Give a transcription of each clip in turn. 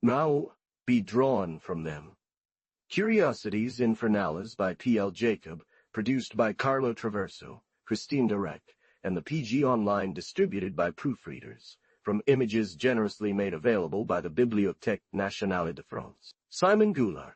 Now, be drawn from them. Curiosities Infernales by P.L. Jacob, produced by Carlo Traverso, Christine Direct, and the PG Online, distributed by proofreaders, from images generously made available by the Bibliothèque Nationale de France. Simon Goulart,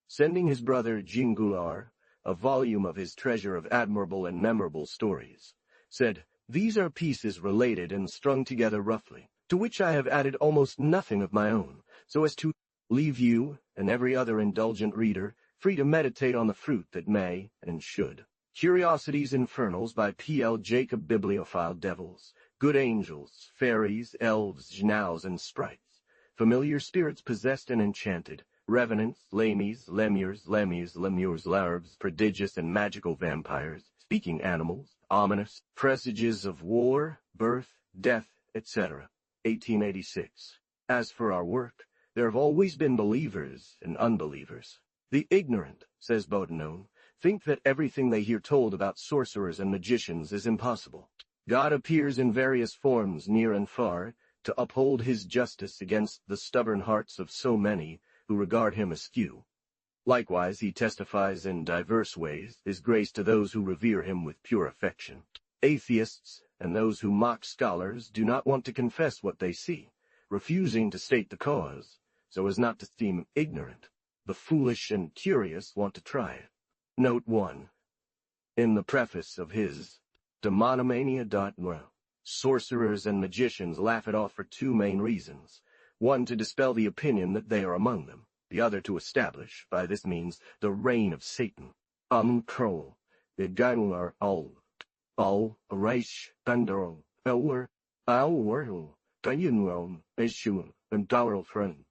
sending his brother Jean Goulart a volume of his treasure of admirable and memorable stories, said, "These are pieces related and strung together roughly, to which I have added almost nothing of my own, so as to leave you, and every other indulgent reader, free to meditate on the fruit that may, and should." Curiosities Infernals by P.L. Jacob. Bibliophile devils, good angels, fairies, elves, gnous, and sprites, familiar spirits possessed and enchanted, revenants, lamies, lemures, lemures, prodigious and magical vampires, speaking animals, ominous, presages of war, birth, death, etc. 1886. As for our work, there have always been believers and unbelievers. The ignorant, says Baudinot, think that everything they hear told about sorcerers and magicians is impossible. God appears in various forms near and far to uphold his justice against the stubborn hearts of so many who regard him askew. Likewise, he testifies in diverse ways his grace to those who revere him with pure affection. Atheists and those who mock scholars do not want to confess what they see, refusing to state the cause, so as not to seem ignorant. The foolish and curious want to try it. Note 1. In the preface of his Demonomania.org, sorcerers and magicians laugh it off for two main reasons. One, to dispel the opinion that they are among them, the other to establish, by this means, the reign of Satan. Kroll, Beganular all, Reich, Bandero, Elwer, Alwerhu, Gayunron, Eshun, and Dauerlfren.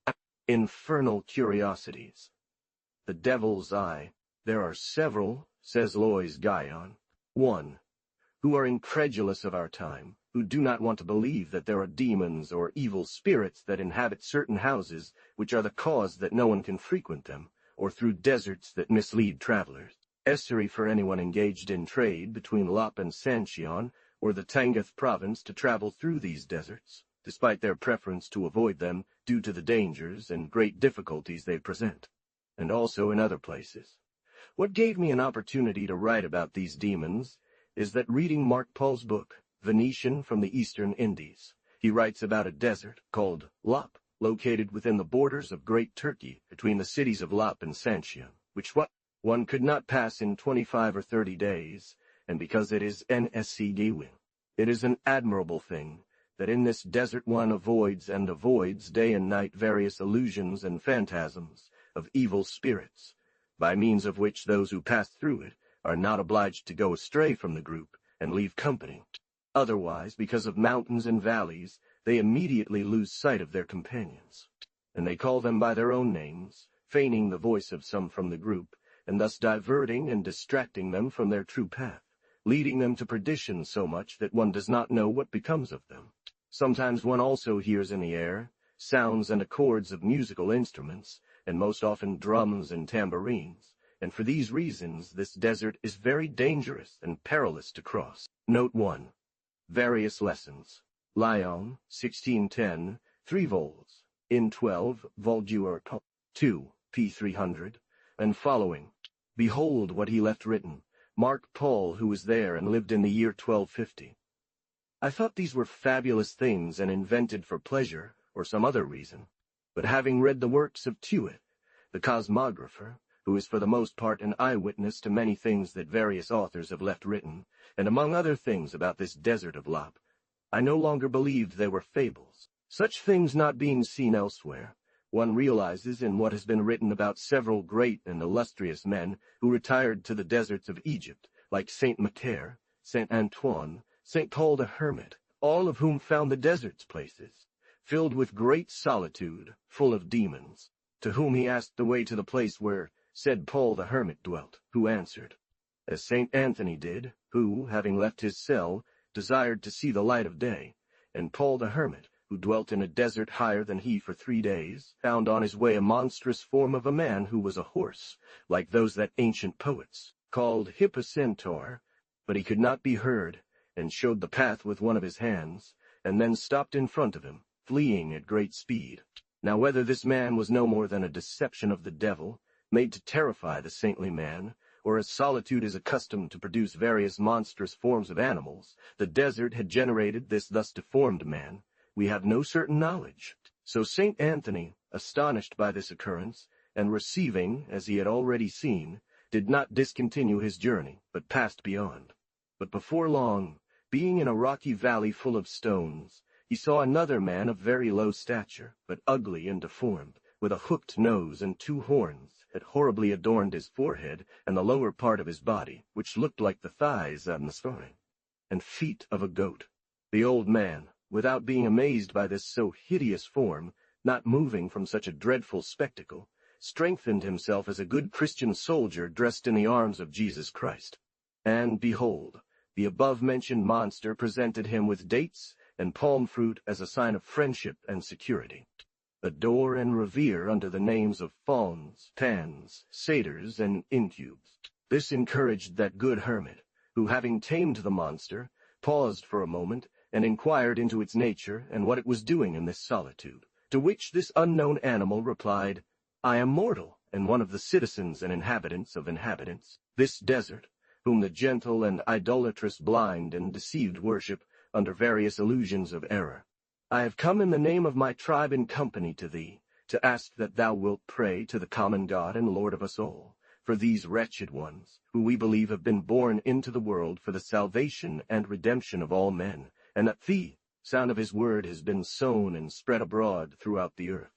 Infernal Curiosities. The Devil's Eye. There are several, says Lois Guyon. 1. Who are incredulous of our time, who do not want to believe that there are demons or evil spirits that inhabit certain houses which are the cause that no one can frequent them, or through deserts that mislead travelers. Necessary for anyone engaged in trade between Lop and Sanchion, or the Tangath province, to travel through these deserts, despite their preference to avoid them due to the dangers and great difficulties they present, and also in other places. What gave me an opportunity to write about these demons is that reading Mark Paul's book, Venetian from the Eastern Indies, he writes about a desert called Lop, located within the borders of Great Turkey between the cities of Lop and Sanchion, which one could not pass in 25 or 30 days, and because it is NSCGW. It is an admirable thing that in this desert one avoids day and night various illusions and phantasms of evil spirits, by means of which those who pass through it are not obliged to go astray from the group and leave company. Otherwise, because of mountains and valleys, they immediately lose sight of their companions, and they call them by their own names, feigning the voice of some from the group, and thus diverting and distracting them from their true path, leading them to perdition so much that one does not know what becomes of them. Sometimes one also hears in the air sounds and accords of musical instruments, and most often drums and tambourines, and for these reasons this desert is very dangerous and perilous to cross. Note 1. Various lessons. Lyon, 1610, 3 vols. In 12, Volduer 2, p. 300, and following. Behold what he left written, Mark Paul, who was there and lived in the year 1250. I thought these were fabulous things and invented for pleasure or some other reason, but having read the works of Tuet, the cosmographer, who is for the most part an eyewitness to many things that various authors have left written, and among other things about this desert of Lop, I no longer believed they were fables. Such things not being seen elsewhere, one realizes in what has been written about several great and illustrious men who retired to the deserts of Egypt, like Saint Macaire, Saint Antoine, Saint Paul the Hermit, all of whom found the deserts places, filled with great solitude, full of demons, to whom he asked the way to the place where said Paul the Hermit dwelt, who answered, as Saint Anthony did, who, having left his cell, desired to see the light of day, and Paul the Hermit, who dwelt in a desert higher than he for 3 days, found on his way a monstrous form of a man who was a horse, like those that ancient poets called Hippocentaur, but he could not be heard, and showed the path with one of his hands, and then stopped in front of him, fleeing at great speed. Now whether this man was no more than a deception of the devil, made to terrify the saintly man, or as solitude is accustomed to produce various monstrous forms of animals, the desert had generated this thus deformed man, we have no certain knowledge. So Saint Anthony, astonished by this occurrence, and receiving, as he had already seen, did not discontinue his journey, but passed beyond. But before long, being in a rocky valley full of stones, he saw another man of very low stature, but ugly and deformed, with a hooked nose and 2 horns that horribly adorned his forehead and the lower part of his body, which looked like the thighs and feet of a goat. The old man, without being amazed by this so hideous form, not moving from such a dreadful spectacle, strengthened himself as a good Christian soldier dressed in the arms of Jesus Christ. And behold, the above-mentioned monster presented him with dates and palm fruit as a sign of friendship and security. Adore and revere under the names of fauns, pans, satyrs, and incubes. This encouraged that good hermit, who, having tamed the monster, paused for a moment and inquired into its nature and what it was doing in this solitude, to which this unknown animal replied, I am mortal, and one of the citizens and inhabitants of this desert, whom the gentle and idolatrous blind and deceived worship under various illusions of error. I have come in the name of my tribe in company to thee, to ask that thou wilt pray to the common God and Lord of us all, for these wretched ones, who we believe have been born into the world for the salvation and redemption of all men, and that the sound of his word has been sown and spread abroad throughout the earth.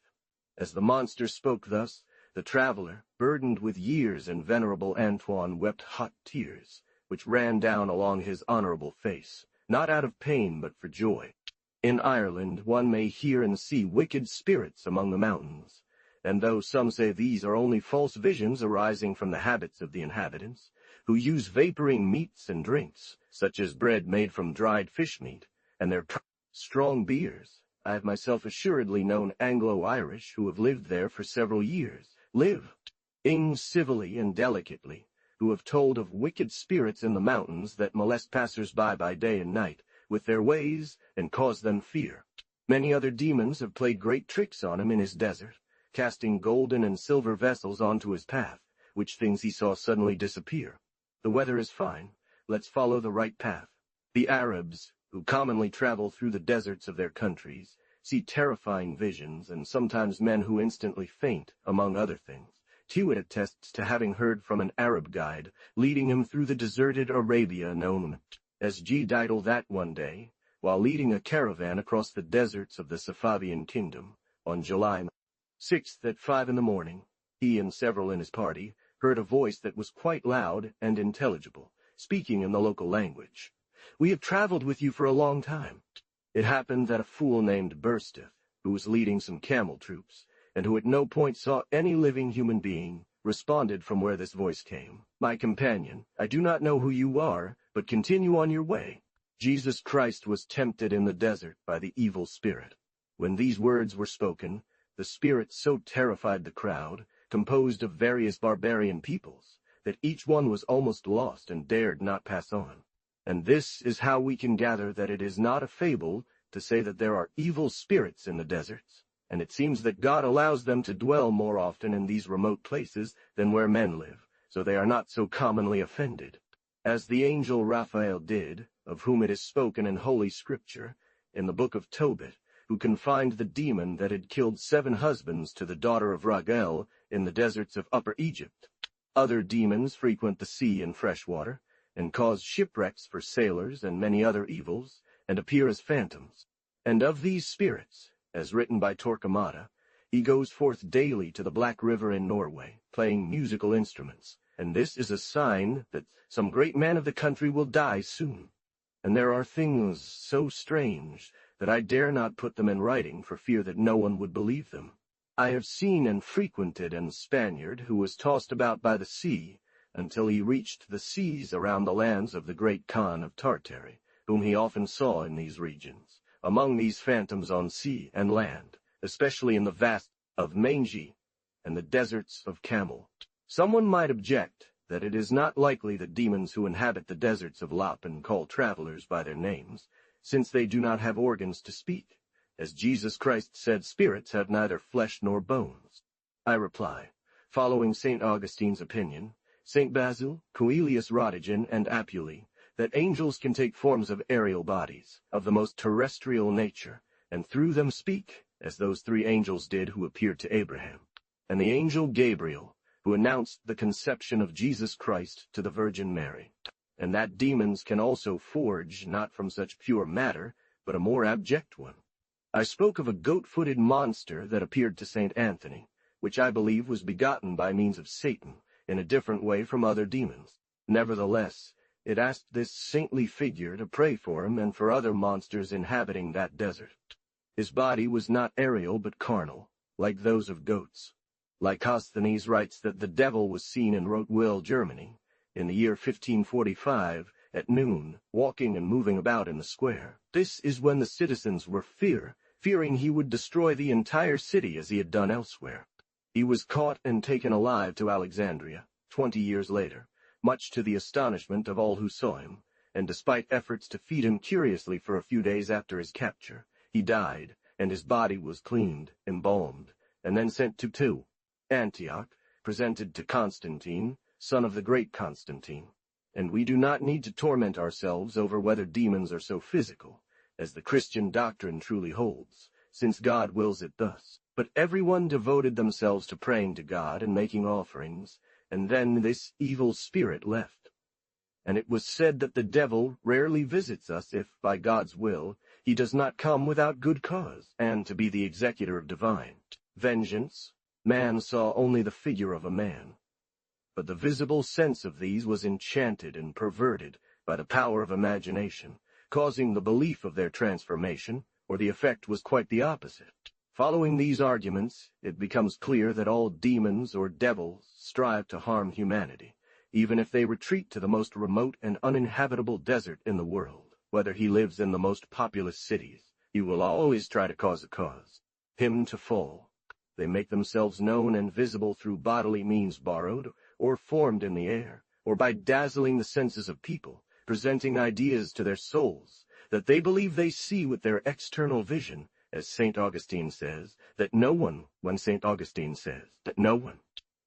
As the monster spoke thus, the traveler, burdened with years and venerable Antoine, wept hot tears, which ran down along his honorable face, not out of pain but for joy. In Ireland one may hear and see wicked spirits among the mountains, and though some say these are only false visions arising from the habits of the inhabitants, who use vaporing meats and drinks, such as bread made from dried fish meat, and their strong beers, I have myself assuredly known Anglo-Irish who have lived there for several years, living civilly and delicately, who have told of wicked spirits in the mountains that molest passers-by by day and night, with their ways, and cause them fear. Many other demons have played great tricks on him in his desert, casting golden and silver vessels onto his path, which things he saw suddenly disappear. The weather is fine. Let's follow the right path. The Arabs, who commonly travel through the deserts of their countries, see terrifying visions, and sometimes men who instantly faint, among other things. Hewitt attests to having heard from an Arab guide, leading him through the deserted Arabia known as G-Didal, that one day, while leading a caravan across the deserts of the Safavian kingdom, on July 6th at 5 in the morning, he and several in his party heard a voice that was quite loud and intelligible, speaking in the local language. We have traveled with you for a long time. It happened that a fool named Bursteth, who was leading some camel troops, and who at no point saw any living human being, responded from where this voice came. My companion, I do not know who you are, but continue on your way. Jesus Christ was tempted in the desert by the evil spirit. When these words were spoken, the spirit so terrified the crowd, composed of various barbarian peoples, that each one was almost lost and dared not pass on. And this is how we can gather that it is not a fable to say that there are evil spirits in the deserts, and it seems that God allows them to dwell more often in these remote places than where men live, so they are not so commonly offended. As the angel Raphael did, of whom it is spoken in Holy Scripture, in the book of Tobit, who confined the demon that had killed 7 husbands to the daughter of Raguel in the deserts of Upper Egypt. Other demons frequent the sea and fresh water, and cause shipwrecks for sailors and many other evils, and appear as phantoms. And of these spirits, as written by Torquemada, he goes forth daily to the Black River in Norway, playing musical instruments, and this is a sign that some great man of the country will die soon. And there are things so strange that I dare not put them in writing for fear that no one would believe them. I have seen and frequented a Spaniard who was tossed about by the sea until he reached the seas around the lands of the great Khan of Tartary, whom he often saw in these regions, among these phantoms on sea and land, especially in the vast of Mangi and the deserts of Camel. Someone might object that it is not likely that demons who inhabit the deserts of Lapan call travelers by their names, since they do not have organs to speak, as Jesus Christ said spirits have neither flesh nor bones. I reply, following St. Augustine's opinion, St. Basil, Coelius Rodigan, and Apuli, that angels can take forms of aerial bodies, of the most terrestrial nature, and through them speak, as those 3 angels did who appeared to Abraham, and the angel Gabriel, who announced the conception of Jesus Christ to the Virgin Mary, and that demons can also forge not from such pure matter, but a more abject one. I spoke of a goat-footed monster that appeared to St. Anthony, which I believe was begotten by means of Satan, in a different way from other demons. Nevertheless, it asked this saintly figure to pray for him and for other monsters inhabiting that desert. His body was not aerial but carnal, like those of goats. Lycosthenes writes that the devil was seen in Rottweil, Germany, in the year 1545, at noon, walking and moving about in the square. This is when the citizens were fearing he would destroy the entire city as he had done elsewhere. He was caught and taken alive to Alexandria, 20 years later, much to the astonishment of all who saw him, and despite efforts to feed him curiously for a few days after his capture, he died, and his body was cleaned, embalmed, and then sent to Antioch, presented to Constantine, son of the great Constantine. And we do not need to torment ourselves over whether demons are so physical, as the Christian doctrine truly holds, since God wills it thus. But everyone devoted themselves to praying to God and making offerings, and then this evil spirit left. And it was said that the devil rarely visits us if, by God's will, he does not come without good cause, and to be the executor of divine vengeance. Man saw only the figure of a man, but the visible sense of these was enchanted and perverted by the power of imagination, causing the belief of their transformation, or the effect was quite the opposite. Following these arguments, it becomes clear that all demons or devils strive to harm humanity, even if they retreat to the most remote and uninhabitable desert in the world. Whether he lives in the most populous cities, he will always try to cause him to fall. They make themselves known and visible through bodily means borrowed or formed in the air, or by dazzling the senses of people, presenting ideas to their souls that they believe they see with their external vision, as St. Augustine says, that no one,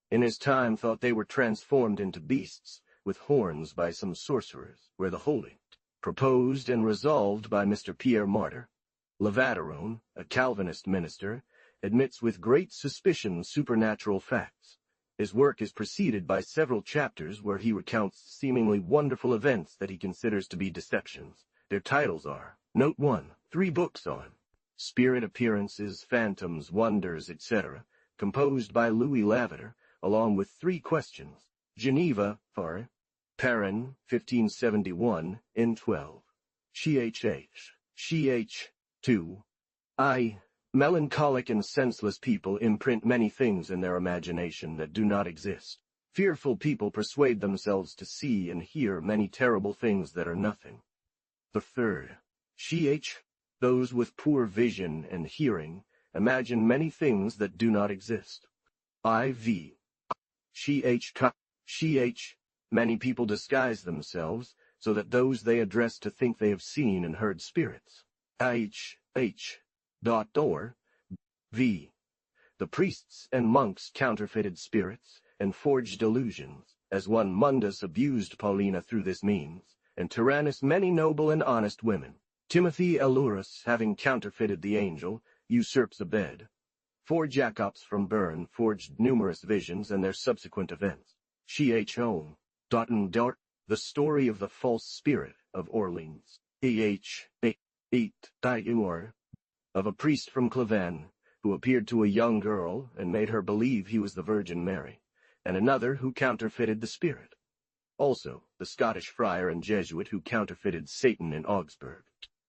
in his time thought they were transformed into beasts, with horns by some sorcerers, where the holy, proposed and resolved by Mr. Pierre Martyr. Lavaterone, a Calvinist minister, admits with great suspicion supernatural facts. His work is preceded by several chapters where he recounts seemingly wonderful events that he considers to be deceptions. Their titles are, Note 1, 3 books on spirit appearances, phantoms, wonders, etc., composed by Louis Lavater, along with 3 questions. Geneva, Far. Perrin, 1571, in 12. Ch. 2. I. Melancholic and senseless people imprint many things in their imagination that do not exist. Fearful people persuade themselves to see and hear many terrible things that are nothing. The third. Ch. Those with poor vision and hearing imagine many things that do not exist. IV. Ch. Many people disguise themselves so that those they address to think they have seen and heard spirits. Or v. The priests and monks counterfeited spirits and forged illusions, as one Mundus abused Paulina through this means, and Tyrannus many noble and honest women. Timothy Elurus, having counterfeited the angel, usurps a bed. 4 Jacobs from Bern forged numerous visions and their subsequent events. Ch. The story of the false spirit of Orleans. 8 of a priest from Clavan, who appeared to a young girl and made her believe he was the Virgin Mary, and another who counterfeited the spirit. Also, the Scottish friar and Jesuit who counterfeited Satan in Augsburg.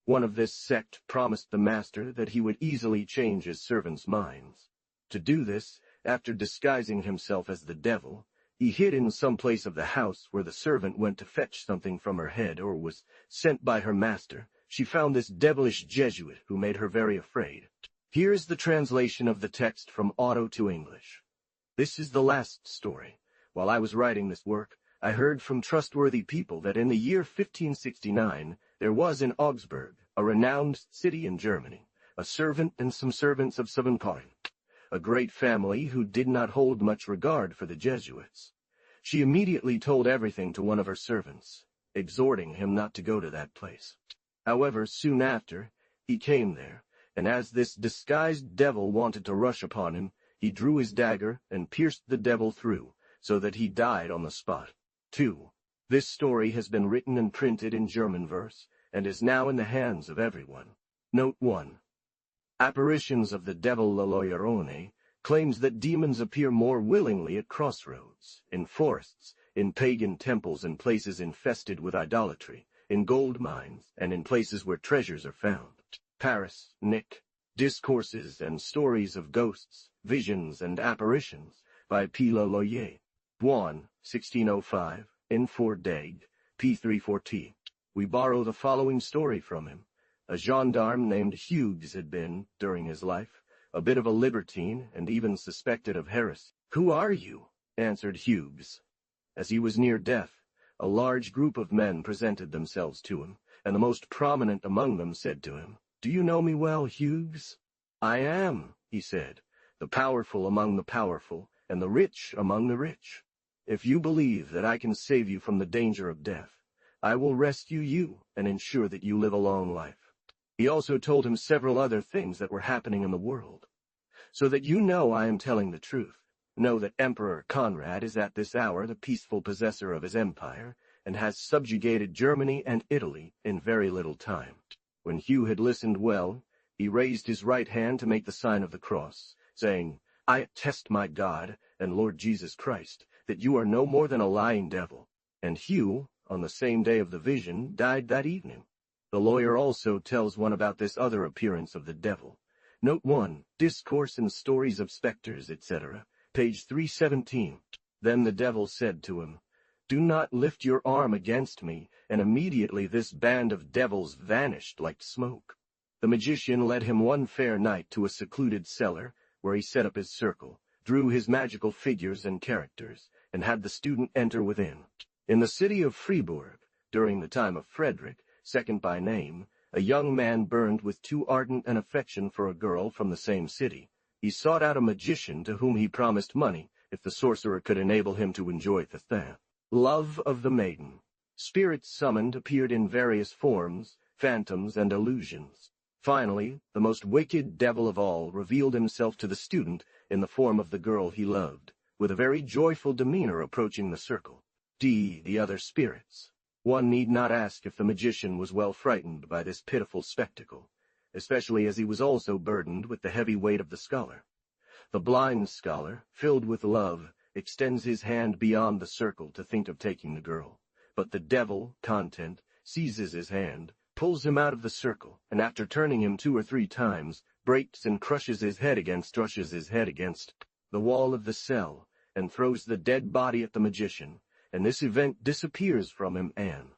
One of this sect promised the master that he would easily change his servants' minds. To do this, after disguising himself as the devil, he hid in some place of the house where the servant went to fetch something from her head or was sent by her master. She found this devilish Jesuit who made her very afraid. Here is the translation of the text from Auto to English. This is the last story. While I was writing this work, I heard from trustworthy people that in the year 1569 there was in Augsburg, a renowned city in Germany, a servant and some servants of Savanparin, a great family who did not hold much regard for the Jesuits. She immediately told everything to one of her servants, exhorting him not to go to that place. However, soon after, he came there, and as this disguised devil wanted to rush upon him, he drew his dagger and pierced the devil through, so that he died on the spot. 2. This story has been written and printed in German verse, and is now in the hands of everyone. Note 1. Apparitions of the devil La Llorone claims that demons appear more willingly at crossroads, in forests, in pagan temples and places infested with idolatry, in gold mines, and in places where treasures are found. Paris, Nick. Discourses and Stories of Ghosts, Visions, and Apparitions, by P. La Loyer. 1, 1605, in 4 Dag, p. 340. We borrow the following story from him. A gendarme named Hughes had been, during his life, a bit of a libertine, and even suspected of heresy. "Who are you?" answered Hughes. As he was near death, a large group of men presented themselves to him, and the most prominent among them said to him, "Do you know me well, Hughes?" "I am," he said, "the powerful among the powerful, and the rich among the rich. If you believe that I can save you from the danger of death, I will rescue you and ensure that you live a long life." He also told him several other things that were happening in the world. "So that you know I am telling the truth, know that Emperor Conrad is at this hour the peaceful possessor of his empire, and has subjugated Germany and Italy in very little time." When Hugh had listened well, he raised his right hand to make the sign of the cross, saying, "I attest my God and Lord Jesus Christ, that you are no more than a lying devil." And Hugh, on the same day of the vision, died that evening. The lawyer also tells one about this other appearance of the devil. Note 1, Discourse and Stories of Spectres, etc., page 317. Then the devil said to him, "Do not lift your arm against me," and immediately this band of devils vanished like smoke. The magician led him one fair night to a secluded cellar, where he set up his circle, drew his magical figures and characters, and had the student enter within. In the city of Fribourg, during the time of Frederick, second by name, a young man burned with too ardent an affection for a girl from the same city. He sought out a magician to whom he promised money if the sorcerer could enable him to enjoy the love of the maiden. Spirits summoned appeared in various forms, phantoms, and illusions. Finally, the most wicked devil of all revealed himself to the student in the form of the girl he loved, with a very joyful demeanor approaching the circle. The other spirits. One need not ask if the magician was well frightened by this pitiful spectacle, especially as he was also burdened with the heavy weight of the scholar. The blind scholar, filled with love, extends his hand beyond the circle to think of taking the girl, but the devil, content, seizes his hand, pulls him out of the circle, and after turning him 2 or 3 times, breaks and crushes his head against the wall of the cell, and throws the dead body at the magician, and this event disappears from him, and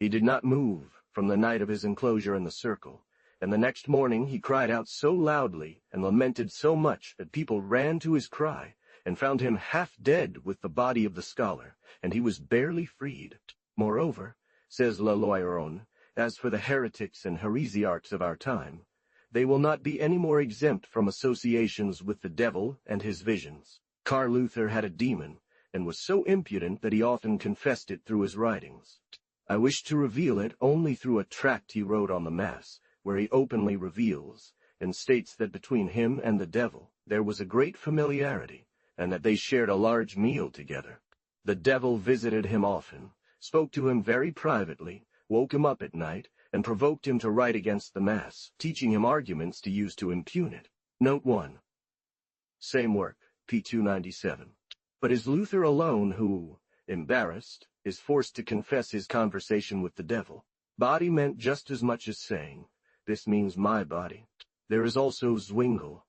he did not move from the night of his enclosure in the circle, and the next morning he cried out so loudly and lamented so much that people ran to his cry, and found him half dead with the body of the scholar, and he was barely freed. Moreover, says La Loiron, as for the heretics and heresiarchs of our time, they will not be any more exempt from associations with the devil and his visions. Karl Luther had a demon, and was so impudent that he often confessed it through his writings. I wish to reveal it only through a tract he wrote on the Mass, where he openly reveals, and states that between him and the devil there was a great familiarity, and that they shared a large meal together. The devil visited him often, spoke to him very privately, woke him up at night, and provoked him to write against the Mass, teaching him arguments to use to impugn it. Note 1. Same work, p. 297. But is Luther alone who, embarrassed, is forced to confess his conversation with the devil? Body meant just as much as saying, "This means my body." There is also Zwingli,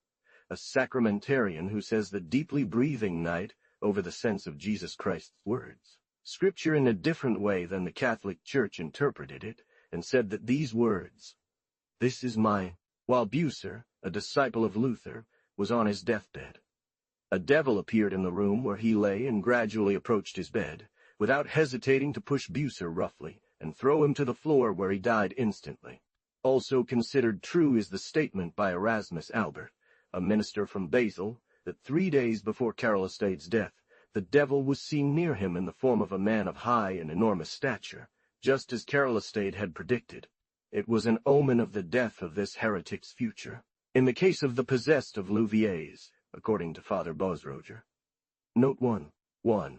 a sacramentarian who says the deeply breathing night over the sense of Jesus Christ's words. Scripture in a different way than the Catholic Church interpreted it, and said that these words, "This is my," while Bucer, a disciple of Luther, was on his deathbed. A devil appeared in the room where he lay and gradually approached his bed, without hesitating to push Bucer roughly, and throw him to the floor where he died instantly. Also considered true is the statement by Erasmus Albert, a minister from Basel, that 3 days before Carolistade's death, the devil was seen near him in the form of a man of high and enormous stature, just as Carolistade had predicted. It was an omen of the death of this heretic's future. In the case of the possessed of Louviers, according to Father Bosroger. Note 1.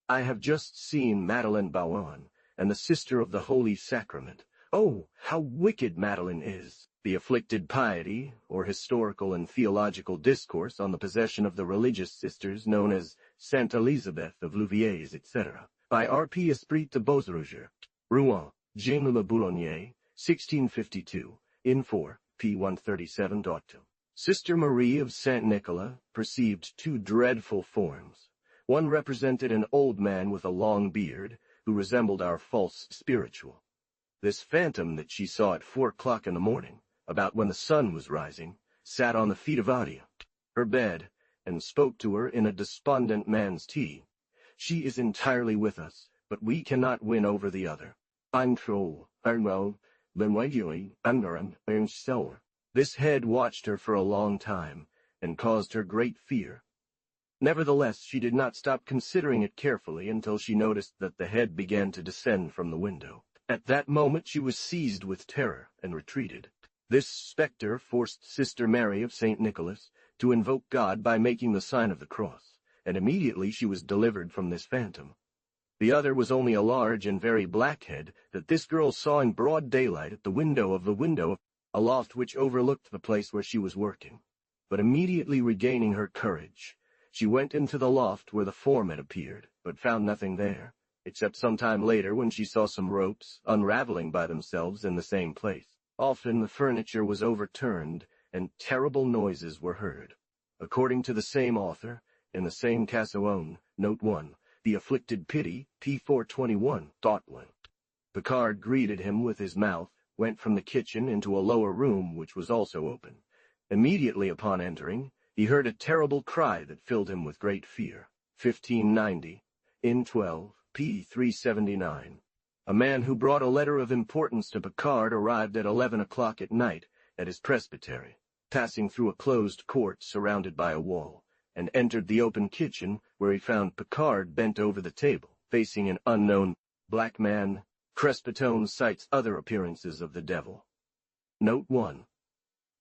I have just seen Madeleine Bauan, and the Sister of the Holy Sacrament. Oh, how wicked Madeleine is! The Afflicted Piety, or Historical and Theological Discourse on the Possession of the Religious Sisters, known as Sainte Elizabeth of Louviers, etc., by R.P. Esprit de Bosroger, Rouen, Jean Le Boulonier, 1652, in 4, p. 137.2. Sister Marie of Saint Nicolas perceived 2 dreadful forms. One represented an old man with a long beard, who resembled our false spiritual. This phantom that she saw at 4 o'clock in the morning, about when the sun was rising, sat on the feet of Adia, her bed, and spoke to her in a despondent man's tea. She is entirely with us, but we cannot win over the other. I'm troll, well, then why you under and so. This head watched her for a long time, and caused her great fear. Nevertheless, she did not stop considering it carefully until she noticed that the head began to descend from the window. At that moment she was seized with terror, and retreated. This spectre forced Sister Mary of St. Nicholas to invoke God by making the sign of the cross, and immediately she was delivered from this phantom. The other was only a large and very black head that this girl saw in broad daylight at the window of a loft which overlooked the place where she was working. But immediately regaining her courage, she went into the loft where the form had appeared, but found nothing there, except some time later when she saw some ropes unraveling by themselves in the same place. Often the furniture was overturned, and terrible noises were heard. According to the same author, in the same Cassoone, Note 1, The Afflicted Pity, p. 421, Thought 1. Picard greeted him with his mouth, went from the kitchen into a lower room which was also open. Immediately upon entering, he heard a terrible cry that filled him with great fear. 1590, in 12, p. 379. A man who brought a letter of importance to Picard arrived at 11 o'clock at night at his presbytery, passing through a closed court surrounded by a wall, and entered the open kitchen where he found Picard bent over the table, facing an unknown black man. Crespitone cites other appearances of the devil. Note 1.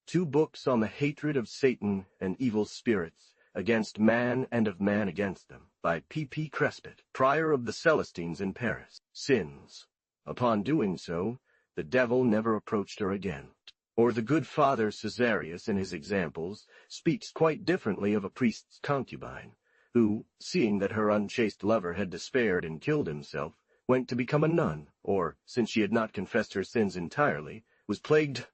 2 books on the hatred of Satan and evil spirits against man and of man against them, by P.P. Crespit, prior of the Celestines in Paris. Sins. Upon doing so, the devil never approached her again. Or the good Father Caesarius in his examples speaks quite differently of a priest's concubine, who, seeing that her unchaste lover had despaired and killed himself, went to become a nun, or, since she had not confessed her sins entirely, was plagued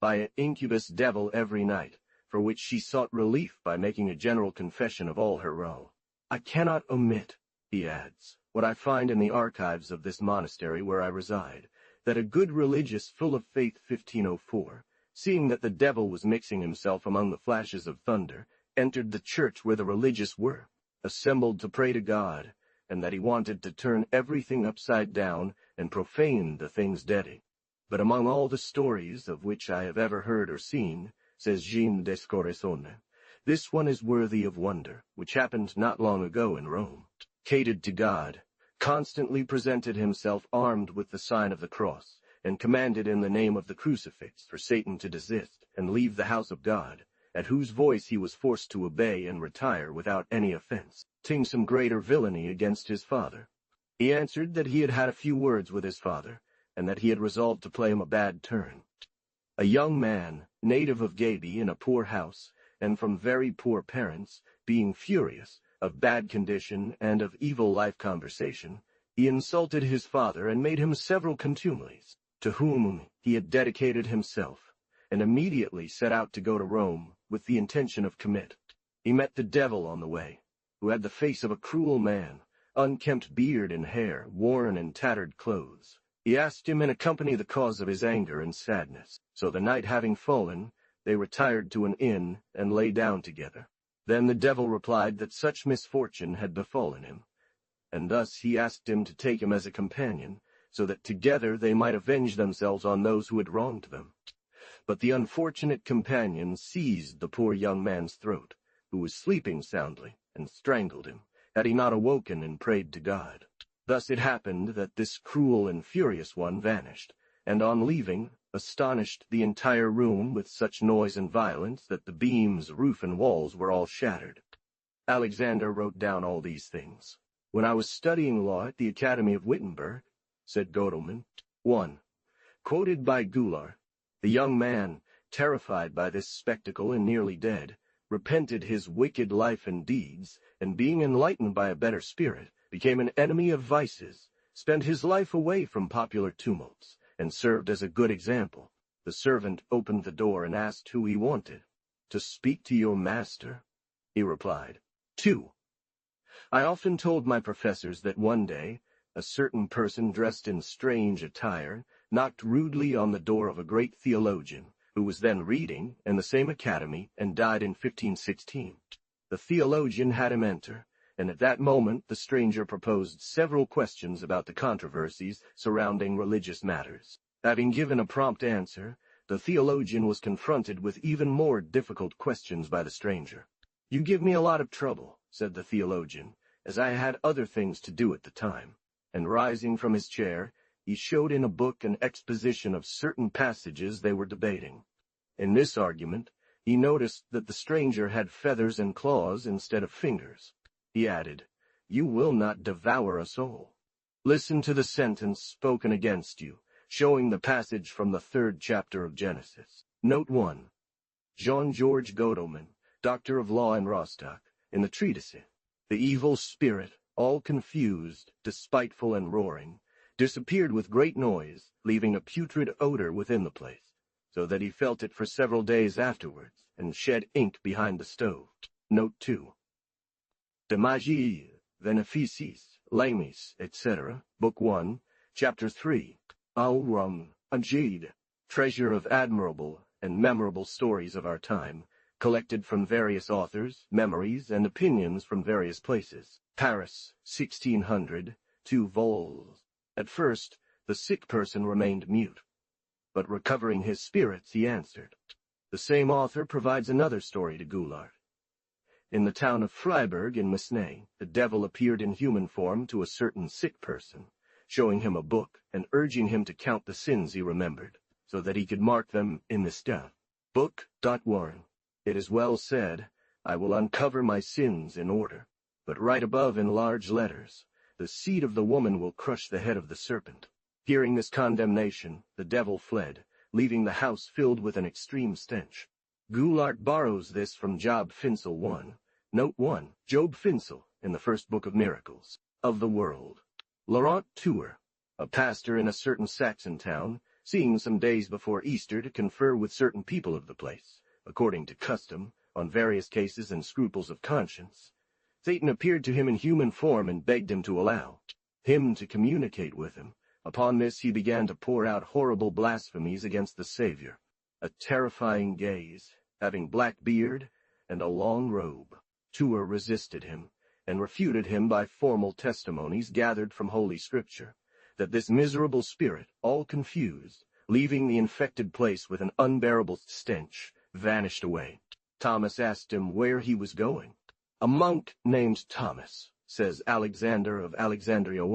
by an incubus devil every night, for which she sought relief by making a general confession of all her wrong. I cannot omit, he adds, what I find in the archives of this monastery where I reside, that a good religious full of faith 1504, seeing that the devil was mixing himself among the flashes of thunder, entered the church where the religious were, assembled to pray to God, and that he wanted to turn everything upside down and profane the things dead. But among all the stories of which I have ever heard or seen, says Jean d'Escoresone, this one is worthy of wonder, which happened not long ago in Rome. Cated to God, constantly presented himself armed with the sign of the cross, and commanded in the name of the crucifix for Satan to desist and leave the house of God, at whose voice he was forced to obey and retire without any offense, ting some greater villainy against his father. He answered that he had had a few words with his father, and that he had resolved to play him a bad turn. A young man, native of Gaby, in a poor house, and from very poor parents, being furious, of bad condition, and of evil life conversation, he insulted his father and made him several contumelies, to whom he had dedicated himself, and immediately set out to go to Rome with the intention of commit. He met the devil on the way, who had the face of a cruel man, unkempt beard and hair, worn and tattered clothes. He asked him in a company the cause of his anger and sadness. So the night having fallen, they retired to an inn and lay down together. Then the devil replied that such misfortune had befallen him, and thus he asked him to take him as a companion, so that together they might avenge themselves on those who had wronged them. But the unfortunate companion seized the poor young man's throat, who was sleeping soundly, and strangled him, had he not awoken and prayed to God. Thus it happened that this cruel and furious one vanished, and on leaving, astonished the entire room with such noise and violence that the beams, roof, and walls were all shattered. Alexander wrote down all these things. When I was studying law at the Academy of Wittenberg, said Godelman. 1. Quoted by Goulart, the young man, terrified by this spectacle and nearly dead, repented his wicked life and deeds, and being enlightened by a better spirit, became an enemy of vices, spent his life away from popular tumults, and served as a good example. The servant opened the door and asked who he wanted. To speak to your master, he replied. 2. I often told my professors that one day, a certain person dressed in strange attire knocked rudely on the door of a great theologian, who was then reading in the same academy and died in 1516. The theologian had him enter, and at that moment the stranger proposed several questions about the controversies surrounding religious matters. Having given a prompt answer, the theologian was confronted with even more difficult questions by the stranger. You give me a lot of trouble, said the theologian, as I had other things to do at the time. And rising from his chair, he showed in a book an exposition of certain passages they were debating. In this argument, he noticed that the stranger had feathers and claws instead of fingers. He added, You will not devour us all. Listen to the sentence spoken against you, showing the passage from the 3rd chapter of Genesis. Note 1. Jean-Georges Godelman, Doctor of Law in Rostock, in the treatise, The evil spirit, all confused, despiteful and roaring, disappeared with great noise, leaving a putrid odor within the place, so that he felt it for several days afterwards, and shed ink behind the stove. Note 2. De Magie, Beneficis, Lamis, etc., Book 1, Chapter 3, Aurum, Agide, Treasure of Admirable and Memorable Stories of Our Time, collected from various authors, memories, and opinions from various places. Paris, 1600, 2 vols. At first, the sick person remained mute, but recovering his spirits, he answered. The same author provides another story to Goulart. In the town of Freiburg in Massenet, the devil appeared in human form to a certain sick person, showing him a book and urging him to count the sins he remembered, so that he could mark them in the staff. Book. Warren. It is well said, I will uncover my sins in order, but right above in large letters, the seed of the woman will crush the head of the serpent. Hearing this condemnation, the devil fled, leaving the house filled with an extreme stench. Goulart borrows this from Job Finsel 1. Note 1. Job Finsel, in the first book of miracles, of the world. Laurent Tour, a pastor in a certain Saxon town, seeing some days before Easter to confer with certain people of the place, according to custom, on various cases and scruples of conscience, Satan appeared to him in human form and begged him to allow him to communicate with him. Upon this he began to pour out horrible blasphemies against the Savior, a terrifying gaze, having black beard and a long robe. Tour resisted him, and refuted him by formal testimonies gathered from Holy Scripture, that this miserable spirit, all confused, leaving the infected place with an unbearable stench, vanished away. Thomas asked him where he was going. A monk named Thomas, says Alexander of Alexandria,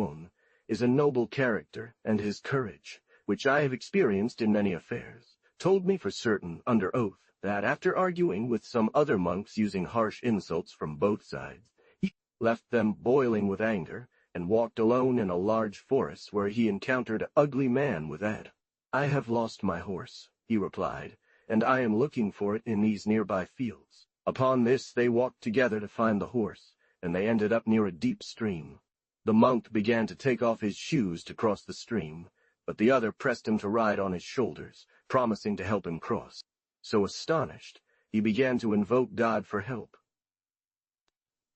is a noble character, and his courage, which I have experienced in many affairs, told me for certain, under oath, that after arguing with some other monks using harsh insults from both sides, he left them boiling with anger, and walked alone in a large forest where he encountered an ugly man with head. I have lost my horse, he replied, and I am looking for it in these nearby fields. Upon this they walked together to find the horse, and they ended up near a deep stream. The monk began to take off his shoes to cross the stream, but the other pressed him to ride on his shoulders, promising to help him cross. So astonished, he began to invoke God for help.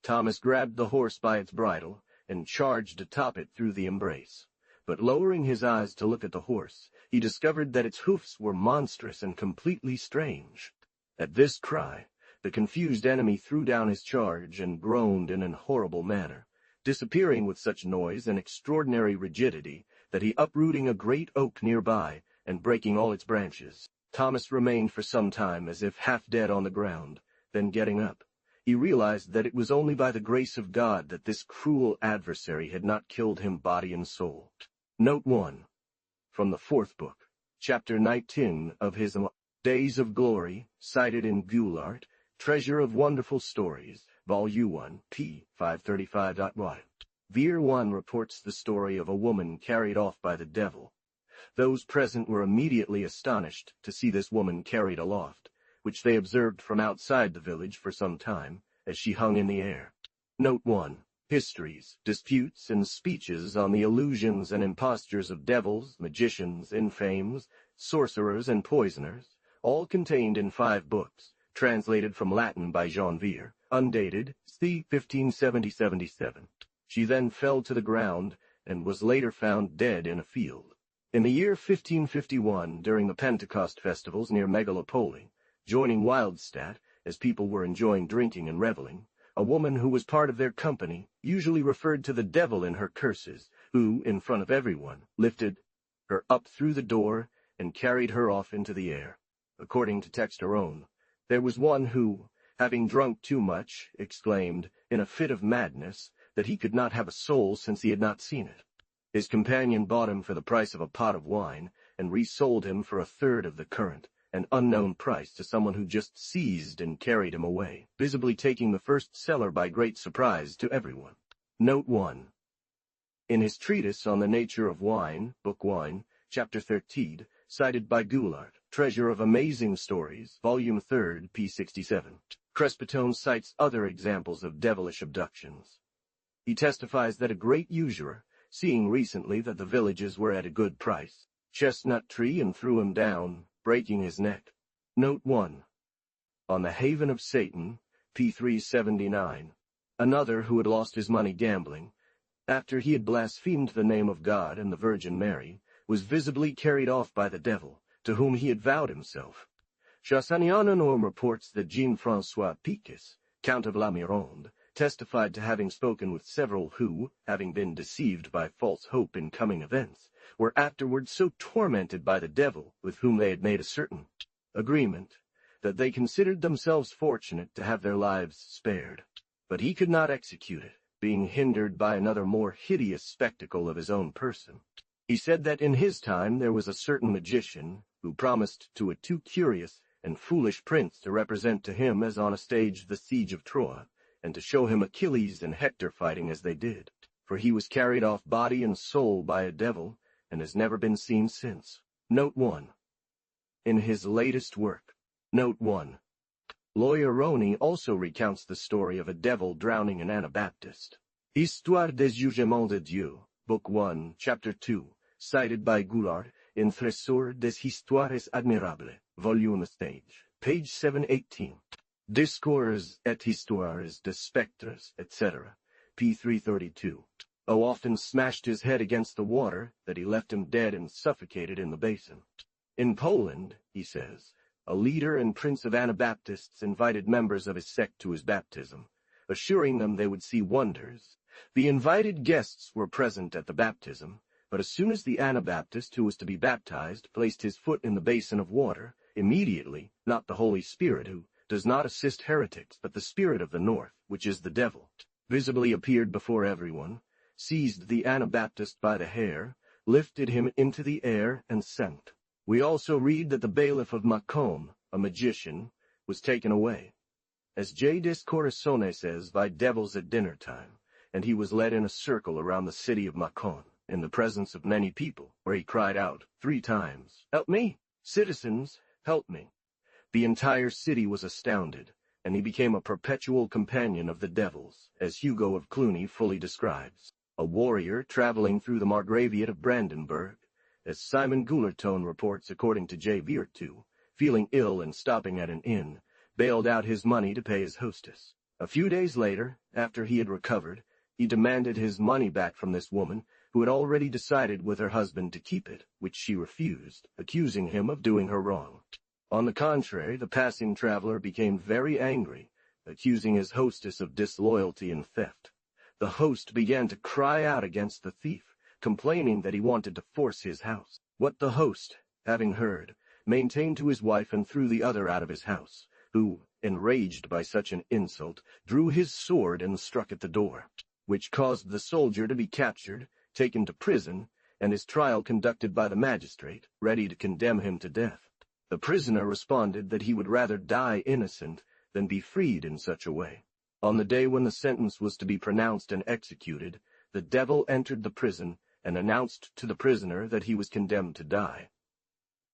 Thomas grabbed the horse by its bridle and charged atop it through the embrace. But lowering his eyes to look at the horse, he discovered that its hoofs were monstrous and completely strange. At this cry, the confused enemy threw down his charge and groaned in an horrible manner, disappearing with such noise and extraordinary rigidity that he uprooting a great oak nearby and breaking all its branches. Thomas remained for some time as if half dead on the ground, then getting up, he realized that it was only by the grace of God that this cruel adversary had not killed him body and soul. Note 1. From the 4th book, chapter 19 of his Days of Glory, cited in Goulart, Treasure of Wonderful Stories, Volume 1, p. 535.1. Veer 1 reports the story of a woman carried off by the devil. Those present were immediately astonished to see this woman carried aloft, which they observed from outside the village for some time, as she hung in the air. Note 1. Histories, disputes, and speeches on the illusions and impostures of devils, magicians, infames, sorcerers, and poisoners, all contained in 5 books, translated from Latin by Jean Veer, undated, c. 1570-77. She then fell to the ground, and was later found dead in a field. In the year 1551, during the Pentecost festivals near Megalopoli, joining Wildstadt, as people were enjoying drinking and reveling, a woman who was part of their company usually referred to the devil in her curses, who, in front of everyone, lifted her up through the door and carried her off into the air. According to Texteron, there was one who, having drunk too much, exclaimed, in a fit of madness, that he could not have a soul since he had not seen it. His companion bought him for the price of a pot of wine, and resold him for 1/3 of the current, an unknown price to someone who just seized and carried him away, visibly taking the first seller by great surprise to everyone. Note 1. In his treatise on the nature of wine, Book 1, Chapter 13, cited by Goulart, Treasure of Amazing Stories, Volume 3, p. 67, Crespitone cites other examples of devilish abductions. He testifies that a great usurer, seeing recently that the villages were at a good price, chestnut tree and threw him down, breaking his neck. Note 1. On the Haven of Satan, p. 379, another who had lost his money gambling, after he had blasphemed the name of God and the Virgin Mary, was visibly carried off by the devil, to whom he had vowed himself. Chassanianon reports that Jean-François Picus, Count of La Mirande, testified to having spoken with several who, having been deceived by false hope in coming events, were afterwards so tormented by the devil, with whom they had made a certain agreement, that they considered themselves fortunate to have their lives spared. But he could not execute it, being hindered by another more hideous spectacle of his own person. He said that in his time there was a certain magician, who promised to a too curious and foolish prince to represent to him as on a stage the siege of Troy, and to show him Achilles and Hector fighting as they did, for he was carried off body and soul by a devil, and has never been seen since. Note 1. In his latest work, Note 1, Lawyer Roney also recounts the story of a devil drowning an Anabaptist. Histoire des Jugements de Dieu, Book 1, Chapter 2, cited by Goulart in Trésor des Histoires Admirables, Volume Stage, page 718. Discours et Histoires de Spectres, etc., p. 332. O often smashed his head against the water, that he left him dead and suffocated in the basin. In Poland, he says, a leader and prince of Anabaptists invited members of his sect to his baptism, assuring them they would see wonders. The invited guests were present at the baptism, but as soon as the Anabaptist who was to be baptized placed his foot in the basin of water, immediately, not the Holy Spirit who does not assist heretics, but the spirit of the north, which is the devil, visibly appeared before everyone, seized the Anabaptist by the hair, lifted him into the air, and sent. We also read that the bailiff of Macon, a magician, was taken away, as J. Discourissone says, by devils at dinner time, and he was led in a circle around the city of Macon, in the presence of many people, where he cried out 3 times, "Help me! Citizens, help me!" The entire city was astounded, and he became a perpetual companion of the devils, as Hugo of Cluny fully describes. A warrior traveling through the Margraviate of Brandenburg, as Simon Goularton reports according to J. Virtu, feeling ill and stopping at an inn, bailed out his money to pay his hostess. A few days later, after he had recovered, he demanded his money back from this woman, who had already decided with her husband to keep it, which she refused, accusing him of doing her wrong. On the contrary, the passing traveler became very angry, accusing his hostess of disloyalty and theft. The host began to cry out against the thief, complaining that he wanted to force his house. What the host, having heard, maintained to his wife and threw the other out of his house, who, enraged by such an insult, drew his sword and struck at the door, which caused the soldier to be captured, taken to prison, and his trial conducted by the magistrate, ready to condemn him to death. The prisoner responded that he would rather die innocent than be freed in such a way. On the day when the sentence was to be pronounced and executed, the devil entered the prison and announced to the prisoner that he was condemned to die.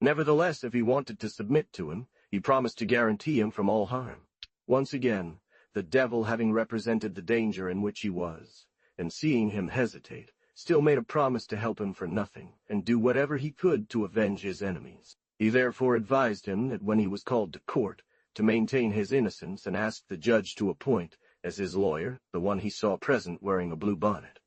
Nevertheless, if he wanted to submit to him, he promised to guarantee him from all harm. Once again, the devil, having represented the danger in which he was, and seeing him hesitate, still made a promise to help him for nothing, and do whatever he could to avenge his enemies. He therefore advised him that when he was called to court, to maintain his innocence, and asked the judge to appoint, as his lawyer, the one he saw present wearing a blue bonnet.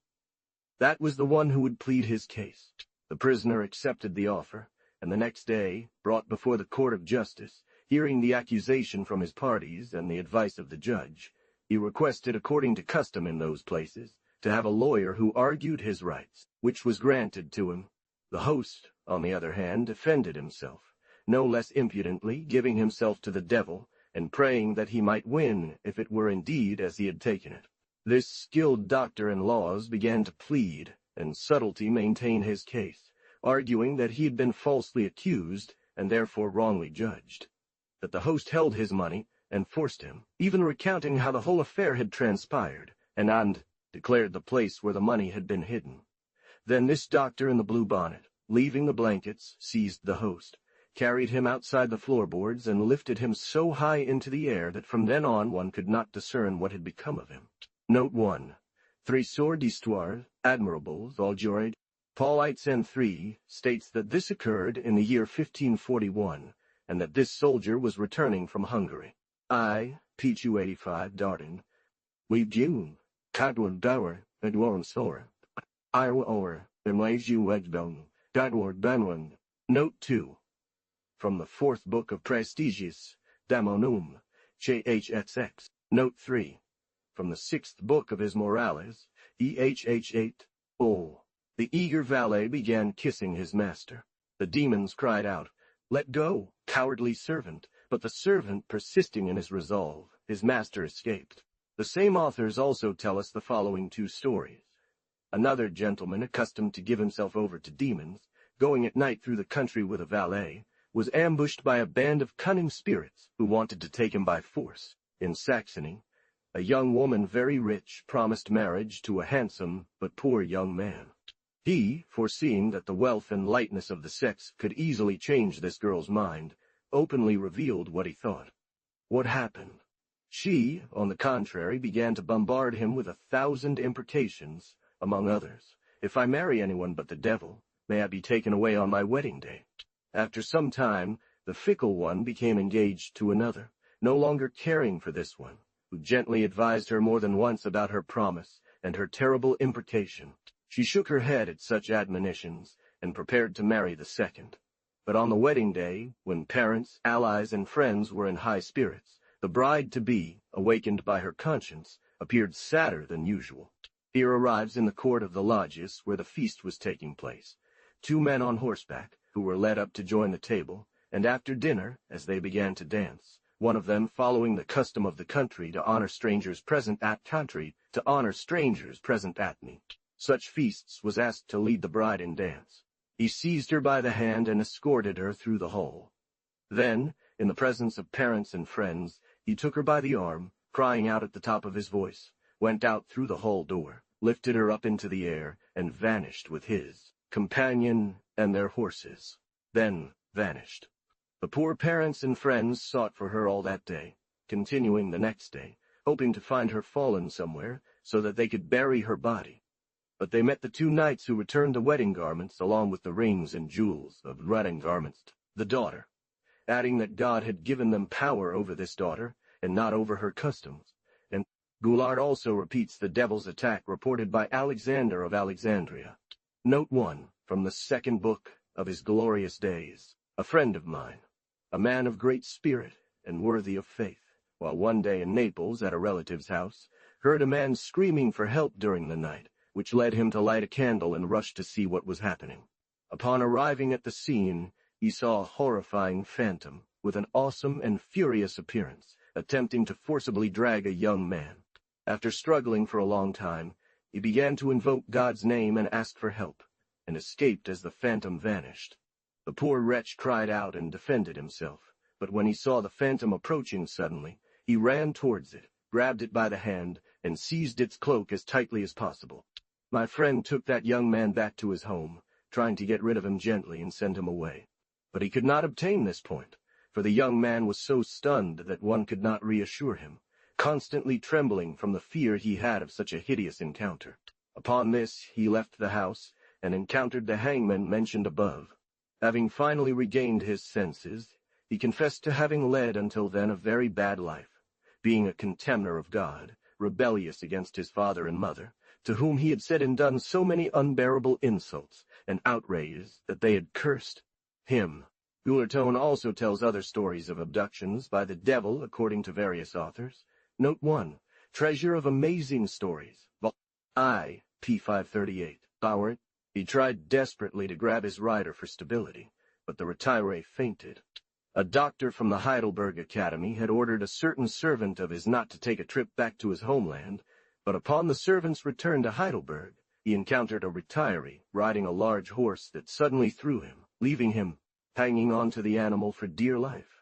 That was the one who would plead his case. The prisoner accepted the offer, and the next day, brought before the court of justice, hearing the accusation from his parties and the advice of the judge, he requested, according to custom in those places, to have a lawyer who argued his rights, which was granted to him. The host, on the other hand, defended himself, no less impudently, giving himself to the devil, and praying that he might win if it were indeed as he had taken it. This skilled doctor in laws began to plead, and subtlety maintain his case, arguing that he had been falsely accused, and therefore wrongly judged, that the host held his money, and forced him, even recounting how the whole affair had transpired, and declared the place where the money had been hidden. Then this doctor in the blue bonnet, leaving the blankets, seized the host, carried him outside the floorboards, and lifted him so high into the air that from then on one could not discern what had become of him. Note 1. Trésor d'Histoire, Admirables, Audiobook, Paulites N3, states that this occurred in the year 1541, and that this soldier was returning from Hungary. I, P2 85, Darden, we June, Cadward Dower, Edwarn Sora, Iowa or, Emlaju Wedbone, Dadward Benwin. Note 2. From the fourth book of Prestigious, Damonum, JHXX. Note 3. From the sixth book of his Morales, EHH8, O. The eager valet began kissing his master. The demons cried out, "Let go, cowardly servant," but the servant persisting in his resolve, his master escaped. The same authors also tell us the following two stories. Another gentleman, accustomed to give himself over to demons, going at night through the country with a valet, was ambushed by a band of cunning spirits who wanted to take him by force. In Saxony, a young woman very rich promised marriage to a handsome but poor young man. He, foreseeing that the wealth and lightness of the sex could easily change this girl's mind, openly revealed what he thought. What happened? She, on the contrary, began to bombard him with 1,000 imprecations, among others. "If I marry anyone but the devil, may I be taken away on my wedding day." After some time, the fickle one became engaged to another, no longer caring for this one, who gently advised her more than once about her promise and her terrible imprecation. She shook her head at such admonitions, and prepared to marry the second. But on the wedding day, when parents, allies, and friends were in high spirits, the bride-to-be, awakened by her conscience, appeared sadder than usual. Here arrives in the court of the loggias where the feast was taking place, 2 men on horseback, who were led up to join the table, and after dinner, as they began to dance, one of them, following the custom of the country to honor strangers present at me, such feasts, was asked to lead the bride in dance. He seized her by the hand and escorted her through the hall. Then, in the presence of parents and friends, he took her by the arm, crying out at the top of his voice, went out through the hall door, lifted her up into the air, and vanished with his companion and their horses, then vanished. The poor parents and friends sought for her all that day, continuing the next day, hoping to find her fallen somewhere so that they could bury her body. But they met the 2 knights who returned the wedding garments along with the rings and jewels of the wedding garments, the daughter, adding that God had given them power over this daughter and not over her customs. And Goulart also repeats the devil's attack reported by Alexander of Alexandria. Note 1, from the second book of his glorious days. A friend of mine, a man of great spirit and worthy of faith, while one day in Naples at a relative's house, heard a man screaming for help during the night, which led him to light a candle and rush to see what was happening. Upon arriving at the scene, he saw a horrifying phantom with an awesome and furious appearance, attempting to forcibly drag a young man. After struggling for a long time, he began to invoke God's name and ask for help, and escaped as the phantom vanished. The poor wretch cried out and defended himself, but when he saw the phantom approaching suddenly, he ran towards it, grabbed it by the hand, and seized its cloak as tightly as possible. My friend took that young man back to his home, trying to get rid of him gently and send him away. But he could not obtain this point, for the young man was so stunned that one could not reassure him, constantly trembling from the fear he had of such a hideous encounter. Upon this, he left the house and encountered the hangman mentioned above. Having finally regained his senses, he confessed to having led until then a very bad life, being a contemner of God, rebellious against his father and mother, to whom he had said and done so many unbearable insults and outrages that they had cursed him. Guillerton also tells other stories of abductions by the devil according to various authors. Note 1. Treasure of Amazing Stories. I, p. 538. Bauer. He tried desperately to grab his rider for stability, but the retiré fainted. A doctor from the Heidelberg Academy had ordered a certain servant of his not to take a trip back to his homeland, but upon the servant's return to Heidelberg, he encountered a retiree riding a large horse that suddenly threw him, leaving him hanging on to the animal for dear life.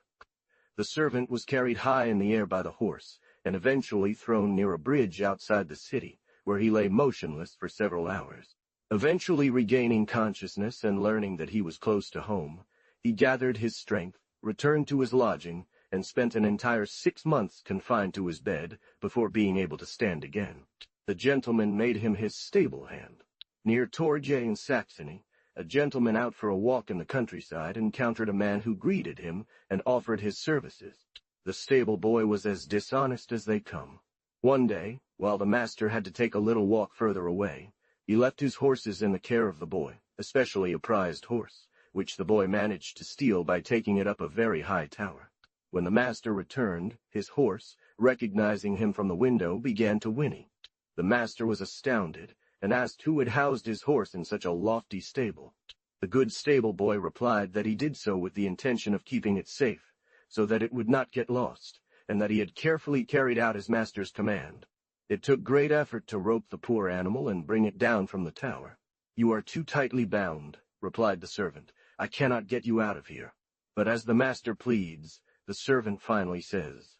The servant was carried high in the air by the horse, and eventually thrown near a bridge outside the city, where he lay motionless for several hours. Eventually regaining consciousness and learning that he was close to home, he gathered his strength, returned to his lodging, and spent an entire 6 months confined to his bed before being able to stand again. The gentleman made him his stable hand. Near Torge in Saxony, a gentleman out for a walk in the countryside encountered a man who greeted him and offered his services. The stable boy was as dishonest as they come. One day, while the master had to take a little walk further away, he left his horses in the care of the boy, especially a prized horse, which the boy managed to steal by taking it up a very high tower. When the master returned, his horse, recognizing him from the window, began to whinny. The master was astounded, and asked who had housed his horse in such a lofty stable. The good stable boy replied that he did so with the intention of keeping it safe, so that it would not get lost, and that he had carefully carried out his master's command. It took great effort to rope the poor animal and bring it down from the tower. "You are too tightly bound," replied the servant. "I cannot get you out of here." But as the master pleads, the servant finally says,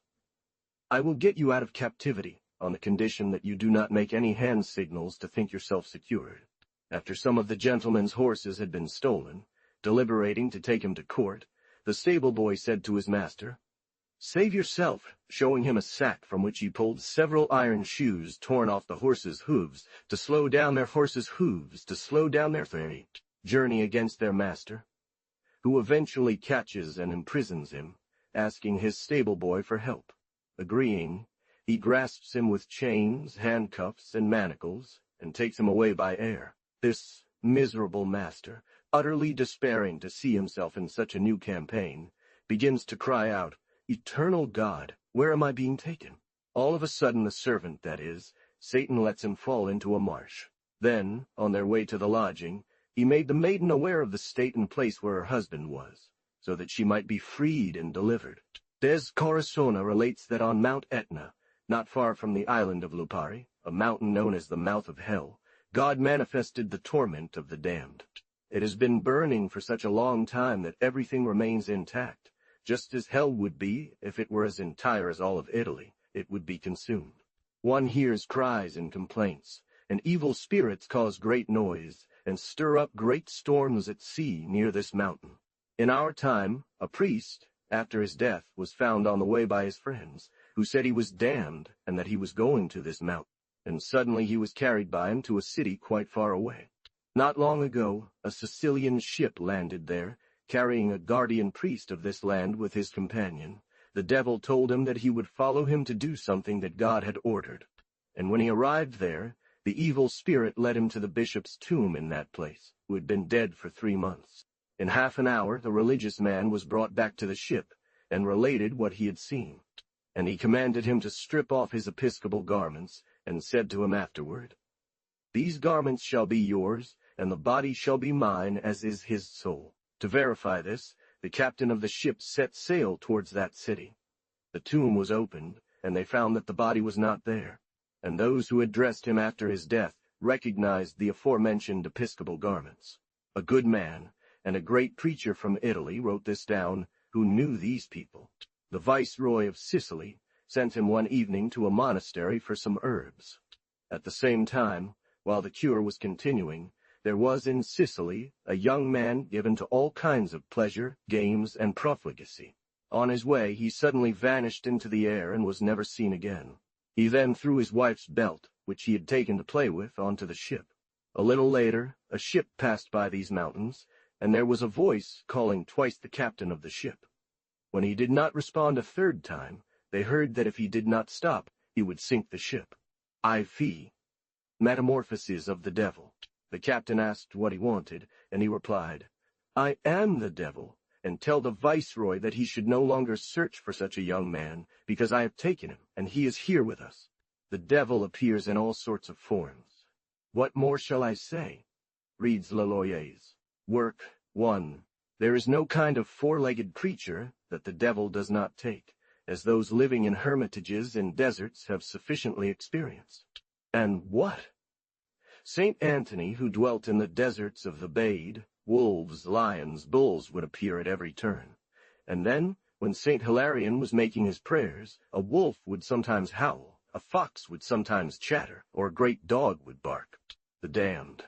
"I will get you out of captivity, on the condition that you do not make any hand signals to think yourself secured." After some of the gentleman's horses had been stolen, deliberating to take him to court, the stable boy said to his master, "Save yourself," showing him a sack from which he pulled several iron shoes torn off the horses' hooves to slow down their journey against their master, who eventually catches and imprisons him, asking his stable boy for help. Agreeing, he grasps him with chains, handcuffs, and manacles, and takes him away by air. This miserable master, utterly despairing to see himself in such a new campaign, begins to cry out, "Eternal God, where am I being taken?" All of a sudden the servant, that is, Satan, lets him fall into a marsh. Then, on their way to the lodging, he made the maiden aware of the state and place where her husband was, so that she might be freed and delivered. Des Corazona relates that on Mount Etna, not far from the island of Lupari, a mountain known as the Mouth of Hell, God manifested the torment of the damned. It has been burning for such a long time that everything remains intact, just as hell would be if it were as entire as all of Italy. It would be consumed. One hears cries and complaints, and evil spirits cause great noise and stir up great storms at sea near this mountain. In our time, a priest, after his death, was found on the way by his friends, who said he was damned and that he was going to this mountain, and suddenly he was carried by him to a city quite far away. Not long ago, a Sicilian ship landed there, carrying a guardian priest of this land with his companion. The devil told him that he would follow him to do something that God had ordered. And when he arrived there, the evil spirit led him to the bishop's tomb in that place, who had been dead for 3 months. In half an hour, the religious man was brought back to the ship, and related what he had seen. And he commanded him to strip off his episcopal garments, and said to him afterward, These garments shall be yours, and the body shall be mine, as is his soul. To verify this, the captain of the ship set sail towards that city. The tomb was opened, and they found that the body was not there, and those who had dressed him after his death recognized the aforementioned episcopal garments. A good man, and a great preacher from Italy wrote this down, who knew these people. The viceroy of Sicily sent him one evening to a monastery for some herbs. At the same time, while the cure was continuing, there was in Sicily a young man given to all kinds of pleasure, games, and profligacy. On his way, he suddenly vanished into the air and was never seen again. He then threw his wife's belt, which he had taken to play with, onto the ship. A little later, a ship passed by these mountains, and there was a voice calling twice the captain of the ship. When he did not respond a third time, they heard that if he did not stop, he would sink the ship. I.F. Metamorphoses of the Devil. The captain asked what he wanted, and he replied, "I am the devil, and tell the viceroy that he should no longer search for such a young man, because I have taken him, and he is here with us." The devil appears in all sorts of forms. What more shall I say? Reads Laloyer's work 1. There is no kind of four-legged creature that the devil does not take, as those living in hermitages in deserts have sufficiently experienced. And what? Saint Anthony, who dwelt in the deserts of the Bade, wolves, lions, bulls would appear at every turn. And then, when Saint Hilarion was making his prayers, a wolf would sometimes howl, a fox would sometimes chatter, or a great dog would bark. The damned.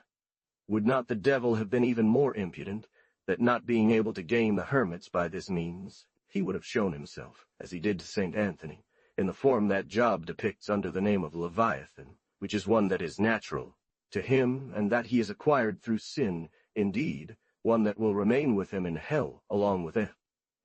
Would not the devil have been even more impudent, that not being able to gain the hermits by this means, he would have shown himself, as he did to Saint Anthony, in the form that Job depicts under the name of Leviathan, which is one that is natural to him, and that he has acquired through sin, indeed, one that will remain with him in hell along with it.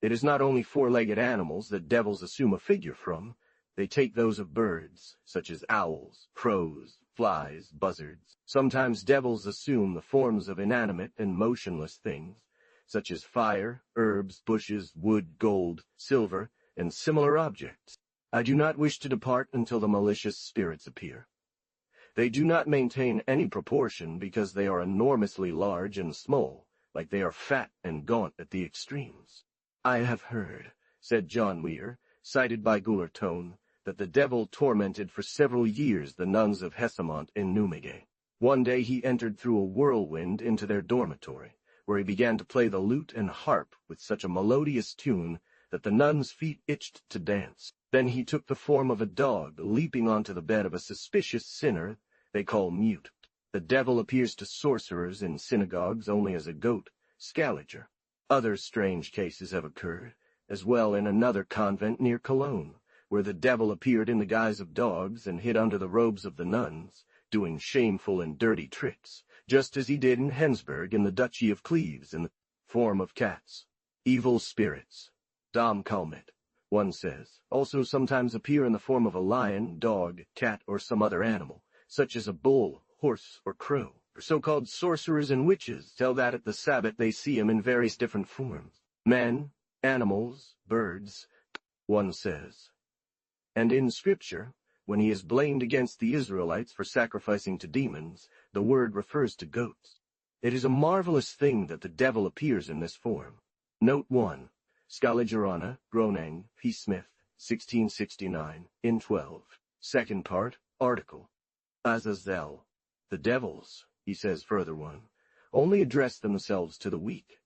It is not only four-legged animals that devils assume a figure from, they take those of birds, such as owls, crows, flies, buzzards. Sometimes devils assume the forms of inanimate and motionless things, such as fire, herbs, bushes, wood, gold, silver, and similar objects. I do not wish to depart until the malicious spirits appear. They do not maintain any proportion because they are enormously large and small, like they are fat and gaunt at the extremes. I have heard, said John Weir, cited by Guillerton, that the devil tormented for several years the nuns of Hesamont in Newmege. One day he entered through a whirlwind into their dormitory, where he began to play the lute and harp with such a melodious tune that the nuns' feet itched to dance. Then he took the form of a dog, leaping onto the bed of a suspicious sinner they call Mute. The devil appears to sorcerers in synagogues only as a goat, Scaliger. Other strange cases have occurred, as well in another convent near Cologne, where the devil appeared in the guise of dogs and hid under the robes of the nuns, doing shameful and dirty tricks, just as he did in Hensberg in the Duchy of Cleves in the form of cats. Evil spirits, Dom Calmet, one says, also sometimes appear in the form of a lion, dog, cat, or some other animal, such as a bull, horse, or crow. So-called sorcerers and witches tell that at the Sabbath they see him in various different forms. Men, animals, birds, one says. And in Scripture, when he is blamed against the Israelites for sacrificing to demons, the word refers to goats. It is a marvelous thing that the devil appears in this form. Note 1. Scaligerana, Groningen, P. Smith, 1669, in 12. Second part, article. Azazel. The devils, he says further one, only address themselves to the weak.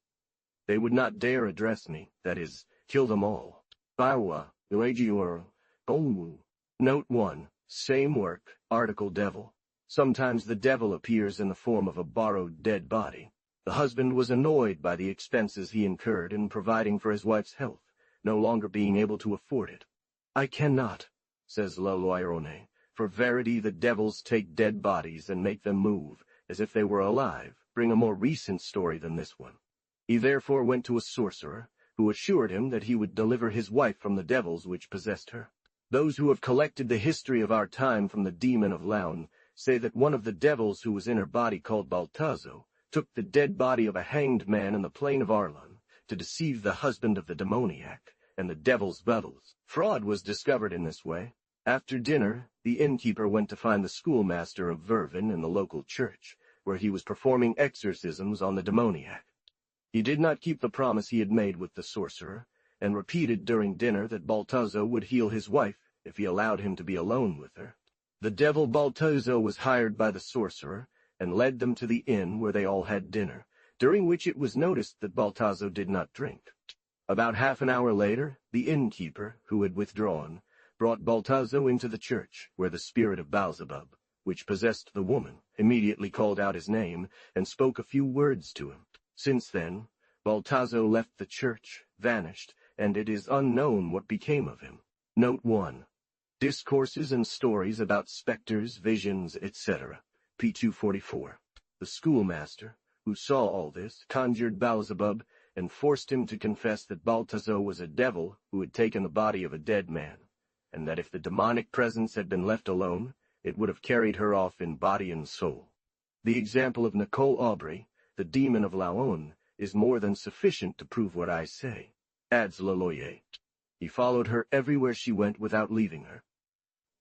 They would not dare address me, that is, kill them all. Bawa, Uragior, Omu. Note 1. Same work, article devil. Sometimes the devil appears in the form of a borrowed dead body. The husband was annoyed by the expenses he incurred in providing for his wife's health, no longer being able to afford it. I cannot, says La Loirone, for verity the devils take dead bodies and make them move, as if they were alive, bring a more recent story than this one. He therefore went to a sorcerer, who assured him that he would deliver his wife from the devils which possessed her. Those who have collected the history of our time from the demon of Laon say that one of the devils who was in her body, called Baltazo, took the dead body of a hanged man in the plain of Arlon to deceive the husband of the demoniac and the devil's bubbles. Fraud was discovered in this way. After dinner, the innkeeper went to find the schoolmaster of Vervin in the local church, where he was performing exorcisms on the demoniac. He did not keep the promise he had made with the sorcerer, and repeated during dinner that Baltazzo would heal his wife if he allowed him to be alone with her. The devil Baltazzo was hired by the sorcerer, and led them to the inn where they all had dinner, during which it was noticed that Baltazzo did not drink. About half an hour later, the innkeeper, who had withdrawn, brought Baltazzo into the church, where the spirit of Beelzebub, which possessed the woman, immediately called out his name and spoke a few words to him. Since then, Baltazzo left the church, vanished, and it is unknown what became of him. Note 1. Discourses and stories about specters, visions, etc. p. 244. The schoolmaster, who saw all this, conjured Beelzebub and forced him to confess that Baltazzo was a devil who had taken the body of a dead man, and that if the demonic presence had been left alone, it would have carried her off in body and soul. The example of Nicole Aubry, the demon of Laon, is more than sufficient to prove what I say, adds Laloyer. He followed her everywhere she went without leaving her.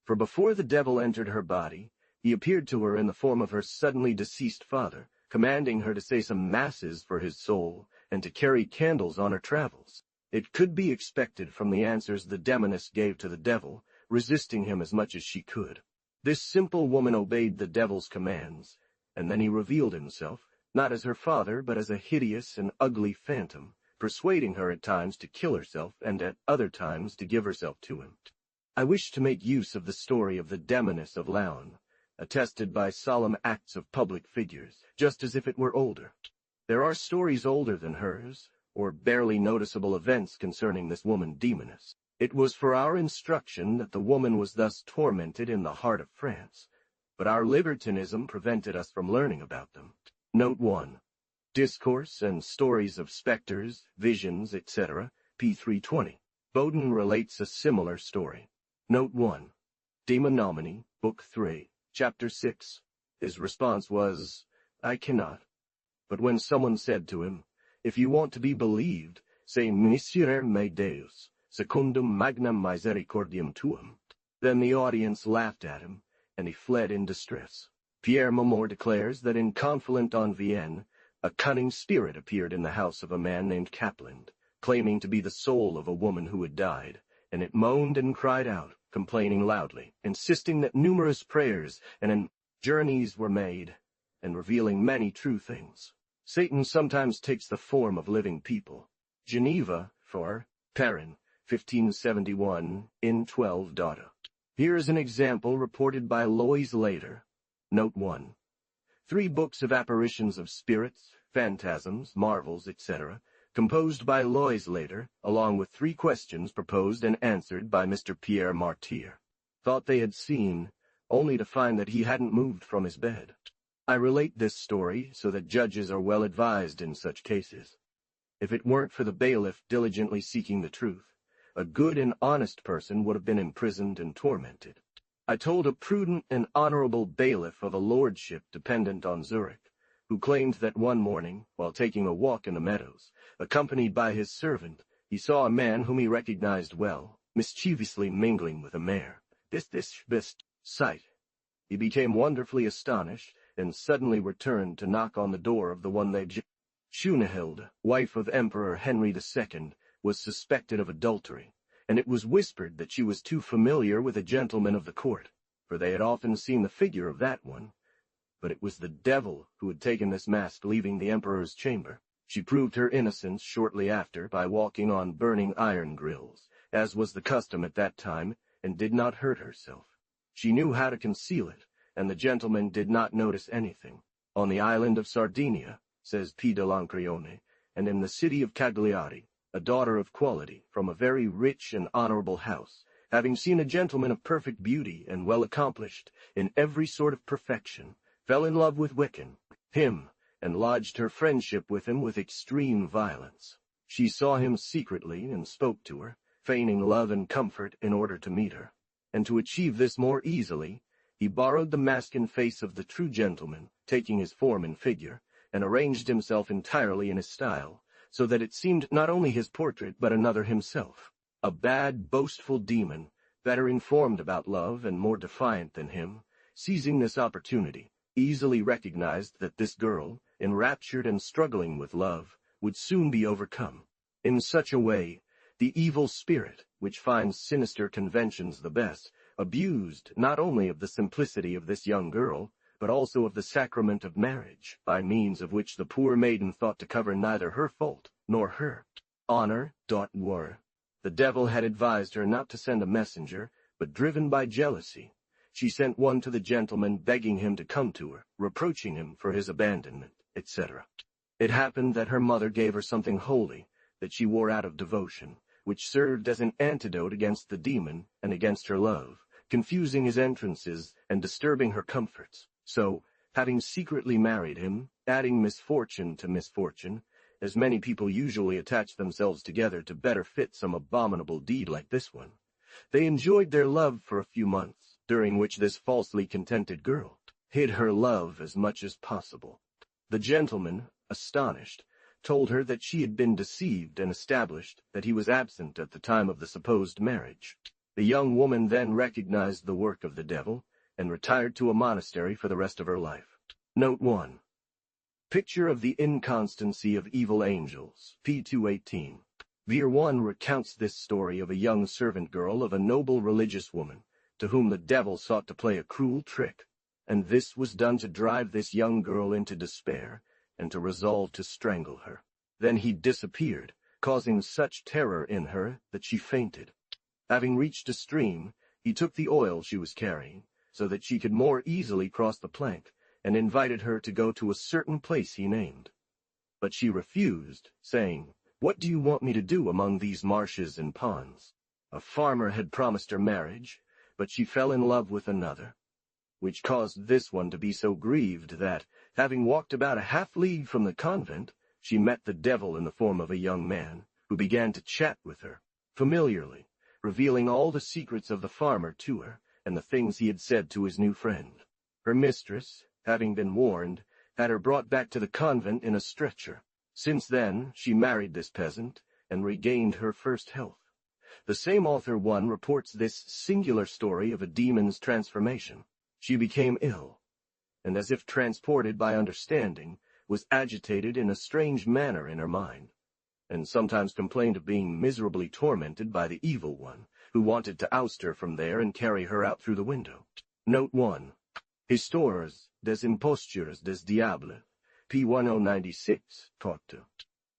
For before the devil entered her body, he appeared to her in the form of her suddenly deceased father, commanding her to say some masses for his soul and to carry candles on her travels. It could be expected from the answers the demoness gave to the devil, resisting him as much as she could. This simple woman obeyed the devil's commands, and then he revealed himself, not as her father, but as a hideous and ugly phantom, persuading her at times to kill herself and at other times to give herself to him. I wish to make use of the story of the demoness of Laon, attested by solemn acts of public figures, just as if it were older. There are stories older than hers, or barely noticeable events concerning this woman demoness. It was for our instruction that the woman was thus tormented in the heart of France, but our libertinism prevented us from learning about them. Note 1. Discourse and stories of specters, visions, etc., p. 320. Bowden relates a similar story. Note 1. Demonomany, Book 3, Chapter 6. His response was, I cannot. But when someone said to him, if you want to be believed, say Miserere me Deus, secundum magnam misericordiam tuum. Then the audience laughed at him, and he fled in distress. Pierre Momore declares that in Conflent en Vienne, a cunning spirit appeared in the house of a man named Kaplan, claiming to be the soul of a woman who had died, and it moaned and cried out, complaining loudly, insisting that numerous prayers and journeys were made, and revealing many true things. Satan sometimes takes the form of living people. Geneva, for Perrin, 1571, in 12 Data. Here is an example reported by Lois later. Note 1. 3 books of apparitions of spirits, phantasms, marvels, etc., composed by Lois later, along with 3 questions proposed and answered by Mr. Pierre Martyr. Thought they had seen, only to find that he hadn't moved from his bed. I relate this story so that judges are well advised in such cases. If it weren't for the bailiff diligently seeking the truth, a good and honest person would have been imprisoned and tormented. I told a prudent and honorable bailiff of a lordship dependent on Zurich, who claimed that one morning, while taking a walk in the meadows, accompanied by his servant, he saw a man whom he recognized well, mischievously mingling with a mare. This sight. He became wonderfully astonished, and suddenly returned to knock on the door of the one they Schunehilde, wife of Emperor Henry II, was suspected of adultery, and it was whispered that she was too familiar with a gentleman of the court, for they had often seen the figure of that one. But it was the devil who had taken this mask leaving the emperor's chamber. She proved her innocence shortly after by walking on burning iron grills, as was the custom at that time, and did not hurt herself. She knew how to conceal it, and the gentleman did not notice anything. On the island of Sardinia, says P. de Lancreone, and in the city of Cagliari, a daughter of quality, from a very rich and honorable house, having seen a gentleman of perfect beauty and well accomplished in every sort of perfection, fell in love with him, and lodged her friendship with him with extreme violence. She saw him secretly and spoke to her, feigning love and comfort in order to meet her. And to achieve this more easily, he borrowed the mask and face of the true gentleman, taking his form and figure, and arranged himself entirely in his style, so that it seemed not only his portrait but another himself. A bad, boastful demon, better informed about love and more defiant than him, seizing this opportunity, easily recognized that this girl, enraptured and struggling with love, would soon be overcome. In such a way, the evil spirit, which finds sinister conventions the best, abused not only of the simplicity of this young girl, but also of the sacrament of marriage, by means of which the poor maiden thought to cover neither her fault nor her honor. The devil had advised her not to send a messenger, but driven by jealousy, she sent one to the gentleman begging him to come to her, reproaching him for his abandonment, etc. It happened that her mother gave her something holy that she wore out of devotion, which served as an antidote against the demon and against her love, confusing his entrances and disturbing her comforts. So, having secretly married him, adding misfortune to misfortune, as many people usually attach themselves together to better fit some abominable deed like this one, they enjoyed their love for a few months, during which this falsely contented girl hid her love as much as possible. The gentleman, astonished, told her that she had been deceived and established that he was absent at the time of the supposed marriage. The young woman then recognized the work of the devil and retired to a monastery for the rest of her life. Note 1. Picture of the inconstancy of evil angels, p. 218. Vir 1 recounts this story of a young servant girl of a noble religious woman, to whom the devil sought to play a cruel trick, and this was done to drive this young girl into despair, and to resolve to strangle her. Then he disappeared, causing such terror in her that she fainted. Having reached a stream, he took the oil she was carrying, so that she could more easily cross the plank, and invited her to go to a certain place he named. But she refused, saying, "What do you want me to do among these marshes and ponds?" A farmer had promised her marriage, but she fell in love with another, which caused this one to be so grieved that, having walked about a half-league from the convent, she met the devil in the form of a young man, who began to chat with her, familiarly, revealing all the secrets of the farmer to her, and the things he had said to his new friend. Her mistress, having been warned, had her brought back to the convent in a stretcher. Since then, she married this peasant, and regained her first health. The same author 1 reports this singular story of a demon's transformation. She became ill, and as if transported by understanding, was agitated in a strange manner in her mind, and sometimes complained of being miserably tormented by the evil one, who wanted to oust her from there and carry her out through the window. Note 1. Histoires des impostures des diables, p. 1096, Porto.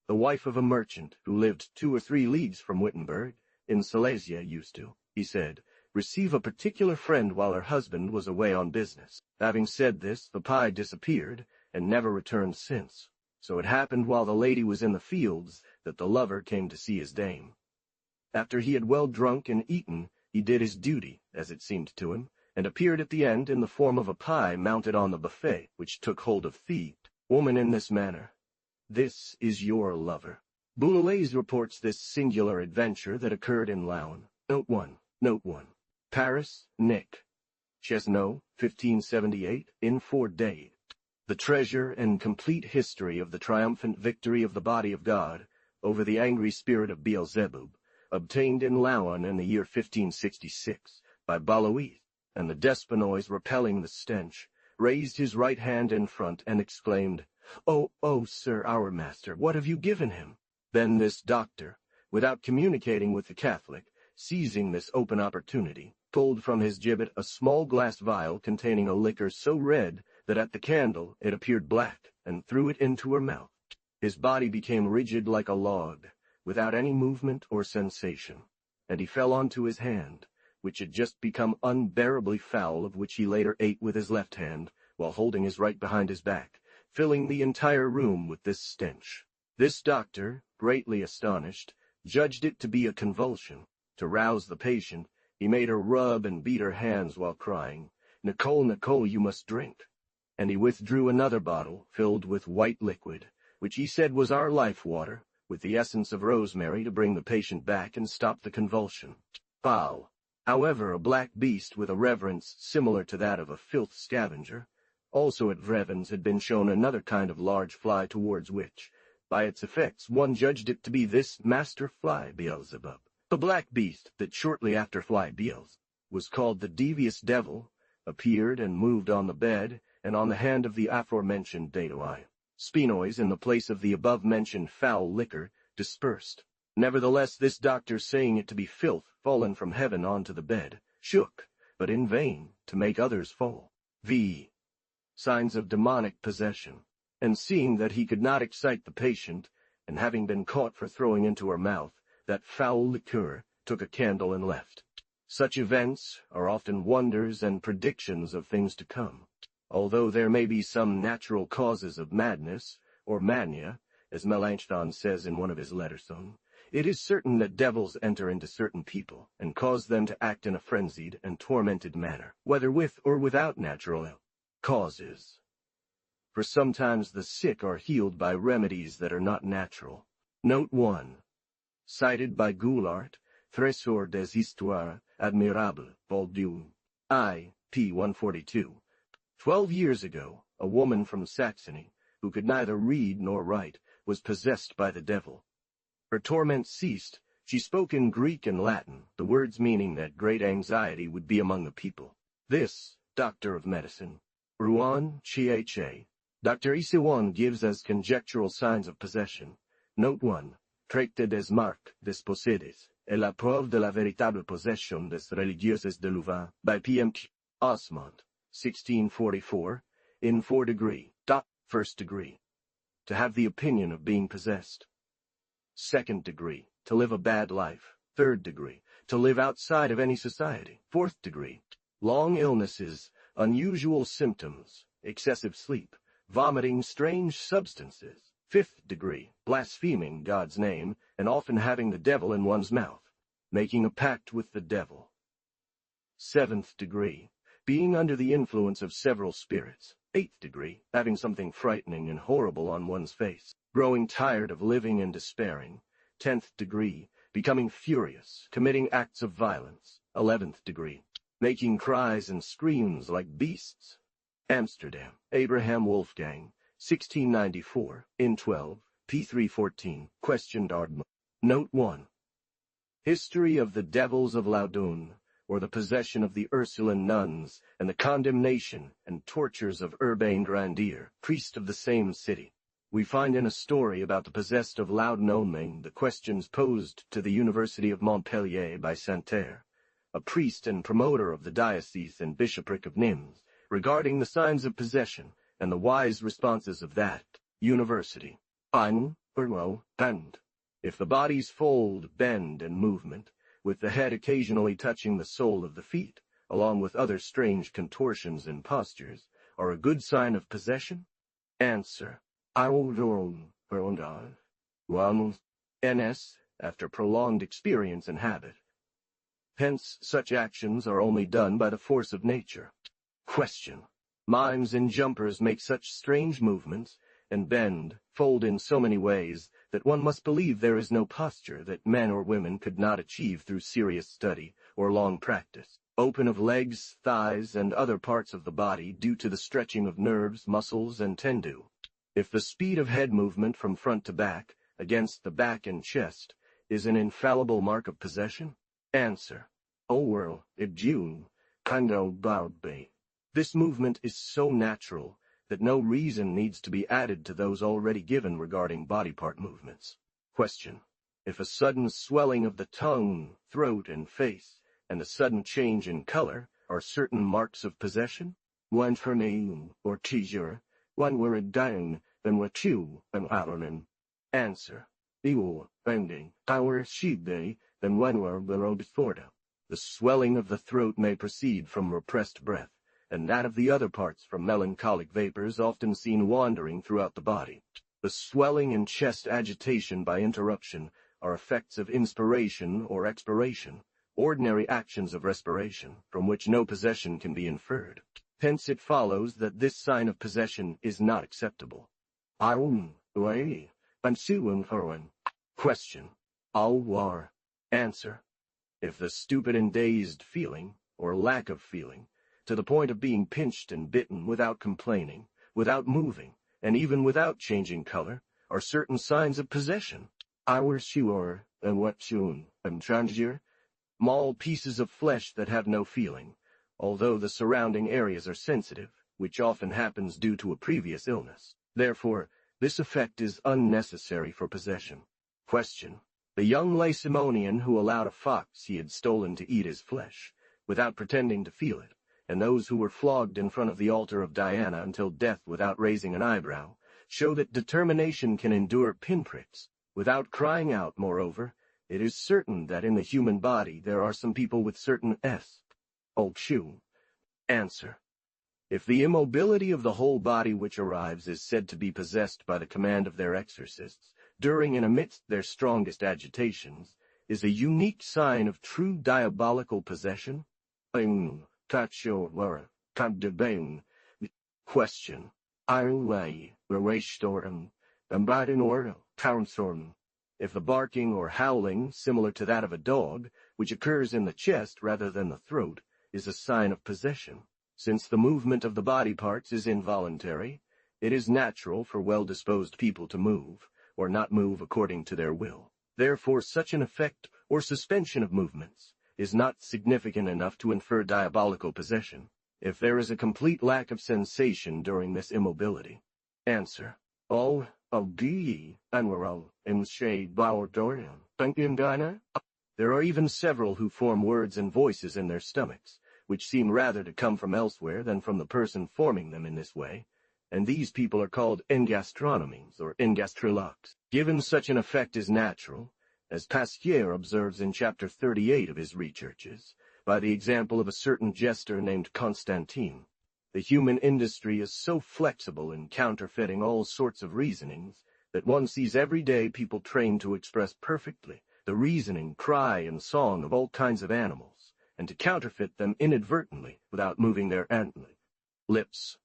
The wife of a merchant who lived 2 or 3 leagues from Wittenberg, in Silesia, used to, he said, receive a particular friend while her husband was away on business. Having said this, the pie disappeared, and never returned since. So it happened while the lady was in the fields that the lover came to see his dame. After he had well drunk and eaten, he did his duty, as it seemed to him, and appeared at the end in the form of a pie mounted on the buffet, which took hold of the woman in this manner. This is your lover. Boulez reports this singular adventure that occurred in Laon. Note 1. Note 1. Paris, Nick. Chesneau, 1578, in 4 days. The treasure and complete history of the triumphant victory of the body of God over the angry spirit of Beelzebub, obtained in Laon in the year 1566 by Balois, and the Despinois, repelling the stench, raised his right hand in front and exclaimed, "Oh, sir, our master, what have you given him?" Then this doctor, without communicating with the Catholic, seizing this open opportunity, pulled from his gibbet a small glass vial containing a liquor so red that at the candle it appeared black, and threw it into her mouth. His body became rigid like a log, without any movement or sensation, and he fell onto his hand, which had just become unbearably foul, of which he later ate with his left hand, while holding his right behind his back, filling the entire room with this stench. This doctor, greatly astonished, judged it to be a convulsion. To rouse the patient, he made her rub and beat her hands while crying, "Nicole, Nicole, you must drink." And he withdrew another bottle filled with white liquid, which he said was our life water, with the essence of rosemary to bring the patient back and stop the convulsion. Foul. However, a black beast with a reverence similar to that of a filth scavenger, also at Vrevens, had been shown another kind of large fly, towards which, by its effects, one judged it to be this master fly Beelzebub. The black beast that shortly after Fly Beals was called the devious devil appeared and moved on the bed and on the hand of the aforementioned Datoi. Spinoids in the place of the above-mentioned foul liquor dispersed. Nevertheless, this doctor, saying it to be filth fallen from heaven onto the bed, shook, but in vain, to make others fall. V. Signs of demonic possession. And seeing that he could not excite the patient, and having been caught for throwing into her mouth that foul liquor, took a candle and left. Such events are often wonders and predictions of things to come. Although there may be some natural causes of madness, or mania, as Melanchthon says in one of his letters, it is certain that devils enter into certain people, and cause them to act in a frenzied and tormented manner, whether with or without natural causes. For sometimes the sick are healed by remedies that are not natural. Note 1. Cited by Goulart, Trésor des Histoires Admirables, Vol. 2, I, p. 142. 12 years ago, a woman from Saxony, who could neither read nor write, was possessed by the devil. Her torment ceased. She spoke in Greek and Latin, the words meaning that great anxiety would be among the people. This, doctor of medicine, Rouen, Cha. Dr. Isiwan gives as conjectural signs of possession. Note 1. Traité des marques des possédés, et la preuve de la véritable possession des religieuses de Louvain, by P.M. Osmond, 1644, in 4 degree. First degree. To have the opinion of being possessed. Second degree. To live a bad life. Third degree. To live outside of any society. Fourth degree. Long illnesses, unusual symptoms, excessive sleep, vomiting strange substances. Fifth degree. Blaspheming God's name, and often having the devil in one's mouth. Making a pact with the devil. Seventh degree. Being under the influence of several spirits. Eighth degree. Having something frightening and horrible on one's face. Growing tired of living and despairing. 10th degree. Becoming furious, committing acts of violence. 11th degree. Making cries and screams like beasts. Amsterdam. Abraham Wolfgang, 1694, in 12, p. 314, questioned Ardma. Note 1. History of the Devils of Laudun, or the possession of the Ursuline nuns, and the condemnation and tortures of Urbain Grandier, priest of the same city. We find in a story about the possessed of Laudun the questions posed to the University of Montpellier by Santerre, a priest and promoter of the diocese and bishopric of Nimes, regarding the signs of possession, and the wise responses of that university. Ein, bend. If the body's fold, bend, and movement, with the head occasionally touching the sole of the feet, along with other strange contortions and postures, are a good sign of possession? Answer. N.S. after prolonged experience and habit. Hence, such actions are only done by the force of nature. Question. Mimes and jumpers make such strange movements, and bend, fold in so many ways, that one must believe there is no posture that men or women could not achieve through serious study or long practice. Open of legs, thighs, and other parts of the body due to the stretching of nerves, muscles, and tendue. If the speed of head movement from front to back, against the back and chest, is an infallible mark of possession? Answer. This movement is so natural that no reason needs to be added to those already given regarding body part movements. Question. If a sudden swelling of the tongue, throat, and face, and a sudden change in color are certain marks of possession? One for me, or teaser, one were down, then were two, and Alanin. Answer. Ew, bending, our sheep day, then one were below before. The swelling of the throat may proceed from repressed breath, and that of the other parts from melancholic vapors often seen wandering throughout the body. The swelling and chest agitation by interruption are effects of inspiration or expiration, ordinary actions of respiration, from which no possession can be inferred. Hence it follows that this sign of possession is not acceptable. Question. Al-war. Answer. If the stupid and dazed feeling, or lack of feeling, to the point of being pinched and bitten without complaining, without moving, and even without changing color, are certain signs of possession. Our sure, and what soon, and transure, small pieces of flesh that have no feeling, although the surrounding areas are sensitive, which often happens due to a previous illness. Therefore, this effect is unnecessary for possession. Question. The young Lacedaemonian who allowed a fox he had stolen to eat his flesh, without pretending to feel it, and those who were flogged in front of the altar of Diana until death without raising an eyebrow, show that determination can endure pinpricks, without crying out. Moreover, it is certain that in the human body there are some people with certain occult. Answer. If the immobility of the whole body which arrives is said to be possessed by the command of their exorcists, during and amidst their strongest agitations, is a unique sign of true diabolical possession? Question. If the barking or howling, similar to that of a dog, which occurs in the chest rather than the throat, is a sign of possession, since the movement of the body parts is involuntary, it is natural for well-disposed people to move, or not move according to their will. Therefore, such an effect, or suspension of movements, is not significant enough to infer diabolical possession, if there is a complete lack of sensation during this immobility. Answer. All of the anwaral in shade Baordorian, Dina. There are even several who form words and voices in their stomachs, which seem rather to come from elsewhere than from the person forming them in this way, and these people are called engastronomies or engastriloques. Given such an effect is natural, as Pasquier observes in chapter 38 of his Researches, by the example of a certain jester named Constantine. The human industry is so flexible in counterfeiting all sorts of reasonings that one sees every day people trained to express perfectly the reasoning, cry, and song of all kinds of animals, and to counterfeit them inadvertently without moving their lips.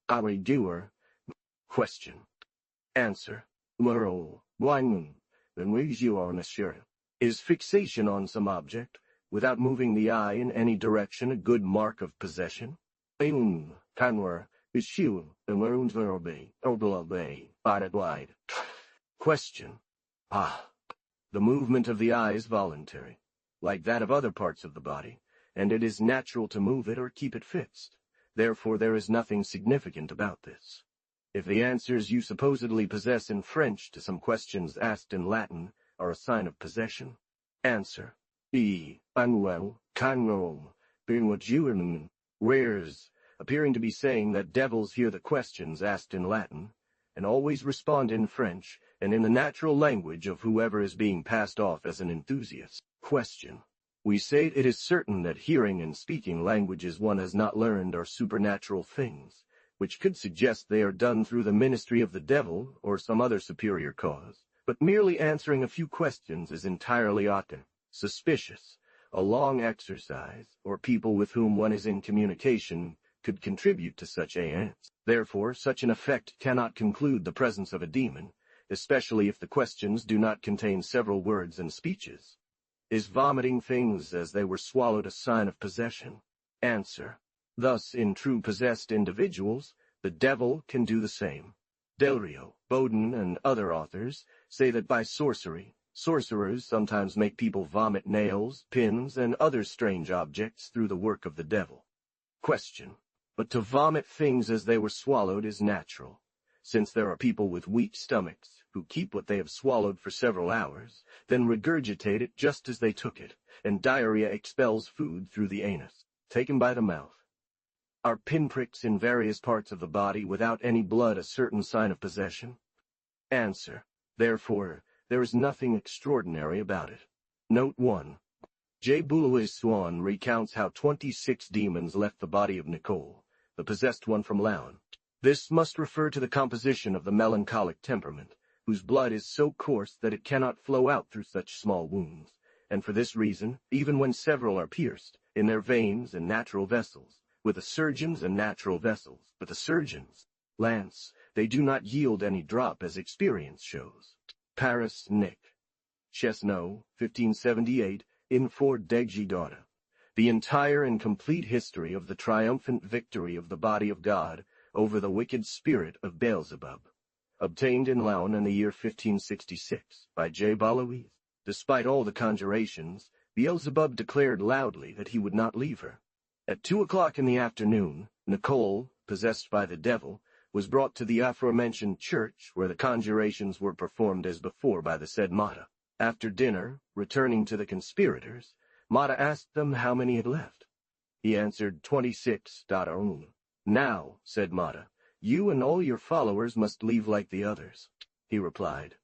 Doer. Question. Answer. Moral. Wine. Then wigs you on assurance. Is fixation on some object, without moving the eye in any direction, a good mark of possession? Kanwar, issue, and learns obey, obey, wide. Question. The movement of the eye is voluntary, like that of other parts of the body, and it is natural to move it or keep it fixed. Therefore there is nothing significant about this. If the answers you supposedly possess in French to some questions asked in Latin are a sign of possession, answer. Unwell, canwell, being what you in where's, appearing to be saying that devils hear the questions asked in Latin, and always respond in French, and in the natural language of whoever is being passed off as an enthusiast. Question. We say it is certain that hearing and speaking languages one has not learned are supernatural things, which could suggest they are done through the ministry of the devil or some other superior cause, but merely answering a few questions is entirely suspicious. A long exercise, or people with whom one is in communication, could contribute to such answers. Therefore, such an effect cannot conclude the presence of a demon, especially if the questions do not contain several words and speeches. Is vomiting things as they were swallowed a sign of possession? Answer. Thus, in true possessed individuals, the devil can do the same. Delrio, Bowden, and other authors say that by sorcery, sorcerers sometimes make people vomit nails, pins, and other strange objects through the work of the devil. Question. But to vomit things as they were swallowed is natural, since there are people with weak stomachs who keep what they have swallowed for several hours, then regurgitate it just as they took it, and diarrhea expels food through the anus, taken by the mouth. Are pinpricks in various parts of the body without any blood a certain sign of possession? Answer. Therefore, there is nothing extraordinary about it. Note 1. J. Boulois Swan recounts how 26 demons left the body of Nicole, the possessed one from Laon. This must refer to the composition of the melancholic temperament, whose blood is so coarse that it cannot flow out through such small wounds, and for this reason, even when several are pierced, in their veins and natural vessels, with the surgeons and natural vessels, but the surgeons' lance, they do not yield any drop as experience shows. Paris, Nick. Chesneau, 1578, in for Degidata. The entire and complete history of the triumphant victory of the body of God over the wicked spirit of Beelzebub, obtained in Laon in the year 1566, by J. Balois. Despite all the conjurations, Beelzebub declared loudly that he would not leave her. At 2 o'clock in the afternoon, Nicole, possessed by the devil, was brought to the aforementioned church where the conjurations were performed as before by the said Mata. After dinner, returning to the conspirators, Mata asked them how many had left. He answered 26. Now, said Mata, you and all your followers must leave like the others. He replied,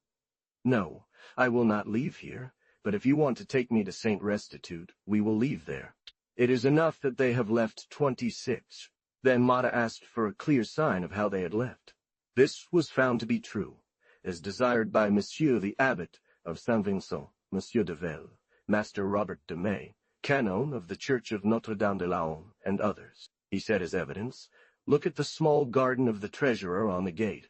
no, I will not leave here, but if you want to take me to Saint Restitute, we will leave there. It is enough that they have left 26. Then Mata asked for a clear sign of how they had left. This was found to be true, as desired by Monsieur the Abbot of Saint-Vincent, Monsieur de Velle, Master Robert de May, Canon of the Church of Notre-Dame-de-Laon, and others. He said as evidence, look at the small garden of the treasurer on the gate.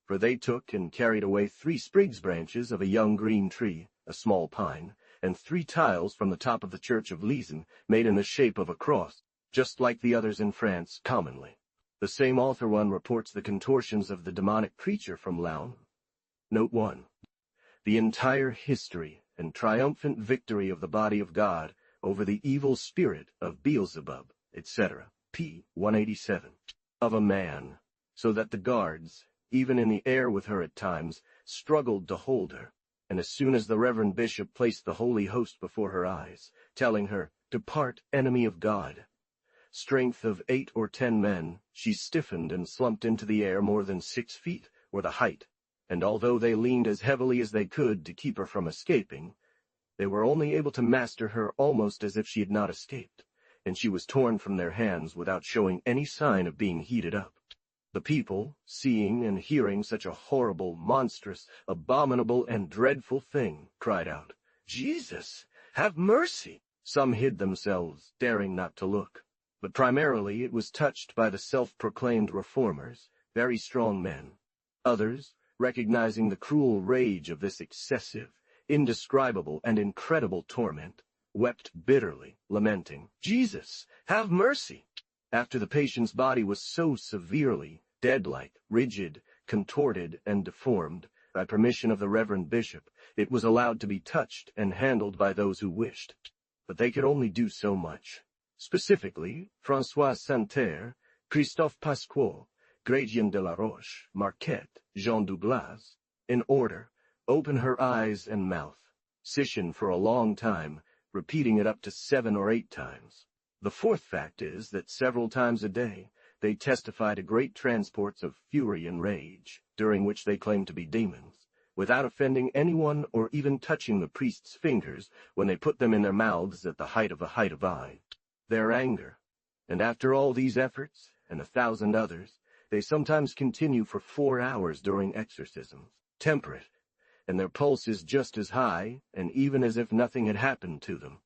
For they took and carried away 3 sprigs branches of a young green tree, a small pine, and 3 tiles from the top of the church of Leeson, made in the shape of a cross, just like the others in France commonly. The same author one reports the contortions of the demonic creature from Laon. Note 1. The entire history and triumphant victory of the body of God over the evil spirit of Beelzebub, etc., p. 187, of a man, so that the guards, even in the air with her at times, struggled to hold her, and as soon as the Reverend Bishop placed the Holy Host before her eyes, telling her, depart, enemy of God, strength of 8 or 10 men, she stiffened and slumped into the air more than 6 feet, or the height, and although they leaned as heavily as they could to keep her from escaping, they were only able to master her almost as if she had not escaped, and she was torn from their hands without showing any sign of being heated up. The people, seeing and hearing such a horrible, monstrous, abominable, and dreadful thing, cried out, Jesus, have mercy! Some hid themselves, daring not to look. But primarily it was touched by the self-proclaimed reformers, very strong men. Others, recognizing the cruel rage of this excessive, indescribable, and incredible torment, wept bitterly, lamenting, Jesus, have mercy! After the patient's body was so severely, dead-like, rigid, contorted, and deformed, by permission of the Reverend Bishop, it was allowed to be touched and handled by those who wished. But they could only do so much. Specifically, François Santerre, Christophe Pasquot, Grégion de la Roche, Marquette, Jean Douglas, in order, open her eyes and mouth, scission for a long time, repeating it up to 7 or 8 times. The fourth fact is that several times a day they testify to great transports of fury and rage, during which they claim to be demons, without offending anyone or even touching the priest's fingers when they put them in their mouths at the height of eye. Their anger, and after all these efforts, and 1,000 others, they sometimes continue for 4 hours during exorcisms, temperate, and their pulse is just as high, and even as if nothing had happened to them.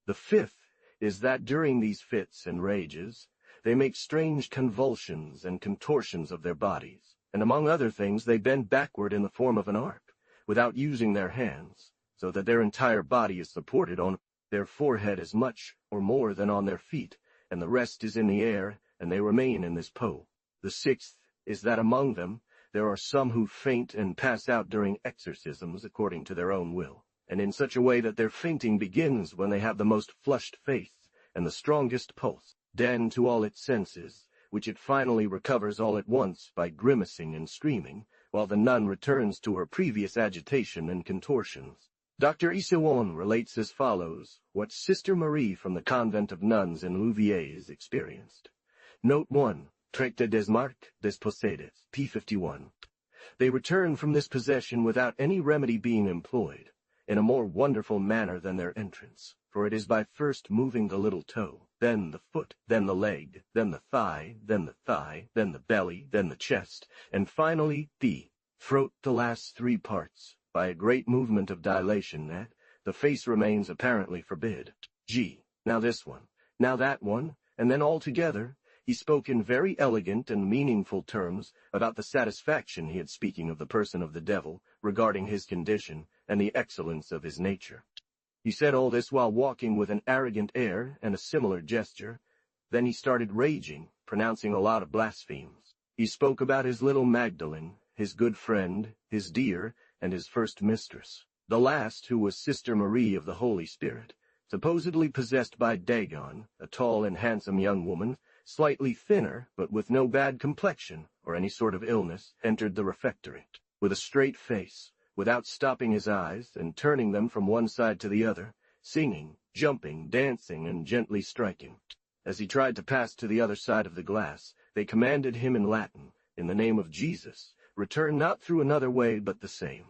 The fifth is that during these fits and rages, they make strange convulsions and contortions of their bodies, and among other things they bend backward in the form of an arc, without using their hands, so that their entire body is supported on their forehead as much or more than on their feet, and the rest is in the air, and they remain in this pose. The sixth is that among them there are some who faint and pass out during exorcisms according to their own will, and in such a way that their fainting begins when they have the most flushed face and the strongest pulse, then to all its senses, which it finally recovers all at once by grimacing and screaming, while the nun returns to her previous agitation and contortions. Dr. Isewon relates as follows what Sister Marie from the convent of nuns in Louviers experienced. Note 1. Traité des marques des possédés, p. 51. They return from this possession without any remedy being employed, in a more wonderful manner than their entrance, for it is by first moving the little toe, then the foot, then the leg, then the thigh, then the belly, then the chest, and finally the throat, the last 3 parts, by a great movement of dilation that the face remains apparently forbid. Now this one, now that one, and then all together, he spoke in very elegant and meaningful terms about the satisfaction he had speaking of the person of the devil, regarding his condition, and the excellence of his nature. He said all this while walking with an arrogant air and a similar gesture. Then he started raging, pronouncing a lot of blasphemies. He spoke about his little Magdalene, his good friend, his dear, and his first mistress. The last, who was Sister Marie of the Holy Spirit, supposedly possessed by Dagon, a tall and handsome young woman, slightly thinner, but with no bad complexion or any sort of illness, entered the refectory, with a straight face, without stopping his eyes and turning them from one side to the other, singing, jumping, dancing, and gently striking. As he tried to pass to the other side of the glass, they commanded him in Latin, in the name of Jesus, return not through another way but the same.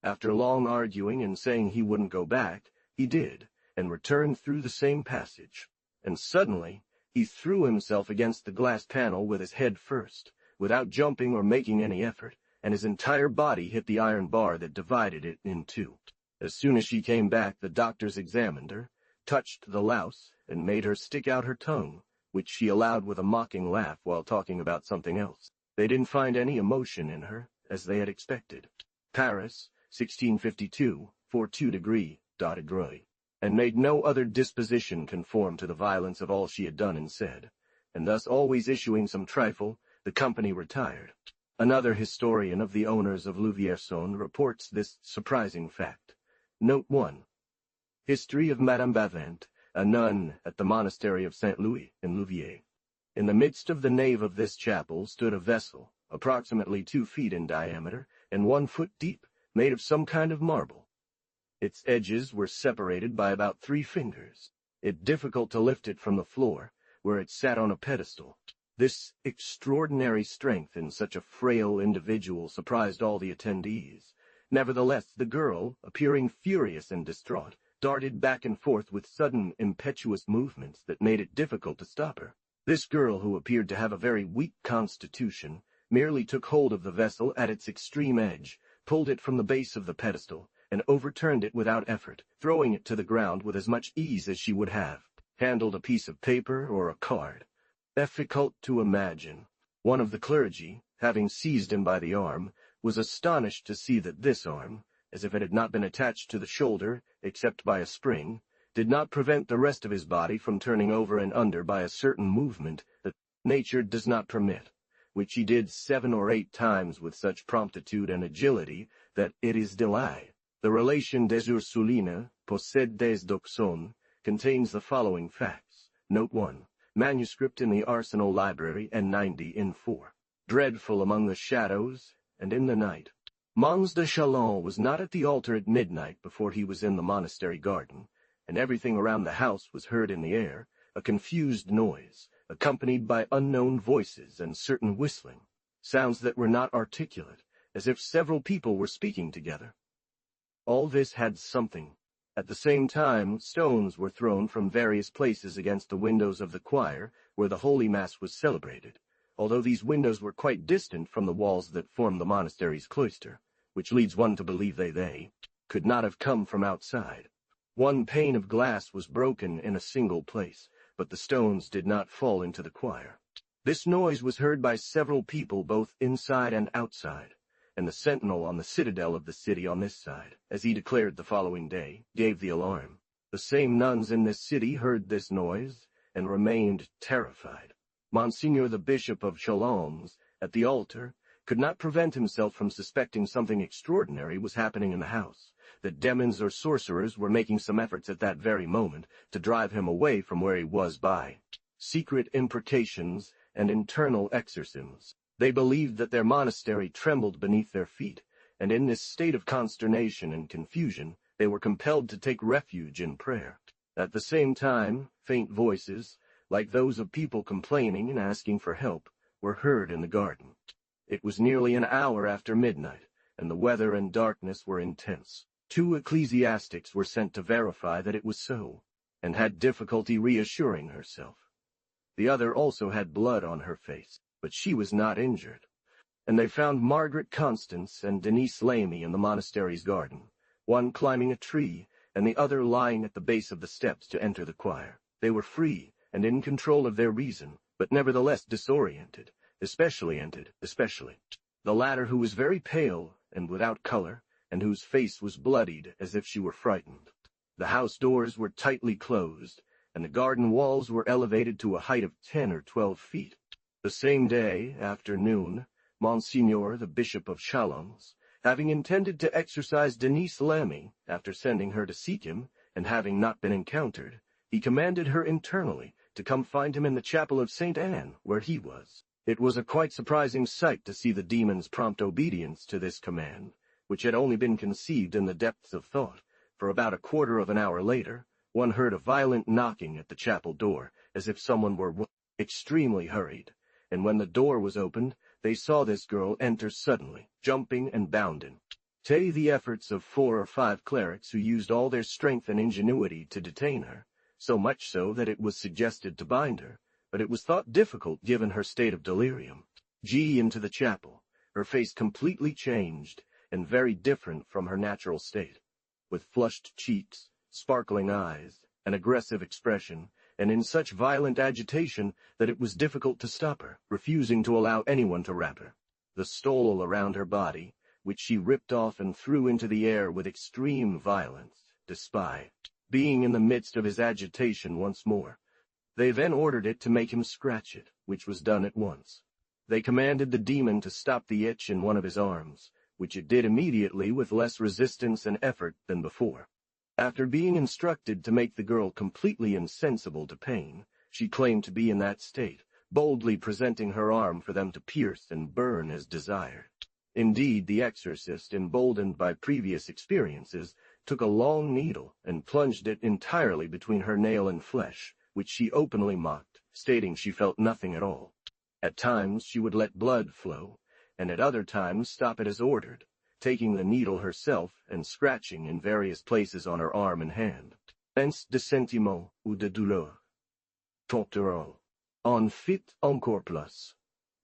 After long arguing and saying he wouldn't go back, he did, and returned through the same passage. And suddenly, he threw himself against the glass panel with his head first, without jumping or making any effort, and his entire body hit the iron bar that divided it in two. As soon as she came back, the doctors examined her, touched the louse, and made her stick out her tongue, which she allowed with a mocking laugh while talking about something else. They didn't find any emotion in her, as they had expected. Paris, 1652, 42°, and made no other disposition conform to the violence of all she had done and said, and thus always issuing some trifle, the company retired. Another historian of the owners of Louviersonne reports this surprising fact. Note 1. History of Madame Bavent, a nun at the monastery of Saint Louis in Louviers. In the midst of the nave of this chapel stood a vessel, approximately 2 feet in diameter and 1 foot deep, made of some kind of marble. Its edges were separated by about 3 fingers. It difficult to lift it from the floor, where it sat on a pedestal. This extraordinary strength in such a frail individual surprised all the attendees. Nevertheless, the girl, appearing furious and distraught, darted back and forth with sudden, impetuous movements that made it difficult to stop her. This girl, who appeared to have a very weak constitution, merely took hold of the vessel at its extreme edge, pulled it from the base of the pedestal, and overturned it without effort, throwing it to the ground with as much ease as she would have handled a piece of paper or a card. Difficult to imagine. One of the clergy, having seized him by the arm, was astonished to see that this arm, as if it had not been attached to the shoulder, except by a spring, did not prevent the rest of his body from turning over and under by a certain movement that nature does not permit, which he did 7 or 8 times with such promptitude and agility that it is delay. The relation des Ursulines, possède des Doxons, contains the following facts. Note 1. Manuscript in the Arsenal Library, N90 in 4. Dreadful among the shadows, and in the night. Mons de Chalon was not at the altar at midnight before he was in the monastery garden, and everything around the house was heard in the air, a confused noise, accompanied by unknown voices and certain whistling, sounds that were not articulate, as if several people were speaking together. All this had something. At the same time, stones were thrown from various places against the windows of the choir, where the Holy Mass was celebrated, although these windows were quite distant from the walls that form the monastery's cloister, which leads one to believe they could not have come from outside. 1 pane of glass was broken in a single place, but the stones did not fall into the choir. This noise was heard by several people both inside and outside, and the sentinel on the citadel of the city on this side, as he declared the following day, gave the alarm. The same nuns in this city heard this noise, and remained terrified. Monsignor the Bishop of Chalons, at the altar, could not prevent himself from suspecting something extraordinary was happening in the house, that demons or sorcerers were making some efforts at that very moment to drive him away from where he was by secret imprecations and internal exorcisms. They believed that their monastery trembled beneath their feet, and in this state of consternation and confusion, they were compelled to take refuge in prayer. At the same time, faint voices, like those of people complaining and asking for help, were heard in the garden. It was nearly an hour after midnight, and the weather and darkness were intense. 2 ecclesiastics were sent to verify that it was so, and had difficulty reassuring herself. The other also had blood on her face, but she was not injured. And they found Margaret Constance and Denise Lamy in the monastery's garden, one climbing a tree, and the other lying at the base of the steps to enter the choir. They were free and in control of their reason, but nevertheless disoriented, especially the latter, who was very pale and without color, and whose face was bloodied as if she were frightened. The house doors were tightly closed, and the garden walls were elevated to a height of 10 or 12 feet. The same day, after noon, Monsignor, the Bishop of Chalons, Having intended to exorcise Denise Lammy after sending her to seek him, and having not been encountered, he commanded her internally to come find him in the chapel of St. Anne, where he was. It was a quite surprising sight to see the demon's prompt obedience to this command, which had only been conceived in the depths of thought, for about a quarter of an hour later, one heard a violent knocking at the chapel door, as if someone were extremely hurried, and when the door was opened, they saw this girl enter suddenly, jumping and bounding. The efforts of 4 or 5 clerics who used all their strength and ingenuity to detain her, so much so that it was suggested to bind her, but it was thought difficult given her state of delirium. Into the chapel, her face completely changed, and very different from her natural state, with flushed cheeks, sparkling eyes, an aggressive expression, and in such violent agitation that it was difficult to stop her, refusing to allow anyone to wrap her. The stole around her body, which she ripped off and threw into the air with extreme violence, despite being in the midst of his agitation once more. They then ordered it to make him scratch it, which was done at once. They commanded the demon to stop the itch in one of his arms, which it did immediately with less resistance and effort than before. After being instructed to make the girl completely insensible to pain, she claimed to be in that state, boldly presenting her arm for them to pierce and burn as desired. Indeed, the exorcist, emboldened by previous experiences, took a long needle and plunged it entirely between her nail and flesh, which she openly mocked, stating she felt nothing at all. At times she would let blood flow, and at other times stop it as ordered, taking the needle herself and scratching in various places on her arm and hand. Pense de sentiment ou de douleur. Torturant. En fit encore plus.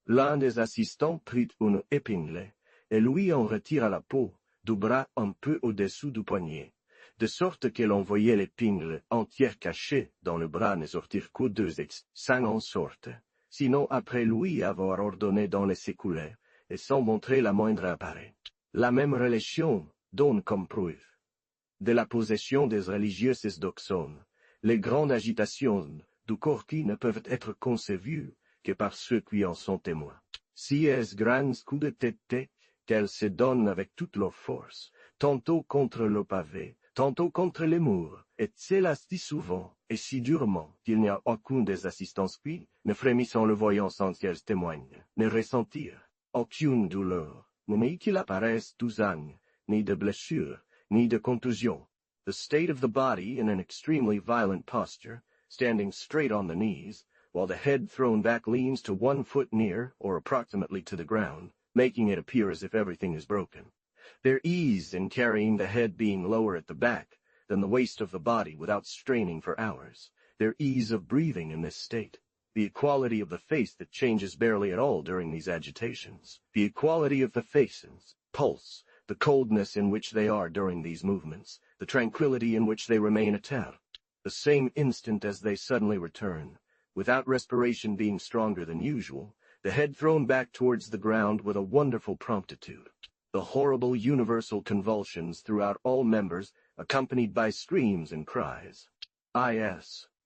L'un des assistants prit une épingle, et lui en retira la peau, du bras un peu au-dessous du poignet, de sorte que l'on voyait l'épingle entière cachée dans le bras ne sortir que 2 sang en sorte, sinon après lui avoir ordonné d'en laisser couler, et sans montrer la moindre appareil. La même relation donne comme preuve de la possession des religieuses d'Oxone, les grandes agitations du corps qui ne peuvent être concevues que par ceux qui en sont témoins. Si es grands coups de tête qu'elles se donnent avec toute leur force, tantôt contre le pavé, tantôt contre les murs, et cela si souvent et si durement qu'il n'y a aucun des assistants qui, ne frémissant le voyant sans qu'elles témoignent, ne ressentir aucune douleur, ni qu'il apparaisse d'usang, ni de blessure, ni de contusion. The state of the body in an extremely violent posture, standing straight on the knees, while the head thrown back leans to 1 foot near or approximately to the ground, making it appear as if everything is broken. Their ease in carrying the head being lower at the back than the waist of the body without straining for hours, their ease of breathing in this state, the equality of the face that changes barely at all during these agitations, the equality of the faces, pulse, the coldness in which they are during these movements, the tranquility in which they remain attached, the same instant as they suddenly return, without respiration being stronger than usual, the head thrown back towards the ground with a wonderful promptitude, the horrible universal convulsions throughout all members, accompanied by screams and cries.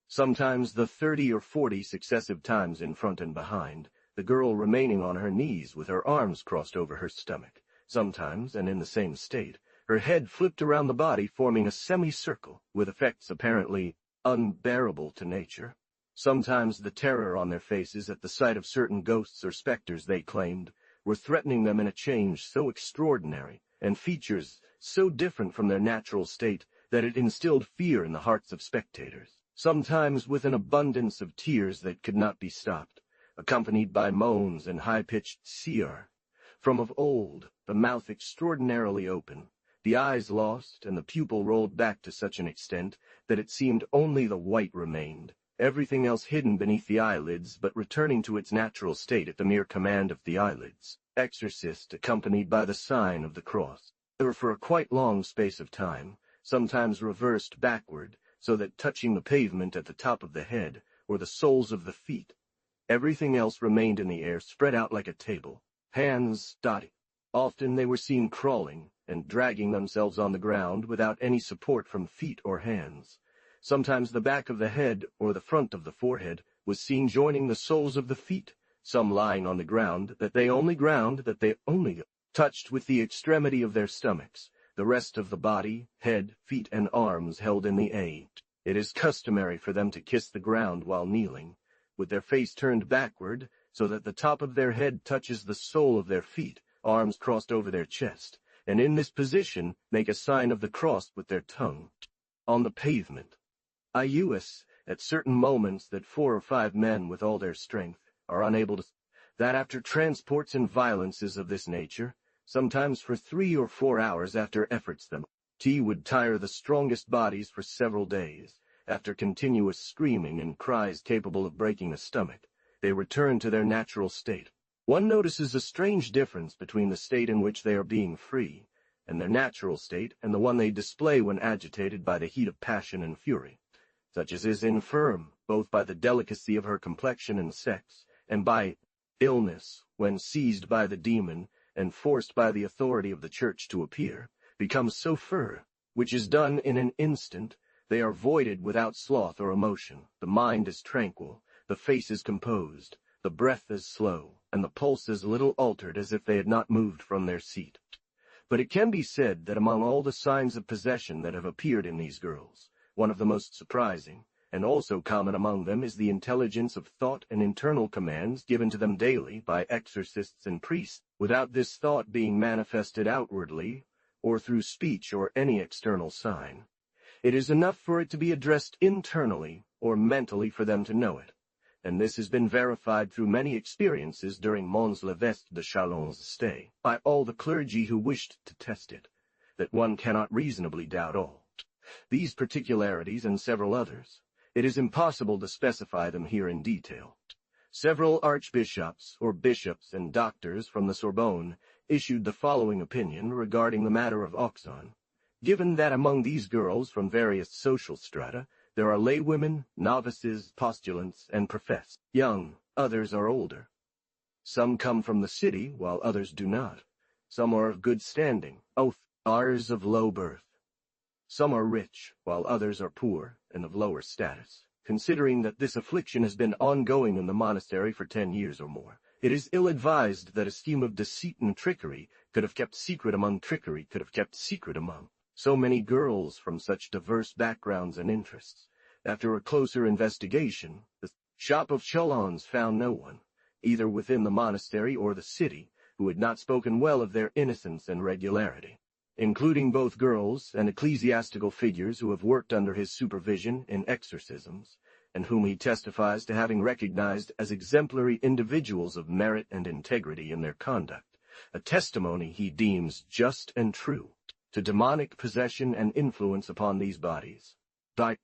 Sometimes the 30 or 40 successive times in front and behind, the girl remaining on her knees with her arms crossed over her stomach, sometimes, and in the same state, her head flipped around the body forming a semicircle, with effects apparently unbearable to nature. Sometimes the terror on their faces at the sight of certain ghosts or specters they claimed were threatening them in a change so extraordinary, and features so different from their natural state, that it instilled fear in the hearts of spectators. Sometimes with an abundance of tears that could not be stopped, accompanied by moans and high-pitched seer. From of old, the mouth extraordinarily open, the eyes lost, and the pupil rolled back to such an extent that it seemed only the white remained, everything else hidden beneath the eyelids but returning to its natural state at the mere command of the eyelids. Exorcist accompanied by the sign of the cross. They were for a quite long space of time, sometimes reversed backward, so that touching the pavement at the top of the head, or the soles of the feet, everything else remained in the air spread out like a table, hands dotting. Often they were seen crawling and dragging themselves on the ground without any support from feet or hands. Sometimes the back of the head or the front of the forehead was seen joining the soles of the feet, some lying on the ground that they only touched with the extremity of their stomachs, the rest of the body, head, feet, and arms held in the A. It is customary for them to kiss the ground while kneeling, with their face turned backward, so that the top of their head touches the sole of their feet, arms crossed over their chest, and in this position make a sign of the cross with their tongue. On the pavement. I.U.S. at certain moments that 4 or 5 men with all their strength are unable to, that after transports and violences of this nature, sometimes for 3 or 4 hours after efforts them, would tire the strongest bodies for several days. After continuous screaming and cries capable of breaking the stomach, they return to their natural state. One notices a strange difference between the state in which they are being free, and their natural state, and the one they display when agitated by the heat of passion and fury, such as is infirm, both by the delicacy of her complexion and sex, and by illness, when seized by the demon, and forced by the authority of the church to appear, becomes so fur, which is done in an instant. They are voided without sloth or emotion, the mind is tranquil, the face is composed, the breath is slow, and the pulse as little altered as if they had not moved from their seat. But it can be said that among all the signs of possession that have appeared in these girls, one of the most surprising, and also common among them, is the intelligence of thought and internal commands given to them daily by exorcists and priests, without this thought being manifested outwardly, or through speech or any external sign. It is enough for it to be addressed internally or mentally for them to know it, and this has been verified through many experiences during Mons Levesque de Chalon's stay, by all the clergy who wished to test it, that one cannot reasonably doubt all. These particularities and several others, it is impossible to specify them here in detail. Several archbishops or bishops and doctors from the Sorbonne issued the following opinion regarding the matter of Auxonne. Given that among these girls from various social strata, there are laywomen, novices, postulants, and professed young, others are older. Some come from the city, while others do not. Some are of good standing, others of low birth. Some are rich, while others are poor and of lower status. Considering that this affliction has been ongoing in the monastery for 10 years or more, it is ill-advised that a scheme of deceit and trickery could have kept secret among so many girls from such diverse backgrounds and interests. After a closer investigation, the shop of Chalons found no one, either within the monastery or the city, who had not spoken well of their innocence and regularity, including both girls and ecclesiastical figures who have worked under his supervision in exorcisms, and whom he testifies to having recognized as exemplary individuals of merit and integrity in their conduct, a testimony he deems just and true to demonic possession and influence upon these bodies. Adding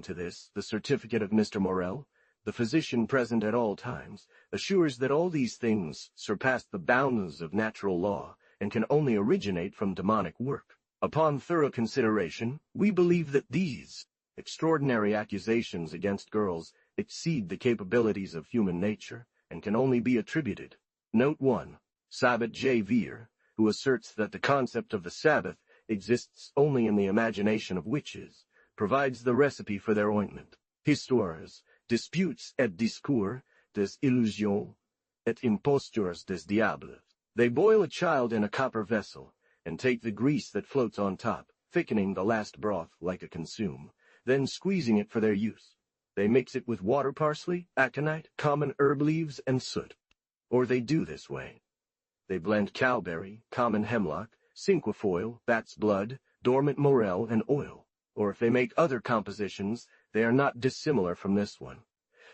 to this, the certificate of Mr. Morel, the physician present at all times, assures that all these things surpass the bounds of natural law and can only originate from demonic work. Upon thorough consideration, we believe that these extraordinary accusations against girls exceed the capabilities of human nature and can only be attributed. Note 1. Sabbat J. Veer, who asserts that the concept of the Sabbath exists only in the imagination of witches, provides the recipe for their ointment. Histoires, disputes et discours des illusions et impostures des diables. They boil a child in a copper vessel, and take the grease that floats on top, thickening the last broth like a consume, then squeezing it for their use. They mix it with water parsley, aconite, common herb leaves, and soot. Or they do this way. They blend cowberry, common hemlock, cinquefoil, bat's blood, dormant morel, and oil. Or if they make other compositions, they are not dissimilar from this one.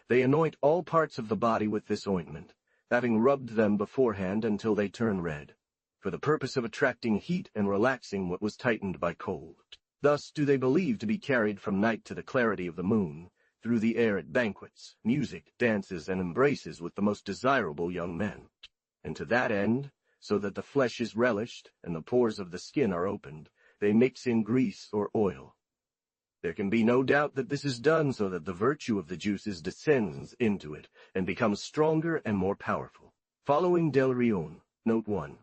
They anoint all parts of the body with this ointment, having rubbed them beforehand until they turn red, for the purpose of attracting heat and relaxing what was tightened by cold. Thus do they believe to be carried from night to the clarity of the moon, through the air at banquets, music, dances, and embraces with the most desirable young men. And to that end, so that the flesh is relished and the pores of the skin are opened, they mix in grease or oil. There can be no doubt that this is done so that the virtue of the juices descends into it and becomes stronger and more powerful. Following Del Rion, Note 1.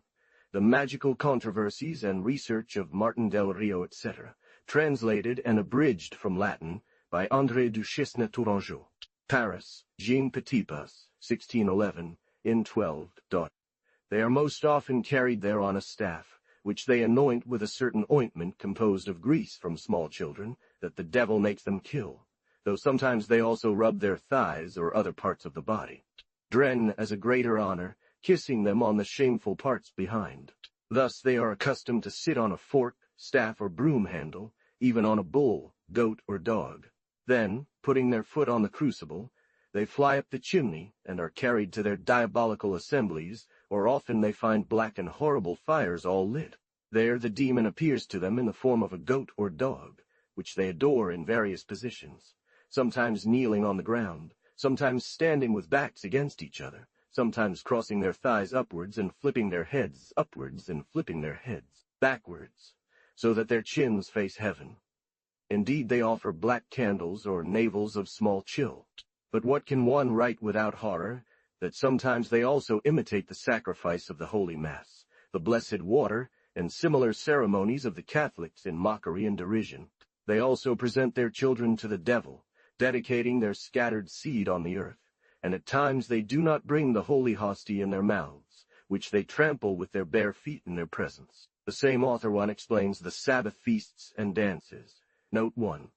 The Magical Controversies and Research of Martin Del Rio, etc., translated and abridged from Latin by André Duchesne Tourangeau. Paris, Jean Petipas, 1611, in 12. They are most often carried there on a staff, which they anoint with a certain ointment composed of grease from small children, that the devil makes them kill, though sometimes they also rub their thighs or other parts of the body. Dren as a greater honor, kissing them on the shameful parts behind. Thus they are accustomed to sit on a fork, staff, or broom handle, even on a bull, goat, or dog. Then, putting their foot on the crucible, they fly up the chimney and are carried to their diabolical assemblies, or often they find black and horrible fires all lit. There the demon appears to them in the form of a goat or dog, which they adore in various positions, sometimes kneeling on the ground, sometimes standing with backs against each other, sometimes crossing their thighs upwards and flipping their heads upwards and flipping their heads backwards, so that their chins face heaven. Indeed, they offer black candles or navels of small chill. But what can one write without horror, that sometimes they also imitate the sacrifice of the Holy Mass, the blessed water, and similar ceremonies of the Catholics in mockery and derision. They also present their children to the devil, dedicating their scattered seed on the earth, and at times they do not bring the holy hostie in their mouths, which they trample with their bare feet in their presence. The same author one explains the Sabbath feasts and dances. Note 1.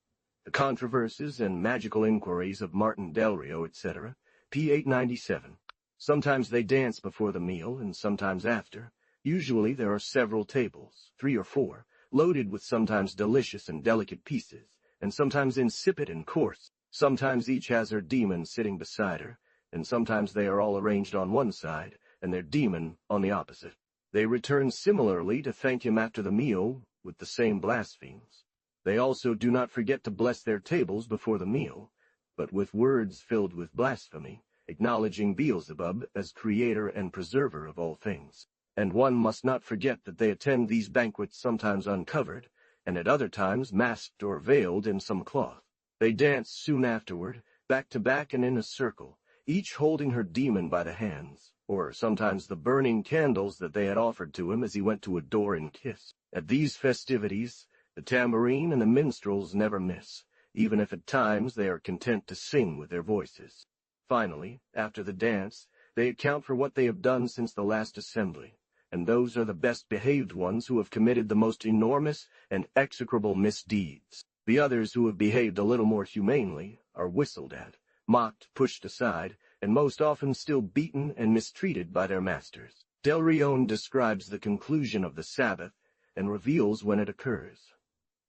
The Controversies and Magical Inquiries of Martin Del Rio, etc., p. 897. Sometimes they dance before the meal, and sometimes after. Usually there are several tables, 3 or 4, loaded with sometimes delicious and delicate pieces, and sometimes insipid and coarse. Sometimes each has her demon sitting beside her, and sometimes they are all arranged on one side, and their demon on the opposite. They return similarly to thank him after the meal with the same blasphemies. They also do not forget to bless their tables before the meal, but with words filled with blasphemy, acknowledging Beelzebub as creator and preserver of all things. And one must not forget that they attend these banquets sometimes uncovered, and at other times masked or veiled in some cloth. They dance soon afterward, back to back and in a circle, each holding her demon by the hands, or sometimes the burning candles that they had offered to him as he went to adore and kiss. At these festivities, the tambourine and the minstrels never miss, even if at times they are content to sing with their voices. Finally, after the dance, they account for what they have done since the last assembly, and those are the best-behaved ones who have committed the most enormous and execrable misdeeds. The others who have behaved a little more humanely are whistled at, mocked, pushed aside, and most often still beaten and mistreated by their masters. Del Rio describes the conclusion of the Sabbath and reveals when it occurs.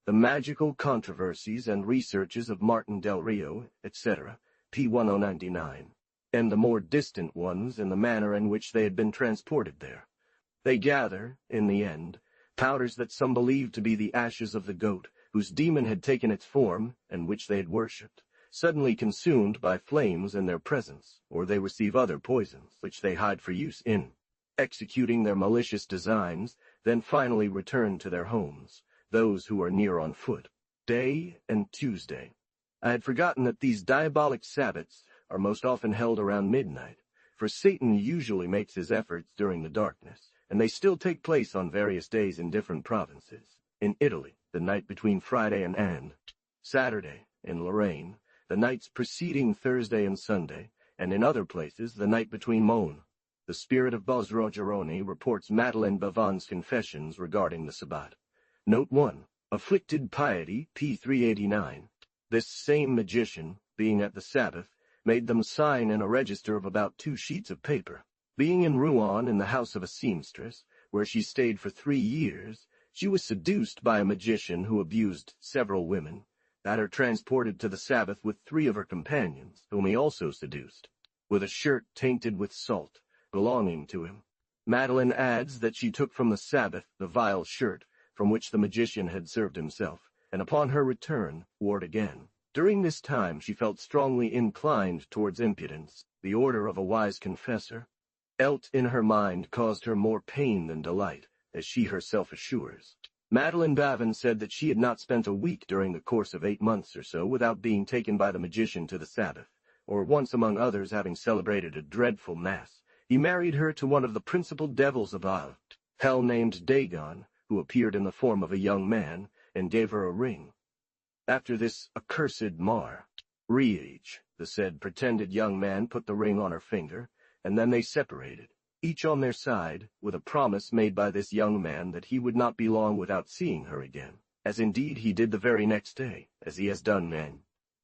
The Magical Controversies and Researches of Martin Del Rio, etc., p. 1099, and the more distant ones in the manner in which they had been transported there. They gather, in the end, powders that some believed to be the ashes of the goat, whose demon had taken its form, and which they had worshipped, suddenly consumed by flames in their presence, or they receive other poisons, which they hide for use in executing their malicious designs, then finally return to their homes, those who are near on foot. Day and Tuesday. I had forgotten that these diabolic Sabbaths are most often held around midnight, for Satan usually makes his efforts during the darkness, and they still take place on various days in different provinces. In Italy, the night between Friday and Saturday; in Lorraine, the nights preceding Thursday and Sunday; and in other places, the night between Mone. The spirit of Bosro Gironi reports Madeleine Bavan's confessions regarding the Sabbat. Note 1. Afflicted Piety, p. 389. This same magician, being at the Sabbath, made them sign in a register of about 2 sheets of paper. Being in Rouen in the house of a seamstress, where she stayed for 3 years, she was seduced by a magician who abused several women, had her transported to the Sabbath with 3 of her companions, whom he also seduced, with a shirt tainted with salt, belonging to him. Madeleine adds that she took from the Sabbath the vile shirt, from which the magician had served himself, and upon her return wore it again. During this time she felt strongly inclined towards impudence, the order of a wise confessor. Elt in her mind caused her more pain than delight, as she herself assures. Madeleine Bavin said that she had not spent a week during the course of 8 months or so without being taken by the magician to the Sabbath, or once among others having celebrated a dreadful mass, he married her to one of the principal devils of hell named Dagon, who appeared in the form of a young man, and gave her a ring. After this accursed marriage, the said pretended young man put the ring on her finger, and then they separated, each on their side, with a promise made by this young man that he would not be long without seeing her again, as indeed he did the very next day, as he has done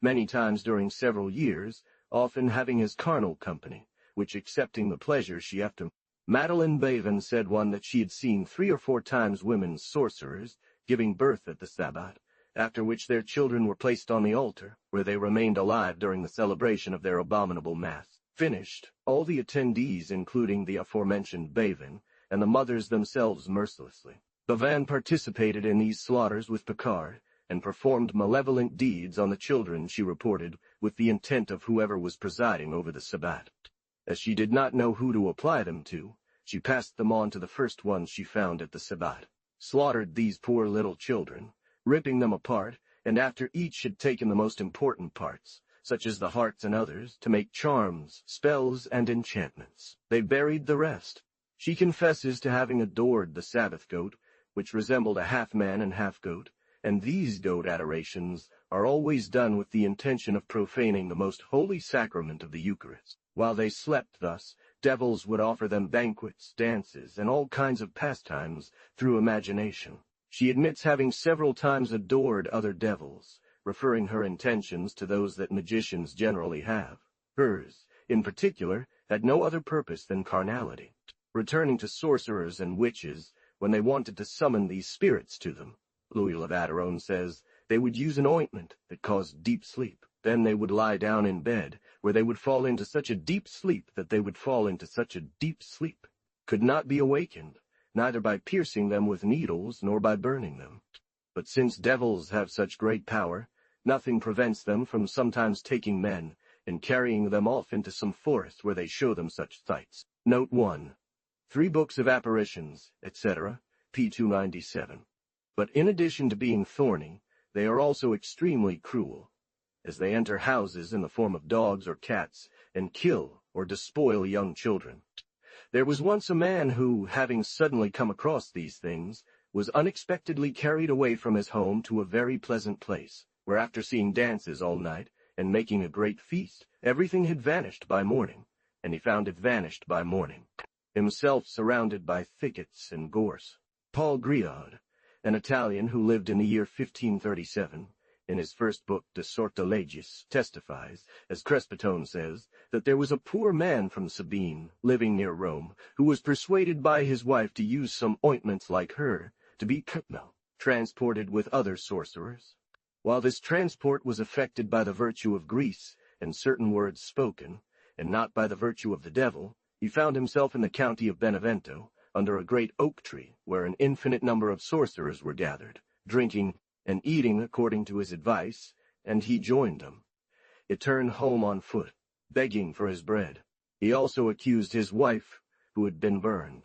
many times during several years, often having his carnal company, which accepting the pleasure she after. Madeline Bavin said one that she had seen 3 or 4 times women sorcerers giving birth at the Sabbat, after which their children were placed on the altar, where they remained alive during the celebration of their abominable mass. Finished, all the attendees, including the aforementioned Bavin, and the mothers themselves mercilessly. Bavin participated in these slaughters with Picard, and performed malevolent deeds on the children, she reported, with the intent of whoever was presiding over the Sabbat. As she did not know who to apply them to, she passed them on to the first ones she found at the Sabbat, slaughtered these poor little children, ripping them apart, and after each had taken the most important parts, such as the hearts and others, to make charms, spells, and enchantments, they buried the rest. She confesses to having adored the Sabbath goat, which resembled a half-man and half-goat, and these goat adorations are always done with the intention of profaning the most holy sacrament of the Eucharist. While they slept thus, devils would offer them banquets, dances, and all kinds of pastimes through imagination. She admits having several times adored other devils, referring her intentions to those that magicians generally have. Hers, in particular, had no other purpose than carnality. Returning to sorcerers and witches, when they wanted to summon these spirits to them, Louis Lavaterone says, they would use an ointment that caused deep sleep. Then they would lie down in bed, where they would fall into such a deep sleep that they would fall into such a deep sleep, could not be awakened, neither by piercing them with needles nor by burning them. But since devils have such great power, nothing prevents them from sometimes taking men and carrying them off into some forest where they show them such sights. Note 1. 3 Books of Apparitions, etc., p. 297. But in addition to being thorny, they are also extremely cruel, as they enter houses in the form of dogs or cats and kill or despoil young children. There was once a man who, having suddenly come across these things, was unexpectedly carried away from his home to a very pleasant place, where after seeing dances all night and making a great feast, everything had vanished by morning, and he found it vanished by morning, himself surrounded by thickets and gorse. Paul Griaud, an Italian who lived in the year 1537, in his first book, De Sortilegiis, testifies, as Crespitone says, that there was a poor man from Sabine, living near Rome, who was persuaded by his wife to use some ointments like her, to be transported with other sorcerers. While this transport was effected by the virtue of Greece and certain words spoken, and not by the virtue of the devil, he found himself in the county of Benevento, under a great oak tree, where an infinite number of sorcerers were gathered, drinking and eating according to his advice, and he joined them. He turned home on foot, begging for his bread. He also accused his wife, who had been burned.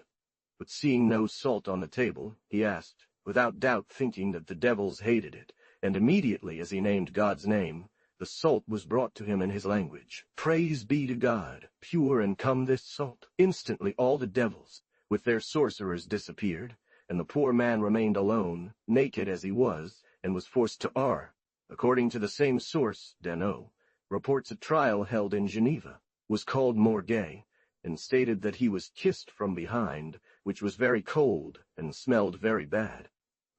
But seeing no salt on the table, he asked, without doubt thinking that the devils hated it, and immediately as he named God's name, the salt was brought to him in his language. Praise be to God, pure and come this salt. Instantly all the devils, with their sorcerers, disappeared, and the poor man remained alone, naked as he was, and was forced to R. According to the same source, Deneau reports a trial held in Geneva, was called Morgue, and stated that he was kissed from behind, which was very cold and smelled very bad.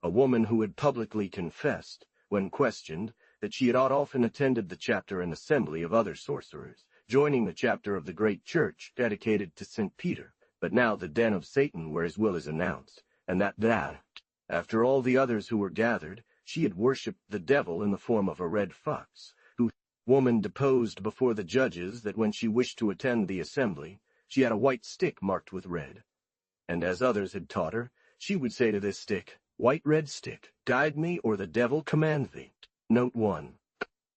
A woman who had publicly confessed, when questioned, that she had often attended the chapter and assembly of other sorcerers, joining the chapter of the great church dedicated to St. Peter, but now the den of Satan where his will is announced, and that, after all the others who were gathered, she had worshipped the devil in the form of a red fox, who, woman deposed before the judges that when she wished to attend the assembly, she had a white stick marked with red. And as others had taught her, she would say to this stick, "White red stick, guide me, or the devil command thee." Note 1.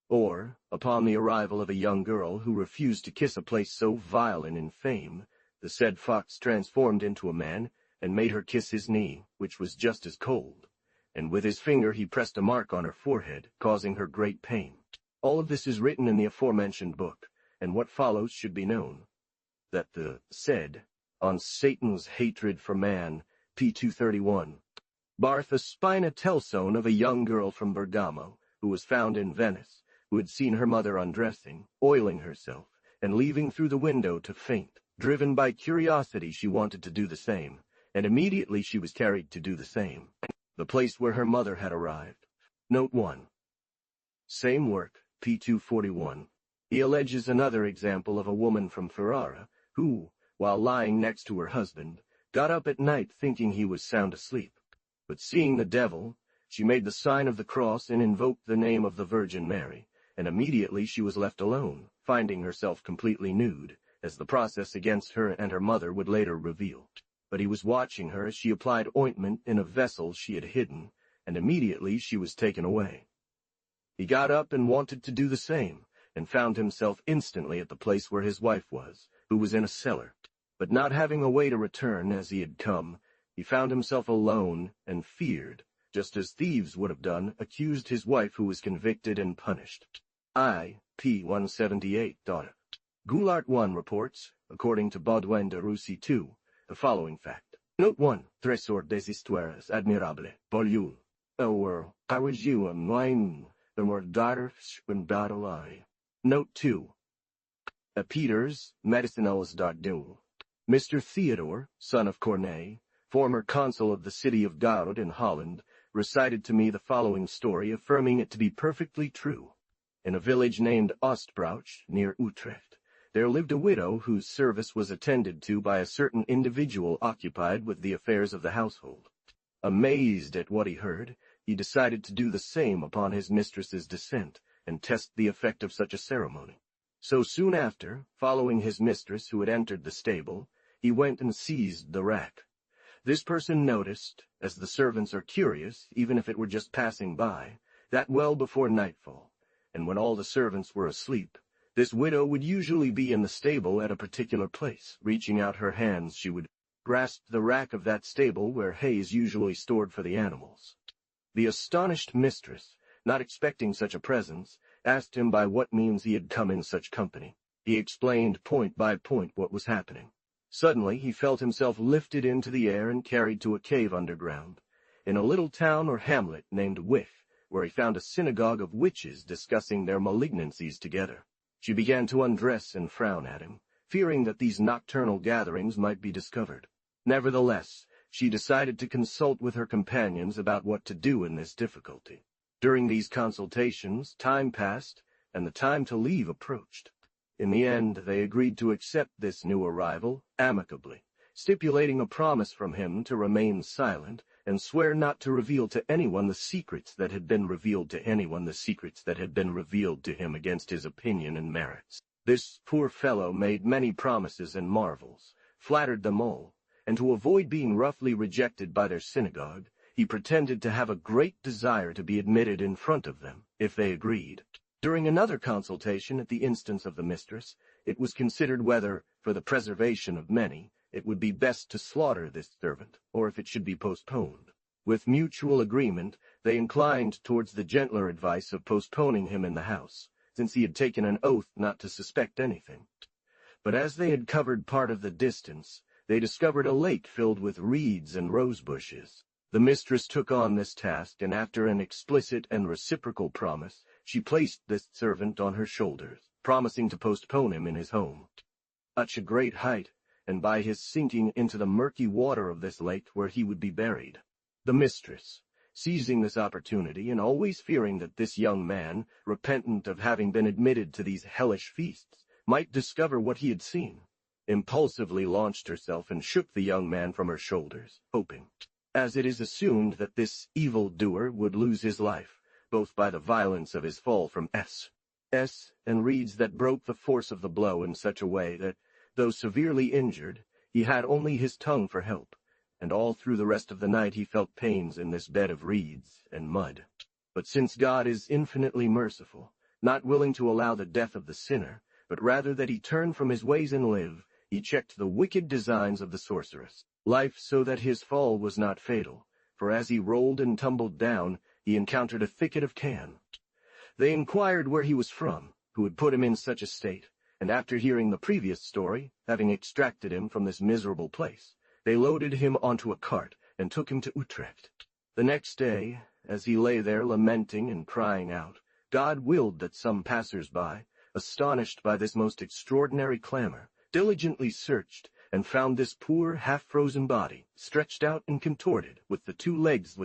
Or, upon the arrival of a young girl who refused to kiss a place so vile and infame, the said fox transformed into a man, and made her kiss his knee, which was just as cold, and with his finger he pressed a mark on her forehead, causing her great pain. All of this is written in the aforementioned book, and what follows should be known, that the said, on Satan's hatred for man, p. 231, barth a spina telsone of a young girl from Bergamo, who was found in Venice, who had seen her mother undressing, oiling herself, and leaving through the window to faint. Driven by curiosity, she wanted to do the same, and immediately she was carried to do the same. The place where her mother had arrived. Note 1. Same work, p. 241. He alleges another example of a woman from Ferrara, who, while lying next to her husband, got up at night thinking he was sound asleep. But seeing the devil, she made the sign of the cross and invoked the name of the Virgin Mary, and immediately she was left alone, finding herself completely nude, as the process against her and her mother would later reveal. But he was watching her as she applied ointment in a vessel she had hidden, and immediately she was taken away. He got up and wanted to do the same, and found himself instantly at the place where his wife was, who was in a cellar. But not having a way to return as he had come, he found himself alone and feared, just as thieves would have done, accused his wife, who was convicted and punished. p. 178. Goulart 1 reports, according to Baudouin de Russie 2, the following fact. Note 1. Trésor des histoires admirables, Vol. Or, I was you and mine, the more daughter when battle I. Note 2. Peters, Medicinals.du. Mr. Theodore, son of Corneille, former consul of the city of Goud in Holland, recited to me the following story, affirming it to be perfectly true. In a village named Oostbrouch, near Utrecht, there lived a widow whose service was attended to by a certain individual occupied with the affairs of the household. Amazed at what he heard, he decided to do the same upon his mistress's descent, and test the effect of such a ceremony. So soon after, following his mistress who had entered the stable, he went and seized the rack. This person noticed, as the servants are curious, even if it were just passing by, that well before nightfall, and when all the servants were asleep, this widow would usually be in the stable at a particular place. Reaching out her hands, she would grasp the rack of that stable where hay is usually stored for the animals. The astonished mistress, not expecting such a presence, asked him by what means he had come in such company. He explained point by point what was happening. Suddenly he felt himself lifted into the air and carried to a cave underground, in a little town or hamlet named Wich, where he found a synagogue of witches discussing their malignancies together. She began to undress and frown at him, fearing that these nocturnal gatherings might be discovered. Nevertheless, she decided to consult with her companions about what to do in this difficulty. During these consultations, time passed, and the time to leave approached. In the end, they agreed to accept this new arrival amicably, stipulating a promise from him to remain silent and swear not to reveal to anyone the secrets that had been revealed to anyone the secrets that had been revealed to him against his opinion and merits. This poor fellow made many promises and marvels, flattered them all, and to avoid being roughly rejected by their synagogue, he pretended to have a great desire to be admitted in front of them, if they agreed. During another consultation at the instance of the mistress, it was considered whether, for the preservation of many, it would be best to slaughter this servant, or if it should be postponed. With mutual agreement, they inclined towards the gentler advice of postponing him in the house, since he had taken an oath not to suspect anything. But as they had covered part of the distance, they discovered a lake filled with reeds and rose bushes. The mistress took on this task, and after an explicit and reciprocal promise, she placed this servant on her shoulders, promising to postpone him in his home. Such a great height, and by his sinking into the murky water of this lake where he would be buried. The mistress, seizing this opportunity and always fearing that this young man, repentant of having been admitted to these hellish feasts, might discover what he had seen, impulsively launched herself and shook the young man from her shoulders, hoping, as it is assumed, that this evil-doer would lose his life, both by the violence of his fall from S. and reeds that broke the force of the blow in such a way that, though severely injured, he had only his tongue for help, and all through the rest of the night he felt pains in this bed of reeds and mud. But since God is infinitely merciful, not willing to allow the death of the sinner, but rather that he turn from his ways and live, he checked the wicked designs of the sorceress. Life so that his fall was not fatal, for as he rolled and tumbled down, he encountered a thicket of can. They inquired where he was from, who had put him in such a state, and after hearing the previous story, having extracted him from this miserable place, they loaded him onto a cart and took him to Utrecht. The next day, as he lay there lamenting and crying out, God willed that some passers-by, astonished by this most extraordinary clamor, diligently searched, and found this poor half-frozen body, stretched out and contorted, with the two legs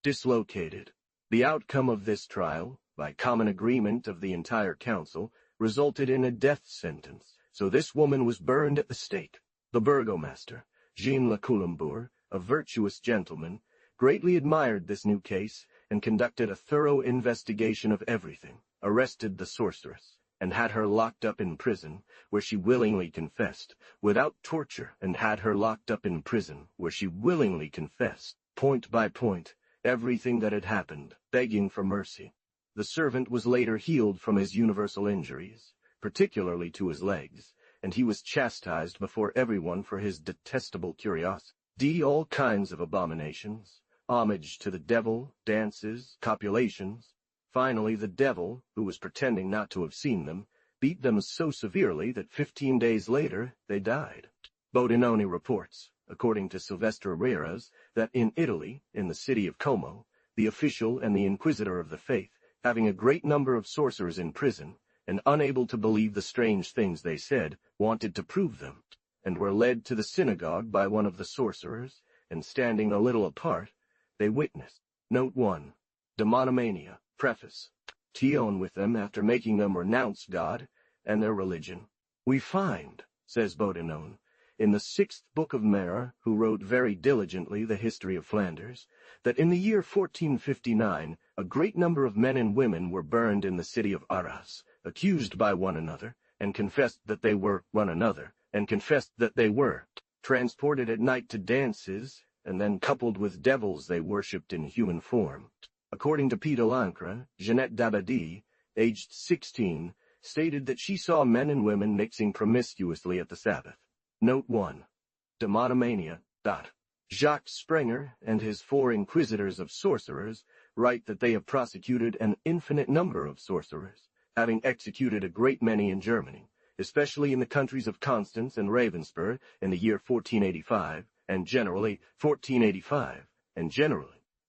dislocated. The outcome of this trial, by common agreement of the entire council, resulted in a death sentence, so this woman was burned at the stake. The burgomaster, Jean Le Coulombourg, a virtuous gentleman, greatly admired this new case, and conducted a thorough investigation of everything, arrested the sorceress, and had her locked up in prison, where she willingly confessed, without torture, and had her locked up in prison, where she willingly confessed, point by point, everything that had happened, begging for mercy. The servant was later healed from his universal injuries, particularly to his legs, and he was chastised before everyone for his detestable curiosity. All kinds of abominations, homage to the devil, dances, copulations. Finally, the devil, who was pretending not to have seen them, beat them so severely that 15 days later they died. Bodinoni reports, according to Silvestre Reras, that in Italy, in the city of Como, the official and the inquisitor of the faith, having a great number of sorcerers in prison, and unable to believe the strange things they said, wanted to prove them, and were led to the synagogue by one of the sorcerers, and standing a little apart, they witnessed. Note 1. Demonomania. Preface. Tion with them after making them renounce God and their religion. We find, says Bodinone, in the 6th book of Mera, who wrote very diligently the history of Flanders, that in the year 1459 a great number of men and women were burned in the city of Arras, accused by one another, and confessed that they were transported at night to dances, and then coupled with devils they worshipped in human form. According to Peter Lancre, Jeanette Dabadie, aged 16, stated that she saw men and women mixing promiscuously at the Sabbath. Note 1. Demonomania. Jacques Sprenger and his 4 inquisitors of sorcerers write that they have prosecuted an infinite number of sorcerers, having executed a great many in Germany, especially in the countries of Constance and Ravensburg in the year 1485, and generally,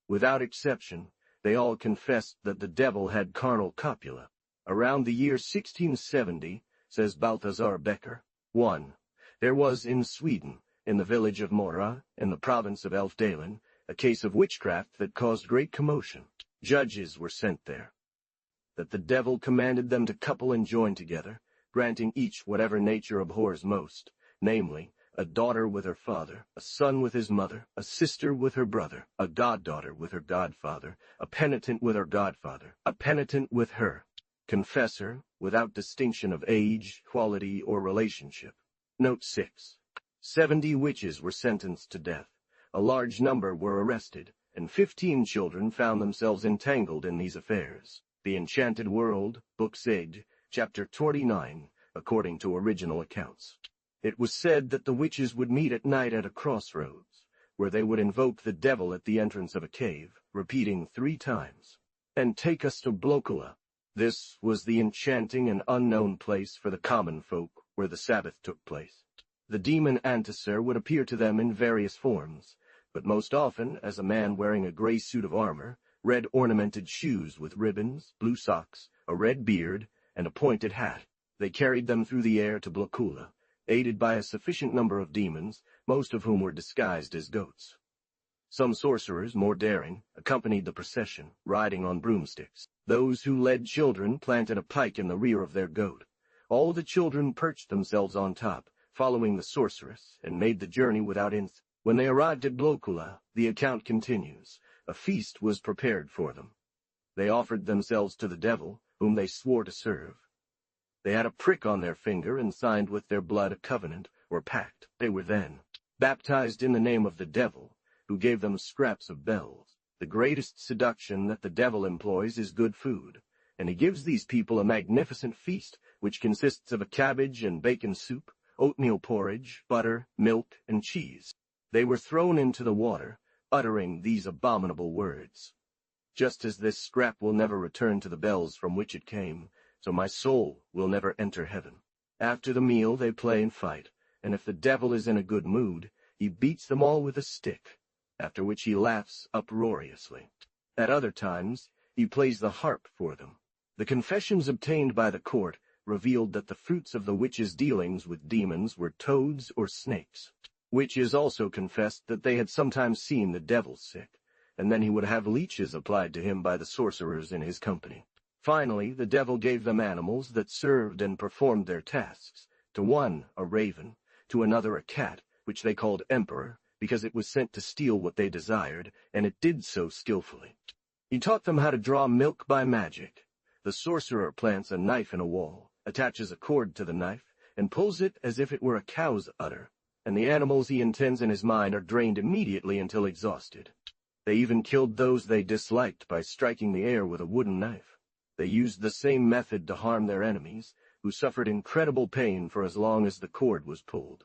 without exception, they all confessed that the devil had carnal copula. Around the year 1670, says Balthazar Becker, 1. There was in Sweden, in the village of Mora, in the province of Elfdalen, a case of witchcraft that caused great commotion. Judges were sent there. That the devil commanded them to couple and join together, granting each whatever nature abhors most, namely, a daughter with her father, a son with his mother, a sister with her brother, a goddaughter with her godfather, a penitent with her godfather, a penitent with her confessor, without distinction of age, quality, or relationship. Note 6. 70 witches were sentenced to death. A large number were arrested, and 15 children found themselves entangled in these affairs. The Enchanted World, Book 6, Chapter 29, according to original accounts. It was said that the witches would meet at night at a crossroads, where they would invoke the devil at the entrance of a cave, repeating 3 times, "And take us to Blockula." This was the enchanting and unknown place for the common folk where the Sabbath took place. The demon Antiser would appear to them in various forms, but most often as a man wearing a gray suit of armor, red ornamented shoes with ribbons, blue socks, a red beard, and a pointed hat. They carried them through the air to Blockula, aided by a sufficient number of demons, most of whom were disguised as goats. Some sorcerers, more daring, accompanied the procession, riding on broomsticks. Those who led children planted a pike in the rear of their goat. All the children perched themselves on top, following the sorceress, and made the journey without incident. When they arrived at Blockula, the account continues, a feast was prepared for them. They offered themselves to the devil, whom they swore to serve. They had a prick on their finger and signed with their blood a covenant, or pact. They were then baptized in the name of the devil, who gave them scraps of bells. The greatest seduction that the devil employs is good food, and he gives these people a magnificent feast, which consists of a cabbage and bacon soup, oatmeal porridge, butter, milk, and cheese. They were thrown into the water, uttering these abominable words. Just as this scrap will never return to the bells from which it came, so my soul will never enter heaven. After the meal they play and fight, and if the devil is in a good mood, he beats them all with a stick, after which he laughs uproariously. At other times, he plays the harp for them. The confessions obtained by the court revealed that the fruits of the witch's dealings with demons were toads or snakes. Witches also confessed that they had sometimes seen the devil sick, and then he would have leeches applied to him by the sorcerers in his company. Finally, the devil gave them animals that served and performed their tasks, to one a raven, to another a cat, which they called Emperor, because it was sent to steal what they desired, and it did so skillfully. He taught them how to draw milk by magic. The sorcerer plants a knife in a wall, attaches a cord to the knife, and pulls it as if it were a cow's udder, and the animals he intends in his mind are drained immediately until exhausted. They even killed those they disliked by striking the air with a wooden knife. They used the same method to harm their enemies, who suffered incredible pain for as long as the cord was pulled.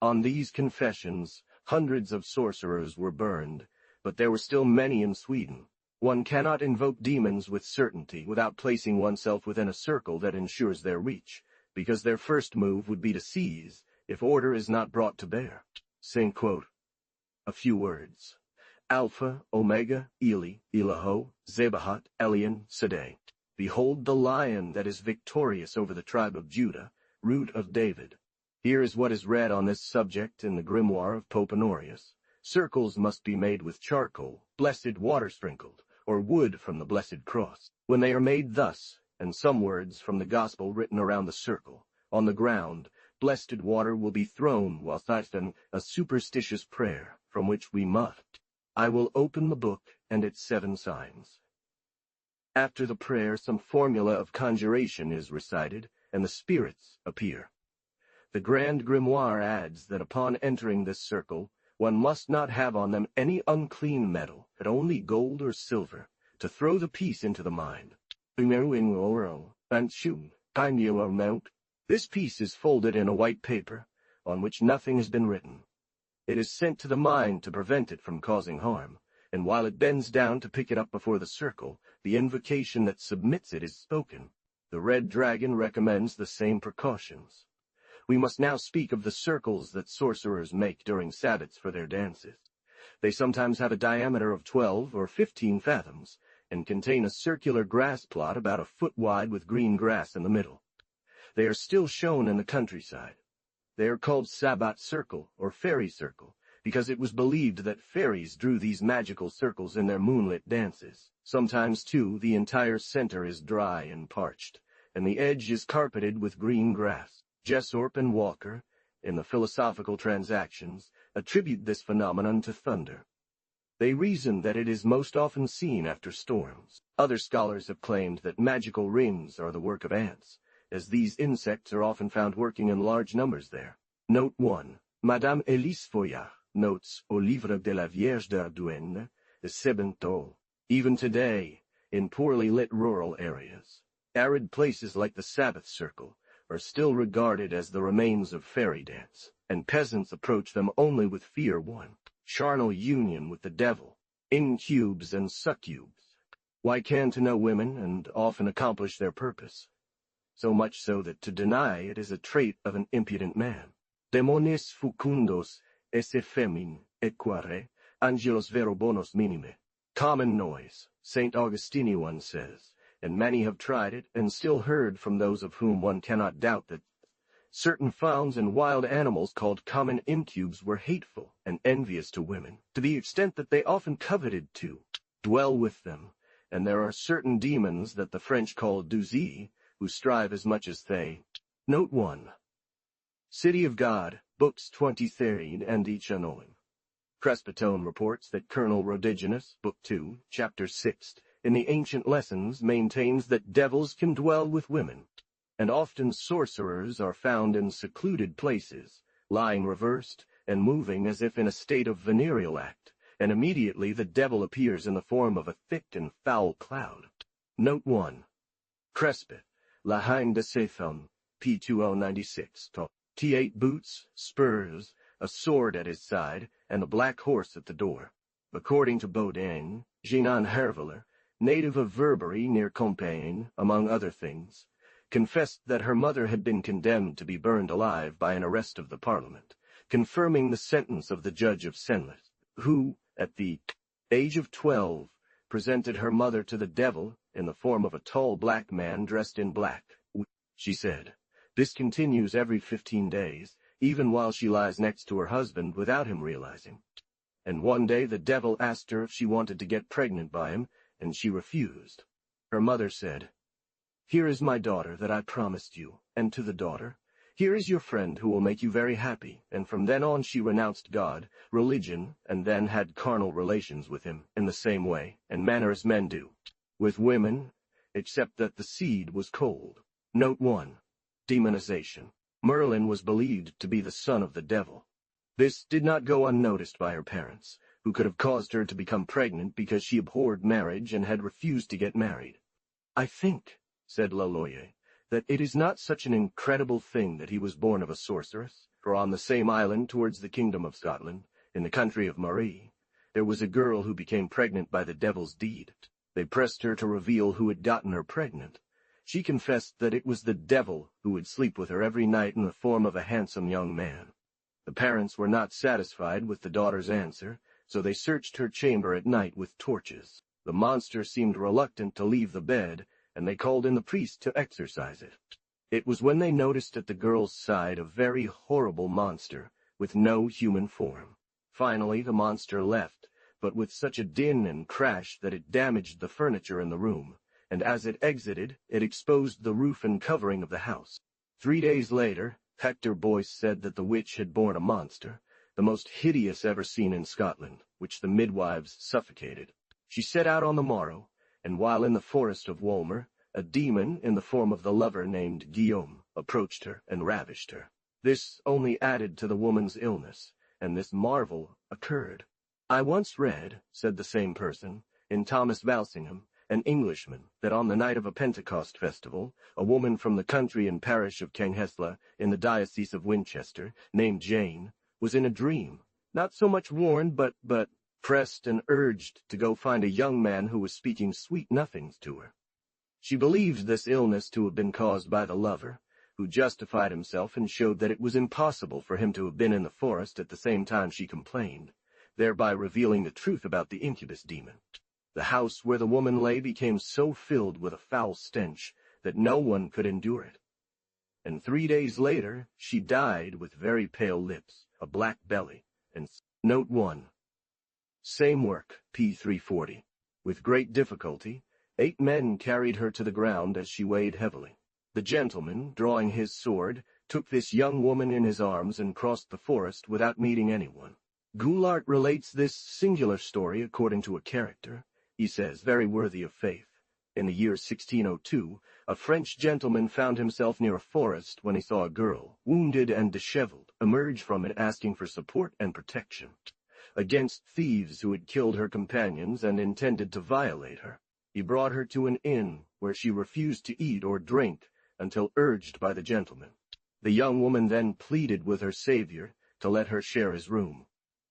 On these confessions, hundreds of sorcerers were burned, but there were still many in Sweden. One cannot invoke demons with certainty without placing oneself within a circle that ensures their reach, because their first move would be to seize, if order is not brought to bear. Same quote. A few words. Alpha, Omega, Eli, Ilaho, Zebahat, Elion, Sedeh. Behold the lion that is victorious over the tribe of Judah, root of David. Here is what is read on this subject in the grimoire of Pope Honorius. Circles must be made with charcoal, blessed water sprinkled, or wood from the blessed cross. When they are made thus, and some words from the gospel written around the circle, on the ground, blessed water will be thrown while citing a superstitious prayer, from which we must. I will open the book and its 7 signs. After the prayer, some formula of conjuration is recited, and the spirits appear. The Grand Grimoire adds that upon entering this circle, one must not have on them any unclean metal, but only gold or silver, to throw the piece into the mind. This piece is folded in a white paper, on which nothing has been written. It is sent to the mind to prevent it from causing harm, and while it bends down to pick it up before the circle, the invocation that submits it is spoken. The Red Dragon recommends the same precautions. We must now speak of the circles that sorcerers make during Sabbats for their dances. They sometimes have a diameter of 12 or 15 fathoms, and contain a circular grass plot about a foot wide with green grass in the middle. They are still shown in the countryside. They are called Sabbat Circle or Fairy Circle, because it was believed that fairies drew these magical circles in their moonlit dances. Sometimes, too, the entire center is dry and parched, and the edge is carpeted with green grass. Jessorp and Walker, in the Philosophical Transactions, attribute this phenomenon to thunder. They reason that it is most often seen after storms. Other scholars have claimed that magical rings are the work of ants, as these insects are often found working in large numbers there. Note 1. Madame Elise Foyard notes au Livre de la Vierge d'Ardouin, de Sebentol. Even today, in poorly lit rural areas, arid places like the Sabbath Circle are still regarded as the remains of fairy dance, and peasants approach them only with fear. 1. Charnel union with the devil, incubes and succubes. Why can to know women and often accomplish their purpose? So much so that to deny it is a trait of an impudent man. Demones fucundos esse femin equare angelos vero bonos minime. Common noise, St. Augustine once says, and many have tried it and still heard from those of whom one cannot doubt that certain fauns and wild animals called common incubes were hateful and envious to women, to the extent that they often coveted to dwell with them, and there are certain demons that the French call douzies, who strive as much as they. Note 1. City of God, Books 23 and each unknowing. Crespitone reports that Colonel Rodiginus, Book 2, Chapter 6, in the Ancient Lessons maintains that devils can dwell with women, and often sorcerers are found in secluded places, lying reversed and moving as if in a state of venereal act, and immediately the devil appears in the form of a thick and foul cloud. Note 1. Crespit, La Haine de Sethum, p. 2096, T8 boots, spurs, a sword at his side, and a black horse at the door. According to Baudin, Jeanne Herveler, native of Verberie near Compiègne, among other things, confessed that her mother had been condemned to be burned alive by an arrest of the Parliament, confirming the sentence of the judge of Senlis, who, at the age of 12, presented her mother to the devil in the form of a tall black man dressed in black. she said. This continues every 15 days, even while she lies next to her husband without him realizing. And one day the devil asked her if she wanted to get pregnant by him, and she refused. Her mother said, "Here is my daughter that I promised you," and to the daughter, "Here is your friend who will make you very happy," and from then on she renounced God, religion, and then had carnal relations with him in the same way and manner as men do with women, except that the seed was cold. Note 1. Demonization. Merlin was believed to be the son of the devil. This did not go unnoticed by her parents, who could have caused her to become pregnant because she abhorred marriage and had refused to get married. "I think," said Laloye, "that it is not such an incredible thing that he was born of a sorceress, for on the same island towards the kingdom of Scotland, in the country of Marie, there was a girl who became pregnant by the devil's deed. They pressed her to reveal who had gotten her pregnant. She confessed that it was the devil who would sleep with her every night in the form of a handsome young man. The parents were not satisfied with the daughter's answer, so they searched her chamber at night with torches. The monster seemed reluctant to leave the bed, and they called in the priest to exorcise it. It was when they noticed at the girl's side a very horrible monster, with no human form. Finally the monster left, but with such a din and crash that it damaged the furniture in the room, and as it exited, it exposed the roof and covering of the house. 3 days later, Hector Boyce said that the witch had born a monster, the most hideous ever seen in Scotland, which the midwives suffocated. She set out on the morrow, and while in the forest of Wolmer, a demon in the form of the lover named Guillaume approached her and ravished her. This only added to the woman's illness, and this marvel occurred. "I once read," said the same person, "in Thomas Walsingham, an Englishman, that on the night of a Pentecost festival, a woman from the country and parish of Kenghesla, in the diocese of Winchester, named Jane, was in a dream, not so much warned, but pressed and urged to go find a young man who was speaking sweet nothings to her. She believed this illness to have been caused by the lover, who justified himself and showed that it was impossible for him to have been in the forest at the same time she complained, thereby revealing the truth about the incubus demon. The house where the woman lay became so filled with a foul stench that no one could endure it. And 3 days later she died with very pale lips, a black belly, and Note 1. Same work, p. 340. With great difficulty, 8 men carried her to the ground as she weighed heavily. The gentleman, drawing his sword, took this young woman in his arms and crossed the forest without meeting anyone. Goulart relates this singular story according to a character, he says, very worthy of faith. In the year 1602, a French gentleman found himself near a forest when he saw a girl, wounded and disheveled, emerge from it asking for support and protection against thieves who had killed her companions and intended to violate her. He brought her to an inn where she refused to eat or drink until urged by the gentleman. The young woman then pleaded with her savior to let her share his room.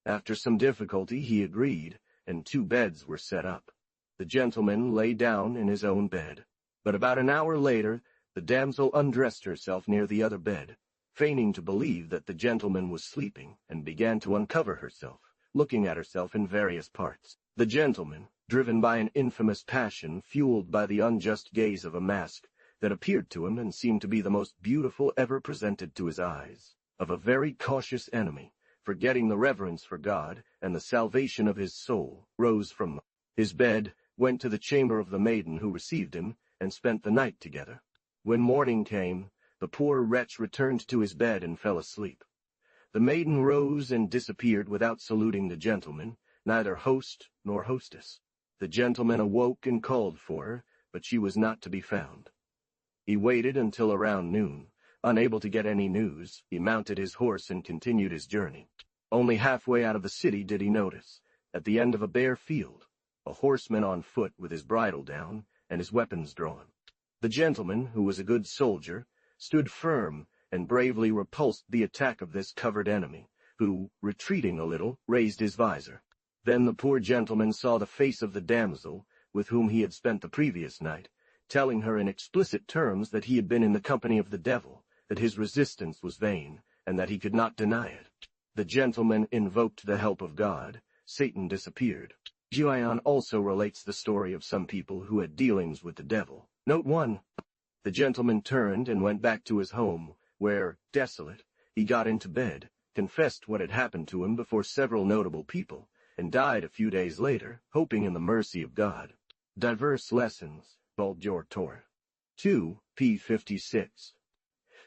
After some difficulty he agreed, and 2 beds were set up. The gentleman lay down in his own bed, but about an hour later the damsel undressed herself near the other bed, feigning to believe that the gentleman was sleeping, and began to uncover herself, looking at herself in various parts. The gentleman, driven by an infamous passion fueled by the unjust gaze of a mask that appeared to him and seemed to be the most beautiful ever presented to his eyes, of a very cautious enemy, forgetting the reverence for God and the salvation of his soul, rose from his bed, went to the chamber of the maiden who received him, and spent the night together. When morning came, the poor wretch returned to his bed and fell asleep. The maiden rose and disappeared without saluting the gentleman, neither host nor hostess. The gentleman awoke and called for her, but she was not to be found. He waited until around noon. Unable to get any news, he mounted his horse and continued his journey. Only halfway out of the city did he notice, at the end of a bare field, a horseman on foot with his bridle down and his weapons drawn. The gentleman, who was a good soldier, stood firm and bravely repulsed the attack of this covered enemy, who, retreating a little, raised his visor. Then the poor gentleman saw the face of the damsel, with whom he had spent the previous night, telling her in explicit terms that he had been in the company of the devil, that his resistance was vain, and that he could not deny it. The gentleman invoked the help of God. Satan disappeared. Guyon also relates the story of some people who had dealings with the devil. Note 1. The gentleman turned and went back to his home, where, desolate, he got into bed, confessed what had happened to him before several notable people, and died a few days later, hoping in the mercy of God. Diverse lessons, Baldur Tor. 2, p. 56.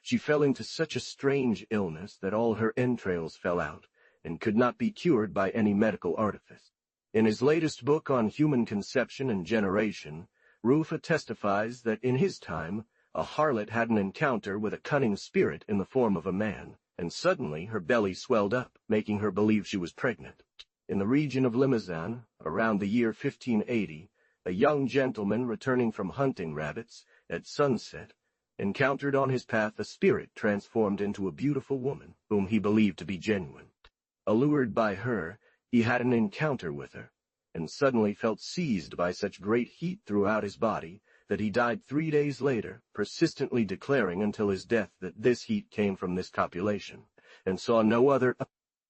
She fell into such a strange illness that all her entrails fell out, and could not be cured by any medical artifice. In his latest book on human conception and generation, Rufa testifies that in his time, a harlot had an encounter with a cunning spirit in the form of a man, and suddenly her belly swelled up, making her believe she was pregnant. In the region of Limousin, around the year 1580, a young gentleman returning from hunting rabbits at sunset encountered on his path a spirit transformed into a beautiful woman, whom he believed to be genuine. Allured by her, he had an encounter with her, and suddenly felt seized by such great heat throughout his body that he died 3 days later, persistently declaring until his death that this heat came from this copulation, and saw no other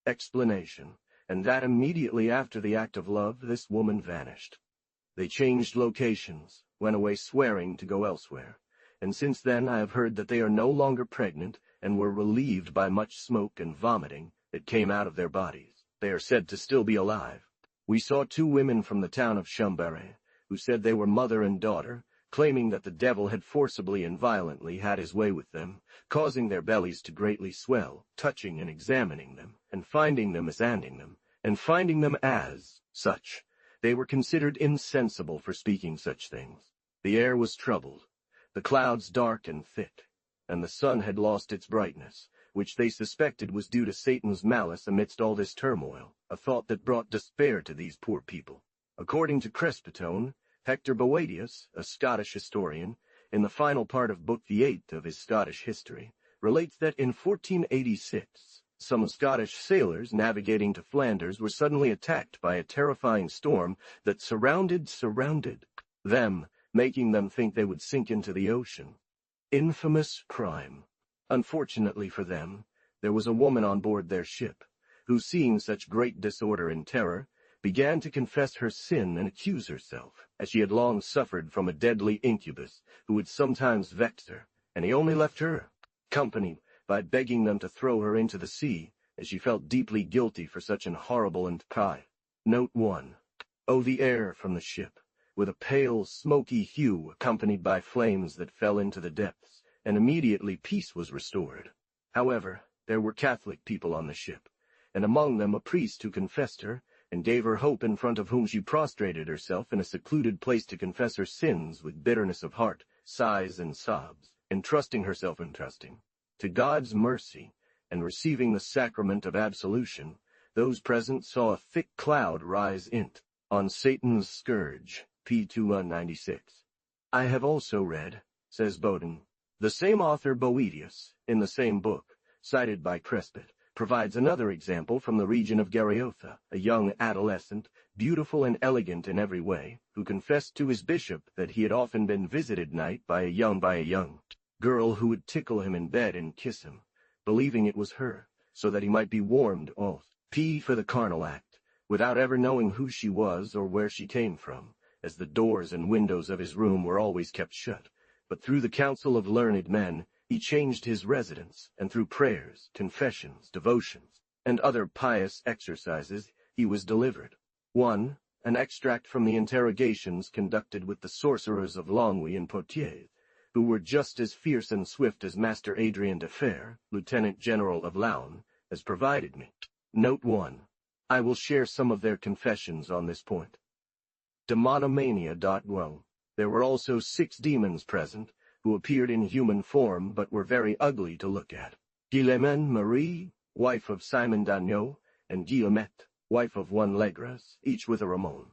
explanation, and that immediately after the act of love this woman vanished. They changed locations, went away swearing to go elsewhere, and since then I have heard that they are no longer pregnant and were relieved by much smoke and vomiting that came out of their bodies. They are said to still be alive. We saw 2 women from the town of Chambéry, who said they were mother and daughter, claiming that the devil had forcibly and violently had his way with them, causing their bellies to greatly swell, touching and examining them, and finding them as such. They were considered insensible for speaking such things. The air was troubled, the clouds dark and thick, and the sun had lost its brightness, which they suspected was due to Satan's malice amidst all this turmoil, a thought that brought despair to these poor people. According to Crespitone, Hector Boadius, a Scottish historian, in the final part of Book the 8th of his Scottish history, relates that in 1486, some Scottish sailors navigating to Flanders were suddenly attacked by a terrifying storm that surrounded them, making them think they would sink into the ocean. Infamous crime. Unfortunately for them, there was a woman on board their ship, who, seeing such great disorder and terror, began to confess her sin and accuse herself, as she had long suffered from a deadly incubus, who would sometimes vex her, and he only left her company by begging them to throw her into the sea, as she felt deeply guilty for such an horrible and pie. Note 1. Oh, the air from the ship, with a pale, smoky hue accompanied by flames that fell into the depths, and immediately peace was restored. However, there were Catholic people on the ship, and among them a priest who confessed her, and gave her hope, in front of whom she prostrated herself in a secluded place to confess her sins with bitterness of heart, sighs and sobs, entrusting herself to God's mercy, and receiving the sacrament of absolution. Those present saw a thick cloud rise on Satan's scourge, p. 296. I have also read, says Bodin, the same author Boadius, in the same book, cited by Crespit, provides another example from the region of Gariocha, a young adolescent, beautiful and elegant in every way, who confessed to his bishop that he had often been visited night by a young girl who would tickle him in bed and kiss him, believing it was her, so that he might be warmed off. P. for the carnal act, without ever knowing who she was or where she came from, as the doors and windows of his room were always kept shut. But through the counsel of learned men, he changed his residence, and through prayers, confessions, devotions, and other pious exercises, he was delivered. 1. An extract from the interrogations conducted with the sorcerers of Longwy and Poitiers, who were just as fierce and swift as Master Adrien de Fer, Lieutenant General of Laon, has provided me. Note 1. I will share some of their confessions on this point. Demonomania.well. There were also 6 demons present, who appeared in human form but were very ugly to look at. Guillemette Marie, wife of Simon Dagneau, and Guillemette, wife of one Legras, each with a Ramon.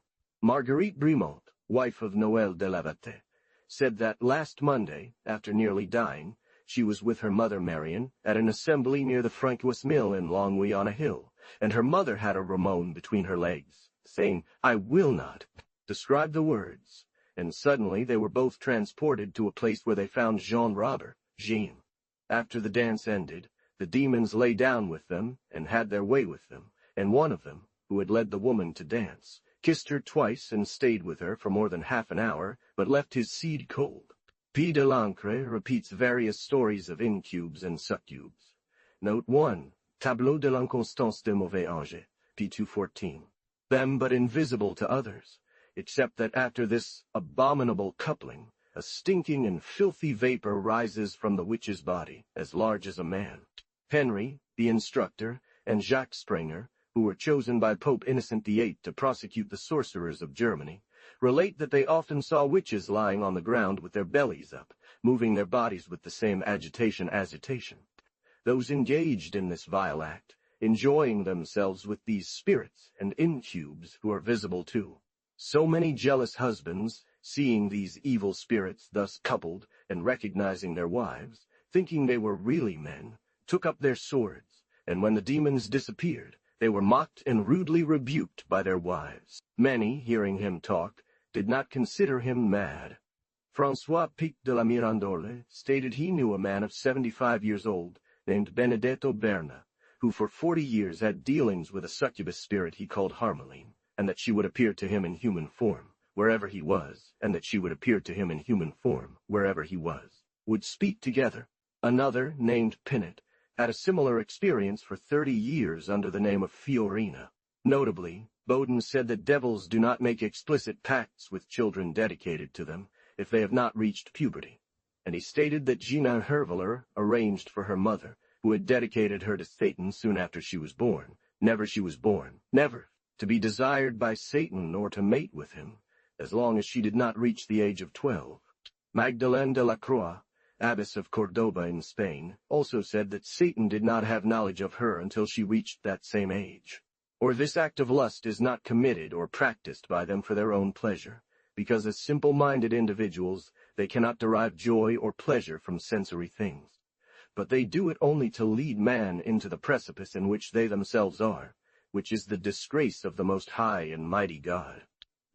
Marguerite Brimont, wife of Noël de Lavatte, said that last Monday, after nearly dying, she was with her mother Marion at an assembly near the Francois Mill in Longwy on a hill, and her mother had a Ramon between her legs, saying, "I will not describe the words," and suddenly they were both transported to a place where they found Jean Robert, Jean. After the dance ended, the demons lay down with them and had their way with them, and one of them, who had led the woman to dance, kissed her twice and stayed with her for more than half an hour, but left his seed cold. P. de Lancre repeats various stories of incubes and succubes. Note 1. Tableau de l'inconstance des mauvais anges, p. 214. Them but invisible to others, except that after this abominable coupling, a stinking and filthy vapor rises from the witch's body, as large as a man. Henry, the instructor, and Jacques Sprenger, who were chosen by Pope Innocent VIII to prosecute the sorcerers of Germany, relate that they often saw witches lying on the ground with their bellies up, moving their bodies with the same agitation. Those engaged in this vile act, enjoying themselves with these spirits and incubes who are visible too. So many jealous husbands, seeing these evil spirits thus coupled and recognizing their wives, thinking they were really men, took up their swords, and when the demons disappeared, they were mocked and rudely rebuked by their wives. Many, hearing him talk, did not consider him mad. François Pic de la Mirandole stated he knew a man of 75 years old, named Benedetto Berna, who for 40 years had dealings with a succubus spirit he called Harmeline, and that she would appear to him in human form, wherever he was, would speak together. Another, named Pinnet, had a similar experience for 30 years under the name of Fiorina. Notably, Bowden said that devils do not make explicit pacts with children dedicated to them if they have not reached puberty, and he stated that Gina Herveler arranged for her mother, who had dedicated her to Satan soon after she was born, never to be desired by Satan or to mate with him, as long as she did not reach the age of 12. Magdalene de la Croix, abbess of Cordoba in Spain, also said that Satan did not have knowledge of her until she reached that same age. Or this act of lust is not committed or practiced by them for their own pleasure, because as simple-minded individuals they cannot derive joy or pleasure from sensory things. But they do it only to lead man into the precipice in which they themselves are, which is the disgrace of the Most High and Mighty God.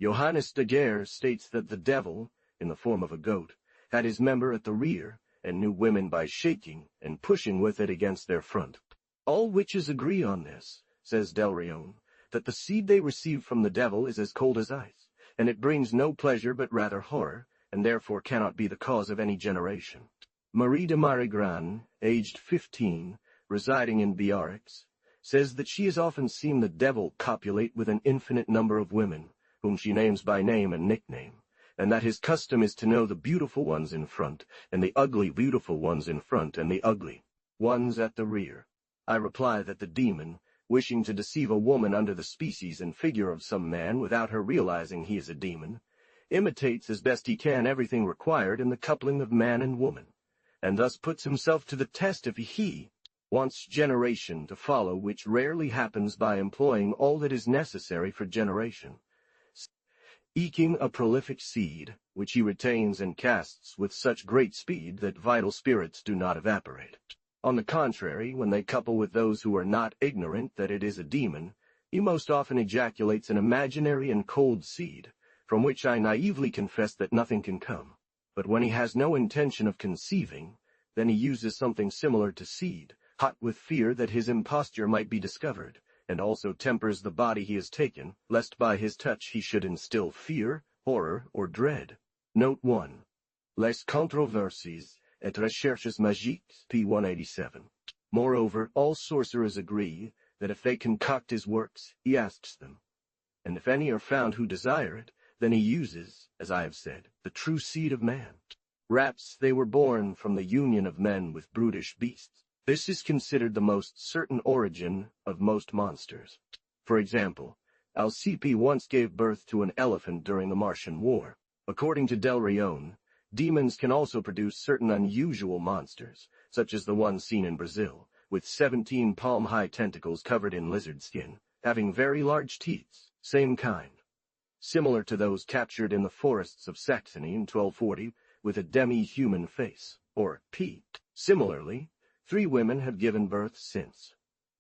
Johannes de Geer states that the devil, in the form of a goat, had his member at the rear, and knew women by shaking and pushing with it against their front. All witches agree on this, says Del Rion, that the seed they receive from the devil is as cold as ice, and it brings no pleasure but rather horror, and therefore cannot be the cause of any generation. Marie de Marigran, aged 15, residing in Biarritz, says that she has often seen the devil copulate with an infinite number of women, whom she names by name and nickname, and that his custom is to know the beautiful ones in front, and the ugly beautiful ones in front, and the ugly ones at the rear. I reply that the demon, wishing to deceive a woman under the species and figure of some man without her realizing he is a demon, imitates as best he can everything required in the coupling of man and woman, and thus puts himself to the test if he wants generation to follow, which rarely happens by employing all that is necessary for generation, eking a prolific seed, which he retains and casts with such great speed that vital spirits do not evaporate. On the contrary, when they couple with those who are not ignorant that it is a demon, he most often ejaculates an imaginary and cold seed, from which I naively confess that nothing can come. But when he has no intention of conceiving, then he uses something similar to seed, hot with fear that his imposture might be discovered, and also tempers the body he has taken, lest by his touch he should instill fear, horror, or dread. Note 1. Les Controversies et Recherches Magiques, p. 187. Moreover, all sorcerers agree that if they concoct his works, he asks them, and if any are found who desire it, then he uses, as I have said, the true seed of man. Rats, they were born from the union of men with brutish beasts. This is considered the most certain origin of most monsters. For example, Alcippe once gave birth to an elephant during the Martian War. According to Del Rion, demons can also produce certain unusual monsters, such as the one seen in Brazil, with 17 palm-high tentacles covered in lizard skin, having very large teeth, same kind, similar to those captured in the forests of Saxony in 1240, with a demi-human face, or P. Similarly, 3 women have given birth since.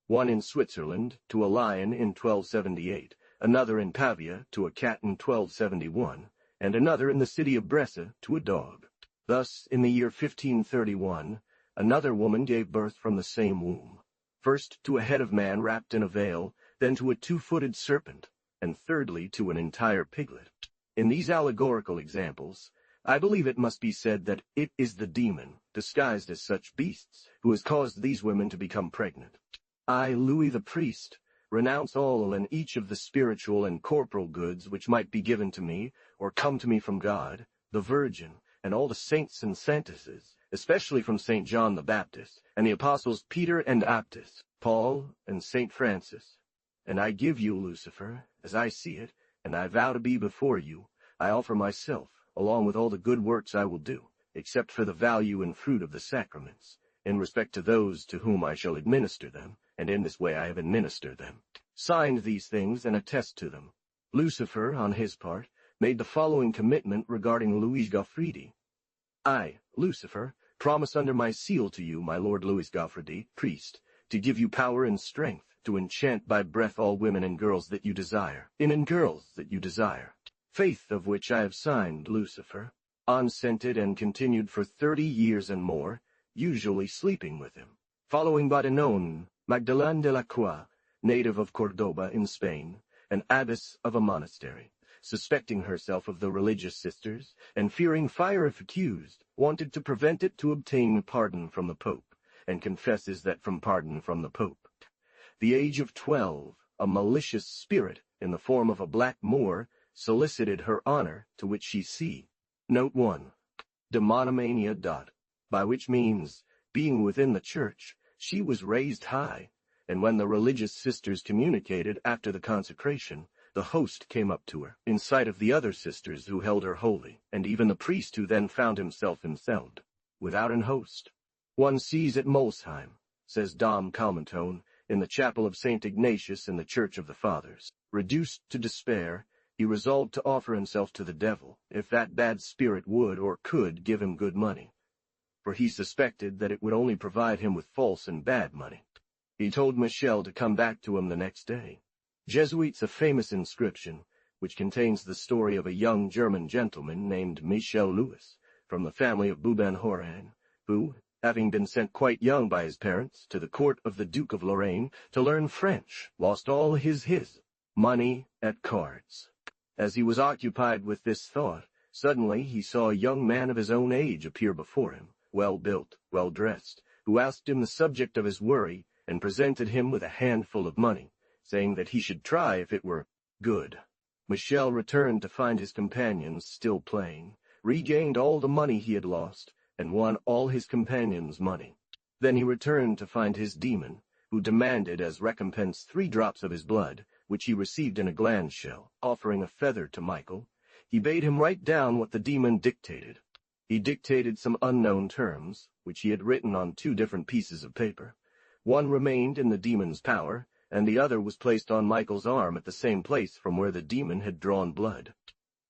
One in Switzerland, to a lion in 1278, another in Pavia, to a cat in 1271, and another in the city of Bresse, to a dog. Thus, in the year 1531, another woman gave birth from the same womb, first to a head of man wrapped in a veil, then to a 2-footed serpent, and thirdly to an entire piglet. In these allegorical examples, I believe it must be said that it is the demon, disguised as such beasts, who has caused these women to become pregnant. I, Louis the priest, renounce all and each of the spiritual and corporal goods which might be given to me, or come to me from God, the Virgin, and all the saints and saintesses, especially from St. John the Baptist, and the apostles Peter and Aptus, Paul and St. Francis. And I give you, Lucifer, as I see it, and I vow to be before you, I offer myself, along with all the good works I will do, except for the value and fruit of the sacraments, in respect to those to whom I shall administer them, and in this way I have administered them. Signed these things and attest to them. Lucifer, on his part, made the following commitment regarding Louis Gaufridi. I, Lucifer, promise under my seal to you, my lord Louis Gaufridi, priest, to give you power and strength to enchant by breath all women and girls that you desire, faith of which I have signed, Lucifer, unscented and continued for 30 years and more, usually sleeping with him. Following but unknown, Magdalene de la Croix, native of Cordoba in Spain, an abbess of a monastery, suspecting herself of the religious sisters, and fearing fire if accused, wanted to prevent it to obtain pardon from the Pope, and confesses that from pardon from the Pope. The age of 12, a malicious spirit, in the form of a black Moor, solicited her honor, to which she see. Note 1. Demonomania. By which means, being within the church, she was raised high, and when the religious sisters communicated after the consecration, the host came up to her, in sight of the other sisters who held her holy, and even the priest who then found himself enthroned, without an host. One sees at Molsheim, says Dom Calmentone, in the chapel of St. Ignatius in the Church of the Fathers. Reduced to despair, he resolved to offer himself to the devil, if that bad spirit would or could give him good money, for he suspected that it would only provide him with false and bad money. He told Michel to come back to him the next day. Jesuits a famous inscription, which contains the story of a young German gentleman named Michel Louis, from the family of Bubenhoren, who, having been sent quite young by his parents to the court of the Duke of Lorraine to learn French, lost all his money at cards. As he was occupied with this thought, suddenly he saw a young man of his own age appear before him, well-built, well-dressed, who asked him the subject of his worry and presented him with a handful of money, saying that he should try if it were good. Michel returned to find his companions still playing, regained all the money he had lost, and won all his companions' money. Then he returned to find his demon, who demanded as recompense 3 drops of his blood, which he received in a gland shell. Offering a feather to Michael, he bade him write down what the demon dictated. He dictated some unknown terms, which he had written on 2 different pieces of paper. One remained in the demon's power, and the other was placed on Michael's arm at the same place from where the demon had drawn blood.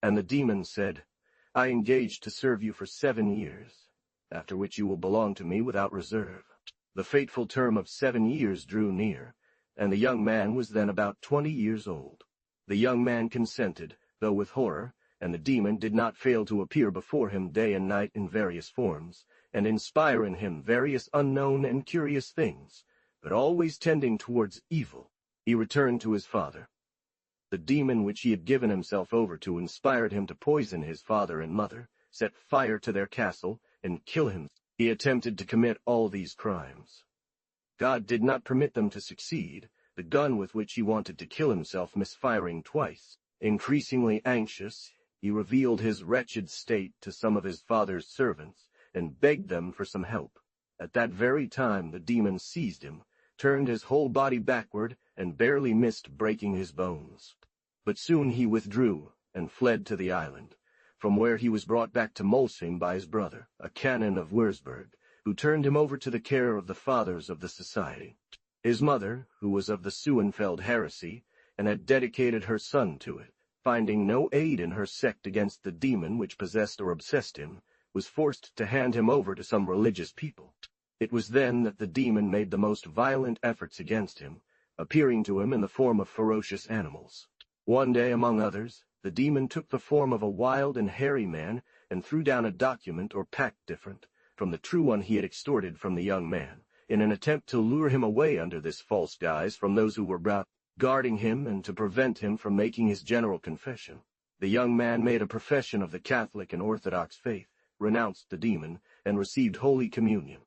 And the demon said, I engage to serve you for 7 years, after which you will belong to me without reserve. The fateful term of 7 years drew near, and the young man was then about 20 years old. The young man consented, though with horror, and the demon did not fail to appear before him day and night in various forms, and inspire in him various unknown and curious things, but always tending towards evil. He returned to his father. The demon which he had given himself over to inspired him to poison his father and mother, set fire to their castle, and kill him. He attempted to commit all these crimes. God did not permit them to succeed, the gun with which he wanted to kill himself misfiring twice. Increasingly anxious, he revealed his wretched state to some of his father's servants, and begged them for some help. At that very time the demon seized him, turned his whole body backward, and barely missed breaking his bones. But soon he withdrew, and fled to the island, from where he was brought back to Molsheim by his brother, a canon of Würzburg, who turned him over to the care of the fathers of the society. His mother, who was of the Suenfeld heresy, and had dedicated her son to it, finding no aid in her sect against the demon which possessed or obsessed him, was forced to hand him over to some religious people. It was then that the demon made the most violent efforts against him, appearing to him in the form of ferocious animals. One day, among others, the demon took the form of a wild and hairy man and threw down a document or pact different from the true one he had extorted from the young man, in an attempt to lure him away under this false guise from those who were guarding him and to prevent him from making his general confession. The young man made a profession of the Catholic and Orthodox faith, renounced the demon, and received Holy Communion.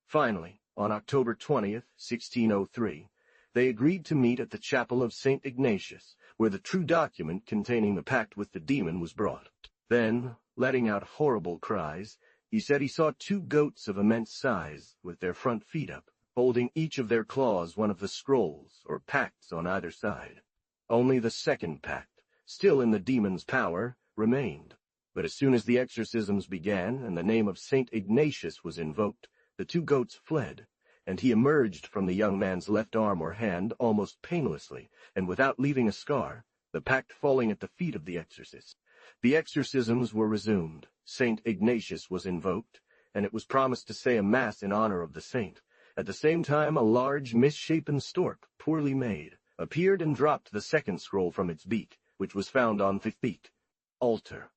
Finally, on October 20th, 1603, they agreed to meet at the chapel of St. Ignatius, where the true document containing the pact with the demon was brought. Then, letting out horrible cries, he said he saw two goats of immense size, with their front feet up, holding each of their claws one of the scrolls or pacts on either side. Only the second pact, still in the demon's power, remained. But as soon as the exorcisms began and the name of St. Ignatius was invoked, the two goats fled, and he emerged from the young man's left arm or hand almost painlessly, and without leaving a scar, the pact falling at the feet of the exorcist. The exorcisms were resumed, St. Ignatius was invoked, and it was promised to say a mass in honor of the saint. At the same time, a large, misshapen stork, poorly made, appeared and dropped the second scroll from its beak, which was found on the beak. Altar.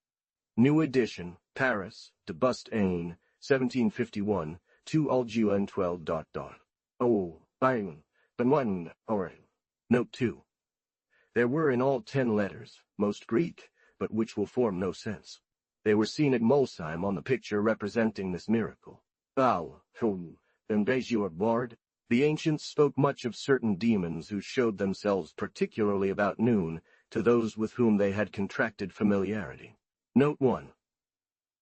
New edition, Paris, de Bustaine, 1751, 2 Algian 12. Oh, I'm, but one, or. Note 2. There were in all 10 letters, most Greek, but which will form no sense. They were seen at Molsheim on the picture representing this miracle. And as you are bored, the ancients spoke much of certain demons who showed themselves particularly about noon to those with whom they had contracted familiarity. Note 1.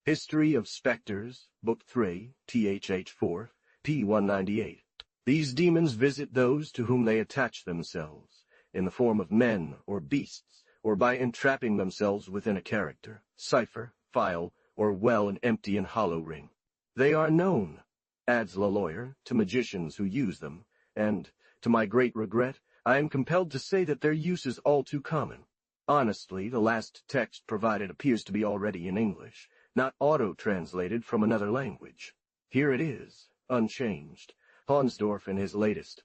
History of Spectres, Book 3, THH 4, p. 198. These demons visit those to whom they attach themselves, in the form of men or beasts, or by entrapping themselves within a character, cipher, file, or well an empty and hollow ring. They are known, adds the lawyer, to magicians who use them, and, to my great regret, I am compelled to say that their use is all too common. Honestly, the last text provided appears to be already in English, not auto-translated from another language. Here it is, unchanged, Hansdorff in his latest.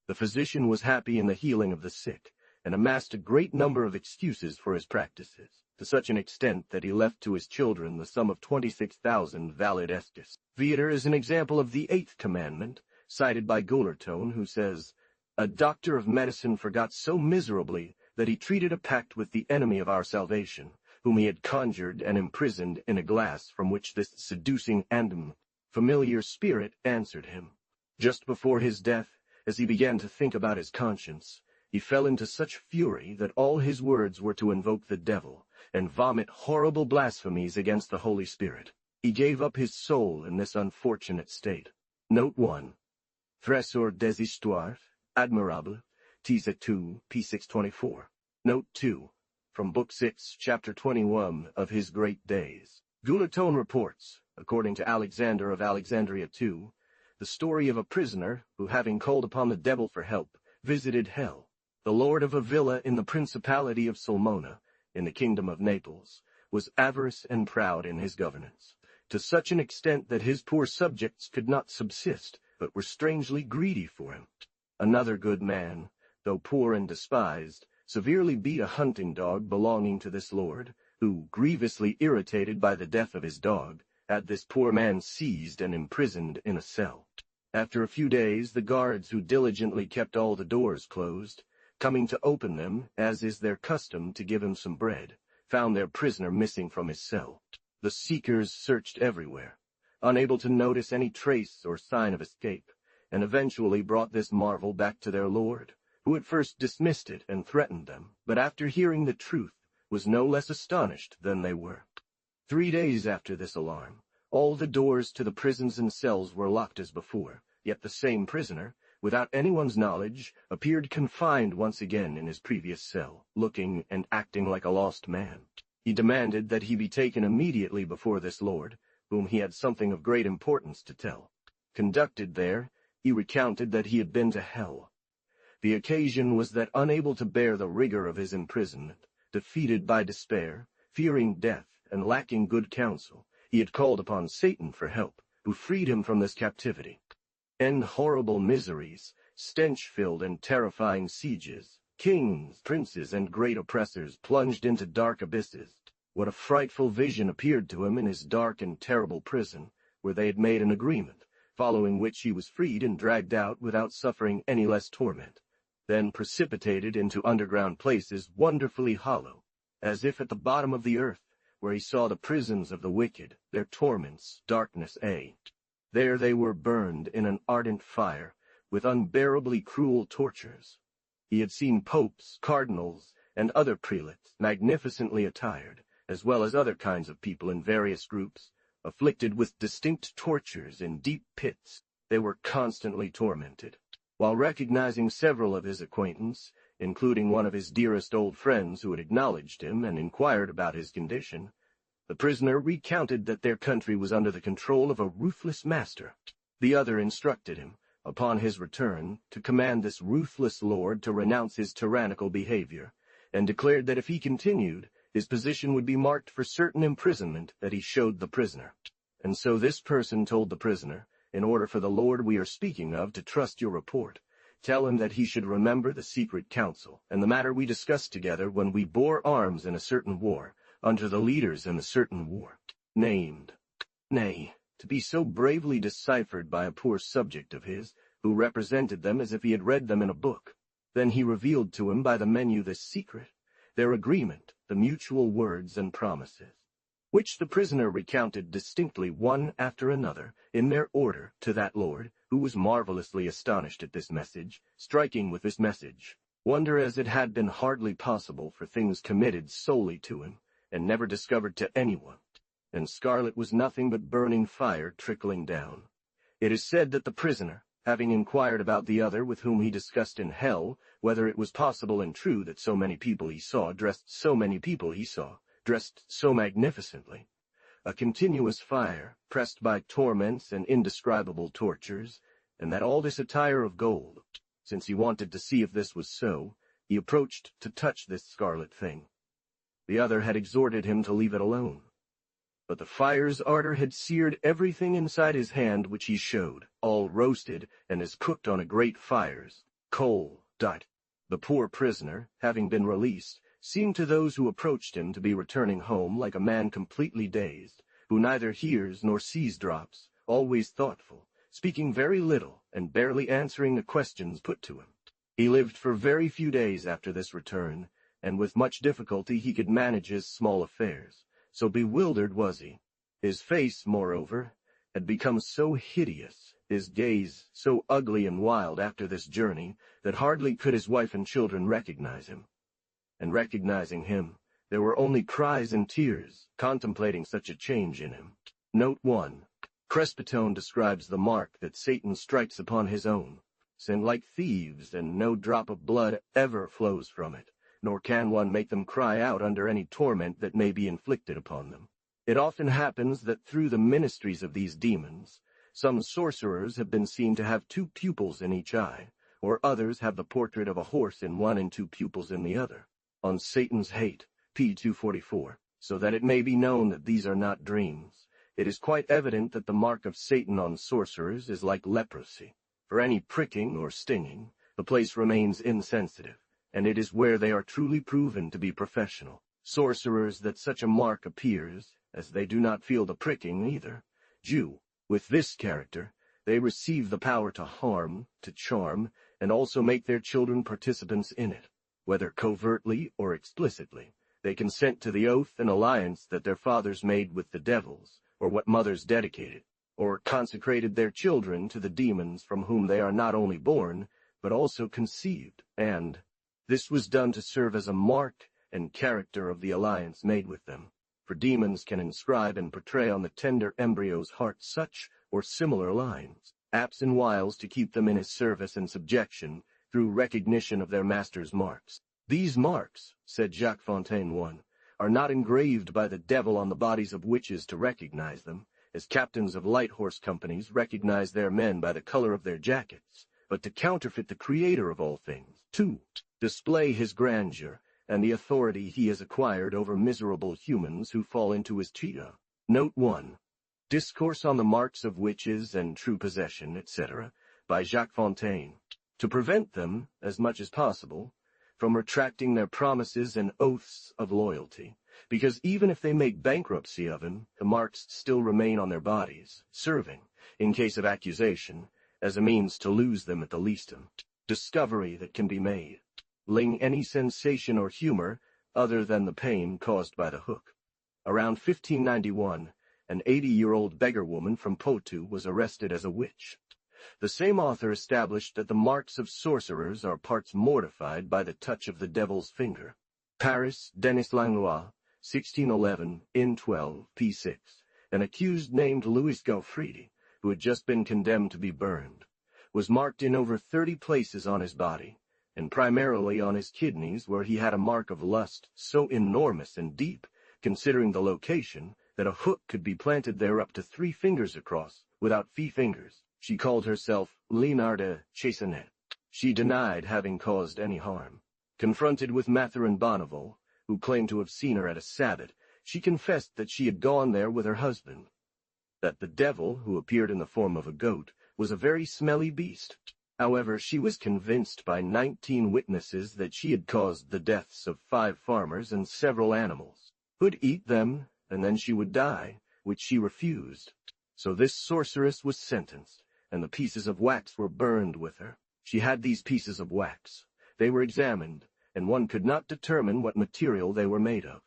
The physician was happy in the healing of the sick, and amassed a great number of excuses for his practices, to such an extent that he left to his children the sum of 26,000 valid escus. Viator is an example of the 8th commandment, cited by Gullertone, who says, "A doctor of medicine forgot so miserably that he treated a pact with the enemy of our salvation, whom he had conjured and imprisoned in a glass from which this seducing and familiar spirit answered him. Just before his death, as he began to think about his conscience, he fell into such fury that all his words were to invoke the devil and vomit horrible blasphemies against the Holy Spirit. He gave up his soul in this unfortunate state." Note 1. Tresor des Histoires, Admirable, T2, p. 624. Note 2. From Book 6, Chapter 21 of His Great Days. Gullertone reports, according to Alexander of Alexandria II, the story of a prisoner who, having called upon the devil for help, visited hell. The lord of a villa in the principality of Sulmona, in the kingdom of Naples, was avarice and proud in his governance, to such an extent that his poor subjects could not subsist, but were strangely greedy for him. Another good man, though poor and despised, severely beat a hunting dog belonging to this lord, who, grievously irritated by the death of his dog, had this poor man seized and imprisoned in a cell. After a few days, the guards who diligently kept all the doors closed, coming to open them, as is their custom to give him some bread, found their prisoner missing from his cell. The seekers searched everywhere, unable to notice any trace or sign of escape, and eventually brought this marvel back to their lord, who at first dismissed it and threatened them, but after hearing the truth, was no less astonished than they were. 3 days after this alarm, all the doors to the prisons and cells were locked as before, yet the same prisoner, without anyone's knowledge, appeared confined once again in his previous cell, looking and acting like a lost man. He demanded that he be taken immediately before this lord, whom he had something of great importance to tell. Conducted there, he recounted that he had been to hell. The occasion was that, unable to bear the rigor of his imprisonment, defeated by despair, fearing death, and lacking good counsel, he had called upon Satan for help, who freed him from this captivity. And horrible miseries, stench-filled and terrifying sieges, kings, princes, and great oppressors plunged into dark abysses. What a frightful vision appeared to him in his dark and terrible prison, where they had made an agreement, following which he was freed and dragged out without suffering any less torment, then precipitated into underground places wonderfully hollow. as if at the bottom of the earth, where he saw the prisons of the wicked, their torments, darkness, there they were burned in an ardent fire, with unbearably cruel tortures. He had seen popes, cardinals, and other prelates, magnificently attired, as well as other kinds of people in various groups, afflicted with distinct tortures in deep pits. They were constantly tormented. While recognizing several of his acquaintance, including one of his dearest old friends who had acknowledged him and inquired about his condition, the prisoner recounted that their country was under the control of a ruthless master. The other instructed him, upon his return, to command this ruthless lord to renounce his tyrannical behavior, and declared that if he continued, his position would be marked for certain imprisonment that he showed the prisoner. And so this person told the prisoner, in order for the lord we are speaking of to trust your report, tell him that he should remember the secret council, and the matter we discussed together when we bore arms in a certain war, under the leaders in a certain war, named. Nay, to be so bravely deciphered by a poor subject of his, who represented them as if he had read them in a book. Then he revealed to him by the menu this secret, their agreement, the mutual words and promises, which the prisoner recounted distinctly one after another, in their order, to that lord, who was marvelously astonished at this message, striking with this message, wonder as it had been hardly possible for things committed solely to him, and never discovered to anyone. And scarlet was nothing but burning fire trickling down. It is said that the prisoner, having inquired about the other with whom he discussed in hell, whether it was possible and true that so many people he saw dressed so magnificently, a continuous fire, pressed by torments and indescribable tortures, and that all this attire of gold, since he wanted to see if this was so, he approached to touch this scarlet thing. The other had exhorted him to leave it alone. But the fire's ardor had seared everything inside his hand which he showed, all roasted and as cooked on a great fires, coal. The poor prisoner, having been released, seemed to those who approached him to be returning home like a man completely dazed, who neither hears nor sees drops, always thoughtful, speaking very little and barely answering the questions put to him. He lived for very few days after this return, and with much difficulty he could manage his small affairs, so bewildered was he. His face, moreover, had become so hideous, his gaze so ugly and wild after this journey, that hardly could his wife and children recognize him. And recognizing him, there were only cries and tears, contemplating such a change in him. Note 1. Crespitone describes the mark that Satan strikes upon his own, sin like thieves, and no drop of blood ever flows from it, nor can one make them cry out under any torment that may be inflicted upon them. It often happens that through the ministries of these demons, some sorcerers have been seen to have 2 pupils in each eye, or others have the portrait of a horse in one and 2 pupils in the other. On Satan's hate, p. 244, so that it may be known that these are not dreams. It is quite evident that the mark of Satan on sorcerers is like leprosy. For any pricking or stinging, the place remains insensitive, and it is where they are truly proven to be professional sorcerers that such a mark appears, as they do not feel the pricking either. With this character, they receive the power to harm, to charm, and also make their children participants in it. Whether covertly or explicitly, they consent to the oath and alliance that their fathers made with the devils, or what mothers dedicated, or consecrated their children to the demons from whom they are not only born, but also conceived, and this was done to serve as a mark and character of the alliance made with them. For demons can inscribe and portray on the tender embryo's heart such or similar lines, apps and wiles to keep them in his service and subjection through recognition of their master's marks. These marks, said Jacques Fontaine 1, are not engraved by the devil on the bodies of witches to recognize them, as captains of light horse companies recognize their men by the color of their jackets, but to counterfeit the Creator of all things, to display his grandeur and the authority he has acquired over miserable humans who fall into his cheetah. Note 1. Discourse on the Marks of Witches and True Possession, etc., by Jacques Fontaine, to prevent them, as much as possible, from retracting their promises and oaths of loyalty, because even if they make bankruptcy of him, the marks still remain on their bodies, serving, in case of accusation, as a means to lose them at the least discovery that can be made. Ling any sensation or humor other than the pain caused by the hook. Around 1591, an 80-year-old beggar woman from Poitou was arrested as a witch. The same author established that the marks of sorcerers are parts mortified by the touch of the devil's finger. Paris, Denis Langlois, 1611, in 12, p. 6, an accused named Louis Gaufridi, who had just been condemned to be burned, was marked in over 30 places on his body, and primarily on his kidneys, where he had a mark of lust so enormous and deep, considering the location, that a hook could be planted there up to 3 fingers across, without fingers. She called herself Léonard Chassanet. She denied having caused any harm. Confronted with Mathurin Bonneval, who claimed to have seen her at a Sabbat, she confessed that she had gone there with her husband. That the devil, who appeared in the form of a goat, was a very smelly beast. However, she was convinced by 19 witnesses that she had caused the deaths of 5 farmers and several animals, who'd eat them, and then she would die, which she refused. So this sorceress was sentenced, and the pieces of wax were burned with her. She had these pieces of wax. They were examined, and one could not determine what material they were made of.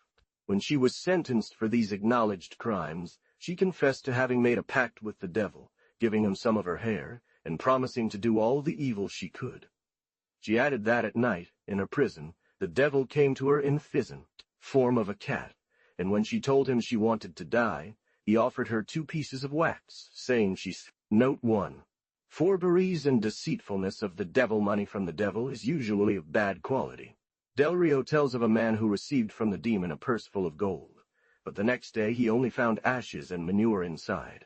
When she was sentenced for these acknowledged crimes, she confessed to having made a pact with the devil, giving him some of her hair, and promising to do all the evil she could. She added that at night, in her prison, the devil came to her in physically form of a cat, and when she told him she wanted to die, he offered her 2 pieces of wax, saying Note 1. Forgeries and deceitfulness of the devil. Money from the devil is usually of bad quality. Del Rio tells of a man who received from the demon a purse full of gold, but the next day he only found ashes and manure inside.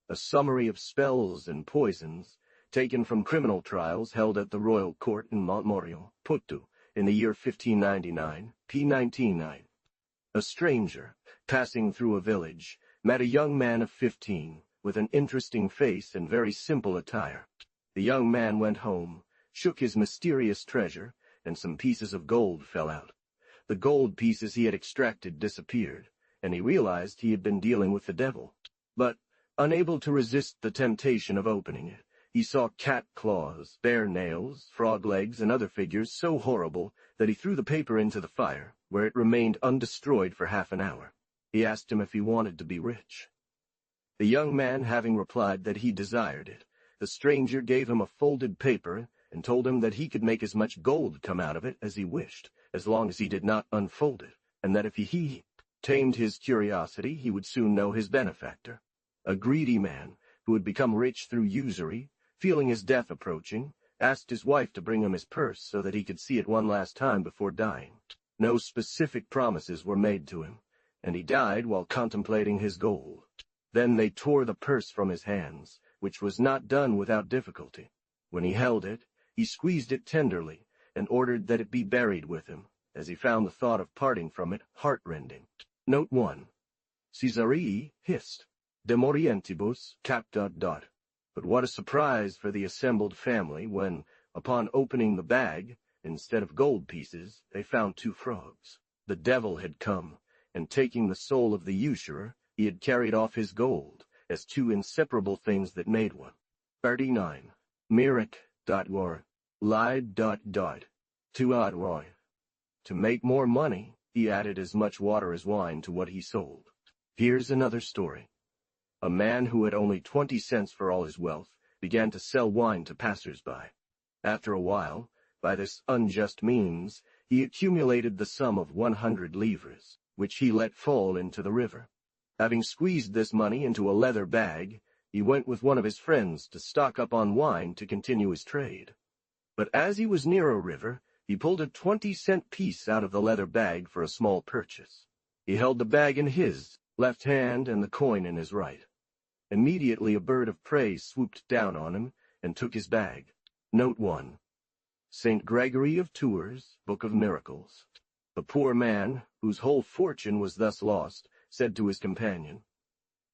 A summary of spells and poisons, taken from criminal trials held at the Royal Court in Montmorial, Poitou, in the year 1599, p. 19:9. A stranger, passing through a village, met a young man of 15, with an interesting face and very simple attire. The young man went home, shook his mysterious treasure, and some pieces of gold fell out. The gold pieces he had extracted disappeared, and he realized he had been dealing with the devil. But, unable to resist the temptation of opening it, he saw cat claws, bear nails, frog legs, and other figures so horrible that he threw the paper into the fire, where it remained undestroyed for half an hour. He asked him if he wanted to be rich. The young man having replied that he desired it, the stranger gave him a folded paper and told him that he could make as much gold come out of it as he wished, as long as he did not unfold it, and that if he tamed his curiosity, he would soon know his benefactor. A greedy man, who had become rich through usury, feeling his death approaching, asked his wife to bring him his purse so that he could see it one last time before dying. No specific promises were made to him, and he died while contemplating his gold. Then they tore the purse from his hands, which was not done without difficulty. When he held it, he squeezed it tenderly, and ordered that it be buried with him, as he found the thought of parting from it heart-rending. Note 1. Caesarii hist. De morientibus cap. But what a surprise for the assembled family when, upon opening the bag, instead of gold pieces, they found 2 frogs. The devil had come, and taking the soul of the usurer, he had carried off his gold, as 2 inseparable things that made one. 39. Mirac.war. Lied. To Roy. To make more money, he added as much water as wine to what he sold. Here's another story. A man who had only 20 cents for all his wealth began to sell wine to passers-by. After a while, by this unjust means, he accumulated the sum of 100 livres, which he let fall into the river. Having squeezed this money into a leather bag, he went with one of his friends to stock up on wine to continue his trade. But as he was near a river, he pulled a 20-cent piece out of the leather bag for a small purchase. He held the bag in his left hand and the coin in his right. Immediately a bird of prey swooped down on him and took his bag. Note 1. St. Gregory of Tours, Book of Miracles. The poor man, whose whole fortune was thus lost, said to his companion,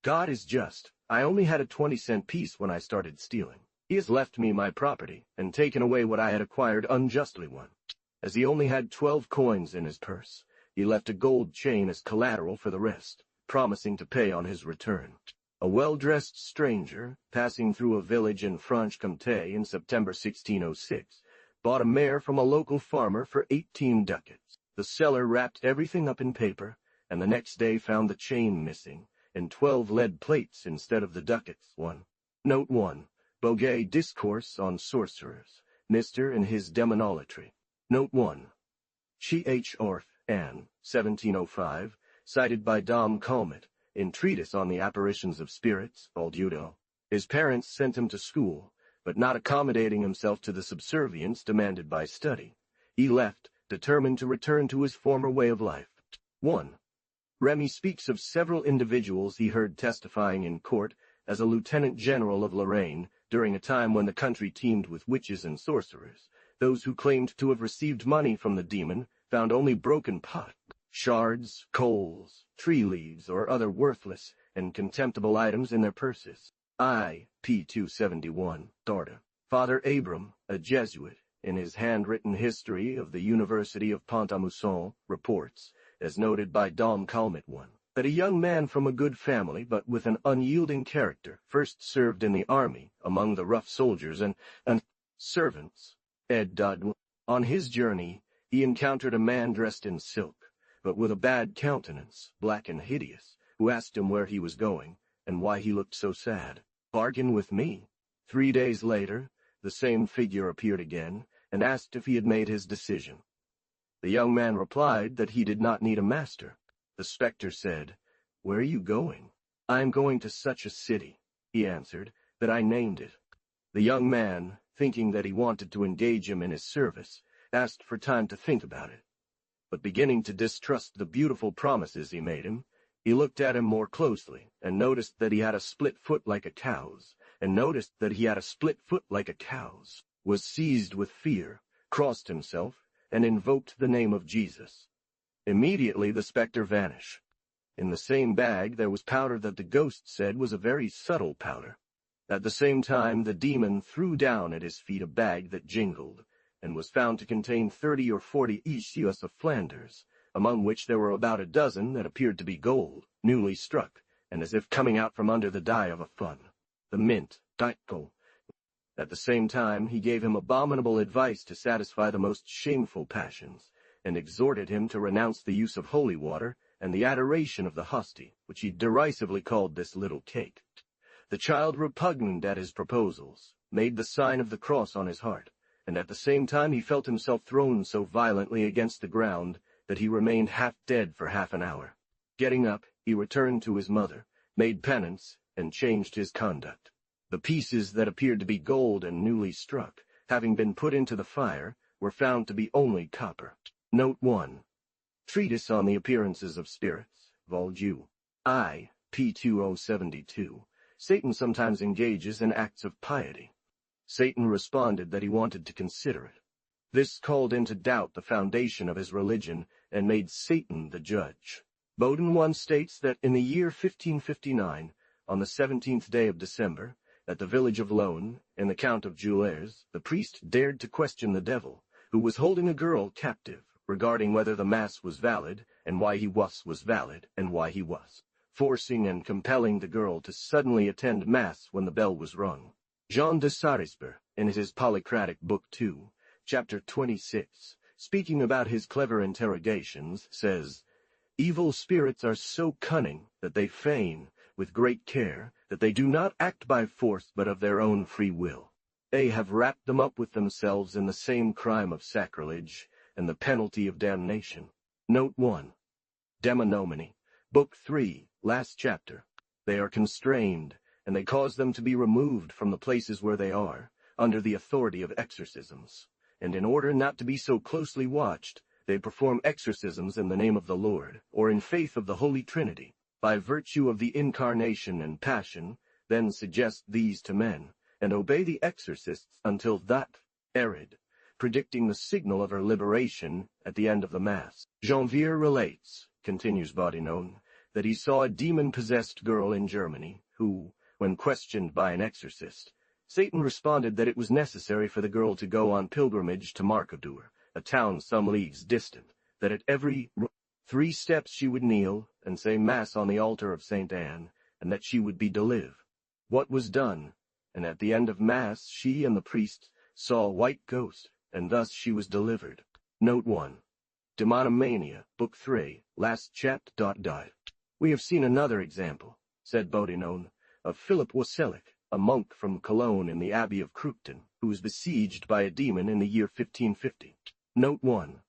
"God is just. I only had a 20-cent piece when I started stealing. He has left me my property and taken away what I had acquired unjustly won." As he only had 12 coins in his purse, he left a gold chain as collateral for the rest, promising to pay on his return. A well-dressed stranger, passing through a village in Franche-Comté in September 1606, bought a mare from a local farmer for 18 ducats. The seller wrapped everything up in paper, and the next day found the chain missing, and 12 lead plates instead of the ducats. 1. Note 1. Boguet Discourse on Sorcerers, Mr. and His Demonolatry. Note 1. Ch. Orth, Ann, 1705, cited by Dom Calmet, in Treatise on the Apparitions of Spirits, Audiobook. His parents sent him to school, but not accommodating himself to the subservience demanded by study. He left, determined to return to his former way of life. 1. Remy speaks of several individuals he heard testifying in court as a lieutenant general of Lorraine during a time when the country teemed with witches and sorcerers. Those who claimed to have received money from the demon found only broken pot, shards, coals, tree leaves, or other worthless and contemptible items in their purses. p. 271, Darda. Father Abram, a Jesuit, in his handwritten history of the University of Pont-à-Mousson, reports, as noted by Dom Calmet 1, that a young man from a good family but with an unyielding character first served in the army among the rough soldiers and servants. Ed. Dodd. On his journey, he encountered a man dressed in silk, but with a bad countenance, black and hideous, who asked him where he was going, and why he looked so sad. Bargain with me. 3 days later, the same figure appeared again, and asked if he had made his decision. The young man replied that he did not need a master. The spectre said, "Where are you going?" "I am going to such a city," he answered, "that I named it." The young man, thinking that he wanted to engage him in his service, asked for time to think about it. But beginning to distrust the beautiful promises he made him, he looked at him more closely, and noticed that he had a split foot like a cow's, was seized with fear, crossed himself, and invoked the name of Jesus. Immediately the spectre vanished. In the same bag there was powder that the ghost said was a very subtle powder. At the same time the demon threw down at his feet a bag that jingled, and was found to contain 30 or 40 issues of Flanders, among which there were about a dozen that appeared to be gold, newly struck, and as if coming out from under the die of a fun. The mint, Dikko. At the same time he gave him abominable advice to satisfy the most shameful passions, and exhorted him to renounce the use of holy water and the adoration of the hostie, which he derisively called this little cake. The child, repugnant at his proposals, made the sign of the cross on his heart, and at the same time he felt himself thrown so violently against the ground that he remained half dead for half an hour. Getting up, he returned to his mother, made penance, and changed his conduct. The pieces that appeared to be gold and newly struck, having been put into the fire, were found to be only copper. Note 1. Treatise on the Appearances of Spirits, Vol. I, p. 2072. Satan sometimes engages in acts of piety. Satan responded that he wanted to consider it. This called into doubt the foundation of his religion and made Satan the judge. Bowden 1 states that in the year 1559, on the 17th day of December, at the village of Loan, in the Count of Juliers, the priest dared to question the devil, who was holding a girl captive, regarding whether the Mass was valid, and why he was valid, and why he was, forcing and compelling the girl to suddenly attend Mass when the bell was rung. Jean de Sarisper, in his Polycratic Book 2, Chapter 26, speaking about his clever interrogations, says, "Evil spirits are so cunning that they feign, with great care, that they do not act by force but of their own free will. They have wrapped them up with themselves in the same crime of sacrilege and the penalty of damnation." Note 1. Demonomany, Book 3, last chapter. They are constrained, and they cause them to be removed from the places where they are, under the authority of exorcisms. And in order not to be so closely watched, they perform exorcisms in the name of the Lord, or in faith of the Holy Trinity, by virtue of the incarnation and passion, then suggest these to men, and obey the exorcists until that, Herod, predicting the signal of her liberation at the end of the Mass. Janvier relates, continues Bodinon, that he saw a demon-possessed girl in Germany, who, when questioned by an exorcist, Satan responded that it was necessary for the girl to go on pilgrimage to Marcadour, a town some leagues distant, that at every 3 steps she would kneel and say Mass on the altar of St. Anne, and that she would be delivered. What was done, and at the end of Mass she and the priest saw a white ghost, and thus she was delivered. Note 1. Demonomania, Book 3, last chapter. We have seen another example, said Bodinon, of Philip Wasselic, a monk from Cologne in the Abbey of Cruchten, who was besieged by a demon in the year 1550. Note 1.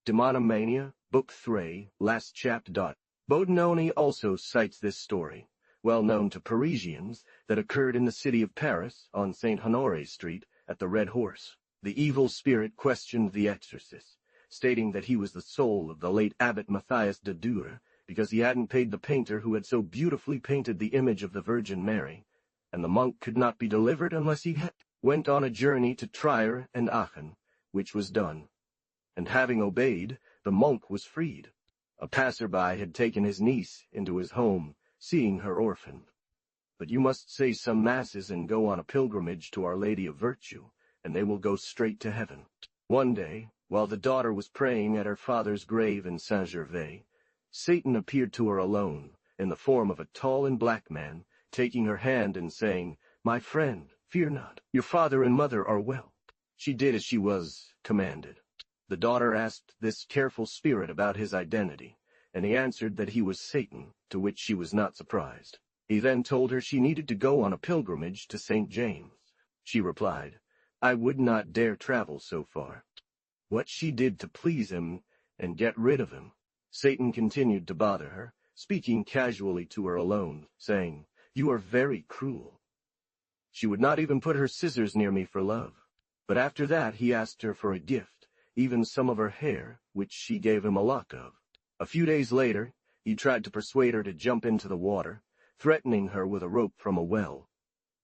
Demonomania, Book 3, last chapter. Bodinon also cites this story, well known to Parisians, that occurred in the city of Paris on Saint Honoré Street at the Red Horse. The evil spirit questioned the exorcist, stating that he was the soul of the late Abbot Matthias de Dure, because he hadn't paid the painter who had so beautifully painted the image of the Virgin Mary, and the monk could not be delivered unless he went on a journey to Trier and Aachen, which was done. And having obeyed, the monk was freed. A passer-by had taken his niece into his home, seeing her orphaned. But you must say some masses and go on a pilgrimage to Our Lady of Virtue, and they will go straight to heaven. One day, while the daughter was praying at her father's grave in Saint-Gervais, Satan appeared to her alone, in the form of a tall and black man, taking her hand and saying, "My friend, fear not, your father and mother are well." She did as she was commanded. The daughter asked this careful spirit about his identity, and he answered that he was Satan, to which she was not surprised. He then told her she needed to go on a pilgrimage to St. James. She replied, "I would not dare travel so far." What she did to please him and get rid of him. Satan continued to bother her, speaking casually to her alone, saying, "You are very cruel." She would not even put her scissors near me for love. But after that he asked her for a gift, even some of her hair, which she gave him a lock of. A few days later, he tried to persuade her to jump into the water, threatening her with a rope from a well.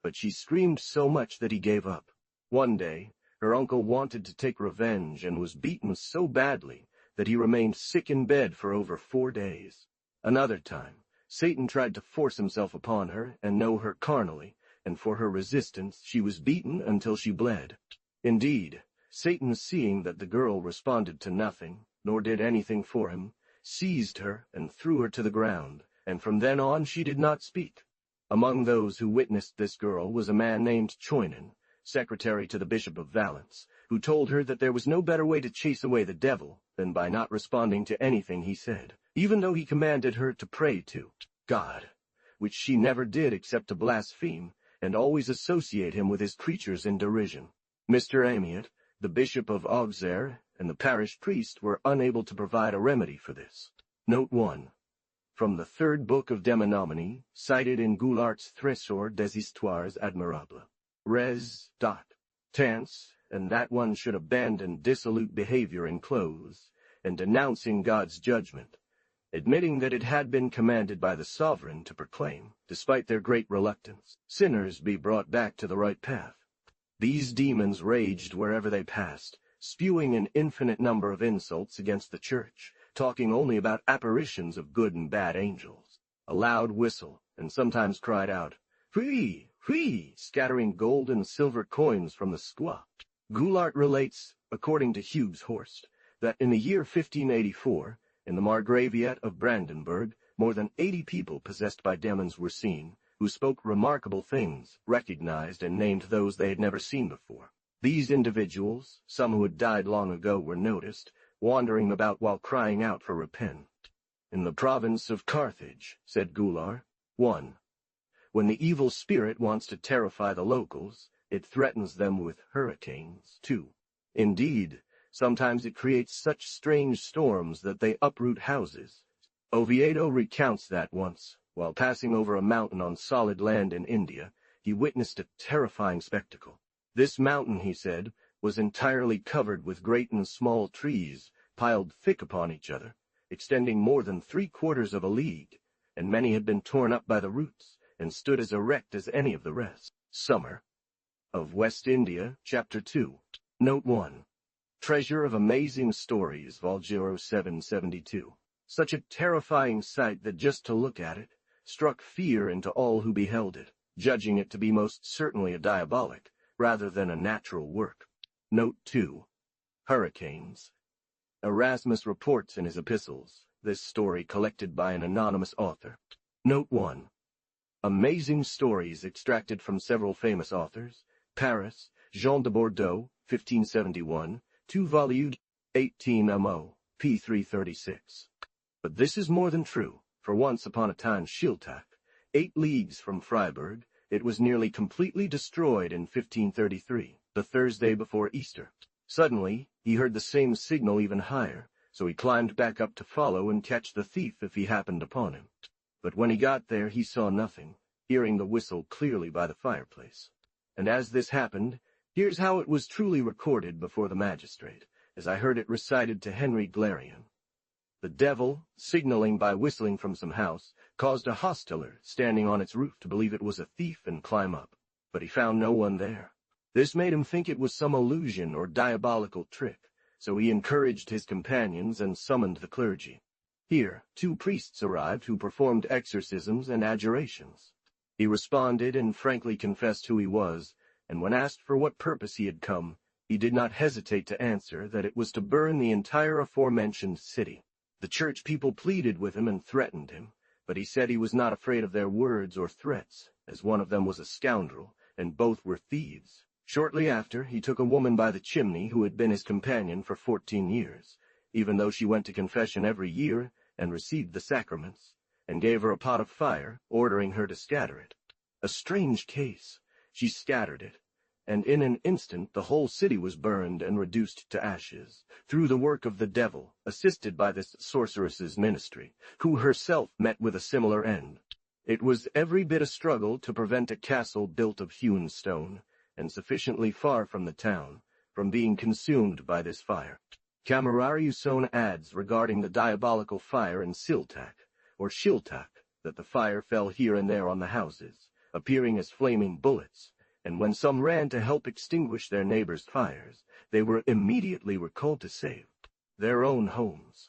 But she screamed so much that he gave up. One day, her uncle wanted to take revenge and was beaten so badly that he remained sick in bed for over 4 days. Another time, Satan tried to force himself upon her and know her carnally, and for her resistance she was beaten until she bled. Indeed, Satan, seeing that the girl responded to nothing, nor did anything for him, seized her and threw her to the ground, and from then on she did not speak. Among those who witnessed this girl was a man named Choinen, secretary to the Bishop of Valence, who told her that there was no better way to chase away the devil than by not responding to anything he said, even though he commanded her to pray to God, which she never did except to blaspheme, and always associate him with his creatures in derision. Mr. Amiot, the Bishop of Auxerre, and the parish priest were unable to provide a remedy for this. Note 1. From the third book of Demonomanie, cited in Goulart's Trésor des Histoires Admirables. Res. Tense, and that one should abandon dissolute behavior in clothes, and denouncing God's judgment, admitting that it had been commanded by the sovereign to proclaim, despite their great reluctance, sinners be brought back to the right path. These demons raged wherever they passed, spewing an infinite number of insults against the church, talking only about apparitions of good and bad angels. A loud whistle, and sometimes cried out, "Free! Free!" scattering gold and silver coins from the squat. Goulart relates, according to Hugues Horst, that in the year 1584, in the Margraviate of Brandenburg, more than 80 people possessed by demons were seen, who spoke remarkable things, recognized and named those they had never seen before. These individuals, some who had died long ago, were noticed, wandering about while crying out for repent. In the province of Carthage, said Goulart, 1. When the evil spirit wants to terrify the locals, it threatens them with hurricanes. 2. Indeed, sometimes it creates such strange storms that they uproot houses. Oviedo recounts that once, while passing over a mountain on solid land in India, he witnessed a terrifying spectacle. This mountain, he said, was entirely covered with great and small trees, piled thick upon each other, extending more than 3/4 of a league, and many had been torn up by the roots, and stood as erect as any of the rest. Summer of West India, Chapter 2. Note 1. Treasure of Amazing Stories, Vol. 0772. Such a terrifying sight that just to look at it struck fear into all who beheld it, judging it to be most certainly a diabolic, rather than a natural work. Note 2. Hurricanes. Erasmus reports in his epistles this story collected by an anonymous author. Note 1. Amazing Stories extracted from several famous authors. Paris, Jean de Bordeaux, 1571, 2 volumes, 18 mo. p. 336. But this is more than true, for once upon a time Schiltach, 8 leagues from Freiburg, it was nearly completely destroyed in 1533, the Thursday before Easter. Suddenly, he heard the same signal even higher, so he climbed back up to follow and catch the thief if he happened upon him. But when he got there he saw nothing, hearing the whistle clearly by the fireplace. And as this happened, here's how it was truly recorded before the magistrate, as I heard it recited to Henry Glarian. The devil, signaling by whistling from some house, caused a hosteler standing on its roof to believe it was a thief and climb up, but he found no one there. This made him think it was some illusion or diabolical trick, so he encouraged his companions and summoned the clergy. Here, 2 priests arrived who performed exorcisms and adjurations. He responded and frankly confessed who he was, and when asked for what purpose he had come, he did not hesitate to answer that it was to burn the entire aforementioned city. The church people pleaded with him and threatened him, but he said he was not afraid of their words or threats, as one of them was a scoundrel, and both were thieves. Shortly after, he took a woman by the chimney who had been his companion for 14 years, even though she went to confession every year and received the sacraments, and gave her a pot of fire, ordering her to scatter it. A strange case. She scattered it, and in an instant the whole city was burned and reduced to ashes, through the work of the devil, assisted by this sorceress's ministry, who herself met with a similar end. It was every bit a struggle to prevent a castle built of hewn stone, and sufficiently far from the town, from being consumed by this fire. Camerariusson adds regarding the diabolical fire in Siltach, or Schiltach, that the fire fell here and there on the houses, appearing as flaming bullets, and when some ran to help extinguish their neighbors' fires, they were immediately recalled to save their own homes.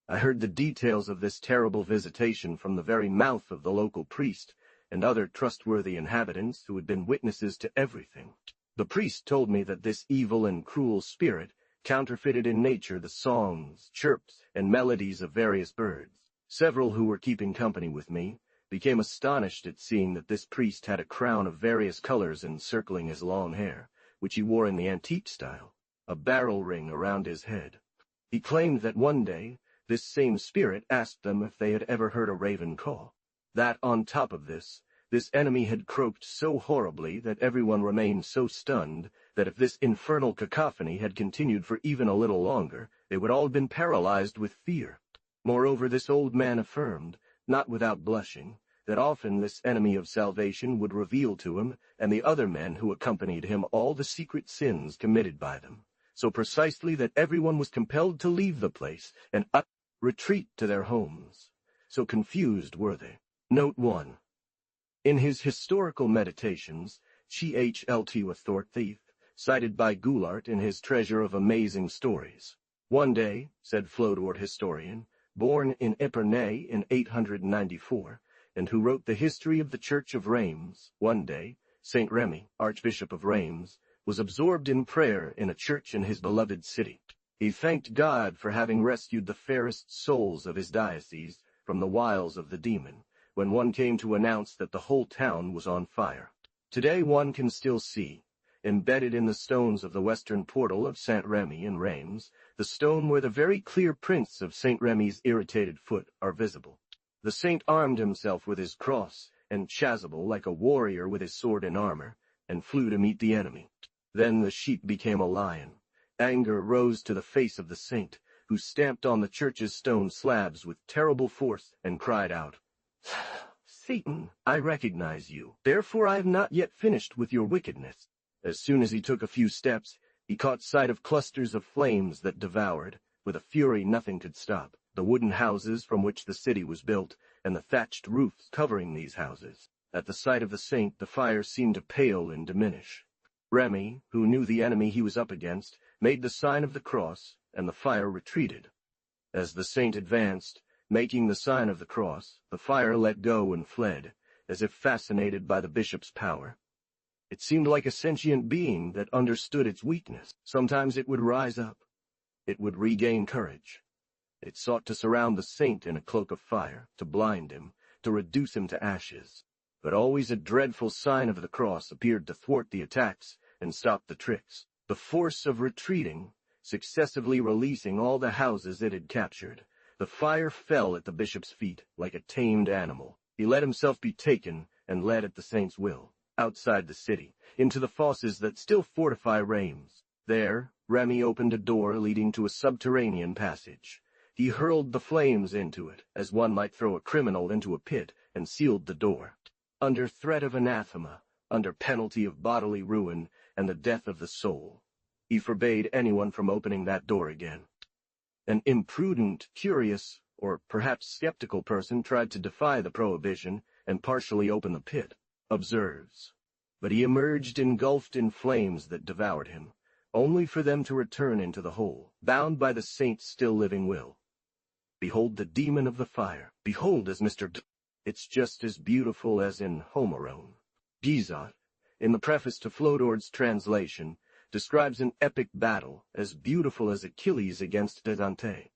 I heard the details of this terrible visitation from the very mouth of the local priest and other trustworthy inhabitants who had been witnesses to everything. The priest told me that this evil and cruel spirit counterfeited in nature the songs, chirps, and melodies of various birds. Several who were keeping company with me became astonished at seeing that this priest had a crown of various colors encircling his long hair, which he wore in the antique style, a barrel ring around his head. He claimed that one day this same spirit asked them if they had ever heard a raven call. That on top of this enemy had croaked so horribly that everyone remained so stunned that if this infernal cacophony had continued for even a little longer, they would all have been paralyzed with fear. Moreover, this old man affirmed, not without blushing, that often this enemy of salvation would reveal to him and the other men who accompanied him all the secret sins committed by them, so precisely that everyone was compelled to leave the place and retreat to their homes. So confused were they. Note 1. In his historical meditations, Ch.L.T. Thorthief, cited by Goulart in his Treasure of Amazing Stories. One day, said Flodort historian, born in Epernay in 894, and who wrote the history of the Church of Reims, one day, Saint Remy, Archbishop of Reims, was absorbed in prayer in a church in his beloved city. He thanked God for having rescued the fairest souls of his diocese from the wiles of the demon, when one came to announce that the whole town was on fire. Today one can still see, embedded in the stones of the western portal of Saint Remy in Reims, the stone where the very clear prints of Saint Remy's irritated foot are visible. The saint armed himself with his cross and chasuble like a warrior with his sword and armor, and flew to meet the enemy. Then the sheep became a lion. Anger rose to the face of the saint, who stamped on the church's stone slabs with terrible force and cried out, "Satan, I recognize you. Therefore I have not yet finished with your wickedness." As soon as he took a few steps, he caught sight of clusters of flames that devoured, with a fury nothing could stop, the wooden houses from which the city was built, and the thatched roofs covering these houses. At the sight of the saint, the fire seemed to pale and diminish. Remy, who knew the enemy he was up against, made the sign of the cross, and the fire retreated. As the saint advanced, making the sign of the cross, the fire let go and fled, as if fascinated by the bishop's power. It seemed like a sentient being that understood its weakness. Sometimes it would rise up. It would regain courage. It sought to surround the saint in a cloak of fire, to blind him, to reduce him to ashes. But always a dreadful sign of the cross appeared to thwart the attacks and stop the tricks. The force of retreating successively releasing all the houses it had captured. The fire fell at the bishop's feet like a tamed animal. He let himself be taken and led at the saint's will, outside the city, into the fosses that still fortify Reims. There, Remy opened a door leading to a subterranean passage. He hurled the flames into it, as one might throw a criminal into a pit, and sealed the door. Under threat of anathema, under penalty of bodily ruin and the death of the soul, he forbade anyone from opening that door again. An imprudent, curious, or perhaps skeptical person tried to defy the prohibition and partially open the pit, observes. But he emerged engulfed in flames that devoured him, only for them to return into the hole, bound by the saint's still living will. Behold the demon of the fire. Behold as It's just as beautiful as in Homeron. Guizot, in the preface to Flodor's translation, describes an epic battle as beautiful as Achilles against Dante.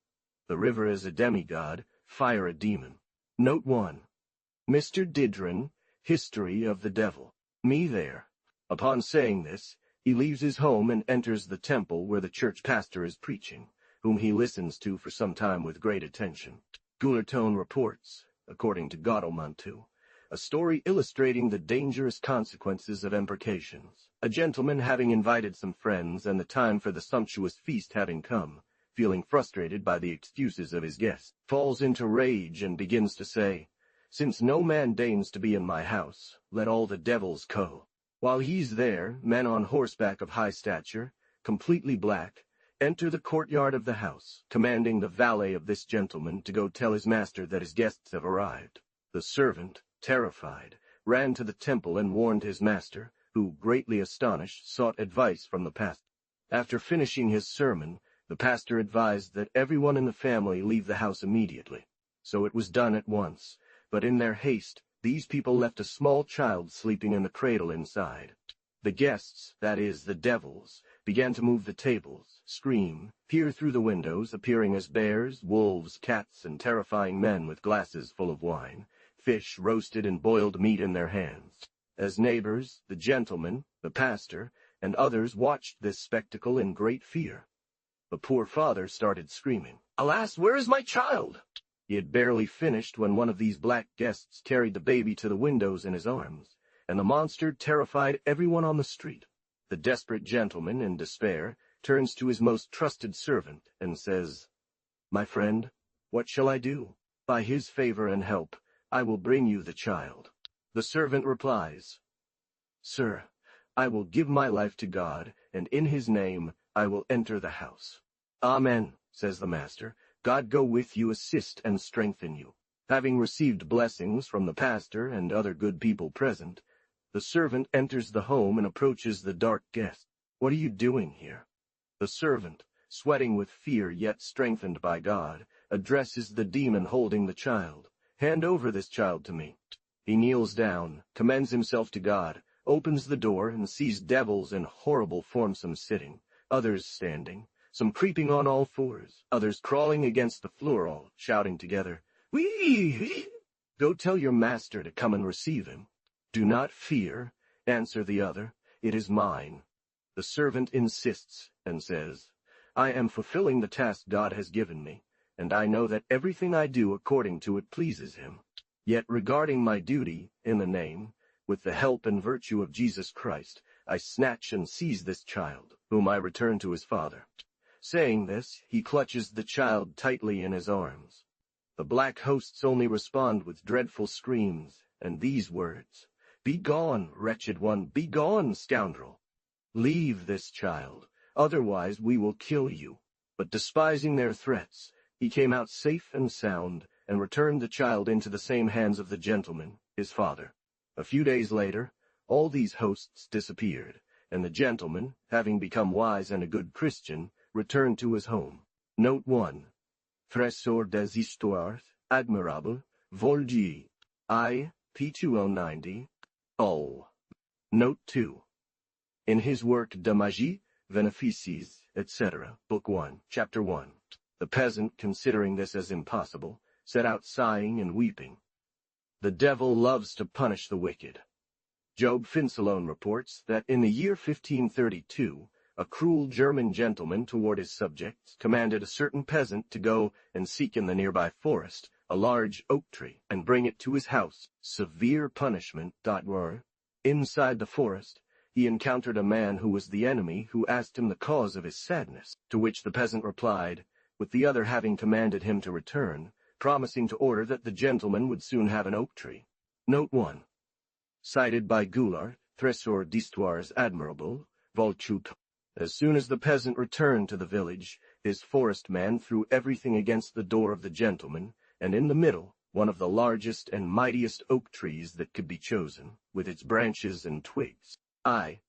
The river is a demigod, fire a demon. Note 1. Mr. Didron, History of the Devil. Me there. Upon saying this, he leaves his home and enters the temple where the church pastor is preaching, whom he listens to for some time with great attention. Goularton reports, according to Gaudelmantu, a story illustrating the dangerous consequences of imprecations. A gentleman having invited some friends and the time for the sumptuous feast having come, feeling frustrated by the excuses of his guests, falls into rage and begins to say, "Since no man deigns to be in my house, let all the devils go." While he's there, men on horseback of high stature, completely black, enter the courtyard of the house, commanding the valet of this gentleman to go tell his master that his guests have arrived. The servant, terrified, ran to the temple and warned his master, who, greatly astonished, sought advice from the pastor. After finishing his sermon, the pastor advised that everyone in the family leave the house immediately. So it was done at once, but in their haste, these people left a small child sleeping in the cradle inside. The guests, that is, the devils, began to move the tables, scream, peer through the windows, appearing as bears, wolves, cats, and terrifying men with glasses full of wine, fish roasted and boiled meat in their hands. As neighbors, the gentleman, the pastor, and others watched this spectacle in great fear. The poor father started screaming, "Alas, where is my child?" He had barely finished when one of these black guests carried the baby to the windows in his arms, and the monster terrified everyone on the street. The desperate gentleman, in despair, turns to his most trusted servant and says, "My friend, what shall I do? By his favor and help, I will bring you the child." The servant replies, "Sir, I will give my life to God, and in his name I will enter the house." "Amen," says the master. "God go with you, assist and strengthen you." Having received blessings from the pastor and other good people present, the servant enters the home and approaches the dark guest. "What are you doing here?" The servant, sweating with fear yet strengthened by God, addresses the demon holding the child. "Hand over this child to me." He kneels down, commends himself to God, opens the door, and sees devils in horrible forms, some sitting, others standing, some creeping on all fours, others crawling against the floor, all shouting together, "Wee! Go tell your master to come and receive him." "Do not fear," answer the other, "it is mine." The servant insists and says, "I am fulfilling the task God has given me, and I know that everything I do according to it pleases him. Yet regarding my duty, in the name, with the help and virtue of Jesus Christ, I snatch and seize this child, whom I return to his father." Saying this, he clutches the child tightly in his arms. The black hosts only respond with dreadful screams, and these words, "Be gone, wretched one, be gone, scoundrel. Leave this child, otherwise we will kill you." But despising their threats, he came out safe and sound, and returned the child into the same hands of the gentleman, his father. A few days later, all these hosts disappeared, and the gentleman, having become wise and a good Christian, returned to his home. Note 1. Trésor des Histoires Admirables, Vol. G. I. p. 2090, Ol. Note 2. In his work De Magie, Benefices, etc., Book 1, Chapter 1, the peasant, considering this as impossible, set out sighing and weeping. The devil loves to punish the wicked. Job Finsalone reports that in the year 1532, A cruel German gentleman toward his subjects commanded a certain peasant to go and seek in the nearby forest a large oak tree and bring it to his house. Severe punishment. Inside the forest, he encountered a man who was the enemy, who asked him the cause of his sadness, to which the peasant replied, with the other having commanded him to return, promising to order that the gentleman would soon have an oak tree. Note 1. Cited by Goulart, Trésor d'Histoires Admirable, Vol. 2. As soon as the peasant returned to the village, his forest man threw everything against the door of the gentleman, and in the middle, one of the largest and mightiest oak trees that could be chosen, with its branches and twigs.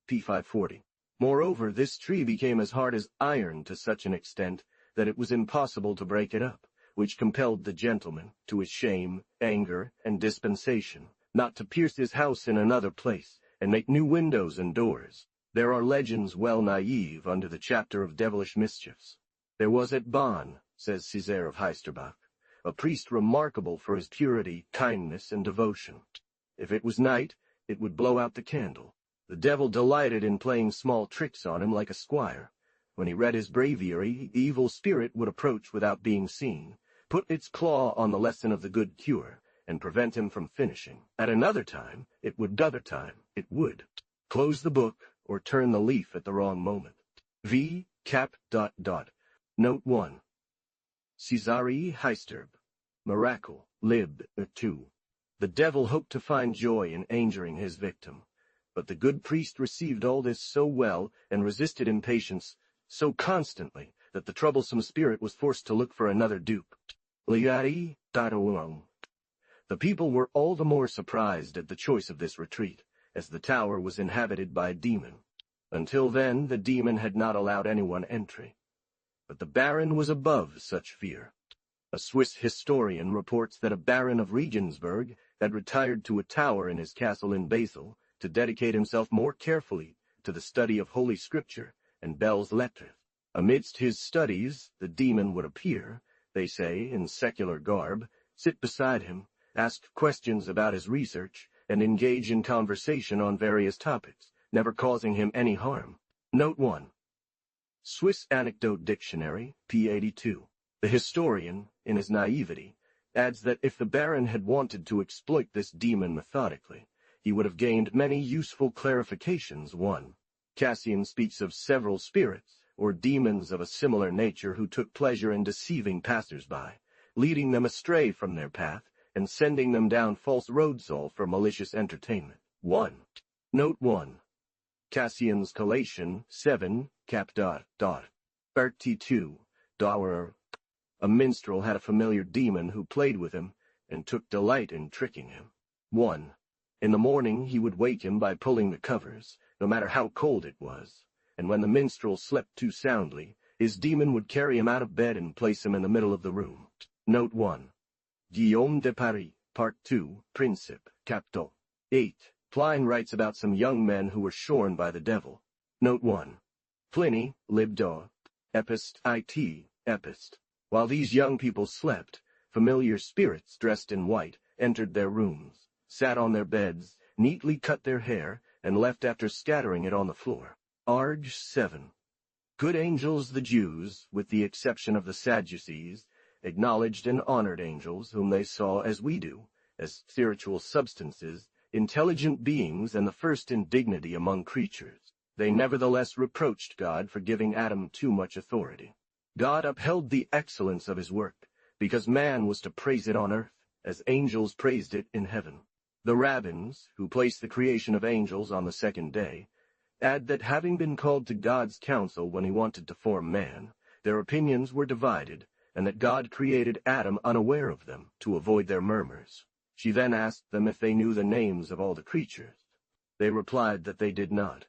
p. 540. Moreover, this tree became as hard as iron to such an extent that it was impossible to break it up, which compelled the gentleman, to his shame, anger, and dispensation, not to pierce his house in another place, and make new windows and doors. There are legends well naive under the chapter of devilish mischiefs. There was at Bonn, says Césaire of Heisterbach, a priest remarkable for his purity, kindness, and devotion. If it was night, it would blow out the candle. The devil delighted in playing small tricks on him like a squire. When he read his breviary, the evil spirit would approach without being seen, put its claw on the lesson of the good cure, and prevent him from finishing. At another time, it would close the book, or turn the leaf at the wrong moment. Note 1. César Heisterb. Miracle. Lib. 2. The devil hoped to find joy in injuring his victim, but the good priest received all this so well, and resisted impatience so constantly, that the troublesome spirit was forced to look for another dupe. The people were all the more surprised at the choice of this retreat, as the tower was inhabited by a demon. Until then, the demon had not allowed anyone entry. But the baron was above such fear. A Swiss historian reports that a baron of Regensburg had retired to a tower in his castle in Basel to dedicate himself more carefully to the study of Holy Scripture and belles lettres. Amidst his studies, the demon would appear, they say, in secular garb, sit beside him, ask questions about his research, and engage in conversation on various topics, never causing him any harm. Note 1. Swiss Anecdote Dictionary, p. 82. The historian, in his naivety, adds that if the baron had wanted to exploit this demon methodically, he would have gained many useful clarifications. 1. Cassian speaks of several spirits, or demons of a similar nature, who took pleasure in deceiving passers-by, leading them astray from their path, and sending them down false roads all for malicious entertainment. 1. Note 1. Cassian's Collation, 7, cap. 32. A minstrel had a familiar demon who played with him, and took delight in tricking him. 1. In the morning he would wake him by pulling the covers, no matter how cold it was, and when the minstrel slept too soundly, his demon would carry him out of bed and place him in the middle of the room. Note 1. Guillaume de Paris, Part 2, Principe, cap. 8. Pline writes about some young men who were shorn by the devil. Note 1. Pliny, Lib. de Epist. It. Epist. While these young people slept, familiar spirits dressed in white entered their rooms, sat on their beds, neatly cut their hair, and left after scattering it on the floor. Arg. 7. Good angels the Jews, with the exception of the Sadducees, acknowledged and honored angels whom they saw as we do, as spiritual substances, intelligent beings, and the first in dignity among creatures. They nevertheless reproached God for giving Adam too much authority. God upheld the excellence of his work, because man was to praise it on earth, as angels praised it in heaven. The rabbins, who placed the creation of angels on the second day, add that having been called to God's counsel when he wanted to form man, their opinions were divided, and that God created Adam unaware of them, to avoid their murmurs. She then asked them if they knew the names of all the creatures. They replied that they did not.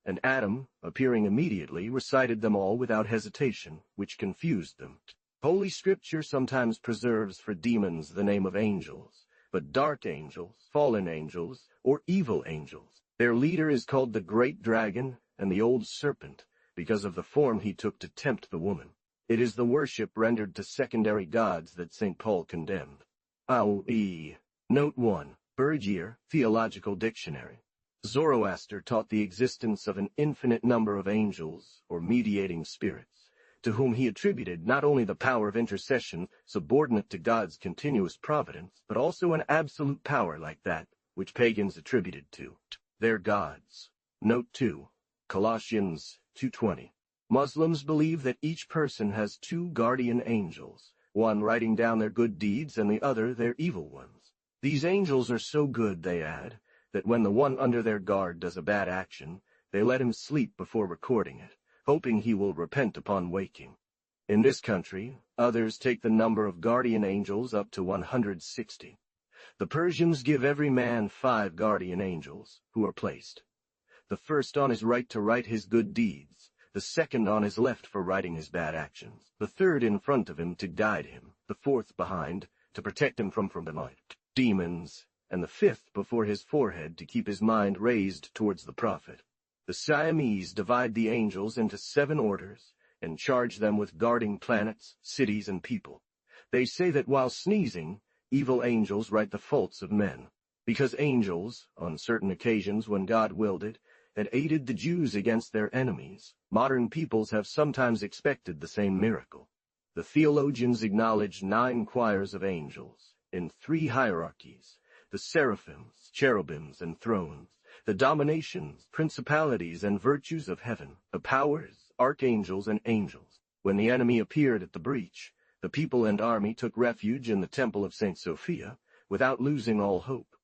And Adam, appearing immediately, recited them all without hesitation, which confused them. Holy Scripture sometimes preserves for demons the name of angels, but dark angels, fallen angels, or evil angels. Their leader is called the Great Dragon and the Old Serpent, because of the form he took to tempt the woman. It is the worship rendered to secondary gods that St. Paul condemned. Note 1. Bergier, Theological Dictionary. Zoroaster taught the existence of an infinite number of angels, or mediating spirits, to whom he attributed not only the power of intercession subordinate to God's continuous providence, but also an absolute power like that which pagans attributed to their gods. Note 2. Colossians 2:20. Muslims believe that each person has two guardian angels, one writing down their good deeds and the other their evil ones. These angels are so good, they add, that when the one under their guard does a bad action, they let him sleep before recording it, hoping he will repent upon waking. In this country, others take the number of guardian angels up to 160. The Persians give every man 5 guardian angels, who are placed. The first on his right to write his good deeds, the second on his left for writing his bad actions, the third in front of him to guide him, the fourth behind, to protect him from the demons, and the fifth before his forehead to keep his mind raised towards the prophet. The Siamese divide the angels into 7 orders, and charge them with guarding planets, cities, and people. They say that while sneezing, evil angels write the faults of men, because angels, on certain occasions when God willed it, had aided the Jews against their enemies. Modern peoples have sometimes expected the same miracle. The theologians acknowledge 9 choirs of angels, in 3 hierarchies: the seraphims, cherubims, and thrones, the dominations, principalities, and virtues of heaven, the powers, archangels, and angels. When the enemy appeared at the breach, the people and army took refuge in the temple of St. Sophia, without losing all hope.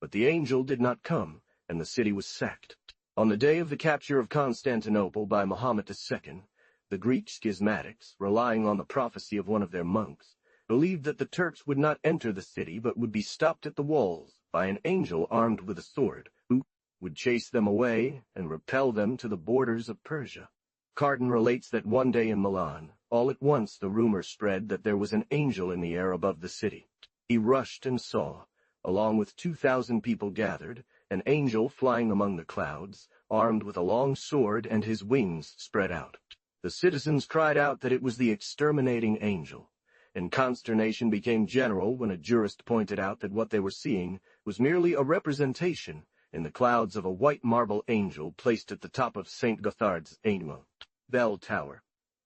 But the angel did not come, and the city was sacked. On the day of the capture of Constantinople by Muhammad II, the Greek schismatics, relying on the prophecy of one of their monks, believed that the Turks would not enter the city but would be stopped at the walls by an angel armed with a sword, who would chase them away and repel them to the borders of Persia. Cardan relates that one day in Milan, all at once the rumor spread that there was an angel in the air above the city. He rushed and saw, along with 2,000 people gathered, an angel flying among the clouds, armed with a long sword and his wings spread out. The citizens cried out that it was the exterminating angel, and consternation became general when a jurist pointed out that what they were seeing was merely a representation in the clouds of a white marble angel placed at the top of St. Gothard's annual bell tower.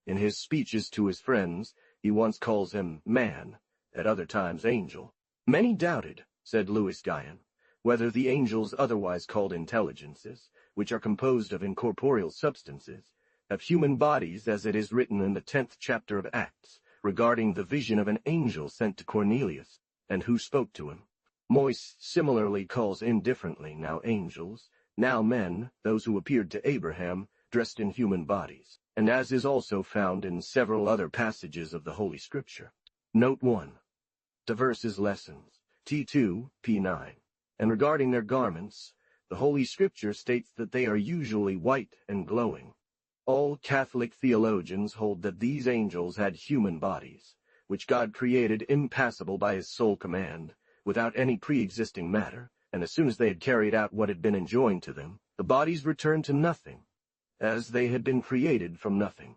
In his speeches to his friends, he once calls him man, at other times angel. Many doubted, said Louis Guyon, whether the angels otherwise called intelligences, which are composed of incorporeal substances, have human bodies, as it is written in the 10th chapter of Acts, regarding the vision of an angel sent to Cornelius, and who spoke to him. Moyse similarly calls indifferently now angels, now men, those who appeared to Abraham, dressed in human bodies, and as is also found in several other passages of the Holy Scripture. Note 1. Diverses Lessons, T2, P9. And regarding their garments, the Holy Scripture states that they are usually white and glowing. All Catholic theologians hold that these angels had human bodies, which God created impassible by his sole command, without any pre-existing matter, and as soon as they had carried out what had been enjoined to them, the bodies returned to nothing, as they had been created from nothing.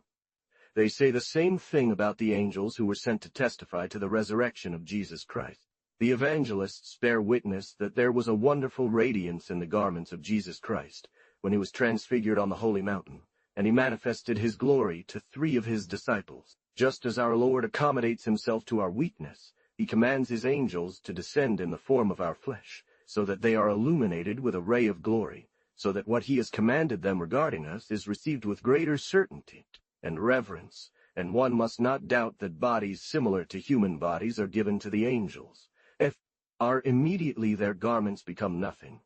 They say the same thing about the angels who were sent to testify to the resurrection of Jesus Christ. The evangelists bear witness that there was a wonderful radiance in the garments of Jesus Christ when he was transfigured on the holy mountain, and he manifested his glory to 3 of his disciples. Just as our Lord accommodates himself to our weakness, he commands his angels to descend in the form of our flesh, so that they are illuminated with a ray of glory, so that what he has commanded them regarding us is received with greater certainty and reverence, and one must not doubt that bodies similar to human bodies are given to the angels. Immediately their garments become nothing,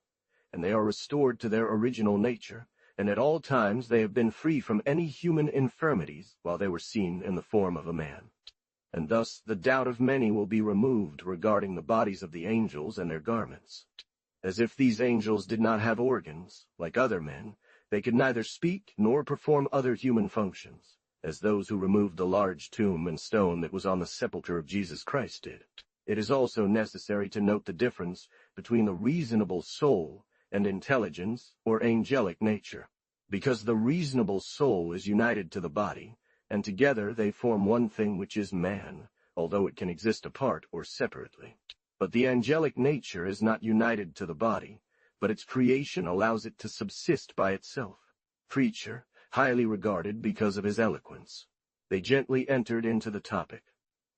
and they are restored to their original nature, and at all times they have been free from any human infirmities while they were seen in the form of a man. And thus the doubt of many will be removed regarding the bodies of the angels and their garments. As if these angels did not have organs, like other men, they could neither speak nor perform other human functions, as those who removed the large tomb and stone that was on the sepulchre of Jesus Christ did. It is also necessary to note the difference between the reasonable soul and intelligence or angelic nature, because the reasonable soul is united to the body, and together they form one thing which is man, although it can exist apart or separately. But the angelic nature is not united to the body, but its creation allows it to subsist by itself. Preacher, highly regarded because of his eloquence. They gently entered into the topic.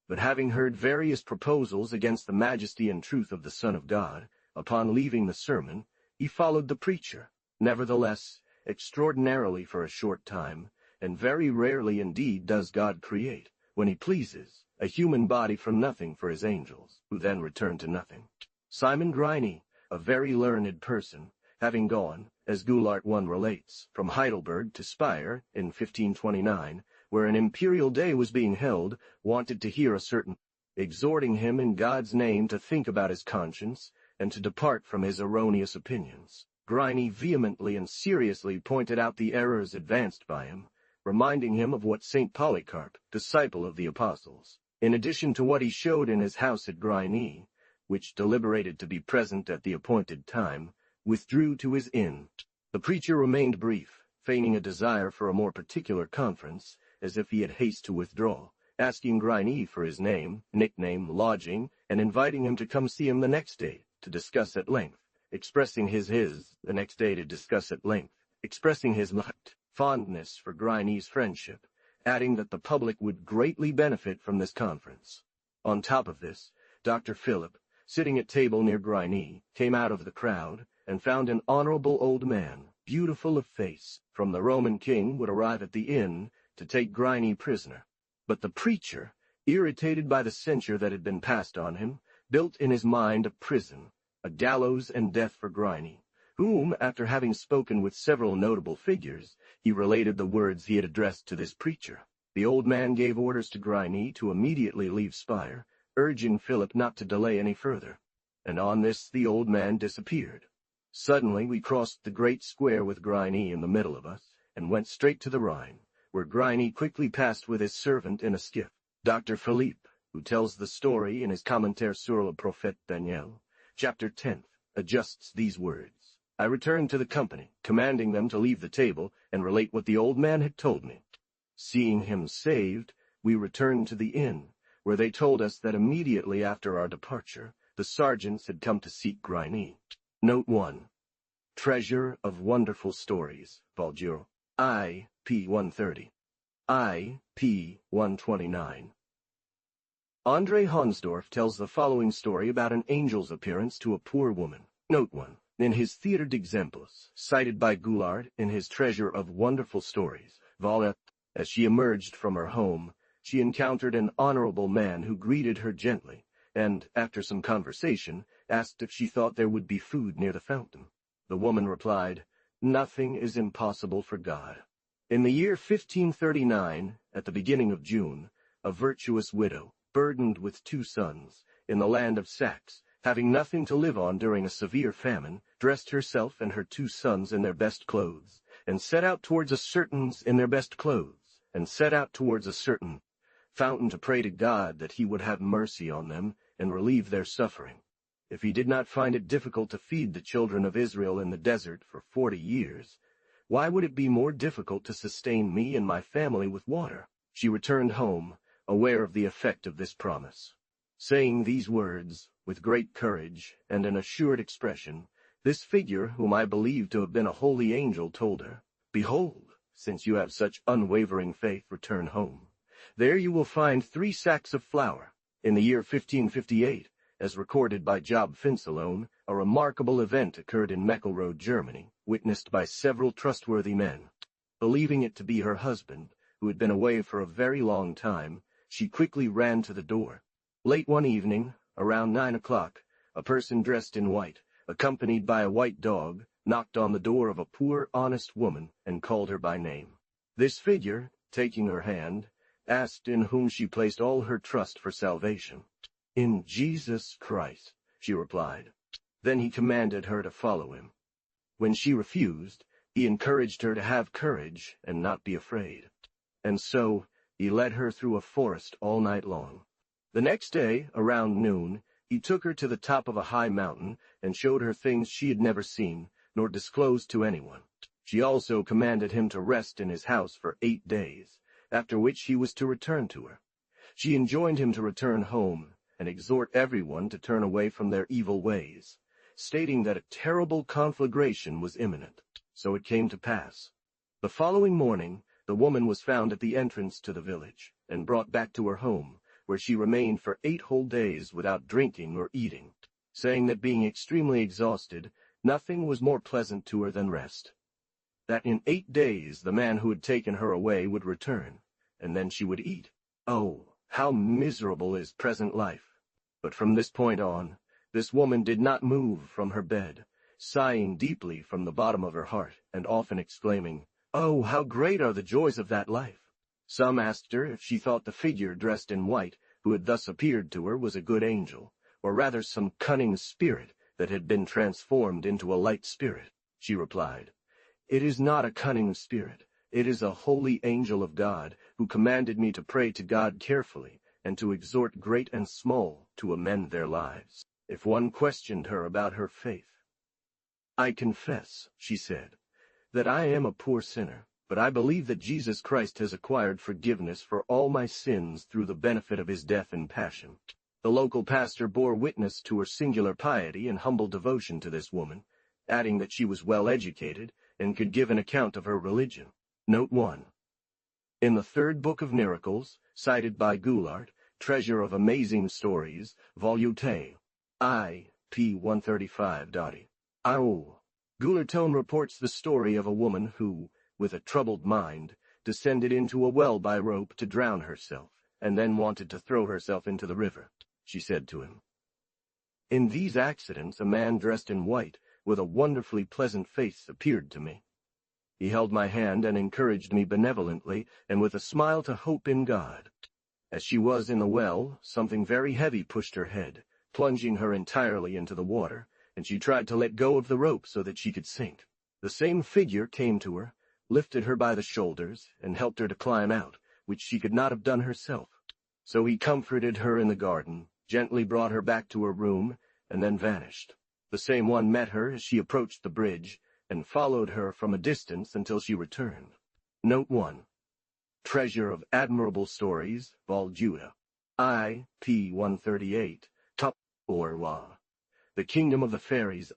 But having heard various proposals against the majesty and truth of the Son of God, upon leaving the sermon, he followed the preacher. Nevertheless, extraordinarily for a short time, and very rarely indeed does God create, when he pleases, a human body from nothing for his angels, who then return to nothing. Simon Griney, a very learned person, having gone, as Goulart 1 relates, from Heidelberg to Speyer in 1529, where an imperial day was being held, wanted to hear a certain, exhorting him in God's name to think about his conscience, and to depart from his erroneous opinions. Griney vehemently and seriously pointed out the errors advanced by him, reminding him of what St. Polycarp, disciple of the apostles, in addition to what he showed in his house at Griney, which deliberated to be present at the appointed time, withdrew to his inn. The preacher remained brief, feigning a desire for a more particular conference, as if he had haste to withdraw, asking Griney for his name, nickname, lodging, and inviting him to come see him the next day, to discuss at length, expressing his fondness for Griney's friendship, adding that the public would greatly benefit from this conference. On top of this, Dr. Philip, sitting at table near Griney, came out of the crowd, and found an honorable old man, beautiful of face, from the Roman king, would arrive at the inn to take Griney prisoner. But the preacher, irritated by the censure that had been passed on him, built in his mind a prison, a gallows and death for Griney, whom, after having spoken with several notable figures, he related the words he had addressed to this preacher. The old man gave orders to Griney to immediately leave Speyer, urging Philip not to delay any further, and on this the old man disappeared. Suddenly we crossed the great square with Griney in the middle of us, and went straight to the Rhine, where Griney quickly passed with his servant in a skiff. Dr. Philippe, who tells the story in his Commentaire sur le Prophète Daniel, chapter 10, adjusts these words. I returned to the company, commanding them to leave the table and relate what the old man had told me. Seeing him saved, we returned to the inn, where they told us that immediately after our departure, the sergeants had come to seek Griney. Note 1. Treasure of Wonderful Stories, Valduro. I. p. 130. I. p. 129. André Hansdorff tells the following story about an angel's appearance to a poor woman. Note 1. In his Theatre d'Exemples, cited by Goulart in his Treasure of Wonderful Stories, Vol. As she emerged from her home, she encountered an honorable man who greeted her gently, and, after some conversation, asked if she thought there would be food near the fountain. The woman replied, "Nothing is impossible for God." In the year 1539, at the beginning of June, a virtuous widow, burdened with 2 sons, in the land of Saxe, having nothing to live on during a severe famine, dressed herself and her 2 sons in their best clothes, and set out towards a certain fountain to pray to God that he would have mercy on them and relieve their suffering. If he did not find it difficult to feed the children of Israel in the desert for 40 years, why would it be more difficult to sustain me and my family with water? She returned home, aware of the effect of this promise. Saying these words, with great courage and an assured expression, this figure, whom I believe to have been a holy angel, told her, "Behold, since you have such unwavering faith, return home. There you will find 3 sacks of flour." In the year 1558, as recorded by Job Finsalone, a remarkable event occurred in Meckelroad, Germany, witnessed by several trustworthy men. Believing it to be her husband, who had been away for a very long time, she quickly ran to the door. Late one evening, around 9 o'clock, a person dressed in white, accompanied by a white dog, knocked on the door of a poor, honest woman and called her by name. This figure, taking her hand, asked in whom she placed all her trust for salvation. "In Jesus Christ," she replied. Then he commanded her to follow him. When she refused, he encouraged her to have courage and not be afraid. And so he led her through a forest all night long. The next day, around noon, he took her to the top of a high mountain and showed her things she had never seen, nor disclosed to anyone. She also commanded him to rest in his house for 8 days, after which he was to return to her. She enjoined him to return home, and exhort everyone to turn away from their evil ways, stating that a terrible conflagration was imminent. So it came to pass. The following morning, the woman was found at the entrance to the village, and brought back to her home, where she remained for 8 whole days without drinking or eating, saying that being extremely exhausted, nothing was more pleasant to her than rest. That in 8 days the man who had taken her away would return, and then she would eat. Oh, how miserable is present life! But from this point on, this woman did not move from her bed, sighing deeply from the bottom of her heart, and often exclaiming, "Oh, how great are the joys of that life!" Some asked her if she thought the figure dressed in white, who had thus appeared to her, was a good angel, or rather some cunning spirit that had been transformed into a light spirit. She replied, "It is not a cunning spirit. It is a holy angel of God, who commanded me to pray to God carefully, and to exhort great and small to amend their lives." If one questioned her about her faith, "I confess," she said, "that I am a poor sinner, but I believe that Jesus Christ has acquired forgiveness for all my sins through the benefit of his death and passion." The local pastor bore witness to her singular piety and humble devotion to this woman, adding that she was well educated and could give an account of her religion. Note 1. In the third book of miracles, cited by Goulart, Treasure of Amazing Stories, Volume 2, I. p. 135. Goularton reports the story of a woman who, with a troubled mind, descended into a well by rope to drown herself, and then wanted to throw herself into the river. She said to him, "In these accidents a man dressed in white, with a wonderfully pleasant face, appeared to me. He held my hand and encouraged me benevolently, and with a smile to hope in God. As she was in the well, something very heavy pushed her head, plunging her entirely into the water, and she tried to let go of the rope so that she could sink. The same figure came to her, lifted her by the shoulders, and helped her to climb out, which she could not have done herself. So he comforted her in the garden, gently brought her back to her room, and then vanished. The same one met her as she approached the bridge, and followed her from a distance until she returned." Note 1. Treasure of Admirable Stories, Vol. Judah, I. p. 138, Top or The Kingdom of the Fairies,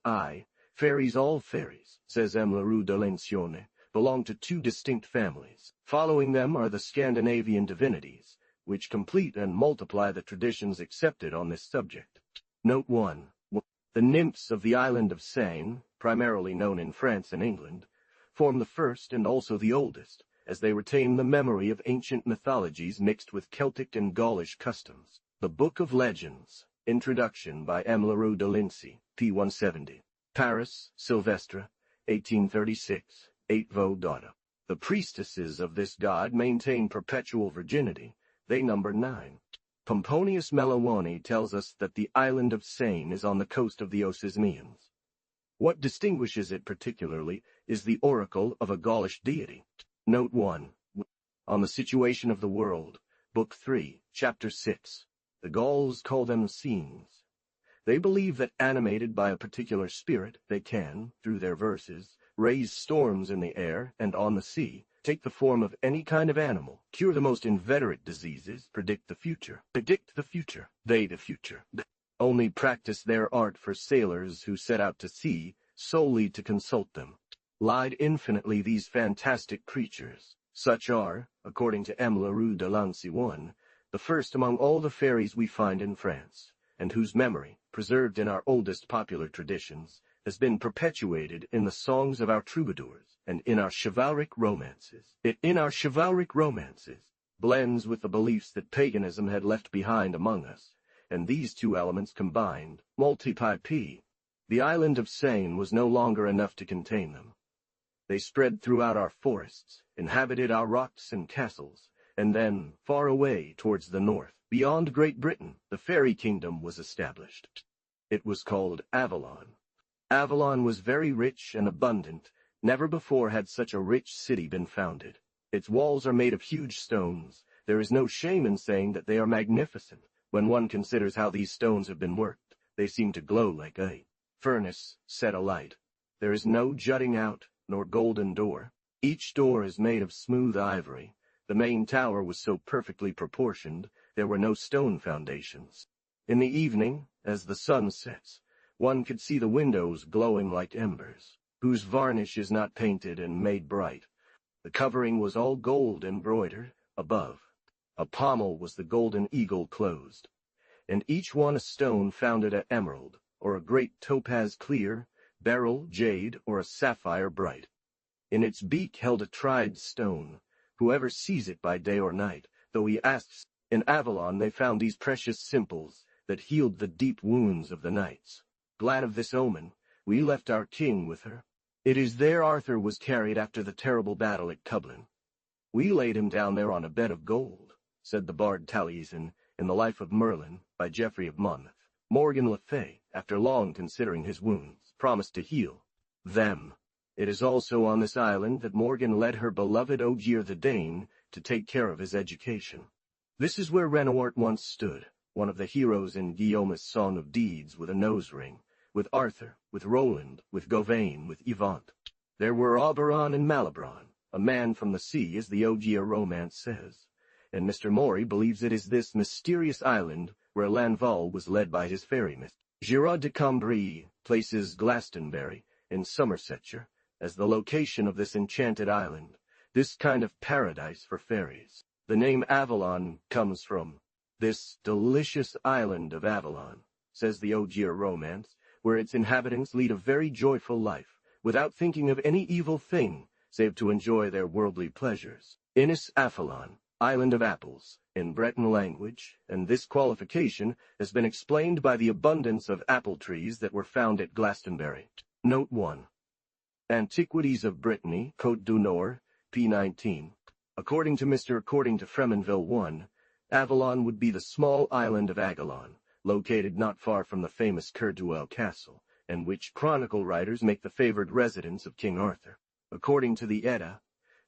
Fairies, all fairies, says M. Leroux de Lencioni, belong to 2 distinct families. Following them are the Scandinavian divinities, which complete and multiply the traditions accepted on this subject. Note 1. The nymphs of the island of Seine, primarily known in France and England, form the first and also the oldest, as they retain the memory of ancient mythologies mixed with Celtic and Gaulish customs. The Book of Legends, Introduction by M. Leroux de Lincy, p. 170. Paris, Sylvestre, 1836, 8 vo. The priestesses of this god maintain perpetual virginity. They number 9. Pomponius Melawani tells us that the island of Seine is on the coast of the Osismians. What distinguishes it particularly is the oracle of a Gaulish deity. Note 1. On the Situation of the World, Book 3, Chapter 6. The Gauls call them scenes. They believe that animated by a particular spirit, they can, through their verses, raise storms in the air and on the sea, take the form of any kind of animal, cure the most inveterate diseases, predict the future. They the future. Only practice their art for sailors who set out to sea, solely to consult them. Lied infinitely these fantastic creatures. Such are, according to M. Leroux de Lancy 1, the first among all the fairies we find in France, and whose memory, preserved in our oldest popular traditions, has been perpetuated in the songs of our troubadours and in our chivalric romances. It in our chivalric romances blends with the beliefs that paganism had left behind among us, and these 2 elements combined, multiply p. The island of Seine was no longer enough to contain them. They spread throughout our forests, inhabited our rocks and castles, and then, far away towards the north, beyond Great Britain, the fairy kingdom was established. It was called Avalon. Avalon was very rich and abundant. Never before had such a rich city been founded. Its walls are made of huge stones. There is no shame in saying that they are magnificent. When one considers how these stones have been worked, they seem to glow like a furnace set alight. There is no jutting out, nor golden door. Each door is made of smooth ivory. The main tower was so perfectly proportioned, there were no stone foundations. In the evening, as the sun sets, One could see the windows glowing like embers, whose varnish is not painted and made bright. The covering was all gold embroidered, above. A pommel was the golden eagle closed, and each one a stone founded at emerald, or a great topaz clear, beryl, jade, or a sapphire bright. In its beak held a tried stone. Whoever sees it by day or night, though he asks, in Avalon they found these precious simples that healed the deep wounds of the knights. Glad of this omen, we left our king with her. It is there Arthur was carried after the terrible battle at Cublin. We laid him down there on a bed of gold, said the bard Taliesin, in The Life of Merlin, by Geoffrey of Monmouth. Morgan le Fay, after long considering his wounds, promised to heal them. It is also on this island that Morgan led her beloved Ogier the Dane to take care of his education. This is where Renouart once stood, one of the heroes in Guillaume's Song of Deeds, with a nose ring, with Arthur, with Roland, with Gauvain, with Yvante. There were Oberon and Malibran, a man from the sea, as the Ogier romance says, and Mr. Morey believes it is this mysterious island where Lanval was led by his fairy myth. Girard de Cambrai places Glastonbury, in Somersetshire, as the location of this enchanted island, this kind of paradise for fairies. The name Avalon comes from this delicious island of Avalon, says the Ogier romance, where its inhabitants lead a very joyful life, without thinking of any evil thing, save to enjoy their worldly pleasures. Innis Avalon, Island of Apples, in Breton language, and this qualification has been explained by the abundance of apple trees that were found at Glastonbury. Note 1. Antiquities of Brittany, Côte du Nord, p. 19. According to Fremenville 1, Avalon would be the small island of Agalon, located not far from the famous Kerduel Castle, and which chronicle writers make the favored residence of King Arthur. According to the Edda,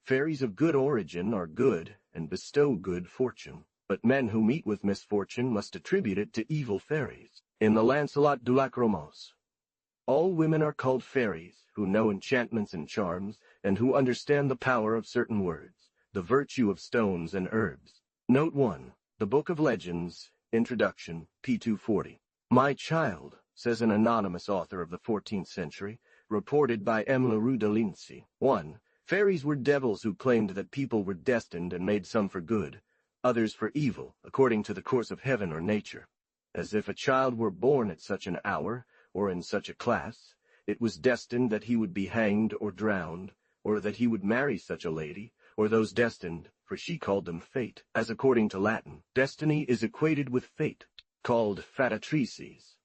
fairies of good origin are good and bestow good fortune, but men who meet with misfortune must attribute it to evil fairies. In the Lancelot du Lac Romance, all women are called fairies, who know enchantments and charms, and who understand the power of certain words, the virtue of stones and herbs. Note 1. The Book of Legends, Introduction, p. 240. My child, says an anonymous author of the 14th century, reported by M. Leroux de Lincy. 1. Fairies were devils who claimed that people were destined and made some for good, others for evil, according to the course of heaven or nature. As if a child were born at such an hour, or in such a class, it was destined that he would be hanged or drowned, or that he would marry such a lady, or those destined, for she called them fate, as according to Latin, destiny is equated with fate, called fatatrices.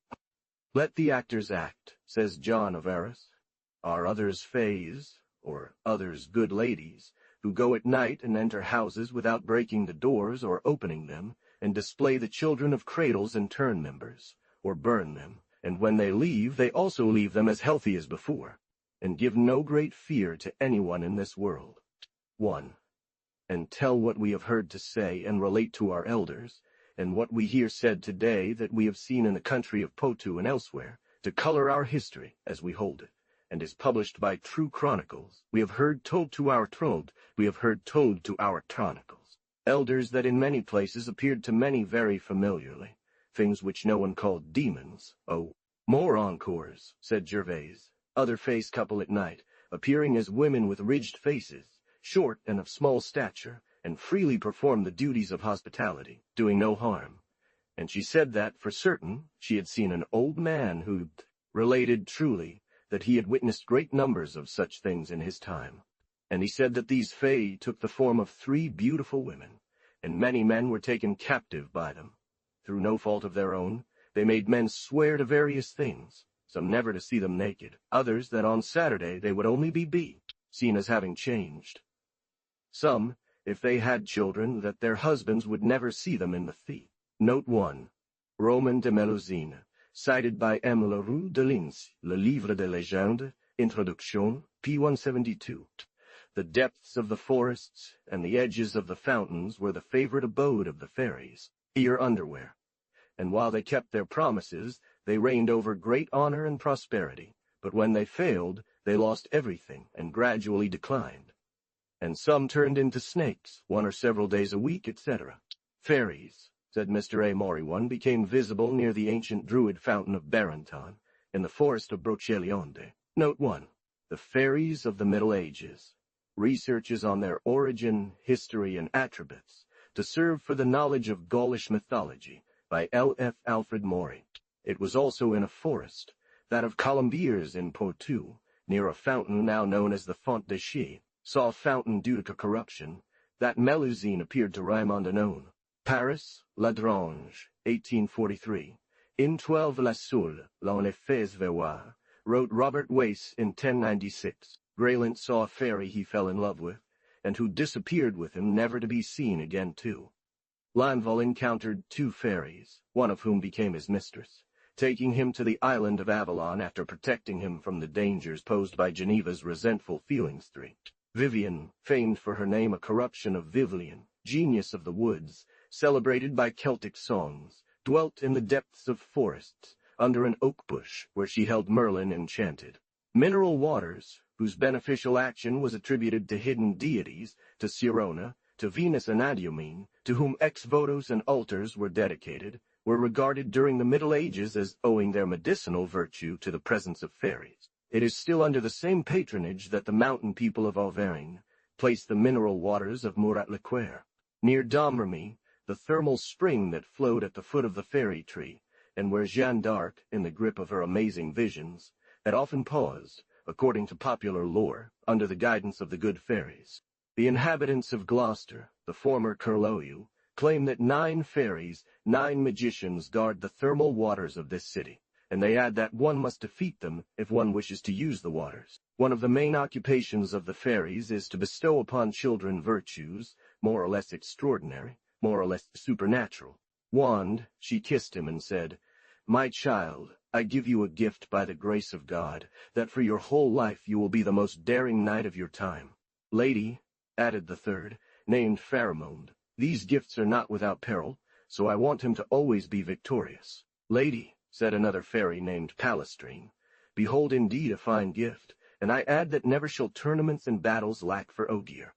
Let the actors act, says John of Arras. Are others fays, or others good ladies, who go at night and enter houses without breaking the doors or opening them, and display the children of cradles and turn members, or burn them, and when they leave, they also leave them as healthy as before, and give no great fear to anyone in this world. 1. And tell what we have heard to say and relate to our elders, and what we hear said today that we have seen in the country of Poitou and elsewhere, to color our history as we hold it, and is published by true chronicles. We have heard told to our trode, we have heard told to our chronicles. Elders that in many places appeared to many very familiarly, things which no one called demons. Oh, more encores, said Gervase, other face couple at night, appearing as women with ridged faces, short and of small stature, and freely performed the duties of hospitality, doing no harm. And she said that, for certain, she had seen an old man who related truly that he had witnessed great numbers of such things in his time. And he said that these fae took the form of 3 beautiful women, and many men were taken captive by them. Through no fault of their own, they made men swear to various things, some never to see them naked, others that on Saturday they would only be seen as having changed. Some, if they had children, that their husbands would never see them in the thea. Note 1. Roman de Melusine, cited by M. Leroux de Lincy, Le Livre de Légende, Introduction, p. 172. The depths of the forests and the edges of the fountains were the favorite abode of the fairies, here underwear. And while they kept their promises, they reigned over great honor and prosperity, but when they failed, they lost everything and gradually declined. And some turned into snakes, 1 or several days a week, etc. Fairies, said Mr. A. Morey, one became visible near the ancient druid fountain of Barenton, in the forest of Broceliande. Note 1. The Fairies of the Middle Ages. Researches on their origin, history, and attributes, to serve for the knowledge of Gaulish mythology, by L. F. Alfred Maury. It was also in a forest, that of Colombiers in Poitou, near a fountain now known as the Font de Chie. Saw a fountain due to corruption, that Melusine appeared to Raymond Anon. Paris, Ladrange, 1843. In 12 La Soule, l'on les fait voir, wrote Robert Wace in 1096. Graylent saw a fairy he fell in love with, and who disappeared with him never to be seen again too. Lanval encountered 2 fairies, one of whom became his mistress, taking him to the island of Avalon after protecting him from the dangers posed by Geneva's resentful feelings. 3. Vivian, famed for her name a corruption of Vivlian, genius of the woods, celebrated by Celtic songs, dwelt in the depths of forests, under an oak bush where she held Merlin enchanted. Mineral waters, whose beneficial action was attributed to hidden deities, to Sirona, to Venus Anadyomene, to whom ex-votos and altars were dedicated, were regarded during the Middle Ages as owing their medicinal virtue to the presence of fairies. It is still under the same patronage that the mountain people of Auvergne place the mineral waters of Murat-le-Quer. Near Domremy, the thermal spring that flowed at the foot of the fairy tree, and where Jeanne d'Arc, in the grip of her amazing visions, had often paused, according to popular lore, under the guidance of the good fairies. The inhabitants of Gloucester, the former Curlew, claim that 9 fairies, 9 magicians guard the thermal waters of this city, and they add that one must defeat them if one wishes to use the waters. One of the main occupations of the fairies is to bestow upon children virtues, more or less extraordinary, more or less supernatural. Wand, she kissed him and said, "My child, I give you a gift by the grace of God, that for your whole life you will be the most daring knight of your time." "Lady," added the third, named Pharamond, "these gifts are not without peril, so I want him to always be victorious." "Lady," said another fairy named Palestrine, "behold indeed a fine gift, and I add that never shall tournaments and battles lack for Ogier."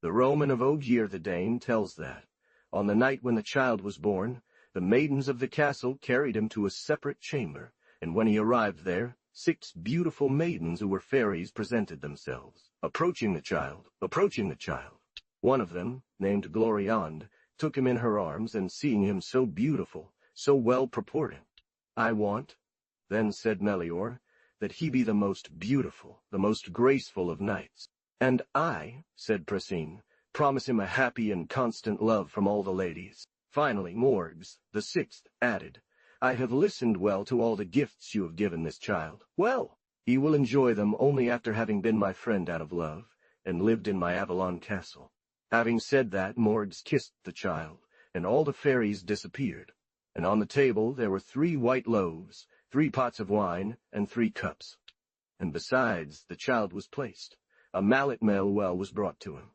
The Roman of Ogier the Dane tells that, on the night when the child was born, the maidens of the castle carried him to a separate chamber, and when he arrived there, 6 beautiful maidens who were fairies presented themselves, approaching the child. One of them, named Gloriande, took him in her arms, and seeing him so beautiful, so well proportioned, "I want," then said Melior, "that he be the most beautiful, the most graceful of knights." "And I," said Prasine, "promise him a happy and constant love from all the ladies." Finally, Morgs, the 6th, added, "I have listened well to all the gifts you have given this child. Well, he will enjoy them only after having been my friend out of love, and lived in my Avalon castle." Having said that, Morgs kissed the child, and all the fairies disappeared, and on the table there were 3 white loaves, 3 pots of wine, and 3 cups. And besides, the child was placed. A mallet mail well was brought to him.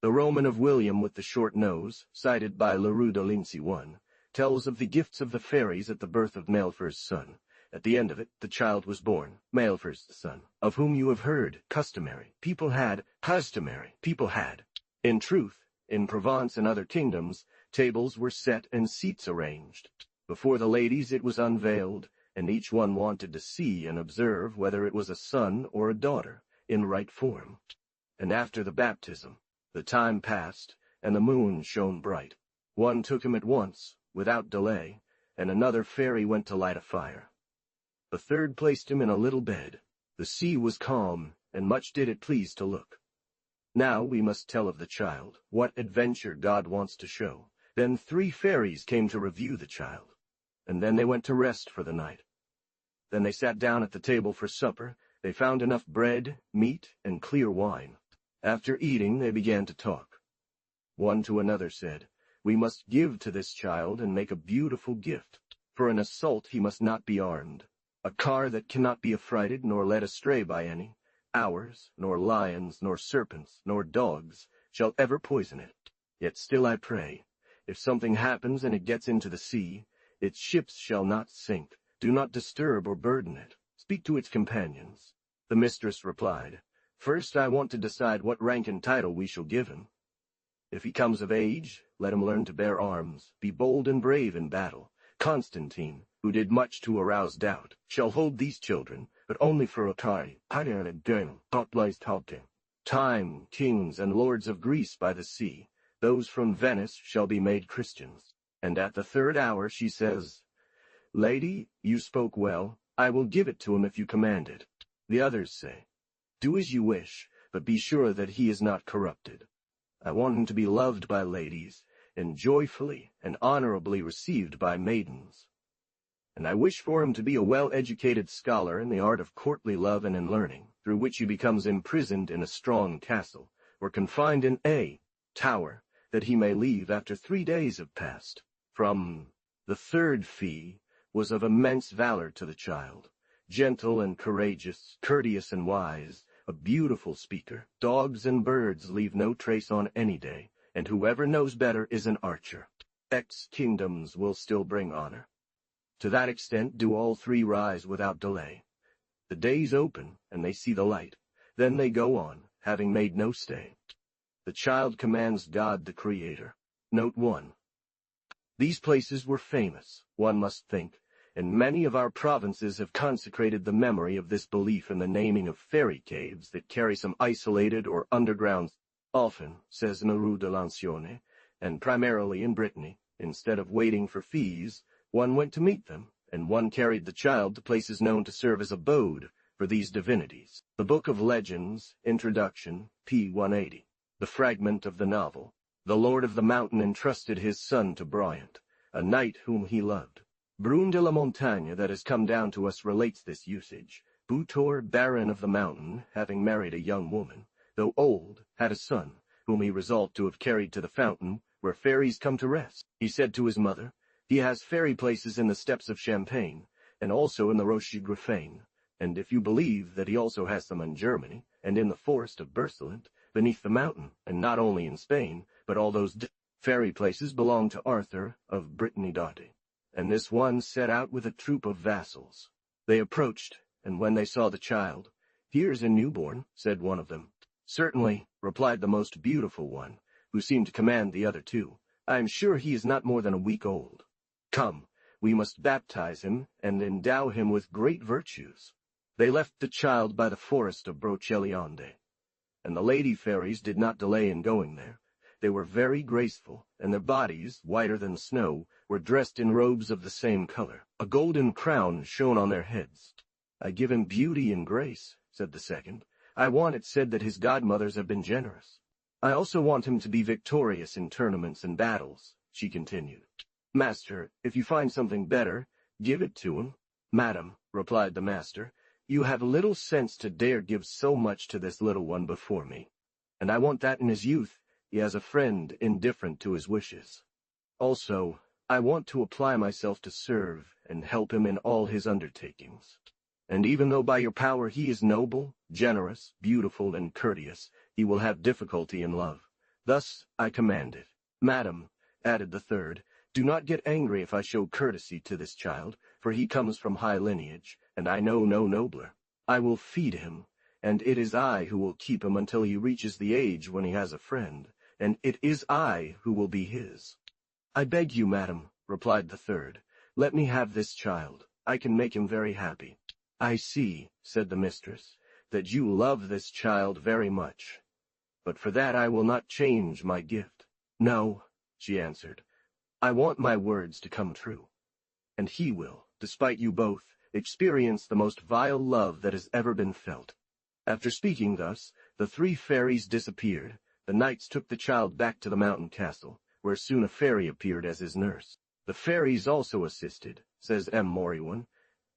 The Roman of William with the short nose, cited by Leroux de Lincy 1, tells of the gifts of the fairies at the birth of Maelfer's son. At the end of it, the child was born, Maelfer's son, of whom you have heard, customary. People had. In truth, in Provence and other kingdoms, tables were set and seats arranged. Before the ladies it was unveiled, and each one wanted to see and observe whether it was a son or a daughter, in right form. And after the baptism, the time passed, and the moon shone bright. One took him at once, without delay, and another fairy went to light a fire. The third placed him in a little bed. The sea was calm, and much did it please to look. Now we must tell of the child, what adventure God wants to show. Then 3 fairies came to review the child, and then they went to rest for the night. Then they sat down at the table for supper. They found enough bread, meat, and clear wine. After eating, they began to talk. One to another said, "We must give to this child and make a beautiful gift. For an assault he must not be armed. A car that cannot be affrighted nor led astray by any, ours, nor lions, nor serpents, nor dogs, shall ever poison it. Yet still I pray, if something happens and it gets into the sea, its ships shall not sink. Do not disturb or burden it. Speak to its companions." The mistress replied, "First I want to decide what rank and title we shall give him. If he comes of age, let him learn to bear arms, be bold and brave in battle, Constantine, who did much to arouse doubt, shall hold these children, but only for a time. Time, kings and lords of Greece by the sea, those from Venice shall be made Christians. And at the third hour she says, Lady, you spoke well, I will give it to him if you command it. The others say, Do as you wish, but be sure that he is not corrupted. I want him to be loved by ladies, and joyfully and honorably received by maidens. And I wish for him to be a well-educated scholar in the art of courtly love and in learning, through which he becomes imprisoned in a strong castle, or confined in a tower, that he may leave after 3 days have passed. From the third fee was of immense valor to the child, gentle and courageous, courteous and wise, a beautiful speaker. Dogs and birds leave no trace on any day, and whoever knows better is an archer. X kingdoms will still bring honor. To that extent do all three rise without delay. The days open, and they see the light. Then they go on, having made no stay. The child commands God the Creator. Note 1. These places were famous, one must think, and many of our provinces have consecrated the memory of this belief in the naming of fairy caves that carry some isolated or underground. Often, says Naru de Lancione, and primarily in Brittany, instead of waiting for fees, one went to meet them, and one carried the child to places known to serve as abode for these divinities. The Book of Legends, Introduction, p. 180. The fragment of the novel. The Lord of the Mountain entrusted his son to Bryant, a knight whom he loved. Brune de la Montagne that has come down to us relates this usage. Butor, Baron of the Mountain, having married a young woman, though old, had a son, whom he resolved to have carried to the fountain where fairies come to rest. He said to his mother, He has fairy places in the steppes of Champagne, and also in the Roche Griffin, and if you believe that he also has them in Germany, and in the forest of Bercelant, beneath the mountain, and not only in Spain, but all those fairy places belong to Arthur of Brittany Dante. And this one set out with a troop of vassals. They approached, and when they saw the child, Here's a newborn, said one of them. Certainly, replied the most beautiful one, who seemed to command the other two. I am sure he is not more than a week old. Come, we must baptize him, and endow him with great virtues. They left the child by the forest of Broceliande, and the lady fairies did not delay in going there. They were very graceful, and their bodies, whiter than snow, were dressed in robes of the same color. A golden crown shone on their heads. I give him beauty and grace, said the second. I want it said that his godmothers have been generous. I also want him to be victorious in tournaments and battles, she continued. Master, if you find something better, give it to him. Madam, replied the master, you have little sense to dare give so much to this little one before me, and I want that in his youth he has a friend indifferent to his wishes. Also, I want to apply myself to serve and help him in all his undertakings. And even though by your power he is noble, generous, beautiful, and courteous, he will have difficulty in love. Thus I command it. Madam, added the third, do not get angry if I show courtesy to this child, for he comes from high lineage, and I know no nobler. I will feed him, and it is I who will keep him until he reaches the age when he has a friend, and it is I who will be his. I beg you, madam, replied the third, let me have this child. I can make him very happy. I see, said the mistress, that you love this child very much, but for that I will not change my gift. No, she answered, I want my words to come true, and he will, despite you both, experience the most vile love that has ever been felt. After speaking thus, the three fairies disappeared. The knights took the child back to the mountain castle, where soon a fairy appeared as his nurse. The fairies also assisted, says M. Moriwan,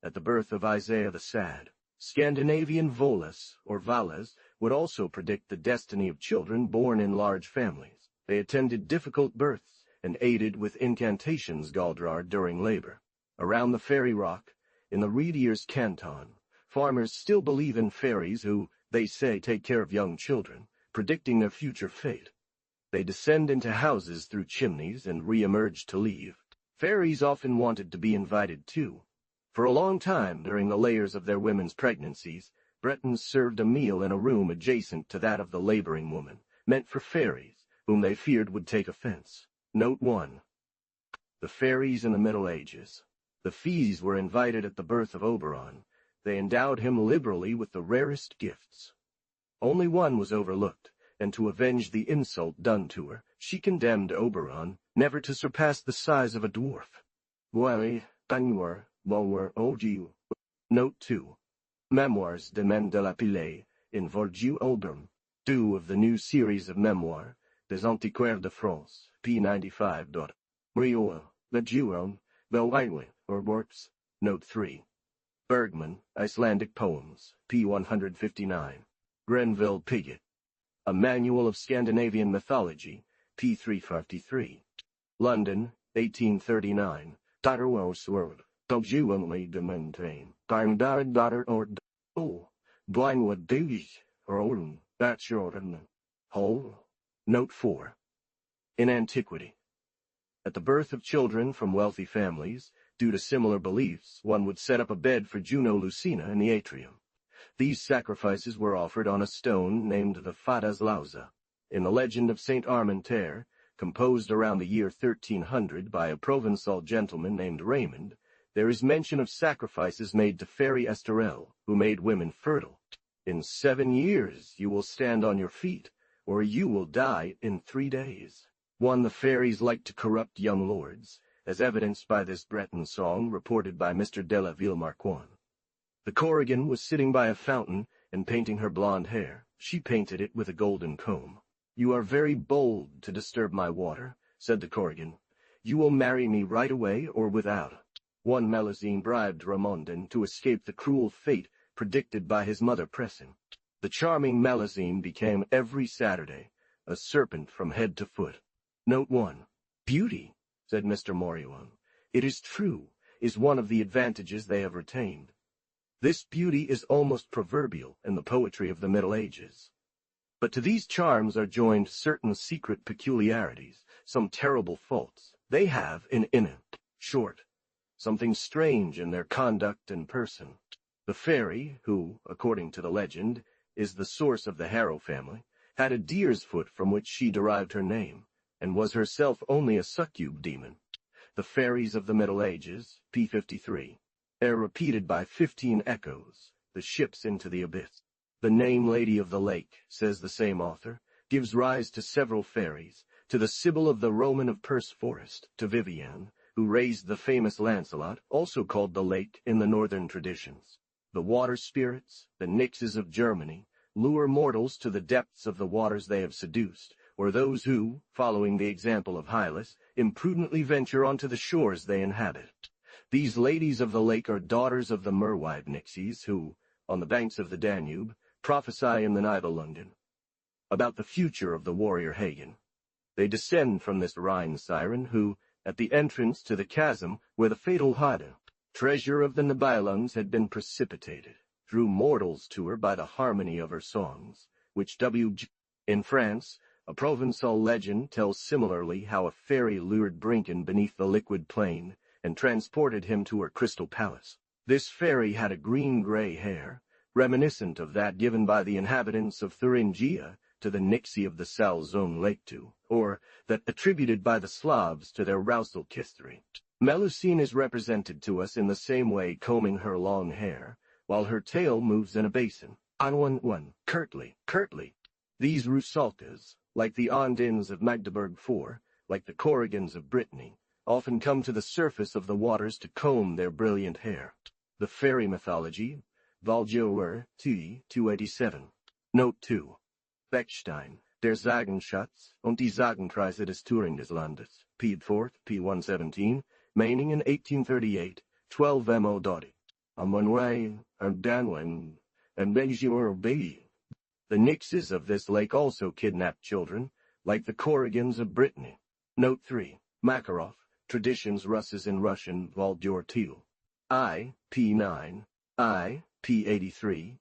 at the birth of Isaiah the Sad. Scandinavian Volas, or Valas, would also predict the destiny of children born in large families. They attended difficult births and aided with incantations Galdrar during labor. Around the fairy rock, in the Reedier's Canton, farmers still believe in fairies who, they say, take care of young children, predicting their future fate. They descend into houses through chimneys and re-emerge to leave. Fairies often wanted to be invited too. For a long time, during the layers of their women's pregnancies, Bretons served a meal in a room adjacent to that of the laboring woman, meant for fairies, whom they feared would take offense. Note 1. The fairies in the Middle Ages. The Fees were invited at the birth of Oberon. They endowed him liberally with the rarest gifts. Only one was overlooked, and to avenge the insult done to her, she condemned Oberon never to surpass the size of a dwarf. Note 2. Memoirs de Men de la Pile, in Volgiu Oberon, 2 of the new series of Memoirs des Antiquaires de France, p. 95. Rio, the Juron, Belwine, or Works. Note 3. Bergman, Icelandic Poems, p. 159. Grenville Piggott. A Manual of Scandinavian Mythology, p. 353. London, 1839. Darrow's World. Don't you only to maintain. Time daughter or Blindwood Davies, or Olin, that's your whole. Note 4. In antiquity. At the birth of children from wealthy families, due to similar beliefs, one would set up a bed for Juno Lucina in the atrium. These sacrifices were offered on a stone named the Fadas Lausa. In the legend of Saint Armentières, composed around the year 1300 by a Provençal gentleman named Raymond, there is mention of sacrifices made to Fairy Esterelle, who made women fertile. In 7 years you will stand on your feet, or you will die in 3 days. The fairies liked to corrupt young lords, as evidenced by this Breton song reported by Mr. de la Villemarquand. The Corrigan was sitting by a fountain and painting her blonde hair. She painted it with a golden comb. "You are very bold to disturb my water," said the Corrigan. "You will marry me right away or without." One Melusine bribed Ramondin to escape the cruel fate predicted by his mother Pressin. The charming Melusine became every Saturday a serpent from head to foot. Note 1. Beauty, said Mr. Morion, it is true, is one of the advantages they have retained. This beauty is almost proverbial in the poetry of the Middle Ages. But to these charms are joined certain secret peculiarities, some terrible faults. They have, in short, something strange in their conduct and person. The fairy, who, according to the legend, is the source of the Harrow family, had a deer's foot from which she derived her name, and was herself only a succube demon. The fairies of the Middle Ages, p. 53, are repeated by 15 echoes, the ships into the abyss. The name Lady of the Lake, says the same author, gives rise to several fairies, to the Sibyl of the Roman of Perce Forest, to Viviane, who raised the famous Lancelot, also called the Lake in the northern traditions. The water spirits, the Nixes of Germany, lure mortals to the depths of the waters they have seduced, or those who, following the example of Hylas, imprudently venture onto the shores they inhabit. These ladies of the lake are daughters of the Merweib Nixies, who, on the banks of the Danube, prophesy in the Nibelungen about the future of the warrior Hagen. They descend from this Rhine siren, who, at the entrance to the chasm where the fatal Hade, treasure of the Nibelungs, had been precipitated, drew mortals to her by the harmony of her songs, which in France, a Provençal legend tells similarly how a fairy lured Brinken beneath the liquid plain and transported him to her crystal palace. This fairy had a green-gray hair, reminiscent of that given by the inhabitants of Thuringia to the Nixie of the Salzone Lake too, or that attributed by the Slavs to their Rousel history. Melusine is represented to us in the same way, combing her long hair, while her tail moves in a basin. On curtly. These Rusalkas, like the Ondines of Magdeburg IV, like the Corrigans of Brittany, often come to the surface of the waters to comb their brilliant hair. The Fairy Mythology, Valjoer, T. 287. Note 2. Bechstein, Der Sagenschatz und die Sagenkreise des Turing des Landes, p. 4, p. 117, Maining in 1838, 12 M.O. Dotty. Amonway, and Danwin, and Bejior Bay. The Nixes of this lake also kidnapped children, like the Corrigans of Brittany. Note 3. Makarov, Traditions Russes in Russian, Valdior Teal. I, p. 9, I, p. 83.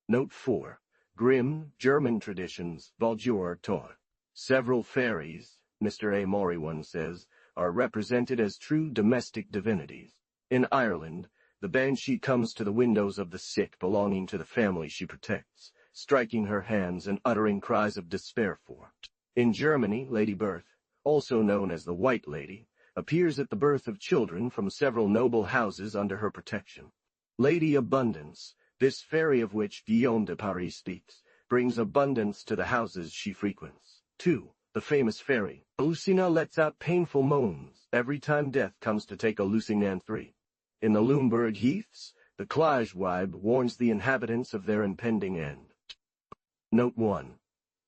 Note 4. Grimm, German Traditions, Valdior Tor. Several fairies, Mr. A. Moriwan says, are represented as true domestic divinities. In Ireland, the banshee comes to the windows of the sick belonging to the family she protects, striking her hands and uttering cries of despair for. In Germany, Lady Berthe, also known as the White Lady, appears at the birth of children from several noble houses under her protection. Lady Abundance, this fairy of which Guillaume de Paris speaks, brings abundance to the houses she frequents. 2. The famous fairy, Lucina, lets out painful moans every time death comes to take a Lusignan. 3. In the Lumberg Heaths, the Klajwibe warns the inhabitants of their impending end. Note 1.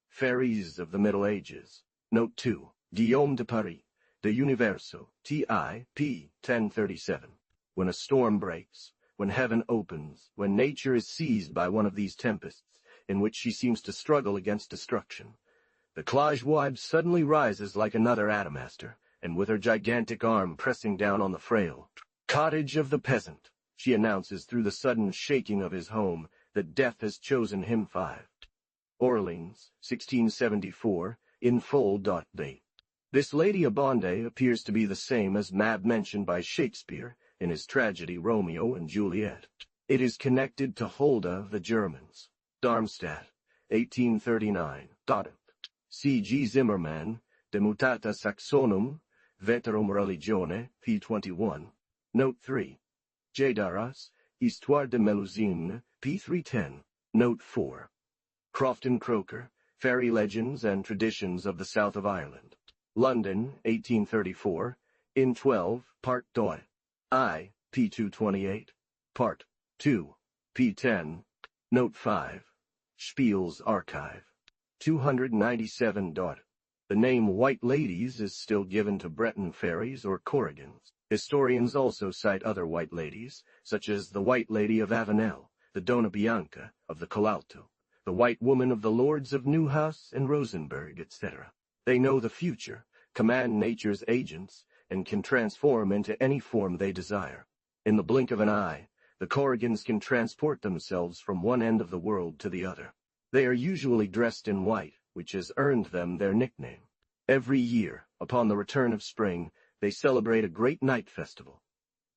Fairies of the Middle Ages. Note 2. Guillaume de Paris, De Universo, T.I.P. 1037. When a storm breaks, when heaven opens, when nature is seized by one of these tempests, in which she seems to struggle against destruction, the Klajwibe suddenly rises like another Adamastor, and with her gigantic arm pressing down on the frail cottage of the peasant, she announces through the sudden shaking of his home that death has chosen him. 5. Orleans, 1674, in full. Date. This Lady Abonde appears to be the same as Mab mentioned by Shakespeare in his tragedy Romeo and Juliet. It is connected to Hulda the Germans. Darmstadt, 1839. C. G. Zimmermann, De Mutata Saxonum, Veterum Religione, p. 21. Note 3. J. Darras, Histoire de Melusine, p. 310. Note 4. Crofton Croker, Fairy Legends and Traditions of the South of Ireland. London, 1834, in 12, Part Doi. I, p. 228. Part 2, p. 10. Note 5. Spiel's Archive. 297. The name White Ladies is still given to Breton fairies or Corrigans. Historians also cite other White Ladies, such as the White Lady of Avenel, the Donna Bianca of the Colalto, the White Woman of the Lords of Neuhaus and Rosenberg, etc. They know the future, command nature's agents, and can transform into any form they desire. In the blink of an eye, the Corrigans can transport themselves from one end of the world to the other. They are usually dressed in white, which has earned them their nickname. Every year, upon the return of spring, they celebrate a great night festival.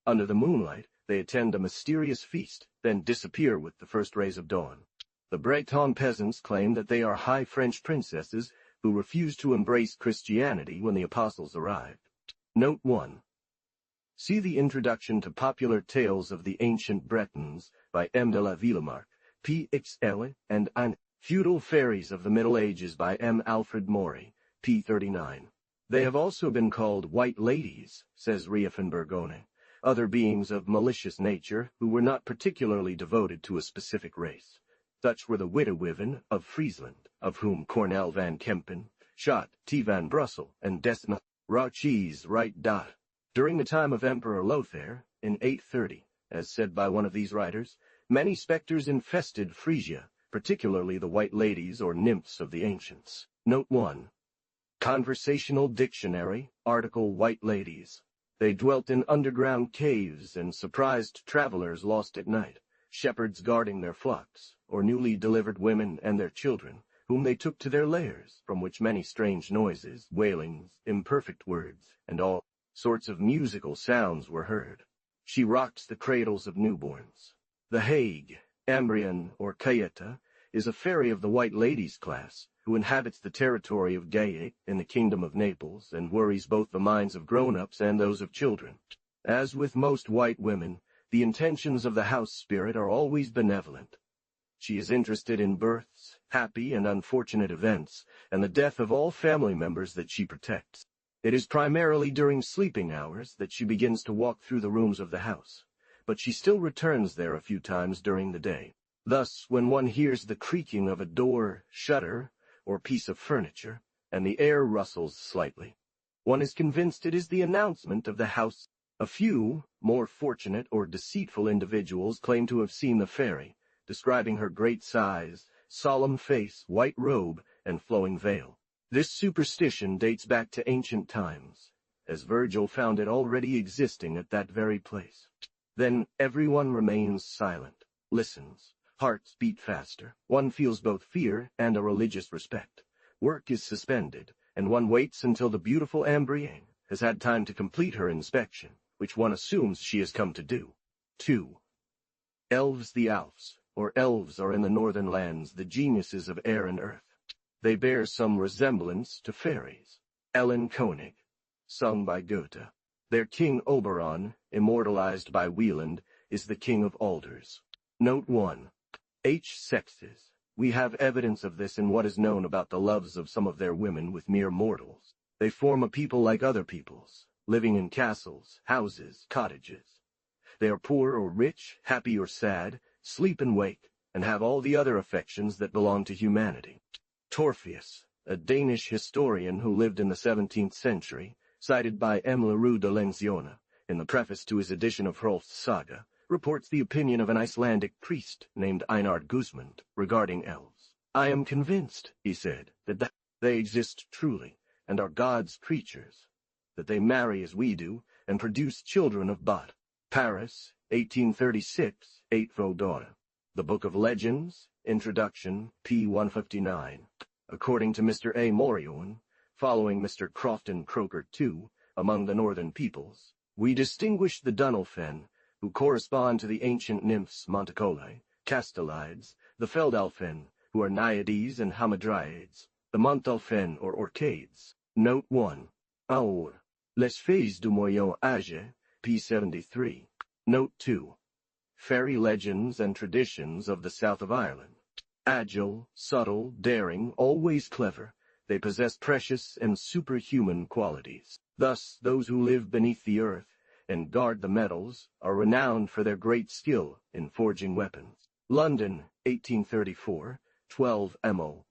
Under the moonlight, they attend a mysterious feast, then disappear with the first rays of dawn. The Breton peasants claim that they are high French princesses who refused to embrace Christianity when the apostles arrived. Note 1. See the introduction to Popular Tales of the Ancient Bretons by M. de la Villemarque, P.X.L. and An Feudal Fairies of the Middle Ages by M. Alfred Maury, p. 39. They have also been called White Ladies, says Riefenbergone, other beings of malicious nature who were not particularly devoted to a specific race. Such were the Widowiven of Friesland, of whom Cornel van Kempen, Schott, T. van Brussel, and Desna Rauches write. During the time of Emperor Lothair, in 830, as said by one of these writers, many specters infested Frisia, particularly the White Ladies or Nymphs of the ancients. Note 1. Conversational Dictionary, article White Ladies. They dwelt in underground caves and surprised travelers lost at night, shepherds guarding their flocks, or newly delivered women and their children, whom they took to their lairs, from which many strange noises, wailings, imperfect words, and all sorts of musical sounds were heard. She rocks the cradles of newborns. The Hague, Ambrian, or Cayeta, is a fairy of the White Ladies class, who inhabits the territory of Gaye in the kingdom of Naples and worries both the minds of grown-ups and those of children. As with most white women, the intentions of the house spirit are always benevolent. She is interested in births, happy and unfortunate events, and the death of all family members that she protects. It is primarily during sleeping hours that she begins to walk through the rooms of the house, but she still returns there a few times during the day. Thus, when one hears the creaking of a door, shutter, or piece of furniture, and the air rustles slightly, one is convinced it is the announcement of the house. A few, more fortunate or deceitful individuals claim to have seen the fairy, describing her great size, solemn face, white robe, and flowing veil. This superstition dates back to ancient times, as Virgil found it already existing at that very place. Then everyone remains silent, listens. Hearts beat faster. One feels both fear and a religious respect. Work is suspended, and one waits until the beautiful Ambrienne has had time to complete her inspection, which one assumes she has come to do. 2. Elves. The Alfs, or elves, are in the northern lands the geniuses of air and earth. They bear some resemblance to fairies. Ellen Koenig, sung by Goethe. Their king Oberon, immortalized by Wieland, is the king of alders. Note 1. H. Sexes. We have evidence of this in what is known about the loves of some of their women with mere mortals. They form a people like other peoples, living in castles, houses, cottages. They are poor or rich, happy or sad, sleep and wake, and have all the other affections that belong to humanity. Torpheus, a Danish historian who lived in the 17th century, cited by M. Leroux de Lenciona in the preface to his edition of Hrolf's saga, reports the opinion of an Icelandic priest named Einar Guzmund regarding elves. "I am convinced," he said, that they exist truly and are God's creatures, that they marry as we do and produce children of Bot. Paris, 1836, 8 Vodora. The Book of Legends, Introduction, p. 159. According to Mr. A. Moriowen, following Mr. Crofton Croker II, among the northern peoples, we distinguish the Dunelfen, who correspond to the ancient nymphs Monticolae, Castellides, the Feldalfen, who are Naiades and Hamadryades, the Montalfen or Orcades. Note 1. Aur. Les Fées du Moyen Âge, p. 73. Note 2. Fairy legends and traditions of the south of Ireland. Agile, subtle, daring, always clever, they possess precious and superhuman qualities. Thus, those who live beneath the earth and guard the metals are renowned for their great skill in forging weapons. London, 1834, 12 Mo.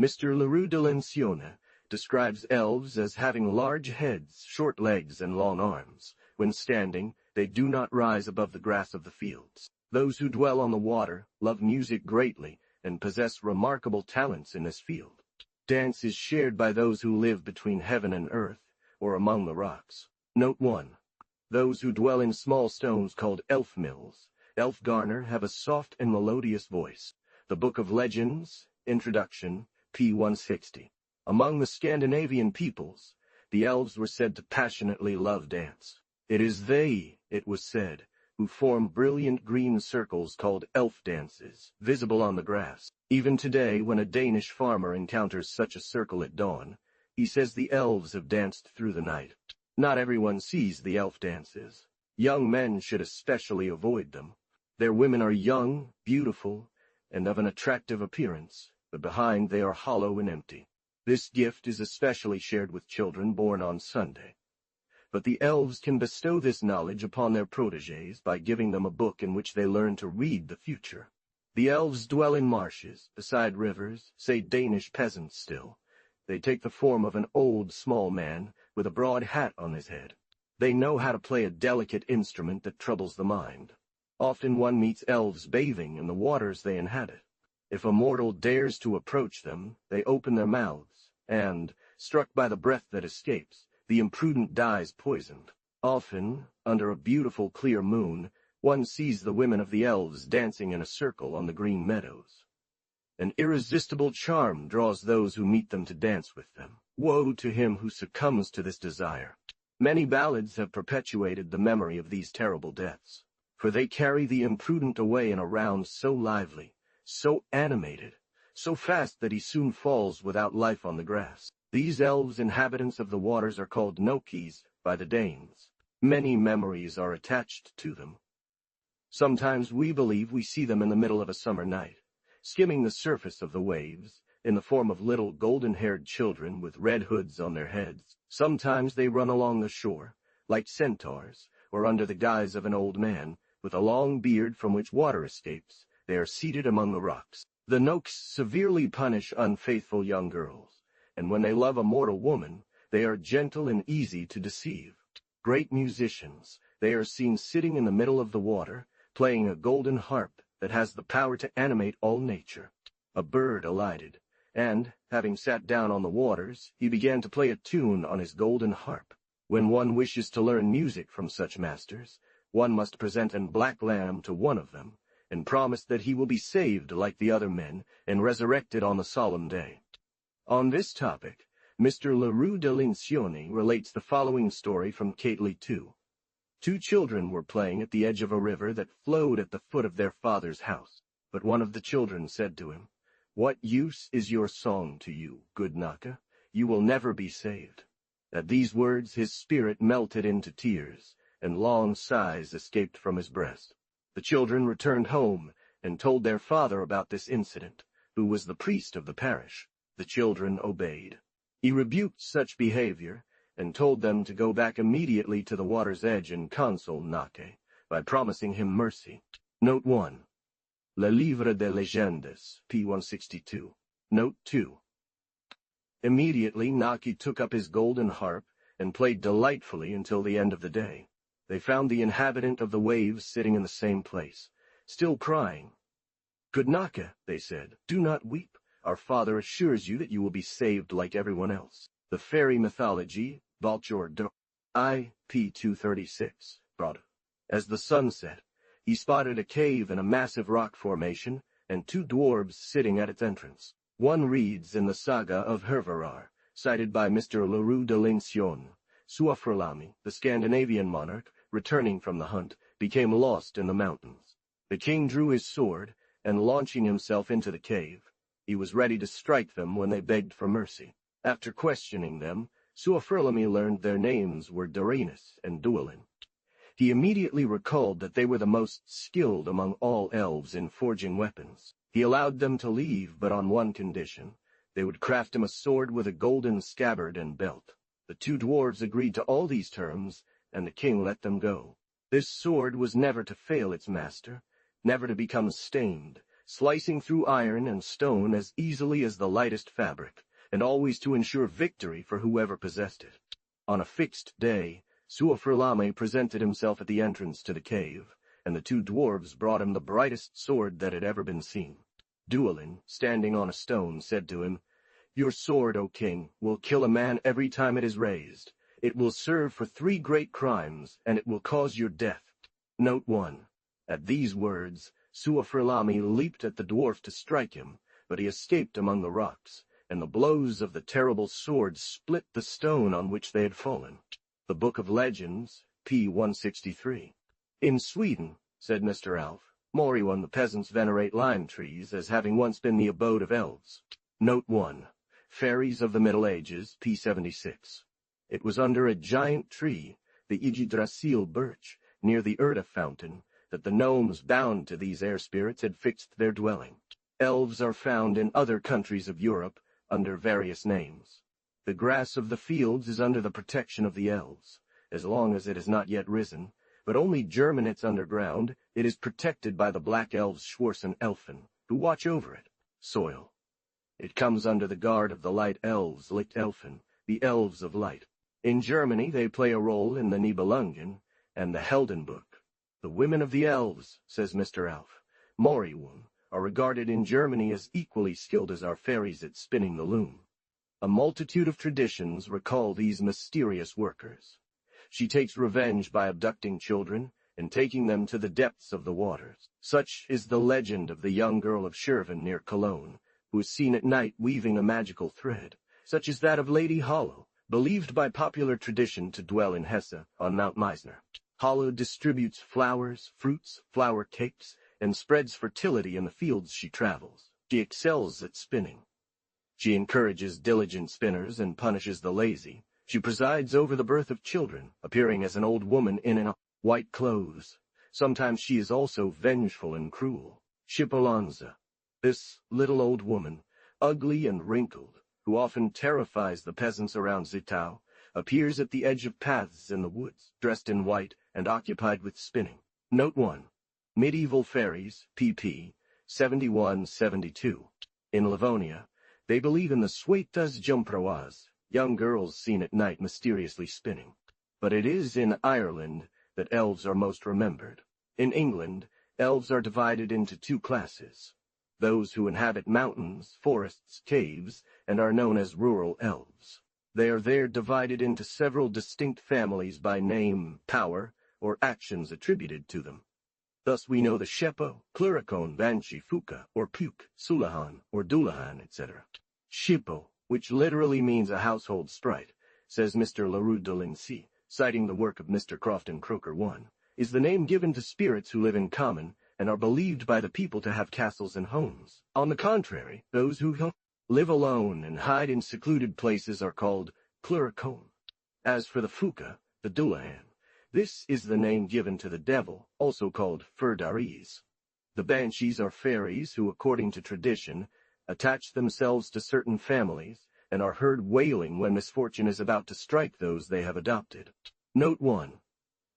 Mr. Leroux de Lenciona describes elves as having large heads, short legs, and long arms. When standing, they do not rise above the grass of the fields. Those who dwell on the water love music greatly and possess remarkable talents in this field. Dance is shared by those who live between heaven and earth, or among the rocks. Note 1. Those who dwell in small stones called elf mills, elf garner, have a soft and melodious voice. The Book of Legends, Introduction, p. 160. Among the Scandinavian peoples, the elves were said to passionately love dance. It is they, it was said, who form brilliant green circles called elf dances, visible on the grass. Even today, when a Danish farmer encounters such a circle at dawn, he says the elves have danced through the night. Not everyone sees the elf dances. Young men should especially avoid them. Their women are young, beautiful, and of an attractive appearance, but behind they are hollow and empty. This gift is especially shared with children born on Sunday. But the elves can bestow this knowledge upon their protégés by giving them a book in which they learn to read the future. The elves dwell in marshes, beside rivers, say Danish peasants still. They take the form of an old, small man with a broad hat on his head. They know how to play a delicate instrument that troubles the mind. Often one meets elves bathing in the waters they inhabit. If a mortal dares to approach them, they open their mouths, and, struck by the breath that escapes, the imprudent dies poisoned. Often, under a beautiful clear moon, one sees the women of the elves dancing in a circle on the green meadows. An irresistible charm draws those who meet them to dance with them. Woe to him who succumbs to this desire. Many ballads have perpetuated the memory of these terrible deaths, for they carry the imprudent away in a round so lively, so animated, so fast that he soon falls without life on the grass. These elves, inhabitants of the waters, are called Nokis by the Danes. Many memories are attached to them. Sometimes we believe we see them in the middle of a summer night, skimming the surface of the waves, in the form of little golden-haired children with red hoods on their heads. Sometimes they run along the shore, like centaurs, or under the guise of an old man, with a long beard from which water escapes. They are seated among the rocks. The Noks severely punish unfaithful young girls, and when they love a mortal woman, they are gentle and easy to deceive. Great musicians, they are seen sitting in the middle of the water, playing a golden harp that has the power to animate all nature. A bird alighted, and, having sat down on the waters, he began to play a tune on his golden harp. When one wishes to learn music from such masters, one must present an black lamb to one of them, and promise that he will be saved like the other men and resurrected on the solemn day. On this topic, Mr. Leroux de Lencioni relates the following story from Cately II. 2 children were playing at the edge of a river that flowed at the foot of their father's house. But one of the children said to him, "What use is your song to you, good Naka? You will never be saved." At these words his spirit melted into tears, and long sighs escaped from his breast. The children returned home and told their father about this incident, who was the priest of the parish. The children obeyed. He rebuked such behavior, and told them to go back immediately to the water's edge and console Nake, by promising him mercy. Note 1. Le Livre de Légendes, p. 162. Note 2. Immediately Naki took up his golden harp and played delightfully until the end of the day. They found the inhabitant of the waves sitting in the same place, still crying. "Good Naka," they said, "do not weep. Our father assures you that you will be saved like everyone else." The fairy mythology, Vulture de I. p. 236, brought. As the sun set, he spotted a cave in a massive rock formation and two dwarves sitting at its entrance. One reads in the saga of Hervarar, cited by Mr. Leroux de Lincion, Suafralami, the Scandinavian monarch, returning from the hunt, became lost in the mountains. The king drew his sword, and launching himself into the cave, he was ready to strike them when they begged for mercy. After questioning them, Suafralami learned their names were Doranus and Duelin. He immediately recalled that they were the most skilled among all elves in forging weapons. He allowed them to leave, but on one condition: they would craft him a sword with a golden scabbard and belt. The two dwarves agreed to all these terms, and the king let them go. This sword was never to fail its master, never to become stained, slicing through iron and stone as easily as the lightest fabric, and always to ensure victory for whoever possessed it. On a fixed day, Suafralame presented himself at the entrance to the cave, and the two dwarves brought him the brightest sword that had ever been seen. Duelin, standing on a stone, said to him, "Your sword, O king, will kill a man every time it is raised. It will serve for 3 great crimes, and it will cause your death." Note 1. At these words, Suafralami leaped at the dwarf to strike him, but he escaped among the rocks, and the blows of the terrible sword split the stone on which they had fallen. The Book of Legends, p. 163. In Sweden, said Mr. Alf, Moriwan the peasants venerate lime trees as having once been the abode of elves. Note 1. Fairies of the Middle Ages, p. 76. It was under a giant tree, the Yggdrasil birch, near the Erda fountain, that the gnomes bound to these air spirits had fixed their dwelling. Elves are found in other countries of Europe under various names. The grass of the fields is under the protection of the elves. As long as it has not yet risen, but only germinates underground, it is protected by the black elves Schwarzen Elfen, who watch over it. Soil. It comes under the guard of the light elves Licht Elfen, the elves of light. In Germany they play a role in the Nibelungen and the Heldenbuch. The women of the elves, says Mr. Alf, Moriwun, are regarded in Germany as equally skilled as our fairies at spinning the loom. A multitude of traditions recall these mysterious workers. She takes revenge by abducting children and taking them to the depths of the waters. Such is the legend of the young girl of Scherven near Cologne, who is seen at night weaving a magical thread. Such is that of Lady Hollow, believed by popular tradition to dwell in Hesse on Mount Meisner. Hollow distributes flowers, fruits, flower cakes, and spreads fertility in the fields she travels. She excels at spinning. She encourages diligent spinners and punishes the lazy. She presides over the birth of children, appearing as an old woman in white clothes. Sometimes she is also vengeful and cruel. Chipolonza, this little old woman, ugly and wrinkled, who often terrifies the peasants around Zittau, appears at the edge of paths in the woods, dressed in white and occupied with spinning. Note 1. Medieval Fairies, pp. 71-72. In Livonia, they believe in the Sweetas Jumprawas, young girls seen at night mysteriously spinning. But it is in Ireland that elves are most remembered. In England, elves are divided into 2 classes: those who inhabit mountains, forests, caves, and are known as rural elves. They are there divided into several distinct families by name, power, or actions attributed to them. Thus we know the Shepo, Cluricone, Banshee, Fuka, or Puke, Sulahan, or Dulahan, etc. Shippo, which literally means a household sprite, says Mr. Leroux de Lincy, citing the work of Mr. Crofton Croker I, is the name given to spirits who live in common and are believed by the people to have castles and homes. On the contrary, those who live alone and hide in secluded places are called Cluricone. As for the Fuka, the Dullahan, this is the name given to the devil, also called Furdaris. The Banshees are fairies who, according to tradition, attach themselves to certain families and are heard wailing when misfortune is about to strike those they have adopted. Note 1.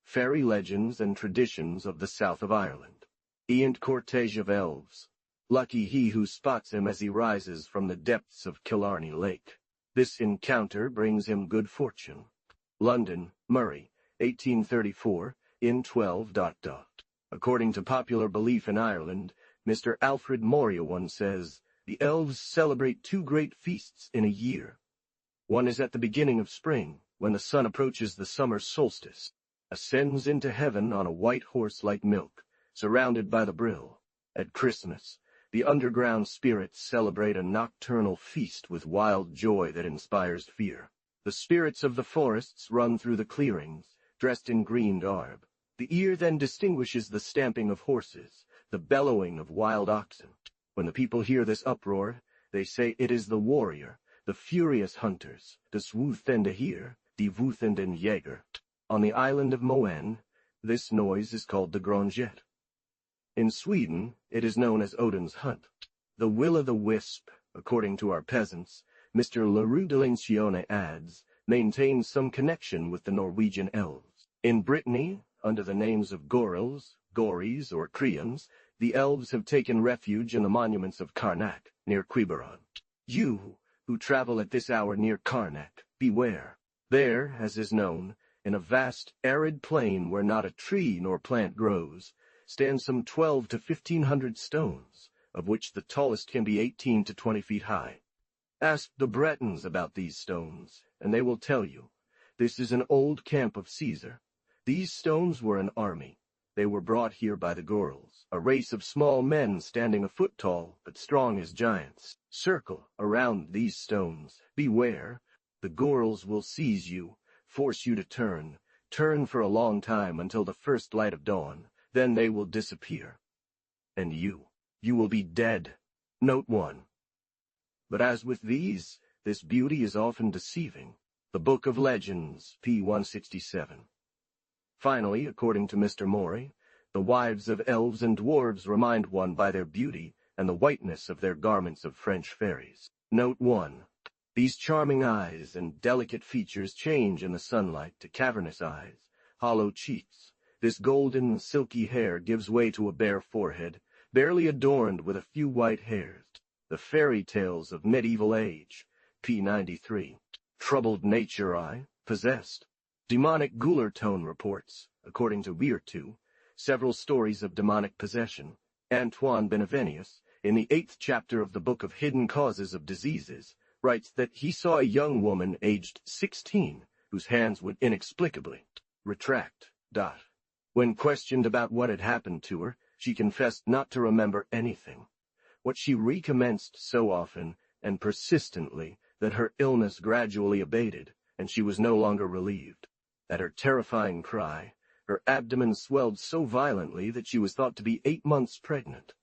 Fairy Legends and Traditions of the South of Ireland. Aeant Cortege of Elves. Lucky he who spots him as he rises from the depths of Killarney Lake. This encounter brings him good fortune. London, Murray, 1834, in 12. According to popular belief in Ireland, Mr. Alfred Moria once says, the elves celebrate 2 great feasts in a year. One is at the beginning of spring, when the sun approaches the summer solstice, ascends into heaven on a white horse like milk, surrounded by the Brill. At Christmas, the underground spirits celebrate a nocturnal feast with wild joy that inspires fear. The spirits of the forests run through the clearings, dressed in green garb. The ear then distinguishes the stamping of horses, the bellowing of wild oxen. When the people hear this uproar, they say it is the warrior, the furious hunters, de swoethende heer, die woethenden jäger. On the island of Moen, this noise is called the gronjet. In Sweden, it is known as Odin's hunt. The will-o'-the-wisp, according to our peasants, Mr. Leroux de Lincione adds, maintains some connection with the Norwegian elves. In Brittany, under the names of Gorils, Gories, or Creans, the elves have taken refuge in the monuments of Karnak, near Quiberon. You, who travel at this hour near Karnak, beware. There, as is known, in a vast, arid plain where not a tree nor plant grows, stand some 12 to 1500 stones, of which the tallest can be 18 to 20 feet high. Ask the Bretons about these stones, and they will tell you. This is an old camp of Caesar. These stones were an army. They were brought here by the Gorils, a race of small men standing a foot tall, but strong as giants. Circle around these stones. Beware. The Gorils will seize you, force you to turn for a long time until the first light of dawn. Then they will disappear. And you will be dead. Note 1. But as with these, this beauty is often deceiving. The Book of Legends, p. 167. Finally, according to Mr. Morey, the wives of elves and dwarves remind one by their beauty and the whiteness of their garments of French fairies. Note 1. These charming eyes and delicate features change in the sunlight to cavernous eyes, hollow cheeks. This golden, silky hair gives way to a bare forehead, barely adorned with a few white hairs. The Fairy Tales of Medieval Age, p. 93. Troubled nature eye, possessed. Demonic Gulertone reports, according to Weirtu, several stories of demonic possession. Antoine Benevenius, in the 8th chapter of the Book of Hidden Causes of Diseases, writes that he saw a young woman aged 16, whose hands would inexplicably retract. When questioned about what had happened to her, she confessed not to remember anything. What she recommenced so often and persistently that her illness gradually abated, and she was no longer relieved. At her terrifying cry, her abdomen swelled so violently that she was thought to be 8 months pregnant.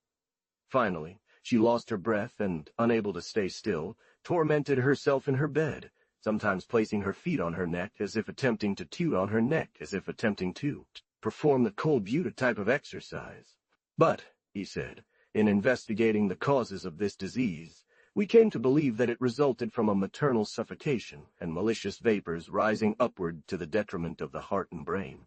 Finally, she lost her breath and, unable to stay still, tormented herself in her bed, sometimes placing her feet on her neck as if attempting to toot on her neck as if attempting to perform the Kolbuta type of exercise. But, he said, in investigating the causes of this disease, we came to believe that it resulted from a maternal suffocation and malicious vapors rising upward to the detriment of the heart and brain.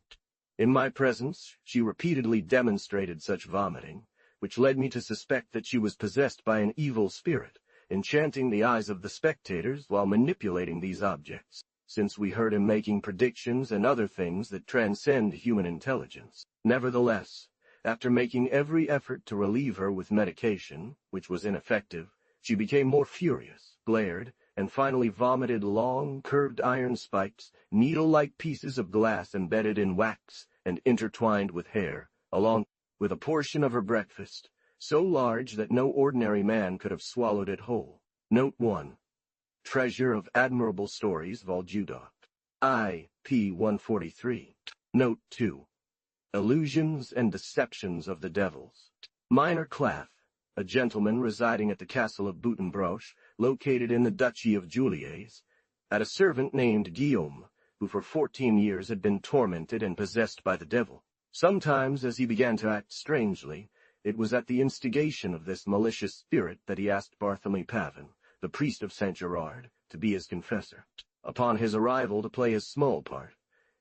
In my presence, she repeatedly demonstrated such vomiting, which led me to suspect that she was possessed by an evil spirit, enchanting the eyes of the spectators while manipulating these objects, since we heard him making predictions and other things that transcend human intelligence. Nevertheless, after making every effort to relieve her with medication, which was ineffective, she became more furious, glared, and finally vomited long, curved iron spikes, needle-like pieces of glass embedded in wax and intertwined with hair, along with a portion of her breakfast, so large that no ordinary man could have swallowed it whole. Note 1. Treasure of Admirable Stories, Vol. Judoc. I. p. 143. Note 2. Illusions and Deceptions of the Devils. Minor Claff, a gentleman residing at the castle of Buitenbroche, located in the Duchy of Juliers, had a servant named Guillaume, who for 14 years had been tormented and possessed by the devil. Sometimes, as he began to act strangely, it was at the instigation of this malicious spirit that he asked Bartholomew Pavin, the priest of Saint Gerard, to be his confessor. Upon his arrival to play his small part,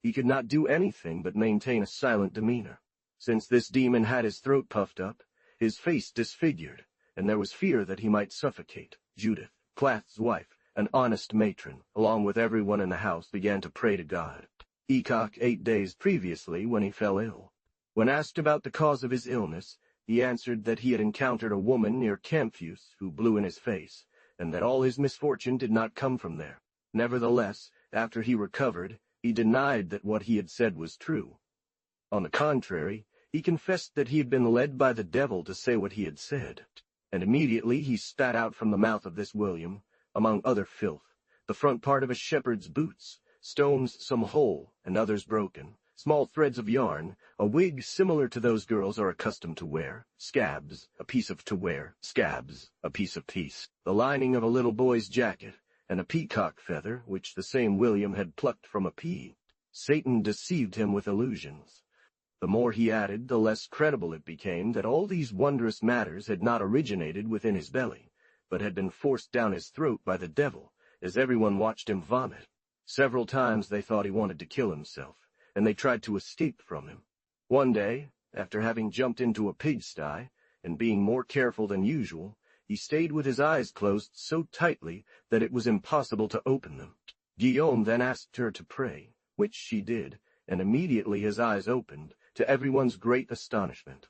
he could not do anything but maintain a silent demeanor. Since this demon had his throat puffed up, his face disfigured, and there was fear that he might suffocate. Judith, Clath's wife, an honest matron, along with everyone in the house, began to pray to God. Ecock 8 days previously when he fell ill. When asked about the cause of his illness, he answered that he had encountered a woman near Campfuse who blew in his face, and that all his misfortune did not come from there. Nevertheless, after he recovered, he denied that what he had said was true. On the contrary, he confessed that he had been led by the devil to say what he had said, and immediately he spat out from the mouth of this William, among other filth, the front part of a shepherd's boots, stones some whole and others broken, small threads of yarn, a wig similar to those girls are accustomed to wear, scabs, a piece of to wear, scabs, a piece of piece, the lining of a little boy's jacket, and a peacock feather which the same William had plucked from a pea. Satan deceived him with illusions. The more he added, the less credible it became that all these wondrous matters had not originated within his belly, but had been forced down his throat by the devil, as everyone watched him vomit. Several times they thought he wanted to kill himself, and they tried to escape from him. One day, after having jumped into a pigsty, and being more careful than usual, he stayed with his eyes closed so tightly that it was impossible to open them. Guillaume then asked her to pray, which she did, and immediately his eyes opened, to everyone's great astonishment.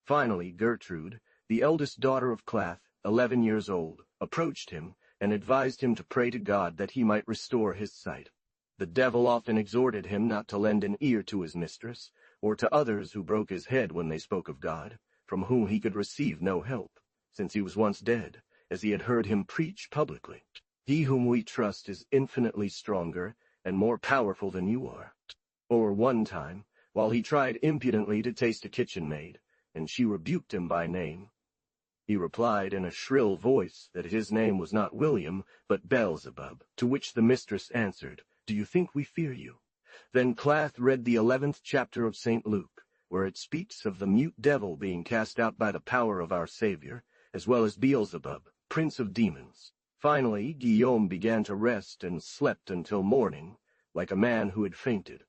Finally, Gertrude, the eldest daughter of Clath, 11 years old, approached him and advised him to pray to God that he might restore his sight. The devil often exhorted him not to lend an ear to his mistress, or to others who broke his head when they spoke of God, from whom he could receive no help, since he was once dead, as he had heard him preach publicly. He whom we trust is infinitely stronger and more powerful than you are. Or one time, while he tried impudently to taste a kitchen maid, and she rebuked him by name, he replied in a shrill voice that his name was not William, but Beelzebub, to which the mistress answered, "Do you think we fear you?" Then Clath read the 11th chapter of St. Luke, where it speaks of the mute devil being cast out by the power of our Savior, as well as Beelzebub, prince of demons. Finally, Guillaume began to rest and slept until morning, like a man who had fainted.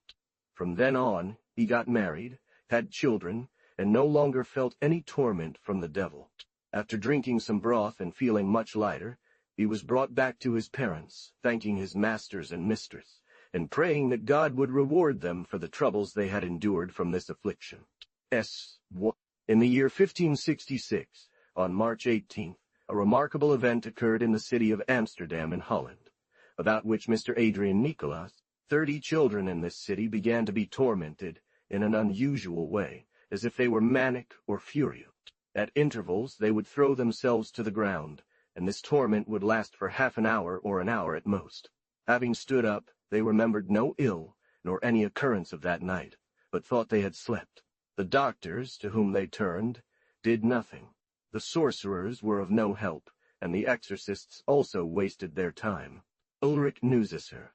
From then on, he got married, had children, and no longer felt any torment from the devil. After drinking some broth and feeling much lighter, he was brought back to his parents, thanking his masters and mistress, and praying that God would reward them for the troubles they had endured from this affliction. In the year 1566, on March 18th, a remarkable event occurred in the city of Amsterdam in Holland, about which Mr. Adrian Nicholas, 30 children in this city began to be tormented in an unusual way, as if they were manic or furious. At intervals, they would throw themselves to the ground, and this torment would last for half an hour or an hour at most. Having stood up, they remembered no ill, nor any occurrence of that night, but thought they had slept. The doctors, to whom they turned, did nothing. The sorcerers were of no help, and the exorcists also wasted their time. Ulrich Neusiser,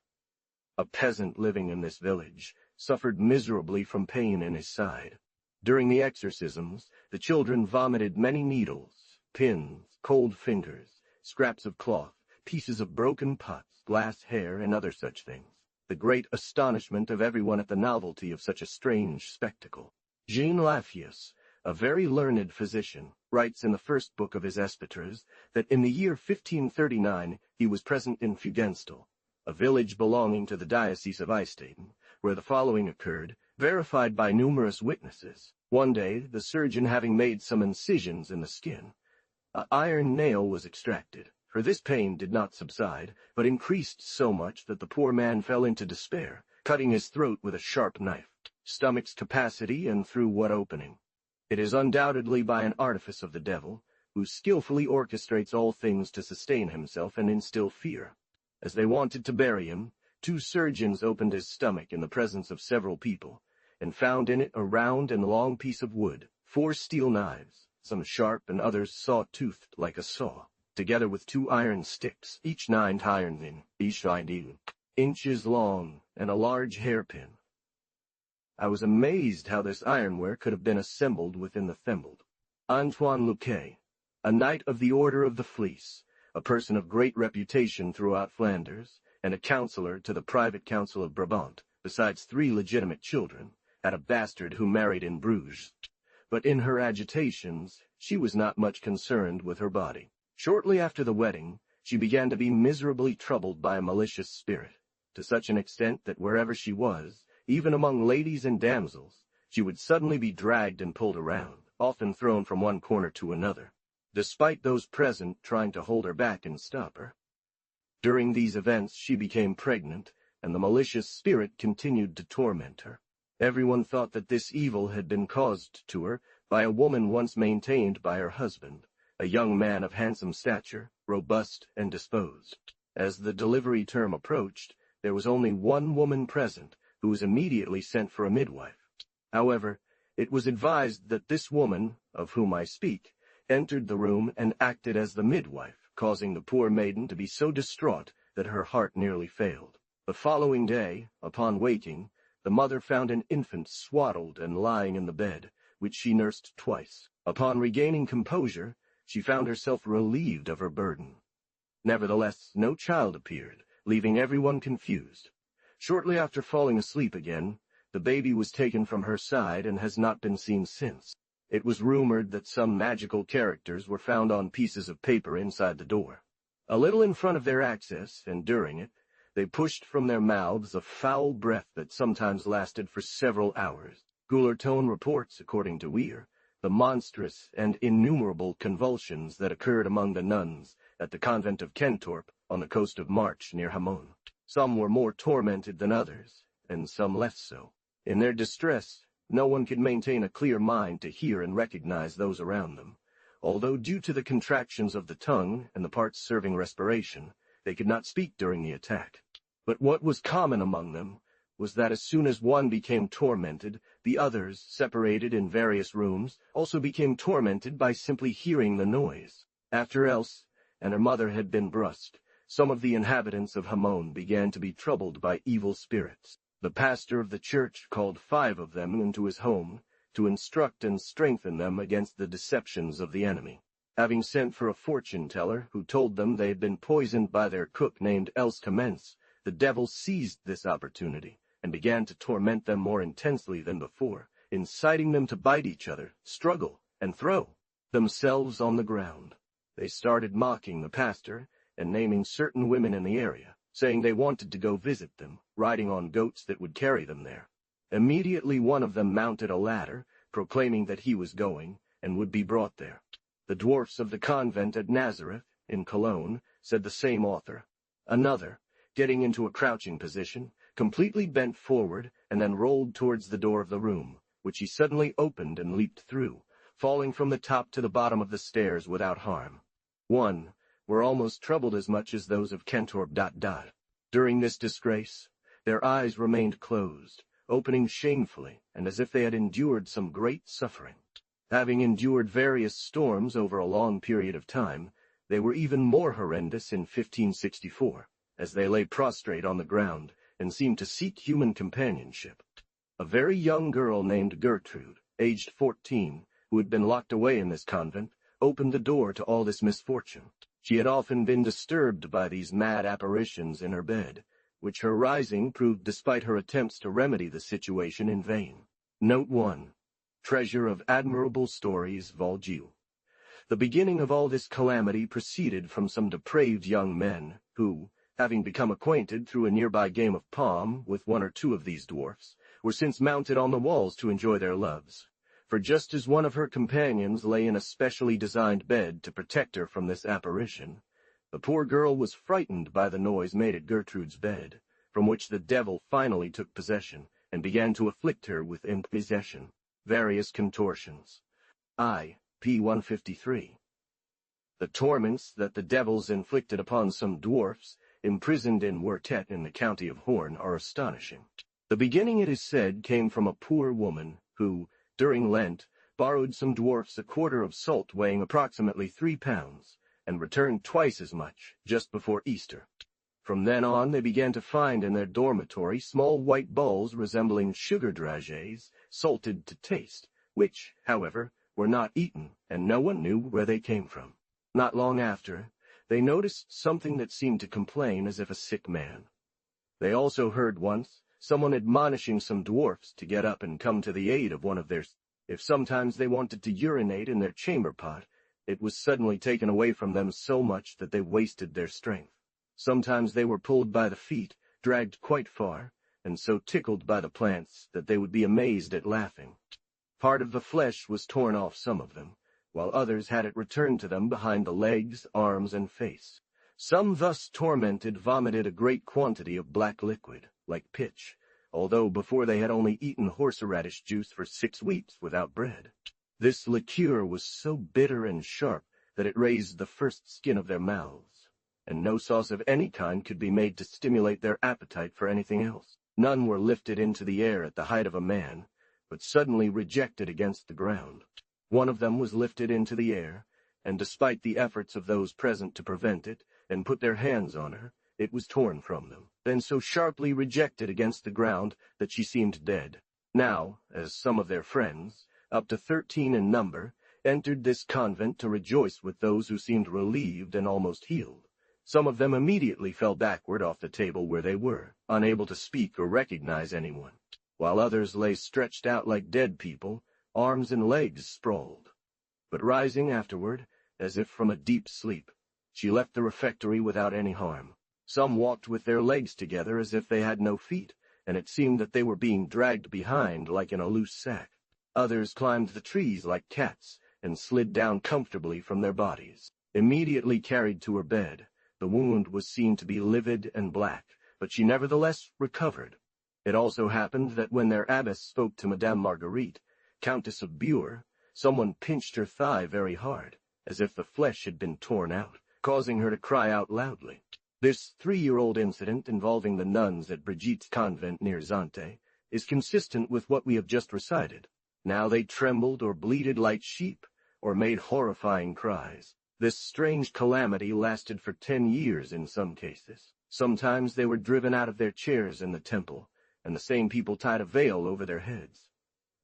a peasant living in this village, suffered miserably from pain in his side. During the exorcisms, the children vomited many needles, pins, cold fingers, scraps of cloth, pieces of broken pots, glass hair, and other such things. The great astonishment of everyone at the novelty of such a strange spectacle. Jean Laffius, a very learned physician, writes in the first book of his Espetres that in the year 1539 he was present in Fugenstal, a village belonging to the Diocese of Eistaden, where the following occurred, verified by numerous witnesses. One day, the surgeon having made some incisions in the skin, an iron nail was extracted, for this pain did not subside, but increased so much that the poor man fell into despair, cutting his throat with a sharp knife, stomach's capacity, and through what opening. It is undoubtedly by an artifice of the devil, who skillfully orchestrates all things to sustain himself and instill fear. As they wanted to bury him, 2 surgeons opened his stomach in the presence of several people, and found in it a round and long piece of wood, 4 steel knives, some sharp and others saw-toothed like a saw, together with 2 iron sticks, each 9 inches long, and a large hairpin. I was amazed how this ironware could have been assembled within the thimble. Antoine Luquet, a knight of the Order of the Fleece, a person of great reputation throughout Flanders, and a counselor to the Private Council of Brabant, besides 3 legitimate children, had a bastard who married in Bruges. But in her agitations, she was not much concerned with her body. Shortly after the wedding, she began to be miserably troubled by a malicious spirit, to such an extent that wherever she was, even among ladies and damsels, she would suddenly be dragged and pulled around, often thrown from one corner to another, despite those present trying to hold her back and stop her. During these events she became pregnant, and the malicious spirit continued to torment her. Everyone thought that this evil had been caused to her by a woman once maintained by her husband, a young man of handsome stature, robust and disposed. As the delivery term approached, there was only one woman present, who was immediately sent for a midwife. However, it was advised that this woman, of whom I speak, entered the room and acted as the midwife, causing the poor maiden to be so distraught that her heart nearly failed. The following day, upon waking, the mother found an infant swaddled and lying in the bed, which she nursed twice. Upon regaining composure, she found herself relieved of her burden. Nevertheless, no child appeared, leaving everyone confused. Shortly after falling asleep again, the baby was taken from her side and has not been seen since. It was rumored that some magical characters were found on pieces of paper inside the door. A little in front of their access, and during it, they pushed from their mouths a foul breath that sometimes lasted for several hours. Goularton reports, according to Weir, the monstrous and innumerable convulsions that occurred among the nuns at the convent of Kentorp on the coast of March near Hamon. Some were more tormented than others, and some less so. In their distress, no one could maintain a clear mind to hear and recognize those around them, although due to the contractions of the tongue and the parts serving respiration, they could not speak during the attack. But what was common among them was that as soon as one became tormented, the others, separated in various rooms, also became tormented by simply hearing the noise. After Else and her mother had been brushed, some of the inhabitants of Hamon began to be troubled by evil spirits. The pastor of the church called 5 of them into his home to instruct and strengthen them against the deceptions of the enemy. Having sent for a fortune-teller who told them they had been poisoned by their cook named Else Commence, the devil seized this opportunity and began to torment them more intensely than before, inciting them to bite each other, struggle, and throw themselves on the ground. They started mocking the pastor and naming certain women in the area, saying they wanted to go visit them, riding on goats that would carry them there. Immediately one of them mounted a ladder, proclaiming that he was going, and would be brought there. The dwarfs of the convent at Nazareth, in Cologne, said the same author. Another, getting into a crouching position, completely bent forward and then rolled towards the door of the room, which he suddenly opened and leaped through, falling from the top to the bottom of the stairs without harm. One were almost troubled as much as those of Kentorp. During this disgrace, their eyes remained closed, opening shamefully and as if they had endured some great suffering. Having endured various storms over a long period of time, they were even more horrendous in 1564, as they lay prostrate on the ground and seemed to seek human companionship. A very young girl named Gertrude, aged 14, who had been locked away in this convent, opened the door to all this misfortune. She had often been disturbed by these mad apparitions in her bed, which her rising proved despite her attempts to remedy the situation in vain. Note 1. Treasure of Admirable Stories, Vol. Q. The beginning of all this calamity proceeded from some depraved young men, who, having become acquainted through a nearby game of palm with 1 or 2 of these dwarfs, were since mounted on the walls to enjoy their loves. For just as one of her companions lay in a specially designed bed to protect her from this apparition, the poor girl was frightened by the noise made at Gertrude's bed, from which the devil finally took possession and began to afflict her with impossession. Various contortions. I. p. 153. The torments that the devils inflicted upon some dwarfs imprisoned in Wertet in the county of Horn are astonishing. The beginning, it is said, came from a poor woman who, during Lent, borrowed some dwarfs a quarter of salt weighing approximately 3 pounds, and returned twice as much just before Easter. From then on, they began to find in their dormitory small white balls resembling sugar dragées, salted to taste, which, however, were not eaten, and no one knew where they came from. Not long after, they noticed something that seemed to complain as if a sick man. They also heard once someone admonishing some dwarfs to get up and come to the aid of one of theirs. If sometimes they wanted to urinate in their chamber pot, it was suddenly taken away from them so much that they wasted their strength. Sometimes they were pulled by the feet, dragged quite far, and so tickled by the plants that they would be amazed at laughing. Part of the flesh was torn off some of them, while others had it returned to them behind the legs, arms, and face. Some thus tormented vomited a great quantity of black liquid, like pitch, although before they had only eaten horseradish juice for 6 weeks without bread. This liqueur was so bitter and sharp that it raised the first skin of their mouths, and no sauce of any kind could be made to stimulate their appetite for anything else. None were lifted into the air at the height of a man, but suddenly rejected against the ground. One of them was lifted into the air, and despite the efforts of those present to prevent it, and put their hands on her, it was torn from them, then so sharply rejected against the ground that she seemed dead. Now, as some of their friends, up to 13 in number, entered this convent to rejoice with those who seemed relieved and almost healed, some of them immediately fell backward off the table where they were, unable to speak or recognize anyone, while others lay stretched out like dead people, arms and legs sprawled. But rising afterward, as if from a deep sleep, she left the refectory without any harm. Some walked with their legs together as if they had no feet, and it seemed that they were being dragged behind like in a loose sack. Others climbed the trees like cats, and slid down comfortably from their bodies. Immediately carried to her bed, the wound was seen to be livid and black, but she nevertheless recovered. It also happened that when their abbess spoke to Madame Marguerite, Countess of Bure, someone pinched her thigh very hard, as if the flesh had been torn out, causing her to cry out loudly. This 3-year-old incident involving the nuns at Brigitte's convent near Zante is consistent with what we have just recited. Now they trembled or bleated like sheep, or made horrifying cries. This strange calamity lasted for 10 years in some cases. Sometimes they were driven out of their chairs in the temple, and the same people tied a veil over their heads.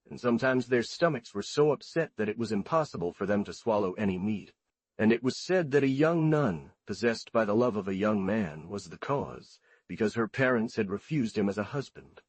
And sometimes their stomachs were so upset that it was impossible for them to swallow any meat. And it was said that a young nun, possessed by the love of a young man, was the cause, because her parents had refused him as a husband.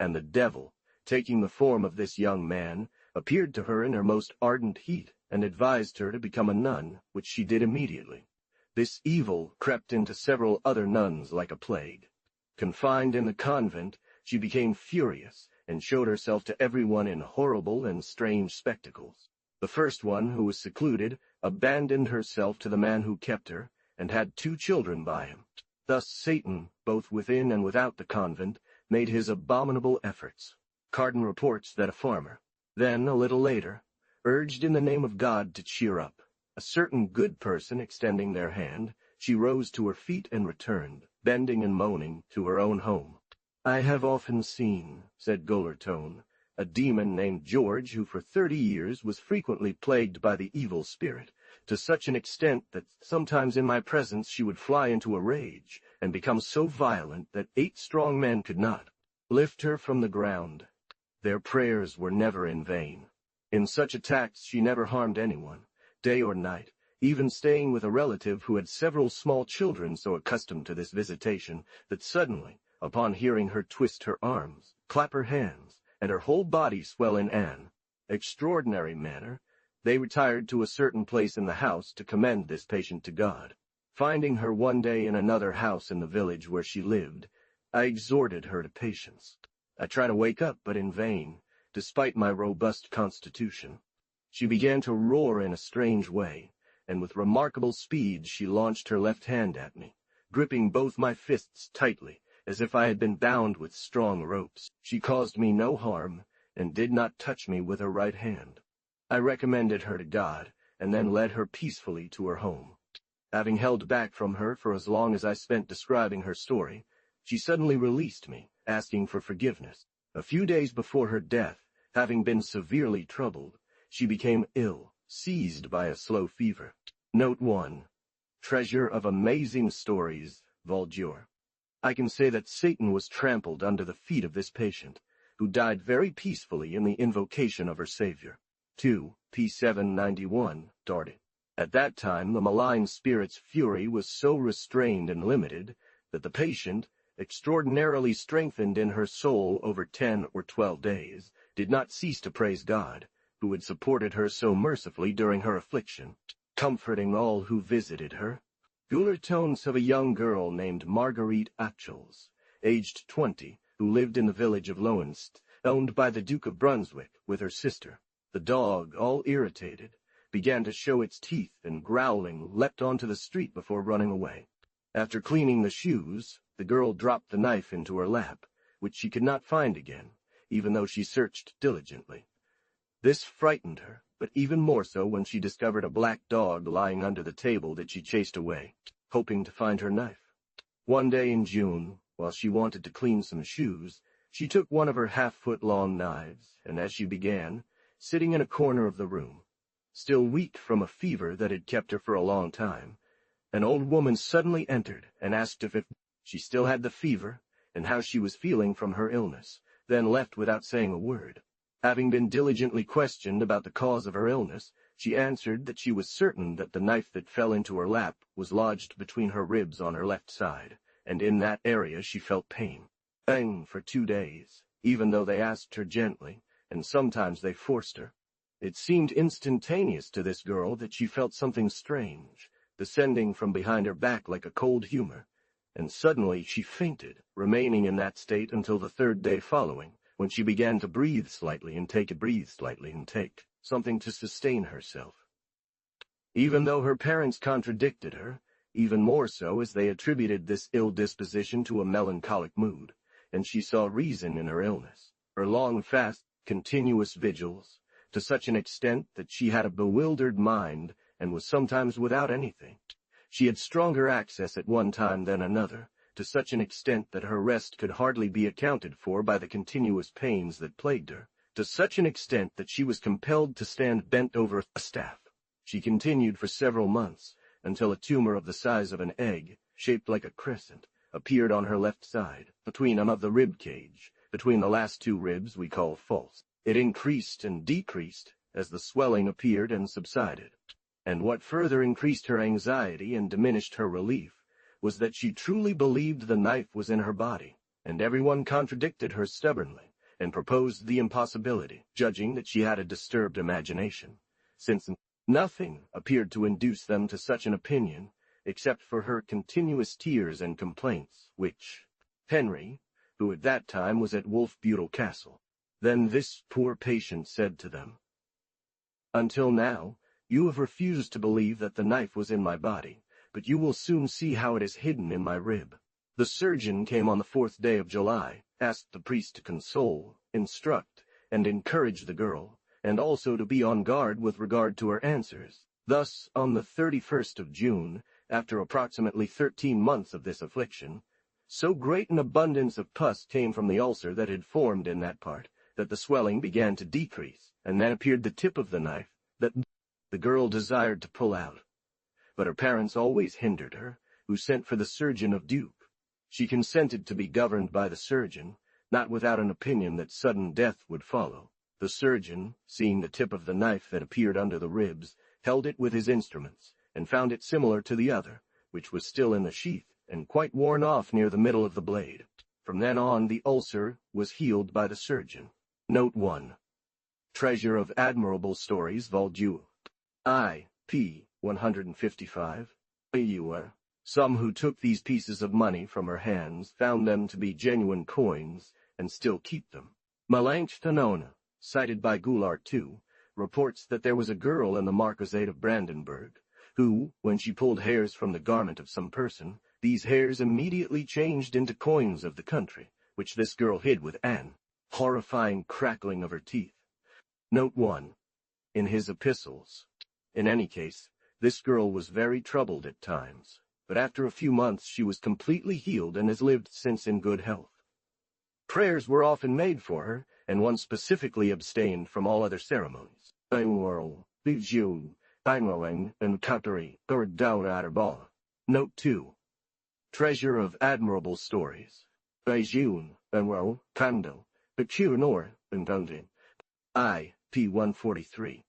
And the devil, taking the form of this young man, appeared to her in her most ardent heat, and advised her to become a nun, which she did immediately. This evil crept into several other nuns like a plague. Confined in the convent, she became furious, and showed herself to everyone in horrible and strange spectacles. The first one, who was secluded, abandoned herself to the man who kept her, and had 2 children by him. Thus Satan, both within and without the convent, made his abominable efforts. Carden reports that a farmer, then, a little later, urged in the name of God to cheer up. A certain good person extending their hand, she rose to her feet and returned, bending and moaning, to her own home. "I have often seen," said Golertone, "a demon named George who for 30 years was frequently plagued by the evil spirit, to such an extent that sometimes in my presence she would fly into a rage, and become so violent that 8 strong men could not lift her from the ground. Their prayers were never in vain. In such attacks she never harmed anyone, day or night, even staying with a relative who had several small children so accustomed to this visitation that suddenly, upon hearing her twist her arms, clap her hands, and her whole body swell in an extraordinary manner, they retired to a certain place in the house to commend this patient to God. Finding her one day in another house in the village where she lived, I exhorted her to patience. I tried to wake up, but in vain, despite my robust constitution. She began to roar in a strange way, and with remarkable speed she launched her left hand at me, gripping both my fists tightly, as if I had been bound with strong ropes. She caused me no harm, and did not touch me with her right hand. I recommended her to God, and then led her peacefully to her home. Having held back from her for as long as I spent describing her story, she suddenly released me, asking for forgiveness. A few days before her death, having been severely troubled, she became ill, seized by a slow fever. Note 1. Treasure of Amazing Stories, Vol. I can say that Satan was trampled under the feet of this patient, who died very peacefully in the invocation of her Savior. 2 P791 darted. At that time the malign spirit's fury was so restrained and limited that the patient, extraordinarily strengthened in her soul over 10 or 12 days, did not cease to praise God, who had supported her so mercifully during her affliction, comforting all who visited her. Gular tones of a young girl named Marguerite Achels, aged 20, who lived in the village of Lowenst, owned by the Duke of Brunswick, with her sister. The dog, all irritated, began to show its teeth and, growling, leapt onto the street before running away. After cleaning the shoes, the girl dropped the knife into her lap, which she could not find again, even though she searched diligently. This frightened her, but even more so when she discovered a black dog lying under the table that she chased away, hoping to find her knife. One day in June, while she wanted to clean some shoes, she took one of her half-foot-long knives, and as she began, sitting in a corner of the room, still weak from a fever that had kept her for a long time, an old woman suddenly entered and asked if she still had the fever and how she was feeling from her illness, then left without saying a word. Having been diligently questioned about the cause of her illness, she answered that she was certain that the knife that fell into her lap was lodged between her ribs on her left side, and in that area she felt pain. For 2 days, even though they asked her gently, and sometimes they forced her. It seemed instantaneous to this girl that she felt something strange, descending from behind her back like a cold humor, and suddenly she fainted, remaining in that state until the 3rd day following, when she began to breathe slightly and take something to sustain herself. Even though her parents contradicted her, even more so as they attributed this ill disposition to a melancholic mood, and she saw reason in her illness, her long fasts, continuous vigils, to such an extent that she had a bewildered mind and was sometimes without anything. She had stronger access at one time than another, to such an extent that her rest could hardly be accounted for by the continuous pains that plagued her, to such an extent that she was compelled to stand bent over a staff. She continued for several months, until a tumor of the size of an egg, shaped like a crescent, appeared on her left side, between of the rib cage, between the last 2 ribs we call false. It increased and decreased as the swelling appeared and subsided. And what further increased her anxiety and diminished her relief was that she truly believed the knife was in her body, and everyone contradicted her stubbornly and proposed the impossibility, judging that she had a disturbed imagination, since nothing appeared to induce them to such an opinion except for her continuous tears and complaints, which Henry, who at that time was at Wolfbüttel Castle, then this poor patient said to them, "Until now, you have refused to believe that the knife was in my body, but you will soon see how it is hidden in my rib." The surgeon came on the 4th day of July, asked the priest to console, instruct, and encourage the girl, and also to be on guard with regard to her answers. Thus, on the 31st of June, after approximately 13 months of this affliction, so great an abundance of pus came from the ulcer that had formed in that part, that the swelling began to decrease, and then appeared the tip of the knife that the girl desired to pull out. But her parents always hindered her, who sent for the surgeon of Duke. She consented to be governed by the surgeon, not without an opinion that sudden death would follow. The surgeon, seeing the tip of the knife that appeared under the ribs, held it with his instruments, and found it similar to the other, which was still in the sheath, and quite worn off near the middle of the blade. From then on the ulcer was healed by the surgeon. Note 1. Treasure of Admirable Stories, Vol. I. P. 155. Some who took these pieces of money from her hands found them to be genuine coins, and still keep them. Melanchthonona, cited by Goulart II, reports that there was a girl in the Marquisate of Brandenburg, who, when she pulled hairs from the garment of some person, these hairs immediately changed into coins of the country, which this girl hid with an horrifying crackling of her teeth. Note 1. In his epistles. In any case, this girl was very troubled at times, but after a few months she was completely healed and has lived since in good health. Prayers were often made for her, and one specifically abstained from all other ceremonies. And Note 2. treasure of admirable stories. Beijun, Benwo, Kando, Picture Nor, Bengondi. I, p. 143.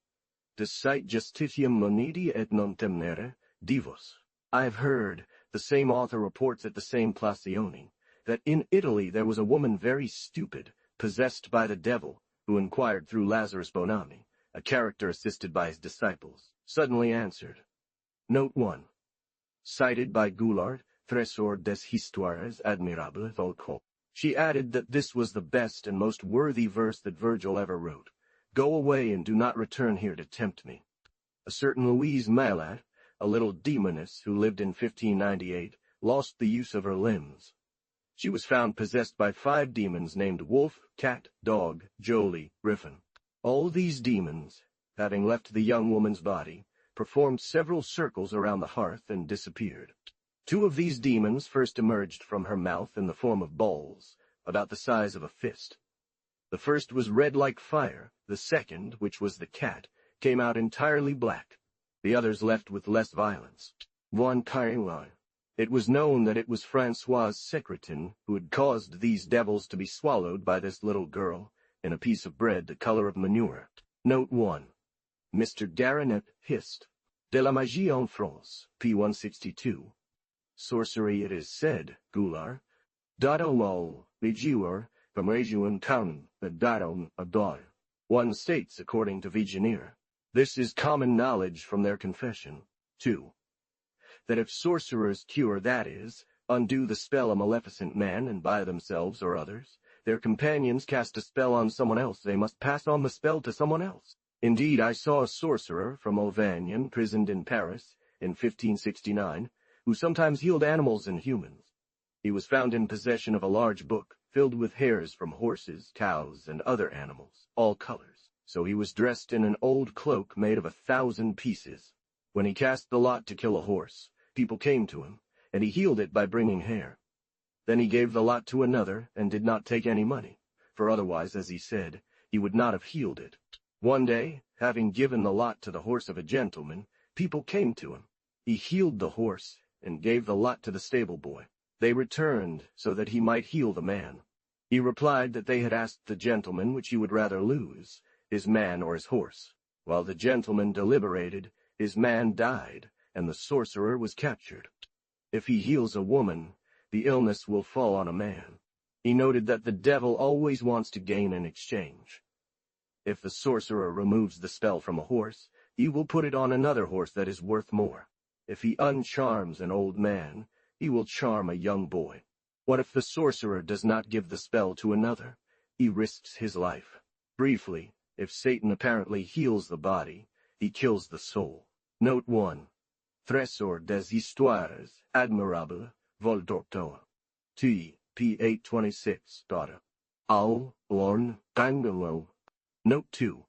De cite justitium monedi et non temnere, divos. I've heard, the same author reports at the same Placioni, that in Italy there was a woman very stupid, possessed by the devil, who inquired through Lazarus Bonami, a character assisted by his disciples, suddenly answered. Note 1. Cited by Goulart, Tresor des Histoires admirables occult. She added that this was the best and most worthy verse that Virgil ever wrote. Go away and do not return here to tempt me. A certain Louise Maillat, a little demoness who lived in 1598, lost the use of her limbs. She was found possessed by 5 demons named Wolf, Cat, Dog, Jolie, Griffin. All these demons, having left the young woman's body, performed several circles around the hearth and disappeared. 2 of these demons first emerged from her mouth in the form of balls, about the size of a fist. The first was red like fire, the second, which was the cat, came out entirely black. The others left with less violence. One Kaiwai. It was known that it was Francoise Secretin who had caused these devils to be swallowed by this little girl in a piece of bread the color of manure. Note 1. Mr. Garanet hissed. De la magie en France, p. 162. Sorcery, it is said, Goulart. Dado Vigier, from Rejuan Town, the Dadon Adar. One states, according to Vigenère. This is common knowledge from their confession. 2. That if sorcerers cure, that is, undo the spell a maleficent man and by themselves or others, their companions cast a spell on someone else, they must pass on the spell to someone else. Indeed, I saw a sorcerer from Auvergne imprisoned in Paris in 1569, who sometimes healed animals and humans. He was found in possession of a large book filled with hairs from horses, cows, and other animals, all colors. So he was dressed in an old cloak made of 1,000 pieces. When he cast the lot to kill a horse, people came to him, and he healed it by bringing hair. Then he gave the lot to another and did not take any money, for otherwise, as he said, he would not have healed it. One day, having given the lot to the horse of a gentleman, people came to him. He healed the horse and gave the lot to the stable boy. They returned so that he might heal the man. He replied that they had asked the gentleman which he would rather lose, his man or his horse. While the gentleman deliberated, his man died, and the sorcerer was captured. If he heals a woman, the illness will fall on a man. He noted that the devil always wants to gain in exchange. If the sorcerer removes the spell from a horse, he will put it on another horse that is worth more. If he uncharms an old man, he will charm a young boy. What if the sorcerer does not give the spell to another? He risks his life. Briefly, if Satan apparently heals the body, he kills the soul. Note 1. Tresor des Histoires admirables vol doctor. T. p. 826. Al. Lorne. Bangalore. Note 2.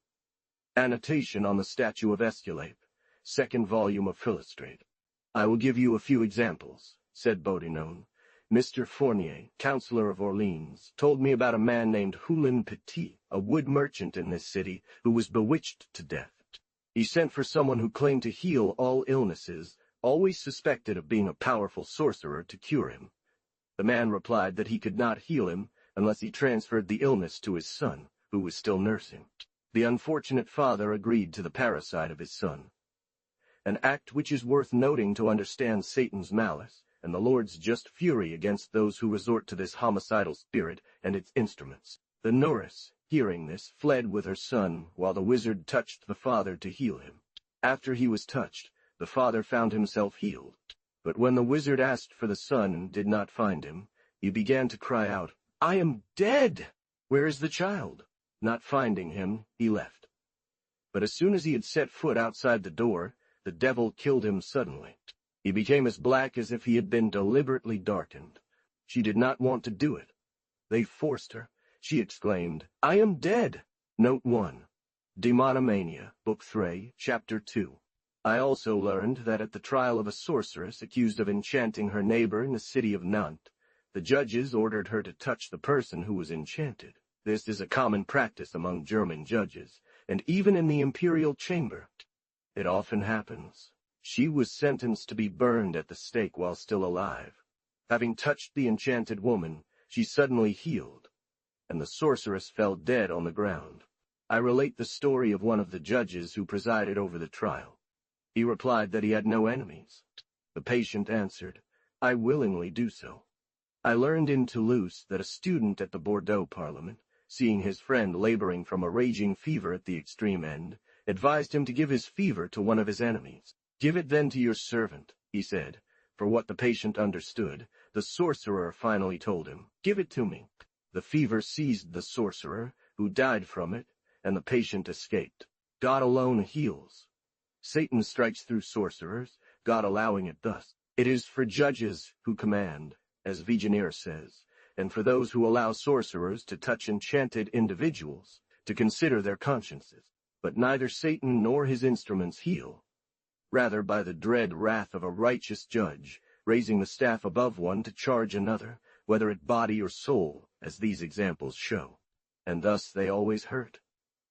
Annotation on the statue of Esculape, 2nd volume of Philostrate. I will give you a few examples, said Bodinon. Mr. Fournier, councillor of Orleans, told me about a man named Hulin Petit, a wood merchant in this city, who was bewitched to death. He sent for someone who claimed to heal all illnesses, always suspected of being a powerful sorcerer, to cure him. The man replied that he could not heal him unless he transferred the illness to his son, who was still nursing. The unfortunate father agreed to the parricide of his son, an act which is worth noting to understand Satan's malice and the Lord's just fury against those who resort to this homicidal spirit and its instruments. The Norris, hearing this, fled with her son, while the wizard touched the father to heal him. After he was touched, the father found himself healed. But when the wizard asked for the son and did not find him, he began to cry out, "I am dead! Where is the child?" Not finding him, he left. But as soon as he had set foot outside the door, the devil killed him suddenly. He became as black as if he had been deliberately darkened. She did not want to do it. They forced her. She exclaimed, "I am dead!" Note 1. Demonomania, Book 3, Chapter 2. I also learned that at the trial of a sorceress accused of enchanting her neighbor in the city of Nantes, the judges ordered her to touch the person who was enchanted. This is a common practice among German judges, and even in the imperial chamber. It often happens. She was sentenced to be burned at the stake while still alive. Having touched the enchanted woman, she suddenly healed, and the sorceress fell dead on the ground. I relate the story of one of the judges who presided over the trial. He replied that he had no enemies. The patient answered, "I willingly do so." I learned in Toulouse that a student at the Bordeaux Parliament, seeing his friend laboring from a raging fever at the extreme end, advised him to give his fever to one of his enemies. "Give it then to your servant," he said. For what the patient understood, the sorcerer finally told him, "Give it to me." The fever seized the sorcerer, who died from it, and the patient escaped. God alone heals. Satan strikes through sorcerers, God allowing it thus. It is for judges who command, as Vigenère says, and for those who allow sorcerers to touch enchanted individuals, to consider their consciences. But neither Satan nor his instruments heal. Rather, by the dread wrath of a righteous judge, raising the staff above one to charge another, whether at body or soul, as these examples show. And thus they always hurt.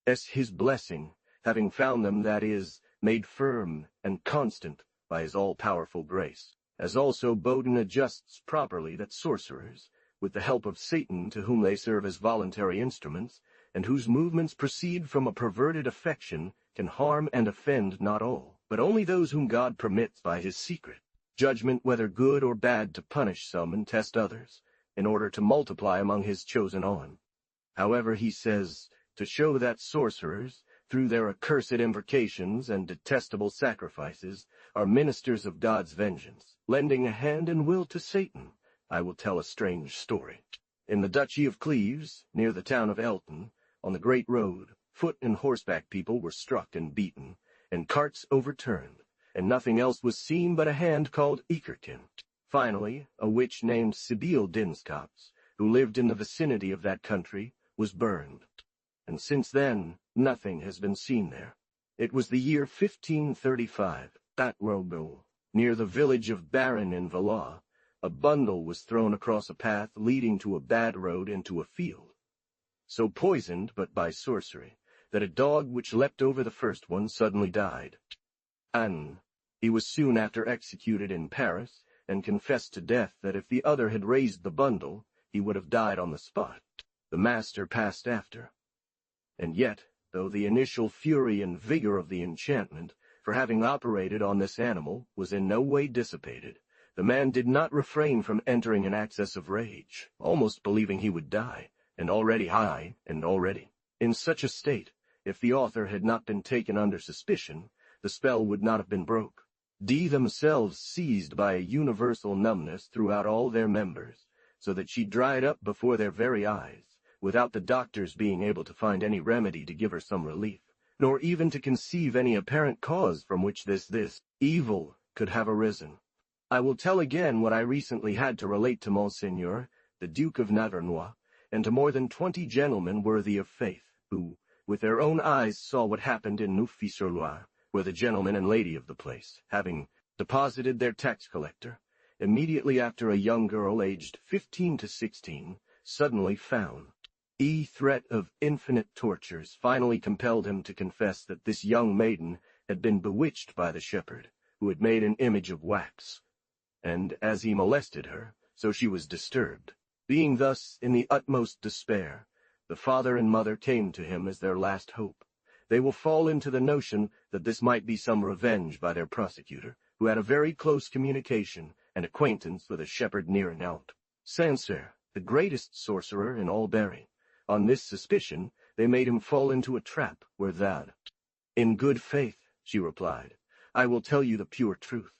As his blessing, having found them, that is, made firm and constant by his all-powerful grace, as also Bodin adjusts properly that sorcerers, with the help of Satan to whom they serve as voluntary instruments, and whose movements proceed from a perverted affection, can harm and offend not all, but only those whom God permits by his secret judgment, whether good or bad, to punish some and test others, in order to multiply among his chosen on. However, he says, to show that sorcerers, through their accursed invocations and detestable sacrifices, are ministers of God's vengeance, lending a hand and will to Satan. I will tell a strange story. In the Duchy of Cleves, near the town of Elton, on the great road, foot and horseback people were struck and beaten, and carts overturned, and nothing else was seen but a hand called Ekerkin. Finally, a witch named Sibylle Dinskops, who lived in the vicinity of that country, was burned. And since then, nothing has been seen there. It was the year 1535, at Robo, near the village of Baron in Valois, a bundle was thrown across a path leading to a bad road into a field, so poisoned, but by sorcery, that a dog which leapt over the first one suddenly died. And he was soon after executed in Paris, and confessed to death that if the other had raised the bundle, he would have died on the spot. The master passed after. And yet, though the initial fury and vigor of the enchantment, for having operated on this animal, was in no way dissipated, the man did not refrain from entering an access of rage, almost believing he would die, and already high, and already. In such a state, if the author had not been taken under suspicion, the spell would not have been broke. Themselves seized by a universal numbness throughout all their members, so that she dried up before their very eyes, without the doctors being able to find any remedy to give her some relief, nor even to conceive any apparent cause from which this evil could have arisen. I will tell again what I recently had to relate to Monseigneur, the Duke of Navarnois, and to more than 20 gentlemen worthy of faith, who, with their own eyes, saw what happened in Neufy-sur-Loire, where the gentleman and lady of the place, having deposited their tax collector, immediately after a young girl aged 15 to 16, suddenly found. Threat of infinite tortures finally compelled him to confess that this young maiden had been bewitched by the shepherd, who had made an image of wax. And as he molested her, so she was disturbed. Being thus in the utmost despair, the father and mother came to him as their last hope. They will fall into the notion that this might be some revenge by their prosecutor, who had a very close communication and acquaintance with a shepherd near Nantes, Sancerre, the greatest sorcerer in all Berry. On this suspicion, they made him fall into a trap where that. In good faith, she replied, I will tell you the pure truth.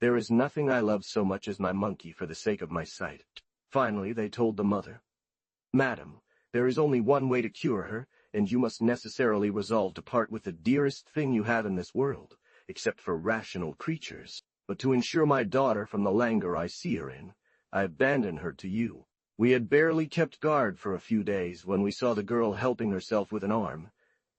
There is nothing I love so much as my monkey for the sake of my sight. Finally, they told the mother, Madam, there is only one way to cure her, and you must necessarily resolve to part with the dearest thing you have in this world, except for rational creatures. But to ensure my daughter from the languor I see her in, I abandon her to you. We had barely kept guard for a few days when we saw the girl helping herself with an arm,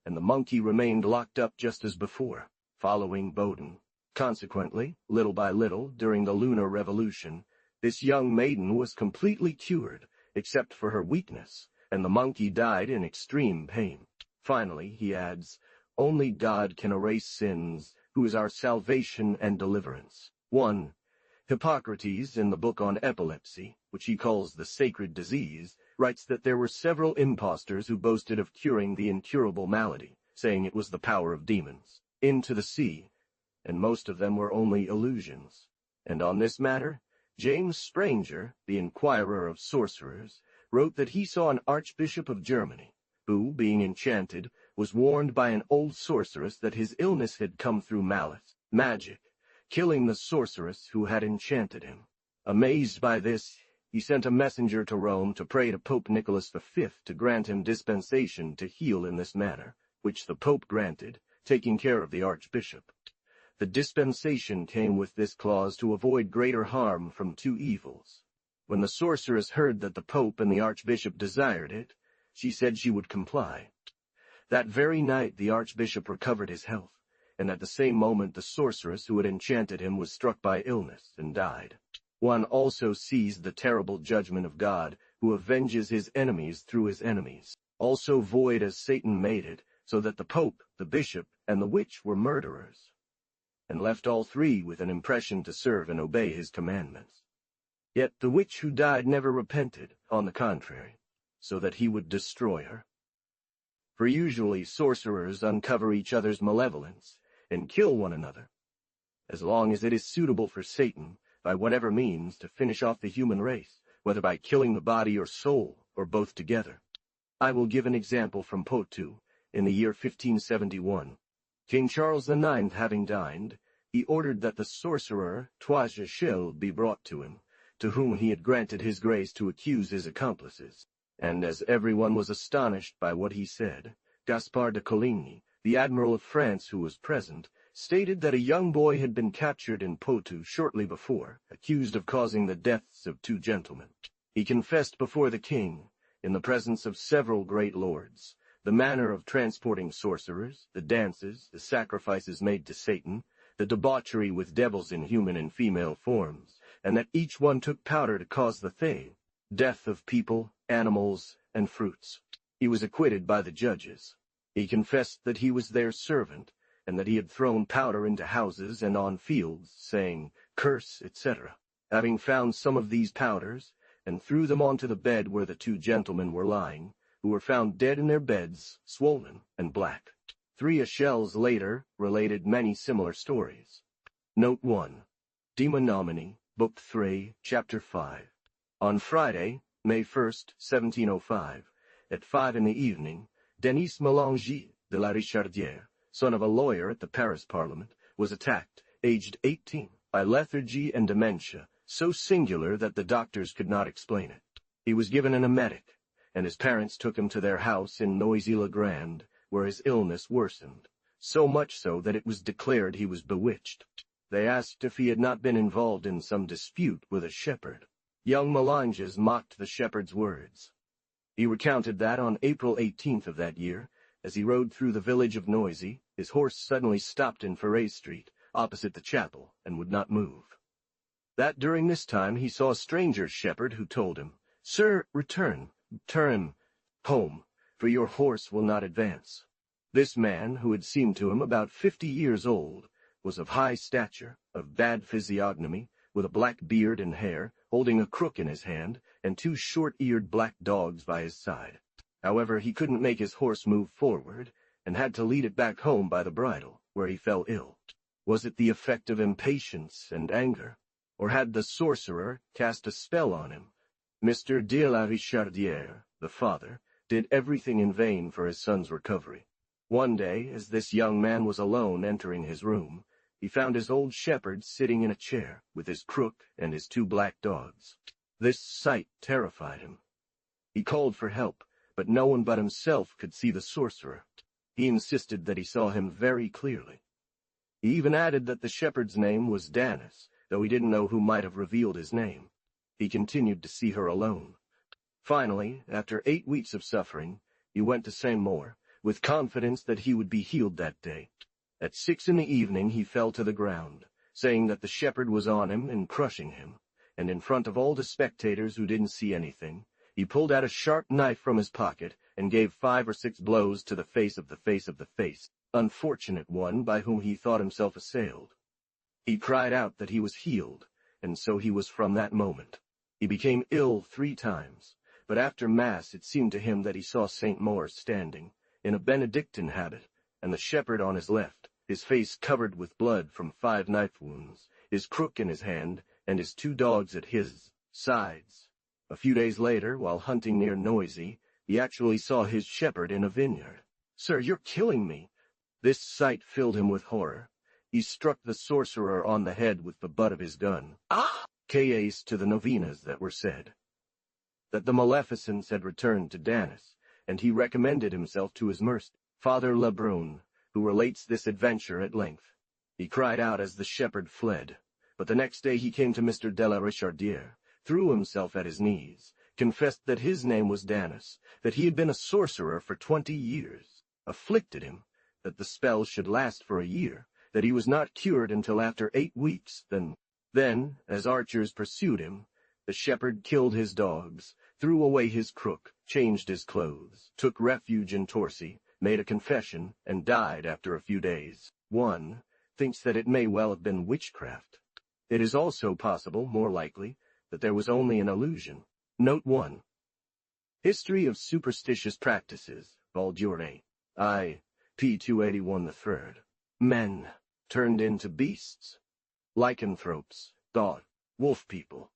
and the monkey remained locked up just as before, following Bodin. Consequently, little by little, during the lunar revolution, this young maiden was completely cured, except for her weakness, and the monkey died in extreme pain. Finally, he adds, only God can erase sins, who is our salvation and deliverance. 1. Hippocrates, in the book on epilepsy, which he calls the sacred disease, writes that there were several impostors who boasted of curing the incurable malady, saying it was the power of demons, into the sea, and most of them were only illusions. And on this matter, James Spranger, the inquirer of sorcerers, wrote that he saw an archbishop of Germany, who, being enchanted, was warned by an old sorceress that his illness had come through malice, magic, killing the sorceress who had enchanted him. Amazed by this, he sent a messenger to Rome to pray to Pope Nicholas V to grant him dispensation to heal in this manner, which the Pope granted, taking care of the archbishop. The dispensation came with this clause to avoid greater harm from two evils. When the sorceress heard that the Pope and the archbishop desired it, she said she would comply. That very night the archbishop recovered his health, and at the same moment the sorceress who had enchanted him was struck by illness and died. One also sees the terrible judgment of God, who avenges his enemies through his enemies, also void as Satan made it, so that the Pope, the bishop, and the witch were murderers, and left all three with an impression to serve and obey his commandments. Yet the witch who died never repented, on the contrary, so that he would destroy her. For usually sorcerers uncover each other's malevolence, and kill one another, as long as it is suitable for Satan, by whatever means, to finish off the human race, whether by killing the body or soul, or both together. I will give an example from Poitou, in the year 1571. King Charles IX having dined, he ordered that the sorcerer Toisechel be brought to him, to whom he had granted his grace to accuse his accomplices. And as everyone was astonished by what he said, Gaspard de Coligny, the Admiral of France who was present, stated that a young boy had been captured in Poitou shortly before, accused of causing the deaths of two gentlemen. He confessed before the king, in the presence of several great lords, the manner of transporting sorcerers, the dances, the sacrifices made to Satan, the debauchery with devils in human and female forms, and that each one took powder to cause the death of people, animals, and fruits. He was acquitted by the judges. He confessed that he was their servant, and that he had thrown powder into houses and on fields, saying, "Curse," etc. Having found some of these powders, and threw them onto the bed where the two gentlemen were lying, who were found dead in their beds, swollen and black. 3 Echelles later related many similar stories. Note 1. Demonomany, Book 3, Chapter 5. On Friday, May 1st, 1705, at 5 in the evening, Denis Mélanger de la Richardière, son of a lawyer at the Paris Parliament, was attacked, aged 18, by lethargy and dementia, so singular that the doctors could not explain it. He was given an emetic, and his parents took him to their house in Noisy-le-Grand, where his illness worsened, so much so that it was declared he was bewitched. They asked if he had not been involved in some dispute with a shepherd. Young Mélanges mocked the shepherd's words. He recounted that on April 18th of that year, as he rode through the village of Noisy, his horse suddenly stopped in Ferré Street, opposite the chapel, and would not move. That during this time he saw a stranger shepherd who told him, "Sir, return home, for your horse will not advance." This man, who had seemed to him about 50 years old, was of high stature, of bad physiognomy, with a black beard and hair, holding a crook in his hand, and 2 short-eared black dogs by his side. However, he couldn't make his horse move forward, and had to lead it back home by the bridle, where he fell ill. Was it the effect of impatience and anger, or had the sorcerer cast a spell on him? Mr. de la Richardière, the father, did everything in vain for his son's recovery. One day, as this young man was alone entering his room, he found his old shepherd sitting in a chair, with his crook and his 2 black dogs. This sight terrified him. He called for help, but no one but himself could see the sorcerer. He insisted that he saw him very clearly. He even added that the shepherd's name was Danis, though he didn't know who might have revealed his name. He continued to see her alone. Finally, after 8 weeks of suffering, he went to Saint-Maur, with confidence that he would be healed that day. At 6 in the evening he fell to the ground, saying that the shepherd was on him and crushing him, and in front of all the spectators who didn't see anything, he pulled out a sharp knife from his pocket and gave 5 or 6 blows to the face of the unfortunate one by whom he thought himself assailed. He cried out that he was healed, and so he was from that moment. He became ill 3 times, but after Mass it seemed to him that he saw St. Maur standing, in a Benedictine habit, and the shepherd on his left, his face covered with blood from 5 knife wounds, his crook in his hand, and his 2 dogs at his sides. A few days later, while hunting near Noisy, he actually saw his shepherd in a vineyard. "Sir, you're killing me!" This sight filled him with horror. He struck the sorcerer on the head with the butt of his gun. Chaos to the novenas that were said. That the maleficence had returned to Danis, and he recommended himself to his mercy. Father Lebrun, who relates this adventure at length. He cried out as the shepherd fled, but the next day he came to Mr. de la Richardière, threw himself at his knees, confessed that his name was Danis, that he had been a sorcerer for 20 years, afflicted him, that the spell should last for a year, that he was not cured until after 8 weeks, then, as archers pursued him, the shepherd killed his dogs, threw away his crook, changed his clothes, took refuge in Torcy, made a confession, and died after a few days. One thinks that it may well have been witchcraft. It is also possible, more likely, that there was only an illusion. Note 1. History of Superstitious Practices, Volume I, p. 281 3rd. Men turned into beasts. Lycanthropes, thought, wolf people.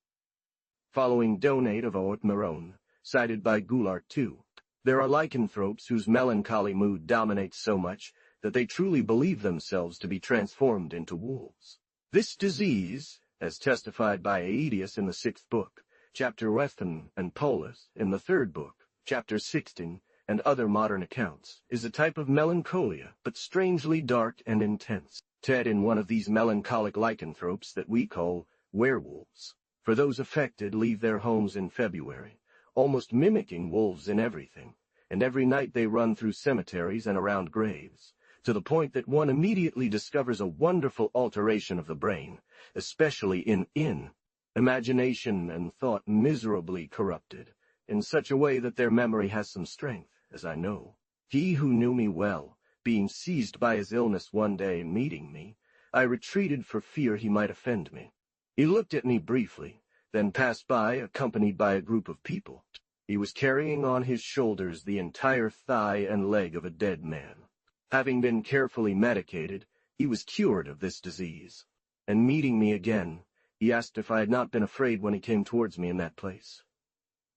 Following donate of Haute Maron, cited by Goulart II. There are lycanthropes whose melancholy mood dominates so much that they truly believe themselves to be transformed into wolves. This disease, as testified by Aetius in the 6th book, chapter 11, and Paulus in the 3rd book, chapter 16, and other modern accounts, is a type of melancholia, but strangely dark and intense. Ted in one of these melancholic lycanthropes that we call werewolves. For those affected leave their homes in February, almost mimicking wolves in everything, and every night they run through cemeteries and around graves, to the point that one immediately discovers a wonderful alteration of the brain, especially in imagination and thought miserably corrupted, in such a way that their memory has some strength, as I know. He who knew me well, being seized by his illness one day and meeting me, I retreated for fear he might offend me. He looked at me briefly, then passed by, accompanied by a group of people. He was carrying on his shoulders the entire thigh and leg of a dead man. Having been carefully medicated, he was cured of this disease. And meeting me again, he asked if I had not been afraid when he came towards me in that place.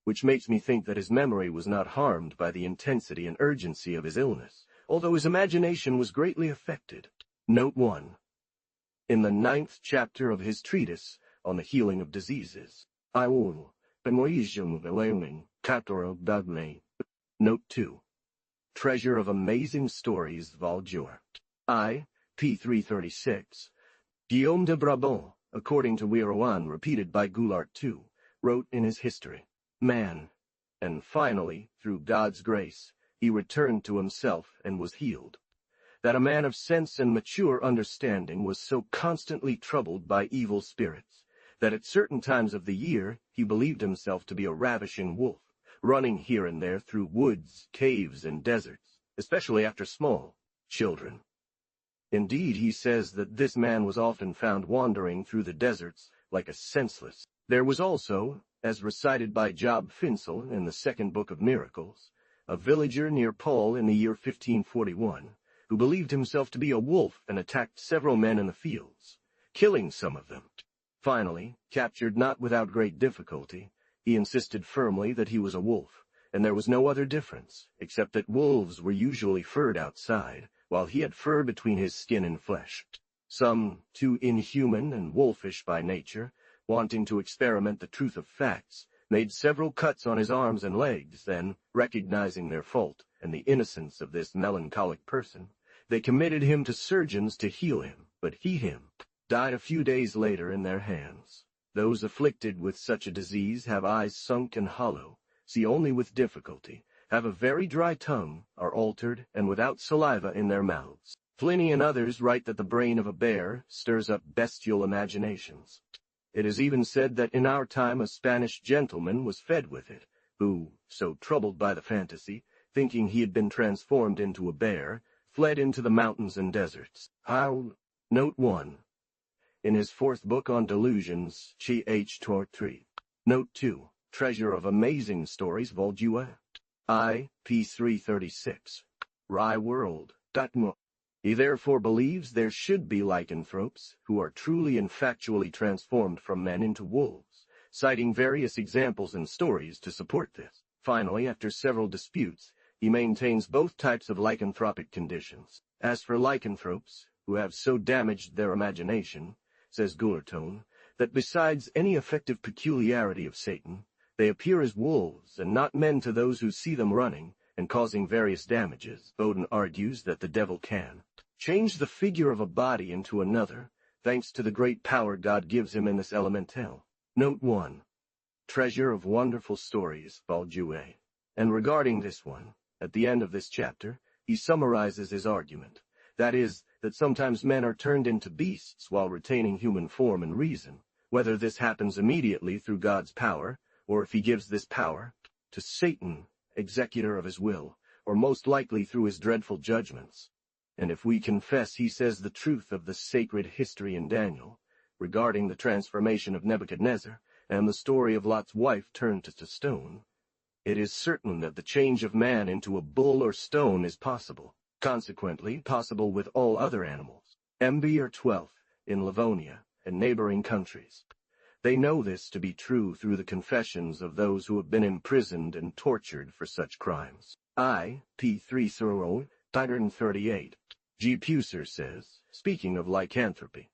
Which makes me think that his memory was not harmed by the intensity and urgency of his illness, although his imagination was greatly affected. Note 1. In the 9th chapter of his treatise on the healing of diseases, Note 2. Treasure of Amazing Stories, Volume I, p. 336. Guillaume de Brabant, according to Wiroan repeated by Goulart II, wrote in his history, "Man, and finally, through God's grace, he returned to himself and was healed. That a man of sense and mature understanding was so constantly troubled by evil spirits, that at certain times of the year he believed himself to be a ravishing wolf, running here and there through woods, caves, and deserts, especially after small children. Indeed, he says that this man was often found wandering through the deserts like a senseless. There was also, as recited by Job Finsel in the 2nd Book of Miracles, a villager near Paul in the year 1541, who believed himself to be a wolf and attacked several men in the fields, killing some of them. Finally, captured not without great difficulty, he insisted firmly that he was a wolf, and there was no other difference, except that wolves were usually furred outside, while he had fur between his skin and flesh. Some, too inhuman and wolfish by nature, wanting to experiment the truth of facts, made several cuts on his arms and legs, then, recognizing their fault and the innocence of this melancholic person, they committed him to surgeons to heal him, but he died a few days later in their hands. Those afflicted with such a disease have eyes sunk and hollow, see only with difficulty, have a very dry tongue, are altered, and without saliva in their mouths. Pliny and others write that the brain of a bear stirs up bestial imaginations. It is even said that in our time a Spanish gentleman was fed with it, who, so troubled by the fantasy, thinking he had been transformed into a bear, fled into the mountains and deserts. Note 1. in his fourth book on delusions, Ch. 3. Note 2, Treasure of Amazing Stories, Vol. I. p. 336. Rye World. He therefore believes there should be lycanthropes who are truly and factually transformed from men into wolves, citing various examples and stories to support this. Finally, after several disputes, he maintains both types of lycanthropic conditions. As for lycanthropes, who have so damaged their imagination, says Goullerton, that besides any effective peculiarity of Satan, they appear as wolves and not men to those who see them running and causing various damages. Bowden argues that the devil can change the figure of a body into another, thanks to the great power God gives him in this elemental. Note 1. Treasure of Wonderful Stories, Vol. A. And regarding this one, at the end of this chapter, he summarizes his argument. That is, that sometimes men are turned into beasts while retaining human form and reason, whether this happens immediately through God's power, or if he gives this power to Satan, executor of his will, or most likely through his dreadful judgments. And if we confess, he says, the truth of the sacred history in Daniel, regarding the transformation of Nebuchadnezzar, and the story of Lot's wife turned to stone, it is certain that the change of man into a bull or stone is possible, consequently possible with all other animals. MB or 12th, in Livonia, and neighboring countries. They know this to be true through the confessions of those who have been imprisoned and tortured for such crimes. I. p. 338. G. Puser says, speaking of lycanthropy,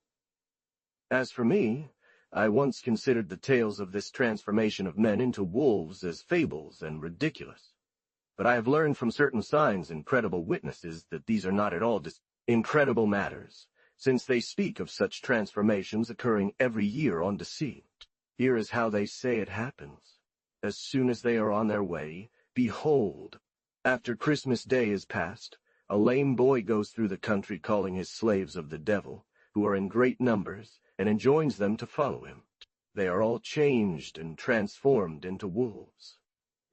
as for me, I once considered the tales of this transformation of men into wolves as fables and ridiculous. But I have learned from certain signs and credible witnesses that these are not at all incredible matters, since they speak of such transformations occurring every year on the sea. Here is how they say it happens. As soon as they are on their way, behold, after Christmas Day is past, a lame boy goes through the country calling his slaves of the devil, who are in great numbers, and enjoins them to follow him. They are all changed and transformed into wolves.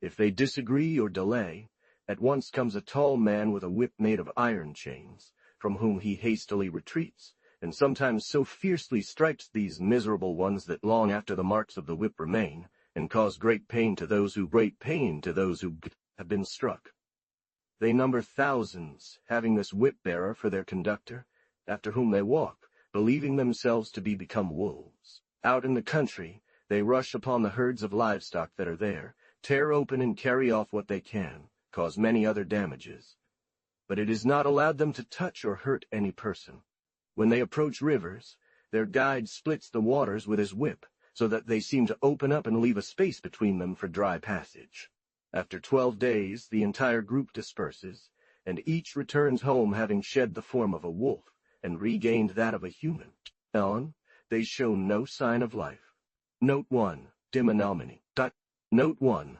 If they disagree or delay, at once comes a tall man with a whip made of iron chains, from whom he hastily retreats, and sometimes so fiercely strikes these miserable ones that long after the marks of the whip remain, and cause great pain to those who have been struck. They number thousands, having this whip-bearer for their conductor, after whom they walk, believing themselves to be become wolves. Out in the country, they rush upon the herds of livestock that are there, tear open and carry off what they can, cause many other damages. But it is not allowed them to touch or hurt any person. When they approach rivers, their guide splits the waters with his whip, so that they seem to open up and leave a space between them for dry passage. After 12 days, the entire group disperses, and each returns home having shed the form of a wolf, and regained that of a human. On, they show no sign of life. Note 1. Demonomany. Note 1.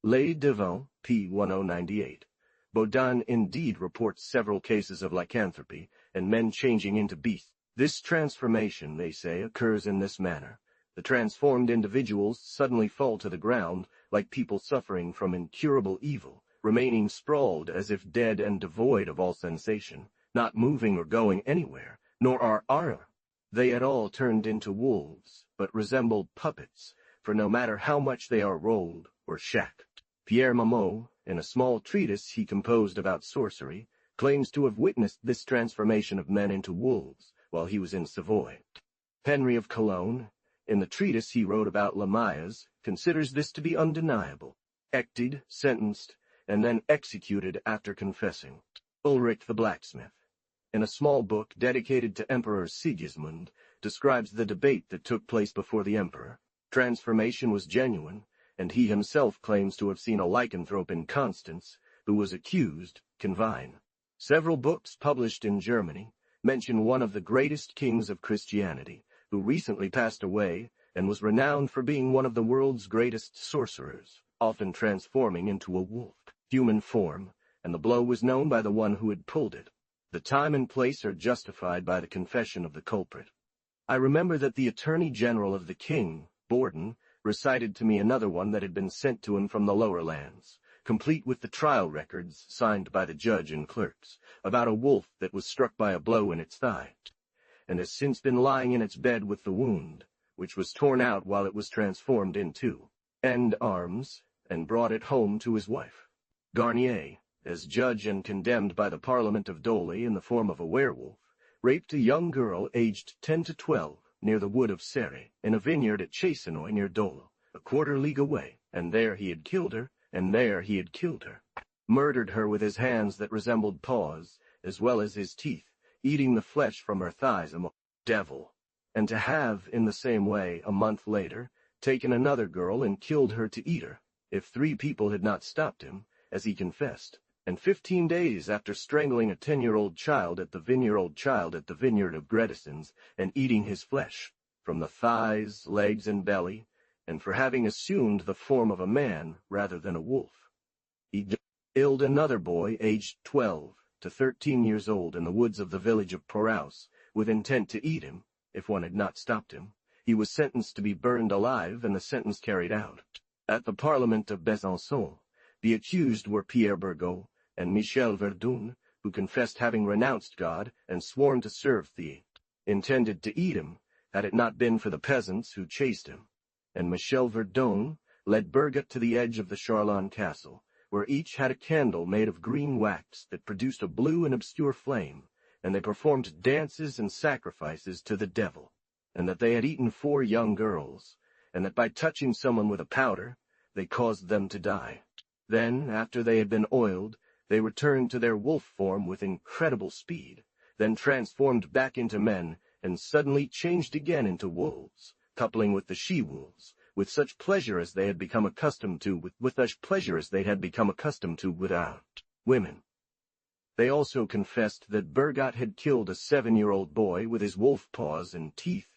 Les Devants, p. 1098. Baudin indeed reports several cases of lycanthropy, and men changing into beasts. This transformation, they say, occurs in this manner. The transformed individuals suddenly fall to the ground, like people suffering from incurable evil, remaining sprawled as if dead and devoid of all sensation, not moving or going anywhere, nor are they at all turned into wolves, but resemble puppets, for no matter how much they are rolled or shacked. Pierre Mamot, in a small treatise he composed about sorcery, claims to have witnessed this transformation of men into wolves while he was in Savoy. Henry of Cologne, in the treatise he wrote about Lamailles, considers this to be undeniable. Ected, sentenced, and then executed after confessing. Ulrich the blacksmith, in a small book dedicated to Emperor Sigismund, describes the debate that took place before the emperor. Transformation was genuine, and he himself claims to have seen a lycanthrope in Constance, who was accused, Convine. Several books published in Germany mention one of the greatest kings of Christianity, who recently passed away and was renowned for being one of the world's greatest sorcerers, often transforming into a wolf, human form, and the blow was known by the one who had pulled it. The time and place are justified by the confession of the culprit. I remember that the Attorney General of the King, Borden, recited to me another one that had been sent to him from the lower lands, complete with the trial records signed by the judge and clerks, about a wolf that was struck by a blow in its thigh. and has since been lying in its bed with the wound, which was torn out while it was transformed into end arms, and brought it home to his wife. Garnier, as judge and condemned by the Parliament of Dole in the form of a werewolf, raped a young girl aged 10 to 12 near the wood of Serre, in a vineyard at Chasenoy near Dole, a quarter league away, and there he had killed her, murdered her with his hands that resembled paws, as well as his teeth, eating the flesh from her thighs among devil, and to have, in the same way, a month later, taken another girl and killed her to eat her, if 3 people had not stopped him, as he confessed, and 15 days after strangling a 10-year-old child at the vineyard of Gredisons, and eating his flesh, from the thighs, legs, and belly, and for having assumed the form of a man rather than a wolf. He killed another boy aged 12 to 13 years old in the woods of the village of Poraus, with intent to eat him, if one had not stopped him. He was sentenced to be burned alive, and the sentence carried out. At the Parliament of Besançon, the accused were Pierre Burgot and Michel Verdun, who confessed having renounced God and sworn to serve the intended to eat him, had it not been for the peasants who chased him. And Michel Verdun led Burgot to the edge of the Charlon castle, where each had a candle made of green wax that produced a blue and obscure flame, and they performed dances and sacrifices to the devil, and that they had eaten 4 young girls, and that by touching someone with a powder, they caused them to die. Then, after they had been oiled, they returned to their wolf form with incredible speed, then transformed back into men, and suddenly changed again into wolves, coupling with the she-wolves, with such pleasure as they had become accustomed to without women. They also confessed that Burgot had killed a 7-year-old boy with his wolf paws and teeth.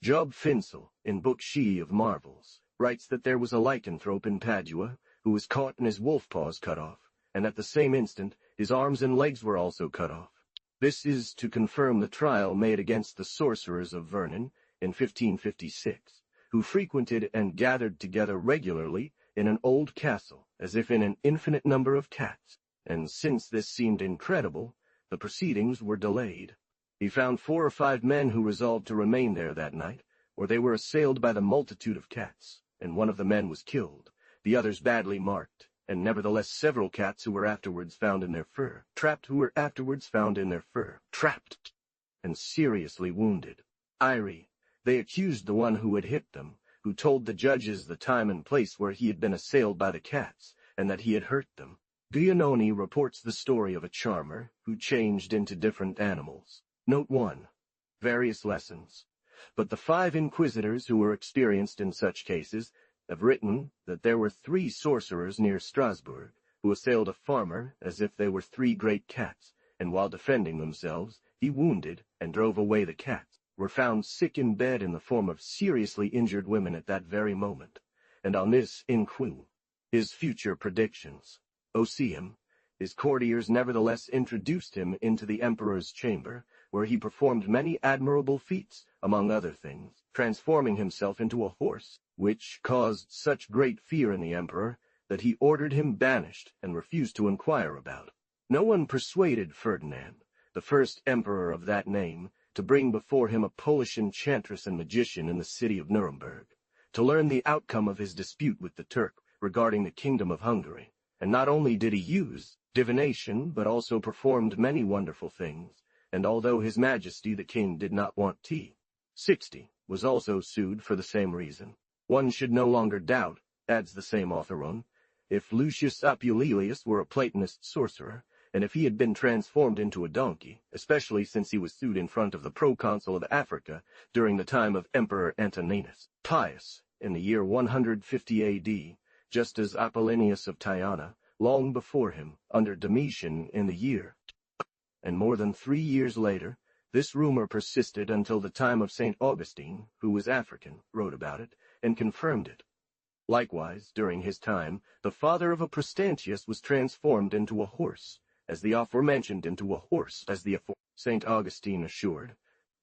Job Finsel, in Book She of Marvels, writes that there was a lycanthrope in Padua who was caught and his wolf paws cut off, and at the same instant his arms and legs were also cut off. This is to confirm the trial made against the sorcerers of Vernon in 1556, who frequented and gathered together regularly in an old castle, as if in an infinite number of cats, and since this seemed incredible, the proceedings were delayed. He found 4 or 5 men who resolved to remain there that night, or they were assailed by the multitude of cats, and one of the men was killed, the others badly marked, and nevertheless several cats who were afterwards found in their fur, trapped, and seriously wounded. Eerie, they accused the one who had hit them, who told the judges the time and place where he had been assailed by the cats, and that he had hurt them. Guianoni reports the story of a charmer who changed into different animals. Note 1. Various lessons. But the 5 inquisitors who were experienced in such cases have written that there were 3 sorcerers near Strasbourg who assailed a farmer as if they were 3 great cats, and while defending themselves, he wounded and drove away the cats, were found sick in bed in the form of seriously injured women at that very moment, and on this inquit his future predictions. Oceum, his courtiers nevertheless introduced him into the emperor's chamber, where he performed many admirable feats, among other things, transforming himself into a horse, which caused such great fear in the emperor that he ordered him banished and refused to inquire about it. No one persuaded Ferdinand, the first emperor of that name, to bring before him a Polish enchantress and magician in the city of Nuremberg, to learn the outcome of his dispute with the Turk regarding the kingdom of Hungary. And not only did he use divination, but also performed many wonderful things, and although His Majesty the King did not want tea, 60 was also sued for the same reason. One should no longer doubt, adds the same author, if Lucius Apulilius were a Platonist sorcerer, and if he had been transformed into a donkey, especially since he was sued in front of the proconsul of Africa during the time of Emperor Antoninus Pius, in the year 150 A.D., just as Apollonius of Tyana, long before him, under Domitian in the year. And more than 3 years later, this rumor persisted until the time of St. Augustine, who was African, wrote about it, and confirmed it. Likewise, during his time, the father of a Prestantius was transformed into a horse, as the aforementioned St. Augustine assured.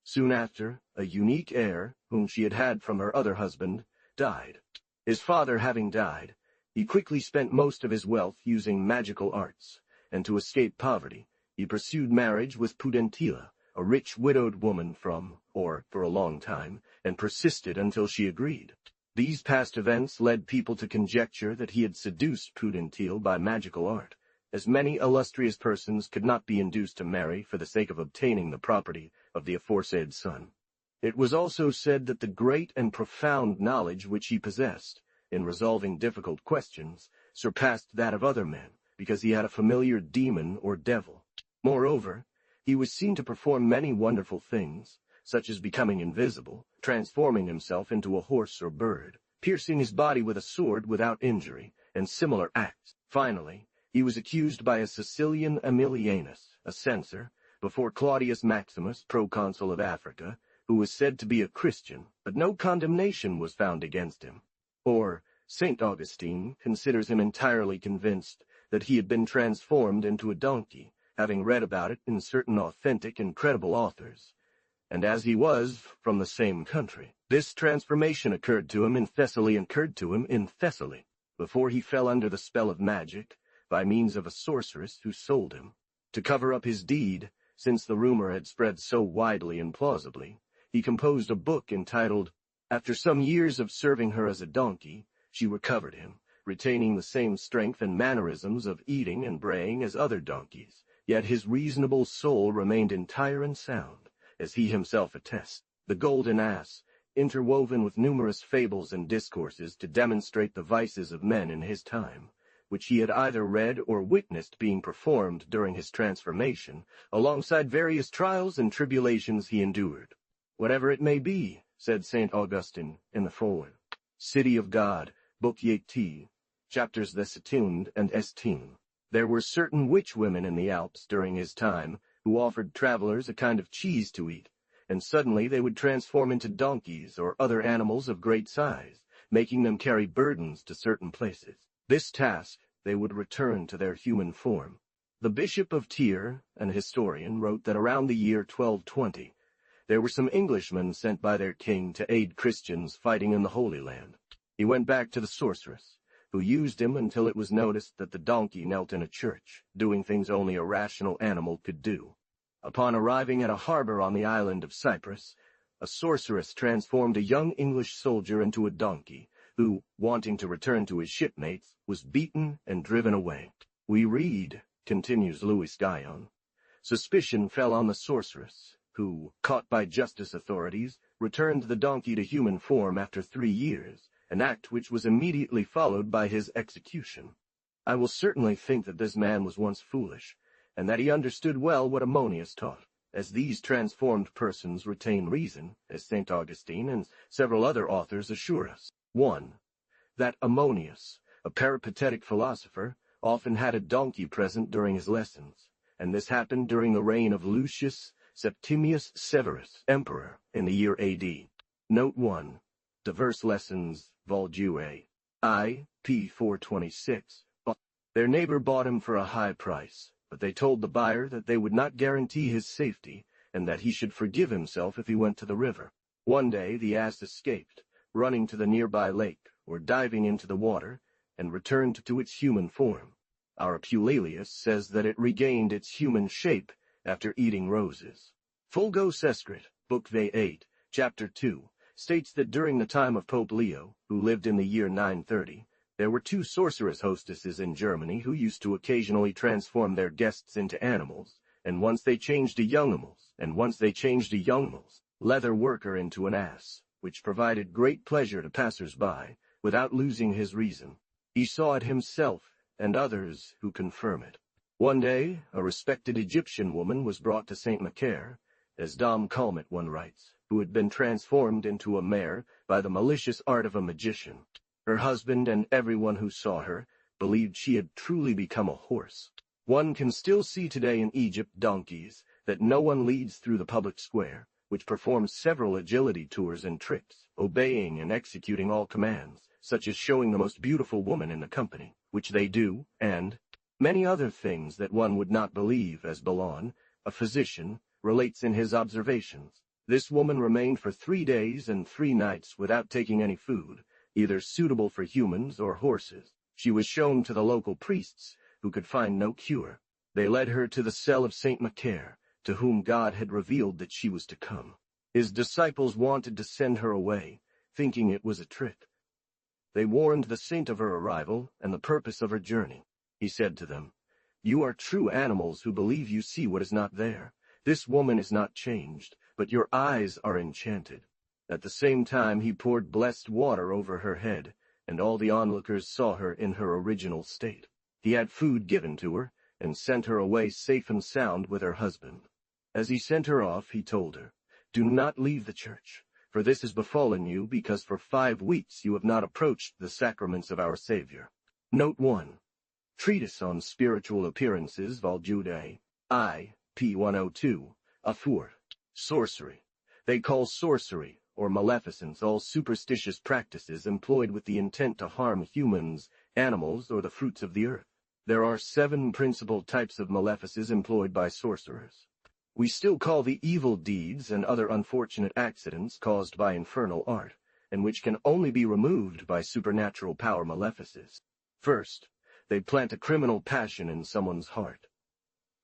Soon after, a unique heir, whom she had had from her other husband, died. His father having died, he quickly spent most of his wealth using magical arts, and to escape poverty, he pursued marriage with Pudentilla, a rich widowed woman for a long time, and persisted until she agreed. These past events led people to conjecture that he had seduced Prudential by magical art, as many illustrious persons could not be induced to marry for the sake of obtaining the property of the aforesaid son. It was also said that the great and profound knowledge which he possessed in resolving difficult questions surpassed that of other men, because he had a familiar demon or devil. Moreover, he was seen to perform many wonderful things, such as becoming invisible, transforming himself into a horse or bird, piercing his body with a sword without injury, and similar acts. Finally, he was accused by a Sicilian Aemilianus, a censor, before Claudius Maximus, proconsul of Africa, who was said to be a Christian, but no condemnation was found against him. Or, St. Augustine considers him entirely convinced that he had been transformed into a donkey, having read about it in certain authentic and credible authors. And as he was from the same country, this transformation occurred to him in Thessaly, before he fell under the spell of magic, by means of a sorceress who sold him. To cover up his deed, since the rumor had spread so widely and plausibly, he composed a book entitled, "After some years of serving her as a donkey, she recovered him, retaining the same strength and mannerisms of eating and braying as other donkeys, yet his reasonable soul remained entire and sound, as he himself attests. The Golden Ass," interwoven with numerous fables and discourses to demonstrate the vices of men in his time, which he had either read or witnessed being performed during his transformation, alongside various trials and tribulations he endured. "Whatever it may be," said St. Augustine in the foreword, City of God, Book 8, chapters the 17 and 18. There were certain witch women in the Alps during his time who offered travelers a kind of cheese to eat, and suddenly they would transform into donkeys or other animals of great size, making them carry burdens to certain places. This task they would return to their human form. The Bishop of Tyre, an historian, wrote that around the year 1220, there were some Englishmen sent by their king to aid Christians fighting in the Holy Land. He went back to the sorceress, who used him until it was noticed that the donkey knelt in a church, doing things only a rational animal could do. Upon arriving at a harbor on the island of Cyprus, a sorceress transformed a young English soldier into a donkey, who, wanting to return to his shipmates, was beaten and driven away. We read, continues Louis Guyon, suspicion fell on the sorceress, who, caught by justice authorities, returned the donkey to human form after 3 years, an act which was immediately followed by his execution. I will certainly think that this man was once foolish, and that he understood well what Ammonius taught, as these transformed persons retain reason, as St. Augustine and several other authors assure us. 1. That Ammonius, a peripatetic philosopher, often had a donkey present during his lessons, and this happened during the reign of Lucius Septimius Severus, emperor, in the year A.D. Note 1. Diverse Lessons, Vol. A. I. p. 426. Their neighbor bought him for a high price, but they told the buyer that they would not guarantee his safety, and that he should forgive himself if he went to the river. One day the ass escaped, running to the nearby lake, or diving into the water, and returned to its human form. Our Pullalius says that it regained its human shape after eating roses. Fulgo Sescrit, Book V8, Chapter 2, states that during the time of Pope Leo, who lived in the year 930, there were 2 sorceress hostesses in Germany who used to occasionally transform their guests into animals, and once they changed a young leather worker into an ass, which provided great pleasure to passers-by, without losing his reason. He saw it himself, and others who confirm it. One day, a respected Egyptian woman was brought to St. Macaire, as Dom Calmet one writes, who had been transformed into a mare by the malicious art of a magician. Her husband and everyone who saw her believed she had truly become a horse. One can still see today in Egypt donkeys that no one leads through the public square, which perform several agility tours and tricks, obeying and executing all commands, such as showing the most beautiful woman in the company, which they do, and many other things that one would not believe, as Bellon, a physician, relates in his observations. This woman remained for 3 days and 3 nights without taking any food, either suitable for humans or horses. She was shown to the local priests, who could find no cure. They led her to the cell of St. Macaire, to whom God had revealed that she was to come. His disciples wanted to send her away, thinking it was a trick. They warned the saint of her arrival and the purpose of her journey. He said to them, "You are true animals who believe you see what is not there. This woman is not changed, but your eyes are enchanted." At the same time he poured blessed water over her head, and all the onlookers saw her in her original state. He had food given to her, and sent her away safe and sound with her husband. As he sent her off, he told her, "Do not leave the church, for this has befallen you because for 5 weeks you have not approached the sacraments of our Savior." Note 1. Treatise on Spiritual Appearances, Vol. Jude I, p. 102, A4. Sorcery. They call sorcery, or maleficence, all superstitious practices employed with the intent to harm humans, animals, or the fruits of the earth. There are 7 principal types of malefices employed by sorcerers. We still call the evil deeds and other unfortunate accidents caused by infernal art, and which can only be removed by supernatural power malefices. First, they plant a criminal passion in someone's heart.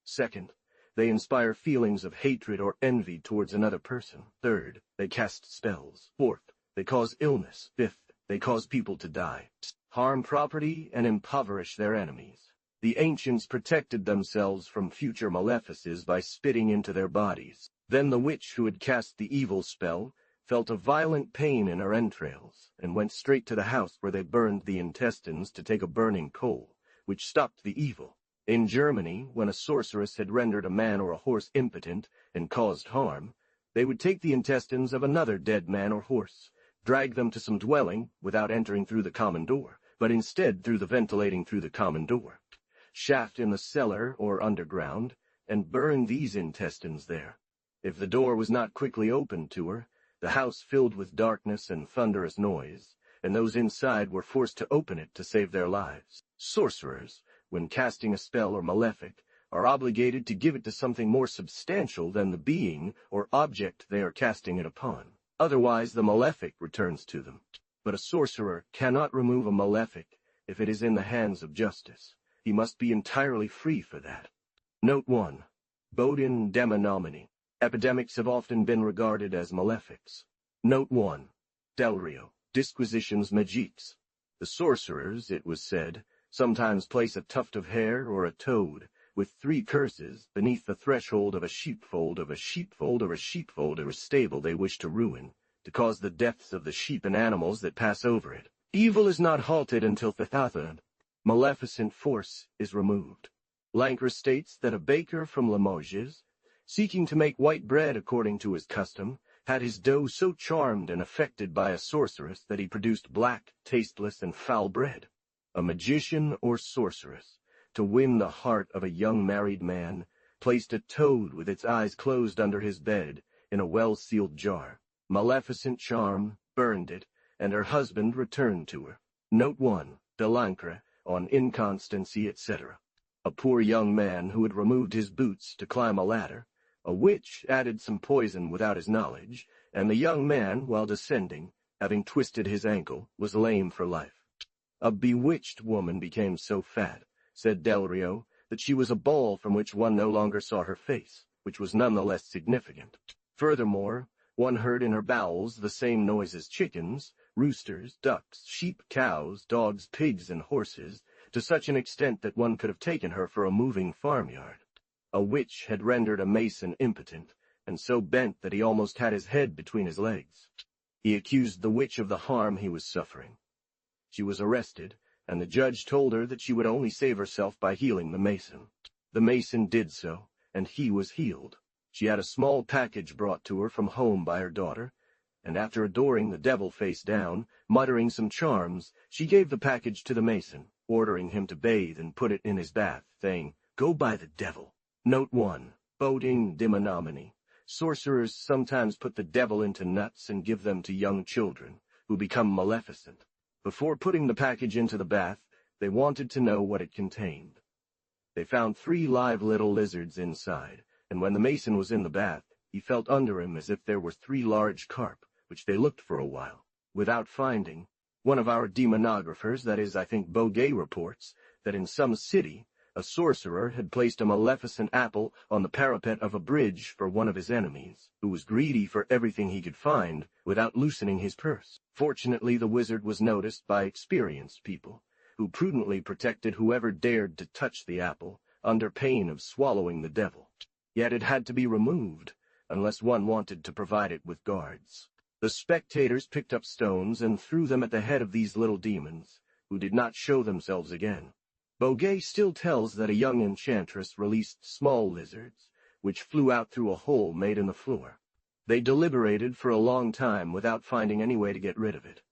Second, they inspire feelings of hatred or envy towards another person. Third, they cast spells. Fourth, they cause illness. Fifth, they cause people to die, harm property, and impoverish their enemies. The ancients protected themselves from future malefices by spitting into their bodies. Then the witch who had cast the evil spell felt a violent pain in her entrails, and went straight to the house where they burned the intestines to take a burning coal, which stopped the evil. In Germany, when a sorceress had rendered a man or a horse impotent and caused harm, they would take the intestines of another dead man or horse, drag them to some dwelling without entering through the common door, but instead through the ventilating through the common door, shaft in the cellar or underground, and burn these intestines there. If the door was not quickly opened to her, the house filled with darkness and thunderous noise, and those inside were forced to open it to save their lives. Sorcerers, when casting a spell or malefic, are obligated to give it to something more substantial than the being or object they are casting it upon. Otherwise the malefic returns to them. But a sorcerer cannot remove a malefic if it is in the hands of justice. He must be entirely free for that. Note 1. Bodin demonomany. Epidemics have often been regarded as malefics. Note 1. Del Rio. Disquisitions magiques. The sorcerers, it was said, sometimes place a tuft of hair or a toad, with 3 curses, beneath the threshold of a sheepfold of a sheepfold or a sheepfold or a stable they wish to ruin, to cause the deaths of the sheep and animals that pass over it. Evil is not halted until the maleficent force is removed. Lancre states that a baker from Limoges, seeking to make white bread according to his custom, had his dough so charmed and affected by a sorceress that he produced black, tasteless, and foul bread. A magician or sorceress, to win the heart of a young married man, placed a toad with its eyes closed under his bed in a well-sealed jar. Maleficent charm, burned it, and her husband returned to her. Note 1. De Lancre, on inconstancy, etc. A poor young man who had removed his boots to climb a ladder, a witch added some poison without his knowledge, and the young man, while descending, having twisted his ankle, was lame for life. A bewitched woman became so fat, said Del Rio, that she was a ball from which one no longer saw her face, which was none the less significant. Furthermore, one heard in her bowels the same noise as chickens, roosters, ducks, sheep, cows, dogs, pigs, and horses, to such an extent that one could have taken her for a moving farmyard. A witch had rendered a mason impotent, and so bent that he almost had his head between his legs. He accused the witch of the harm he was suffering. She was arrested, and the judge told her that she would only save herself by healing the mason. The mason did so, and he was healed. She had a small package brought to her from home by her daughter, and after adoring the devil face down, muttering some charms, she gave the package to the mason, ordering him to bathe and put it in his bath, saying, "Go by the devil." Note 1. Boding demonomany. Sorcerers sometimes put the devil into nuts and give them to young children, who become maleficent. Before putting the package into the bath, they wanted to know what it contained. They found 3 live little lizards inside, and when the mason was in the bath, he felt under him as if there were 3 large carp, which they looked for a while, without finding. One of our demonographers, that is, I think Boguet, reports that in some city, A sorcerer had placed a maleficent apple on the parapet of a bridge for one of his enemies, who was greedy for everything he could find without loosening his purse. Fortunately, the wizard was noticed by experienced people, who prudently protected whoever dared to touch the apple, under pain of swallowing the devil. Yet it had to be removed, unless one wanted to provide it with guards. The spectators picked up stones and threw them at the head of these little demons, who did not show themselves again. Boguet still tells that a young enchantress released small lizards, which flew out through a hole made in the floor. They deliberated for a long time without finding any way to get rid of it.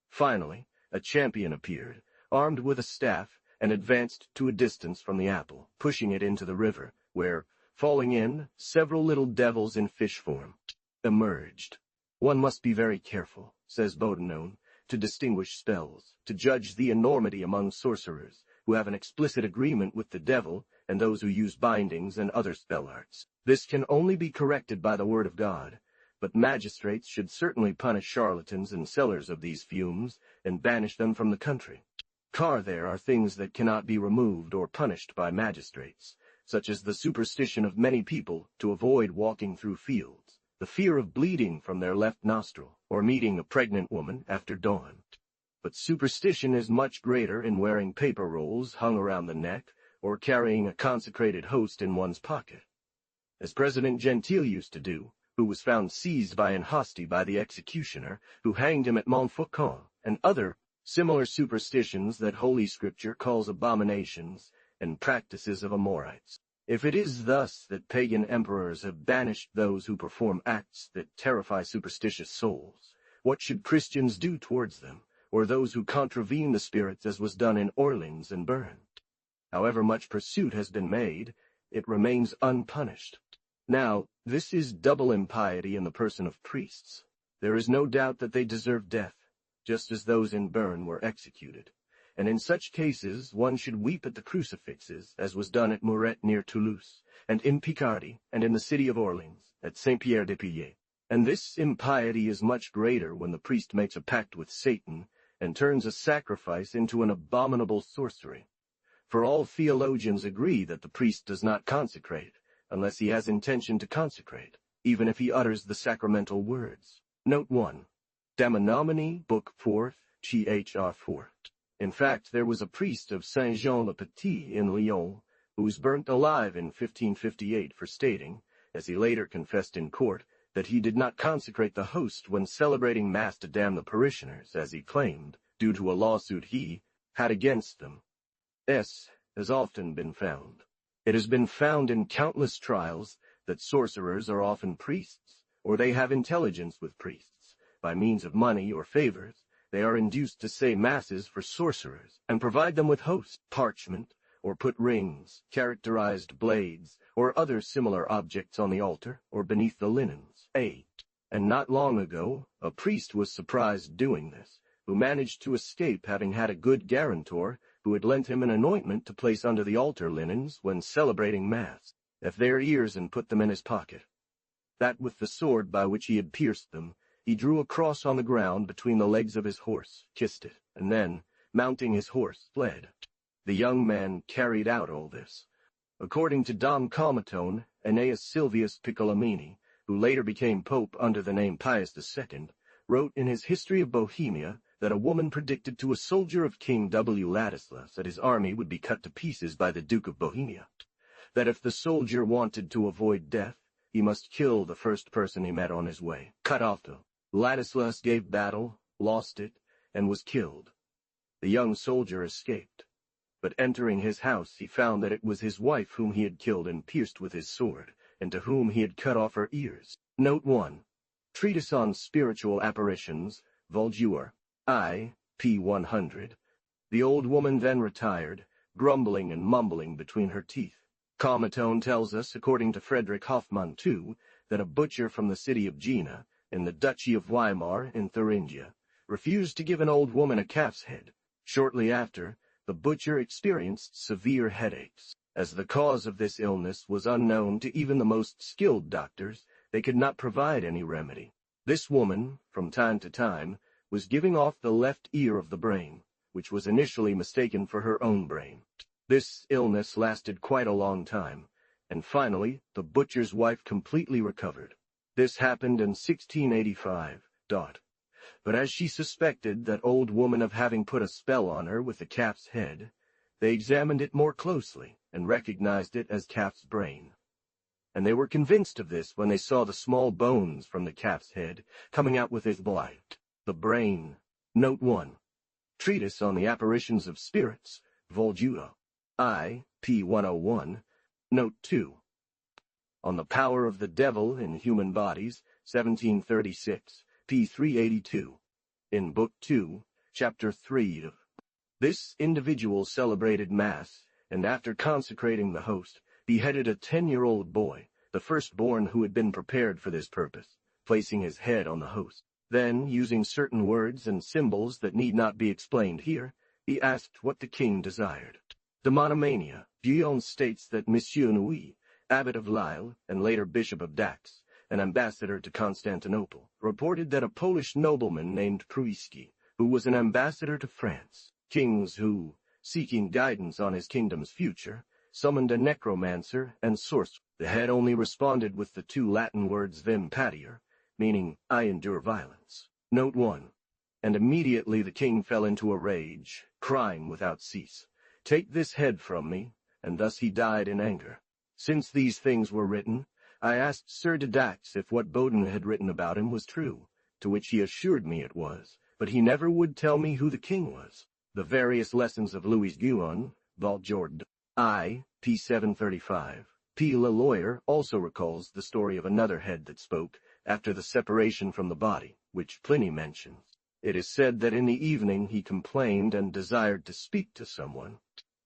Finally, a champion appeared, armed with a staff, and advanced to a distance from the apple, pushing it into the river, where, falling in, several little devils in fish form emerged. One must be very careful, says Bodenone, to distinguish spells, to judge the enormity among sorcerers, who have an explicit agreement with the devil, and those who use bindings and other spell arts. This can only be corrected by the word of God, but magistrates should certainly punish charlatans and sellers of these fumes, and banish them from the country. There are things that cannot be removed or punished by magistrates, such as the superstition of many people to avoid walking through fields, the fear of bleeding from their left nostril, or meeting a pregnant woman after dawn. But superstition is much greater in wearing paper rolls hung around the neck, or carrying a consecrated host in one's pocket, as President Gentil used to do, who was found seized by an hostie by the executioner, who hanged him at Montfaucon, and other similar superstitions that Holy Scripture calls abominations and practices of Amorites. If it is thus that pagan emperors have banished those who perform acts that terrify superstitious souls, what should Christians do towards them, or those who contravene the spirits, as was done in Orleans and Bern? However much pursuit has been made, it remains unpunished. Now, this is double impiety in the person of priests. There is no doubt that they deserve death, just as those in Bern were executed, and in such cases one should weep at the crucifixes, as was done at Muret near Toulouse, and in Picardy, and in the city of Orleans, at Saint-Pierre-de-Pillay. And this impiety is much greater when the priest makes a pact with Satan, and turns a sacrifice into an abominable sorcery. For all theologians agree that the priest does not consecrate, unless he has intention to consecrate, even if he utters the sacramental words. Note 1. Damonomini, Book 4, Chr. 4. In fact, there was a priest of Saint-Jean-le-Petit in Lyon, who was burnt alive in 1558 for stating, as he later confessed in court, that he did not consecrate the host when celebrating Mass to damn the parishioners, as he claimed, due to a lawsuit he had against them. Has often been found. It has been found in countless trials that sorcerers are often priests, or they have intelligence with priests. By means of money or favors, they are induced to say masses for sorcerers, and provide them with hosts, parchment, or put rings, characterized blades, or other similar objects on the altar, or beneath the linens. And not long ago, a priest was surprised doing this, who managed to escape having had a good guarantor who had lent him an anointment to place under the altar linens when celebrating Mass, of their ears, and put them in his pocket. That with the sword by which he had pierced them, he drew a cross on the ground between the legs of his horse, kissed it, and then, mounting his horse, fled. The young man carried out all this. According to Dom Comatone, Aeneas Silvius Piccolomini, who later became pope under the name Pius II, wrote in his History of Bohemia that a woman predicted to a soldier of King W. Ladislas that his army would be cut to pieces by the Duke of Bohemia, that if the soldier wanted to avoid death, he must kill the first person he met on his way. Cut off. Ladislas gave battle, lost it, and was killed. The young soldier escaped, but entering his house he found that it was his wife whom he had killed and pierced with his sword, and to whom he had cut off her ears. Note 1. Treatise on Spiritual Apparitions, Voljeur, I, p. 100. The old woman then retired, grumbling and mumbling between her teeth. Comatone tells us, according to Frederick Hoffmann too, that a butcher from the city of Jena, in the Duchy of Weimar in Thuringia, refused to give an old woman a calf's head. Shortly after, the butcher experienced severe headaches. As the cause of this illness was unknown to even the most skilled doctors, they could not provide any remedy. This woman, from time to time, was giving off the left ear of the brain, which was initially mistaken for her own brain. This illness lasted quite a long time, and finally the butcher's wife completely recovered. This happened in 1685. But as she suspected that old woman of having put a spell on her with the calf's head, they examined it more closely and recognized it as calf's brain. And they were convinced of this when they saw the small bones from the calf's head coming out with its blood. The brain. Note 1. Treatise on the Apparitions of Spirits, Volume I, p. 101. Note 2. On the Power of the Devil in Human Bodies, 1736, p. 382. In Book 2, Chapter 3. This individual celebrated Mass, and after consecrating the host, beheaded a 10-year-old boy, the firstborn who had been prepared for this purpose, placing his head on the host. Then, using certain words and symbols that need not be explained here, he asked what the king desired. De Monomania, Guillaume states that Monsieur Nouy, abbot of Lille, and later bishop of Dax, an ambassador to Constantinople, reported that a Polish nobleman named Pruiski, who was an ambassador to France, kings who, seeking guidance on his kingdom's future, summoned a necromancer and sorcerer. The head only responded with the two Latin words vim patior, meaning, I endure violence. Note 1. And immediately the king fell into a rage, crying without cease, Take this head from me, and thus he died in anger. Since these things were written, I asked Sir de Dax if what Bodin had written about him was true, to which he assured me it was, but he never would tell me who the king was. The Various Lessons of Louis Guillon, Valjord I, p. 735. P. Le Lawyer also recalls the story of another head that spoke after the separation from the body, which Pliny mentions. It is said that in the evening he complained and desired to speak to someone.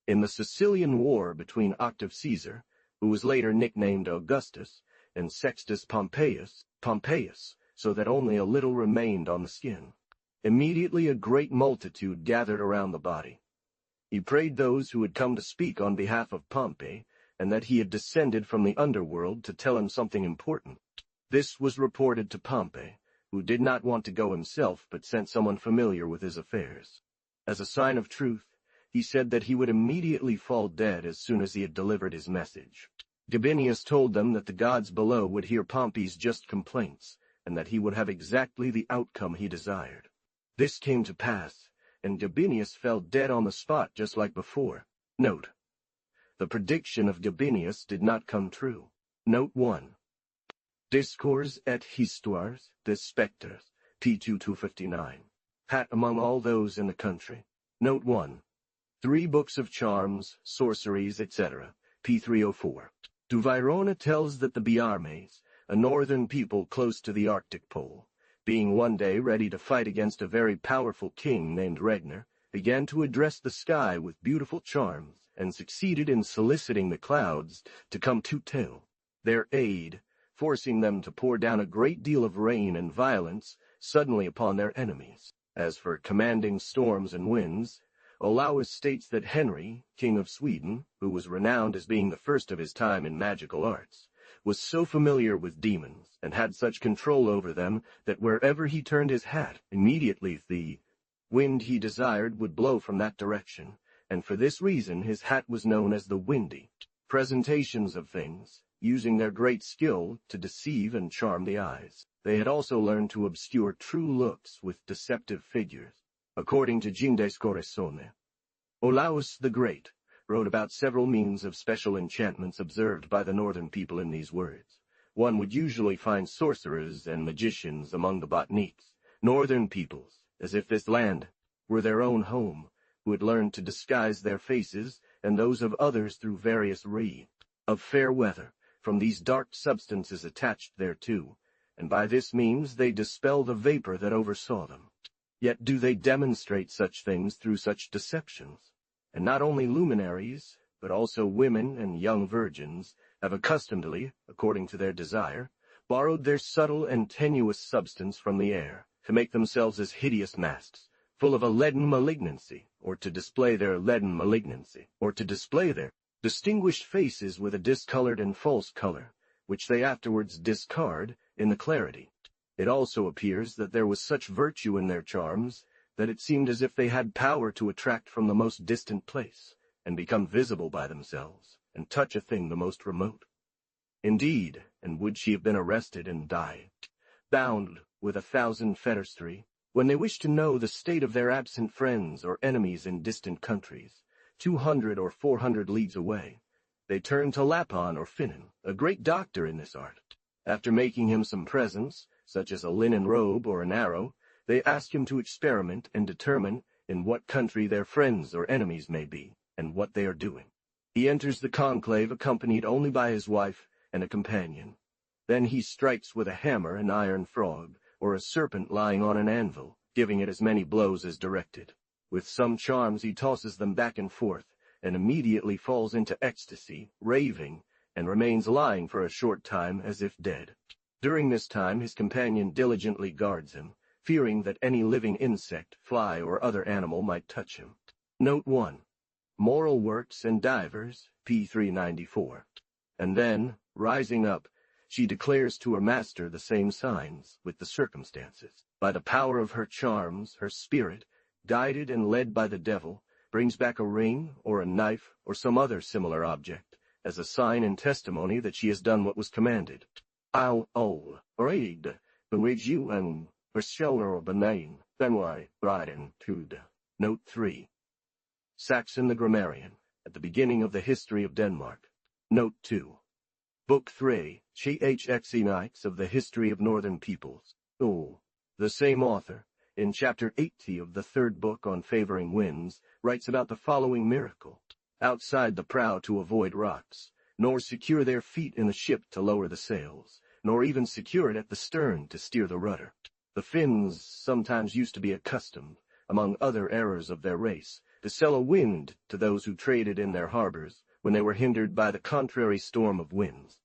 In the Sicilian War between Octave Caesar, who was later nicknamed Augustus, and Sextus Pompeius, so that only a little remained on the skin. Immediately a great multitude gathered around the body. He prayed those who had come to speak on behalf of Pompey, and that he had descended from the underworld to tell him something important. This was reported to Pompey, who did not want to go himself but sent someone familiar with his affairs. As a sign of truth, he said that he would immediately fall dead as soon as he had delivered his message. Gabinius told them that the gods below would hear Pompey's just complaints, and that he would have exactly the outcome he desired. This came to pass, and Gabinius fell dead on the spot just like before. Note: the prediction of Gabinius did not come true. Note 1. Discours et Histoires des Spectres, p. 259. Pat among all those in the country. Note 1. 3 books of charms, sorceries, etc., p. 304. Du Virona tells that the Biarmes, a northern people close to the Arctic pole, being one day ready to fight against a very powerful king named Regner, began to address the sky with beautiful charms, and succeeded in soliciting the clouds to come to their aid, forcing them to pour down a great deal of rain and violence suddenly upon their enemies. As for commanding storms and winds, Olaus states that Henry, king of Sweden, who was renowned as being the first of his time in magical arts, was so familiar with demons and had such control over them that wherever he turned his hat, immediately the wind he desired would blow from that direction, and for this reason his hat was known as the windy. Presentations of things, using their great skill to deceive and charm the eyes. They had also learned to obscure true looks with deceptive figures. According to Gindes Corazone, Olaus the Great wrote about several means of special enchantments observed by the northern people in these words. One would usually find sorcerers and magicians among the botaniques, northern peoples, as if this land were their own home, who had learned to disguise their faces and those of others through various ray of fair weather from these dark substances attached thereto, and by this means they dispel the vapor that oversaw them. Yet do they demonstrate such things through such deceptions? And not only luminaries, but also women and young virgins, have accustomedly, according to their desire, borrowed their subtle and tenuous substance from the air, to make themselves as hideous masks, full of a leaden malignancy, or to display their distinguished faces with a discolored and false color, which they afterwards discard in the clarity. It also appears that there was such virtue in their charms that it seemed as if they had power to attract from the most distant place, and become visible by themselves, and touch a thing the most remote. Indeed, and would she have been arrested and died, bound with 1,000 fetters three, when they wished to know the state of their absent friends or enemies in distant countries, 200 or 400 leagues away, they turned to Lapon or Finnan, a great doctor in this art. After making him some presents, such as a linen robe or an arrow, they ask him to experiment and determine in what country their friends or enemies may be, and what they are doing. He enters the conclave accompanied only by his wife and a companion. Then he strikes with a hammer an iron frog, or a serpent lying on an anvil, giving it as many blows as directed. With some charms he tosses them back and forth, and immediately falls into ecstasy, raving, and remains lying for a short time as if dead. During this time his companion diligently guards him, fearing that any living insect, fly, or other animal might touch him. Note 1. Moral Works and Divers, p. 394. And then, rising up, she declares to her master the same signs, with the circumstances. By the power of her charms, her spirit, guided and led by the devil, brings back a ring, or a knife, or some other similar object, as a sign and testimony that she has done what was commanded. I'll read, bewitch you and Persona benign, Benway, Bryden, Tude. Note 3. Saxon the Grammarian, at the beginning of the History of Denmark. Note 2. Book 3, Chxe Nights of the History of Northern Peoples. The same author, in chapter 80 of the third book on favoring winds, writes about the following miracle. Outside the prow to avoid rocks, nor secure their feet in the ship to lower the sails, nor even secure it at the stern to steer the rudder. The Finns sometimes used to be accustomed, among other errors of their race, to sell a wind to those who traded in their harbors when they were hindered by the contrary storm of winds.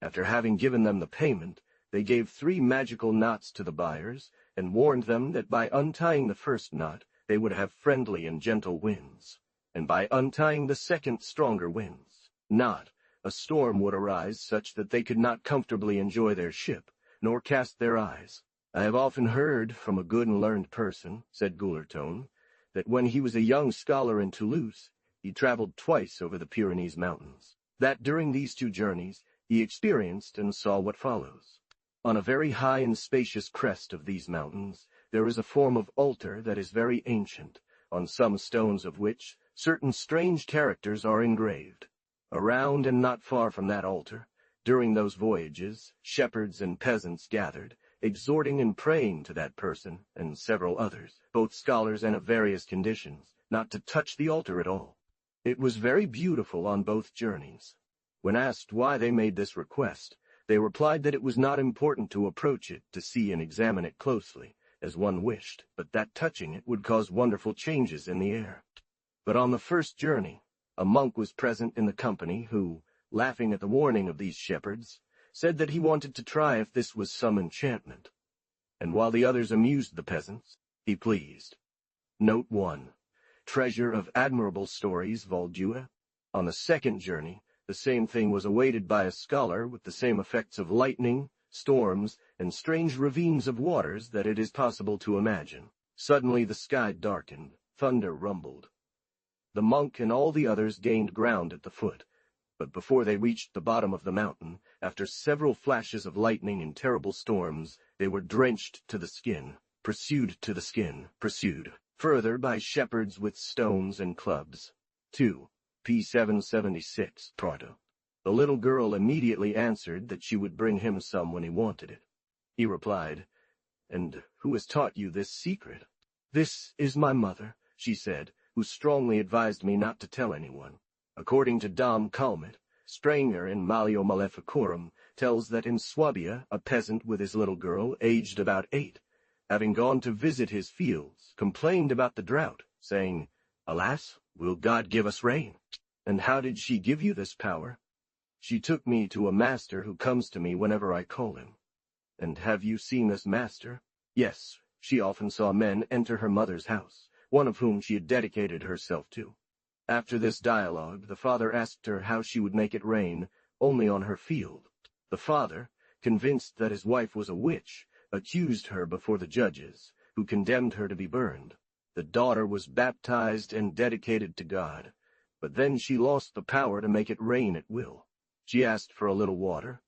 After having given them the payment, they gave 3 magical knots to the buyers, and warned them that by untying the first knot they would have friendly and gentle winds, and by untying the second stronger winds, a storm would arise such that they could not comfortably enjoy their ship, nor cast their eyes. I have often heard from a good and learned person, said Goulartone, that when he was a young scholar in Toulouse, he traveled twice over the Pyrenees mountains, that during these 2 journeys he experienced and saw what follows. On a very high and spacious crest of these mountains there is a form of altar that is very ancient, on some stones of which certain strange characters are engraved. Around and not far from that altar, during those voyages, shepherds and peasants gathered, exhorting and praying to that person and several others, both scholars and of various conditions, not to touch the altar at all. It was very beautiful on both journeys. When asked why they made this request, they replied that it was not important to approach it to see and examine it closely, as one wished, but that touching it would cause wonderful changes in the air. But on the first journey, a monk was present in the company who, laughing at the warning of these shepherds, said that he wanted to try if this was some enchantment. And while the others amused the peasants, he pleased. Note 1. Treasure of Admirable Stories, Vol. 2. On the second journey, the same thing was awaited by a scholar with the same effects of lightning, storms, and strange ravines of waters that it is possible to imagine. Suddenly the sky darkened, thunder rumbled. The monk and all the others gained ground at the foot, but before they reached the bottom of the mountain, after several flashes of lightning and terrible storms, they were drenched to the skin, pursued further by shepherds with stones and clubs. 2. P. 776, Prato. The little girl immediately answered that she would bring him some when he wanted it. He replied, "And who has taught you this secret?" "This is my mother," she said, "who strongly advised me not to tell anyone. According to Dom Calmet, Sprenger in Malio Maleficorum tells that in Swabia a peasant with his little girl, aged about 8, having gone to visit his fields, complained about the drought, saying, 'Alas, will God give us rain?' And how did she give you this power?" "She took me to a master who comes to me whenever I call him." "And have you seen this master?" "Yes, she often saw men enter her mother's house, one of whom she had dedicated herself to." After this dialogue, the father asked her how she would make it rain only on her field. The father, convinced that his wife was a witch, accused her before the judges, who condemned her to be burned. The daughter was baptized and dedicated to God, but then she lost the power to make it rain at will. She asked for a little water.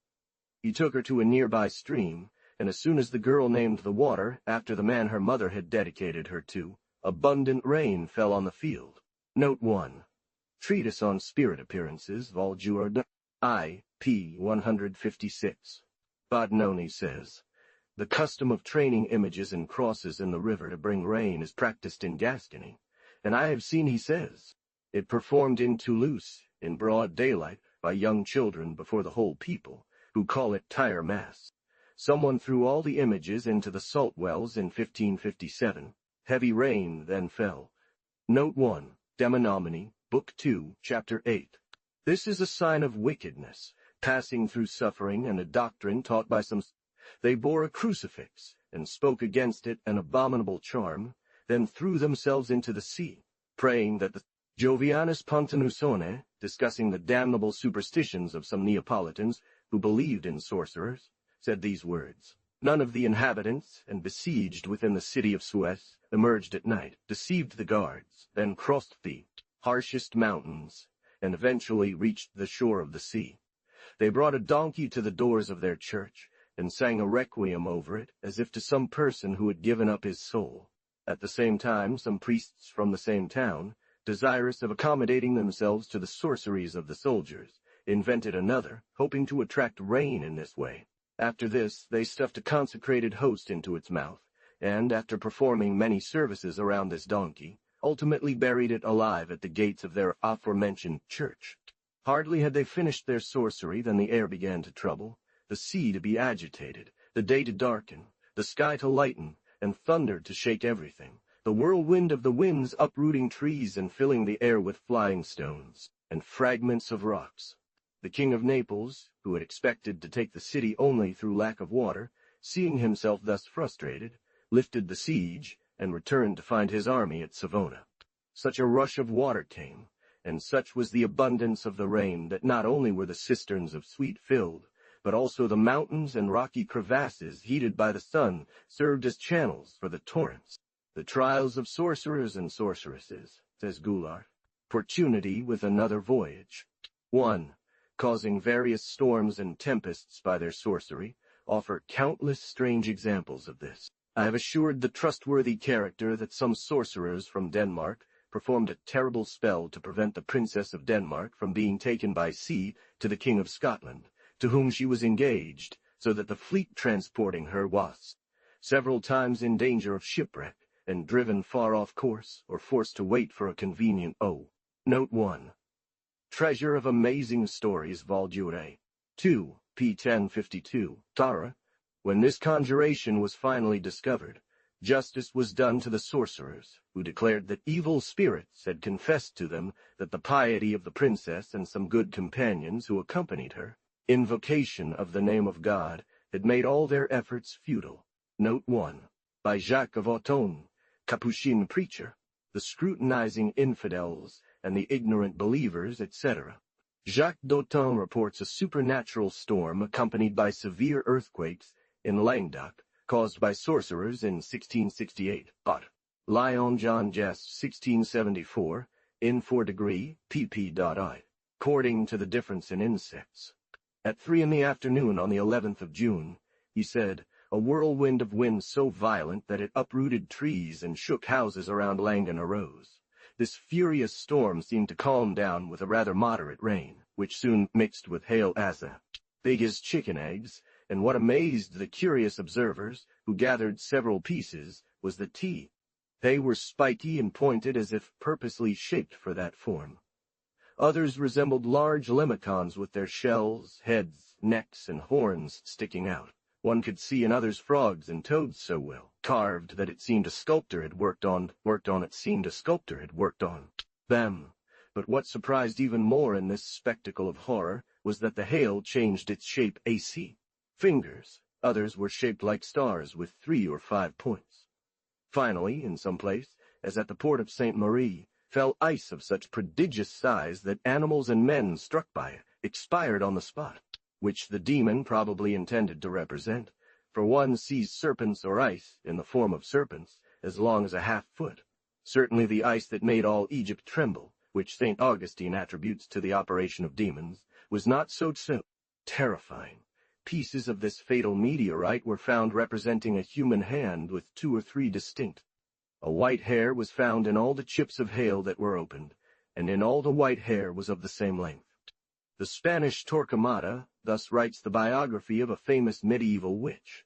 He took her to a nearby stream, and as soon as the girl named the water after the man her mother had dedicated her to, abundant rain fell on the field. Note 1. Treatise on Spirit Appearances, Vol. I. p. 156. Bodnoni says, "The custom of training images and crosses in the river to bring rain is practiced in Gascony, and I have seen," he says, "it performed in Toulouse, in broad daylight, by young children before the whole people, who call it Tire Mass. Someone threw all the images into the salt wells in 1557. Heavy rain then fell." Note 1. Demonomany, Book 2, Chapter 8. This is a sign of wickedness, passing through suffering, and a doctrine taught by some. They bore a crucifix, and spoke against it an abominable charm, then threw themselves into the sea, praying that the Jovianus Pontanusone, discussing the damnable superstitions of some Neapolitans who believed in sorcerers, said these words: "None of the inhabitants, and besieged within the city of Suez, emerged at night, deceived the guards, then crossed the harshest mountains, and eventually reached the shore of the sea. They brought a donkey to the doors of their church, and sang a requiem over it, as if to some person who had given up his soul. At the same time, some priests from the same town, desirous of accommodating themselves to the sorceries of the soldiers, invented another, hoping to attract rain in this way. After this, they stuffed a consecrated host into its mouth, and, after performing many services around this donkey, ultimately buried it alive at the gates of their aforementioned church. Hardly had they finished their sorcery than the air began to trouble, the sea to be agitated, the day to darken, the sky to lighten, and thunder to shake everything, the whirlwind of the winds uprooting trees and filling the air with flying stones and fragments of rocks. The King of Naples, who had expected to take the city only through lack of water, seeing himself thus frustrated, lifted the siege, and returned to find his army at Savona. Such a rush of water came, and such was the abundance of the rain, that not only were the cisterns of sweet filled, but also the mountains and rocky crevasses heated by the sun served as channels for the torrents. The trials of sorcerers and sorceresses, says Goulart. Opportunity with another voyage. 1. Causing various storms and tempests by their sorcery, offer countless strange examples of this. I have assured the trustworthy character that some sorcerers from Denmark performed a terrible spell to prevent the Princess of Denmark from being taken by sea to the King of Scotland, to whom she was engaged, so that the fleet transporting her was several times in danger of shipwreck, and driven far off course, or forced to wait for a convenient Note 1. Treasure of Amazing Stories, Vol. 2, p. 1052, Tara. When this conjuration was finally discovered, justice was done to the sorcerers, who declared that evil spirits had confessed to them that the piety of the princess and some good companions who accompanied her, invocation of the name of God, had made all their efforts futile. Note 1. By Jacques of Autun, Capuchin preacher, the scrutinizing infidels and the ignorant believers, etc. Jacques d'Autun reports a supernatural storm accompanied by severe earthquakes in Languedoc, caused by sorcerers in 1668. But Lyon John Jess, 1674, in 4° pp.I. According to the difference in insects. At 3 in the afternoon on the 11th of June, he said, a whirlwind of wind so violent that it uprooted trees and shook houses around Langon arose. This furious storm seemed to calm down with a rather moderate rain, which soon mixed with hail as big as chicken eggs, and what amazed the curious observers, who gathered several pieces, was the teeth. They were spiky and pointed as if purposely shaped for that form. Others resembled large lemicons with their shells, heads, necks, and horns sticking out. One could see in others frogs and toads so well carved that it seemed a sculptor had worked on them. But what surprised even more in this spectacle of horror was that the hail changed its shape AC. Fingers, others were shaped like stars with 3 or 5 points. Finally, in some place, as at the port of Sainte Marie, fell ice of such prodigious size that animals and men struck by it expired on the spot, which the demon probably intended to represent, for one sees serpents or ice, in the form of serpents, as long as a half-foot. Certainly the ice that made all Egypt tremble, which St. Augustine attributes to the operation of demons, was not so terrifying. Pieces of this fatal meteorite were found representing a human hand with 2 or 3 distinct. A white hair was found in all the chips of hail that were opened, and in all the white hair was of the same length. The Spanish Torquemada thus writes the biography of a famous medieval witch.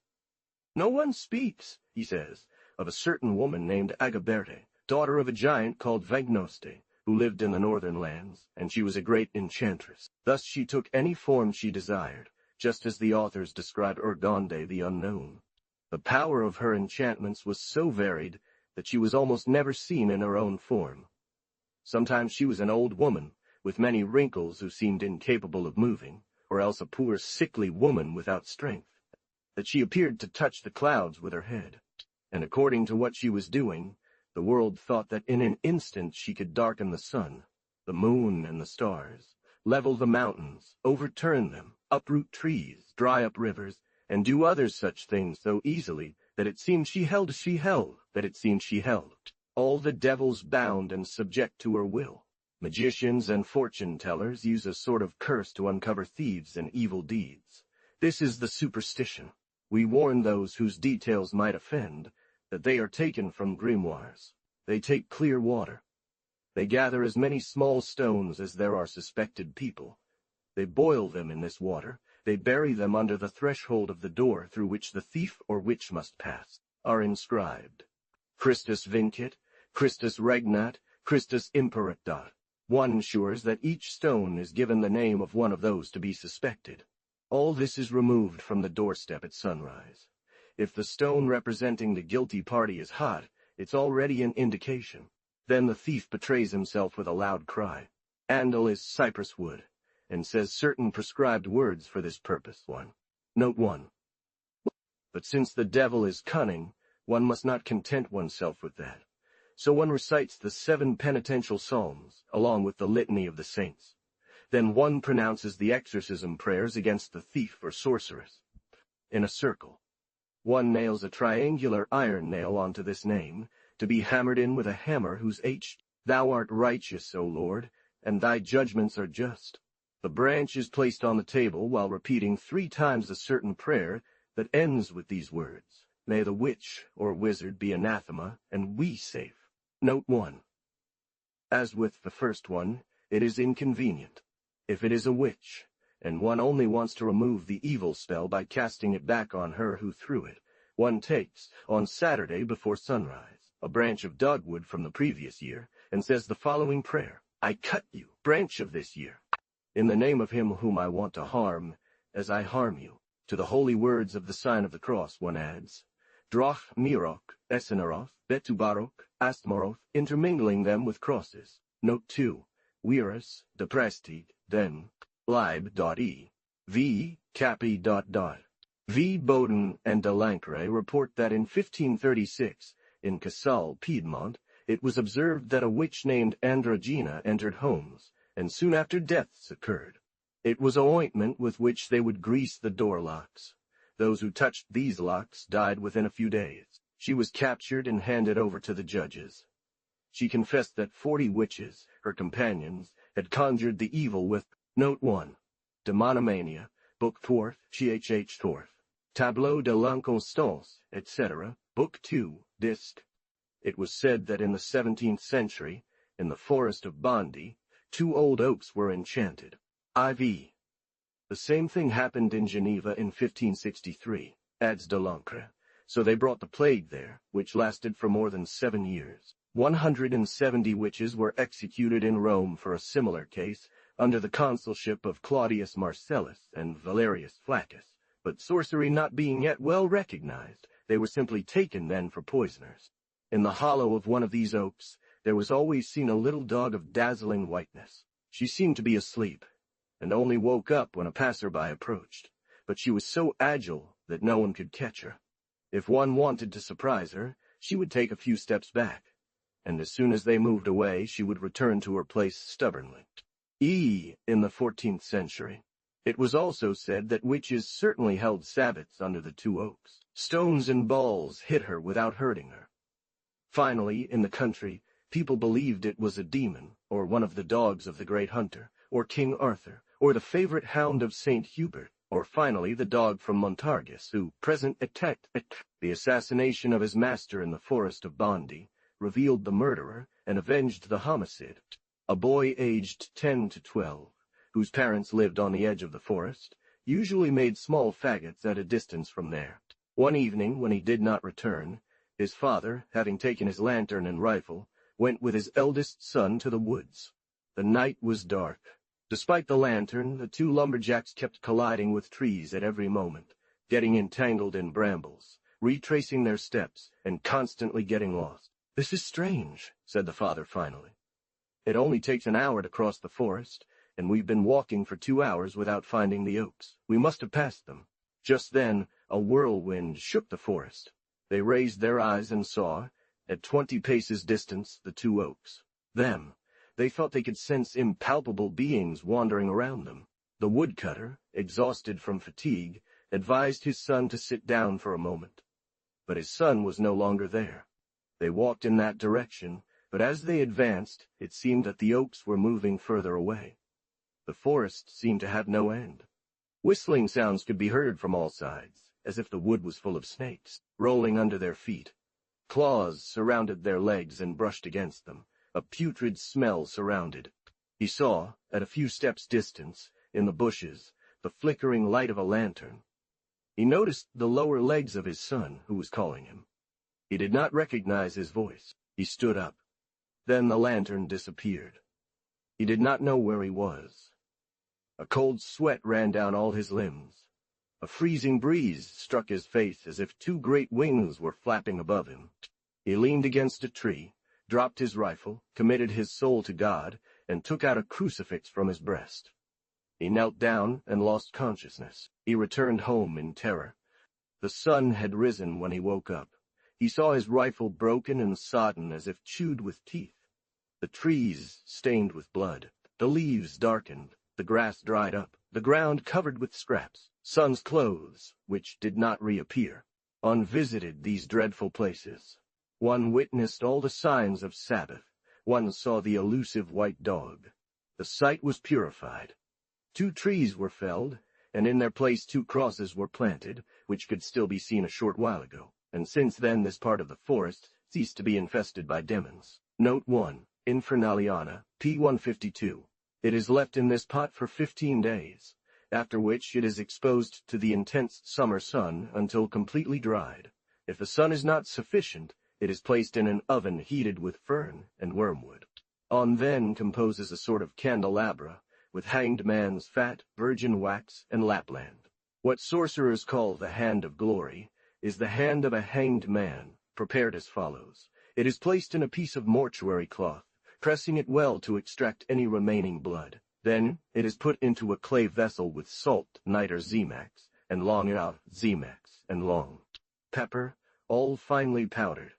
"No one speaks," he says, "of a certain woman named Agaberte, daughter of a giant called Vagnoste, who lived in the northern lands, and she was a great enchantress. Thus she took any form she desired, just as the authors describe Urgande the Unknown. The power of her enchantments was so varied that she was almost never seen in her own form. Sometimes she was an old woman, with many wrinkles who seemed incapable of moving, or else a poor sickly woman without strength, that she appeared to touch the clouds with her head, and according to what she was doing, the world thought that in an instant she could darken the sun, the moon, and the stars, level the mountains, overturn them, uproot trees, dry up rivers, and do other such things so easily that it seemed she held all the devils bound and subject to her will. Magicians and fortune-tellers use a sort of curse to uncover thieves and evil deeds. This is the superstition. We warn those whose details might offend that they are taken from grimoires. They take clear water. They gather as many small stones as there are suspected people. They boil them in this water. They bury them under the threshold of the door through which the thief or witch must pass. Are inscribed Christus vincit, Christus regnat, Christus imperat. One ensures that each stone is given the name of one of those to be suspected. All this is removed from the doorstep at sunrise. If the stone representing the guilty party is hot, it's already an indication. Then the thief betrays himself with a loud cry. Andal is cypress wood, and says certain prescribed words for this purpose. Note 1. But since the devil is cunning, one must not content oneself with that. So one recites the 7 penitential psalms, along with the litany of the saints. Then one pronounces the exorcism prayers against the thief or sorceress. In a circle. One nails a triangular iron nail onto this name, to be hammered in with a hammer whose H. Thou art righteous, O Lord, and thy judgments are just. The branch is placed on the table while repeating 3 times a certain prayer that ends with these words. May the witch or wizard be anathema, and we safe. Note 1. As with the first one, it is inconvenient. If it is a witch, and one only wants to remove the evil spell by casting it back on her who threw it, one takes, on Saturday before sunrise, a branch of dogwood from the previous year, and says the following prayer. I cut you, branch of this year, in the name of him whom I want to harm, as I harm you. To the holy words of the sign of the cross one adds, Droch mirok, Eseneroth, Betubarok, Astmaroth, intermingling them with crosses. Note 2. Wierus, Deprestig, Den, Lib.e. V. Capi. V. Bowden and Delancre report that in 1536, in Casal, Piedmont, it was observed that a witch named Androgina entered homes, and soon after deaths occurred. It was an ointment with which they would grease the door locks. Those who touched these locks died within a few days. She was captured and handed over to the judges. She confessed that 40 witches, her companions, had conjured the evil with. Note 1. Demonomania, Book 4, Ch. 4. Tableau de l'Inconstance, etc., Book 2, Disc. It was said that in the 17th century, in the forest of Bondy, 2 old oaks were enchanted. IV. The same thing happened in Geneva in 1563, adds Delancre, so they brought the plague there, which lasted for more than 7 years. 170 witches were executed in Rome for a similar case, under the consulship of Claudius Marcellus and Valerius Flaccus, but sorcery not being yet well recognized, they were simply taken then for poisoners. In the hollow of one of these oaks, there was always seen a little dog of dazzling whiteness. She seemed to be asleep, and only woke up when a passerby approached, but she was so agile that no one could catch her. If one wanted to surprise her, she would take a few steps back, and as soon as they moved away, she would return to her place stubbornly. In the 14th century, it was also said that witches certainly held Sabbaths under the 2 oaks. Stones and balls hit her without hurting her. Finally, in the country, people believed it was a demon, or one of the dogs of the great hunter, or King Arthur, or the favorite hound of Saint Hubert, or finally the dog from Montargis, who the assassination of his master in the forest of Bondi, revealed the murderer, and avenged the homicide. A boy aged 10 to 12, whose parents lived on the edge of the forest, usually made small faggots at a distance from there. One evening, when he did not return, his father, having taken his lantern and rifle, went with his eldest son to the woods. The night was dark. Despite the lantern, the two lumberjacks kept colliding with trees at every moment, getting entangled in brambles, retracing their steps, and constantly getting lost. "This is strange," said the father finally. "It only takes an hour to cross the forest, and we've been walking for 2 hours without finding the oaks. We must have passed them." Just then, a whirlwind shook the forest. They raised their eyes and saw, at 20 paces distance, the 2 oaks. Them. They thought they could sense impalpable beings wandering around them. The woodcutter, exhausted from fatigue, advised his son to sit down for a moment. But his son was no longer there. They walked in that direction, but as they advanced, it seemed that the oaks were moving further away. The forest seemed to have no end. Whistling sounds could be heard from all sides, as if the wood was full of snakes, rolling under their feet. Claws surrounded their legs and brushed against them. A putrid smell surrounded. He saw, at a few steps' distance, in the bushes, the flickering light of a lantern. He noticed the lower legs of his son, who was calling him. He did not recognize his voice. He stood up. Then the lantern disappeared. He did not know where he was. A cold sweat ran down all his limbs. A freezing breeze struck his face as if 2 great wings were flapping above him. He leaned against a tree, dropped his rifle, committed his soul to God, and took out a crucifix from his breast. He knelt down and lost consciousness. He returned home in terror. The sun had risen when he woke up. He saw his rifle broken and sodden as if chewed with teeth. The trees stained with blood. The leaves darkened. The grass dried up. The ground covered with scraps. Son's clothes, which did not reappear. On visited these dreadful places, one witnessed all the signs of Sabbath. One saw the elusive white dog. The site was purified. 2 trees were felled, and in their place 2 crosses were planted, which could still be seen a short while ago, and since then this part of the forest ceased to be infested by demons. Note 1. Infernaliana, p. 152. It is left in this pot for 15 days, after which it is exposed to the intense summer sun until completely dried. If the sun is not sufficient, it is placed in an oven heated with fern and wormwood. On then composes a sort of candelabra, with hanged man's fat, virgin wax, and Lapland. What sorcerers call the hand of glory is the hand of a hanged man, prepared as follows. It is placed in a piece of mortuary cloth, pressing it well to extract any remaining blood. Then it is put into a clay vessel with salt, niter Zemax, and long Zemax, and long pepper, all finely powdered.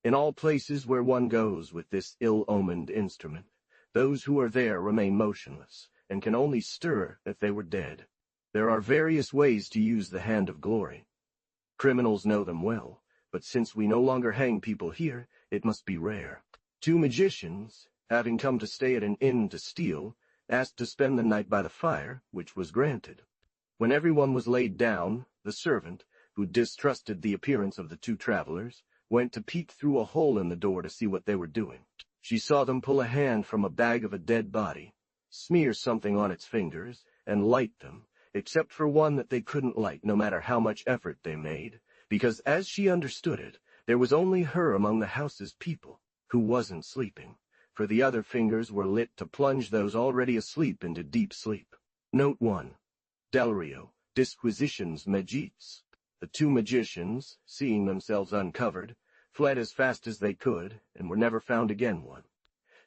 In all places where one goes with this ill-omened instrument, those who are there remain motionless, and can only stir if they were dead. There are various ways to use the hand of glory. Criminals know them well, but since we no longer hang people here, it must be rare. 2 magicians, having come to stay at an inn to steal, asked to spend the night by the fire, which was granted. When everyone was laid down, the servant, who distrusted the appearance of the 2 travelers, went to peep through a hole in the door to see what they were doing. She saw them pull a hand from a bag of a dead body, smear something on its fingers, and light them, except for one that they couldn't light no matter how much effort they made, because as she understood it, there was only her among the house's people who wasn't sleeping, for the other fingers were lit to plunge those already asleep into deep sleep. Note 1. Del Rio, Disquisitions Magites. The 2 magicians, seeing themselves uncovered, fled as fast as they could, and were never found again.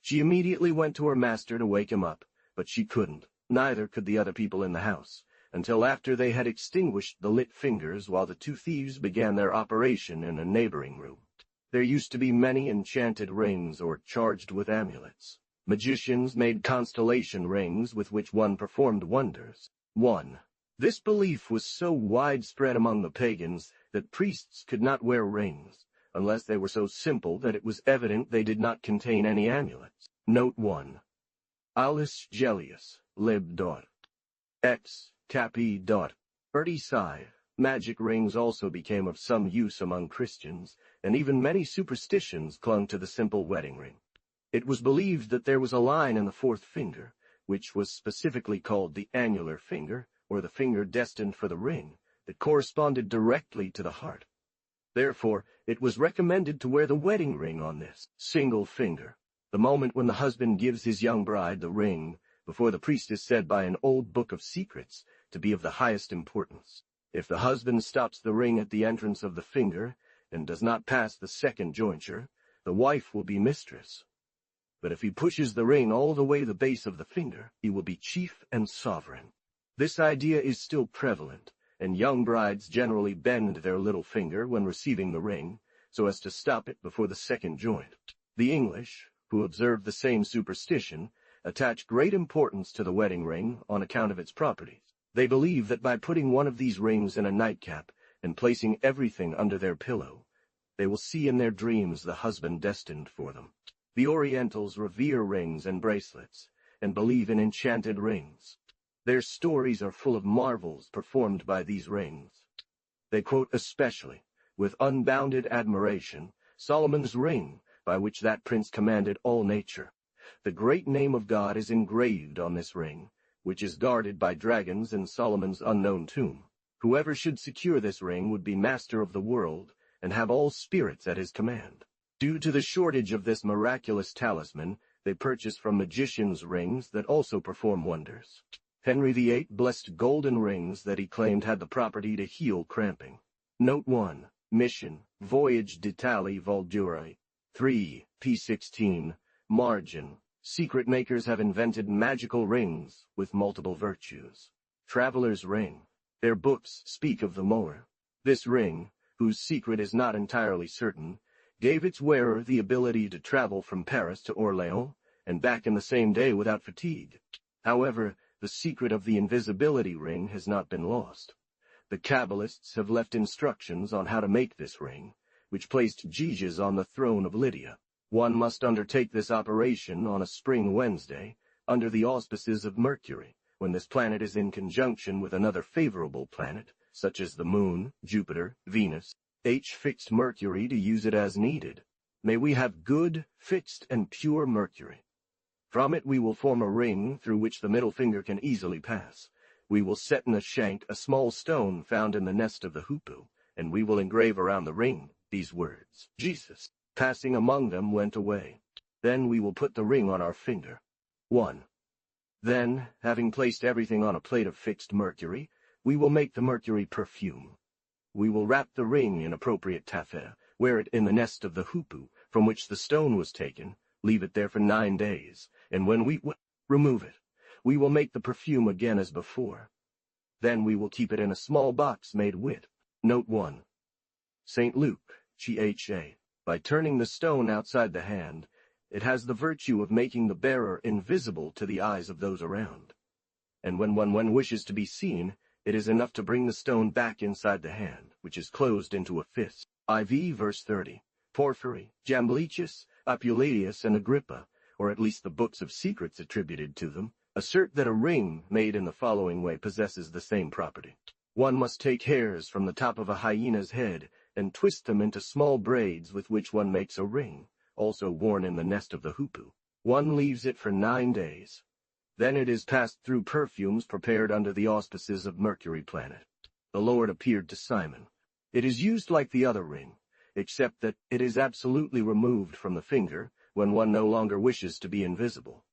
She immediately went to her master to wake him up, but she couldn't, neither could the other people in the house, until after they had extinguished the lit fingers while the 2 thieves began their operation in a neighboring room. There used to be many enchanted rings or charged with amulets. Magicians made constellation rings with which one performed wonders. 1. This belief was so widespread among the pagans that priests could not wear rings, unless they were so simple that it was evident they did not contain any amulets. Note 1. Alice Gellius, lib. X. Capi. Sci. Magic rings also became of some use among Christians, and even many superstitions clung to the simple wedding ring. It was believed that there was a line in the fourth finger, which was specifically called the annular finger, or the finger destined for the ring, that corresponded directly to the heart. Therefore, it was recommended to wear the wedding ring on this single finger. The moment when the husband gives his young bride the ring, before the priest, is said by an old book of secrets to be of the highest importance. If the husband stops the ring at the entrance of the finger, and does not pass the second jointure, the wife will be mistress. But if he pushes the ring all the way to the base of the finger, he will be chief and sovereign. This idea is still prevalent, and young brides generally bend their little finger when receiving the ring, so as to stop it before the second joint. The English, who observe the same superstition, attach great importance to the wedding ring on account of its properties. They believe that by putting one of these rings in a nightcap and placing everything under their pillow, they will see in their dreams the husband destined for them. The Orientals revere rings and bracelets, and believe in enchanted rings. Their stories are full of marvels performed by these rings. They quote especially, with unbounded admiration, Solomon's ring, by which that prince commanded all nature. The great name of God is engraved on this ring, which is guarded by dragons in Solomon's unknown tomb. Whoever should secure this ring would be master of the world and have all spirits at his command. Due to the shortage of this miraculous talisman, they purchase from magicians rings that also perform wonders. Henry VIII blessed golden rings that he claimed had the property to heal cramping. Note 1. Mission, Voyage d'Italie Valdure. 3. P16. Margin. Secret makers have invented magical rings with multiple virtues. Traveler's ring. Their books speak of the Moor. This ring, whose secret is not entirely certain, gave its wearer the ability to travel from Paris to Orléans and back in the same day without fatigue. However, the secret of the invisibility ring has not been lost. The Kabbalists have left instructions on how to make this ring, which placed Jesus on the throne of Lydia. One must undertake this operation on a spring Wednesday, under the auspices of Mercury, when this planet is in conjunction with another favorable planet, such as the Moon, Jupiter, Venus. Fixed Mercury to use it as needed. May we have good, fixed, and pure Mercury. From it we will form a ring through which the middle finger can easily pass. We will set in the shank a small stone found in the nest of the hoopoe, and we will engrave around the ring these words: Jesus, passing among them, went away. Then we will put the ring on our finger. 1. Then, having placed everything on a plate of fixed mercury, we will make the mercury perfume. We will wrap the ring in appropriate taffeta, wear it in the nest of the hoopoe, from which the stone was taken, leave it there for 9 days, and when we remove it, we will make the perfume again as before. Then we will keep it in a small box made with. Note 1. St. Luke, Cha. By turning the stone outside the hand, it has the virtue of making the bearer invisible to the eyes of those around. And when one wishes to be seen, it is enough to bring the stone back inside the hand, which is closed into a fist. IV verse 30. Porphyry, Jamblichus, Apuladius, and Agrippa, or at least the books of secrets attributed to them, assert that a ring made in the following way possesses the same property. One must take hairs from the top of a hyena's head and twist them into small braids with which one makes a ring, also worn in the nest of the hoopoe. One leaves it for 9 days. Then it is passed through perfumes prepared under the auspices of Mercury planet. The Lord appeared to Simon. It is used like the other ring, except that it is absolutely removed from the finger when one no longer wishes to be invisible.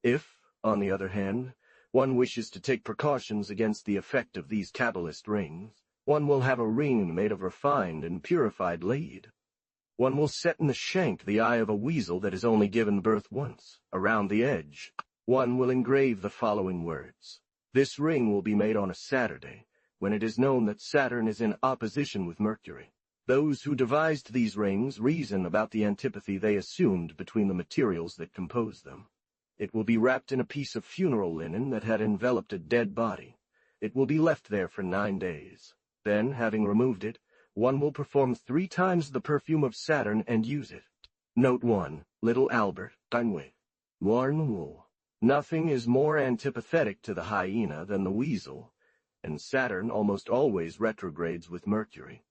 If, on the other hand, one wishes to take precautions against the effect of these Kabbalist rings, one will have a ring made of refined and purified lead. One will set in the shank the eye of a weasel that has only given birth once. Around the edge, one will engrave the following words. This ring will be made on a Saturday, when it is known that Saturn is in opposition with Mercury. Those who devised these rings reason about the antipathy they assumed between the materials that compose them. It will be wrapped in a piece of funeral linen that had enveloped a dead body. It will be left there for 9 days. Then, having removed it, one will perform 3 times the perfume of Saturn and use it. Note 1. Little Albert, Dinway. Warn wool. Nothing is more antipathetic to the hyena than the weasel, and Saturn almost always retrogrades with Mercury.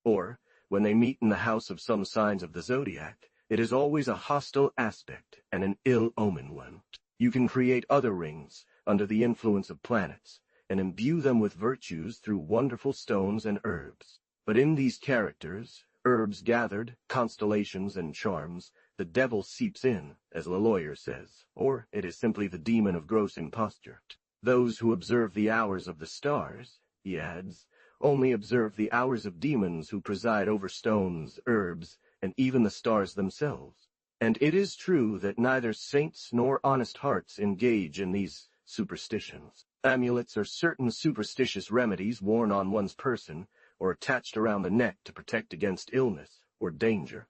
Or, when they meet in the house of some signs of the zodiac, it is always a hostile aspect and an ill-omened one. You can create other rings under the influence of planets, and imbue them with virtues through wonderful stones and herbs. But in these characters, herbs gathered, constellations, and charms, the devil seeps in, as the lawyer says, or it is simply the demon of gross imposture. Those who observe the hours of the stars, he adds, only observe the hours of demons who preside over stones, herbs, and even the stars themselves. And it is true that neither saints nor honest hearts engage in these superstitions. Amulets are certain superstitious remedies worn on one's person or attached around the neck to protect against illness or danger.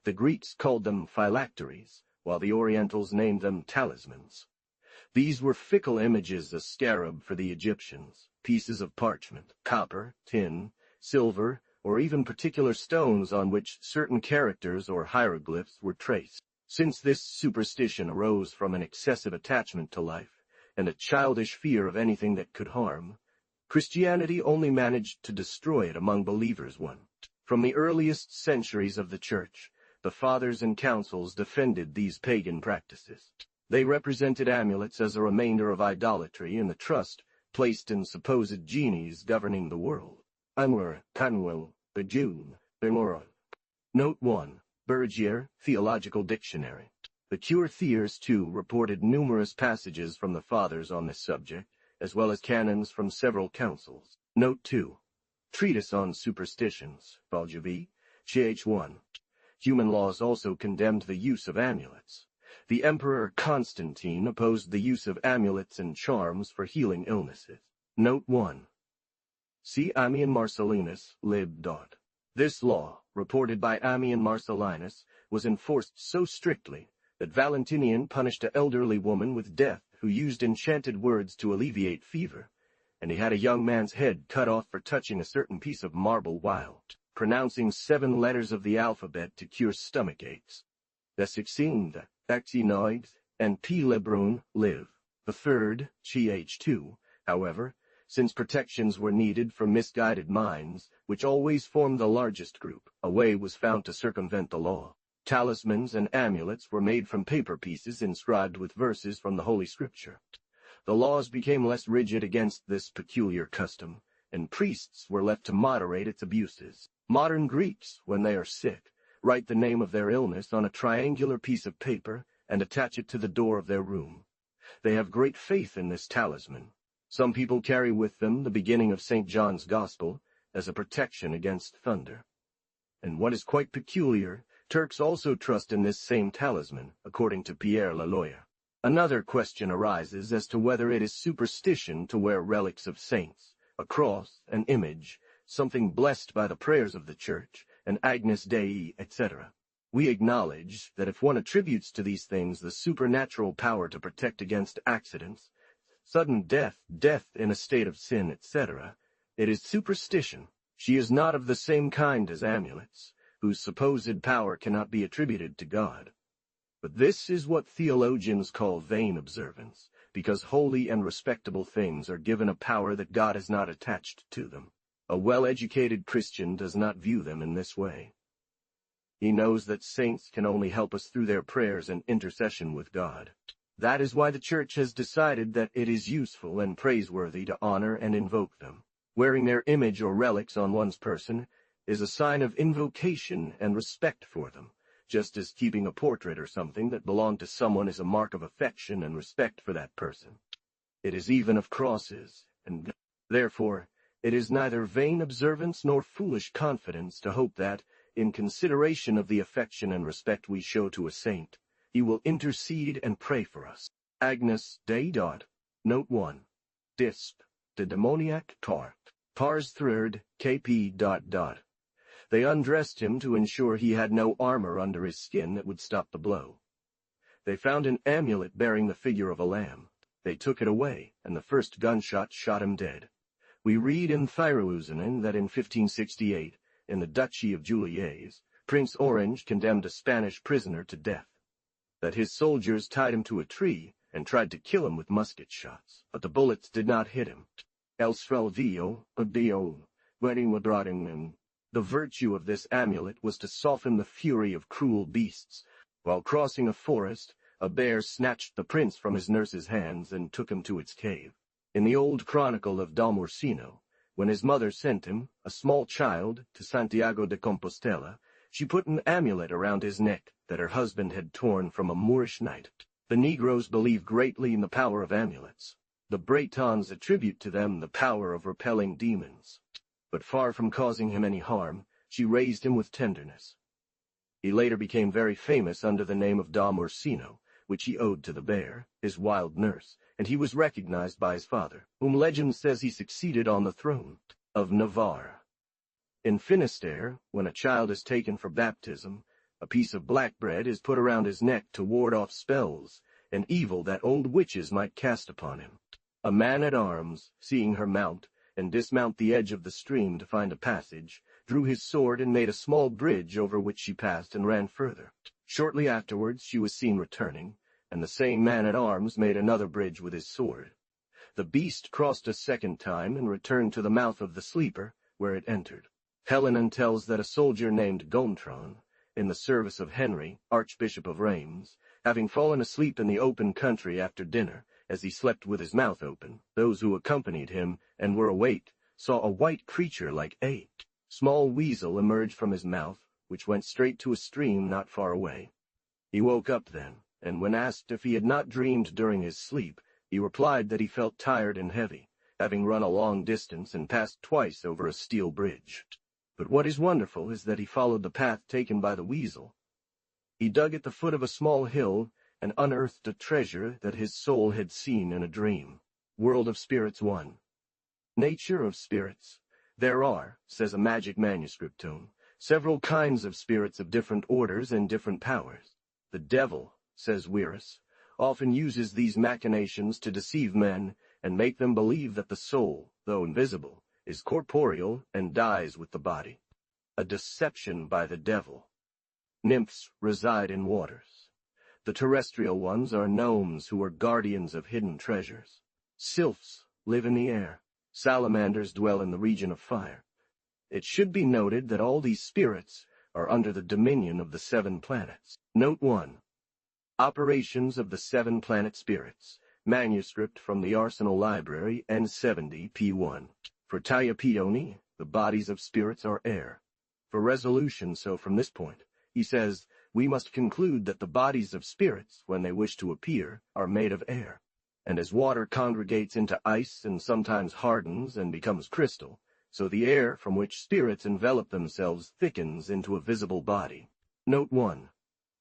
The Greeks called them phylacteries, while the Orientals named them talismans. These were fickle images, a scarab for the Egyptians, pieces of parchment, copper, tin, silver, or even particular stones on which certain characters or hieroglyphs were traced. Since this superstition arose from an excessive attachment to life and a childish fear of anything that could harm, Christianity only managed to destroy it among believers. From the earliest centuries of the Church, the fathers and councils defended these pagan practices. They represented amulets as a remainder of idolatry and the trust placed in supposed genies governing the world. Amur, Canwell, Bejun, Bemora. Note 1. Bergier, Theological Dictionary. The Curiosités, too, reported numerous passages from the Fathers on this subject, as well as canons from several councils. Note 2. Treatise on Superstitions, Valjevi, ch. 1. Human laws also condemned the use of amulets. The Emperor Constantine opposed the use of amulets and charms for healing illnesses. Note 1. See Ammian Marcellinus, lib. This law, reported by Ammian Marcellinus, was enforced so strictly that Valentinian punished an elderly woman with death who used enchanted words to alleviate fever, and he had a young man's head cut off for touching a certain piece of marble while pronouncing 7 letters of the alphabet to cure stomach aches. The 16th, Axinoids, and P. Lebrun, live. The 3rd, Ch2, however, since protections were needed for misguided minds, which always formed the largest group, a way was found to circumvent the law. Talismans and amulets were made from paper pieces inscribed with verses from the Holy Scripture. The laws became less rigid against this peculiar custom, and priests were left to moderate its abuses. Modern Greeks, when they are sick, write the name of their illness on a triangular piece of paper and attach it to the door of their room. They have great faith in this talisman. Some people carry with them the beginning of St. John's Gospel as a protection against thunder. And what is quite peculiar, Turks also trust in this same talisman, according to Pierre Laloyer. Another question arises as to whether it is superstition to wear relics of saints, a cross, an image, something blessed by the prayers of the Church, an Agnus Dei, etc. We acknowledge that if one attributes to these things the supernatural power to protect against accidents, sudden death, death in a state of sin, etc., it is superstition. She is not of the same kind as amulets, whose supposed power cannot be attributed to God. But this is what theologians call vain observance, because holy and respectable things are given a power that God has not attached to them. A well-educated Christian does not view them in this way. He knows that saints can only help us through their prayers and intercession with God. That is why the Church has decided that it is useful and praiseworthy to honor and invoke them. Wearing their image or relics on one's person is a sign of invocation and respect for them, just as keeping a portrait or something that belonged to someone is a mark of affection and respect for that person. It is even of crosses, and therefore it is neither vain observance nor foolish confidence to hope that, in consideration of the affection and respect we show to a saint, he will intercede and pray for us. Agnus Dei. Note 1. Disp. De demoniac tart. Pars 3rd, KP. They undressed him to ensure he had no armor under his skin that would stop the blow. They found an amulet bearing the figure of a lamb. They took it away, and the first gunshot shot him dead. We read in Thyrousanen that in 1568, in the Duchy of Juliers, Prince Orange condemned a Spanish prisoner to death. That his soldiers tied him to a tree, and tried to kill him with musket shots, but the bullets did not hit him. El Svelvio, Dio, Wedding. The virtue of this amulet was to soften the fury of cruel beasts. While crossing a forest, a bear snatched the prince from his nurse's hands and took him to its cave. In the old chronicle of Dom Orsino, when his mother sent him, a small child, to Santiago de Compostela, she put an amulet around his neck that her husband had torn from a Moorish knight. The Negroes believe greatly in the power of amulets. The Bretons attribute to them the power of repelling demons. But far from causing him any harm, she raised him with tenderness. He later became very famous under the name of Dom Orsino, which he owed to the bear, his wild nurse, and he was recognized by his father, whom legend says he succeeded on the throne of Navarre. In Finisterre, when a child is taken for baptism, a piece of black bread is put around his neck to ward off spells and evil that old witches might cast upon him. A man-at-arms, seeing her mount and dismount the edge of the stream to find a passage, drew his sword and made a small bridge over which she passed and ran further. Shortly afterwards she was seen returning, and the same man-at-arms made another bridge with his sword. The beast crossed a second time and returned to the mouth of the sleeper, where it entered. Helenon tells that a soldier named Gontran, in the service of Henry, Archbishop of Reims, having fallen asleep in the open country after dinner, as he slept with his mouth open, those who accompanied him and were awake saw a white creature like a small weasel emerge from his mouth, which went straight to a stream not far away. He woke up then, and when asked if he had not dreamed during his sleep, he replied that he felt tired and heavy, having run a long distance and passed twice over a steel bridge. But what is wonderful is that he followed the path taken by the weasel. He dug at the foot of a small hill and unearthed a treasure that his soul had seen in a dream. World of Spirits 1. Nature of spirits. There are, says a magic manuscript tome, several kinds of spirits of different orders and different powers. The devil, says Wierus, often uses these machinations to deceive men and make them believe that the soul, though invisible, is corporeal and dies with the body. A deception by the devil. Nymphs reside in waters. The terrestrial ones are gnomes who are guardians of hidden treasures. Sylphs live in the air. Salamanders dwell in the region of fire. It should be noted that all these spirits are under the dominion of the 7 planets. Note 1. Operations of the 7 planet spirits. Manuscript from the Arsenal Library, N70, P1. For Taiapioni, the bodies of spirits are air. For resolution, so from this point, he says, we must conclude that the bodies of spirits, when they wish to appear, are made of air. And as water congregates into ice and sometimes hardens and becomes crystal, so the air from which spirits envelop themselves thickens into a visible body. Note 1.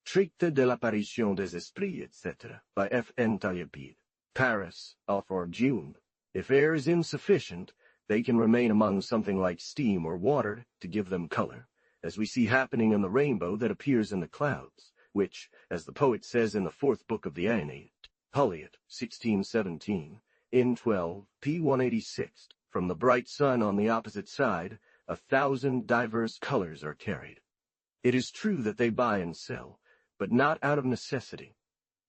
Tracte de l'apparition des esprits, etc., by F. N. Tayapid. Paris, Author June. If air is insufficient, they can remain among something like steam or water to give them color, as we see happening in the rainbow that appears in the clouds, which, as the poet says in the 4th book of the Aeneid, Hulliot, 1617, in 12, p. 186, from the bright sun on the opposite side, 1,000 diverse colors are carried. It is true that they buy and sell, but not out of necessity.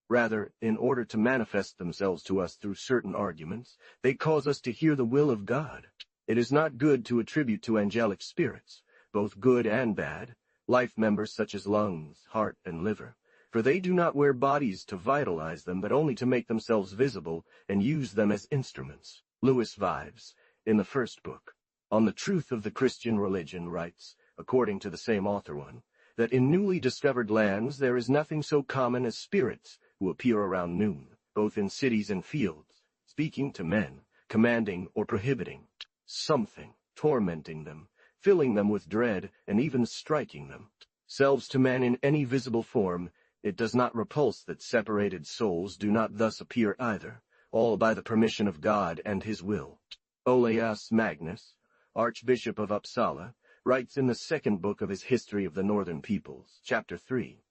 Rather, in order to manifest themselves to us through certain arguments, they cause us to hear the will of God. It is not good to attribute to angelic spirits, both good and bad, life members such as lungs, heart, and liver, for they do not wear bodies to vitalize them, but only to make themselves visible and use them as instruments. Louis Vives, in the 1st book, On the Truth of the Christian Religion, writes, according to the same author one, that in newly discovered lands there is nothing so common as spirits who appear around noon, both in cities and fields, speaking to men, commanding or prohibiting something, tormenting them, filling them with dread, and even striking them. Selves to men in any visible form, it does not repulse that separated souls do not thus appear either, all by the permission of God and his will. Olaus Magnus, Archbishop of Uppsala, writes in the 2nd book of his History of the Northern Peoples, chapter 3,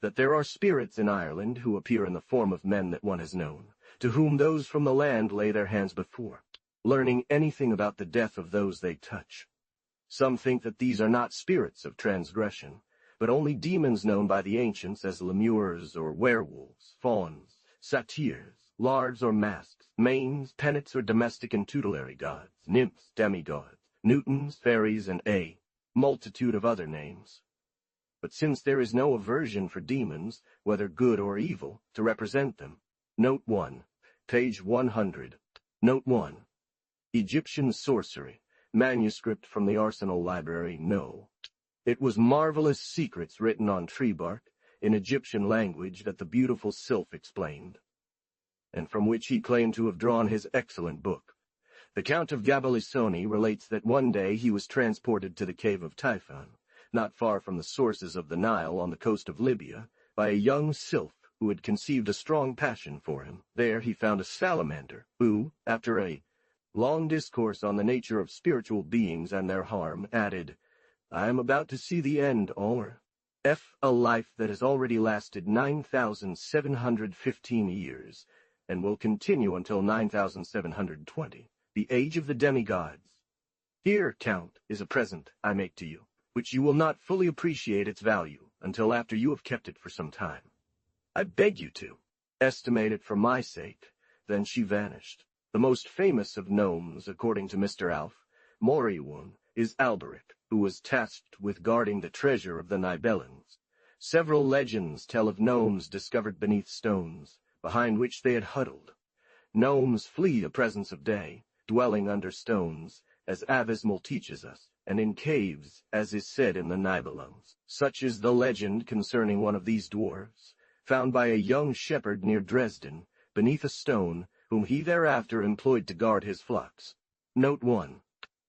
that there are spirits in Ireland who appear in the form of men that one has known, to whom those from the land lay their hands before, learning anything about the death of those they touch. Some think that these are not spirits of transgression, but only demons known by the ancients as lemures or werewolves, fauns, satyrs, lards or masks, manes, penates or domestic and tutelary gods, nymphs, demigods, Newtons, fairies, and a multitude of other names. But since there is no aversion for demons, whether good or evil, to represent them. Note 1, page 100. Note 1. Egyptian sorcery, manuscript from the Arsenal Library, No. It was marvelous secrets written on tree bark, in Egyptian language that the beautiful Sylph explained, and from which he claimed to have drawn his excellent book. The Count of Gabalisoni relates that one day he was transported to the cave of Typhon, not far from the sources of the Nile on the coast of Libya, by a young Sylph who had conceived a strong passion for him. There he found a salamander, who, after a long discourse on the nature of spiritual beings and their harm, added, "I am about to see the end, or a life that has already lasted 9,715 years, and will continue until 9,720, the age of the demigods. Here, Count, is a present I make to you, which you will not fully appreciate its value until after you have kept it for some time. I beg you to estimate it for my sake." Then she vanished. The most famous of gnomes, according to Mr. Alf Moriwan, is Alberic, who was tasked with guarding the treasure of the Nibelungs. Several legends tell of gnomes discovered beneath stones, behind which they had huddled. Gnomes flee the presence of day, dwelling under stones, as Abysmal teaches us, and in caves, as is said in the Nibelungs. Such is the legend concerning one of these dwarfs, found by a young shepherd near Dresden, beneath a stone, whom he thereafter employed to guard his flocks. Note 1.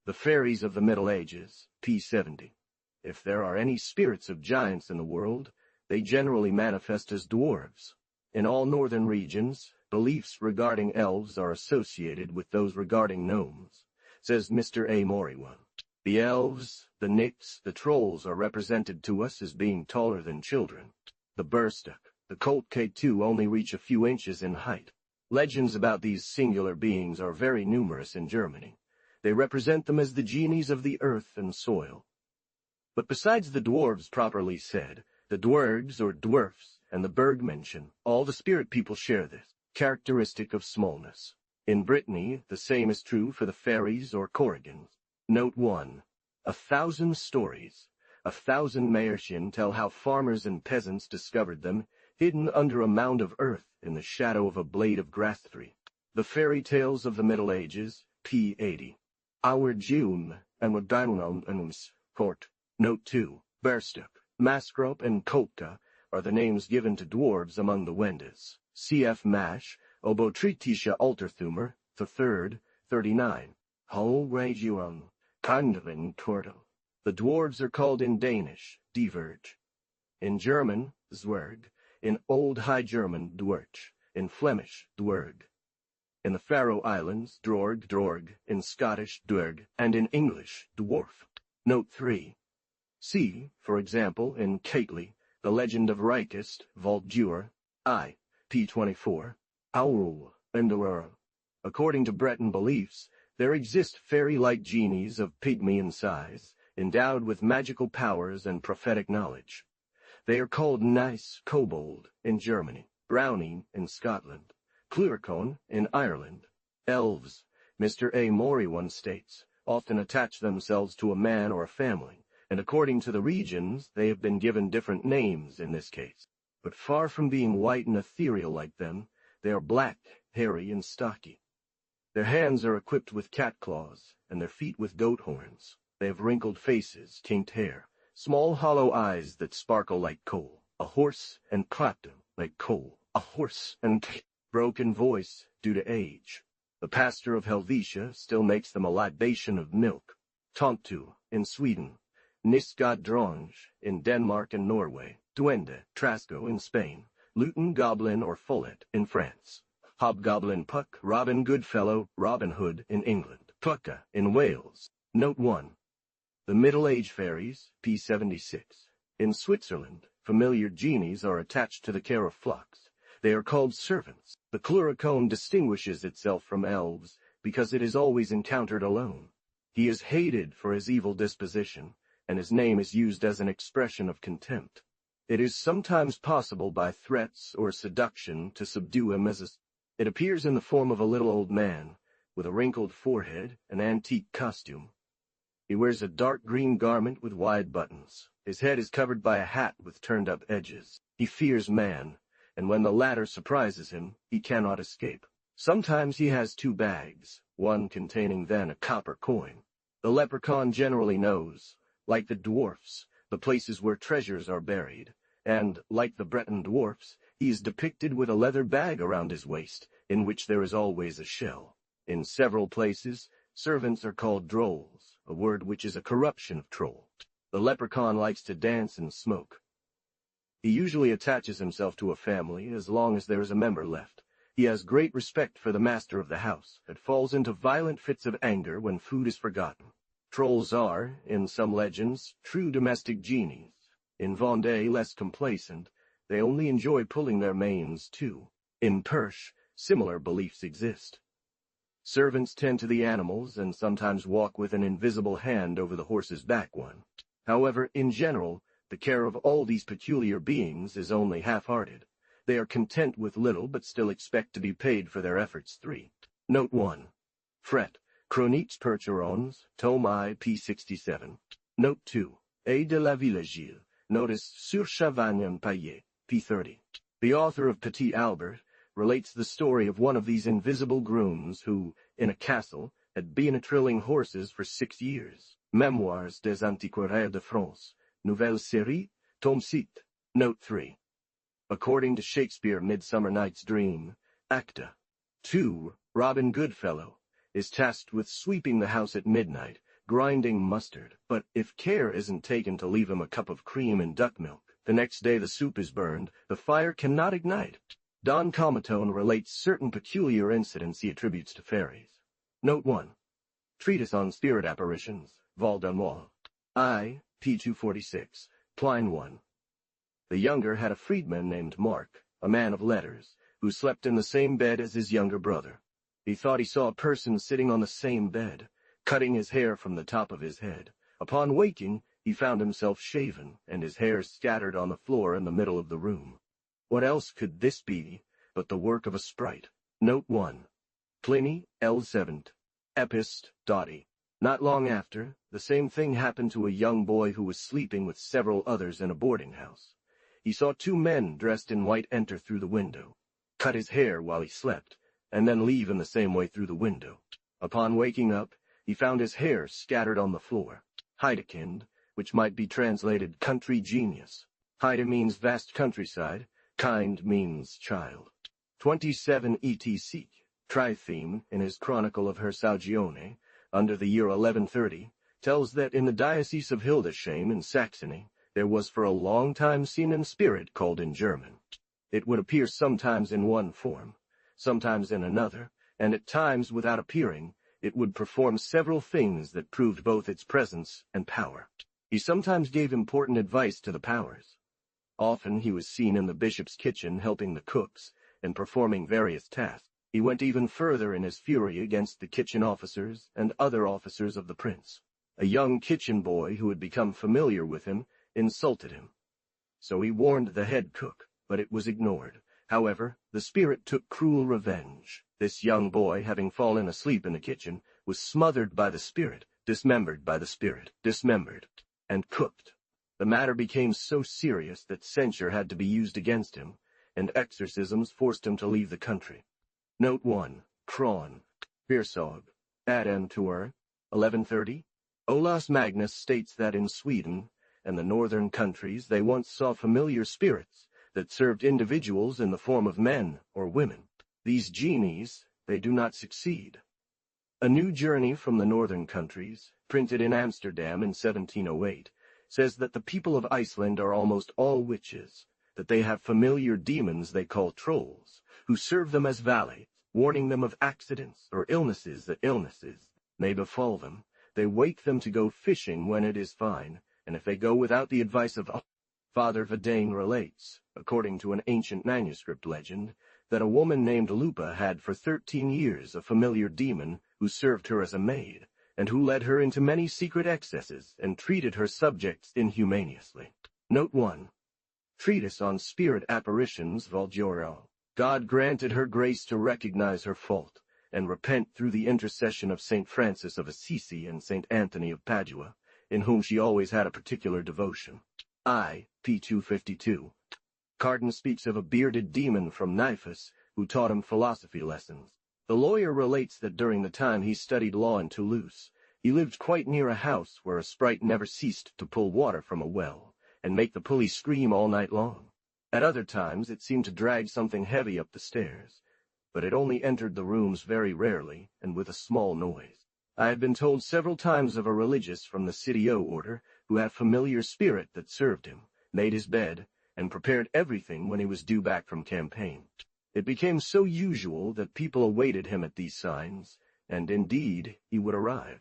The Fairies of the Middle Ages, p. 70. If there are any spirits of giants in the world, they generally manifest as dwarves. In all northern regions, beliefs regarding elves are associated with those regarding gnomes, says Mr. A. Moriwan. The elves, the nits, the trolls are represented to us as being taller than children. The burstuck, the K2 only reach a few inches in height. Legends about these singular beings are very numerous in Germany. They represent them as the genies of the earth and soil. But besides the dwarves properly said, the dwergs or dwarfs and the bergmenschen, all the spirit people share this characteristic of smallness. In Brittany, the same is true for the fairies or korrigans. Note 1. 1,000 stories, 1,000 Märchen tell how farmers and peasants discovered them, hidden under a mound of earth in the shadow of a blade of grass tree. The fairy tales of the Middle Ages, p. 80. Our June and Wadinum and Court. Note 2. Berstuck, Maskrop, and Kolka are the names given to dwarves among the Wendes. Cf. Mash, Obotritisha Alterthumer, the 3rd, 39. Whole region, Kandlin Turtle. The dwarves are called in Danish, Diverge. In German, Zwerg. In Old High German, Dwerch. In Flemish, Dwerg. In the Faroe Islands, Drorg. In Scottish, Dwerg. And in English, Dwarf. Note 3. See, for example, in Kately, The Legend of Rykist, Voldur, I, p. 24, Owl, and Aurora. According to Breton beliefs, there exist fairy-like genies of pygmy size, endowed with magical powers and prophetic knowledge. They are called Nice Kobold in Germany, Brownie in Scotland, Cluricone in Ireland. Elves, Mr. A. Moriwan states, often attach themselves to a man or a family, and according to the regions, they have been given different names in this case. But far from being white and ethereal like them, they are black, hairy, and stocky. Their hands are equipped with cat claws, and their feet with goat horns. They have wrinkled faces, kinked hair, small hollow eyes that sparkle like coal, a horse and clapton like coal, a horse and broken voice due to age. The pastor of Helvetia still makes them a libation of milk. Tomtu in Sweden, Niskadronge in Denmark and Norway, Duende, Trasco in Spain, Luton Goblin or Follet in France, Hobgoblin Puck, Robin Goodfellow, Robin Hood in England, Pucka in Wales. Note 1. The Middle Age fairies, p. 76. In Switzerland, familiar genies are attached to the care of flocks. They are called servants. The Cluricone distinguishes itself from elves because it is always encountered alone. He is hated for his evil disposition, and his name is used as an expression of contempt. It is sometimes possible by threats or seduction to subdue him as a It appears in the form of a little old man, with a wrinkled forehead and antique costume. He wears a dark green garment with wide buttons. His head is covered by a hat with turned-up edges. He fears man, and when the latter surprises him, he cannot escape. Sometimes he has two bags, one containing then a copper coin. The leprechaun generally knows, like the dwarfs, the places where treasures are buried, and, like the Breton dwarfs, he is depicted with a leather bag around his waist, in which there is always a shell. In several places, servants are called drolls, a word which is a corruption of troll. The leprechaun likes to dance and smoke. He usually attaches himself to a family as long as there is a member left. He has great respect for the master of the house, and falls into violent fits of anger when food is forgotten. Trolls are, in some legends, true domestic genies. In Vendée, less complacent, they only enjoy pulling their manes too. In Perche, similar beliefs exist. Servants tend to the animals and sometimes walk with an invisible hand over the horse's back one. However, in general, the care of all these peculiar beings is only half-hearted. They are content with little but still expect to be paid for their efforts. 3. Note 1. Fret. Chroniques Percherons, tome I, p. 67. Note 2. A de la Villagile. Notice Sur Chavagnon Paillet, p. 30. The author of Petit Albert relates the story of one of these invisible grooms who, in a castle, had been trilling horses for 6 years. Memoirs des Antiquaires de France, Nouvelle Série, tome 6. Note 3. According to Shakespeare, Midsummer Night's Dream, Acta 2, Robin Goodfellow is tasked with sweeping the house at midnight, grinding mustard, but if care isn't taken to leave him a cup of cream and duck milk, the next day the soup is burned, the fire cannot ignite. Don Comatone relates certain peculiar incidents he attributes to fairies. Note 1. Treatise on Spirit Apparitions, Valdemar. I, p. 246, Klein 1. The younger had a freedman named Mark, a man of letters, who slept in the same bed as his younger brother. He thought he saw a person sitting on the same bed, cutting his hair from the top of his head. Upon waking, he found himself shaven, and his hair scattered on the floor in the middle of the room. What else could this be but the work of a sprite? Note 1. Pliny, L. 7, Epist. Dotty. Not long after, the same thing happened to a young boy who was sleeping with several others in a boarding house. He saw two men dressed in white enter through the window, cut his hair while he slept, and then leave in the same way through the window. Upon waking up, he found his hair scattered on the floor. Heidekind, which might be translated country genius. Heide means vast countryside, kind means child. 27 etc. Tritheme, in his Chronicle of Hersagione, under the year 1130, tells that in the diocese of Hildesheim in Saxony, there was for a long time seen a spirit called in German. It would appear sometimes in one form, sometimes in another, and at times without appearing, it would perform several things that proved both its presence and power. He sometimes gave important advice to the powers. Often he was seen in the bishop's kitchen helping the cooks and performing various tasks. He went even further in his fury against the kitchen officers and other officers of the prince. A young kitchen boy who had become familiar with him insulted him. So he warned the head cook, but it was ignored. However, the spirit took cruel revenge. This young boy, having fallen asleep in the kitchen, was smothered by the spirit, dismembered by the spirit, dismembered, and cooked. The matter became so serious that censure had to be used against him, and exorcisms forced him to leave the country. Note 1. Kron. Beersog. Adam Tour. 1130. Olaus Magnus states that in Sweden and the northern countries they once saw familiar spirits that served individuals in the form of men or women. These genies, they do not succeed. A New Journey from the Northern Countries, printed in Amsterdam in 1708, says that the people of Iceland are almost all witches, that they have familiar demons they call trolls, who serve them as valets, warning them of accidents or illnesses that may befall them. They wake them to go fishing when it is fine, and if they go without the advice of Father Verdane relates, according to an ancient manuscript legend, that a woman named Lupa had for 13 years a familiar demon who served her as a maid, and who led her into many secret excesses and treated her subjects inhumaniously. Note 1. Treatise on Spirit Apparitions, Valgioro. God granted her grace to recognize her fault and repent through the intercession of St. Francis of Assisi and St. Anthony of Padua, in whom she always had a particular devotion. p. 252. Cardan speaks of a bearded demon from Niphus who taught him philosophy lessons. The lawyer relates that during the time he studied law in Toulouse, he lived quite near a house where a sprite never ceased to pull water from a well and make the pulley scream all night long. At other times it seemed to drag something heavy up the stairs, but it only entered the rooms very rarely and with a small noise. I have been told several times of a religious from the CDO order who had a familiar spirit that served him, made his bed, and prepared everything when he was due back from campaign. It became so usual that people awaited him at these signs, and indeed he would arrive.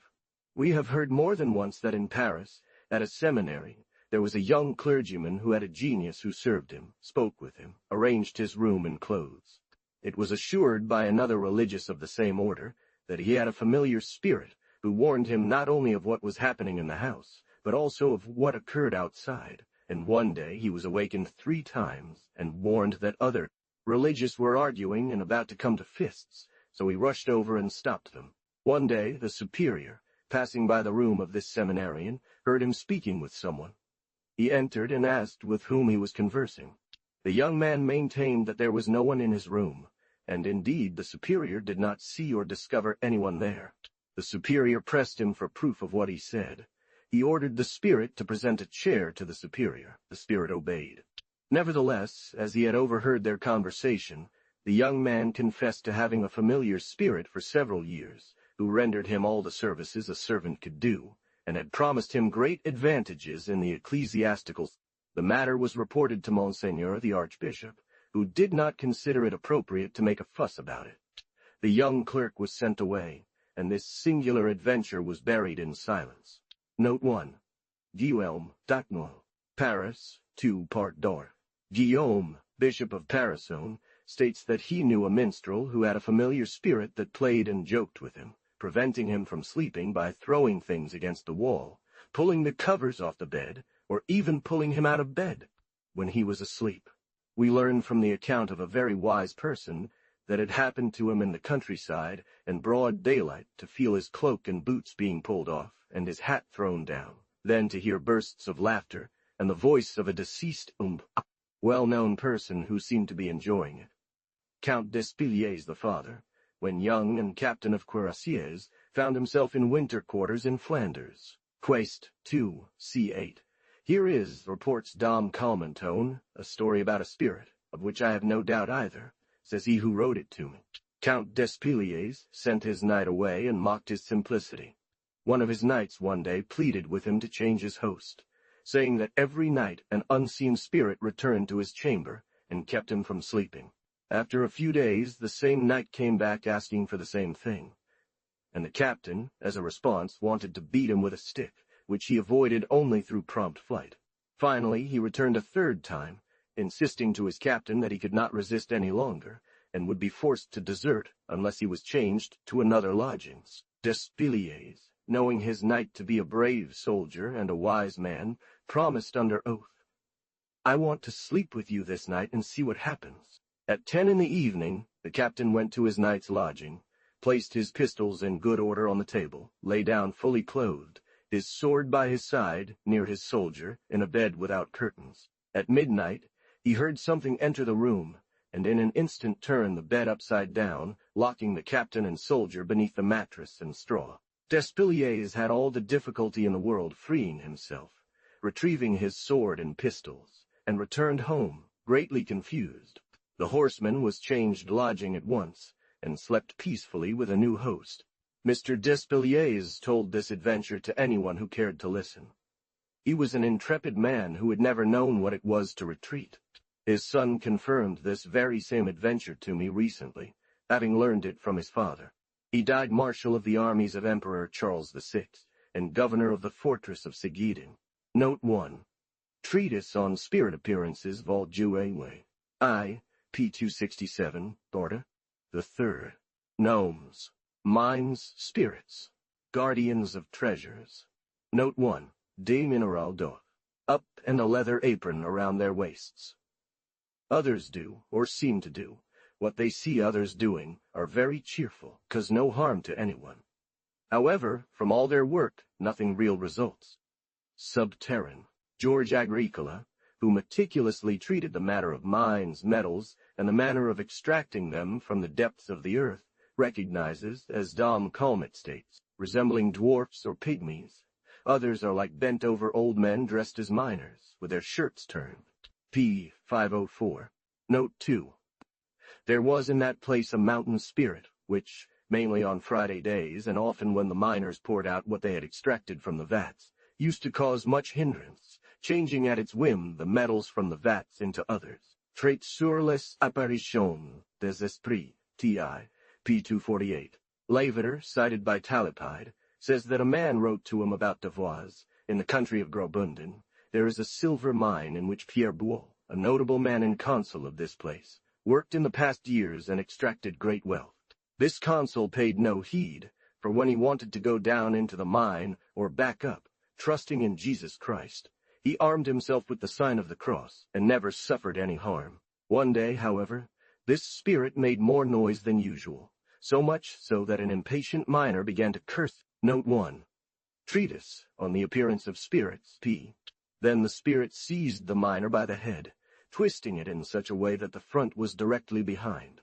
We have heard more than once that in Paris, at a seminary, there was a young clergyman who had a genius who served him, spoke with him, arranged his room and clothes. It was assured by another religious of the same order that he had a familiar spirit who warned him not only of what was happening in the house, but also of what occurred outside, and one day he was awakened 3 times and warned that other religious were arguing and about to come to fists, so he rushed over and stopped them. One day the superior, passing by the room of this seminarian, heard him speaking with someone. He entered and asked with whom he was conversing. The young man maintained that there was no one in his room, and indeed the superior did not see or discover anyone there. The superior pressed him for proof of what he said. He ordered the spirit to present a chair to the superior. The spirit obeyed. Nevertheless, as he had overheard their conversation, the young man confessed to having a familiar spirit for several years, who rendered him all the services a servant could do, and had promised him great advantages in the ecclesiastical. The matter was reported to Monseigneur the Archbishop, who did not consider it appropriate to make a fuss about it. The young clerk was sent away, and this singular adventure was buried in silence. Note 1. Guillaume d'Acnoil, Paris, 2 Part d'Or. Guillaume, Bishop of Parasone, states that he knew a minstrel who had a familiar spirit that played and joked with him, preventing him from sleeping by throwing things against the wall, pulling the covers off the bed, or even pulling him out of bed when he was asleep. We learn from the account of a very wise person that it happened to him in the countryside in broad daylight to feel his cloak and boots being pulled off and his hat thrown down, then to hear bursts of laughter and the voice of a deceased well-known person who seemed to be enjoying it. Count Despiliers the father, when young and captain of Cuirassiers, found himself in winter quarters in Flanders. Quaest 2, c. 8. Here is, reports Dom Calmentone, a story about a spirit, of which I have no doubt either, says he who wrote it to me. Count Despiliers sent his knight away and mocked his simplicity. One of his knights one day pleaded with him to change his host, saying that every night an unseen spirit returned to his chamber and kept him from sleeping. After a few days, the same knight came back asking for the same thing, and the captain, as a response, wanted to beat him with a stick, which he avoided only through prompt flight. Finally, he returned a 3rd time, insisting to his captain that he could not resist any longer, and would be forced to desert unless he was changed to another lodgings. Despiliers, knowing his knight to be a brave soldier and a wise man, promised under oath, "I want to sleep with you this night and see what happens." At 10 in the evening, the captain went to his knight's lodging, placed his pistols in good order on the table, lay down fully clothed, his sword by his side, near his soldier, in a bed without curtains. At midnight, he heard something enter the room, and in an instant turned the bed upside down, locking the captain and soldier beneath the mattress and straw. Despiliers had all the difficulty in the world freeing himself, retrieving his sword and pistols, and returned home, greatly confused. The horseman was changed lodging at once, and slept peacefully with a new host. Mr. Despiliers told this adventure to anyone who cared to listen. He was an intrepid man who had never known what it was to retreat. His son confirmed this very same adventure to me recently, having learned it from his father. He died Marshal of the armies of Emperor Charles VI, and Governor of the fortress of Segedin. Note 1. Treatise on Spirit Appearances, Vol. Juewe. I, p. 267, Dorda. The 3rd. Gnomes. Minds, spirits. Guardians of treasures. Note 1. De mineral d'or. Up and a leather apron around their waists. Others do, or seem to do, what they see others doing are very cheerful, 'cause no harm to anyone. However, from all their work, nothing real results. Subterran. George Agricola, who meticulously treated the matter of mines, metals, and the manner of extracting them from the depths of the earth, recognizes, as Dom Calmet states, resembling dwarfs or pygmies. Others are like bent-over old men dressed as miners, with their shirts turned. p. 504. Note 2. There was in that place a mountain spirit, which, mainly on Friday days, and often when the miners poured out what they had extracted from the vats, used to cause much hindrance, changing at its whim the metals from the vats into others. Traits sur les apparitions des esprits, T.I., p. 248. Lavater, cited by Talipide, says that a man wrote to him about Devoise, in the country of Graubunden. There is a silver mine in which Pierre Boulle, a notable man and consul of this place, worked in the past years and extracted great wealth. This consul paid no heed, for when he wanted to go down into the mine or back up, trusting in Jesus Christ, he armed himself with the sign of the cross and never suffered any harm. One day, however, this spirit made more noise than usual, so much so that an impatient miner began to curse. Note 1. Treatise on the Appearance of Spirits, p. Then the spirit seized the miner by the head, twisting it in such a way that the front was directly behind.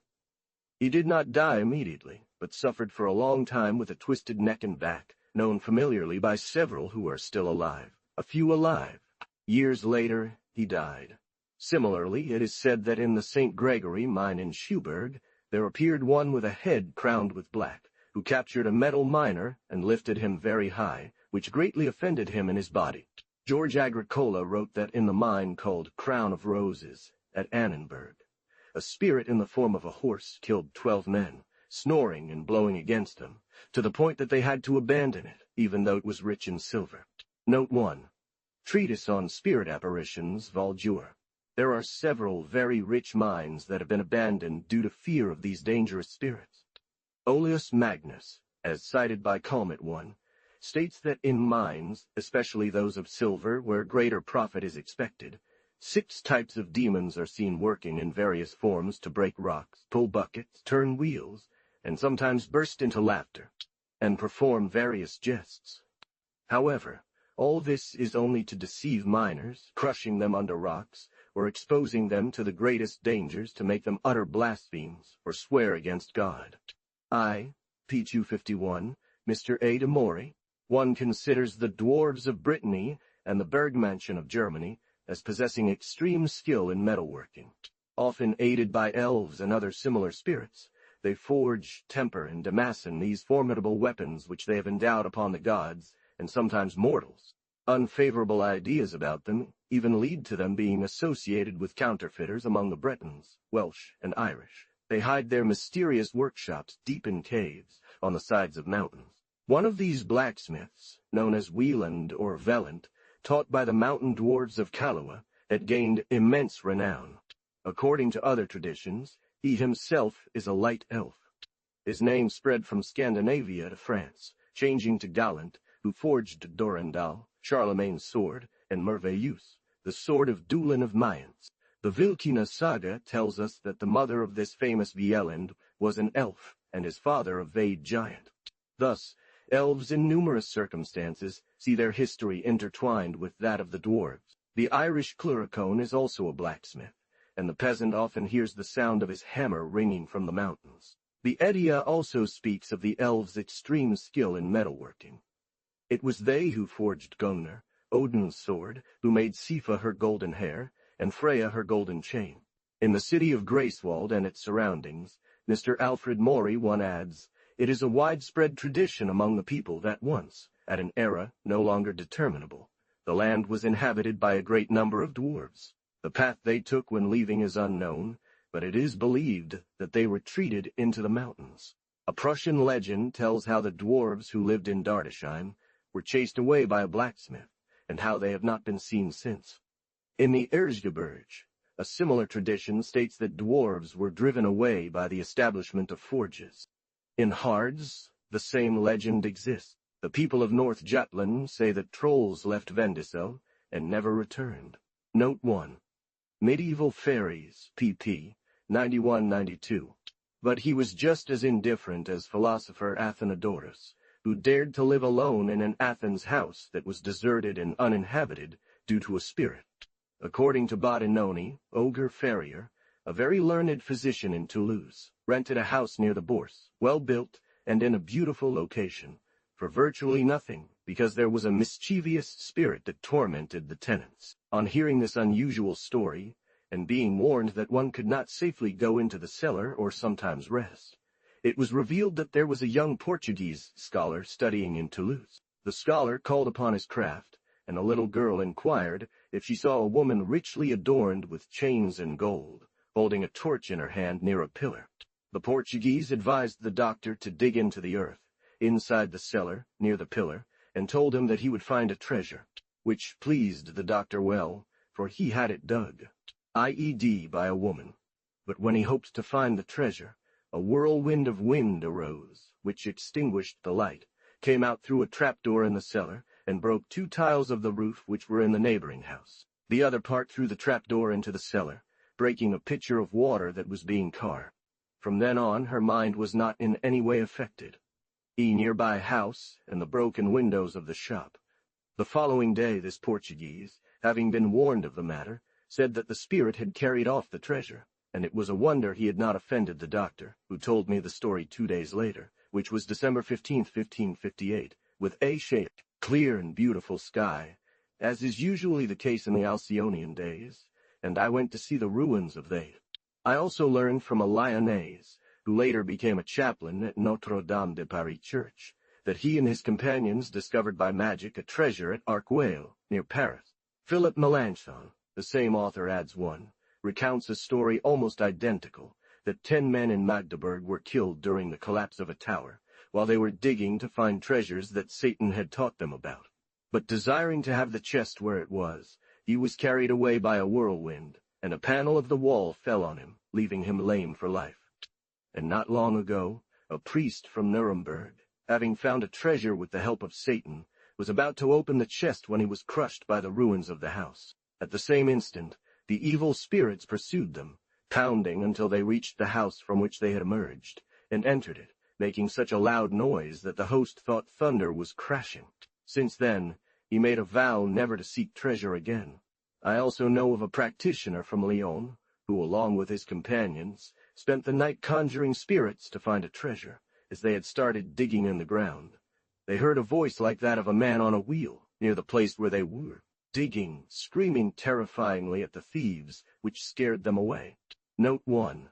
He did not die immediately, but suffered for a long time with a twisted neck and back, known familiarly by several who are still alive. A few alive. Years later, he died. Similarly, it is said that in the St. Gregory mine in Schuberg, there appeared one with a head crowned with black, who captured a metal miner and lifted him very high, which greatly offended him in his body. George Agricola wrote that in the mine called Crown of Roses, at Annenberg, a spirit in the form of a horse killed 12 men, snoring and blowing against them, to the point that they had to abandon it, even though it was rich in silver. Note 1. Treatise on Spirit Apparitions, Vol. Jure. There are several very rich mines that have been abandoned due to fear of these dangerous spirits. Oleus Magnus, as cited by Calmet 1, states that in mines, especially those of silver where greater profit is expected, 6 types of demons are seen working in various forms to break rocks, pull buckets, turn wheels, and sometimes burst into laughter, and perform various jests. However, all this is only to deceive miners, crushing them under rocks, or exposing them to the greatest dangers to make them utter blasphemes or swear against God. p. 251, Mr. A. de Mori, one considers the dwarves of Brittany and the Bergmansion of Germany as possessing extreme skill in metalworking. Often aided by elves and other similar spirits, they forge, temper, and demassen these formidable weapons which they have endowed upon the gods, and sometimes mortals. Unfavorable ideas about them even lead to them being associated with counterfeiters among the Bretons, Welsh, and Irish. They hide their mysterious workshops deep in caves, on the sides of mountains. One of these blacksmiths, known as Wieland or Velant, taught by the mountain dwarves of Kaloa, had gained immense renown. According to other traditions, he himself is a light elf. His name spread from Scandinavia to France, changing to Gallant, who forged Durendal, Charlemagne's sword, and Merveilleuse, the sword of Dulin of Mayence. The Vilkina saga tells us that the mother of this famous Wieland was an elf, and his father a Vade giant. Thus, elves in numerous circumstances see their history intertwined with that of the dwarves. The Irish Cluricone is also a blacksmith, and the peasant often hears the sound of his hammer ringing from the mountains. The Edda also speaks of the elves' extreme skill in metalworking. It was they who forged Gungnir, Odin's sword, who made Sifa her golden hair, and Freya her golden chain. In the city of Greifswald and its surroundings, Mr. Alfred Maury one adds, it is a widespread tradition among the people that once, at an era no longer determinable, the land was inhabited by a great number of dwarves. The path they took when leaving is unknown, but it is believed that they retreated into the mountains. A Prussian legend tells how the dwarves who lived in Dardesheim were chased away by a blacksmith, and how they have not been seen since. In the Erzgebirge, a similar tradition states that dwarves were driven away by the establishment of forges. In Hards, the same legend exists. The people of North Jutland say that trolls left Vendisel and never returned. Note 1. Medieval Fairies, pp. 91-92. But he was just as indifferent as philosopher Athenodorus, who dared to live alone in an Athens house that was deserted and uninhabited due to a spirit. According to Bodinoni, Ogre Ferrier, a very learned physician in Toulouse, rented a house near the Bourse, well built and in a beautiful location, for virtually nothing, because there was a mischievous spirit that tormented the tenants. On hearing this unusual story, and being warned that one could not safely go into the cellar or sometimes rest, it was revealed that there was a young Portuguese scholar studying in Toulouse. The scholar called upon his craft, and a little girl inquired if she saw a woman richly adorned with chains and gold, holding a torch in her hand near a pillar. The Portuguese advised the doctor to dig into the earth, inside the cellar, near the pillar, and told him that he would find a treasure, which pleased the doctor well, for he had it dug, i.e.d. by a woman. But when he hoped to find the treasure, a whirlwind of wind arose, which extinguished the light, came out through a trapdoor in the cellar, and broke 2 tiles of the roof which were in the neighboring house. The other part through the trapdoor into the cellar, breaking a pitcher of water that was being carved. From then on, her mind was not in any way affected. A nearby house and the broken windows of the shop. The following day, this Portuguese, having been warned of the matter, said that the spirit had carried off the treasure, and it was a wonder he had not offended the doctor, who told me the story 2 days later, which was December 15, 1558, with a shaped, clear and beautiful sky, as is usually the case in the Alcyonian days, and I went to see the ruins of they. I also learned from a Lyonnaise, who later became a chaplain at Notre-Dame de Paris Church, that he and his companions discovered by magic a treasure at Arcueil, near Paris. Philip Melanchthon, the same author adds one, recounts a story almost identical, that 10 men in Magdeburg were killed during the collapse of a tower, while they were digging to find treasures that Satan had taught them about. But desiring to have the chest where it was, he was carried away by a whirlwind, and a panel of the wall fell on him, leaving him lame for life. And not long ago, a priest from Nuremberg, having found a treasure with the help of Satan, was about to open the chest when he was crushed by the ruins of the house. At the same instant, the evil spirits pursued them, pounding until they reached the house from which they had emerged, and entered it, making such a loud noise that the host thought thunder was crashing. Since then, he made a vow never to seek treasure again. I also know of a practitioner from Lyon, who, along with his companions, spent the night conjuring spirits to find a treasure, as they had started digging in the ground. They heard a voice like that of a man on a wheel, near the place where they were, digging, screaming terrifyingly at the thieves, which scared them away. Note 1.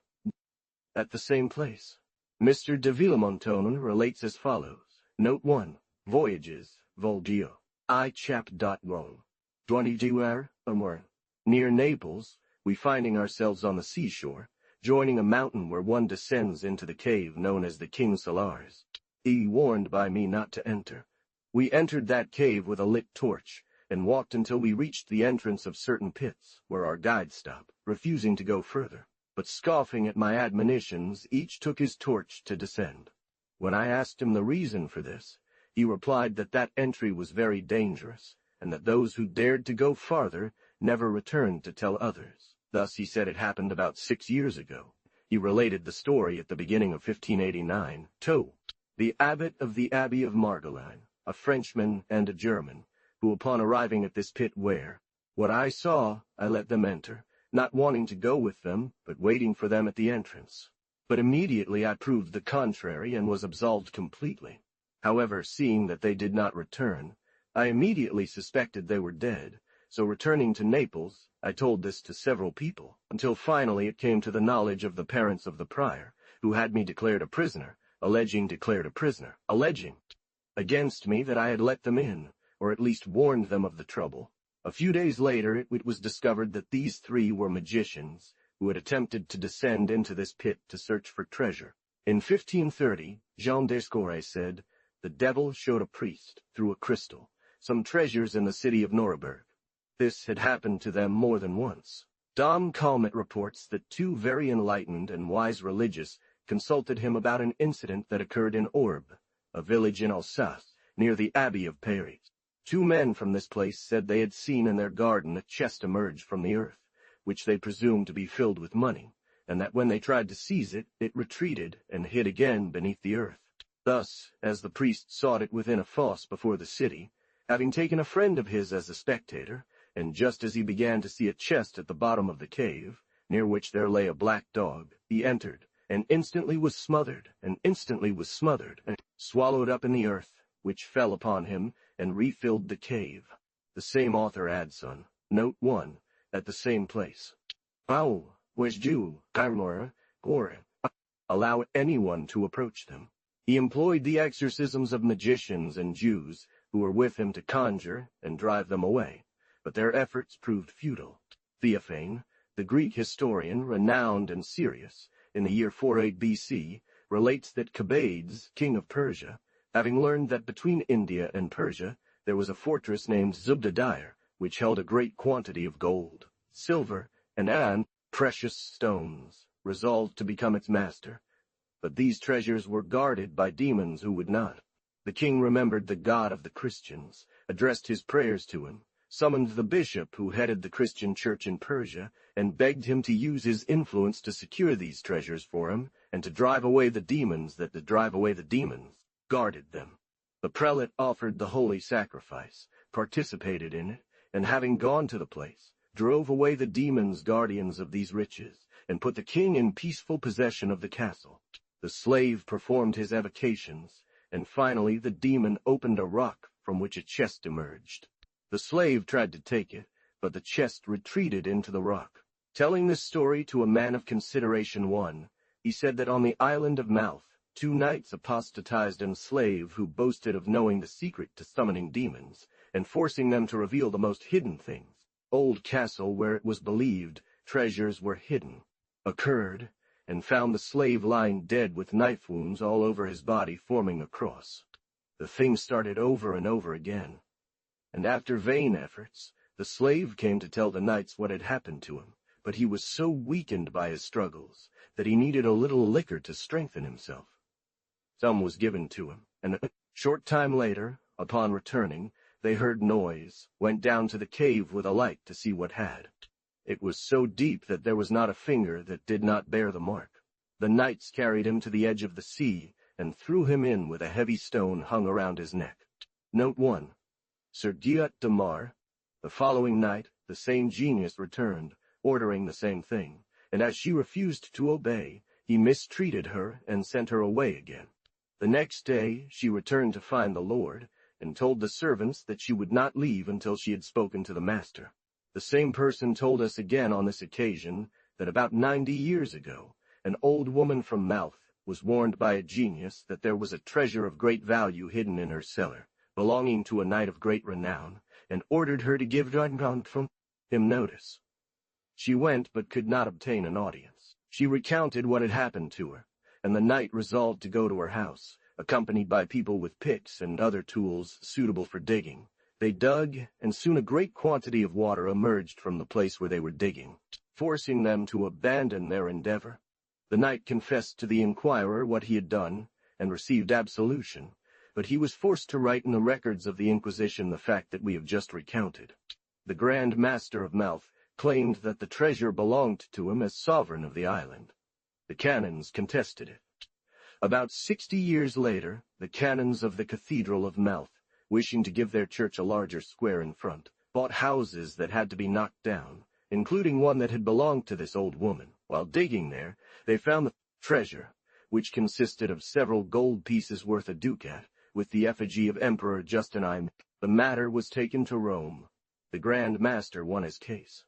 At the same place. Mr. de Villemontonen relates as follows. Note 1. Voyages, Volgio. iChap.rom. 22 near Naples, we finding ourselves on the seashore, joining a mountain where one descends into the cave known as the King Salars. He warned by me not to enter. We entered that cave with a lit torch, and walked until we reached the entrance of certain pits, where our guide stopped, refusing to go further. But scoffing at my admonitions, each took his torch to descend. When I asked him the reason for this, he replied that that entry was very dangerous, and that those who dared to go farther never returned to tell others. Thus he said it happened about 6 years ago. He related the story at the beginning of 1589 to the abbot of the Abbey of Margolin, a Frenchman and a German, who upon arriving at this pit where, what I saw, I let them enter, not wanting to go with them, but waiting for them at the entrance. But immediately I proved the contrary and was absolved completely. However, seeing that they did not return, I immediately suspected they were dead, so returning to Naples, I told this to several people, until finally it came to the knowledge of the parents of the prior, who had me declared a prisoner, alleging against me that I had let them in, or at least warned them of the trouble. A few days later it was discovered that these 3 were magicians, who had attempted to descend into this pit to search for treasure. In 1530, Jean d'Escorre said, the devil showed a priest, through a crystal, some treasures in the city of Nuremberg. This had happened to them more than once. Dom Calmet reports that 2 very enlightened and wise religious consulted him about an incident that occurred in Orbe, a village in Alsace, near the Abbey of Paris. 2 men from this place said they had seen in their garden a chest emerge from the earth, which they presumed to be filled with money, and that when they tried to seize it, it retreated and hid again beneath the earth. Thus, as the priest sought it within a fosse before the city, having taken a friend of his as a spectator, and just as he began to see a chest at the bottom of the cave, near which there lay a black dog, he entered, and instantly was smothered, and swallowed up in the earth, which fell upon him, and refilled the cave. The same author adds on, Note 1, at the same place. Allow anyone to approach them. He employed the exorcisms of magicians and Jews who were with him to conjure and drive them away, but their efforts proved futile. Theophane, the Greek historian, renowned and serious, in the year 48 BC, relates that Cobades, king of Persia, having learned that between India and Persia there was a fortress named Zubdadair, which held a great quantity of gold, silver, and precious stones, resolved to become its master. But these treasures were guarded by demons who would not. The king remembered the God of the Christians, addressed his prayers to him, summoned the bishop who headed the Christian church in Persia, and begged him to use his influence to secure these treasures for him, and to drive away the demons guarded them. The prelate offered the holy sacrifice, participated in it, and having gone to the place, drove away the demons guardians of these riches, and put the king in peaceful possession of the castle. The slave performed his evocations, and finally the demon opened a rock from which a chest emerged. The slave tried to take it, but the chest retreated into the rock. Telling this story to a man of consideration one, he said that on the island of Malth, 2 knights apostatized and slave who boasted of knowing the secret to summoning demons, and forcing them to reveal the most hidden things, old castle where it was believed treasures were hidden, occurred, and found the slave lying dead with knife wounds all over his body forming a cross. The thing started over and over again, and after vain efforts, the slave came to tell the knights what had happened to him, but he was so weakened by his struggles that he needed a little liquor to strengthen himself. Some was given to him, and a short time later, upon returning, they heard noise, went down to the cave with a light to see what had. It was so deep that there was not a finger that did not bear the mark. The knights carried him to the edge of the sea, and threw him in with a heavy stone hung around his neck. Note 1. Sir Guillot de Mar. The following night, the same genius returned, ordering the same thing, and as she refused to obey, he mistreated her and sent her away again. The next day she returned to find the Lord, and told the servants that she would not leave until she had spoken to the master. The same person told us again on this occasion that about 90 years ago, an old woman from Malth was warned by a genius that there was a treasure of great value hidden in her cellar, belonging to a knight of great renown, and ordered her to give him notice. She went but could not obtain an audience. She recounted what had happened to her, and the knight resolved to go to her house, accompanied by people with picks and other tools suitable for digging. They dug, and soon a great quantity of water emerged from the place where they were digging, forcing them to abandon their endeavor. The knight confessed to the inquirer what he had done, and received absolution, but he was forced to write in the records of the Inquisition the fact that we have just recounted. The Grand Master of Malth claimed that the treasure belonged to him as sovereign of the island. The canons contested it. About 60 years later, the canons of the Cathedral of Malth, wishing to give their church a larger square in front, bought houses that had to be knocked down, including one that had belonged to this old woman. While digging there, they found the treasure, which consisted of several gold pieces worth a ducat, with the effigy of Emperor Justinian. The matter was taken to Rome. The Grand Master won his case.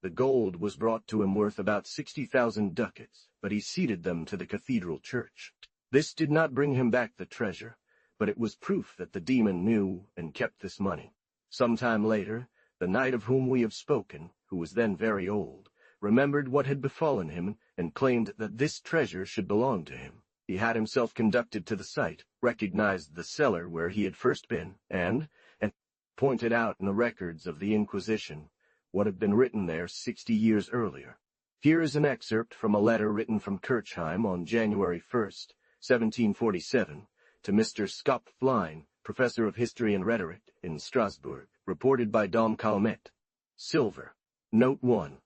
The gold was brought to him worth about 60,000 ducats, but he ceded them to the cathedral church. This did not bring him back the treasure, but it was proof that the demon knew and kept this money. Some time later, the knight of whom we have spoken, who was then very old, remembered what had befallen him and claimed that this treasure should belong to him. He had himself conducted to the site, recognized the cellar where he had first been, and pointed out in the records of the Inquisition what had been written there 60 years earlier. Here is an excerpt from a letter written from Kirchheim on January 1st, 1747, to Mr. Scop Flein, Professor of History and Rhetoric in Strasbourg, reported by Dom Calmet. Silver. Note 1.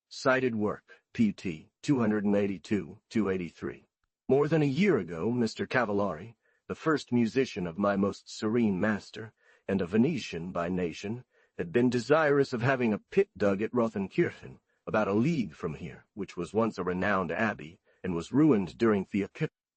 Cited work. pt. 282-283. More than a year ago, Mr. Cavallari, the first musician of my most serene master, and a Venetian by nation, had been desirous of having a pit dug at Rothenkirchen, about a league from here, which was once a renowned abbey, and was ruined during the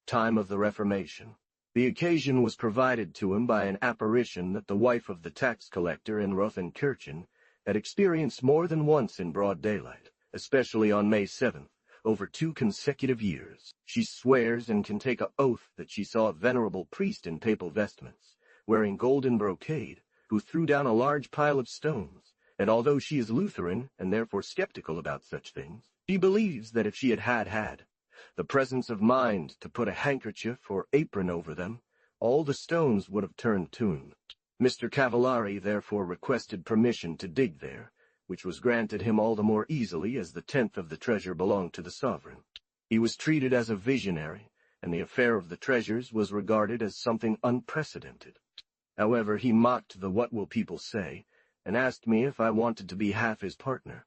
time of the Reformation. The occasion was provided to him by an apparition that the wife of the tax collector in Rothenkirchen had experienced more than once in broad daylight, especially on May 7th, over 2 consecutive years. She swears and can take an oath that she saw a venerable priest in papal vestments, wearing golden brocade, who threw down a large pile of stones, and although she is Lutheran and therefore skeptical about such things, she believes that if she had the presence of mind to put a handkerchief or apron over them, all the stones would have turned tune. Mr. Cavallari therefore requested permission to dig there, which was granted him all the more easily as the 10th of the treasure belonged to the sovereign. He was treated as a visionary, and the affair of the treasures was regarded as something unprecedented. However, he mocked the "what will people say," and asked me if I wanted to be half his partner.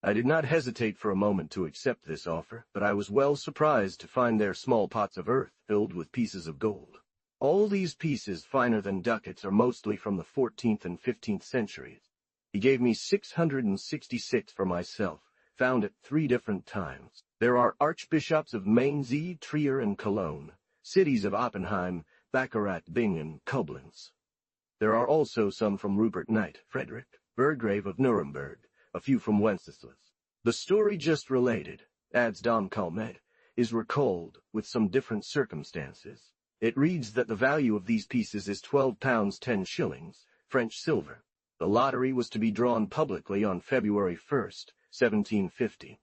I did not hesitate for a moment to accept this offer, but I was well surprised to find there small pots of earth filled with pieces of gold. All these pieces, finer than ducats, are mostly from the 14th and 15th centuries. He gave me 666 for myself, found at 3 different times. There are archbishops of Mainz, Trier, and Cologne, cities of Oppenheim, Baccarat, Bingen, Koblenz. There are also some from Rupert Knight, Frederick, Burgrave of Nuremberg, a few from Wenceslas. The story just related, adds Dom Calmet, is recalled with some different circumstances. It reads that the value of these pieces is £12 10 shillings, French silver. The lottery was to be drawn publicly on February 1st, 1750.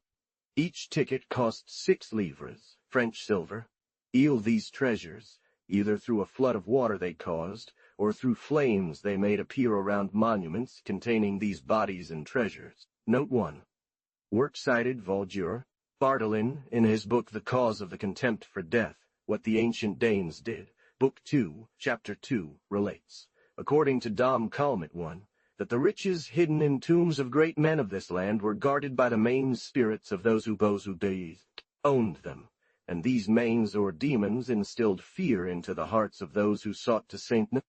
Each ticket cost 6 livres, French silver. These treasures, either through a flood of water they caused, or through flames they made appear around monuments containing these bodies and treasures. Note 1. Work cited Valdure, Bartolin, in his book The Cause of the Contempt for Death, What the Ancient Danes Did, Book 2, Chapter 2, relates, according to Dom Calmet 1, that the riches hidden in tombs of great men of this land were guarded by the main spirits of those who owned them, and these mains or demons instilled fear into the hearts of those who sought to Saint p.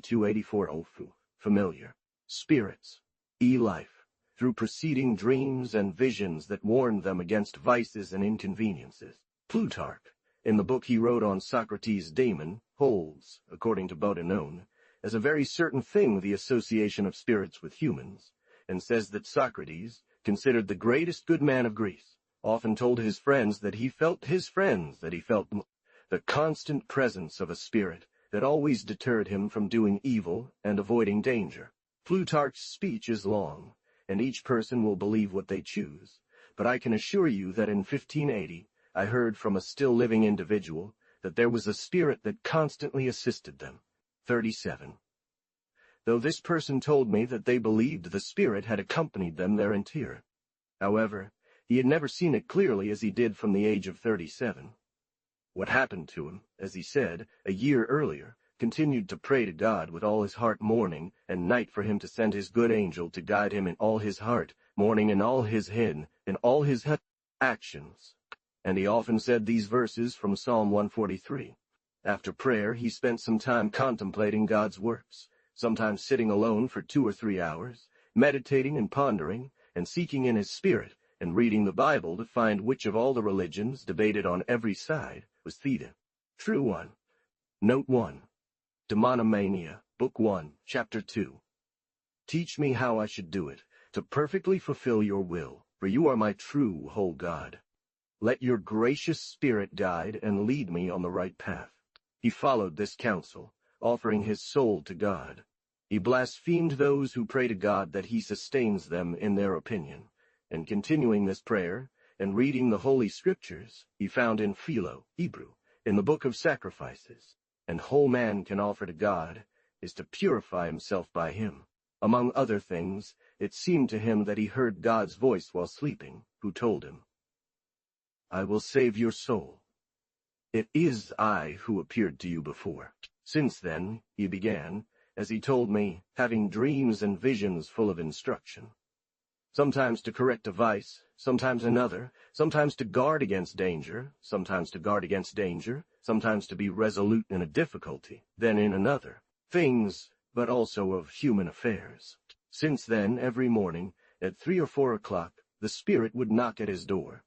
284 Ofu, familiar, spirits, life, through preceding dreams and visions that warned them against vices and inconveniences. Plutarch, in the book he wrote on Socrates' Daemon, holds, according to Bodenon, as a very certain thing the association of spirits with humans, and says that Socrates, considered the greatest good man of Greece, often told his friends that he felt the constant presence of a spirit that always deterred him from doing evil and avoiding danger. Plutarch's speech is long, and each person will believe what they choose, but I can assure you that in 1580 I heard from a still living individual that there was a spirit that constantly assisted them. 37. Though this person told me that they believed the spirit had accompanied them their entire. However, he had never seen it clearly as he did from the age of 37. What happened to him, as he said, a year earlier, continued to pray to God with all his heart morning and night for him to send his good angel to guide him in all his heart, morning in all his head, in all his actions. And he often said these verses from Psalm 143. After prayer, he spent some time contemplating God's works, sometimes sitting alone for 2 or 3 hours, meditating and pondering, and seeking in his spirit, and reading the Bible to find which of all the religions, debated on every side, was the true one. Note 1. Demonomania, Book 1, Chapter 2. Teach me how I should do it, to perfectly fulfill your will, for you are my true whole God. Let your gracious spirit guide and lead me on the right path. He followed this counsel, offering his soul to God. He blasphemed those who pray to God that he sustains them in their opinion, and continuing this prayer, and reading the Holy Scriptures, he found in Philo, Hebrew, in the Book of Sacrifices, and whole man can offer to God, is to purify himself by him. Among other things, it seemed to him that he heard God's voice while sleeping, who told him, I will save your soul. It is I who appeared to you before. Since then, he began, as he told me, having dreams and visions full of instruction. sometimes to correct a vice, sometimes another, sometimes to guard against danger, sometimes to guard against danger, sometimes to be resolute in a difficulty, then in another. Things, but also of human affairs. Since then, every morning, at 3 or 4 o'clock, the spirit would knock at his door.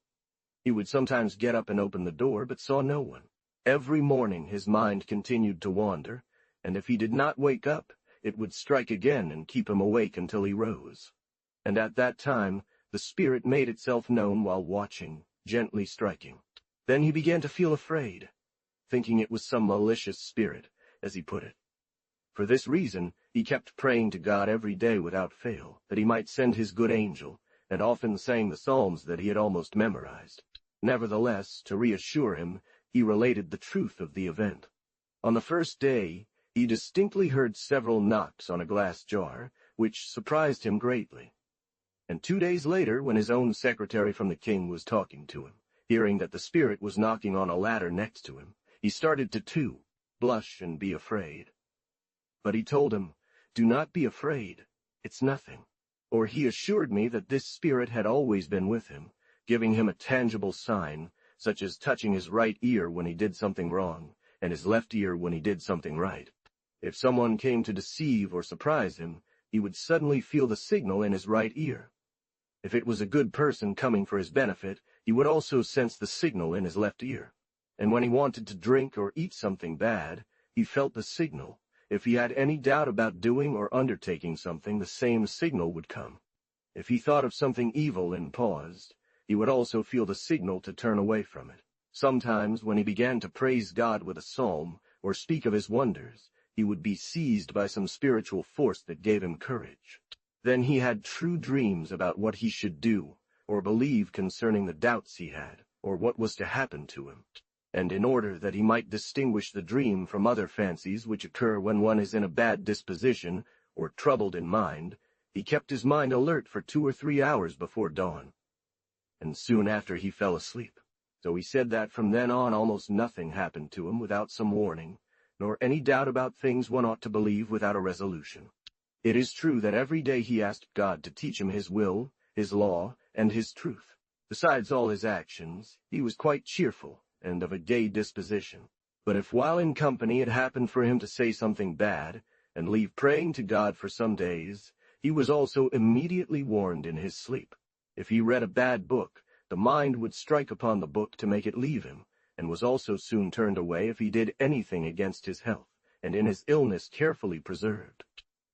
He would sometimes get up and open the door, but saw no one. Every morning his mind continued to wander, and if he did not wake up, it would strike again and keep him awake until he rose. And at that time, the spirit made itself known while watching, gently striking. Then he began to feel afraid, thinking it was some malicious spirit, as he put it. For this reason, he kept praying to God every day without fail, that he might send his good angel, and often sang the psalms that he had almost memorized. Nevertheless, to reassure him, he related the truth of the event. On the first day, he distinctly heard several knocks on a glass jar, which surprised him greatly. And 2 days later, when his own secretary from the king was talking to him, hearing that the spirit was knocking on a ladder next to him, he started to too, blush and be afraid. But he told him, "Do not be afraid, it's nothing." Or he assured me that this spirit had always been with him, giving him a tangible sign, such as touching his right ear when he did something wrong, and his left ear when he did something right. If someone came to deceive or surprise him, he would suddenly feel the signal in his right ear. If it was a good person coming for his benefit, he would also sense the signal in his left ear. And when he wanted to drink or eat something bad, he felt the signal. If he had any doubt about doing or undertaking something, the same signal would come. If he thought of something evil and paused, he would also feel the signal to turn away from it. Sometimes, when he began to praise God with a psalm, or speak of his wonders, he would be seized by some spiritual force that gave him courage. Then he had true dreams about what he should do, or believe concerning the doubts he had, or what was to happen to him. And in order that he might distinguish the dream from other fancies which occur when one is in a bad disposition, or troubled in mind, he kept his mind alert for 2 or 3 hours before dawn. And soon after he fell asleep. So he said that from then on almost nothing happened to him without some warning, nor any doubt about things one ought to believe without a resolution. It is true that every day he asked God to teach him his will, his law, and his truth. Besides all his actions, he was quite cheerful and of a gay disposition. But if while in company it happened for him to say something bad, and leave praying to God for some days, he was also immediately warned in his sleep. If he read a bad book, the mind would strike upon the book to make it leave him, and was also soon turned away if he did anything against his health, and in his illness carefully preserved.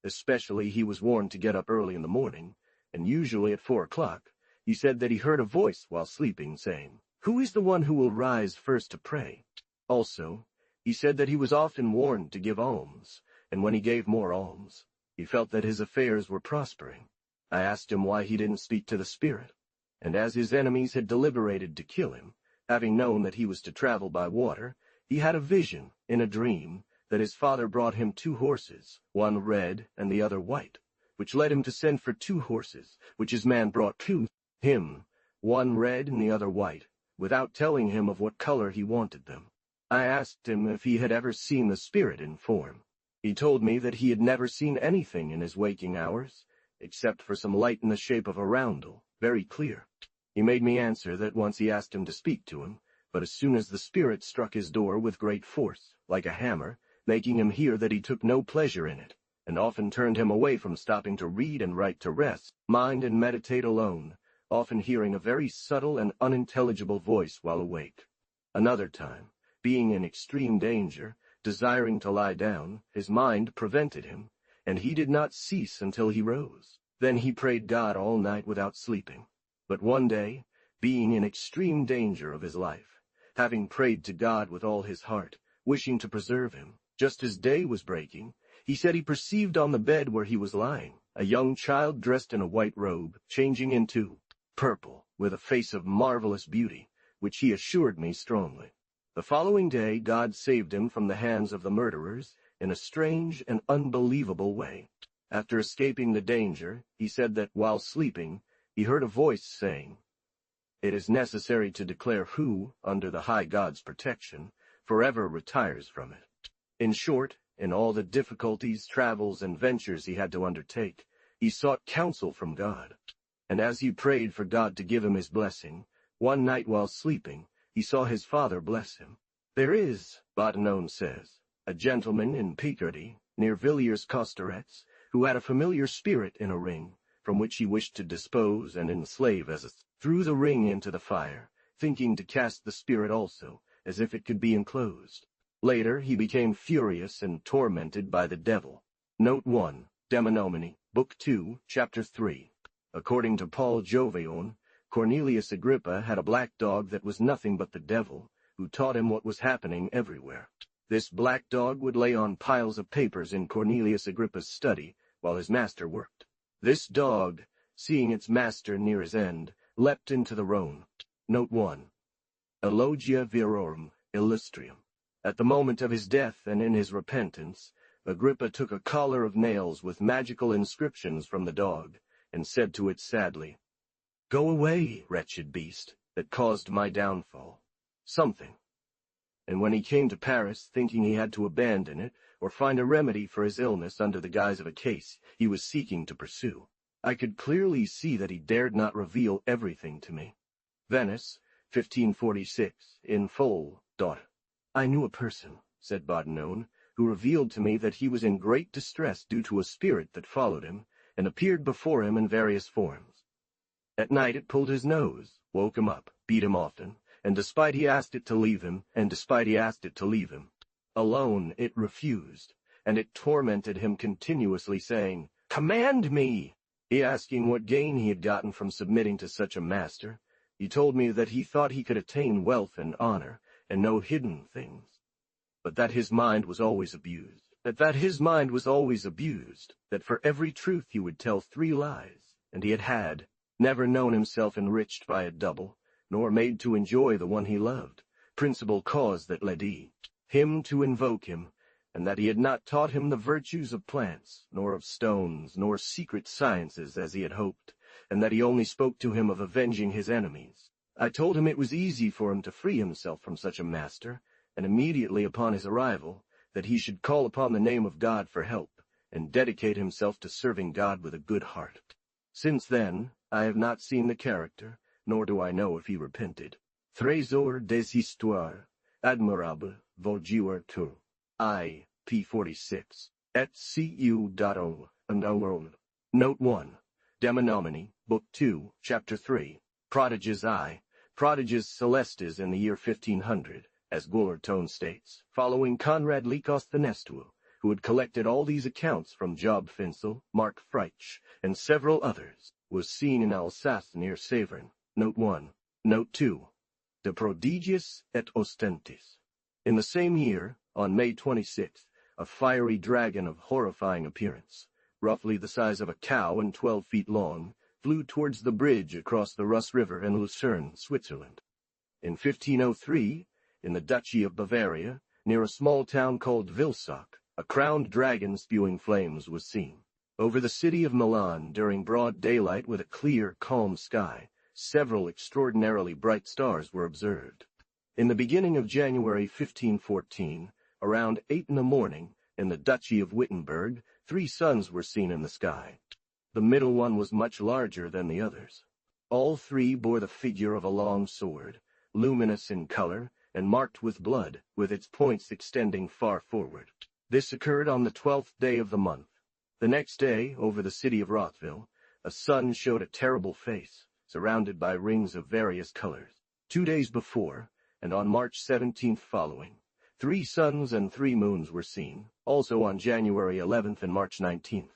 Especially he was warned to get up early in the morning, and usually at 4 o'clock. He said that he heard a voice while sleeping saying, "Who is the one who will rise first to pray?" Also, he said that he was often warned to give alms, and when he gave more alms, he felt that his affairs were prospering. I asked him why he didn't speak to the spirit, and as his enemies had deliberated to kill him, having known that he was to travel by water, he had a vision, in a dream, that his father brought him 2 horses, one red and the other white, which led him to send for 2 horses, which his man brought to him, one red and the other white, without telling him of what color he wanted them. I asked him if he had ever seen the spirit in form. He told me that he had never seen anything in his waking hours, except for some light in the shape of a roundel, very clear. He made me answer that once he asked him to speak to him, but as soon as the spirit struck his door with great force, like a hammer, making him hear that he took no pleasure in it, and often turned him away from stopping to read and write to rest, mind and meditate alone, often hearing a very subtle and unintelligible voice while awake. Another time, being in extreme danger, desiring to lie down, his mind prevented him, and he did not cease until he rose. Then he prayed God all night without sleeping. But one day, being in extreme danger of his life, having prayed to God with all his heart, wishing to preserve him, just as day was breaking, he said he perceived on the bed where he was lying a young child dressed in a white robe, changing into purple, with a face of marvelous beauty, which he assured me strongly. The following day God saved him from the hands of the murderers in a strange and unbelievable way. After escaping the danger, he said that while sleeping, he heard a voice saying, "It is necessary to declare who, under the high God's protection, forever retires from it." In short, in all the difficulties, travels, and ventures he had to undertake, he sought counsel from God. and as he prayed for God to give him his blessing, one night while sleeping, he saw his father bless him. There is, Bottineau says, a gentleman in Picardy, near Villiers-Costurets, who had a familiar spirit in a ring, from which he wished to dispose and enslave threw the ring into the fire, thinking to cast the spirit also, as if it could be enclosed. Later he became furious and tormented by the devil. Note 1, Demonomany, Book 2, Chapter 3. According to Paul Jovion, Cornelius Agrippa had a black dog that was nothing but the devil, who taught him what was happening everywhere. This black dog would lay on piles of papers in Cornelius Agrippa's study while his master worked. This dog, seeing its master near his end, leapt into the Rhone. Note 1. Elogia Virorum Illustrium. At the moment of his death and in his repentance, Agrippa took a collar of nails with magical inscriptions from the dog, and said to it sadly, "Go away, wretched beast, that caused my downfall." Something. And when he came to Paris, thinking he had to abandon it, or find a remedy for his illness under the guise of a case he was seeking to pursue, I could clearly see that he dared not reveal everything to me. Venice, 1546, in full, daughter. I knew a person, said Bottineau, who revealed to me that he was in great distress due to a spirit that followed him, and appeared before him in various forms. At night it pulled his nose, woke him up, beat him often, and despite he asked it to leave him, alone it refused, and it tormented him continuously, saying, "Command me!" He asking what gain he had gotten from submitting to such a master, he told me that he thought he could attain wealth and honor, and know hidden things, but that his mind was always abused, that for every truth he would tell 3 lies, and he had never known himself enriched by a double, nor made to enjoy the one he loved, principal cause that led him to invoke him, and that he had not taught him the virtues of plants, nor of stones, nor secret sciences as he had hoped, and that he only spoke to him of avenging his enemies. I told him it was easy for him to free himself from such a master, and immediately upon his arrival, that he should call upon the name of God for help, and dedicate himself to serving God with a good heart. Since then, I have not seen the character, nor do I know if he repented. Trésor des histoires, admirable, volgiver tu. I, p. 46, et cu.o, and o. Note 1. Demonomany, Book 2, Chapter 3. Prodiges Prodiges Celestes in the year 1500, as Gullertone states, following Conrad Licosthenestuo, who had collected all these accounts from Job Finsel, Mark Freitsch, and several others, was seen in Alsace near Saverne. Note 1. Note 2. De Prodigiis et Ostentis. In the same year, on May 26th, a fiery dragon of horrifying appearance, roughly the size of a cow and 12 feet long, flew towards the bridge across the Russ River in Lucerne, Switzerland. In 1503, in the Duchy of Bavaria, near a small town called Vilsock, a crowned dragon spewing flames was seen. Over the city of Milan, during broad daylight with a clear, calm sky, several extraordinarily bright stars were observed. In the beginning of January 1514, around 8 in the morning, in the Duchy of Wittenberg, 3 suns were seen in the sky. The middle one was much larger than the others. All 3 bore the figure of a long sword, luminous in color, and marked with blood, with its points extending far forward. This occurred on the 12th day of the month. The next day, over the city of Rothville, a sun showed a terrible face, surrounded by rings of various colors. 2 days before, and on March 17th following, 3 suns and 3 moons were seen, also on January 11th and March 19th.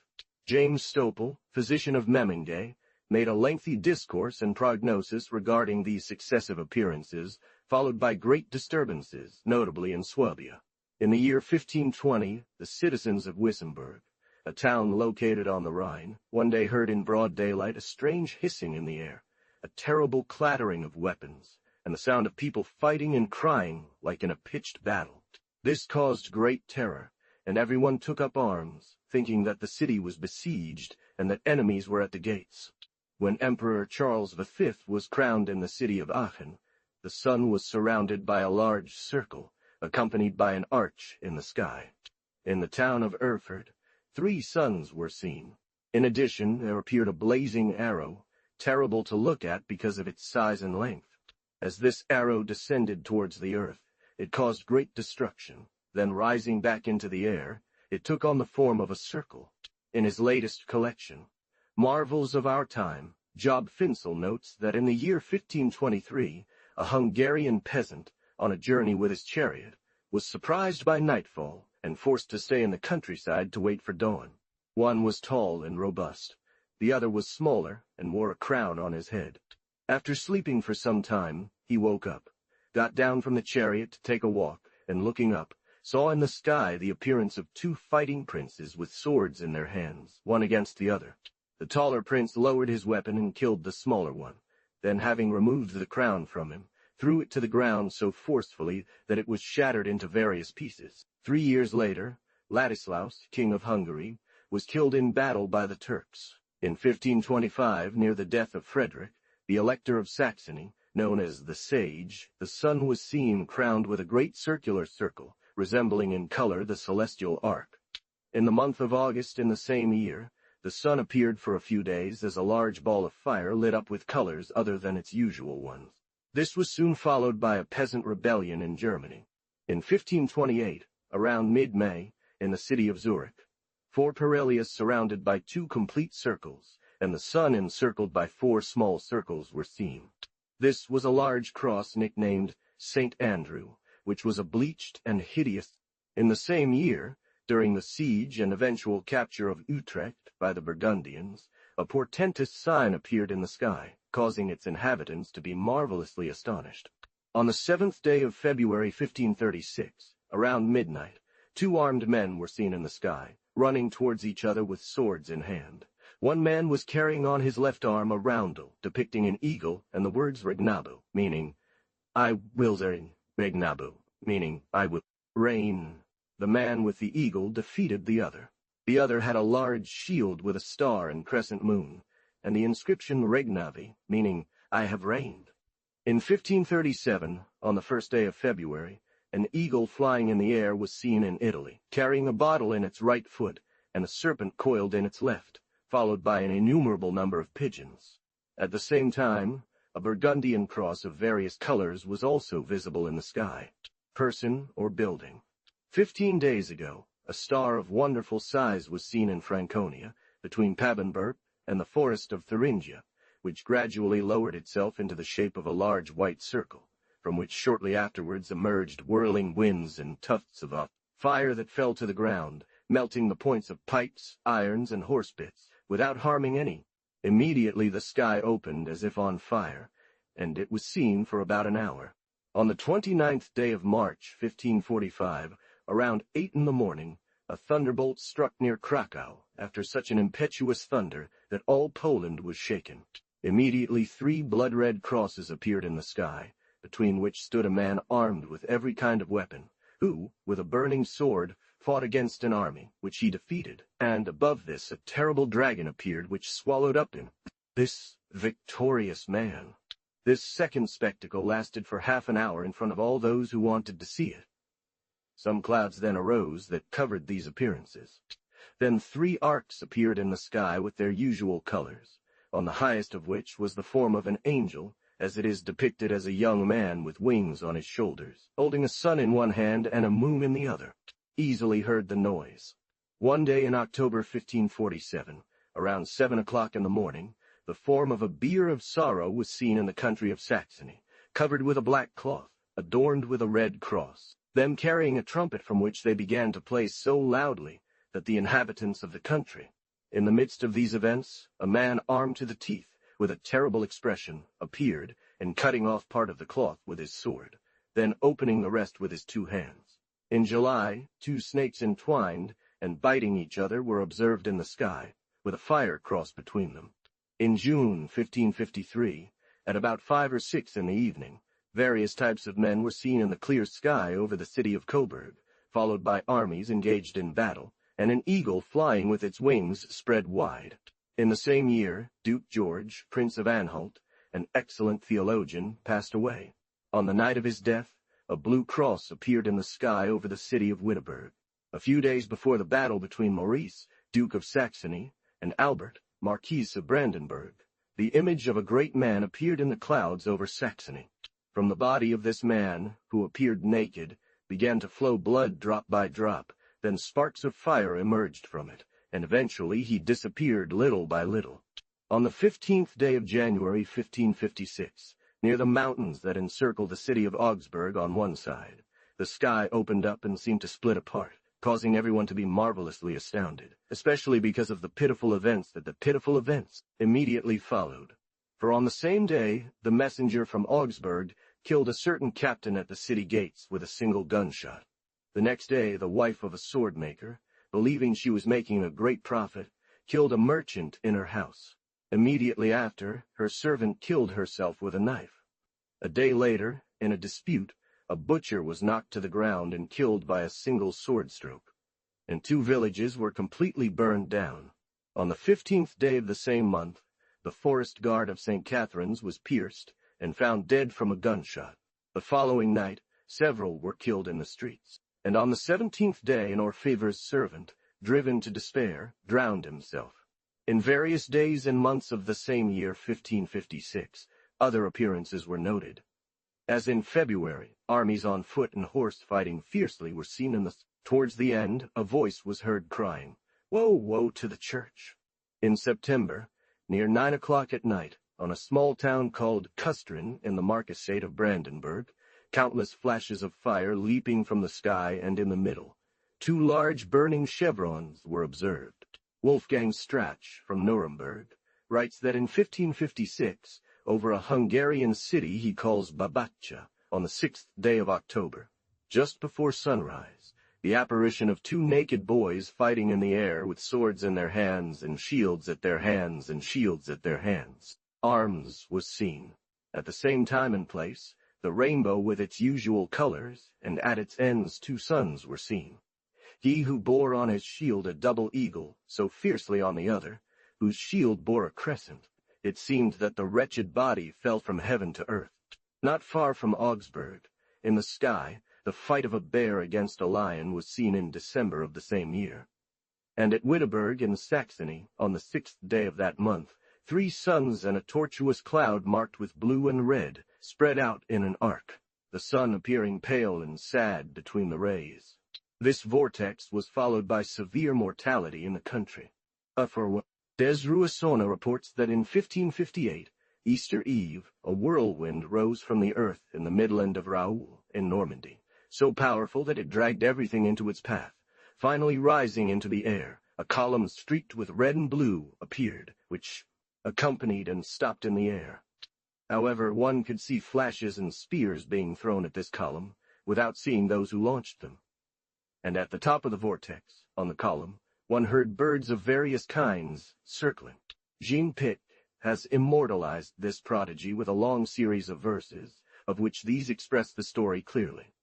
James Stopel, physician of Memmingen, made a lengthy discourse and prognosis regarding these successive appearances, followed by great disturbances, notably in Swabia. In the year 1520, the citizens of Wissembourg, a town located on the Rhine, one day heard in broad daylight a strange hissing in the air, a terrible clattering of weapons, and the sound of people fighting and crying like in a pitched battle. This caused great terror, and everyone took up arms, thinking that the city was besieged and that enemies were at the gates. When Emperor Charles V was crowned in the city of Aachen, the sun was surrounded by a large circle, accompanied by an arch in the sky. In the town of Erfurt, 3 suns were seen. In addition, there appeared a blazing arrow, terrible to look at because of its size and length. As this arrow descended towards the earth, it caused great destruction. Then rising back into the air, it took on the form of a circle. In his latest collection, Marvels of Our Time, Job Finsel notes that in the year 1523, a Hungarian peasant, on a journey with his chariot, was surprised by nightfall and forced to stay in the countryside to wait for dawn. One was tall and robust, the other was smaller and wore a crown on his head. After sleeping for some time, he woke up, got down from the chariot to take a walk, and looking up, saw in the sky the appearance of two fighting princes with swords in their hands, one against the other. The taller prince lowered his weapon and killed the smaller one, then having removed the crown from him, threw it to the ground so forcefully that it was shattered into various pieces. 3 years later, Ladislaus, king of Hungary, was killed in battle by the Turks. In 1525, near the death of Frederick, the Elector of Saxony, known as the Sage, the sun was seen crowned with a great circular circle, resembling in color the celestial arc. In the month of August in the same year, the sun appeared for a few days as a large ball of fire lit up with colors other than its usual ones. This was soon followed by a peasant rebellion in Germany. In 1528, around mid-May, in the city of Zurich, 4 parhelias surrounded by 2 complete circles, and the sun encircled by 4 small circles were seen. This was a large cross nicknamed St. Andrew, which was a bleached and hideous. In the same year, during the siege and eventual capture of Utrecht by the Burgundians, a portentous sign appeared in the sky, causing its inhabitants to be marvelously astonished. On the 7th day of February 1536, around midnight, 2 armed men were seen in the sky, running towards each other with swords in hand. One man was carrying on his left arm a roundel depicting an eagle and the words Regnabo, meaning, I will reign, Regnabo, meaning, I will reign. The man with the eagle defeated the other. The other had a large shield with a star and crescent moon, and the inscription Regnavi, meaning, I have reigned. In 1537, on the 1st day of February, an eagle flying in the air was seen in Italy, carrying a bottle in its right foot and a serpent coiled in its left, followed by an innumerable number of pigeons. At the same time, a Burgundian cross of various colors was also visible in the sky. Person or building. 15 days ago, a star of wonderful size was seen in Franconia, between Papenburg and the forest of Thuringia, which gradually lowered itself into the shape of a large white circle, from which shortly afterwards emerged whirling winds and tufts of fire that fell to the ground, melting the points of pipes, irons, and horse bits, without harming any. Immediately the sky opened as if on fire, and it was seen for about an hour. On the 29th day of March, 1545, around 8 in the morning, a thunderbolt struck near Krakow after such an impetuous thunder that all Poland was shaken. Immediately 3 blood-red crosses appeared in the sky, between which stood a man armed with every kind of weapon, who, with a burning sword, fought against an army, which he defeated, and above this a terrible dragon appeared which swallowed up him. This victorious man. This second spectacle lasted for half an hour in front of all those who wanted to see it. Some clouds then arose that covered these appearances. Then 3 arcs appeared in the sky with their usual colors, on the highest of which was the form of an angel, as it is depicted as a young man with wings on his shoulders, holding a sun in one hand and a moon in the other. Easily heard the noise. One day in October 1547, around 7 o'clock in the morning, the form of a bier of sorrow was seen in the country of Saxony, covered with a black cloth, adorned with a red cross, them carrying a trumpet from which they began to play so loudly that the inhabitants of the country. In the midst of these events, a man armed to the teeth, with a terrible expression, appeared, and cutting off part of the cloth with his sword, then opening the rest with his 2 hands. In July, 2 snakes entwined and biting each other were observed in the sky, with a fire cross between them. In June 1553, at about 5 or 6 in the evening, various types of men were seen in the clear sky over the city of Coburg, followed by armies engaged in battle, and an eagle flying with its wings spread wide. In the same year, Duke George, Prince of Anhalt, an excellent theologian, passed away. On the night of his death, a blue cross appeared in the sky over the city of Wittenberg. A few days before the battle between Maurice, Duke of Saxony, and Albert, Marquis of Brandenburg, the image of a great man appeared in the clouds over Saxony. From the body of this man, who appeared naked, began to flow blood drop by drop, then sparks of fire emerged from it, and eventually he disappeared little by little. On the 15th day of January 1556, near the mountains that encircle the city of Augsburg on one side, the sky opened up and seemed to split apart, causing everyone to be marvelously astounded, especially because of the pitiful events immediately followed. For on the same day, the messenger from Augsburg killed a certain captain at the city gates with a single gunshot. The next day, the wife of a sword maker, believing she was making a great profit, killed a merchant in her house. Immediately after, her servant killed herself with a knife. A day later, in a dispute, a butcher was knocked to the ground and killed by a single sword stroke, and 2 villages were completely burned down. On the 15th day of the same month, the forest guard of St. Catherine's was pierced and found dead from a gunshot. The following night, several were killed in the streets, and on the 17th day an Orfever's servant, driven to despair, drowned himself. In various days and months of the same year 1556, other appearances were noted. As in February, armies on foot and horse fighting fiercely were seen in the... Towards the end, a voice was heard crying, "Woe, woe to the church!" In September, near 9 o'clock at night, on a small town called Kustrin in the Marquisate of Brandenburg, countless flashes of fire leaping from the sky, and in the middle, 2 large burning chevrons were observed. Wolfgang Strach, from Nuremberg, writes that in 1556, over a Hungarian city he calls Babacha, on the 6th day of October, just before sunrise, the apparition of 2 naked boys fighting in the air with swords in their hands and shields at their hands and shields at their hands. Arms was seen. At the same time and place, the rainbow with its usual colors, and at its ends 2 suns were seen. He who bore on his shield a double eagle, so fiercely on the other, whose shield bore a crescent, it seemed that the wretched body fell from heaven to earth. Not far from Augsburg, in the sky, the fight of a bear against a lion was seen in December of the same year. And at Wittenberg in Saxony, on the 6th day of that month, 3 suns and a tortuous cloud marked with blue and red spread out in an arc, the sun appearing pale and sad between the rays. This vortex was followed by severe mortality in the country. Des Ruissona reports that in 1558, Easter Eve, a whirlwind rose from the earth in the midland of Raoul, in Normandy, so powerful that it dragged everything into its path. Finally rising into the air, a column streaked with red and blue appeared, which accompanied and stopped in the air. However, one could see flashes and spears being thrown at this column, without seeing those who launched them. And at the top of the vortex, on the column, one heard birds of various kinds circling. Jean Pitt has immortalized this prodigy with a long series of verses, of which these express the story clearly.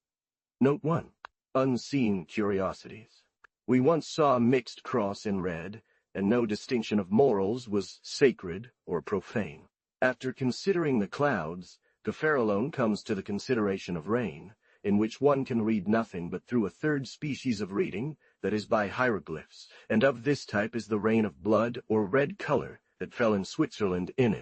Note 1. Unseen Curiosities. We once saw a mixed cross in red, and no distinction of morals was sacred or profane. After considering the clouds, Gaffer alone comes to the consideration of rain, in which one can read nothing but through a third species of reading, that is by hieroglyphs, and of this type is the rain of blood or red color that fell in Switzerland in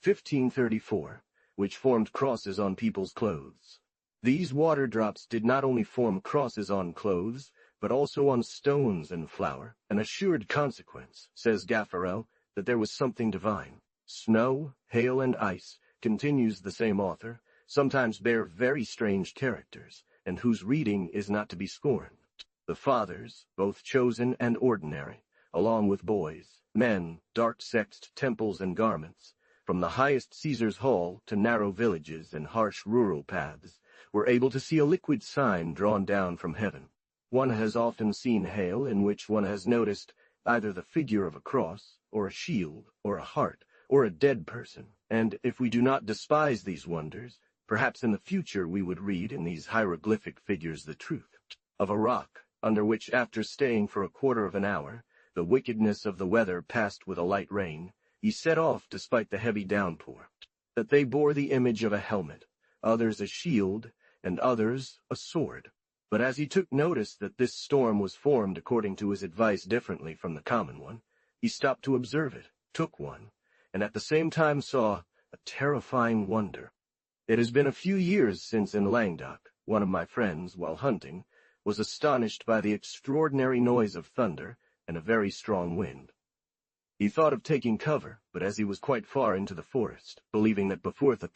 1534, which formed crosses on people's clothes. These water drops did not only form crosses on clothes, but also on stones and flour, an assured consequence, says Gaffarel, that there was something divine. Snow, hail, and ice, continues the same author, sometimes bear very strange characters, and whose reading is not to be scorned. The fathers, both chosen and ordinary, along with boys, men, dark-sexed temples and garments, from the highest Caesar's hall to narrow villages and harsh rural paths, were able to see a liquid sign drawn down from heaven. One has often seen hail in which one has noticed either the figure of a cross, or a shield, or a heart, or a dead person, and if we do not despise these wonders, perhaps in the future we would read in these hieroglyphic figures the truth of a rock, under which, after staying for a quarter of an hour, the wickedness of the weather passed with a light rain, he set off despite the heavy downpour. That they bore the image of a helmet, others a shield, and others a sword. But as he took notice that this storm was formed according to his advice differently from the common one, he stopped to observe it, took one, and at the same time saw a terrifying wonder. It has been a few years since in Languedoc, one of my friends, while hunting, was astonished by the extraordinary noise of thunder and a very strong wind. He thought of taking cover, but as he was quite far into the forest, believing that before the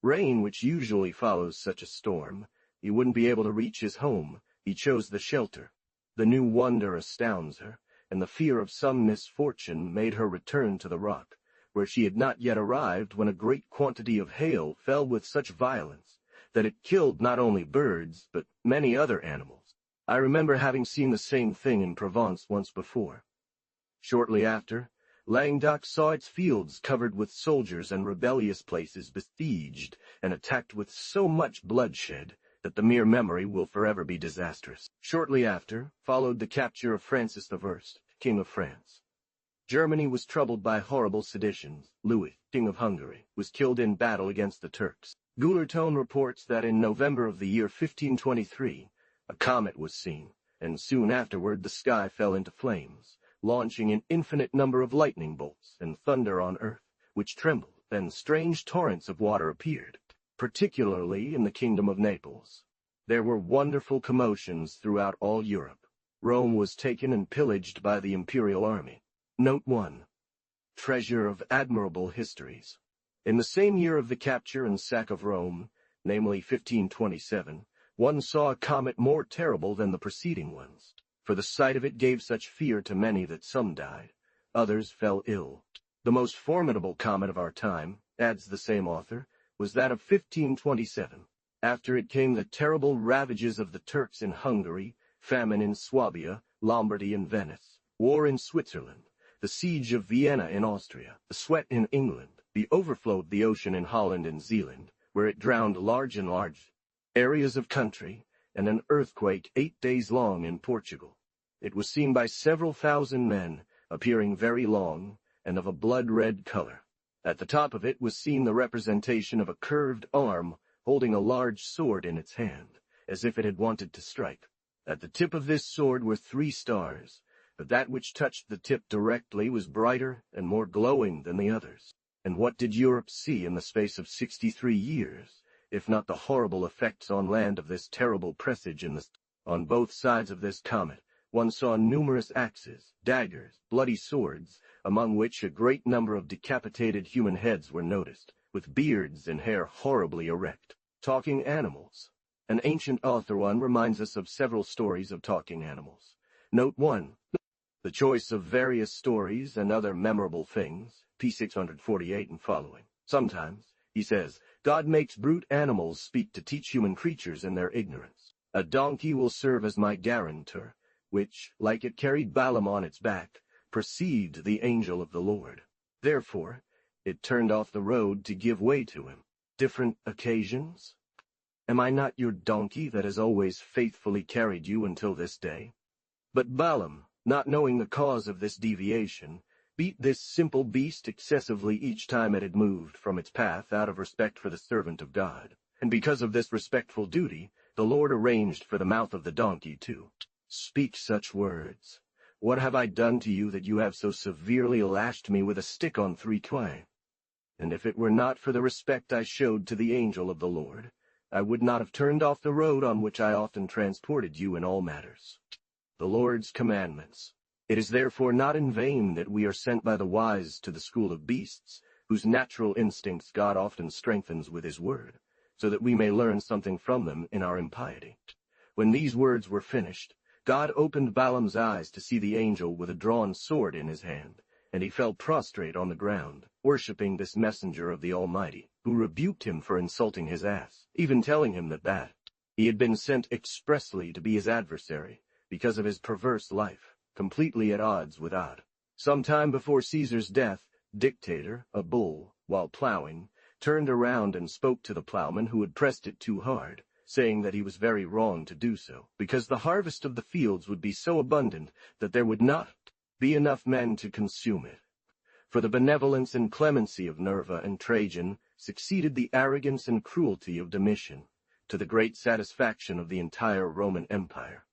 rain which usually follows such a storm, he wouldn't be able to reach his home, he chose the shelter. The new wonder astounds her, and the fear of some misfortune made her return to the rock, where she had not yet arrived when a great quantity of hail fell with such violence that it killed not only birds, but many other animals. I remember having seen the same thing in Provence once before. Shortly after, Languedoc saw its fields covered with soldiers and rebellious places besieged and attacked with so much bloodshed that the mere memory will forever be disastrous. Shortly after, followed the capture of Francis I, King of France. Germany was troubled by horrible seditions. Louis, King of Hungary, was killed in battle against the Turks. Guillerton reports that in November of the year 1523, a comet was seen, and soon afterward the sky fell into flames, launching an infinite number of lightning bolts and thunder on earth, which trembled, and strange torrents of water appeared, particularly in the kingdom of Naples. There were wonderful commotions throughout all Europe. Rome was taken and pillaged by the imperial army. Note 1. Treasure of admirable histories. In the same year of the capture and sack of Rome, namely 1527, one saw a comet more terrible than the preceding ones, for the sight of it gave such fear to many that some died, others fell ill. The most formidable comet of our time, adds the same author, was that of 1527. After it came the terrible ravages of the Turks in Hungary, famine in Swabia, Lombardy and Venice, war in Switzerland, the siege of Vienna in Austria, the sweat in England, the overflow of the ocean in Holland and Zealand, where it drowned large areas of country, and an earthquake 8 days long in Portugal. It was seen by several thousand men, appearing very long, and of a blood-red color. At the top of it was seen the representation of a curved arm holding a large sword in its hand, as if it had wanted to strike. At the tip of this sword were 3 stars, but that which touched the tip directly was brighter and more glowing than the others. And what did Europe see in the space of 63 years, if not the horrible effects on land of this terrible presage in the On both sides of this comet, one saw numerous axes, daggers, bloody swords, among which a great number of decapitated human heads were noticed, with beards and hair horribly erect. Talking animals. An ancient author one reminds us of several stories of talking animals. Note 1. The choice of various stories and other memorable things, p. 648 and following. Sometimes, he says, God makes brute animals speak to teach human creatures in their ignorance. A donkey will serve as my guarantor, which, like it carried Balaam on its back, perceived the angel of the Lord. Therefore, it turned off the road to give way to him. Different occasions? Am I not your donkey that has always faithfully carried you until this day? But Balaam, not knowing the cause of this deviation, beat this simple beast excessively each time it had moved from its path out of respect for the servant of God. And because of this respectful duty, the Lord arranged for the mouth of the donkey to speak such words. What have I done to you that you have so severely lashed me with a stick on 3 twine? And if it were not for the respect I showed to the angel of the Lord, I would not have turned off the road on which I often transported you in all matters. The Lord's commandments. It is therefore not in vain that we are sent by the wise to the school of beasts, whose natural instincts God often strengthens with his word, so that we may learn something from them in our impiety. When these words were finished, God opened Balaam's eyes to see the angel with a drawn sword in his hand, and he fell prostrate on the ground, worshipping this messenger of the Almighty, who rebuked him for insulting his ass, even telling him that he had been sent expressly to be his adversary, because of his perverse life, completely at odds with God. Some time before Caesar's death, Dictator, a bull, while plowing, turned around and spoke to the plowman who had pressed it too hard, saying that he was very wrong to do so, because the harvest of the fields would be so abundant that there would not be enough men to consume it. For the benevolence and clemency of Nerva and Trajan succeeded the arrogance and cruelty of Domitian, to the great satisfaction of the entire Roman Empire.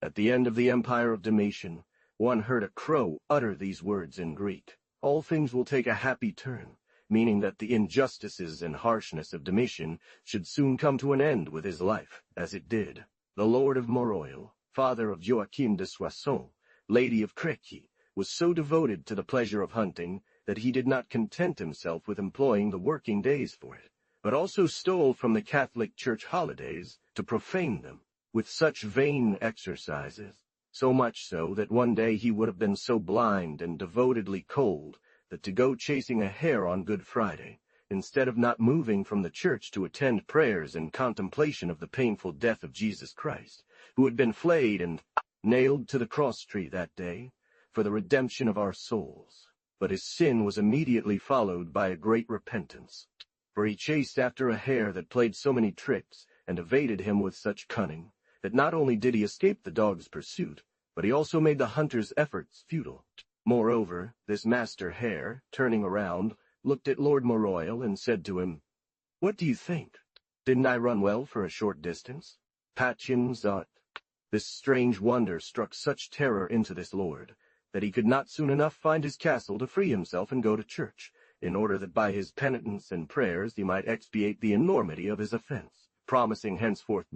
At the end of the empire of Domitian, one heard a crow utter these words in Greek, all things will take a happy turn, meaning that the injustices and harshness of Domitian should soon come to an end with his life, as it did. The Lord of Moroil, father of Joachim de Soissons, Lady of Créqui, was so devoted to the pleasure of hunting that he did not content himself with employing the working days for it, but also stole from the Catholic Church holidays to profane them with such vain exercises, so much so that one day he would have been so blind and devotedly cold that to go chasing a hare on Good Friday, instead of not moving from the church to attend prayers in contemplation of the painful death of Jesus Christ, who had been flayed and nailed to the cross tree that day for the redemption of our souls. But his sin was immediately followed by a great repentance, for he chased after a hare that played so many tricks and evaded him with such cunning, that not only did he escape the dog's pursuit, but he also made the hunter's efforts futile. Moreover, this master hare, turning around, looked at Lord Moroil and said to him, "What do you think? Didn't I run well for a short distance? Patchen zot." This strange wonder struck such terror into this lord, that he could not soon enough find his castle to free himself and go to church, in order that by his penitence and prayers he might expiate the enormity of his offense, promising henceforth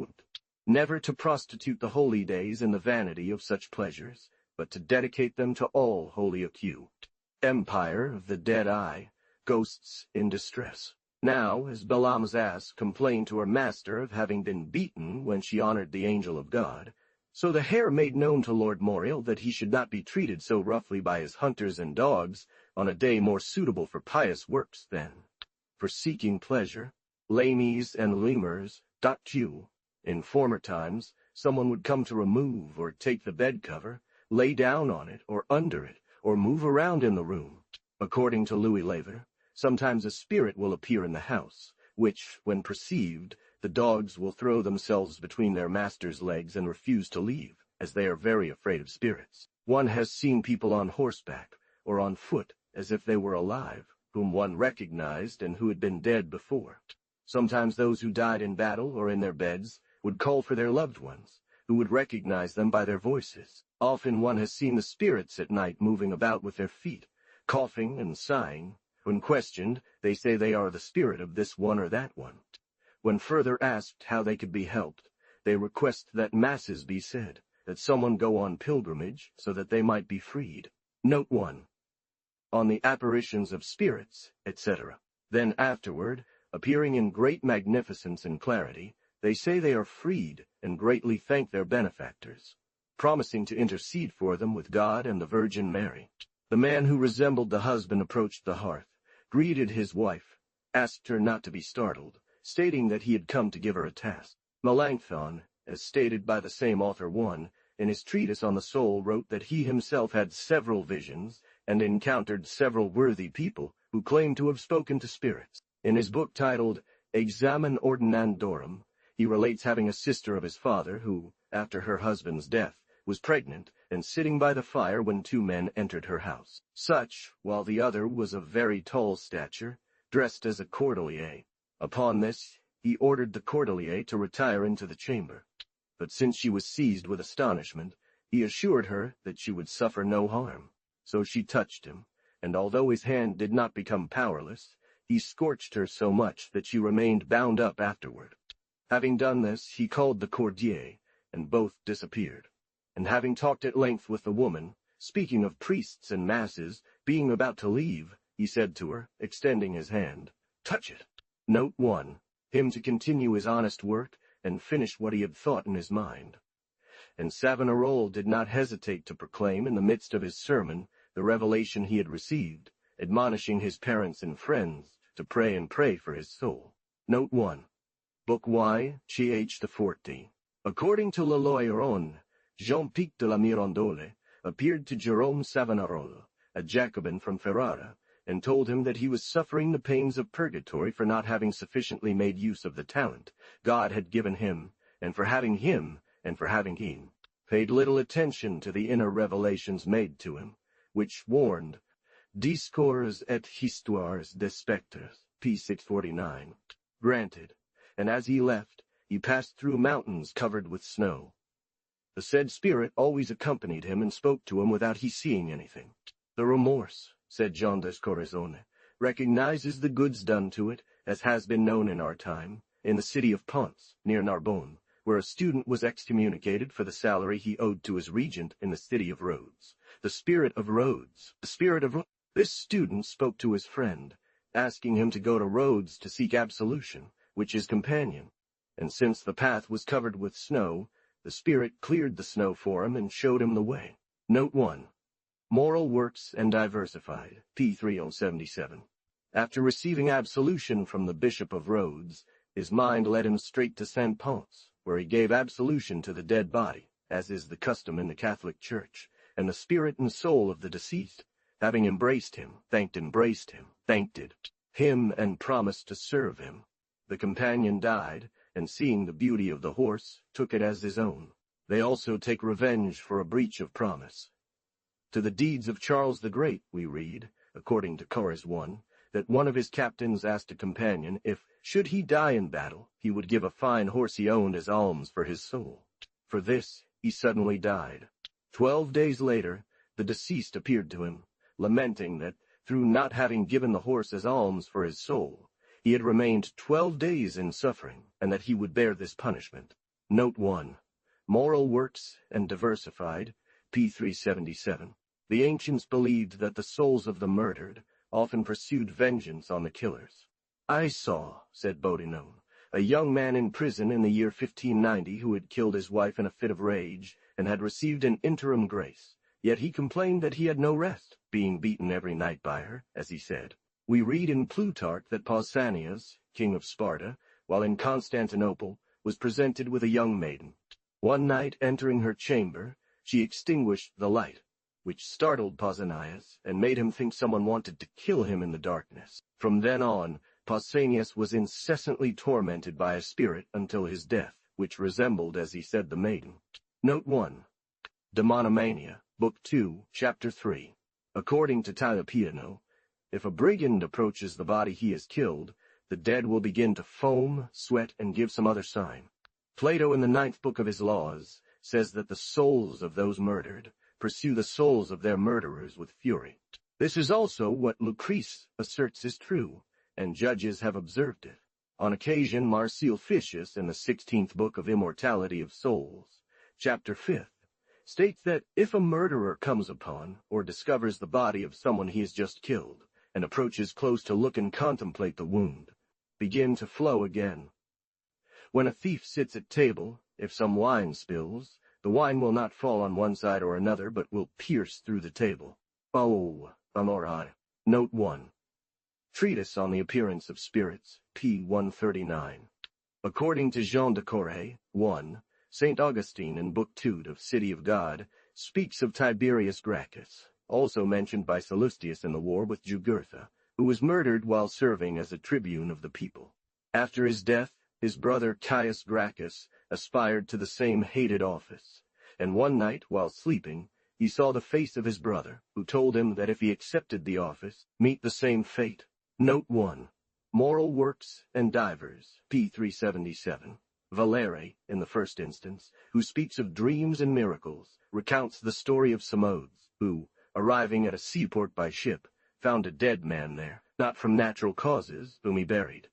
never to prostitute the holy days in the vanity of such pleasures, but to dedicate them to all holy occult. Empire of the Dead Eye, ghosts in distress. Now, as Balaam's ass complained to her master of having been beaten when she honored the angel of God, so the hare made known to Lord Moriel that he should not be treated so roughly by his hunters and dogs on a day more suitable for pious works than for seeking pleasure. Lamies and lemurs. Q. In former times, someone would come to remove or take the bed cover, lay down on it or under it, or move around in the room. According to Louis Lever, sometimes a spirit will appear in the house, which, when perceived, the dogs will throw themselves between their master's legs and refuse to leave, as they are very afraid of spirits. One has seen people on horseback, or on foot, as if they were alive, whom one recognized and who had been dead before. Sometimes those who died in battle or in their beds would call for their loved ones, who would recognize them by their voices. Often one has seen the spirits at night moving about with their feet, coughing and sighing. When questioned, they say they are the spirit of this one or that one. When further asked how they could be helped, they request that masses be said, that someone go on pilgrimage so that they might be freed. Note 1. On the apparitions of spirits, etc. Then afterward, appearing in great magnificence and clarity, they say they are freed and greatly thank their benefactors, promising to intercede for them with God and the Virgin Mary. The man who resembled the husband approached the hearth, greeted his wife, asked her not to be startled, stating that he had come to give her a task. Melanchthon, as stated by the same author in his treatise on the soul, wrote that he himself had several visions and encountered several worthy people who claimed to have spoken to spirits. In his book titled Examen Ordinandorum, he relates having a sister of his father who, after her husband's death, was pregnant and sitting by the fire when two men entered her house. Such, while the other was of very tall stature, dressed as a cordelier. Upon this, he ordered the cordelier to retire into the chamber. But since she was seized with astonishment, he assured her that she would suffer no harm. So she touched him, and although his hand did not become powerless, he scorched her so much that she remained bound up afterward. Having done this, he called the courtier, and both disappeared. And having talked at length with the woman, speaking of priests and masses, being about to leave, he said to her, extending his hand, "Touch it." Note 1. Him to continue his honest work and finish what he had thought in his mind. And Savonarola did not hesitate to proclaim in the midst of his sermon the revelation he had received, admonishing his parents and friends to pray and pray for his soul. Note 1. Book Y, Ch. 40. According to Le Loiron, Jean-Pic de la Mirandole appeared to Jerome Savonarola, a Jacobin from Ferrara, and told him that he was suffering the pains of purgatory for not having sufficiently made use of the talent God had given him, and for having him, and for having he paid little attention to the inner revelations made to him, which warned, Discours et histoires des spectres, p. 649. Granted, and as he left, he passed through mountains covered with snow. The said spirit always accompanied him and spoke to him without he seeing anything. The remorse, said Jean des Corazon, recognizes the goods done to it, as has been known in our time, in the city of Ponce, near Narbonne, where a student was excommunicated for the salary he owed to his regent in the city of Rhodes. The spirit of Rhodes. This student spoke to his friend, asking him to go to Rhodes to seek absolution, which his companion, and since the path was covered with snow, the spirit cleared the snow for him and showed him the way. Note 1. Moral Works and Diversified, p. 3077. After receiving absolution from the Bishop of Rhodes, his mind led him straight to St. Ponce, where he gave absolution to the dead body, as is the custom in the Catholic Church, and the spirit and soul of the deceased, having embraced him, thanked him, and promised to serve him. The companion died, and seeing the beauty of the horse, took it as his own. They also take revenge for a breach of promise. To the deeds of Charles the Great we read, according to Chorus 1, that one of his captains asked a companion if, should he die in battle, he would give a fine horse he owned as alms for his soul. For this, he suddenly died. 12 days later, the deceased appeared to him, lamenting that, through not having given the horse as alms for his soul, he had remained 12 days in suffering, and that he would bear this punishment. Note 1. Moral Works and Diversified, p. 377. The ancients believed that the souls of the murdered often pursued vengeance on the killers. I saw, said Boudinot, a young man in prison in the year 1590 who had killed his wife in a fit of rage and had received an interim grace, yet he complained that he had no rest, being beaten every night by her, as he said. We read in Plutarch that Pausanias, king of Sparta, while in Constantinople, was presented with a young maiden. One night, entering her chamber, she extinguished the light, which startled Pausanias and made him think someone wanted to kill him in the darkness. From then on, Pausanias was incessantly tormented by a spirit until his death, which resembled, as he said, the maiden. Note 1. Demonomania, Book 2, Chapter 3. According to Tailepiano, if a brigand approaches the body he has killed, the dead will begin to foam, sweat, and give some other sign. Plato, in the 9th book of his Laws, says that the souls of those murdered pursue the souls of their murderers with fury. This is also what Lucrece asserts is true, and judges have observed it. On occasion, Marcel Ficius, in the 16th book of Immortality of Souls, chapter 5th, states that if a murderer comes upon or discovers the body of someone he has just killed, and approaches close to look and contemplate the wound, begin to flow again. When a thief sits at table, if some wine spills, the wine will not fall on one side or another, but will pierce through the table. Oh, Amorai. Note 1. Treatise on the Appearance of Spirits, p. 139. According to Jean de Corre, 1, St. Augustine in Book 2 of City of God speaks of Tiberius Gracchus, also mentioned by Sallustius in the war with Jugurtha, who was murdered while serving as a tribune of the people. After his death, his brother Caius Gracchus aspired to the same hated office, and one night, while sleeping, he saw the face of his brother, who told him that if he accepted the office, meet the same fate. Note 1. Moral Works and Divers, p. 377. Valere, in the first instance, who speaks of dreams and miracles, recounts the story of Samodes, who, arriving at a seaport by ship, found a dead man there, not from natural causes, whom he buried.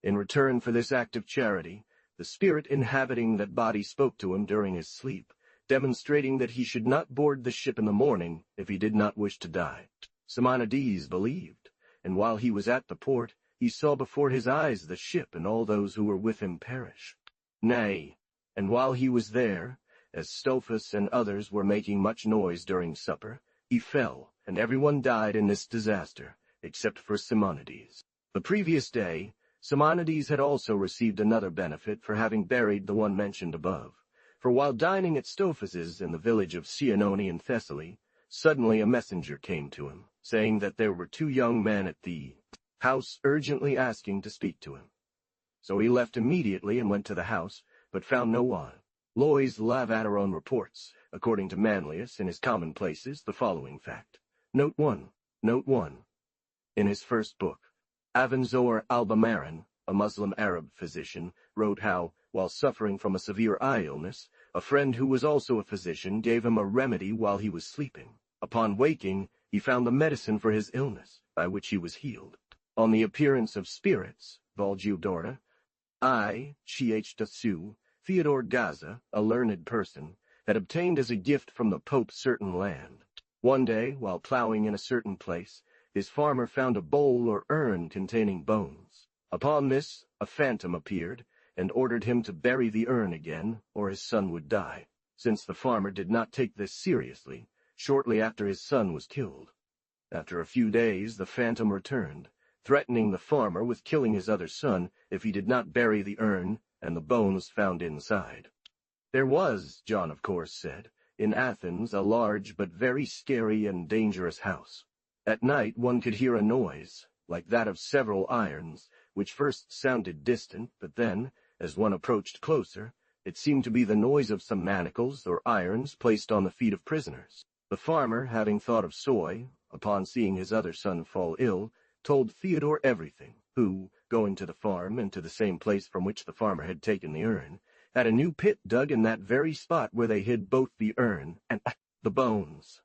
In return for this act of charity, the spirit inhabiting that body spoke to him during his sleep, demonstrating that he should not board the ship in the morning if he did not wish to die. Simonides believed, and while he was at the port, he saw before his eyes the ship and all those who were with him perish. Nay, and while he was there, as Stophus and others were making much noise during supper, he fell, and everyone died in this disaster, except for Simonides. The previous day, Simonides had also received another benefit for having buried the one mentioned above, for while dining at Stophus's in the village of Sienone in Thessaly, suddenly a messenger came to him, saying that there were 2 young men at the house urgently asking to speak to him. So he left immediately and went to the house, but found no one. Lois Lavateron reports, according to Manlius in his Commonplaces, the following fact. Note 1. In his first book, Avenzoar Albamaran, a Muslim Arab physician, wrote how, while suffering from a severe eye illness, a friend who was also a physician gave him a remedy while he was sleeping. Upon waking, he found the medicine for his illness, by which he was healed. On the appearance of spirits, Voljudora, I, Chhdasu, Theodore Gaza, a learned person, had obtained as a gift from the Pope certain land. One day, while plowing in a certain place, his farmer found a bowl or urn containing bones. Upon this, a phantom appeared, and ordered him to bury the urn again, or his son would die. Since the farmer did not take this seriously, shortly after his son was killed. After a few days, the phantom returned, threatening the farmer with killing his other son if he did not bury the urn and the bones found inside. There was, John of course said, in Athens a large but very scary and dangerous house. At night one could hear a noise, like that of several irons, which first sounded distant, but then, as one approached closer, it seemed to be the noise of some manacles or irons placed on the feet of prisoners. The farmer, having thought of Soy, upon seeing his other son fall ill, told Theodore everything, who, going to the farm and to the same place from which the farmer had taken the urn, had a new pit dug in that very spot where they hid both the urn and the bones.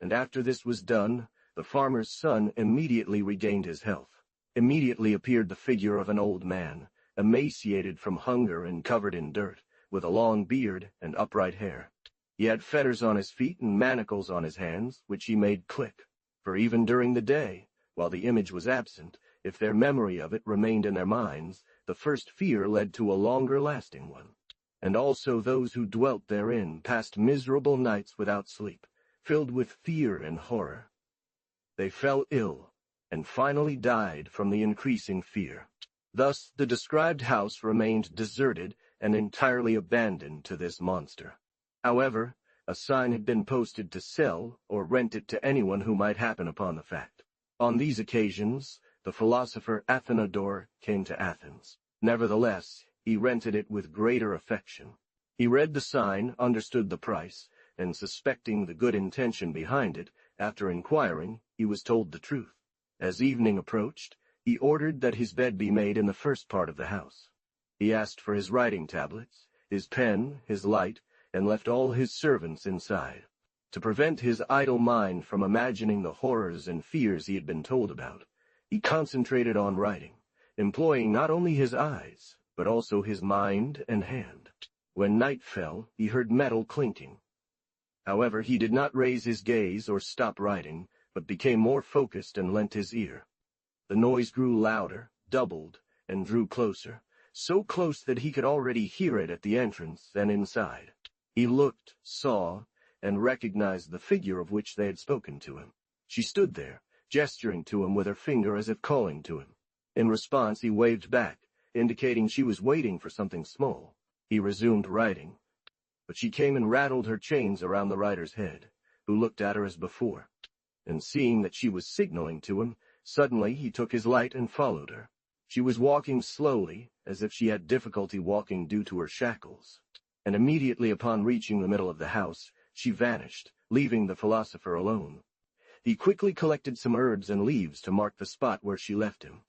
And after this was done, the farmer's son immediately regained his health. Immediately appeared the figure of an old man, emaciated from hunger and covered in dirt, with a long beard and upright hair. He had fetters on his feet and manacles on his hands, which he made click, for even during the day, while the image was absent, if their memory of it remained in their minds, the first fear led to a longer-lasting one. And also those who dwelt therein passed miserable nights without sleep, filled with fear and horror. They fell ill, and finally died from the increasing fear. Thus the described house remained deserted and entirely abandoned to this monster. However, a sign had been posted to sell or rent it to anyone who might happen upon the fact. On these occasions, the philosopher Athenodor came to Athens. Nevertheless, he rented it with greater affection. He read the sign, understood the price, and suspecting the good intention behind it, after inquiring, he was told the truth. As evening approached, he ordered that his bed be made in the first part of the house. He asked for his writing tablets, his pen, his light, and left all his servants inside. To prevent his idle mind from imagining the horrors and fears he had been told about, he concentrated on writing, employing not only his eyes, but also his mind and hand. When night fell, he heard metal clinking. However, he did not raise his gaze or stop writing, but became more focused and lent his ear. The noise grew louder, doubled, and drew closer, so close that he could already hear it at the entrance and inside. He looked, saw, and recognized the figure of which they had spoken to him. She stood there, gesturing to him with her finger as if calling to him. In response, he waved back, indicating she was waiting for something small. He resumed writing, but she came and rattled her chains around the writer's head, who looked at her as before. And seeing that she was signaling to him, suddenly he took his light and followed her. She was walking slowly, as if she had difficulty walking due to her shackles. And immediately upon reaching the middle of the house, she vanished, leaving the philosopher alone. He quickly collected some herbs and leaves to mark the spot where she left him.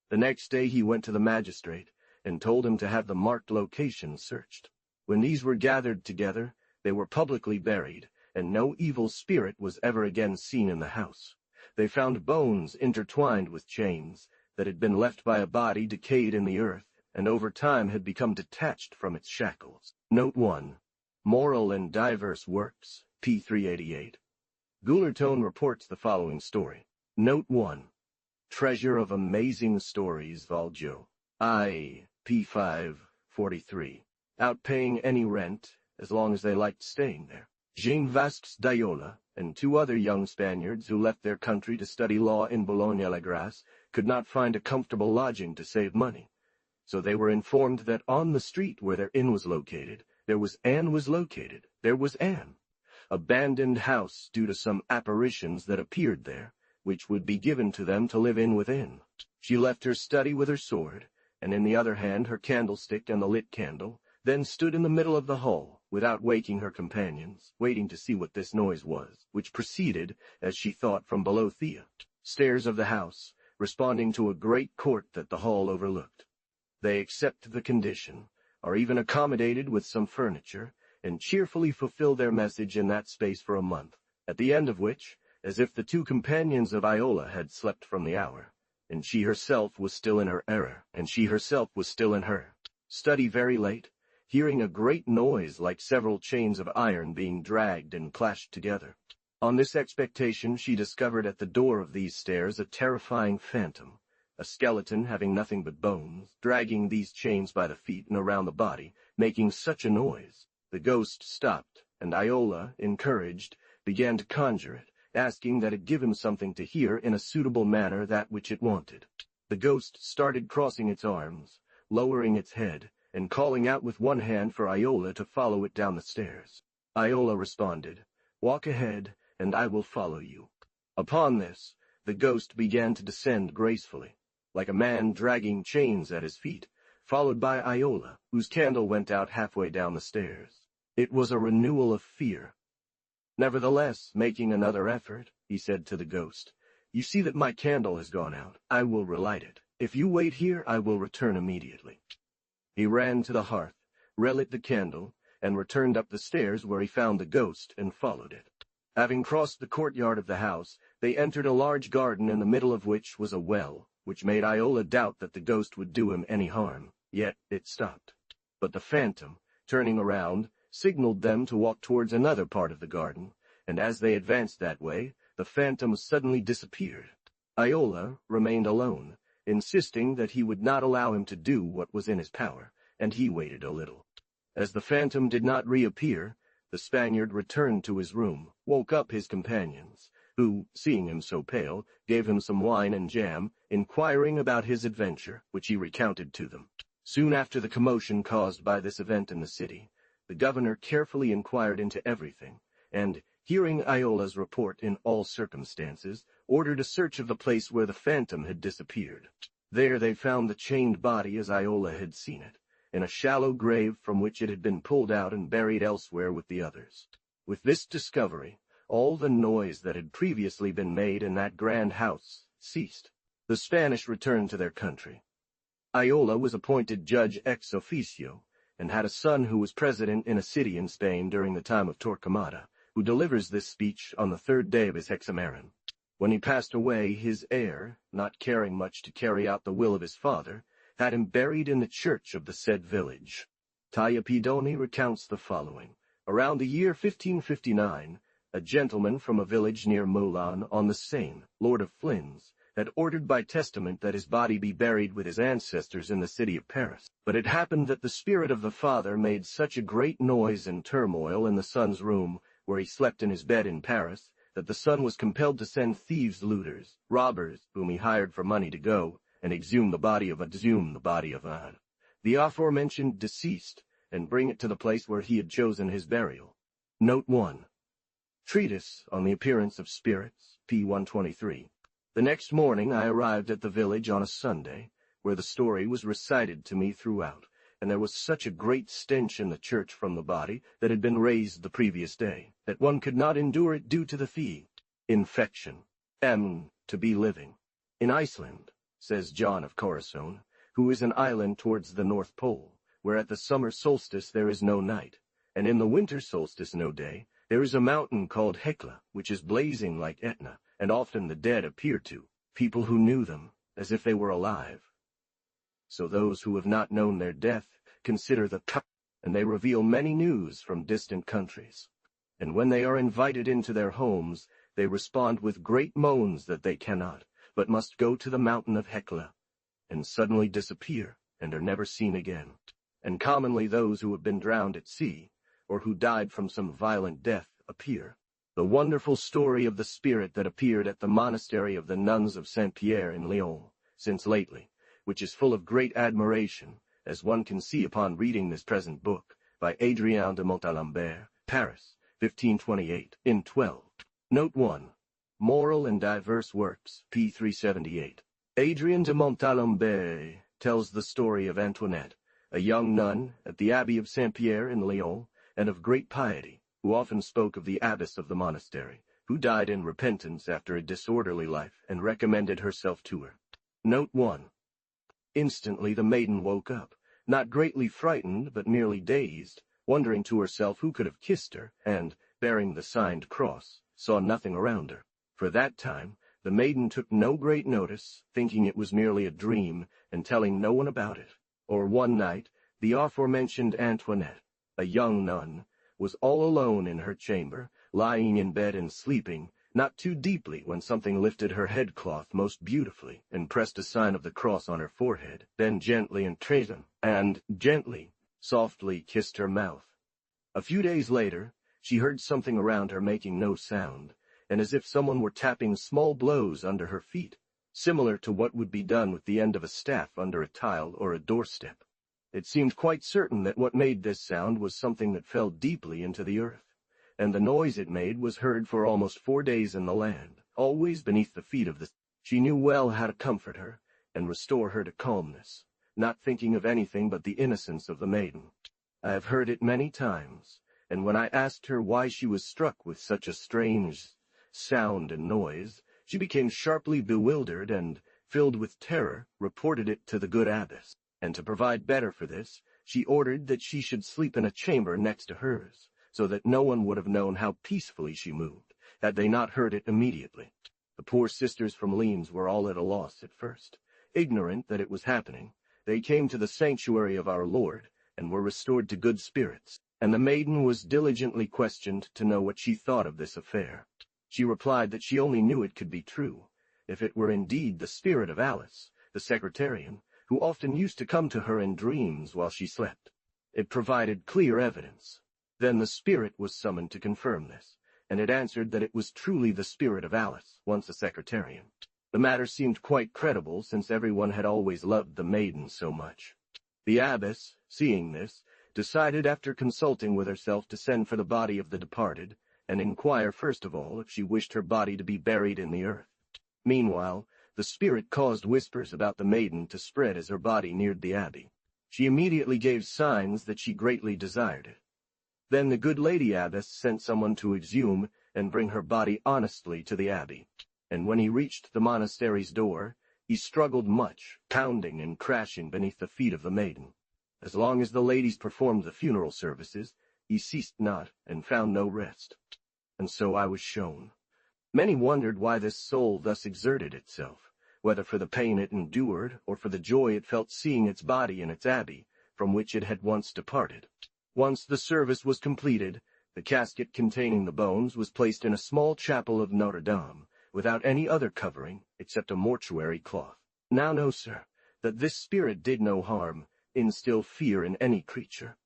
The next day he went to the magistrate, and told him to have the marked locations searched. When these were gathered together, they were publicly buried, and no evil spirit was ever again seen in the house. They found bones intertwined with chains that had been left by a body decayed in the earth, and over time had become detached from its shackles. Note 1. Moral and Diverse Works, p. 388. Gullertone reports the following story. Note 1. Treasure of Amazing Stories, Valjo. I, p. 543. Outpaying any rent, as long as they liked staying there. Jean Vasques d'Aiola and two other young Spaniards who left their country to study law in Bologna-la-Grasse could not find a comfortable lodging to save money. So they were informed that on the street where their inn was located, there was Anne. Abandoned house due to some apparitions that appeared there, which would be given to them to live in within. She left her study with her sword, and in the other hand her candlestick and the lit candle, then stood in the middle of the hall, without waking her companions, waiting to see what this noise was, which proceeded, as she thought, from below the stairs of the house, responding to a great court that the hall overlooked. They accept the condition, are even accommodated with some furniture, and cheerfully fulfill their message in that space for a month, at the end of which as if the two companions of Iola had slept from the hour, and she herself was still in her error, study very late, hearing a great noise like several chains of iron being dragged and clashed together. On this expectation she discovered at the door of these stairs a terrifying phantom, a skeleton having nothing but bones, dragging these chains by the feet and around the body, making such a noise. The ghost stopped, and Iola, encouraged, began to conjure it, asking that it give him something to hear in a suitable manner that which it wanted. The ghost started crossing its arms, lowering its head, and calling out with one hand for Iola to follow it down the stairs. Iola responded, "Walk ahead, and I will follow you." Upon this, the ghost began to descend gracefully, like a man dragging chains at his feet, followed by Iola, whose candle went out halfway down the stairs. It was a renewal of fear. Nevertheless, making another effort, he said to the ghost, "You see that my candle has gone out. I will relight it. If you wait here, I will return immediately." He ran to the hearth, relit the candle, and returned up the stairs where he found the ghost and followed it. Having crossed the courtyard of the house, they entered a large garden in the middle of which was a well, which made Iola doubt that the ghost would do him any harm. Yet it stopped. But the phantom, turning around, signaled them to walk towards another part of the garden, and as they advanced that way, the phantom suddenly disappeared. Iola remained alone, insisting that he would not allow him to do what was in his power, and he waited a little. As the phantom did not reappear, the Spaniard returned to his room, woke up his companions, who, seeing him so pale, gave him some wine and jam, inquiring about his adventure, which he recounted to them. Soon after the commotion caused by this event in the city, the governor carefully inquired into everything, and, hearing Iola's report in all circumstances, ordered a search of the place where the phantom had disappeared. There they found the chained body as Iola had seen it, in a shallow grave from which it had been pulled out and buried elsewhere with the others. With this discovery, all the noise that had previously been made in that grand house ceased. The Spanish returned to their country. Iola was appointed judge ex officio, and had a son who was president in a city in Spain during the time of Torquemada, who delivers this speech on the third day of his hexameron. When he passed away, his heir, not caring much to carry out the will of his father, had him buried in the church of the said village. Taya Pidoni recounts the following. Around the year 1559, a gentleman from a village near Moulin on the Seine, Lord of Flins, had ordered by testament that his body be buried with his ancestors in the city of Paris. But it happened that the spirit of the father made such a great noise and turmoil in the son's room, where he slept in his bed in Paris, that the son was compelled to send thieves, looters, robbers, whom he hired for money to go and exhume the body of an, the aforementioned deceased, and bring it to the place where he had chosen his burial. Note 1. Treatise on the Appearance of Spirits, p. 123. The next morning I arrived at the village on a Sunday, where the story was recited to me throughout, and there was such a great stench in the church from the body that had been raised the previous day, that one could not endure it due to the infection, to be living. In Iceland, says John of Corisone, who is an island towards the North Pole, where at the summer solstice there is no night, and in the winter solstice no day, there is a mountain called Hekla, which is blazing like Etna, and often the dead appear to people who knew them, as if they were alive. So those who have not known their death consider the cup, and they reveal many news from distant countries. And when they are invited into their homes, they respond with great moans that they cannot, but must go to the mountain of Hekla, and suddenly disappear, and are never seen again. And commonly those who have been drowned at sea, or who died from some violent death, appear. The wonderful story of the spirit that appeared at the monastery of the nuns of Saint-Pierre in Lyon, since lately, which is full of great admiration, as one can see upon reading this present book, by Adrien de Montalembert, Paris, 1528, in 12. Note 1. Moral and Diverse Works, p. 378. Adrien de Montalembert tells the story of Antoinette, a young nun at the Abbey of Saint-Pierre in Lyon, and of great piety, who often spoke of the abbess of the monastery, who died in repentance after a disorderly life, and recommended herself to her. Note 1. Instantly the maiden woke up, not greatly frightened, but merely dazed, wondering to herself who could have kissed her, and, bearing the signed cross, saw nothing around her. For that time, the maiden took no great notice, thinking it was merely a dream, and telling no one about it. Or one night, the aforementioned Antoinette, a young nun, was all alone in her chamber, lying in bed and sleeping, not too deeply, when something lifted her headcloth most beautifully, and pressed a sign of the cross on her forehead, then gently softly kissed her mouth. A few days later, she heard something around her making no sound, and as if someone were tapping small blows under her feet, similar to what would be done with the end of a staff under a tile or a doorstep. It seemed quite certain that what made this sound was something that fell deeply into the earth, and the noise it made was heard for almost 4 days in the land, always beneath the feet of the... She knew well how to comfort her, and restore her to calmness, not thinking of anything but the innocence of the maiden. I have heard it many times, and when I asked her why she was struck with such a strange sound and noise, she became sharply bewildered and, filled with terror, reported it to the good abbess, and to provide better for this, she ordered that she should sleep in a chamber next to hers, so that no one would have known how peacefully she moved, had they not heard it immediately. The poor sisters from Leens were all at a loss at first. Ignorant that it was happening, they came to the sanctuary of our Lord, and were restored to good spirits, and the maiden was diligently questioned to know what she thought of this affair. She replied that she only knew it could be true, if it were indeed the spirit of Alice, the secretarian, who often used to come to her in dreams while she slept. It provided clear evidence. Then the spirit was summoned to confirm this, and it answered that it was truly the spirit of Alice, once a secretarian. The matter seemed quite credible, since everyone had always loved the maiden so much. The abbess, seeing this, decided after consulting with herself to send for the body of the departed, and inquire first of all if she wished her body to be buried in the earth. Meanwhile, the spirit caused whispers about the maiden to spread as her body neared the abbey. She immediately gave signs that she greatly desired it. Then the good lady abbess sent someone to exhume and bring her body honestly to the abbey, and when he reached the monastery's door, he struggled much, pounding and crashing beneath the feet of the maiden. As long as the ladies performed the funeral services, he ceased not, and found no rest. And so I was shown. Many wondered why this soul thus exerted itself, whether for the pain it endured, or for the joy it felt seeing its body in its abbey, from which it had once departed. Once the service was completed, the casket containing the bones was placed in a small chapel of Notre Dame, without any other covering except a mortuary cloth. Now know, sir, that this spirit did no harm, instill fear in any creature.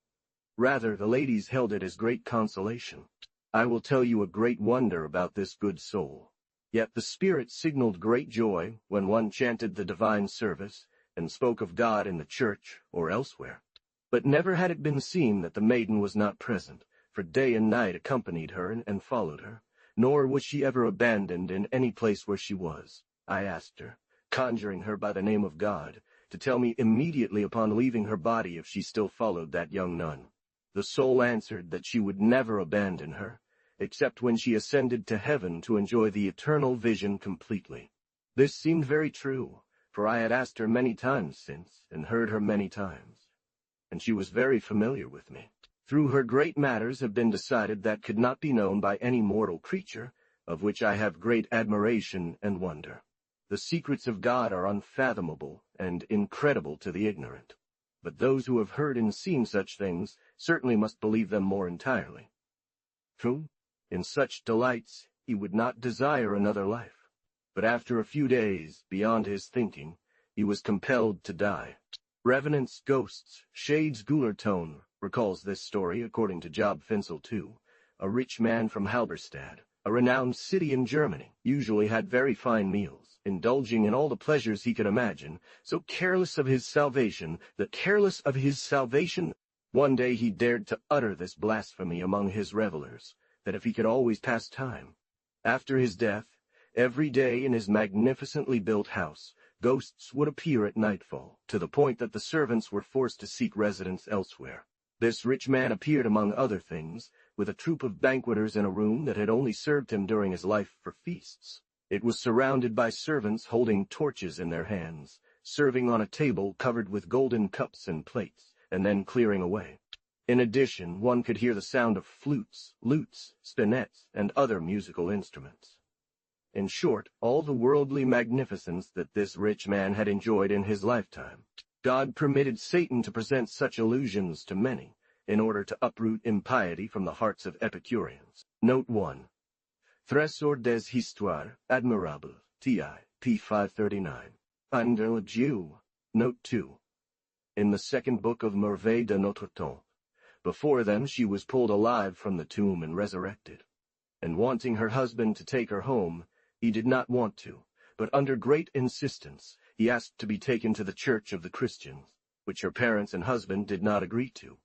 Rather, the ladies held it as great consolation. I will tell you a great wonder about this good soul. Yet the spirit signaled great joy when one chanted the divine service and spoke of God in the church or elsewhere. But never had it been seen that the maiden was not present, for day and night accompanied her and followed her, nor was she ever abandoned in any place where she was. I asked her, conjuring her by the name of God, to tell me immediately upon leaving her body if she still followed that young nun. The soul answered that she would never abandon her, except when she ascended to heaven to enjoy the eternal vision completely. This seemed very true, for I had asked her many times since, and heard her many times, and she was very familiar with me. Through her great matters have been decided that could not be known by any mortal creature, of which I have great admiration and wonder. The secrets of God are unfathomable and incredible to the ignorant, but those who have heard and seen such things certainly must believe them more entirely. True, in such delights he would not desire another life, but after a few days, beyond his thinking, he was compelled to die. Revenants, ghosts, shades Gullertone recalls this story according to Job Finsel II, a rich man from Halberstadt, a renowned city in Germany, usually had very fine meals, indulging in all the pleasures he could imagine, so careless of his salvation, one day he dared to utter this blasphemy among his revelers, that if he could always pass time. After his death, every day in his magnificently built house, ghosts would appear at nightfall, to the point that the servants were forced to seek residence elsewhere. This rich man appeared among other things, with a troop of banqueters in a room that had only served him during his life for feasts. It was surrounded by servants holding torches in their hands, serving on a table covered with golden cups and plates, and then clearing away. In addition, one could hear the sound of flutes, lutes, spinets, and other musical instruments. In short, all the worldly magnificence that this rich man had enjoyed in his lifetime. God permitted Satan to present such illusions to many, in order to uproot impiety from the hearts of Epicureans. Note 1. Trésor des histoires admirables, T.I., p. 539. Under le Jew. Note 2. In the second book of Merveilles de Notre Temps. Before them she was pulled alive from the tomb and resurrected. And wanting her husband to take her home, he did not want to, but under great insistence, he asked to be taken to the church of the Christians, which her parents and husband did not agree to.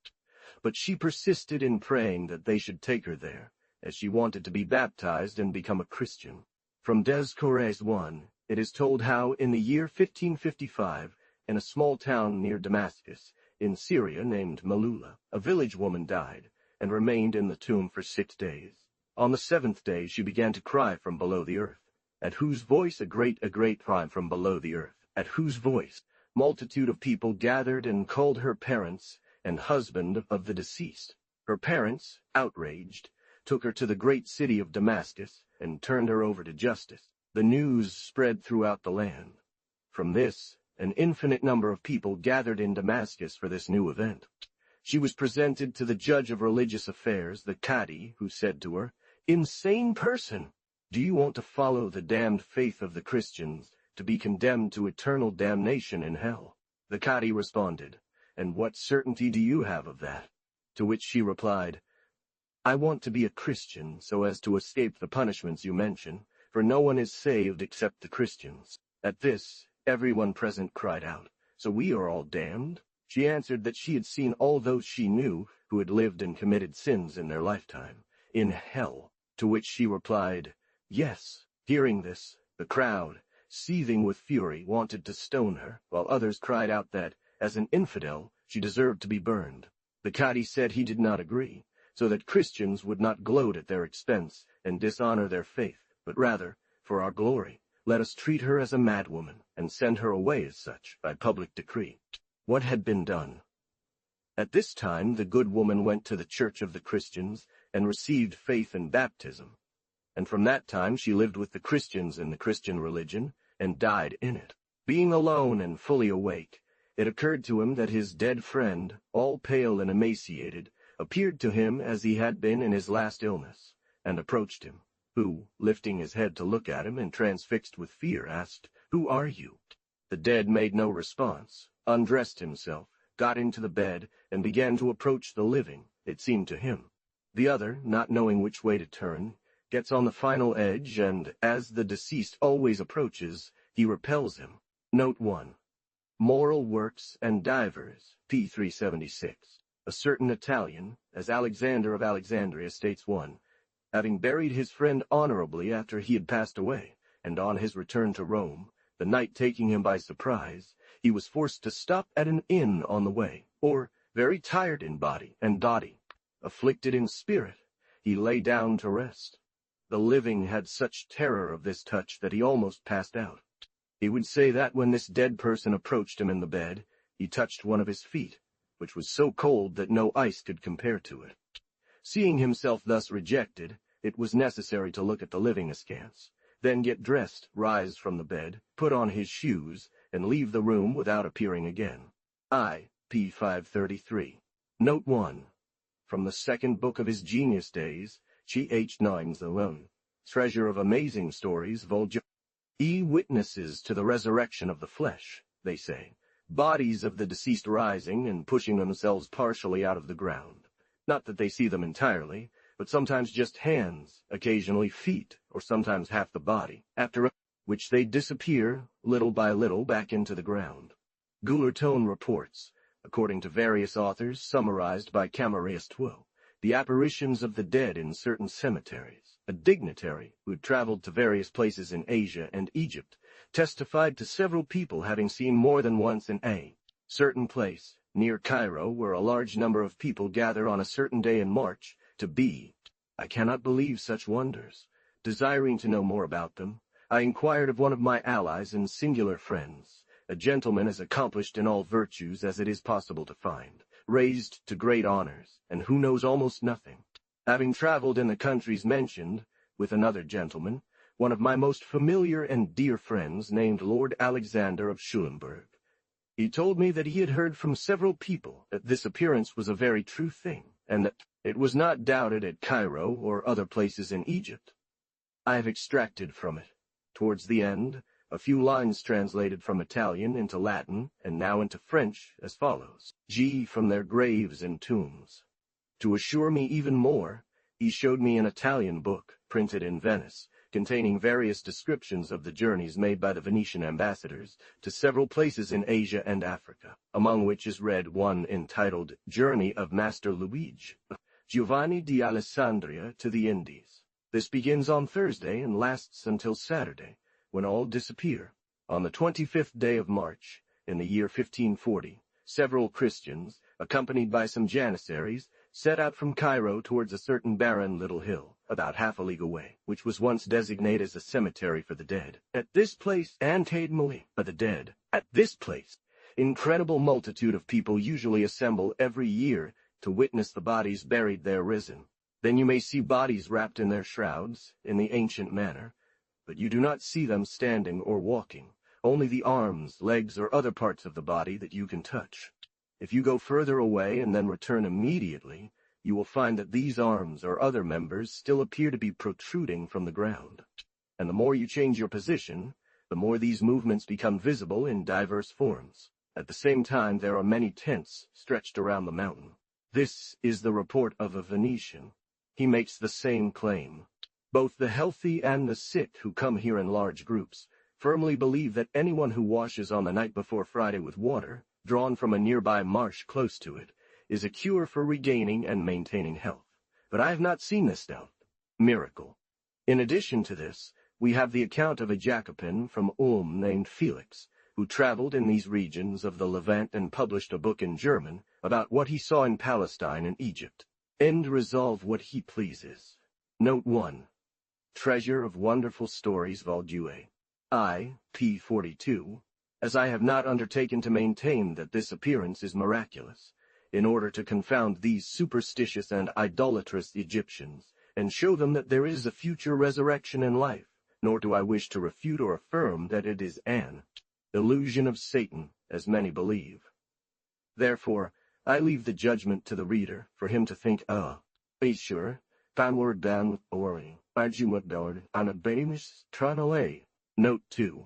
But she persisted in praying that they should take her there, as she wanted to be baptized and become a Christian. From Des Corrèze 1, it is told how, in the year 1555, in a small town near Damascus, in Syria named Malula, a village woman died, and remained in the tomb for 6 days. On the 7th day she began to cry from below the earth, at whose voice a great cry from below the earth, at whose voice multitude of people gathered and called her parents and husband of the deceased. Her parents, outraged, took her to the great city of Damascus and turned her over to justice. The news spread throughout the land. From this, an infinite number of people gathered in Damascus for this new event. She was presented to the judge of religious affairs, the Cadi, who said to her, "Insane person! Do you want to follow the damned faith of the Christians, to be condemned to eternal damnation in hell?" The Cadi responded, "And what certainty do you have of that?" To which she replied, "I want to be a Christian so as to escape the punishments you mention, for no one is saved except the Christians." At this, everyone present cried out, "So we are all damned?" She answered that she had seen all those she knew who had lived and committed sins in their lifetime, in hell. To which she replied, "Yes." Hearing this, the crowd, seething with fury, wanted to stone her, while others cried out that, as an infidel, she deserved to be burned. The Cadi said he did not agree, so that Christians would not gloat at their expense and dishonor their faith, but rather, for our glory, let us treat her as a madwoman, and send her away as such, by public decree. What had been done? At this time the good woman went to the church of the Christians, and received faith and baptism. And from that time she lived with the Christians in the Christian religion, and died in it. Being alone and fully awake, it occurred to him that his dead friend, all pale and emaciated, appeared to him as he had been in his last illness, and approached him, who, lifting his head to look at him and transfixed with fear, asked, "Who are you?" The dead made no response, undressed himself, got into the bed, and began to approach the living, it seemed to him. The other, not knowing which way to turn, gets on the final edge, and, as the deceased always approaches, he repels him. Note 1. Moral Works and Divers, p. 376. A certain Italian, as Alexander of Alexandria states 1, having buried his friend honorably after he had passed away, and on his return to Rome, the night taking him by surprise, he was forced to stop at an inn on the way, or, very tired in body and dotty, afflicted in spirit, he lay down to rest. The living had such terror of this touch that he almost passed out. He would say that when this dead person approached him in the bed, he touched one of his feet, which was so cold that no ice could compare to it. Seeing himself thus rejected, it was necessary to look at the living askance, then get dressed, rise from the bed, put on his shoes, and leave the room without appearing again. I. p. 533. Note 1. From the second book of his genius days, Ch. Nimes alone, Treasure of Amazing Stories, Vol. Witnesses to the resurrection of the flesh, they say, bodies of the deceased rising and pushing themselves partially out of the ground. Not that they see them entirely, but sometimes just hands, occasionally feet, or sometimes half the body, after which they disappear, little by little, back into the ground. Goularton reports, according to various authors summarized by Camarès Tuot, the apparitions of the dead in certain cemeteries. A dignitary, who had traveled to various places in Asia and Egypt, testified to several people having seen more than once in a certain place, near Cairo, where a large number of people gather on a certain day in March, to be. I cannot believe such wonders. Desiring to know more about them, I inquired of one of my allies and singular friends, a gentleman as accomplished in all virtues as it is possible to find, raised to great honors, and who knows almost nothing. Having traveled in the countries mentioned, with another gentleman, one of my most familiar and dear friends named Lord Alexander of Schulenburg. He told me that he had heard from several people that this appearance was a very true thing, and that it was not doubted at Cairo or other places in Egypt. I have extracted from it, towards the end, a few lines translated from Italian into Latin and now into French as follows. G. From their graves and tombs. To assure me even more, he showed me an Italian book, printed in Venice, containing various descriptions of the journeys made by the Venetian ambassadors to several places in Asia and Africa, among which is read one entitled Journey of Master Luigi Giovanni di Alessandria to the Indies. This begins on Thursday and lasts until Saturday, when all disappear. On the 25th day of March, in the year 1540, several Christians, accompanied by some Janissaries, set out from Cairo towards a certain barren little hill, about half a league away, which was once designated as a cemetery for the dead. At this place, Antadmali, for the dead. At this place, incredible multitude of people usually assemble every year to witness the bodies buried there risen. Then you may see bodies wrapped in their shrouds, in the ancient manner, but you do not see them standing or walking, only the arms, legs, or other parts of the body that you can touch. If you go further away and then return immediately, you will find that these arms or other members still appear to be protruding from the ground. And the more you change your position, the more these movements become visible in diverse forms. At the same time, there are many tents stretched around the mountain. This is the report of a Venetian. He makes the same claim. Both the healthy and the sick who come here in large groups firmly believe that anyone who washes on the night before Friday with water, drawn from a nearby marsh close to it, is a cure for regaining and maintaining health. But I have not seen this miracle. In addition to this, we have the account of a Jacobin from Ulm named Felix, who traveled in these regions of the Levant and published a book in German about what he saw in Palestine and Egypt. End resolve what he pleases. Note 1. Treasure of Wonderful Stories, Vol. I, p. 42, as I have not undertaken to maintain that this appearance is miraculous, in order to confound these superstitious and idolatrous Egyptians, and show them that there is a future resurrection in life, nor do I wish to refute or affirm that it is an illusion of Satan, as many believe. Therefore, I leave the judgment to the reader, for him to think, be sure, downward down with ori, argument on a bamish tranaway. Note 2.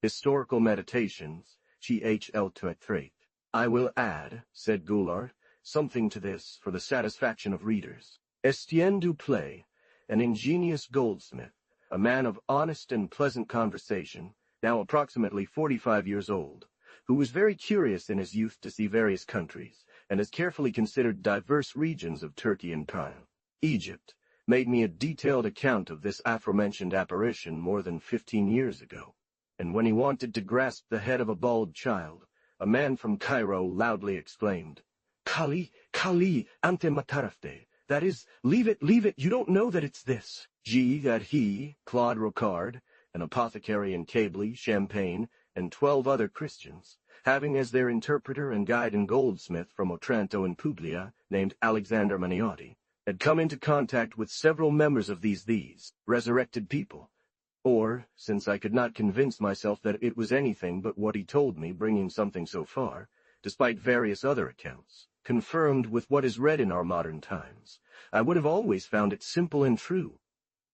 Historical Meditations, G.H.L. Tret. I will add, said Goulart, something to this for the satisfaction of readers. Estienne Duplay, an ingenious goldsmith, a man of honest and pleasant conversation, now approximately 45 years old, who was very curious in his youth to see various countries, and has carefully considered diverse regions of Turkey and Egypt, made me a detailed account of this aforementioned apparition more than 15 years ago, and when he wanted to grasp the head of a bald child, a man from Cairo loudly exclaimed, Kali, Kali, ante matarafte, that is, leave it, you don't know that it's this. That he, Claude Rocard, an apothecary in Cably, Champagne, and 12 other Christians, having as their interpreter and guide and goldsmith from Otranto and Puglia, named Alexander Maniotti, had come into contact with several members of these resurrected people, or, since I could not convince myself that it was anything but what he told me bringing something so far, despite various other accounts, confirmed with what is read in our modern times, I would have always found it simple and true.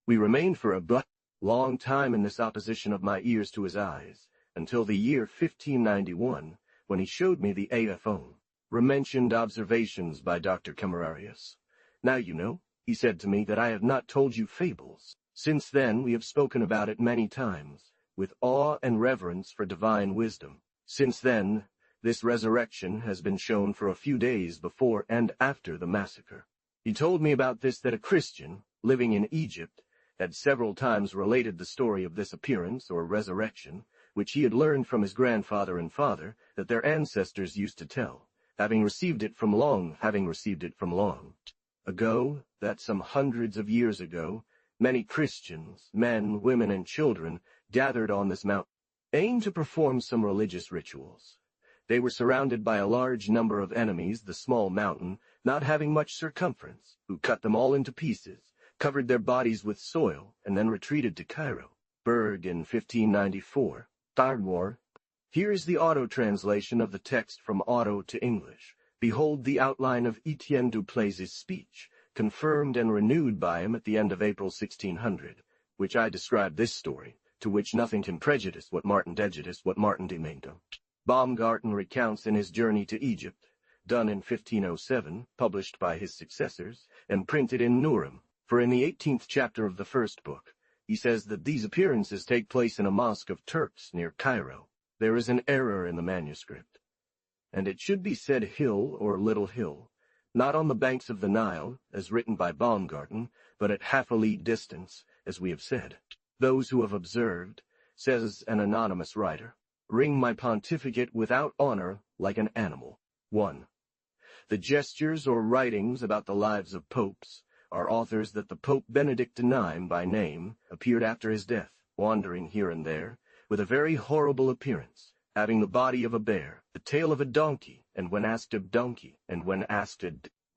We remained for a long time in this opposition of my ears to his eyes, until the year 1591, when he showed me the AFO, mentioned observations by Dr. Camerarius. Now you know, he said to me, that I have not told you fables. Since then we have spoken about it many times, with awe and reverence for divine wisdom. Since then, this resurrection has been shown for a few days before and after the massacre. He told me about this that a Christian, living in Egypt, had several times related the story of this appearance or resurrection, which he had learned from his grandfather and father, that their ancestors used to tell, having received it from long ago, that some hundreds of years ago, many Christians, men, women, and children, gathered on this mountain, aimed to perform some religious rituals. They were surrounded by a large number of enemies, the small mountain not having much circumference, who cut them all into pieces, covered their bodies with soil, and then retreated to Cairo. Berg in 1594. Third War. Here is the auto-translation of the text from Auto to English. Behold the outline of Etienne Duplessis' speech, confirmed and renewed by him at the end of April 1600, which I describe this story, to which nothing can prejudice what Martin dejudice, what Martin demanded. Baumgarten recounts in his Journey to Egypt, done in 1507, published by his successors, and printed in Nurum. For in the 18th chapter of the first book, he says that these appearances take place in a mosque of Turks near Cairo. There is an error in the manuscript, and it should be said hill or little hill, not on the banks of the Nile, as written by Baumgarten, but at half a league distance, as we have said. Those who have observed, says an anonymous writer, wring my pontificate without honor like an animal. 1. The gestures or writings about the lives of popes are authors that the Pope Benedict IX, by name, appeared after his death, wandering here and there, with a very horrible appearance, having the body of a bear, the tail of a donkey, and when asked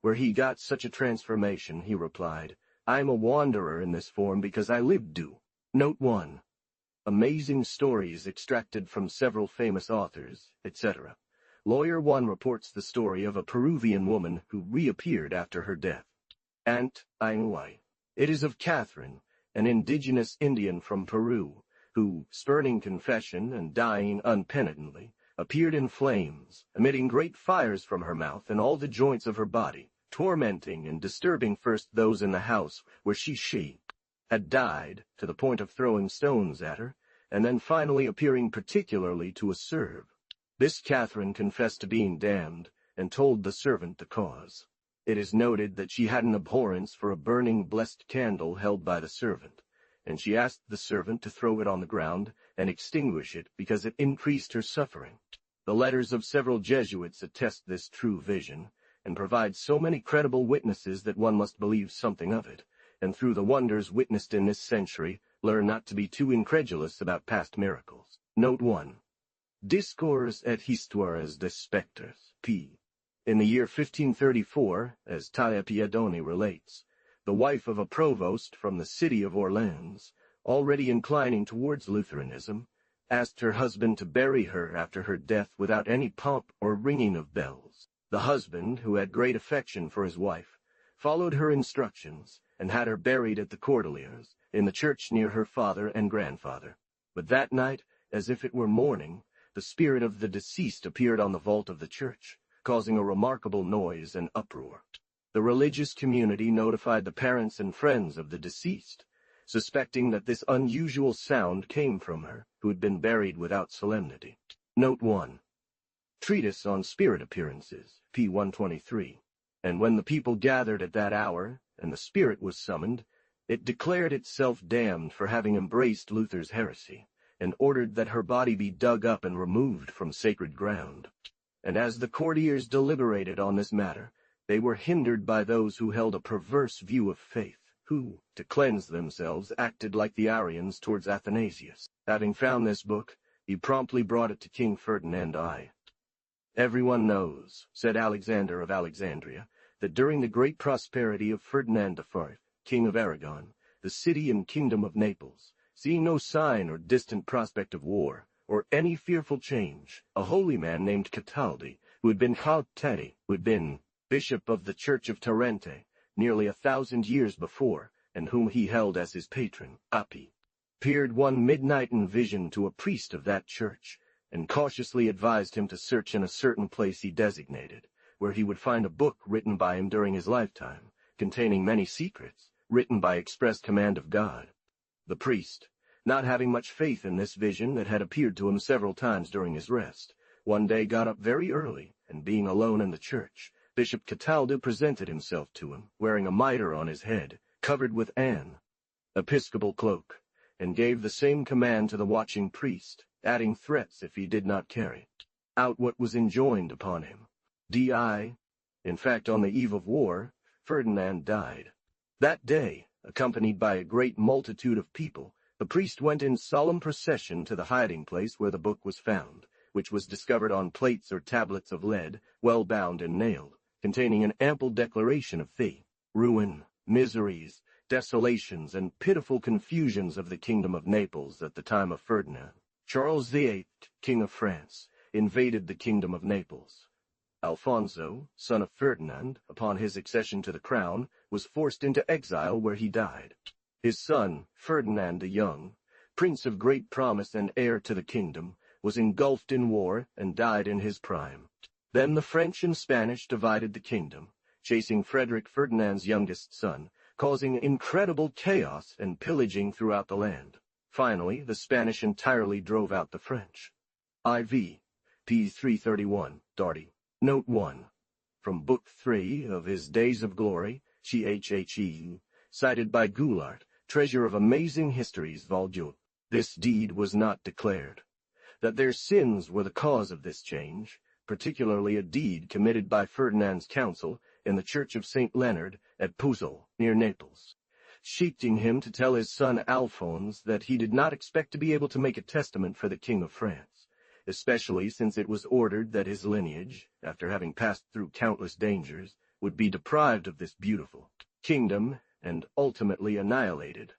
where he got such a transformation, he replied, I am a wanderer in this form because I lived do. Note 1. Amazing stories extracted from several famous authors, etc. Lawyer 1 reports the story of a Peruvian woman who reappeared after her death. Ant Ainwai. It is of Catherine, an indigenous Indian from Peru, who, spurning confession and dying unpenitently, appeared in flames, emitting great fires from her mouth and all the joints of her body, tormenting and disturbing first those in the house where she had died, to the point of throwing stones at her, and then finally appearing particularly to a serve. This Catherine confessed to being damned, and told the servant the cause. It is noted that she had an abhorrence for a burning blessed candle held by the servant, and she asked the servant to throw it on the ground and extinguish it because it increased her suffering. The letters of several Jesuits attest this true vision, and provide so many credible witnesses that one must believe something of it, and through the wonders witnessed in this century, learn not to be too incredulous about past miracles. Note 1. Discours et Histoires des Spectres, p. In the year 1534, as Taia Piedoni relates, the wife of a provost from the city of Orleans, already inclining towards Lutheranism, asked her husband to bury her after her death without any pomp or ringing of bells. The husband, who had great affection for his wife, followed her instructions, and had her buried at the Cordeliers, in the church near her father and grandfather. But that night, as if it were morning, the spirit of the deceased appeared on the vault of the church, causing a remarkable noise and uproar. The religious community notified the parents and friends of the deceased, suspecting that this unusual sound came from her, who had been buried without solemnity. Note 1. Treatise on Spirit Appearances, p. 123. And when the people gathered at that hour, and the spirit was summoned, it declared itself damned for having embraced Luther's heresy, and ordered that her body be dug up and removed from sacred ground. And as the courtiers deliberated on this matter, they were hindered by those who held a perverse view of faith, who, to cleanse themselves, acted like the Arians towards Athanasius. Having found this book, he promptly brought it to King Ferdinand I. Everyone knows, said Alexander of Alexandria, that during the great prosperity of Ferdinand IV, King of Aragon, the city and kingdom of Naples, seeing no sign or distant prospect of war, or any fearful change, a holy man named Cataldi, who had been bishop of the Church of Tarente, nearly 1,000 years before, and whom he held as his patron, appeared one midnight in vision to a priest of that church, and cautiously advised him to search in a certain place he designated, where he would find a book written by him during his lifetime, containing many secrets, written by express command of God. The priest, not having much faith in this vision that had appeared to him several times during his rest, one day got up very early, and being alone in the church, Bishop Cataldo presented himself to him, wearing a mitre on his head, covered with an episcopal cloak, and gave the same command to the watching priest, adding threats if he did not carry out what was enjoined upon him. In fact, on the eve of war, Ferdinand died. That day, accompanied by a great multitude of people, the priest went in solemn procession to the hiding place where the book was found, which was discovered on plates or tablets of lead, well bound and nailed, containing an ample declaration of the ruin, miseries, desolations and pitiful confusions of the Kingdom of Naples at the time of Ferdinand. Charles VIII, King of France, invaded the Kingdom of Naples. Alfonso, son of Ferdinand, upon his accession to the crown, was forced into exile where he died. His son, Ferdinand the Young, prince of great promise and heir to the kingdom, was engulfed in war and died in his prime. Then the French and Spanish divided the kingdom, chasing Frederick Ferdinand's youngest son, causing incredible chaos and pillaging throughout the land. Finally, the Spanish entirely drove out the French. IV. p. 331, Darty. Note 1. From Book 3 of his Days of Glory, CHHEU, cited by Goulart, Treasure of Amazing Histories, Vol. 2. This deed was not declared. That their sins were the cause of this change, particularly a deed committed by Ferdinand's council in the Church of St. Leonard at Puzzle, near Naples, shieking him to tell his son Alphonse that he did not expect to be able to make a testament for the King of France, especially since it was ordered that his lineage, after having passed through countless dangers, would be deprived of this beautiful kingdom and ultimately annihilated.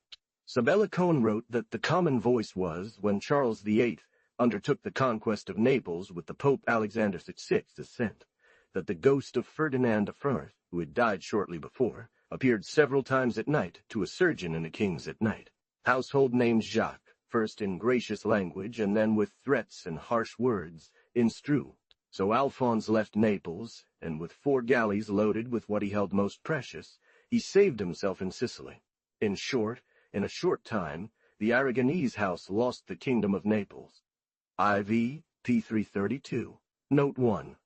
Sabellicone wrote that the common voice was, when Charles VIII undertook the conquest of Naples with the Pope Alexander VI assent, that the ghost of Ferdinand I, who had died shortly before, appeared several times at night to a surgeon in the king's at night. Household names Jacques, first in gracious language and then with threats and harsh words, instru. So Alphonse left Naples, and with 4 galleys loaded with what he held most precious, he saved himself in Sicily. In short, in a short time, the Aragonese house lost the kingdom of Naples. IV. p. 332. Note 1.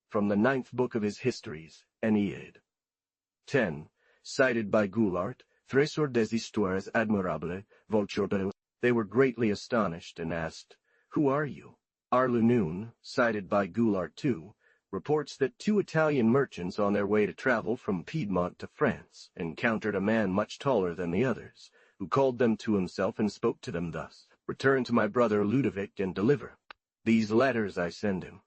From the 9th book of his Histories, Aeneid. 10. Cited by Goulart, Trésor des Histoires Admirables, Vol. They were greatly astonished and asked, "Who are you?" Arlunoon, cited by Goulart too, reports that 2 Italian merchants on their way to travel from Piedmont to France encountered a man much taller than the others, who called them to himself and spoke to them thus, "Return to my brother Ludovic and deliver. These letters I send him."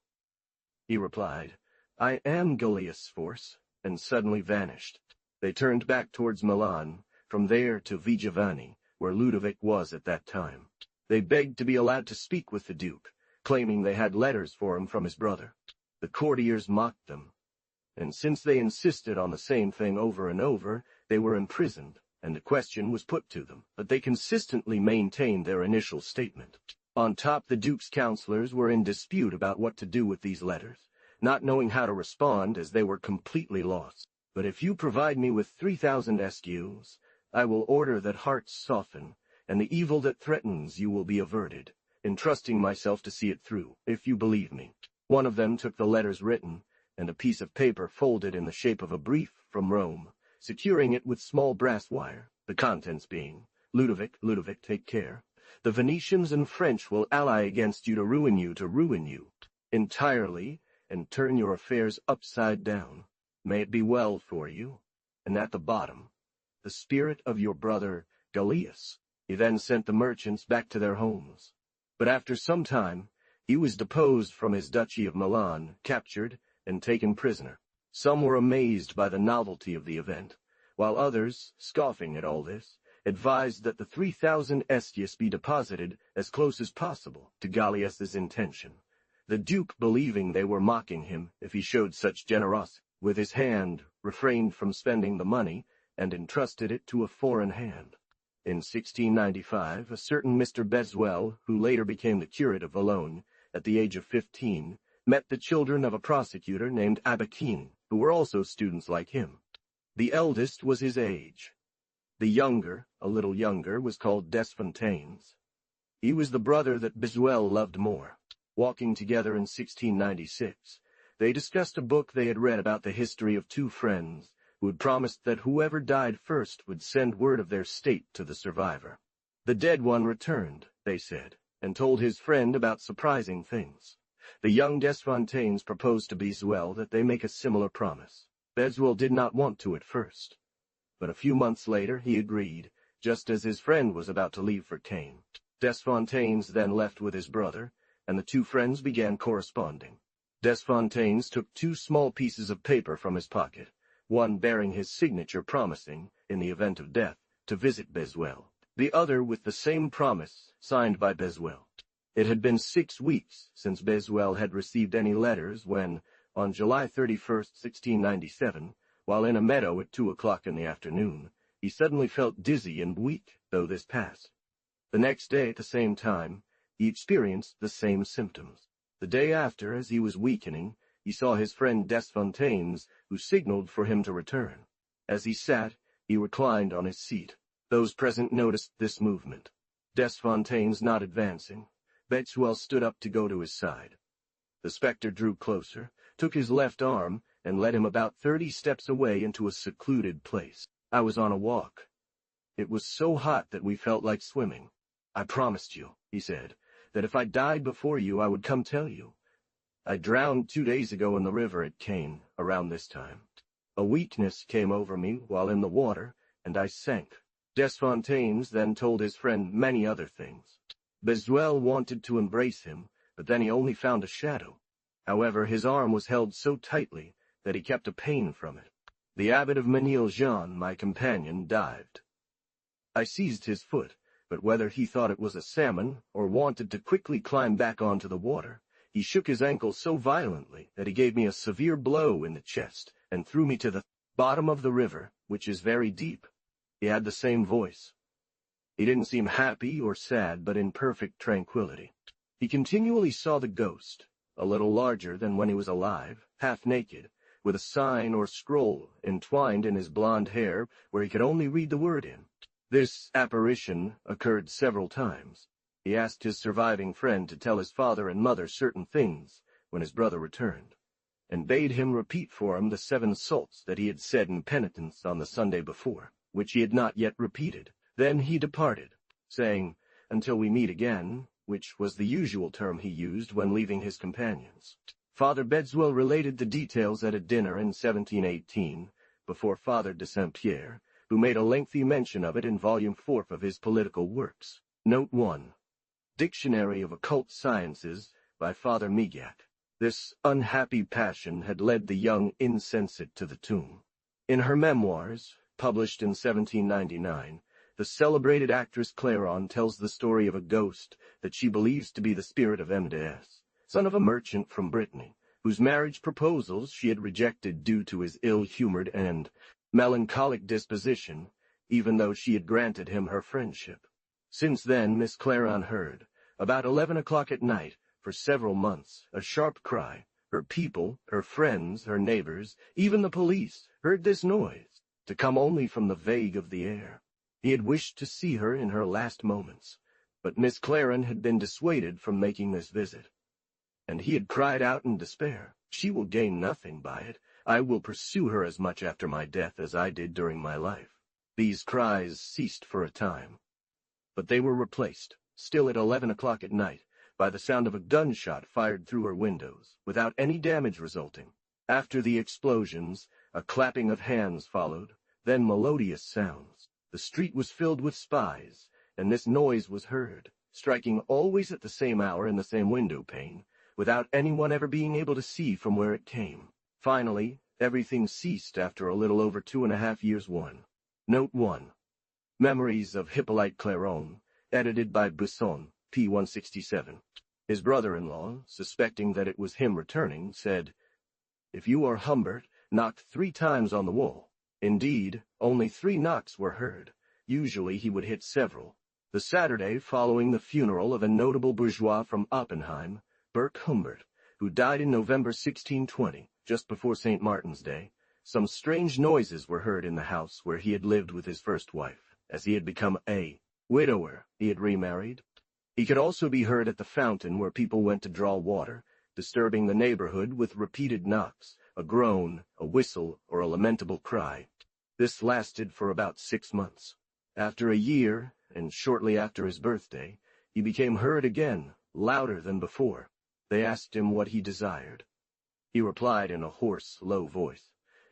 He replied, "I am Gallius' force," and suddenly vanished. They turned back towards Milan, from there to Vigevani, where Ludovic was at that time. They begged to be allowed to speak with the Duke, claiming they had letters for him from his brother. The courtiers mocked them, and since they insisted on the same thing over and over, they were imprisoned, and the question was put to them, but they consistently maintained their initial statement. On top, the Duke's counselors were in dispute about what to do with these letters, not knowing how to respond as they were completely lost. "But if you provide me with 3,000 escues, I will order that hearts soften, and the evil that threatens you will be averted, entrusting myself to see it through, if you believe me." One of them took the letters written, and a piece of paper folded in the shape of a brief from Rome, securing it with small brass wire, the contents being, Ludovic, take care. The Venetians and French will ally against you to ruin you entirely, and turn your affairs upside down. May it be well for you. And at the bottom, the spirit of your brother Gallius. He then sent the merchants back to their homes. But after some time, he was deposed from his duchy of Milan, captured, and taken prisoner. Some were amazed by the novelty of the event, while others, scoffing at all this, advised that the 3,000 estius be deposited as close as possible to Gallius's intention, the Duke believing they were mocking him if he showed such generosity. With his hand, refrained from spending the money, and entrusted it to a foreign hand. In 1695, a certain Mr. Beswell, who later became the curate of Valognes, at the age of 15, met the children of a prosecutor named Abaquin, who were also students like him. The eldest was his age. The younger, a little younger, was called Desfontaines. He was the brother that Beswell loved more. Walking together in 1696, they discussed a book they had read about the history of 2 friends, who had promised that whoever died first would send word of their state to the survivor. The dead one returned, they said, and told his friend about surprising things. The young Desfontaines proposed to Beswell that they make a similar promise. Beswell did not want to at first, but a few months later he agreed, just as his friend was about to leave for Caen. Desfontaines then left with his brother, and the 2 friends began corresponding. Desfontaines took 2 small pieces of paper from his pocket, one bearing his signature promising, in the event of death, to visit Beswell, the other with the same promise, signed by Beswell. It had been 6 weeks since Beswell had received any letters when, on July 31st, 1697, while in a meadow at 2 o'clock in the afternoon, he suddenly felt dizzy and weak, though this passed. The next day, at the same time, he experienced the same symptoms. The day after, as he was weakening, he saw his friend Desfontaines, who signaled for him to return. As he sat, he reclined on his seat. Those present noticed this movement. Desfontaines not advancing, Beswell stood up to go to his side. The spectre drew closer, took his left arm, and led him about 30 steps away into a secluded place. I was on a walk. It was so hot that we felt like swimming. "I promised you," he said, "that if I died before you, I would come tell you. I drowned 2 days ago in the river at Caen, around this time. A weakness came over me while in the water, and I sank." Desfontaines then told his friend many other things. Beswell wanted to embrace him, but then he only found a shadow. However, his arm was held so tightly that he kept a pain from it. The abbot of Menil-Jean, my companion, dived. I seized his foot, but whether he thought it was a salmon or wanted to quickly climb back onto the water, he shook his ankle so violently that he gave me a severe blow in the chest and threw me to the bottom of the river, which is very deep. He had the same voice. He didn't seem happy or sad, but in perfect tranquility. He continually saw the ghost, a little larger than when he was alive, half naked, with a sign or scroll entwined in his blond hair where he could only read the word in. This apparition occurred several times. He asked his surviving friend to tell his father and mother certain things when his brother returned, and bade him repeat for him the 7 salts that he had said in penitence on the Sunday before, which he had not yet repeated. Then he departed, saying, "Until we meet again," which was the usual term he used when leaving his companions. Father Beswell related the details at a dinner in 1718, before Father de Saint-Pierre, who made a lengthy mention of it in Volume 4 of his political works. Note 1. Dictionary of Occult Sciences by Father Migac. This unhappy passion had led the young insensate to the tomb. In her memoirs, published in 1799, the celebrated actress Clairon tells the story of a ghost that she believes to be the spirit of M.D.S., son of a merchant from Brittany, whose marriage proposals she had rejected due to his ill-humored and melancholic disposition, even though she had granted him her friendship. Since then, Miss Clairon heard, about 11 o'clock at night, for several months, a sharp cry. Her people, her friends, her neighbors, even the police, heard this noise, to come only from the vague of the air. He had wished to see her in her last moments, but Miss Clairon had been dissuaded from making this visit. And he had cried out in despair, "She will gain nothing by it. I will pursue her as much after my death as I did during my life." These cries ceased for a time, but they were replaced, still at 11 o'clock at night, by the sound of a gunshot fired through her windows, without any damage resulting. After the explosions, a clapping of hands followed, then melodious sounds. The street was filled with spies, and this noise was heard, striking always at the same hour in the same window pane, without anyone ever being able to see from where it came. Finally, everything ceased after a little over 2.5 years. Note 1. Memories of Hippolyte Clairon, edited by Busson, p. 167. His brother-in-law, suspecting that it was him returning, said, "If you are Humbert, knocked 3 times on the wall." Indeed, only 3 knocks were heard. Usually he would hit several. The Saturday following the funeral of a notable bourgeois from Oppenheim, Burke Humbert, who died in November 1620, just before St. Martin's Day, some strange noises were heard in the house where he had lived with his first wife, as he had become a widower. He had remarried. He could also be heard at the fountain where people went to draw water, disturbing the neighborhood with repeated knocks, a groan, a whistle, or a lamentable cry. This lasted for about 6 months. After a year, and shortly after his birthday, he became heard again, louder than before. They asked him what he desired. He replied in a hoarse, low voice,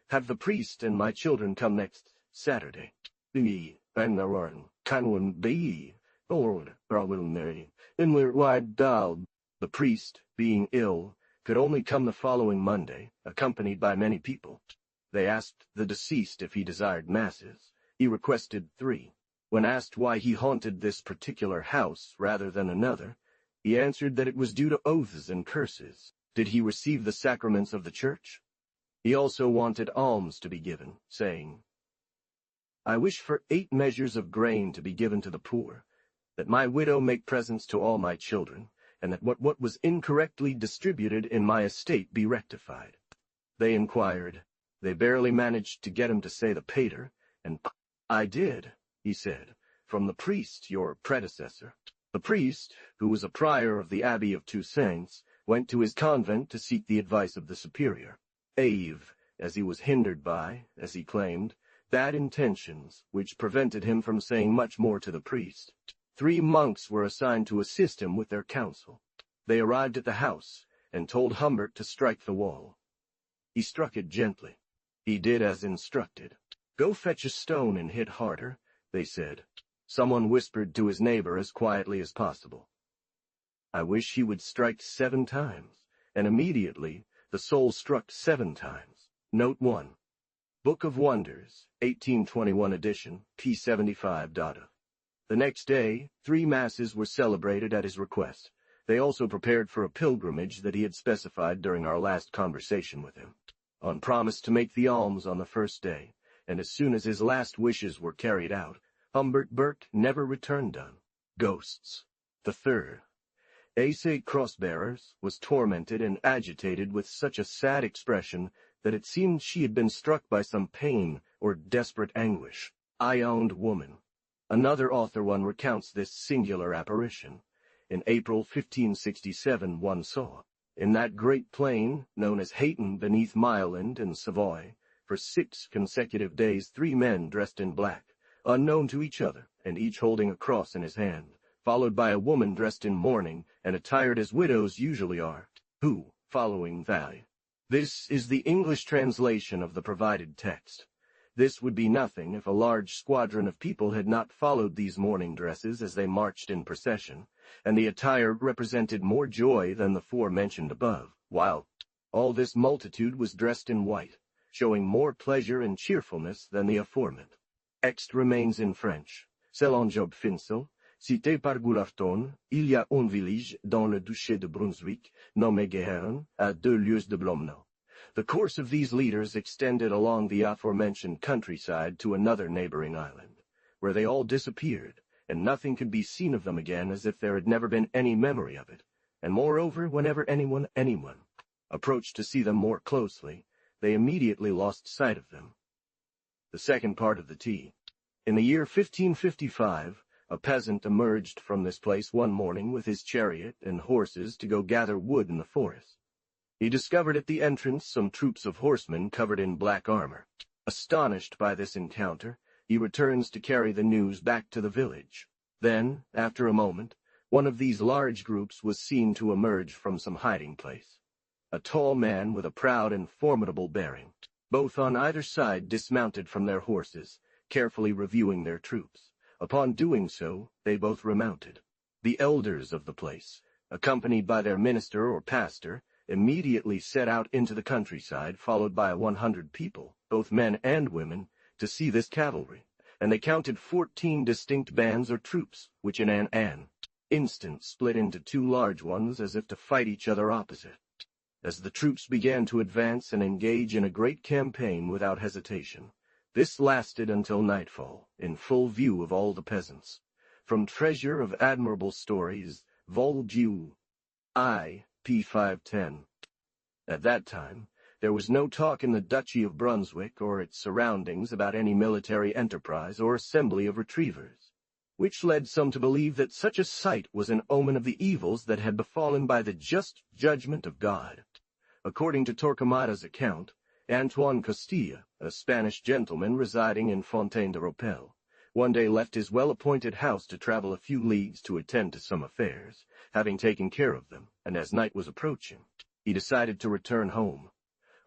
"Have the priest and my children come next Saturday." The priest, being ill, could only come the following Monday, accompanied by many people. They asked the deceased if he desired masses. He requested 3. When asked why he haunted this particular house rather than another, he answered that it was due to oaths and curses. Did he receive the sacraments of the church? He also wanted alms to be given, saying, "I wish for 8 measures of grain to be given to the poor, that my widow make presents to all my children, and that what was incorrectly distributed in my estate be rectified." They inquired. They barely managed to get him to say the pater, and "I did," he said, "from the priest, your predecessor." The priest, who was a prior of the Abbey of Two Saints, went to his convent to seek the advice of the superior. As he was hindered by, as he claimed, bad intentions, which prevented him from saying much more to the priest. 3 monks were assigned to assist him with their counsel. They arrived at the house, and told Humbert to strike the wall. He struck it gently. He did as instructed. "Go fetch a stone and hit harder," they said. Someone whispered to his neighbor as quietly as possible, "I wish he would strike 7 times, and immediately the soul struck 7 times. Note 1. Book of Wonders, 1821 edition, p. 75. The next day, 3 masses were celebrated at his request. They also prepared for a pilgrimage that he had specified during our last conversation with him, on promise to make the alms on the first day, and as soon as his last wishes were carried out, Humbert Burke never returned done. Ghosts. The third. A.C. Crossbearers was tormented and agitated with such a sad expression that it seemed she had been struck by some pain or desperate anguish. I-owned woman. Another author one recounts this singular apparition. In April 1567 one saw, in that great plain known as Hayton beneath Mailand in Savoy, for 6 consecutive days 3 men dressed in black, unknown to each other, and each holding a cross in his hand, followed by a woman dressed in mourning and attired as widows usually are, who, following that. This is the English translation of the provided text. This would be nothing if a large squadron of people had not followed these mourning dresses as they marched in procession, and the attire represented more joy than the 4 mentioned above, while all this multitude was dressed in white, showing more pleasure and cheerfulness than the aforementioned. Text remains in French. Selon Job Finsel, cité par Goularton, il y a un village dans le duché de Brunswick, nommé Gehern, à 2 lieues de Blomno. The course of these leaders extended along the aforementioned countryside to another neighboring island, where they all disappeared, and nothing could be seen of them again as if there had never been any memory of it, and moreover, whenever anyone approached to see them more closely, they immediately lost sight of them. The second part of the tea. In the year 1555, a peasant emerged from this place one morning with his chariot and horses to go gather wood in the forest. He discovered at the entrance some troops of horsemen covered in black armor. Astonished by this encounter, he returns to carry the news back to the village. Then, after a moment, one of these large groups was seen to emerge from some hiding place. A tall man with a proud and formidable bearing. Both on either side dismounted from their horses, carefully reviewing their troops. Upon doing so, they both remounted. The elders of the place, accompanied by their minister or pastor, immediately set out into the countryside, followed by 100 people, both men and women, to see this cavalry, and they counted 14 distinct bands or troops, which in an instant split into 2 large ones as if to fight each other opposite. As the troops began to advance and engage in a great campaign without hesitation, this lasted until nightfall, in full view of all the peasants. From Treasure of Admirable Stories, Vol. I, p. 510. At that time, there was no talk in the Duchy of Brunswick or its surroundings about any military enterprise or assembly of retrievers, which led some to believe that such a sight was an omen of the evils that had befallen by the just judgment of God. According to Torquemada's account, Antoine Costilla, a Spanish gentleman residing in Fontaine de Ropel, one day left his well-appointed house to travel a few leagues to attend to some affairs, having taken care of them, and as night was approaching, he decided to return home.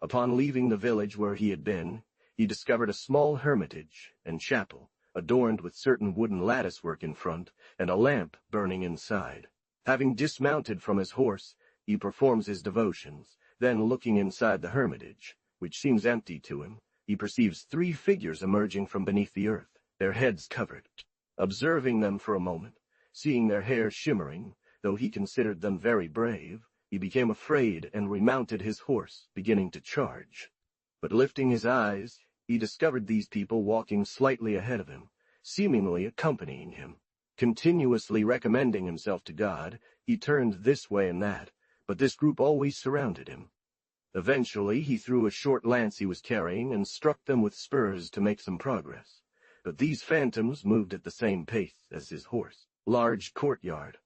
Upon leaving the village where he had been, he discovered a small hermitage and chapel, adorned with certain wooden latticework in front, and a lamp burning inside. Having dismounted from his horse, he performs his devotions, then looking inside the hermitage, which seems empty to him, he perceives 3 figures emerging from beneath the earth, their heads covered. Observing them for a moment, seeing their hair shimmering, though he considered them very brave, he became afraid and remounted his horse, beginning to charge. But lifting his eyes, he discovered these people walking slightly ahead of him, seemingly accompanying him. Continuously recommending himself to God, he turned this way and that, but this group always surrounded him. Eventually, he threw a short lance he was carrying and struck them with spurs to make some progress. But these phantoms moved at the same pace as his horse. Large courtyard.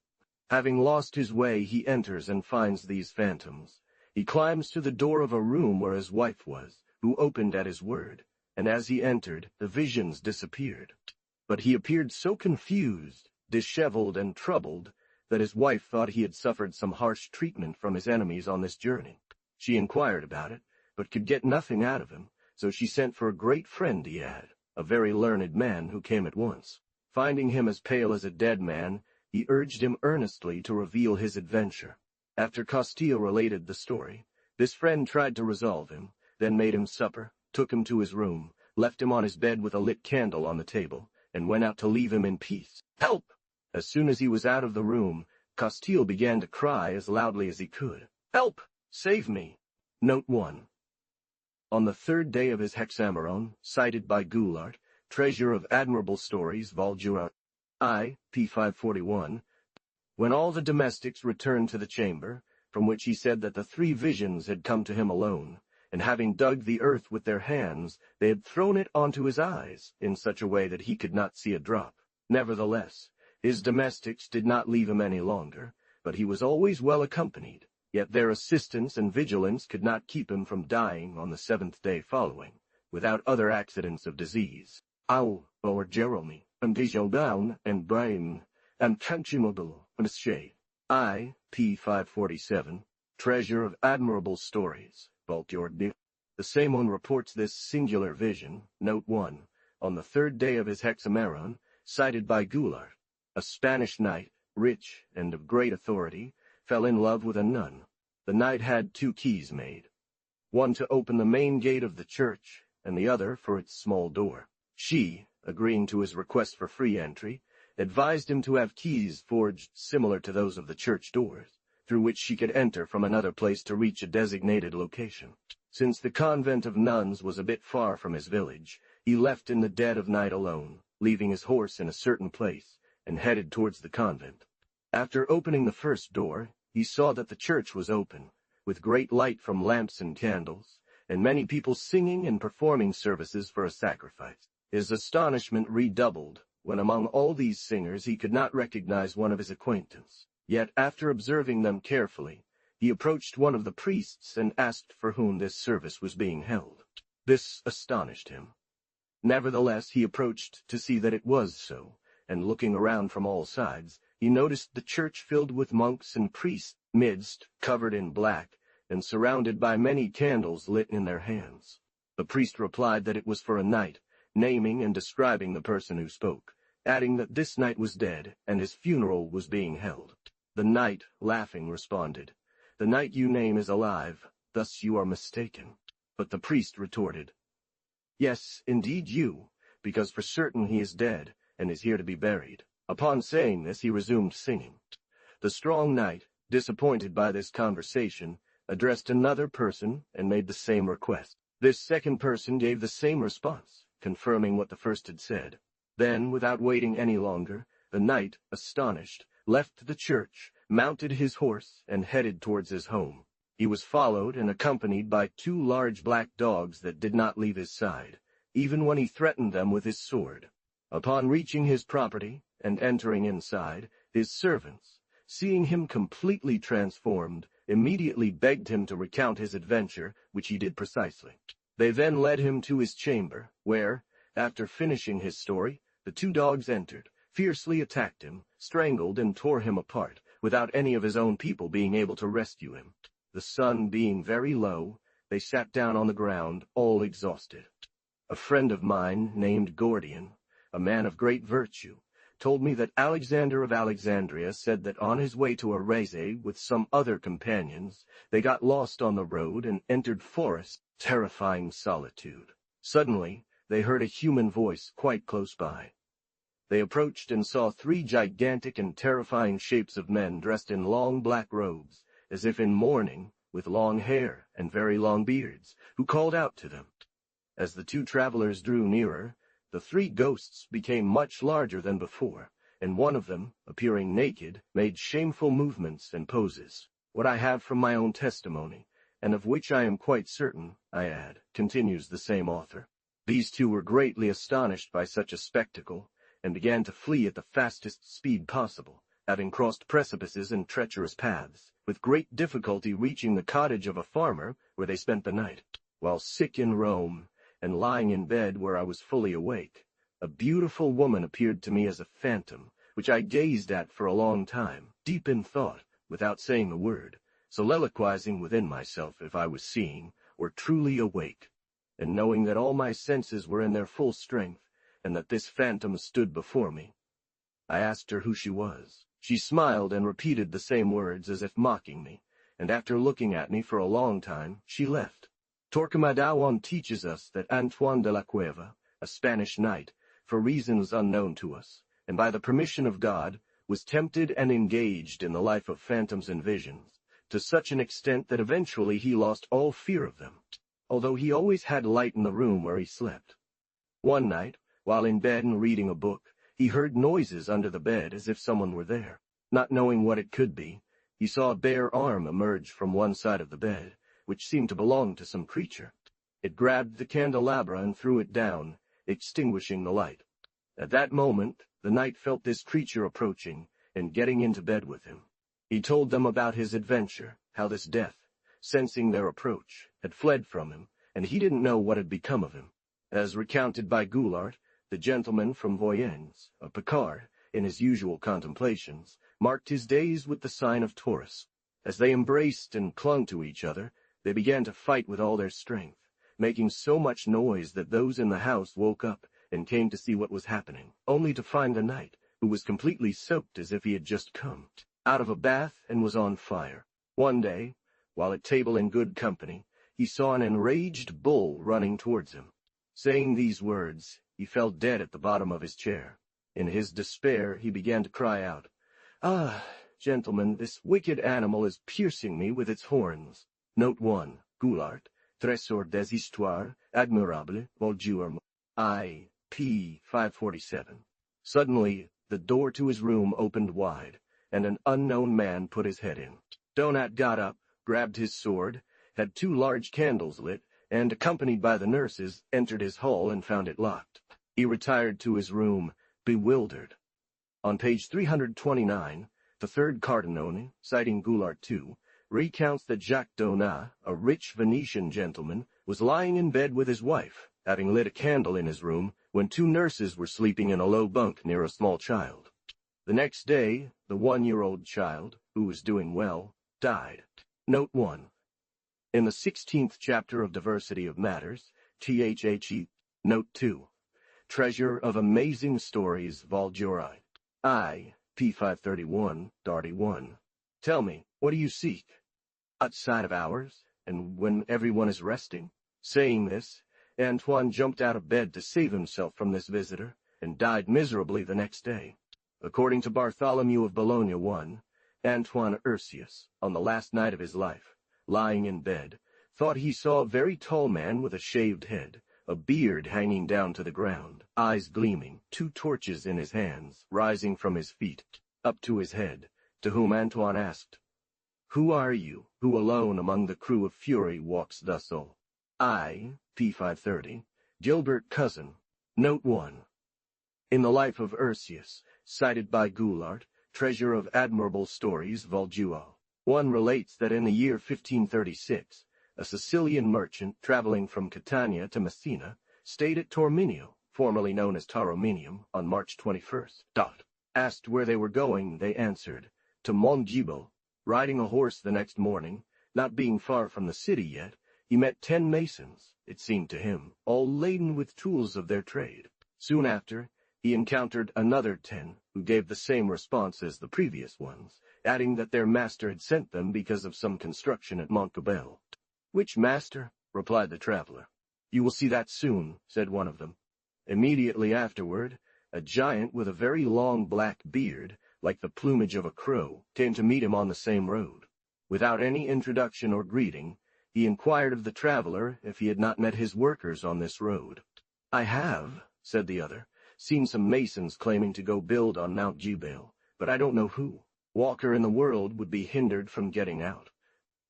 Having lost his way, he enters and finds these phantoms. He climbs to the door of a room where his wife was, who opened at his word, and as he entered, the visions disappeared. But he appeared so confused, disheveled, and troubled, that his wife thought he had suffered some harsh treatment from his enemies on this journey. She inquired about it, but could get nothing out of him, so she sent for a great friend he had, a very learned man who came at once. Finding him as pale as a dead man, he urged him earnestly to reveal his adventure. After Castile related the story, this friend tried to resolve him, then made him supper, took him to his room, left him on his bed with a lit candle on the table, and went out to leave him in peace. "Help!" As soon as he was out of the room, Castile began to cry as loudly as he could. "Help! Save me!" Note 1. On the 3rd day of his Hexameron, cited by Goulart, Treasure of Admirable Stories, Vol. I, p. 541, when all the domestics returned to the chamber, from which he said that the 3 visions had come to him alone, and having dug the earth with their hands, they had thrown it onto his eyes, in such a way that he could not see a drop. Nevertheless, his domestics did not leave him any longer, but he was always well accompanied. Yet their assistance and vigilance could not keep him from dying on the 7th day following, without other accidents of disease. Ow, or Jeremy, and down and brain, and consumable, and shade. I, p. 547, Treasure of Admirable Stories, Voltaire. The same one reports this singular vision, note 1, on the 3rd day of his Hexameron, cited by Goulart. A Spanish knight, rich and of great authority, fell in love with a nun. The knight had 2 keys made, one to open the main gate of the church, and the other for its small door. She, agreeing to his request for free entry, advised him to have keys forged similar to those of the church doors, through which she could enter from another place to reach a designated location. Since the convent of nuns was a bit far from his village, he left in the dead of night alone, leaving his horse in a certain place, and headed towards the convent. After opening the first door, he saw that the church was open, with great light from lamps and candles, and many people singing and performing services for a sacrifice. His astonishment redoubled when among all these singers he could not recognize one of his acquaintance. Yet after observing them carefully, he approached one of the priests and asked for whom this service was being held. This astonished him. Nevertheless, he approached to see that it was so, and looking around from all sides, he noticed the church filled with monks and priests, midst, covered in black, and surrounded by many candles lit in their hands. The priest replied that it was for a knight, naming and describing the person who spoke, adding that this knight was dead, and his funeral was being held. The knight, laughing, responded, "The knight you name is alive, thus you are mistaken." But the priest retorted, "Yes, indeed you, because for certain he is dead, and is here to be buried." Upon saying this, he resumed singing. The strong knight, disappointed by this conversation, addressed another person and made the same request. This second person gave the same response, confirming what the first had said. Then, without waiting any longer, the knight, astonished, left the church, mounted his horse, and headed towards his home. He was followed and accompanied by 2 large black dogs that did not leave his side, even when he threatened them with his sword. Upon reaching his property and entering inside, his servants, seeing him completely transformed, immediately begged him to recount his adventure, which he did precisely. They then led him to his chamber, where, after finishing his story, the 2 dogs entered, fiercely attacked him, strangled and tore him apart, without any of his own people being able to rescue him. The sun being very low, they sat down on the ground, all exhausted. A friend of mine, named Gordian, a man of great virtue, told me that Alexander of Alexandria said that on his way to Arese with some other companions, they got lost on the road and entered forest, terrifying solitude. Suddenly, they heard a human voice quite close by. They approached and saw 3 gigantic and terrifying shapes of men dressed in long black robes, as if in mourning, with long hair and very long beards, who called out to them. As the 2 travelers drew nearer, the 3 ghosts became much larger than before, and one of them, appearing naked, made shameful movements and poses. What I have from my own testimony, and of which I am quite certain, I add, continues the same author. These 2 were greatly astonished by such a spectacle, and began to flee at the fastest speed possible, having crossed precipices and treacherous paths, with great difficulty reaching the cottage of a farmer, where they spent the night. While sick in Rome, and lying in bed where I was fully awake, a beautiful woman appeared to me as a phantom, which I gazed at for a long time, deep in thought, without saying a word, soliloquizing within myself if I was seeing, or truly awake, and knowing that all my senses were in their full strength, and that this phantom stood before me. I asked her who she was. She smiled and repeated the same words as if mocking me, and after looking at me for a long time, she left. Torquemadawan teaches us that Antoine de la Cueva, a Spanish knight, for reasons unknown to us, and by the permission of God, was tempted and engaged in the life of phantoms and visions, to such an extent that eventually he lost all fear of them, although he always had light in the room where he slept. One night, while in bed and reading a book, he heard noises under the bed as if someone were there. Not knowing what it could be, he saw a bare arm emerge from one side of the bed, which seemed to belong to some creature. It grabbed the candelabra and threw it down, extinguishing the light. At that moment, the knight felt this creature approaching and getting into bed with him. He told them about his adventure, how this death, sensing their approach, had fled from him, and he didn't know what had become of him. As recounted by Goulart, the gentleman from Voyens, a Picard, in his usual contemplations, marked his days with the sign of Taurus. As they embraced and clung to each other, they began to fight with all their strength, making so much noise that those in the house woke up and came to see what was happening, only to find the knight, who was completely soaked as if he had just come out of a bath and was on fire. One day, while at table in good company, he saw an enraged bull running towards him. Saying these words, he fell dead at the bottom of his chair. In his despair, he began to cry out, "Ah, gentlemen, this wicked animal is piercing me with its horns." Note 1. Goulart, Trésor des Histoires Admirables, Volume I, p. 547. Suddenly, the door to his room opened wide, and an unknown man put his head in. Donat got up, grabbed his sword, had 2 large candles lit, and, accompanied by the nurses, entered his hall and found it locked. He retired to his room, bewildered. On page 329, the 3rd Cardinone, citing Goulart II, recounts that Jacques Donat, a rich Venetian gentleman, was lying in bed with his wife, having lit a candle in his room, when 2 nurses were sleeping in a low bunk near a small child. The next day, the 1-year-old child, who was doing well, died. Note 1. In the 16th chapter of Diversity of Matters, THHE, Note 2, Treasure of Amazing Stories, Volume I, p. 531, Darty 1. Tell me, what do you seek? Outside of hours, and when everyone is resting? Saying this, Antoine jumped out of bed to save himself from this visitor, and died miserably the next day. According to Bartholomew of Bologna 1, Antoine Ursius, on the last night of his life, lying in bed, thought he saw a very tall man with a shaved head, a beard hanging down to the ground, eyes gleaming, 2 torches in his hands, rising from his feet, up to his head, to whom Antoine asked, "Who are you, who alone among the crew of fury walks thus all?" I, p. 530, Gilbert Cousin, Note 1. In the life of Ursius, cited by Goulart, Treasure of Admirable Stories, Volume 1 relates that in the year 1536, a Sicilian merchant traveling from Catania to Messina stayed at Torminio, formerly known as Tarominium, on March 21st. Asked where they were going, they answered, to Mongibo. Riding a horse the next morning, not being far from the city yet, he met 10 masons, it seemed to him, all laden with tools of their trade. Soon after, he encountered another 10, who gave the same response as the previous ones, adding that their master had sent them because of some construction at Montgobel. "Which master?" replied the traveler. "You will see that soon," said one of them. Immediately afterward, a giant with a very long black beard, like the plumage of a crow, came to meet him on the same road. Without any introduction or greeting, he inquired of the traveler if he had not met his workers on this road. "I have," said the other, "seen some masons claiming to go build on Mount Jebel, but I don't know who. Walker in the world would be hindered from getting out."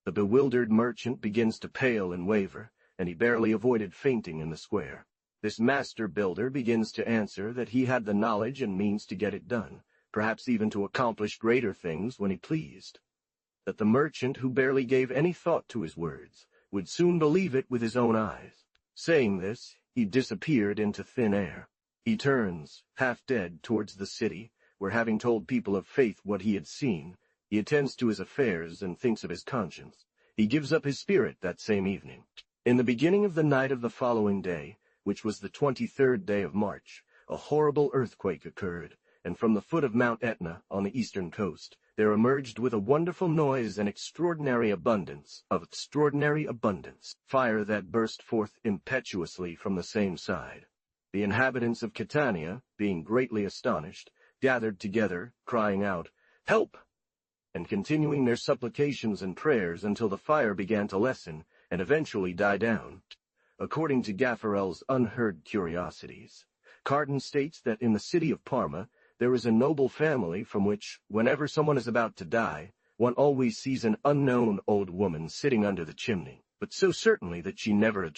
The bewildered merchant begins to pale and waver, and he barely avoided fainting in the square. This master builder begins to answer that he had the knowledge and means to get it done, perhaps even to accomplish greater things when he pleased. That the merchant, who barely gave any thought to his words, would soon believe it with his own eyes. Saying this, he disappeared into thin air. He turns, half dead, towards the city, where, having told people of faith what he had seen, he attends to his affairs and thinks of his conscience. He gives up his spirit that same evening. In the beginning of the night of the following day, which was the 23rd day of March, a horrible earthquake occurred, and from the foot of Mount Etna on the eastern coast, there emerged with a wonderful noise and extraordinary abundance fire that burst forth impetuously from the same side. The inhabitants of Catania, being greatly astonished, gathered together, crying out, "Help!" and continuing their supplications and prayers until the fire began to lessen and eventually die down. According to Gaffarel's Unheard Curiosities, Cardan states that in the city of Parma there is a noble family from which, whenever someone is about to die, one always sees an unknown old woman sitting under the chimney, but so certainly that she never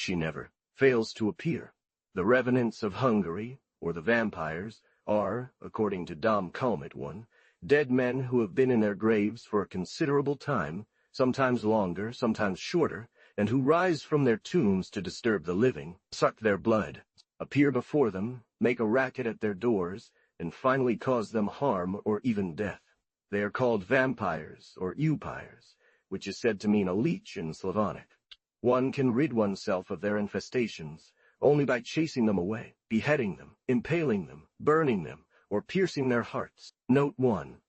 fails to appear. The revenants of Hungary, or the vampires, are, according to Dom Calmet one, dead men who have been in their graves for a considerable time, sometimes longer, sometimes shorter, and who rise from their tombs to disturb the living, suck their blood, appear before them, make a racket at their doors, and finally cause them harm or even death. They are called vampires or upires, which is said to mean a leech in Slavonic. One can rid oneself of their infestations only by chasing them away, beheading them, impaling them, burning them, or piercing their hearts. Note 1.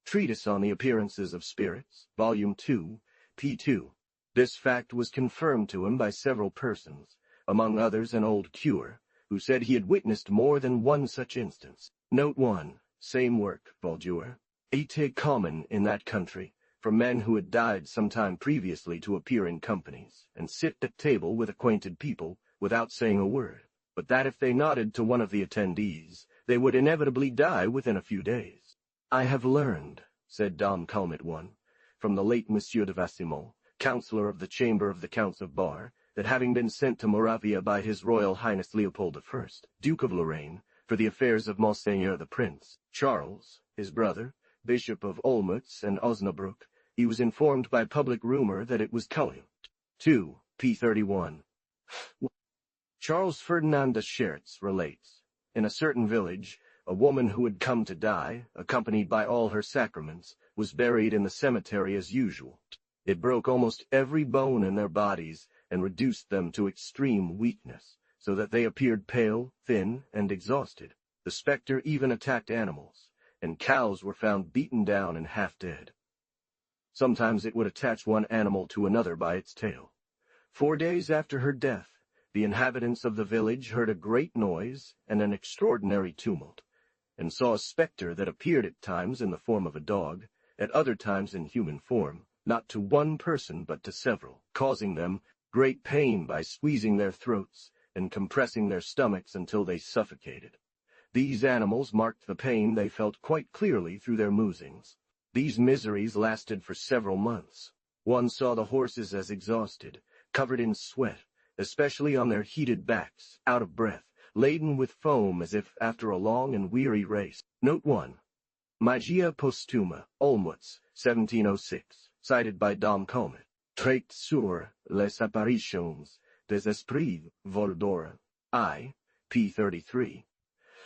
Treatise on the Appearances of Spirits, Volume 2, p. 2. This fact was confirmed to him by several persons, among others an old cure, who said he had witnessed more than one such instance. Note 1. Same work, Voldure. Était common in that country, for men who had died some time previously to appear in companies, and sit at table with acquainted people, without saying a word, but that if they nodded to one of the attendees, they would inevitably die within a few days. "I have learned," said Dom Calmet one, "from the late Monsieur de Vassimont, Councillor of the Chamber of the Counts of Bar, that having been sent to Moravia by His Royal Highness Leopold I, Duke of Lorraine, for the affairs of Monseigneur the Prince, Charles, his brother, Bishop of Olmütz and Osnabrück, he was informed by public rumor that it was coming." 2. p. 31. Charles Ferdinand de Schertz relates, in a certain village, a woman who had come to die, accompanied by all her sacraments, was buried in the cemetery as usual. It broke almost every bone in their bodies and reduced them to extreme weakness, so that they appeared pale, thin, and exhausted. The spectre even attacked animals, and cows were found beaten down and half dead. Sometimes it would attach one animal to another by its tail. 4 days after her death, the inhabitants of the village heard a great noise and an extraordinary tumult, and saw a spectre that appeared at times in the form of a dog, at other times in human form, not to one person but to several, causing them great pain by squeezing their throats and compressing their stomachs until they suffocated. These animals marked the pain they felt quite clearly through their moosings. These miseries lasted for several months. One saw the horses as exhausted, covered in sweat, especially on their heated backs, out of breath, laden with foam as if after a long and weary race. Note 1. Magia Postuma, Olmütz, 1706, cited by Dom Calmet. Traite sur les apparitions des esprits Voldora, I, p. 33.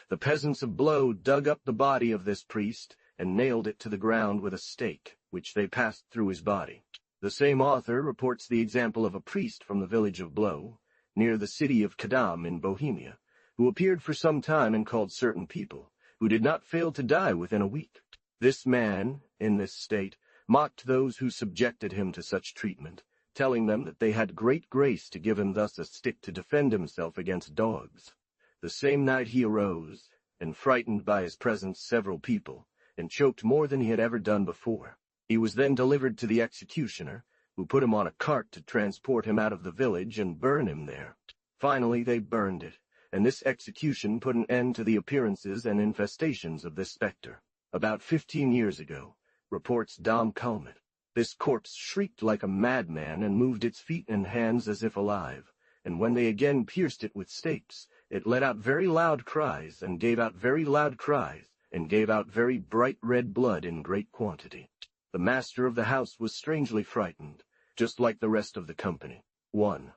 The peasants of Blow dug up the body of this priest and nailed it to the ground with a stake, which they passed through his body. The same author reports the example of a priest from the village of Blow, near the city of Kadam in Bohemia, who appeared for some time and called certain people, who did not fail to die within a week. This man, in this state, mocked those who subjected him to such treatment, telling them that they had great grace to give him thus a stick to defend himself against dogs. The same night he arose, and frightened by his presence several people, and choked more than he had ever done before. He was then delivered to the executioner, who put him on a cart to transport him out of the village and burn him there. Finally they burned it, and this execution put an end to the appearances and infestations of this spectre. About 15 years ago, reports Dom Calmet, this corpse shrieked like a madman and moved its feet and hands as if alive, and when they again pierced it with stakes, it let out very loud cries, and gave out very loud cries, and gave out very bright red blood in great quantity. The master of the house was strangely frightened, just like the rest of the company. 1.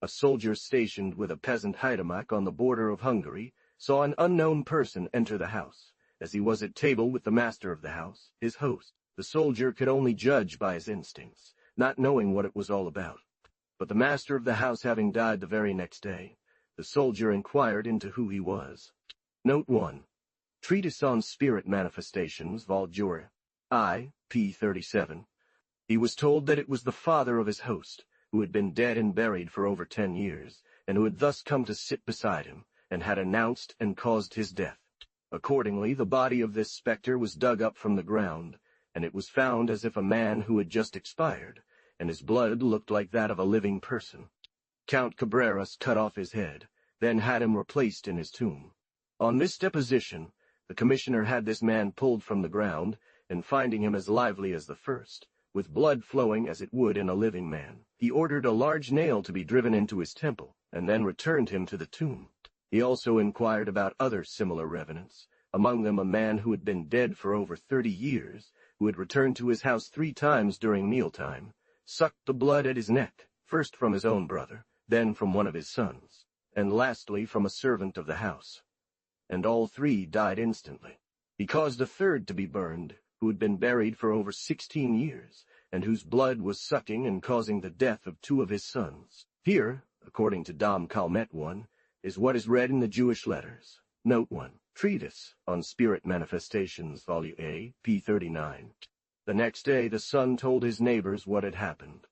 A soldier stationed with a peasant haidamach on the border of Hungary saw an unknown person enter the house. As he was at table with the master of the house, his host, the soldier could only judge by his instincts, not knowing what it was all about. But the master of the house having died the very next day, the soldier inquired into who he was. Note 1. Treatise on Spirit Manifestations, Vol. I, p. 37. He was told that it was the father of his host, who had been dead and buried for over 10 years, and who had thus come to sit beside him, and had announced and caused his death. Accordingly, the body of this spectre was dug up from the ground, and it was found as if a man who had just expired, and his blood looked like that of a living person. Count Cabreras cut off his head, then had him replaced in his tomb. On this deposition, the commissioner had this man pulled from the ground, and finding him as lively as the first, with blood flowing as it would in a living man, he ordered a large nail to be driven into his temple, and then returned him to the tomb. He also inquired about other similar revenants, among them a man who had been dead for over 30 years, who had returned to his house 3 times during mealtime, sucked the blood at his neck, first from his own brother, then from one of his sons, and lastly from a servant of the house. And all 3 died instantly. He caused a third to be burned, who had been buried for over 16 years, and whose blood was sucking and causing the death of 2 of his sons. Here, according to Dom Calmet 1, is what is read in the Jewish letters. Note 1. Treatise on Spirit Manifestations, Vol. A, p. 39. The next day the son told his neighbors what had happened.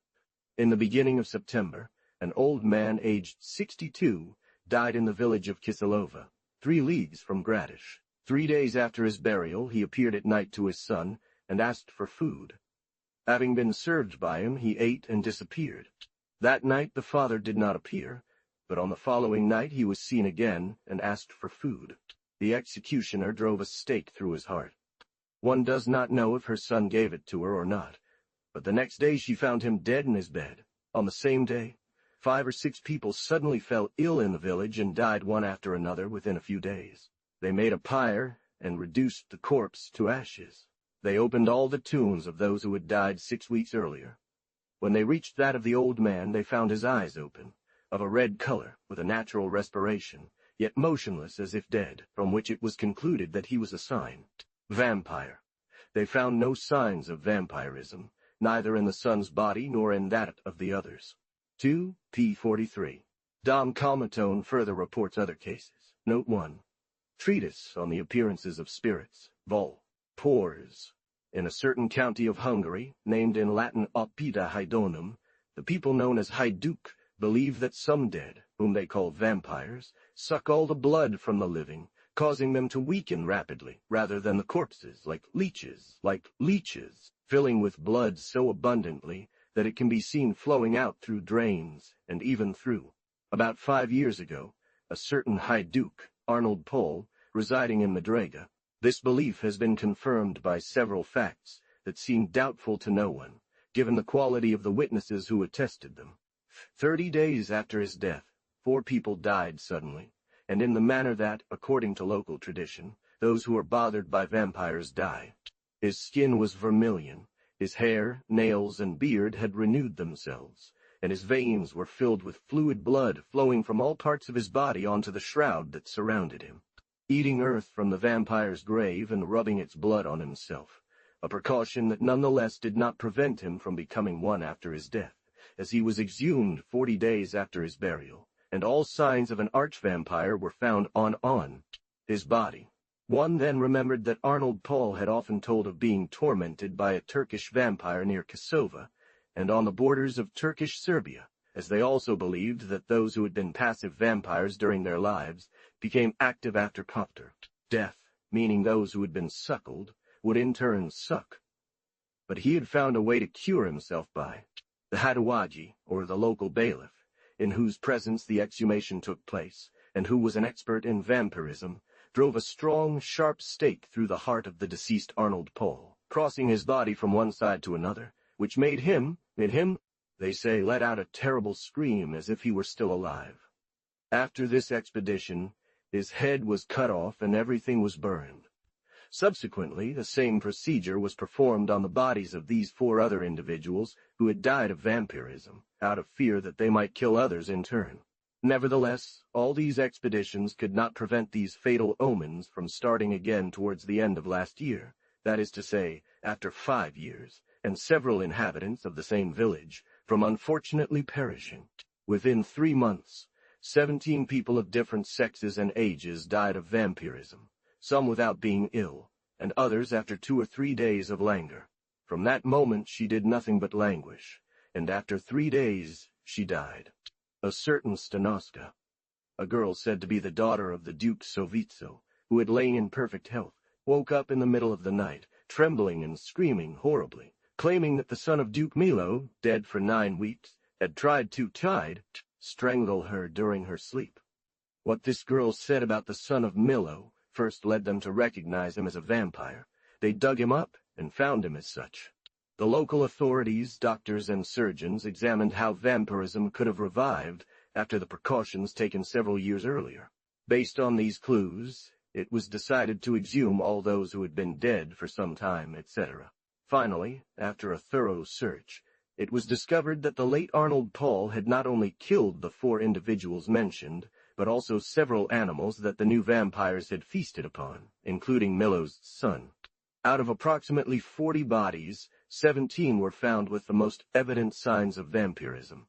In the beginning of September, an old man aged 62 died in the village of Kisilova, 3 leagues from Gradish. 3 days after his burial, he appeared at night to his son and asked for food. Having been served by him, he ate and disappeared. That night the father did not appear, but on the following night he was seen again and asked for food. The executioner drove a stake through his heart. One does not know if her son gave it to her or not, but the next day she found him dead in his bed. On the same day, 5 or 6 people suddenly fell ill in the village and died one after another within a few days. They made a pyre and reduced the corpse to ashes. They opened all the tombs of those who had died 6 weeks earlier. When they reached that of the old man, they found his eyes open, of a red color, with a natural respiration, yet motionless as if dead, from which it was concluded that he was a sign. Vampire. They found no signs of vampirism, neither in the son's body nor in that of the others. 2 p. 43. Dom Calmetone further reports other cases. Note 1. Treatise on the Appearances of Spirits, Vol. Pores. In a certain county of Hungary, named in Latin Oppida Haidonum, the people known as Haiduk believe that some dead, whom they call vampires, suck all the blood from the living, causing them to weaken rapidly, rather than the corpses, like leeches, filling with blood so abundantly that it can be seen flowing out through drains, and even through. About 5 years ago, a certain Haiduk, Arnold Pol, residing in Madrega. This belief has been confirmed by several facts that seem doubtful to no one, given the quality of the witnesses who attested them. 30 days after his death, 4 people died suddenly, and in the manner that, according to local tradition, those who are bothered by vampires die. His skin was vermilion, his hair, nails, and beard had renewed themselves, and his veins were filled with fluid blood flowing from all parts of his body onto the shroud that surrounded him. Eating earth from the vampire's grave and rubbing its blood on himself, a precaution that nonetheless did not prevent him from becoming one after his death, as he was exhumed 40 days after his burial, and all signs of an arch-vampire were found on his body. One then remembered that Arnold Pol had often told of being tormented by a Turkish vampire near Kosova, and on the borders of Turkish Serbia, as they also believed that those who had been passive vampires during their lives became active after death, meaning those who had been suckled would in turn suck. But he had found a way to cure himself by the Hadawaji, or the local bailiff, in whose presence the exhumation took place, and who was an expert in vampirism, drove a strong, sharp stake through the heart of the deceased Arnold Paul, crossing his body from one side to another, which made him, they say, let out a terrible scream as if he were still alive. After this expedition, his head was cut off and everything was burned. Subsequently, the same procedure was performed on the bodies of these 4 other individuals who had died of vampirism, out of fear that they might kill others in turn. Nevertheless, all these expeditions could not prevent these fatal omens from starting again towards the end of last year, that is to say, after 5 years, and several inhabitants of the same village from unfortunately perishing. Within 3 months, 17 people of different sexes and ages died of vampirism, some without being ill, and others after 2 or 3 days of languor. From that moment she did nothing but languish, and after 3 days she died. A certain Stanoska, a girl said to be the daughter of the Duke Sovitso, who had lain in perfect health, woke up in the middle of the night, trembling and screaming horribly, claiming that the son of Duke Milo, dead for 9 weeks, had tried to strangle her during her sleep. What this girl said about the son of Milo first led them to recognize him as a vampire. They dug him up and found him as such. The local authorities, doctors, and surgeons examined how vampirism could have revived after the precautions taken several years earlier. Based on these clues, it was decided to exhume all those who had been dead for some time, etc. Finally, after a thorough search, it was discovered that the late Arnold Paul had not only killed the 4 individuals mentioned, but also several animals that the new vampires had feasted upon, including Milo's son. Out of approximately 40 bodies, 17 were found with the most evident signs of vampirism.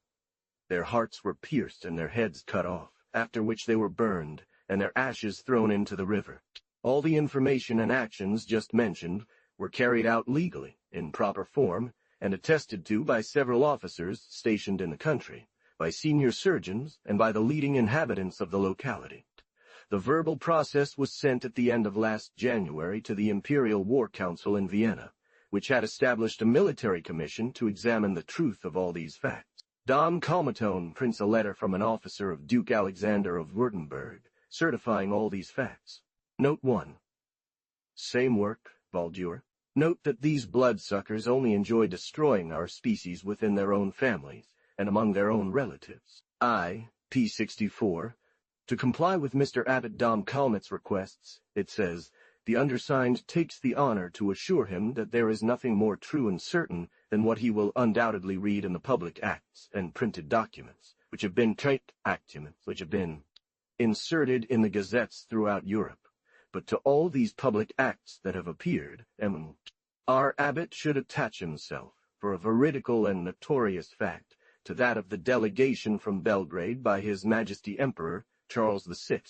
Their hearts were pierced and their heads cut off, after which they were burned, and their ashes thrown into the river. All the information and actions just mentioned were carried out legally, in proper form, and attested to by several officers stationed in the country, by senior surgeons, and by the leading inhabitants of the locality. The verbal process was sent at the end of last January to the Imperial War Council in Vienna, which had established a military commission to examine the truth of all these facts. Dom Kalmatone prints a letter from an officer of Duke Alexander of Württemberg, certifying all these facts. Note 1. Same work, Baldur. Note that these bloodsuckers only enjoy destroying our species within their own families, and among their own relatives. P64. To comply with Mr. Abbot Dom Kalmet's requests, it says, the undersigned takes the honor to assure him that there is nothing more true and certain than what he will undoubtedly read in the public acts and printed documents, which have been inserted in the gazettes throughout Europe. But to all these public acts that have appeared, our abbot should attach himself, for a veridical and notorious fact, to that of the delegation from Belgrade by His Majesty Emperor Charles VI,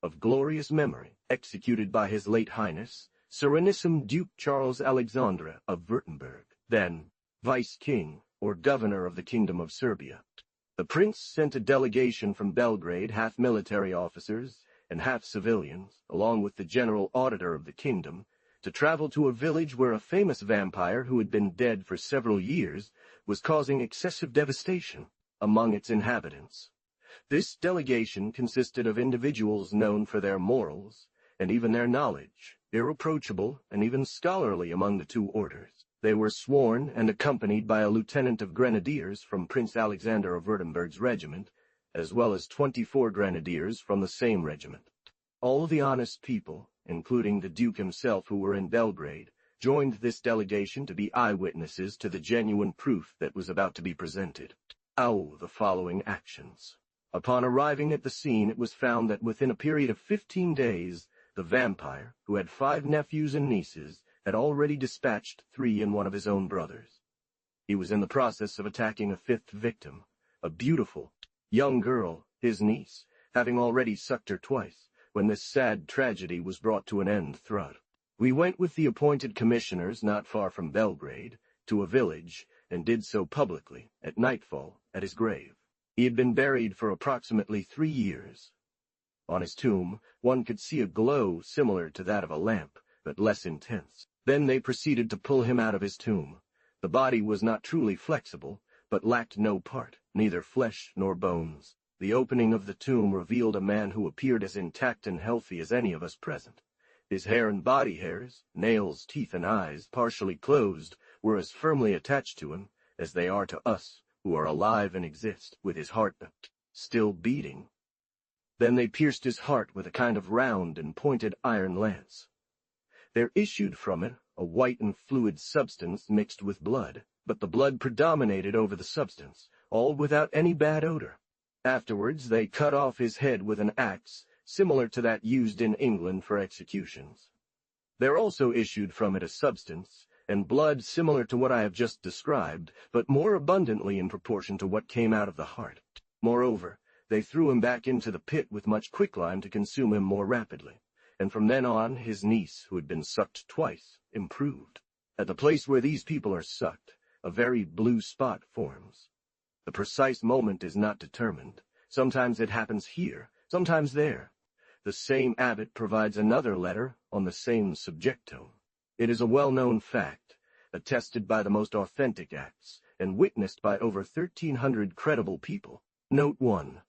of glorious memory, executed by His late Highness, Serenissime Duke Charles Alexandre of Württemberg, then Vice-King, or Governor of the Kingdom of Serbia. The Prince sent a delegation from Belgrade, half military officers and half civilians, along with the General Auditor of the Kingdom, to travel to a village where a famous vampire who had been dead for several years was causing excessive devastation among its inhabitants. This delegation consisted of individuals known for their morals, and even their knowledge, irreproachable and even scholarly among the 2 orders. They were sworn and accompanied by a lieutenant of grenadiers from Prince Alexander of Württemberg's regiment, as well as 24 grenadiers from the same regiment. All the honest people, including the Duke himself who were in Belgrade, joined this delegation to be eyewitnesses to the genuine proof that was about to be presented. The following actions. Upon arriving at the scene, it was found that within a period of 15 days, the vampire, who had 5 nephews and nieces, had already dispatched 3 and one of his own brothers. He was in the process of attacking a 5th victim, a beautiful, young girl, his niece, having already sucked her twice, when this sad tragedy was brought to an end. We went with the appointed commissioners not far from Belgrade, to a village, and did so publicly, at nightfall, at his grave. He had been buried for approximately 3 years. On his tomb, one could see a glow similar to that of a lamp, but less intense. Then they proceeded to pull him out of his tomb. The body was not truly flexible, but lacked no part, neither flesh nor bones. The opening of the tomb revealed a man who appeared as intact and healthy as any of us present. His hair and body hairs, nails, teeth, and eyes, partially closed, were as firmly attached to him as they are to us, who are alive and exist, with his heart still beating. Then they pierced his heart with a kind of round and pointed iron lance. There issued from it a white and fluid substance mixed with blood, but the blood predominated over the substance, all without any bad odor. Afterwards they cut off his head with an axe, similar to that used in England for executions. There also issued from it a substance, and blood similar to what I have just described, but more abundantly in proportion to what came out of the heart. Moreover, they threw him back into the pit with much quicklime to consume him more rapidly, and from then on his niece, who had been sucked twice, improved. At the place where these people are sucked, a very blue spot forms. The precise moment is not determined. Sometimes it happens here, sometimes there. The same abbot provides another letter on the same subjecto. It is a well-known fact, attested by the most authentic acts, and witnessed by over 1,300 credible people. Note 1.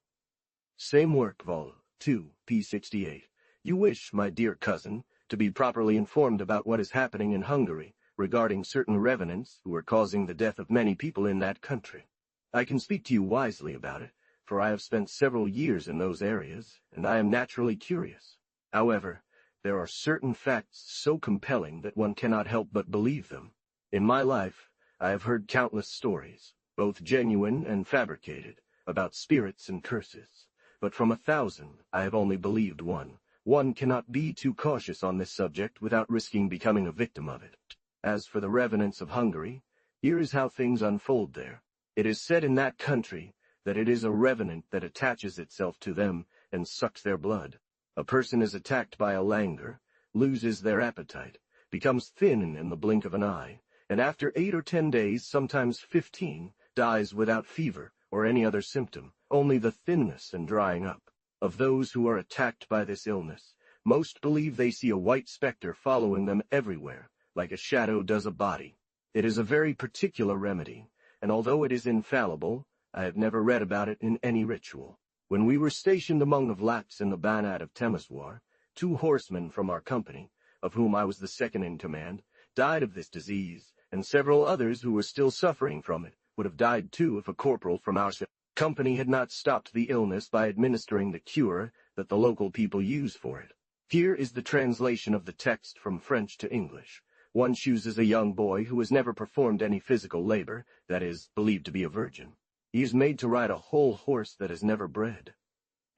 Same work, Vol. 2, p. 68. You wish, my dear cousin, to be properly informed about what is happening in Hungary regarding certain revenants who are causing the death of many people in that country. I can speak to you wisely about it, for I have spent several years in those areas, and I am naturally curious. However, there are certain facts so compelling that one cannot help but believe them. In my life, I have heard countless stories, both genuine and fabricated, about spirits and curses, but from 1,000 I have only believed one. One cannot be too cautious on this subject without risking becoming a victim of it. As for the revenants of Hungary, here is how things unfold there. It is said in that country that it is a revenant that attaches itself to them and sucks their blood. A person is attacked by a languor, loses their appetite, becomes thin in the blink of an eye, and after 8 or 10 days, sometimes 15, dies without fever or any other symptom, only the thinness and drying up. Of those who are attacked by this illness, most believe they see a white specter following them everywhere, like a shadow does a body. It is a very particular remedy, and although it is infallible, I have never read about it in any ritual. When we were stationed among the Vlachs in the Banat of Temeswar, 2 horsemen from our company, of whom I was the second in command, died of this disease, and several others who were still suffering from it would have died too if a corporal from our company had not stopped the illness by administering the cure that the local people use for it. Here is the translation of the text from French to English. One chooses a young boy who has never performed any physical labor, that is, believed to be a virgin. He is made to ride a whole horse that has never bred,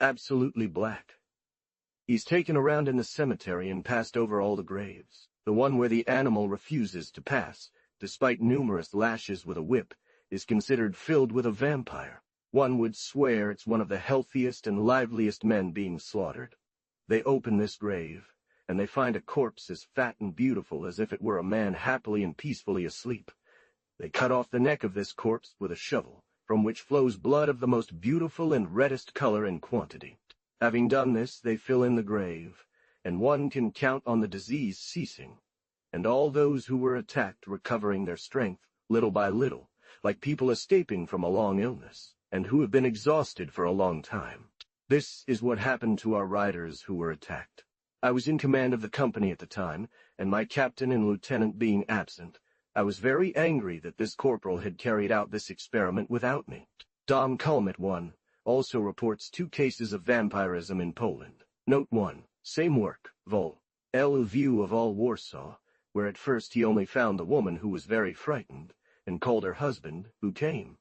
absolutely black. He's taken around in the cemetery and passed over all the graves. The one where the animal refuses to pass, despite numerous lashes with a whip, is considered filled with a vampire. One would swear it's one of the healthiest and liveliest men being slaughtered. They open this grave, and they find a corpse as fat and beautiful as if it were a man happily and peacefully asleep. They cut off the neck of this corpse with a shovel, from which flows blood of the most beautiful and reddest color and quantity. Having done this, they fill in the grave, and one can count on the disease ceasing, and all those who were attacked recovering their strength, little by little, like people escaping from a long illness, and who have been exhausted for a long time. This is what happened to our riders who were attacked. I was in command of the company at the time, and my captain and lieutenant being absent, I was very angry that this corporal had carried out this experiment without me. Dom Kulmet 1 also reports 2 cases of vampirism in Poland. Note 1. Same work, Vol. L. View of all Warsaw, where at first he only found the woman who was very frightened, and called her husband, who came.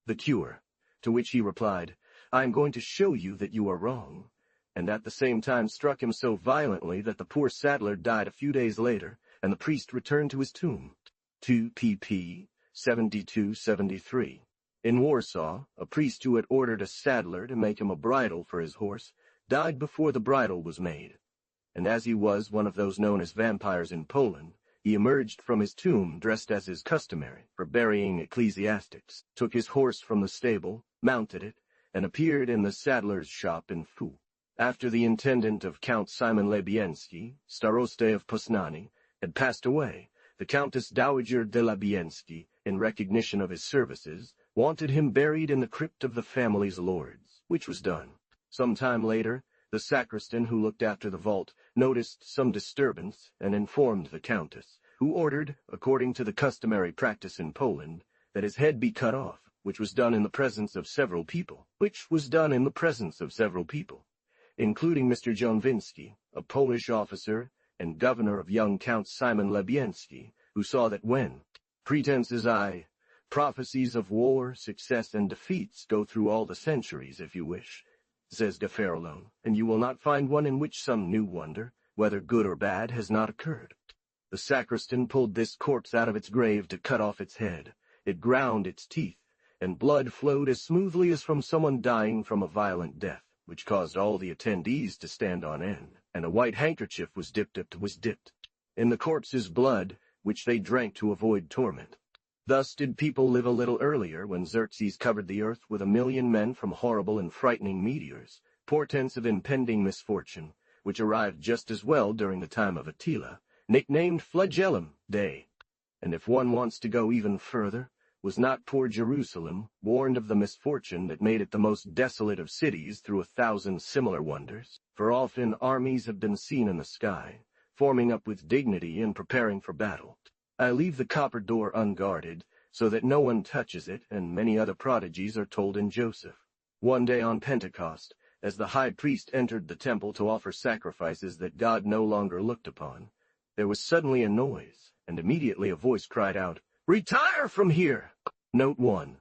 The cure, to which he replied, I am going to show you that you are wrong, and at the same time struck him so violently that the poor saddler died a few days later, and the priest returned to his tomb. 2 pp. 72-73. In Warsaw, a priest who had ordered a saddler to make him a bridle for his horse died before the bridle was made, and as he was one of those known as vampires in Poland, He emerged from his tomb dressed as is customary for burying ecclesiastics, took his horse from the stable, mounted it, and appeared in the saddler's shop in Fou. After the intendant of Count Simon Labienski, Staroste of Poznani, had passed away, the Countess Dowager de Labienski, in recognition of his services, wanted him buried in the crypt of the family's lords, which was done. Some time later, the sacristan who looked after the vault noticed some disturbance and informed the Countess, who ordered, according to the customary practice in Poland, that his head be cut off, which was done in the presence of several people, including Mr. Jonwinski, a Polish officer and governor of young Count Simon Labienski, who saw that when prophecies of war, success, and defeats go through all the centuries, if you wish, says de Farallone, and you will not find one in which some new wonder, whether good or bad, has not occurred. The sacristan pulled this corpse out of its grave to cut off its head. It ground its teeth, and blood flowed as smoothly as from someone dying from a violent death, which caused all the attendees to stand on end, and a white handkerchief was dipped in the corpse's blood, which they drank to avoid torment. Thus did people live a little earlier when Xerxes covered the earth with 1,000,000 men from horrible and frightening meteors, portents of impending misfortune, which arrived just as well during the time of Attila, nicknamed Flagellum Day. And if one wants to go even further, was not poor Jerusalem warned of the misfortune that made it the most desolate of cities through 1,000 similar wonders? For often armies have been seen in the sky, forming up with dignity and preparing for battle. I leave the copper door unguarded, so that no one touches it, and many other prodigies are told in Joseph. One day on Pentecost, as the high priest entered the temple to offer sacrifices that God no longer looked upon, there was suddenly a noise, and immediately a voice cried out, "Retire from here!" Note 1.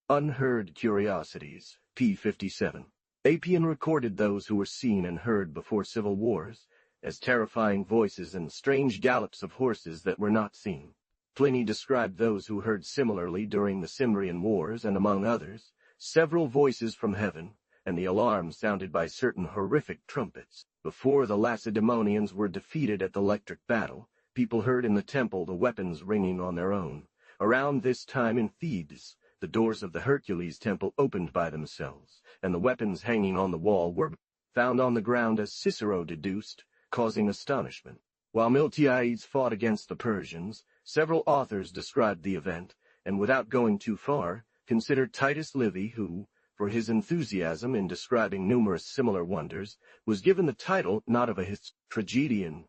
Unheard Curiosities, p. 57. Appian recorded those who were seen and heard before civil wars, as terrifying voices and strange gallops of horses that were not seen. Pliny described those who heard similarly during the Cimbrian Wars, and among others, several voices from heaven, and the alarm sounded by certain horrific trumpets. Before the Lacedaemonians were defeated at the electric battle, people heard in the temple the weapons ringing on their own. Around this time in Thebes, the doors of the Hercules temple opened by themselves, and the weapons hanging on the wall were found on the ground, as Cicero deduced, causing astonishment. While Miltiades fought against the Persians, several authors described the event, and without going too far, considered Titus Livy, who, for his enthusiasm in describing numerous similar wonders, was given the title not of a tragedian.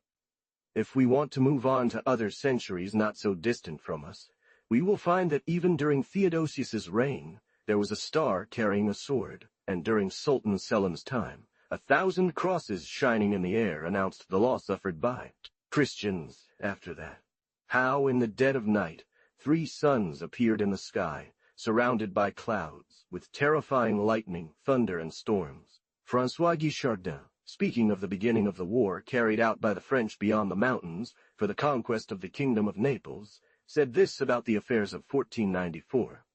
If we want to move on to other centuries not so distant from us, we will find that even during Theodosius's reign, there was a star carrying a sword, and during Sultan Selim's time, 1,000 crosses shining in the air announced the loss suffered by Christians after that. How in the dead of night 3 suns appeared in the sky, surrounded by clouds, with terrifying lightning, thunder, and storms. François Guichardin, speaking of the beginning of the war carried out by the French beyond the mountains for the conquest of the Kingdom of Naples, said this about the affairs of 1494.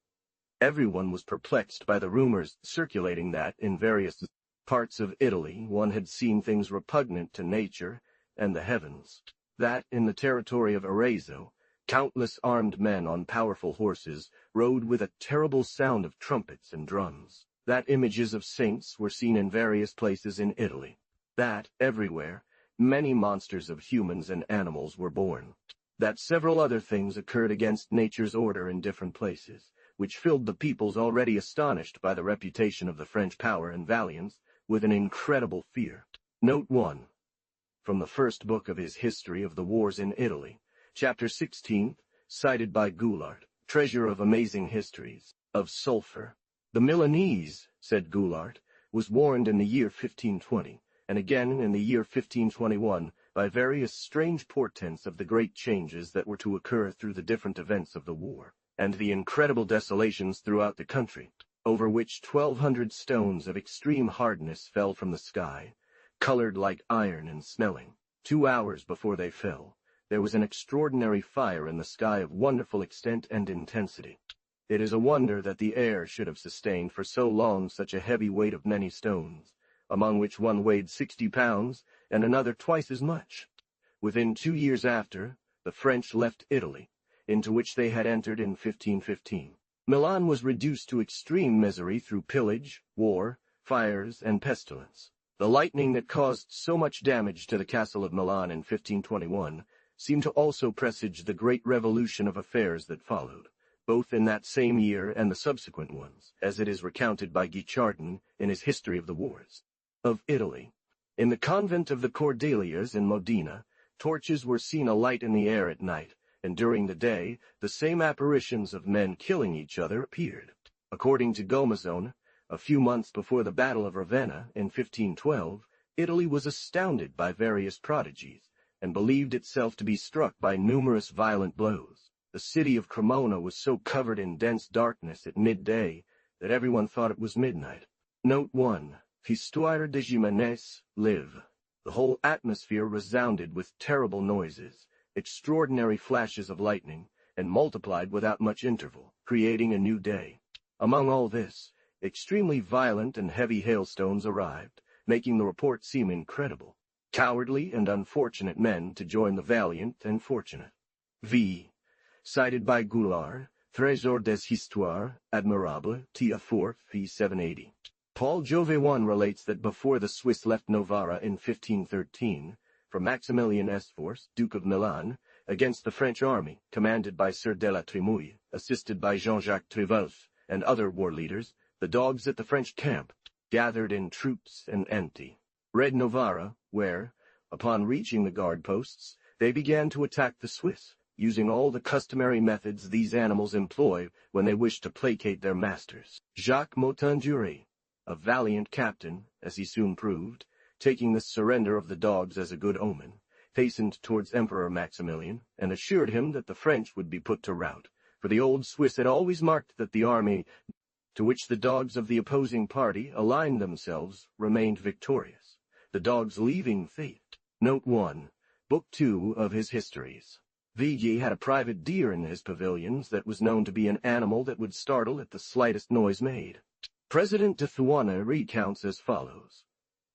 Everyone was perplexed by the rumors circulating that, in various parts of Italy, one had seen things repugnant to nature and the heavens. That, in the territory of Arezzo, countless armed men on powerful horses rode with a terrible sound of trumpets and drums. That images of saints were seen in various places in Italy. That, everywhere, many monsters of humans and animals were born. That several other things occurred against nature's order in different places, which filled the peoples already astonished by the reputation of the French power and valiance with an incredible fear. Note 1. From the first book of his History of the Wars in Italy, chapter 16, cited by Goulart, Treasure of Amazing Histories, of Sulphur. The Milanese, said Goulart, was warned in the year 1520, and again in the year 1521, by various strange portents of the great changes that were to occur through the different events of the war, and the incredible desolations throughout the country, over which 1,200 stones of extreme hardness fell from the sky, colored like iron and smelling. 2 hours before they fell, there was an extraordinary fire in the sky of wonderful extent and intensity. It is a wonder that the air should have sustained for so long such a heavy weight of many stones, among which one weighed 60 pounds, and another twice as much. Within 2 years after, the French left Italy, into which they had entered in 1515. Milan was reduced to extreme misery through pillage, war, fires, and pestilence. The lightning that caused so much damage to the castle of Milan in 1521 seemed to also presage the great revolution of affairs that followed, both in that same year and the subsequent ones, as it is recounted by Guicciardin in his History of the Wars of Italy. In the convent of the Cordeliers in Modena, torches were seen alight in the air at night, and during the day, the same apparitions of men killing each other appeared. According to Gomazone, a few months before the Battle of Ravenna in 1512, Italy was astounded by various prodigies, and believed itself to be struck by numerous violent blows. The city of Cremona was so covered in dense darkness at midday that everyone thought it was midnight. Note 1. Histoire de Jimenez, live. The whole atmosphere resounded with terrible noises, extraordinary flashes of lightning, and multiplied without much interval, creating a new day. Among all this, extremely violent and heavy hailstones arrived, making the report seem incredible. Cowardly and unfortunate men to join the valiant and fortunate. V. Cited by Goulart, Trésor des Histoires Admirables, T.A. P. 780. Paul Jovin relates that before the Swiss left Novara in 1513, from Maximilian Esforce, Duke of Milan, against the French army, commanded by Sieur de la Trémouille, assisted by Jean-Jacques Trevelf, and other war leaders, the dogs at the French camp gathered in troops and empty. Red Novara, where, upon reaching the guard posts, they began to attack the Swiss, using all the customary methods these animals employ when they wish to placate their masters. Jacques Motin-Duret, a valiant captain, as he soon proved, taking the surrender of the dogs as a good omen, hastened towards Emperor Maximilian, and assured him that the French would be put to rout, for the old Swiss had always marked that the army to which the dogs of the opposing party aligned themselves remained victorious, the dogs leaving fate. Note 1. Book 2 of his Histories. Vigny had a private deer in his pavilions that was known to be an animal that would startle at the slightest noise made. President de Thouane recounts as follows.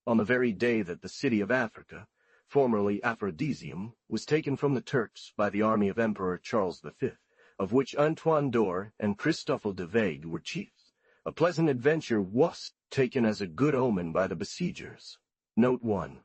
On the very day that the city of Africa, formerly Aphrodisium, was taken from the Turks by the army of Emperor Charles V, of which Antoine d'Or and Christoffel de Vegue were chiefs, a pleasant adventure was taken as a good omen by the besiegers. Note 1.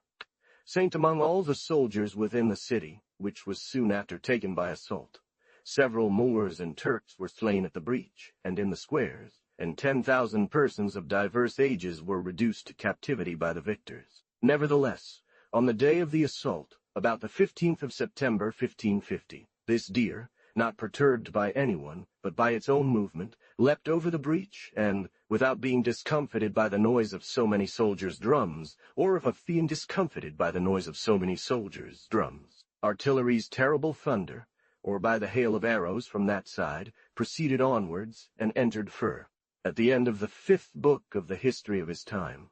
Saint among all the soldiers within the city, which was soon after taken by assault, several Moors and Turks were slain at the breach, and in the squares, and 10,000 persons of diverse ages were reduced to captivity by the victors. Nevertheless, on the day of the assault, about the 15th of September 1550, this deer, not perturbed by anyone, but by its own movement, leapt over the breach, and, without being discomfited by the noise of so many soldiers' drums, or of being discomfited by the noise of so many soldiers' drums, artillery's terrible thunder, or by the hail of arrows from that side, proceeded onwards, and entered Fur. At the end of the 5th book of the history of his time,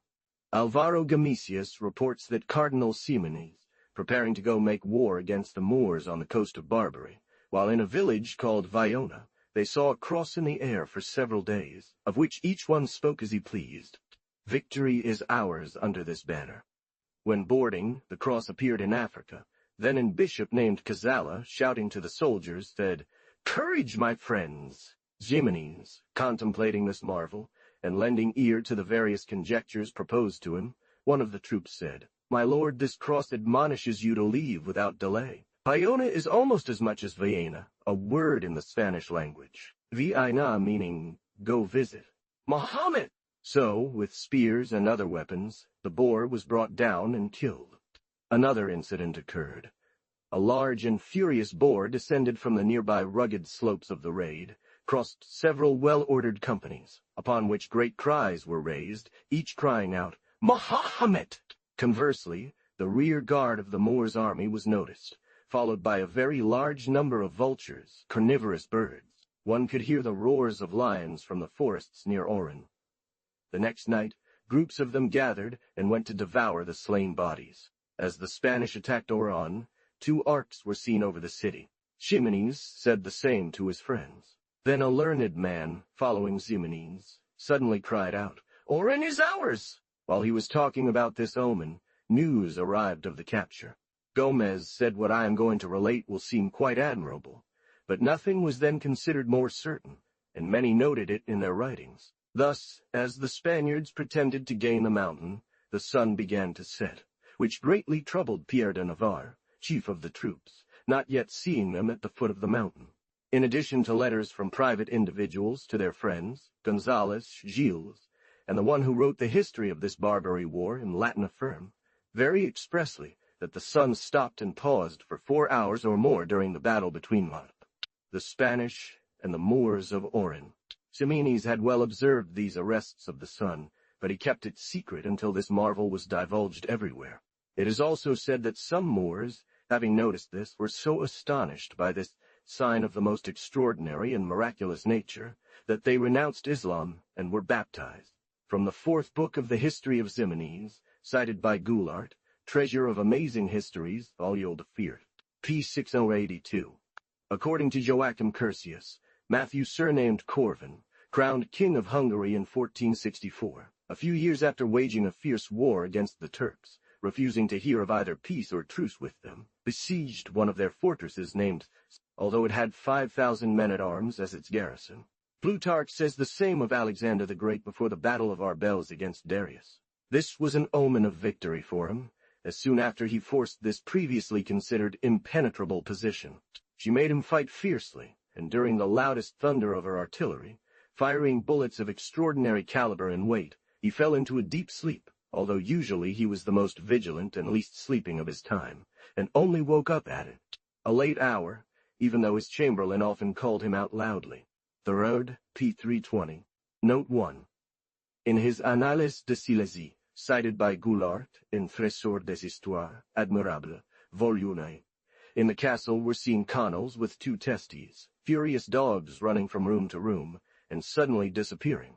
Alvaro Gamisius reports that Cardinal Ximenes, preparing to go make war against the Moors on the coast of Barbary, while in a village called Vaiona, they saw a cross in the air for several days, of which each one spoke as he pleased. Victory is ours under this banner. When boarding, the cross appeared in Africa. Then a bishop named Cazalla, shouting to the soldiers, said, "Courage, my friends!" Ximenes, contemplating this marvel, and lending ear to the various conjectures proposed to him, one of the troops said, "My lord, this cross admonishes you to leave without delay. Vaiona is almost as much as Vienna, a word in the Spanish language. Viena meaning, go visit. Mohammed!" So, with spears and other weapons, the boar was brought down and killed. Another incident occurred. A large and furious boar descended from the nearby rugged slopes of the raid, crossed several well-ordered companies, upon which great cries were raised, each crying out, "Mohammed!" Conversely, the rear guard of the Moors' army was noticed, followed by a very large number of vultures, carnivorous birds. One could hear the roars of lions from the forests near Oran. The next night, groups of them gathered and went to devour the slain bodies. As the Spanish attacked Oran, 2 arcs were seen over the city. Ximenes said the same to his friends. Then a learned man, following Ximenes, suddenly cried out, "Oran is ours!" While he was talking about this omen, news arrived of the capture. Gomez said what I am going to relate will seem quite admirable, but nothing was then considered more certain, and many noted it in their writings. Thus, as the Spaniards pretended to gain the mountain, the sun began to set, which greatly troubled Pierre de Navarre, chief of the troops, not yet seeing them at the foot of the mountain. In addition to letters from private individuals to their friends, Gonzales, Gilles, and the one who wrote the history of this Barbary war in Latin affirm, very expressly, that the sun stopped and paused for 4 hours or more during the battle between the Spanish and the Moors of Oran. Ximenes had well observed these arrests of the sun, but he kept it secret until this marvel was divulged everywhere. It is also said that some Moors, having noticed this, were so astonished by this sign of the most extraordinary and miraculous nature, that they renounced Islam and were baptized. From the 4th book of the History of Ximenes, cited by Goulart, Treasure of Amazing Histories, Audiobook, p. 6082. According to Joachim Curtius, Matthew surnamed Corvin, crowned king of Hungary in 1464, a few years after waging a fierce war against the Turks, refusing to hear of either peace or truce with them, besieged one of their fortresses named, although it had 5,000 men-at-arms as its garrison. Plutarch says the same of Alexander the Great before the Battle of Arbels against Darius. This was an omen of victory for him, as soon after he forced this previously considered impenetrable position. She made him fight fiercely, and during the loudest thunder of her artillery, firing bullets of extraordinary caliber and weight, he fell into a deep sleep, although usually he was the most vigilant and least sleeping of his time, and only woke up at it, a late hour, even though his chamberlain often called him out loudly. Third, p. 320. Note 1. In his Annales de Silésie, cited by Goulart in Trésor des Histoires Admirables, Volume 1, in the castle were seen connels with 2 testes, furious dogs running from room to room, and suddenly disappearing.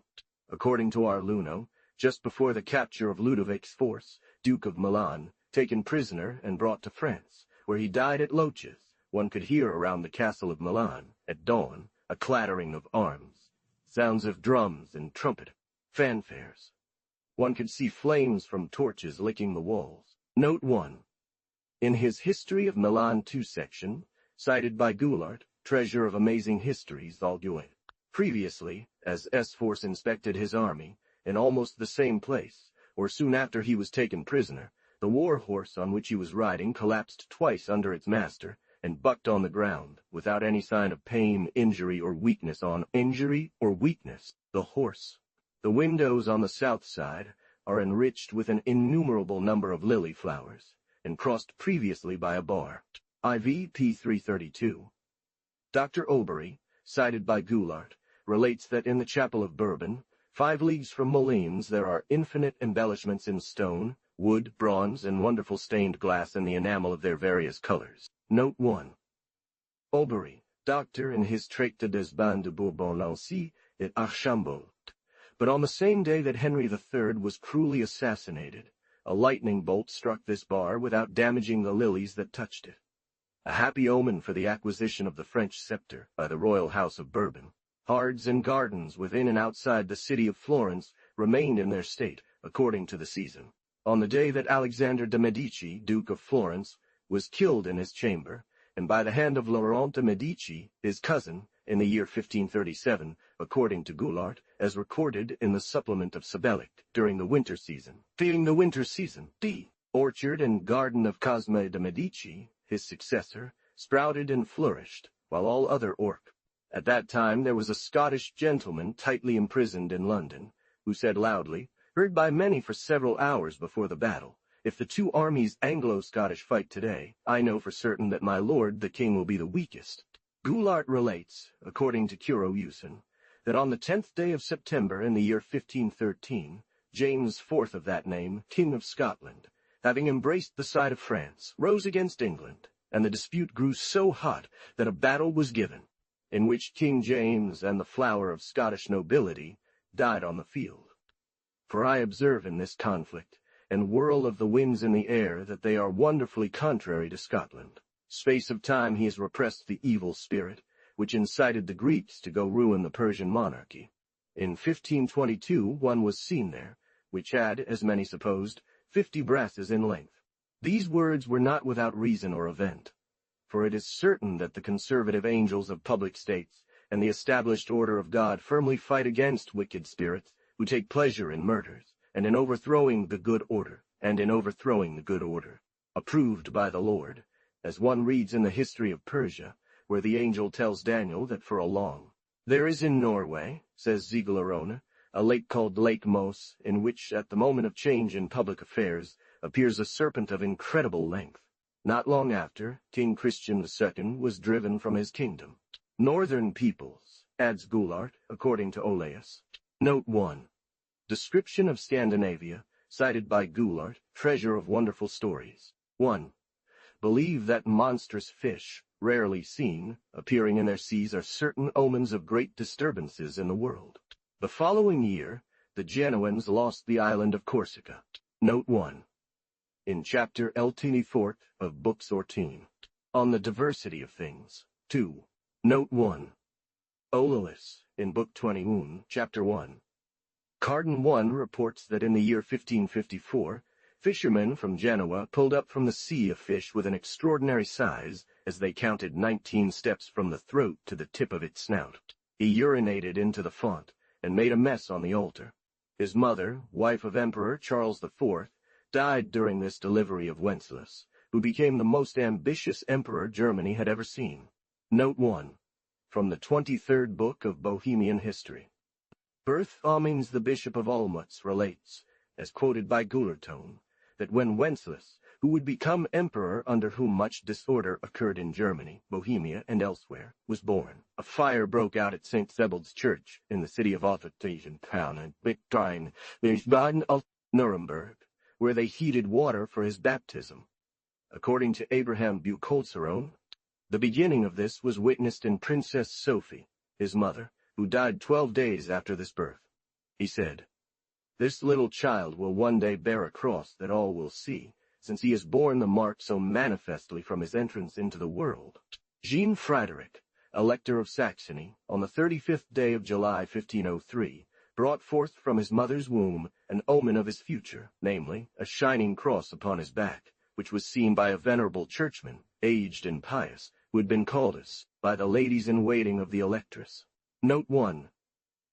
According to our Luno, just before the capture of Ludovic's force, Duke of Milan, taken prisoner and brought to France, where he died at Loches, one could hear around the castle of Milan, at dawn, a clattering of arms, sounds of drums and trumpet, fanfares. One could see flames from torches licking the walls. Note 1. In his History of Milan II section, cited by Goulart, Treasure of Amazing Histories, Volume 1. Previously, as S-Force inspected his army, in almost the same place, or soon after he was taken prisoner, the war horse on which he was riding collapsed twice under its master, and bucked on the ground, without any sign of pain, injury, or weakness the horse. The windows on the south side are enriched with an innumerable number of lily flowers, and crossed previously by a bar. IV p. 332. Dr. Aubery, cited by Goulart, relates that in the chapel of Bourbon, 5 leagues from Malines, there are infinite embellishments in stone, wood, bronze, and wonderful stained glass in the enamel of their various colors. Note 1. Aubery, doctor in his Traité des Bains de Bourbon-Lancy et Archambault. But on the same day that Henry III was cruelly assassinated, a lightning bolt struck this bar without damaging the lilies that touched it. A happy omen for the acquisition of the French scepter by the royal house of Bourbon. Hards and gardens within and outside the city of Florence remained in their state, according to the season. On the day that Alexander de' Medici, Duke of Florence, was killed in his chamber, and by the hand of Laurent de' Medici, his cousin, in the year 1537, according to Goulart, as recorded in the supplement of Sabellic, during the winter season. The orchard and garden of Cosme de' Medici, his successor, sprouted and flourished, while all other At that time there was a Scottish gentleman tightly imprisoned in London, who said loudly, heard by many for several hours before the battle, "If the 2 armies Anglo-Scottish fight today, I know for certain that my lord the king will be the weakest." Goulart relates, according to Curiosités, that on the 10th day of September in the year 1513, James IV of that name, King of Scotland, having embraced the side of France, rose against England, and the dispute grew so hot that a battle was given, in which King James and the flower of Scottish nobility died on the field. For I observe in this conflict, and whirl of the winds in the air, that they are wonderfully contrary to Scotland. Space of time he has repressed the evil spirit, which incited the Greeks to go ruin the Persian monarchy. In 1522 one was seen there, which had, as many supposed, 50 brasses in length. These words were not without reason or event, for it is certain that the conservative angels of public states and the established order of God firmly fight against wicked spirits who take pleasure in murders, and in overthrowing the good order, approved by the Lord, as one reads in the history of Persia, where the angel tells Daniel that for a long there is in Norway, says Zieglerone, a lake called Lake Mos, in which, at the moment of change in public affairs, appears a serpent of incredible length. Not long after, King Christian II was driven from his kingdom. Northern peoples, adds Goulart, according to Olaus. Note 1. Description of Scandinavia, cited by Goulart, Treasure of Wonderful Stories. 1. Believe that monstrous fish, rarely seen, appearing in their seas are certain omens of great disturbances in the world. The following year, the Genoans lost the island of Corsica. Note 1. In chapter El Tini Fort of Book 14. On the diversity of things. 2. Note 1. Olaus, in Book 21, Chapter 1. Cardan 1 reports that in the year 1554, fishermen from Genoa pulled up from the sea a fish with an extraordinary size, as they counted 19 steps from the throat to the tip of its snout. He urinated into the font, and made a mess on the altar. His mother, wife of Emperor Charles IV, died during this delivery of Wenceslas, who became the most ambitious emperor Germany had ever seen. Note 1. From the 23rd book of Bohemian History. Bertholmens the Bishop of Olmutz relates, as quoted by Gullertone, that when Wenceslas, who would become emperor under whom much disorder occurred in Germany, Bohemia, and elsewhere, was born, a fire broke out at St. Sebald's Church in the city of Ottertegen town and Bickstein, Wiesbaden, Nuremberg, where they heated water for his baptism. According to Abraham Buchholzerone, the beginning of this was witnessed in Princess Sophie, his mother, who died 12 days after this birth. He said, "This little child will one day bear a cross that all will see, since he has borne the mark so manifestly from his entrance into the world." Jean Frederick, Elector of Saxony, on the 35th day of July 1503, brought forth from his mother's womb an omen of his future, namely, a shining cross upon his back, which was seen by a venerable churchman, aged and pious, who had been called us by the ladies-in-waiting of the Electress. Note 1.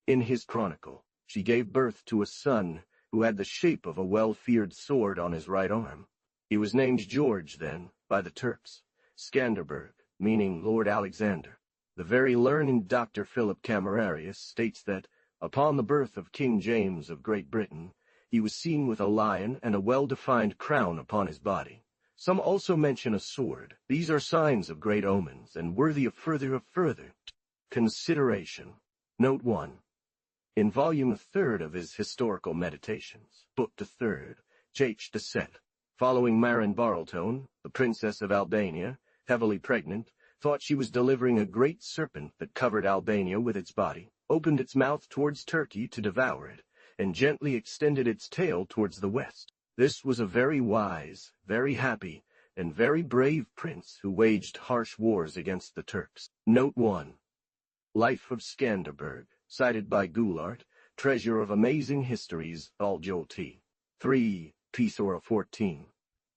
In his chronicle, she gave birth to a son who had the shape of a well-feared sword on his right arm. He was named George then, by the Turks, Skanderberg, meaning Lord Alexander. The very learned Dr. Philip Camerarius states that, upon the birth of King James of Great Britain, he was seen with a lion and a well-defined crown upon his body. Some also mention a sword. These are signs of great omens, and worthy of further consideration. Note 1. In volume 3 of his Historical Meditations, Book 3, Ch. de Set, following Marin Barltone, the Princess of Albania, heavily pregnant, thought she was delivering a great serpent that covered Albania with its body, opened its mouth towards Turkey to devour it, and gently extended its tail towards the west. This was a very wise, very happy, and very brave prince who waged harsh wars against the Turks. Note 1. Life of Skanderberg, cited by Goulart, Treasure of Amazing Histories, Al-Jolti. 3, Pisora 14.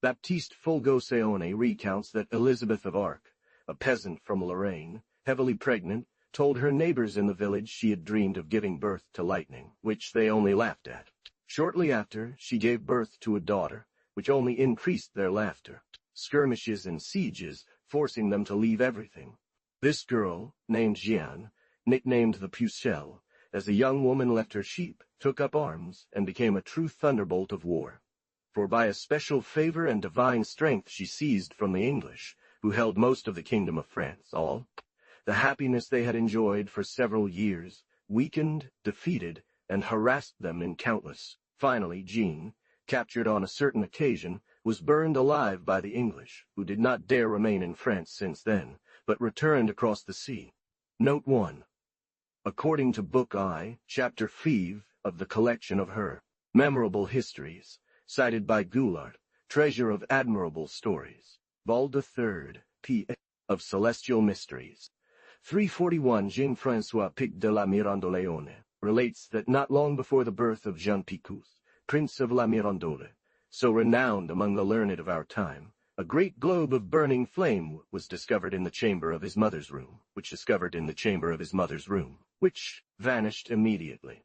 Baptiste Fulgoseone recounts that Elizabeth of Arc, a peasant from Lorraine, heavily pregnant, told her neighbors in the village she had dreamed of giving birth to lightning, which they only laughed at. Shortly after, she gave birth to a daughter, which only increased their laughter. Skirmishes and sieges, forcing them to leave everything. This girl, named Jeanne, nicknamed the Pucelle, as the young woman left her sheep, took up arms, and became a true thunderbolt of war. For by a special favor and divine strength she seized from the English, who held most of the kingdom of France, all the happiness they had enjoyed for several years, weakened, defeated, and harassed them in countless. Finally, Jean, captured on a certain occasion, was burned alive by the English, who did not dare remain in France since then, but returned across the sea. Note 1. According to Book I, Chapter 5 of the collection of her memorable histories, cited by Goulart, Treasure of Admirable Stories, Vol. 3, P. of Celestial Mysteries. 341 Jean-François Pic de la Mirandoleone relates that not long before the birth of Jean Picus, Prince of La Mirandole, so renowned among the learned of our time, a great globe of burning flame was discovered in the chamber of his mother's room, which vanished immediately.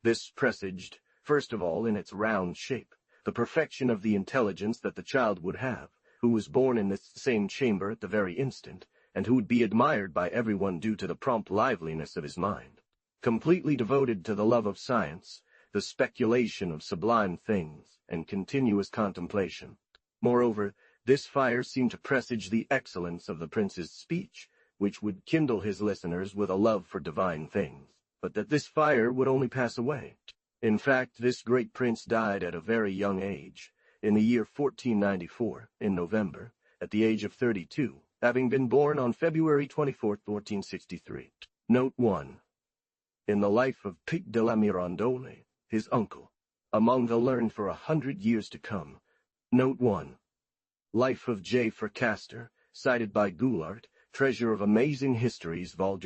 This presaged, first of all in its round shape, the perfection of the intelligence that the child would have, who was born in this same chamber at the very instant, and who would be admired by everyone due to the prompt liveliness of his mind, completely devoted to the love of science, the speculation of sublime things, and continuous contemplation. Moreover, this fire seemed to presage the excellence of the prince's speech, which would kindle his listeners with a love for divine things, but that this fire would only pass away. In fact, this great prince died at a very young age, in the year 1494, in November, at the age of 32, having been born on February 24, 1463. Note 1. In the life of Pic de la Mirandole, his uncle, among the learned for 100 years to come. Note 1. Life of J. Fracastor, cited by Goulart, Treasure of Amazing Histories, Vol.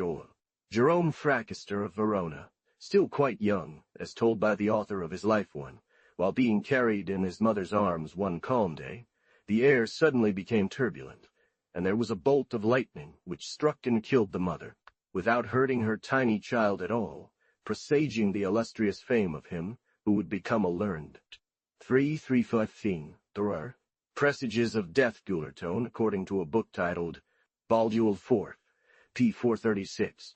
Jerome Fracastor of Verona, still quite young, as told by the author of his life one, while being carried in his mother's arms one calm day, the air suddenly became turbulent, and there was a bolt of lightning which struck and killed the mother, without hurting her tiny child at all, presaging the illustrious fame of him who would become a learned. 3:315 Durer. Presages of Death Goularton, according to a book titled Volume 4, p. 436.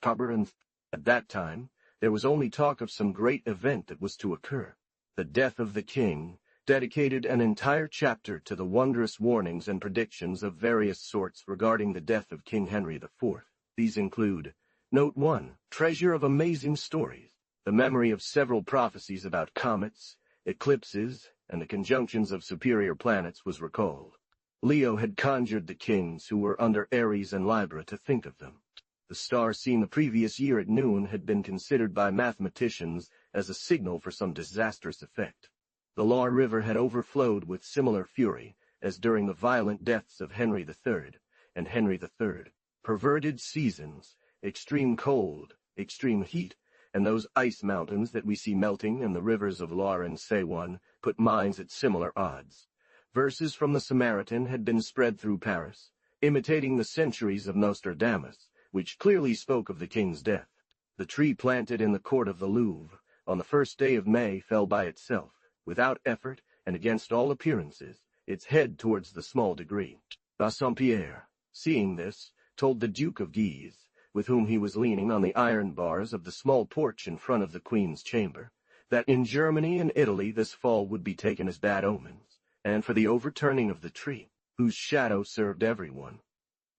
At that time, there was only talk of some great event that was to occur. The death of the king dedicated an entire chapter to the wondrous warnings and predictions of various sorts regarding the death of King Henry IV. These include, Note 1, Treasure of Amazing Stories. The memory of several prophecies about comets, eclipses, and the conjunctions of superior planets was recalled. Leo had conjured the kings who were under Aries and Libra to think of them. The star seen the previous year at noon had been considered by mathematicians as a signal for some disastrous effect. The Loire River had overflowed with similar fury as during the violent deaths of Henry III and Henry III. Perverted seasons, extreme cold, extreme heat, and those ice mountains that we see melting in the rivers of Loire and Saône put minds at similar odds. Verses from the Samaritan had been spread through Paris, imitating the centuries of Nostradamus, which clearly spoke of the king's death. The tree planted in the court of the Louvre on the first day of May fell by itself, without effort and against all appearances, its head towards the small degree. Bassompierre, seeing this, told the Duke of Guise, with whom he was leaning on the iron bars of the small porch in front of the Queen's chamber, that in Germany and Italy this fall would be taken as bad omens, and for the overturning of the tree, whose shadow served everyone.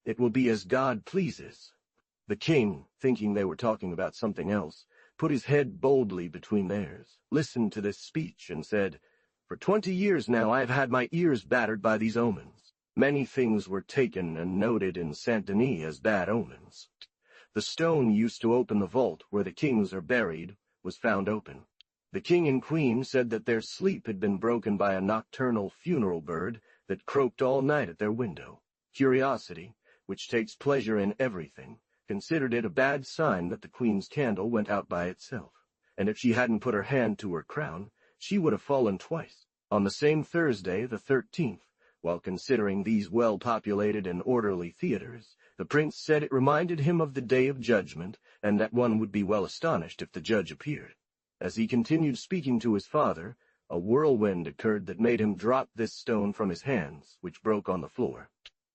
It will be as God pleases. The king, thinking they were talking about something else, put his head boldly between theirs, listened to this speech, and said, "For 20 years now I have had my ears battered by these omens. Many things were taken and noted in Saint-Denis as bad omens. The stone used to open the vault where the kings are buried was found open. The king and queen said that their sleep had been broken by a nocturnal funeral bird that croaked all night at their window. Curiosity, which takes pleasure in everything, considered it a bad sign that the queen's candle went out by itself, and if she hadn't put her hand to her crown, she would have fallen twice. On the same Thursday, the 13th, while considering these well-populated and orderly theaters, the prince said it reminded him of the day of judgment, and that one would be well astonished if the judge appeared. As he continued speaking to his father, a whirlwind occurred that made him drop this stone from his hands, which broke on the floor.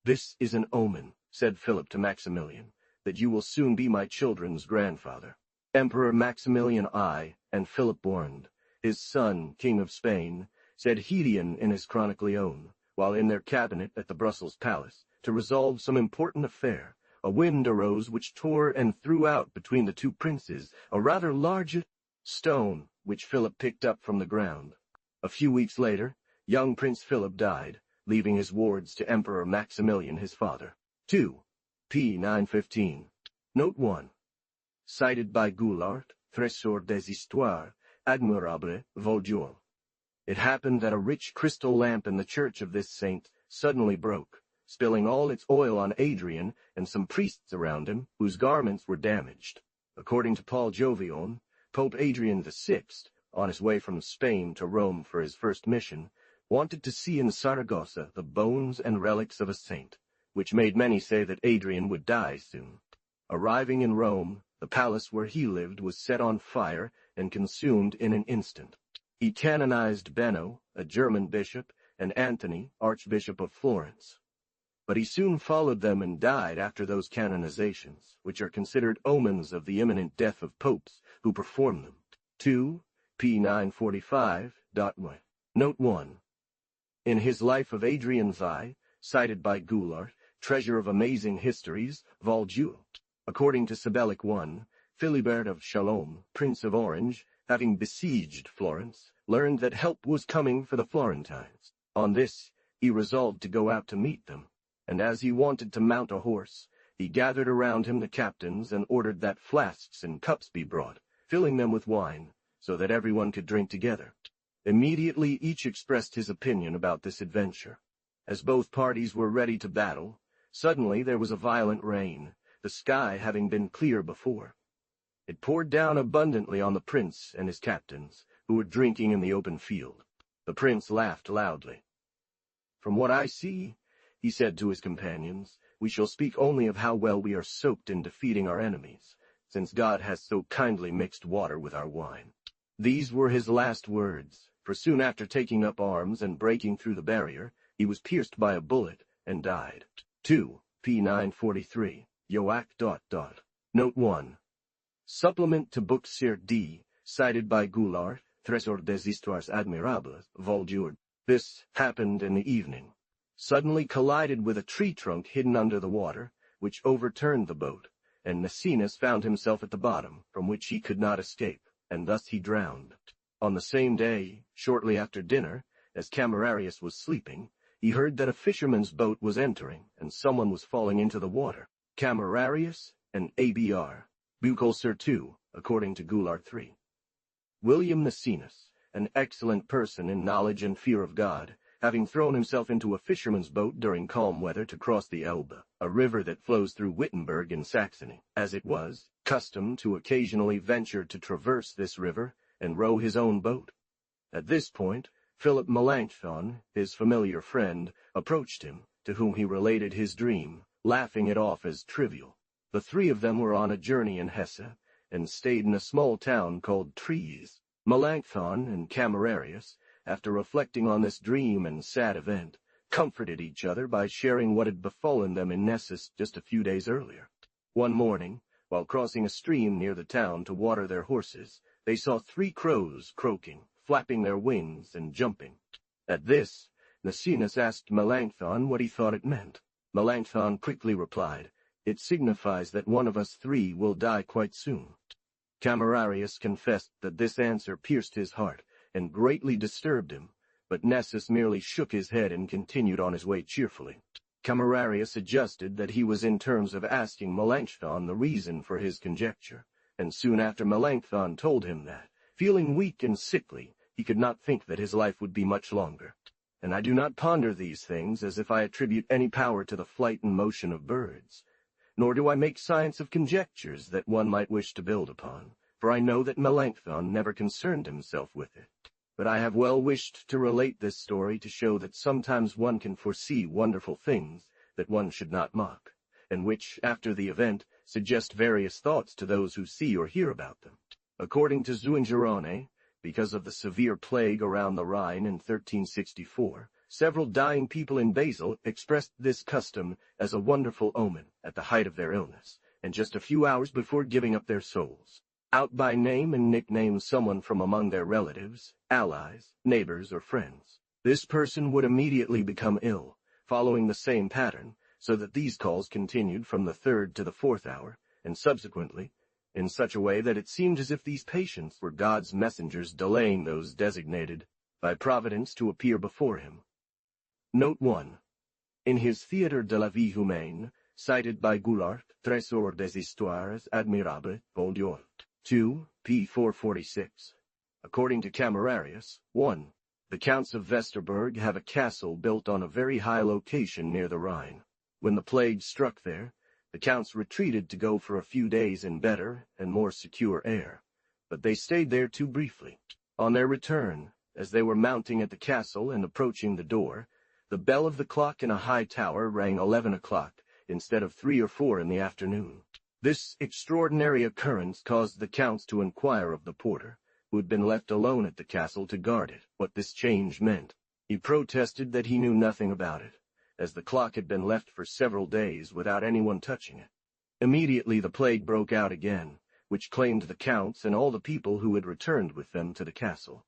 This is an omen, said Philip to Maximilian, that you will soon be my children's grandfather. Emperor Maximilian I, and Philip warned, his son, King of Spain, said Hédion in his Chronique Léon, while in their cabinet at the Brussels palace, to resolve some important affair, a wind arose which tore and threw out between the two princes a rather large stone, which Philip picked up from the ground. A few weeks later, young Prince Philip died, leaving his wards to Emperor Maximilian his father. 2. p. 915. Note 1. Cited by Goulart, Trésor des Histoires, Admirable, Vol. It happened that a rich crystal lamp in the church of this saint suddenly broke, spilling all its oil on Adrian and some priests around him, whose garments were damaged. According to Paul Jovion, Pope Adrian VI, on his way from Spain to Rome for his first mission, wanted to see in Saragossa the bones and relics of a saint, which made many say that Adrian would die soon. Arriving in Rome, the palace where he lived was set on fire and consumed in an instant. He canonized Benno, a German bishop, and Anthony, Archbishop of Florence. But he soon followed them and died after those canonizations, which are considered omens of the imminent death of popes who perform them. 2 p. 945.1. Note 1. In his Life of Adrian VI, cited by Goulart, Treasure of Amazing Histories, Vol. 2. According to Sibelic I, Philibert of Chalon, Prince of Orange, having besieged Florence, learned that help was coming for the Florentines. On this, he resolved to go out to meet them, and as he wanted to mount a horse, he gathered around him the captains and ordered that flasks and cups be brought, filling them with wine, so that everyone could drink together. Immediately each expressed his opinion about this adventure. As both parties were ready to battle, suddenly there was a violent rain, the sky having been clear before. It poured down abundantly on the prince and his captains, who were drinking in the open field. The prince laughed loudly. "From what I see," he said to his companions, "we shall speak only of how well we are soaked in defeating our enemies, since God has so kindly mixed water with our wine." These were his last words, for soon after taking up arms and breaking through the barrier, he was pierced by a bullet and died. 2 p. 943. Yoac. Note 1. Supplement to Book Sir D, cited by Goulart, Trésor des Histoires Admirables, Vol. 2. This happened in the evening. Suddenly collided with a tree trunk hidden under the water, which overturned the boat, and Maecenas found himself at the bottom, from which he could not escape, and thus he drowned. On the same day, shortly after dinner, as Camerarius was sleeping, he heard that a fisherman's boat was entering, and someone was falling into the water. Camerarius and ABR. Bucol Sir 2, according to Goulart 3. William Maecenas, an excellent person in knowledge and fear of God, having thrown himself into a fisherman's boat during calm weather to cross the Elbe, a river that flows through Wittenberg in Saxony, as it was custom to occasionally venture to traverse this river and row his own boat. At this point, Philip Melanchthon, his familiar friend, approached him, to whom he related his dream, laughing it off as trivial. The three of them were on a journey in Hesse, and stayed in a small town called Trees. Melanchthon and Camerarius, after reflecting on this dream and sad event, comforted each other by sharing what had befallen them in Nessus just a few days earlier. One morning, while crossing a stream near the town to water their horses, they saw 3 crows croaking, flapping their wings and jumping. At this, Maecenas asked Melanchthon what he thought it meant. Melanchthon quickly replied, "It signifies that one of us 3 will die quite soon." Camerarius confessed that this answer pierced his heart and greatly disturbed him, but Nessus merely shook his head and continued on his way cheerfully. Camerarius suggested that he was in terms of asking Melanchthon the reason for his conjecture, and soon after Melanchthon told him that, feeling weak and sickly, he could not think that his life would be much longer. And I do not ponder these things as if I attribute any power to the flight and motion of birds, nor do I make science of conjectures that one might wish to build upon, for I know that Melanchthon never concerned himself with it. But I have well wished to relate this story to show that sometimes one can foresee wonderful things that one should not mock, and which, after the event, suggest various thoughts to those who see or hear about them. According to Zuingerone, because of the severe plague around the Rhine in 1364, several dying people in Basel expressed this custom as a wonderful omen at the height of their illness, and just a few hours before giving up their souls. Out by name and nickname someone from among their relatives, allies, neighbors, or friends. This person would immediately become ill, following the same pattern, so that these calls continued from the 3rd to the 4th hour, and subsequently, in such a way that it seemed as if these patients were God's messengers delaying those designated by Providence to appear before him. Note 1. In his Théâtre de la Vie Humaine, cited by Goulart, Trésor des Histoires Admirables, Vol. 2, p. 446. According to Camerarius, 1. The Counts of Westerberg have a castle built on a very high location near the Rhine. When the plague struck there, the Counts retreated to go for a few days in better and more secure air, but they stayed there too briefly. On their return, As they were mounting at the castle and approaching the door, the bell of the clock in a high tower rang 11 o'clock instead of 3 or 4 in the afternoon. This extraordinary occurrence caused the counts to inquire of the porter, who had been left alone at the castle to guard it, what this change meant. He protested that he knew nothing about it, as the clock had been left for several days without anyone touching it. Immediately the plague broke out again, which claimed the counts and all the people who had returned with them to the castle.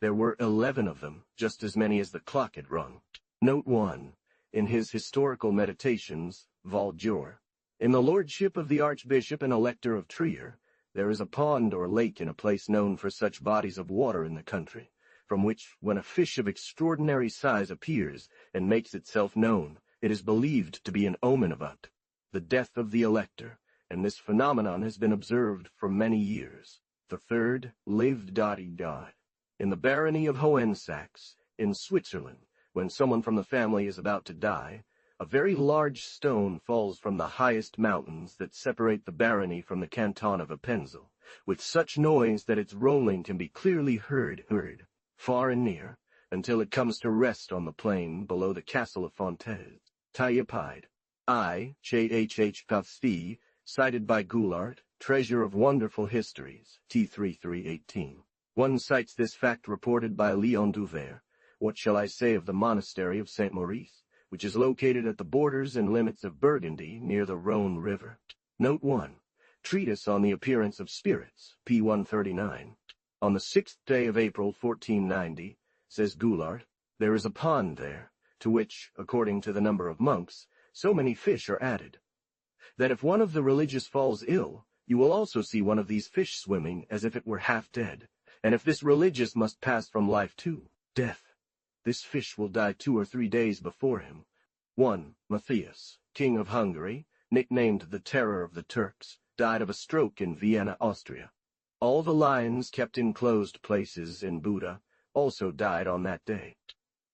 There were 11 of them, just as many as the clock had rung. Note 1. In his Historical Meditations, Vol. Jur. In the lordship of the Archbishop and Elector of Trier, there is a pond or lake in a place known for such bodies of water in the country, from which, when a fish of extraordinary size appears and makes itself known, it is believed to be an omen of the death of the Elector, and this phenomenon has been observed for many years. The third lived. He died. In the barony of Hohensaxe, in Switzerland, when someone from the family is about to die, a very large stone falls from the highest mountains that separate the barony from the canton of Appenzell, with such noise that its rolling can be clearly heard, far and near, until it comes to rest on the plain below the castle of Fontaine. Taillapide. I.J.H.H. Fausti, cited by Goulart, Treasure of Wonderful Histories, T3318. One cites this fact reported by Leon Duver. What shall I say of the monastery of St. Maurice, which is located at the borders and limits of Burgundy near the Rhone River? Note 1. Treatise on the Appearance of Spirits, p. 139. On the 6th day of April, 1490, says Goulart, there is a pond there, to which, according to the number of monks, so many fish are added, that if one of the religious falls ill, you will also see one of these fish swimming as if it were half dead, and if this religious must pass from life to death, this fish will die 2 or 3 days before him. 1. Matthias, king of Hungary, nicknamed the Terror of the Turks, died of a stroke in Vienna, Austria. All the lions kept in closed places in Buda also died on that day.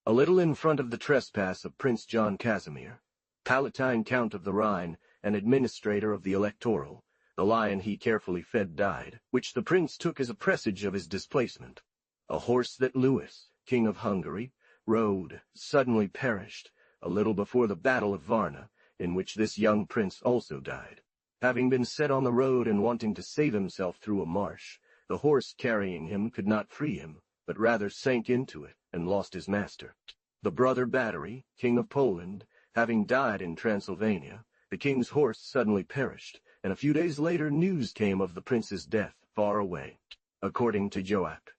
A little in front of the trespass of Prince John Casimir, Palatine Count of the Rhine and administrator of the Electoral, the lion he carefully fed died, which the prince took as a presage of his displacement. A horse that Louis, king of Hungary, rode suddenly perished a little before the battle of Varna, in which this young prince also died. Having been set on the road and wanting to save himself through a marsh, the horse carrying him could not free him, but rather sank into it and lost his master. The brother Battery, king of Poland, having died in Transylvania, the king's horse suddenly perished, and a few days later news came of the prince's death far away. According to Joach.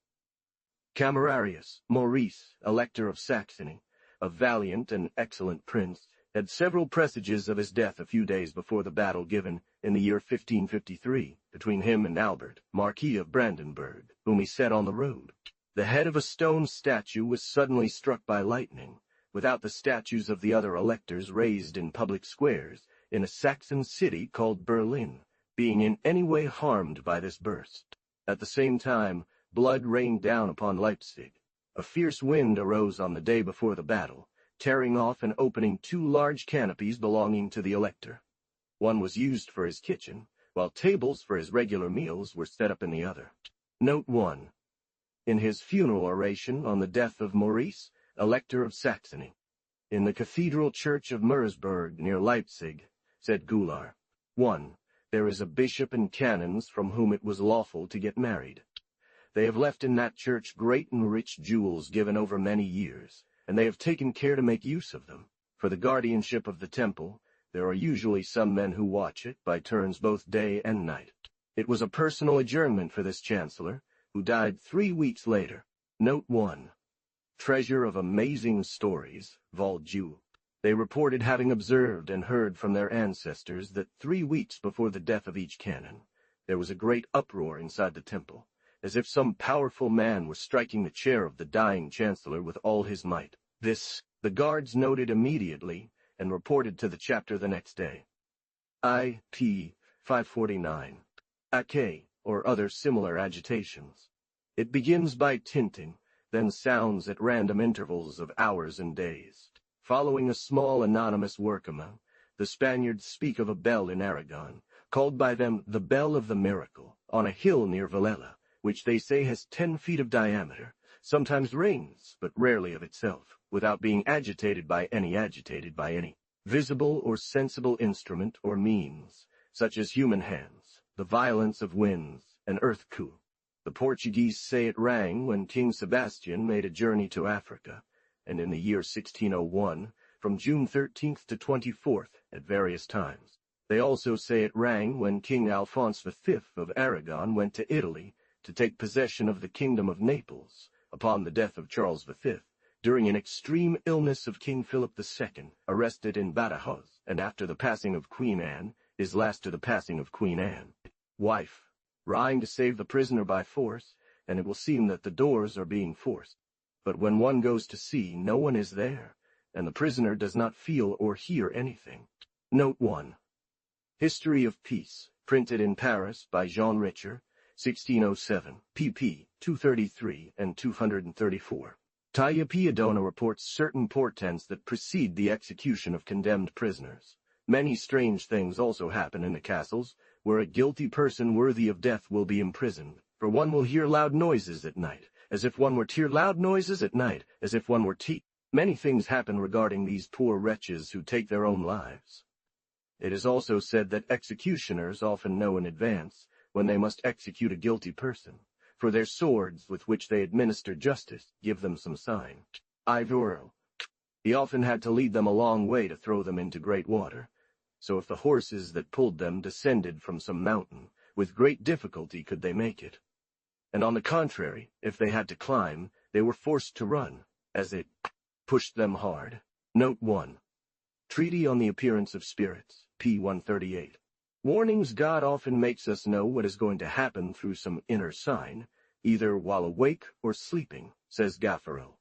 Camerarius, Maurice, Elector of Saxony, a valiant and excellent prince, had several presages of his death a few days before the battle given in the year 1553 between him and Albert, Marquis of Brandenburg, whom he set on the road. The head of a stone statue was suddenly struck by lightning, without the statues of the other electors raised in public squares in a Saxon city called Berlin, being in any way harmed by this burst. At the same time, blood rained down upon Leipzig. A fierce wind arose on the day before the battle, tearing off and opening 2 large canopies belonging to the elector. One was used for his kitchen, while tables for his regular meals were set up in the other. Note 1. In his funeral oration on the death of Maurice, Elector of Saxony, in the Cathedral Church of Mersburg near Leipzig, said Goulart, 1. There is a bishop and canons from whom it was lawful to get married. They have left in that church great and rich jewels given over many years, and they have taken care to make use of them. For the guardianship of the temple, there are usually some men who watch it by turns both day and night. It was a personal adjournment for this chancellor, who died 3 weeks later. Note 1. Treasure of Amazing Stories, Vol. Jur. They reported having observed and heard from their ancestors that 3 weeks before the death of each canon, there was a great uproar inside the temple, as if some powerful man were striking the chair of the dying chancellor with all his might. This, the guards noted immediately, and reported to the chapter the next day. I.P. 549. Ake, or other similar agitations. It begins by tinting, then sounds at random intervals of hours and days. Following a small anonymous workman, the Spaniards speak of a bell in Aragon, called by them the Bell of the Miracle, on a hill near Villela, which they say has 10 feet of diameter, sometimes reigns, but rarely of itself, without being agitated by any visible or sensible instrument or means, such as human hands, the violence of winds, an earth coup. The Portuguese say it rang when King Sebastian made a journey to Africa, and in the year 1601, from June 13th to 24th, at various times. They also say it rang when King Alphonse V of Aragon went to Italy to take possession of the Kingdom of Naples, upon the death of Charles V, during an extreme illness of King Philip II, arrested in Badajoz, and after the passing of Queen Anne, is last to the passing of Queen Anne. Wife, trying to save the prisoner by force, and it will seem that the doors are being forced. But when one goes to see, no one is there, and the prisoner does not feel or hear anything. Note 1. History of Peace, printed in Paris by Jean Richer, 1607, pp. 233 and 234. Taya Piedona reports certain portents that precede the execution of condemned prisoners. Many strange things also happen in the castles, where a guilty person worthy of death will be imprisoned, for one will hear loud noises at night, as if one were Many things happen regarding these poor wretches who take their own lives. It is also said that executioners often know in advance when they must execute a guilty person, for their swords with which they administer justice give them some sign. Ivoro. He often had to lead them a long way to throw them into great water, so if the horses that pulled them descended from some mountain, with great difficulty could they make it. And on the contrary, if they had to climb, they were forced to run, as it pushed them hard. Note 1. Treatise on the Appearance of Spirits, p. 138. Warnings. God often makes us know what is going to happen through some inner sign, either while awake or sleeping, says Gaffaro.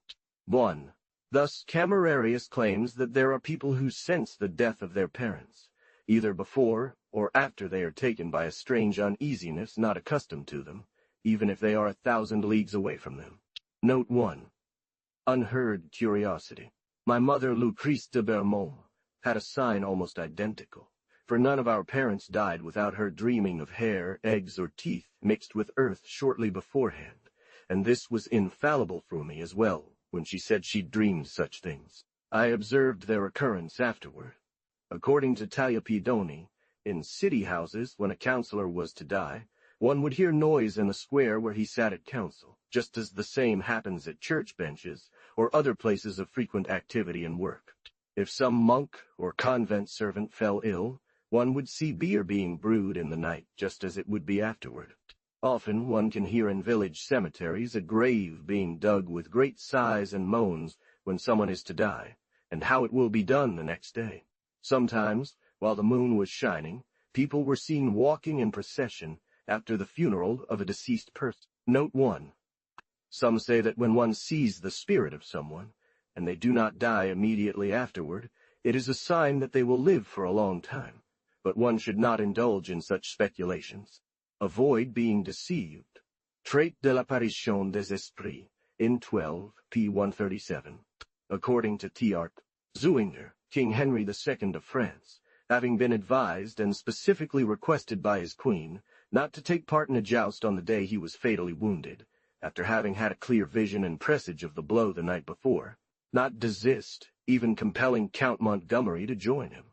1. Thus Camerarius claims that there are people who sense the death of their parents, either before or after they are taken by a strange uneasiness not accustomed to them, even if they are 1,000 leagues away from them. Note 1. Unheard curiosity. My mother, Lucrece de Bermond, had a sign almost identical, for none of our parents died without her dreaming of hair, eggs, or teeth mixed with earth shortly beforehand, and this was infallible for me as well, when she said she dreamed such things. I observed their occurrence afterward. According to Talia Pidoni, in city houses, when a councillor was to die, one would hear noise in the square where he sat at council, just as the same happens at church benches or other places of frequent activity and work. If some monk or convent servant fell ill, one would see beer being brewed in the night, just as it would be afterward. Often one can hear in village cemeteries a grave being dug with great sighs and moans when someone is to die, and how it will be done the next day. Sometimes, while the moon was shining, people were seen walking in procession after the funeral of a deceased person. Note 1. Some say that when one sees the spirit of someone, and they do not die immediately afterward, it is a sign that they will live for a long time, but one should not indulge in such speculations. Avoid being deceived. Trait de l'apparition des esprits, in 12, p. 137. According to Thiart Zuinger, King Henry II of France, having been advised and specifically requested by his queen not to take part in a joust on the day he was fatally wounded, after having had a clear vision and presage of the blow the night before, not desist, even compelling Count Montgomery to join him.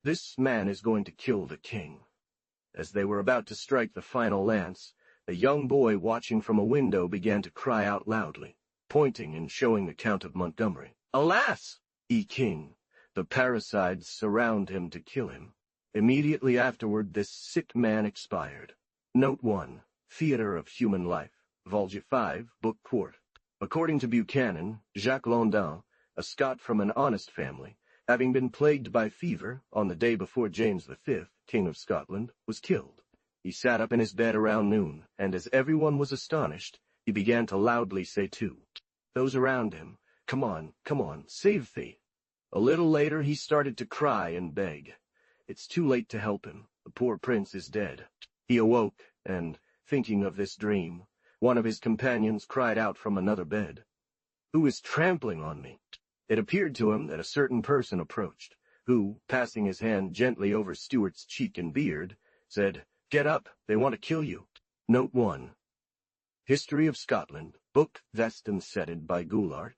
This man is going to kill the king. As they were about to strike the final lance, a young boy watching from a window began to cry out loudly, pointing and showing the Count of Montgomery. Alas, ye king! The parricides surround him to kill him. Immediately afterward this sick man expired. Note 1. Theatre of Human Life, Volume 5, Book 4. According to Buchanan, Jacques Landin, a Scot from an honest family, having been plagued by fever on the day before James V, King of Scotland, was killed. He sat up in his bed around noon, and as everyone was astonished, he began to loudly say to those around him, come on, save thee. A little later he started to cry and beg. It's too late to help him. The poor prince is dead. He awoke, and, thinking of this dream, one of his companions cried out from another bed, Who is trampling on me? It appeared to him that a certain person approached, who, passing his hand gently over Stuart's cheek and beard, said, Get up, they want to kill you. Note 1. History of Scotland, Book Vest unsettling by Goulart,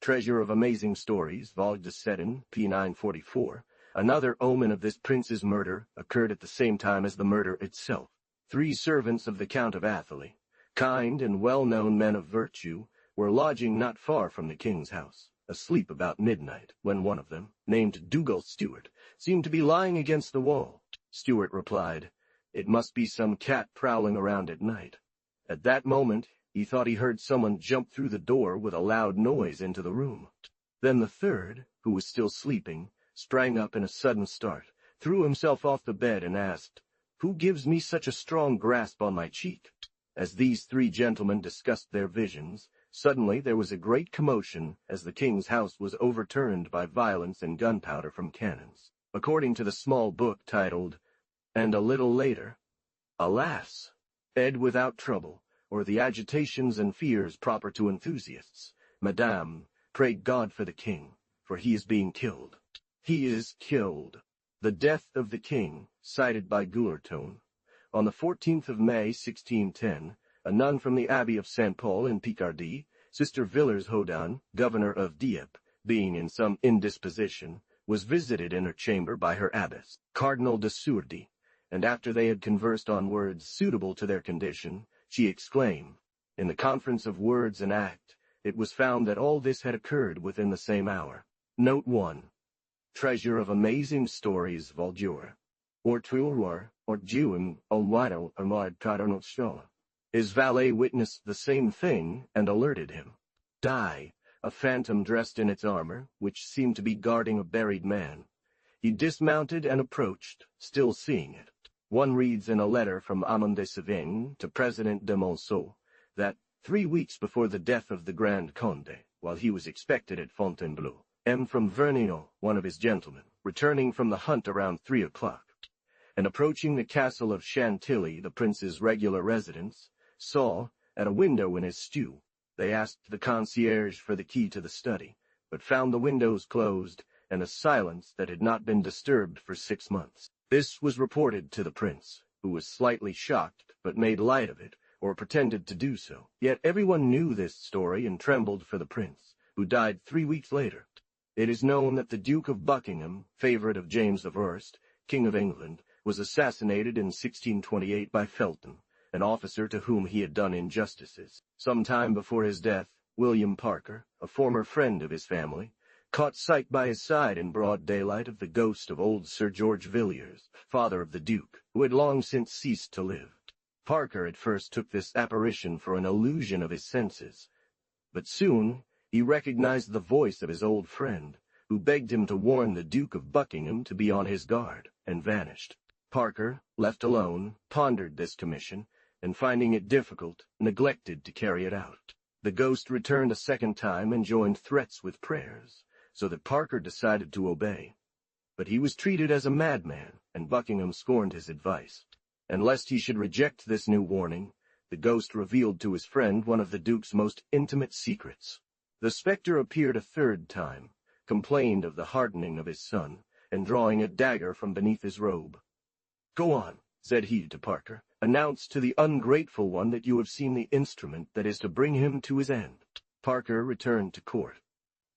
Treasure of Amazing Stories, Vol. 7, p. 944. Another omen of this prince's murder occurred at the same time as the murder itself. 3 servants of the Count of Atherley, kind and well-known men of virtue, were lodging not far from the king's house, asleep about midnight, when one of them, named Dougal Stewart, seemed to be lying against the wall. Stewart replied, "It must be some cat prowling around at night." At that moment, he thought he heard someone jump through the door with a loud noise into the room. Then the third, who was still sleeping, sprang up in a sudden start, threw himself off the bed and asked, "Who gives me such a strong grasp on my cheek?" As these 3 gentlemen discussed their visions, suddenly there was a great commotion as the king's house was overturned by violence and gunpowder from cannons. According to the small book titled, "And a Little Later," alas, Ed without trouble, or the agitations and fears proper to enthusiasts, Madame, pray God for the king, for he is being killed. He is killed. The death of the king, cited by Guillerton. On the 14th of May, 1610, a nun from the Abbey of St. Paul in Picardy, Sister Villers Hodin, governor of Dieppe, being in some indisposition, was visited in her chamber by her abbess, Cardinal de Sourdis, and after they had conversed on words suitable to their condition, she exclaimed, in the conference of words and act, it was found that all this had occurred within the same hour. Note 1. Treasure of Amazing Stories, Voldure. Or Tuilroar, or Juim, Olwido, Amad Cardinal Shola. His valet witnessed the same thing and alerted him. Die, a phantom dressed in its armor, which seemed to be guarding a buried man. He dismounted and approached, still seeing it. One reads in a letter from Amand de Savaigne to President de Monceau that 3 weeks before the death of the Grand Conde, while he was expected at Fontainebleau, M. from Vernignon, one of his gentlemen, returning from the hunt around 3 o'clock, and approaching the castle of Chantilly, the prince's regular residence, saw, at a window in his stew, they asked the concierge for the key to the study, but found the windows closed and a silence that had not been disturbed for 6 months. This was reported to the prince, who was slightly shocked, but made light of it, or pretended to do so. Yet everyone knew this story and trembled for the prince, who died 3 weeks later. It is known that the Duke of Buckingham, favorite of James I, King of England, was assassinated in 1628 by Felton, an officer to whom he had done injustices. Some time before his death, William Parker, a former friend of his family, caught sight by his side in broad daylight of the ghost of old Sir George Villiers, father of the Duke, who had long since ceased to live. Parker at first took this apparition for an illusion of his senses, but soon he recognized the voice of his old friend, who begged him to warn the Duke of Buckingham to be on his guard, and vanished. Parker, left alone, pondered this commission, and finding it difficult, neglected to carry it out. The ghost returned a second time and joined threats with prayers, so that Parker decided to obey. But he was treated as a madman, and Buckingham scorned his advice. And lest he should reject this new warning, the ghost revealed to his friend one of the Duke's most intimate secrets. The spectre appeared a 3rd time, complained of the hardening of his son, and drawing a dagger from beneath his robe. "Go on," said he to Parker, "announce to the ungrateful one that you have seen the instrument that is to bring him to his end." Parker returned to court.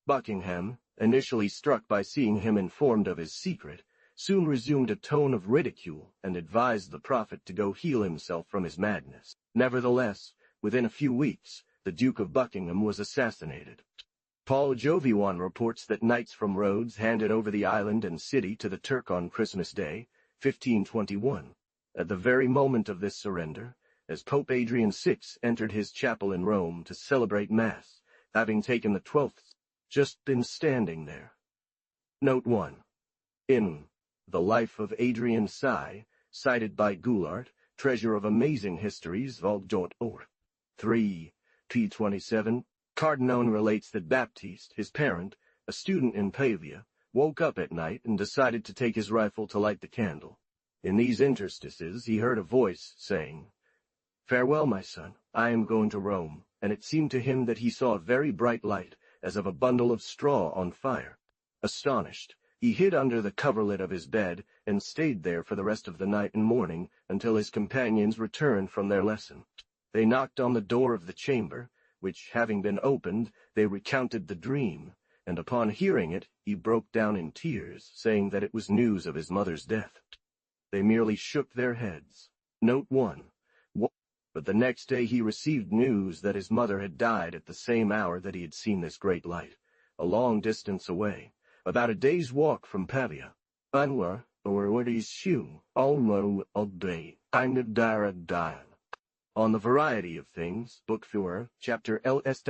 Buckingham, initially struck by seeing him informed of his secret, soon resumed a tone of ridicule and advised the prophet to go heal himself from his madness. Nevertheless, within a few weeks, the Duke of Buckingham was assassinated. Paul Jovian reports that knights from Rhodes handed over the island and city to the Turk on Christmas Day, 1521. At the very moment of this surrender, as Pope Adrian VI entered his chapel in Rome to celebrate Mass, having taken the 12th, just been standing there. Note 1. In The Life of Adrian VI, cited by Goulart, Treasure of Amazing Histories, Vol. 3, p. 27, Cardinone relates that Baptiste, his parent, a student in Pavia, woke up at night and decided to take his rifle to light the candle. In these interstices he heard a voice saying, "Farewell, my son, I am going to Rome," and it seemed to him that he saw a very bright light, as of a bundle of straw on fire. Astonished, he hid under the coverlet of his bed and stayed there for the rest of the night and morning until his companions returned from their lesson. They knocked on the door of the chamber, which having been opened, they recounted the dream, and upon hearing it, he broke down in tears, saying that it was news of his mother's death. They merely shook their heads. Note 1. But the next day he received news that his mother had died at the same hour that he had seen this great light, a long distance away, about a day's walk from Pavia. Anwar, or what is you, almo all day, kind dara dial. On the Variety of Things, Book 4, Chapter LS.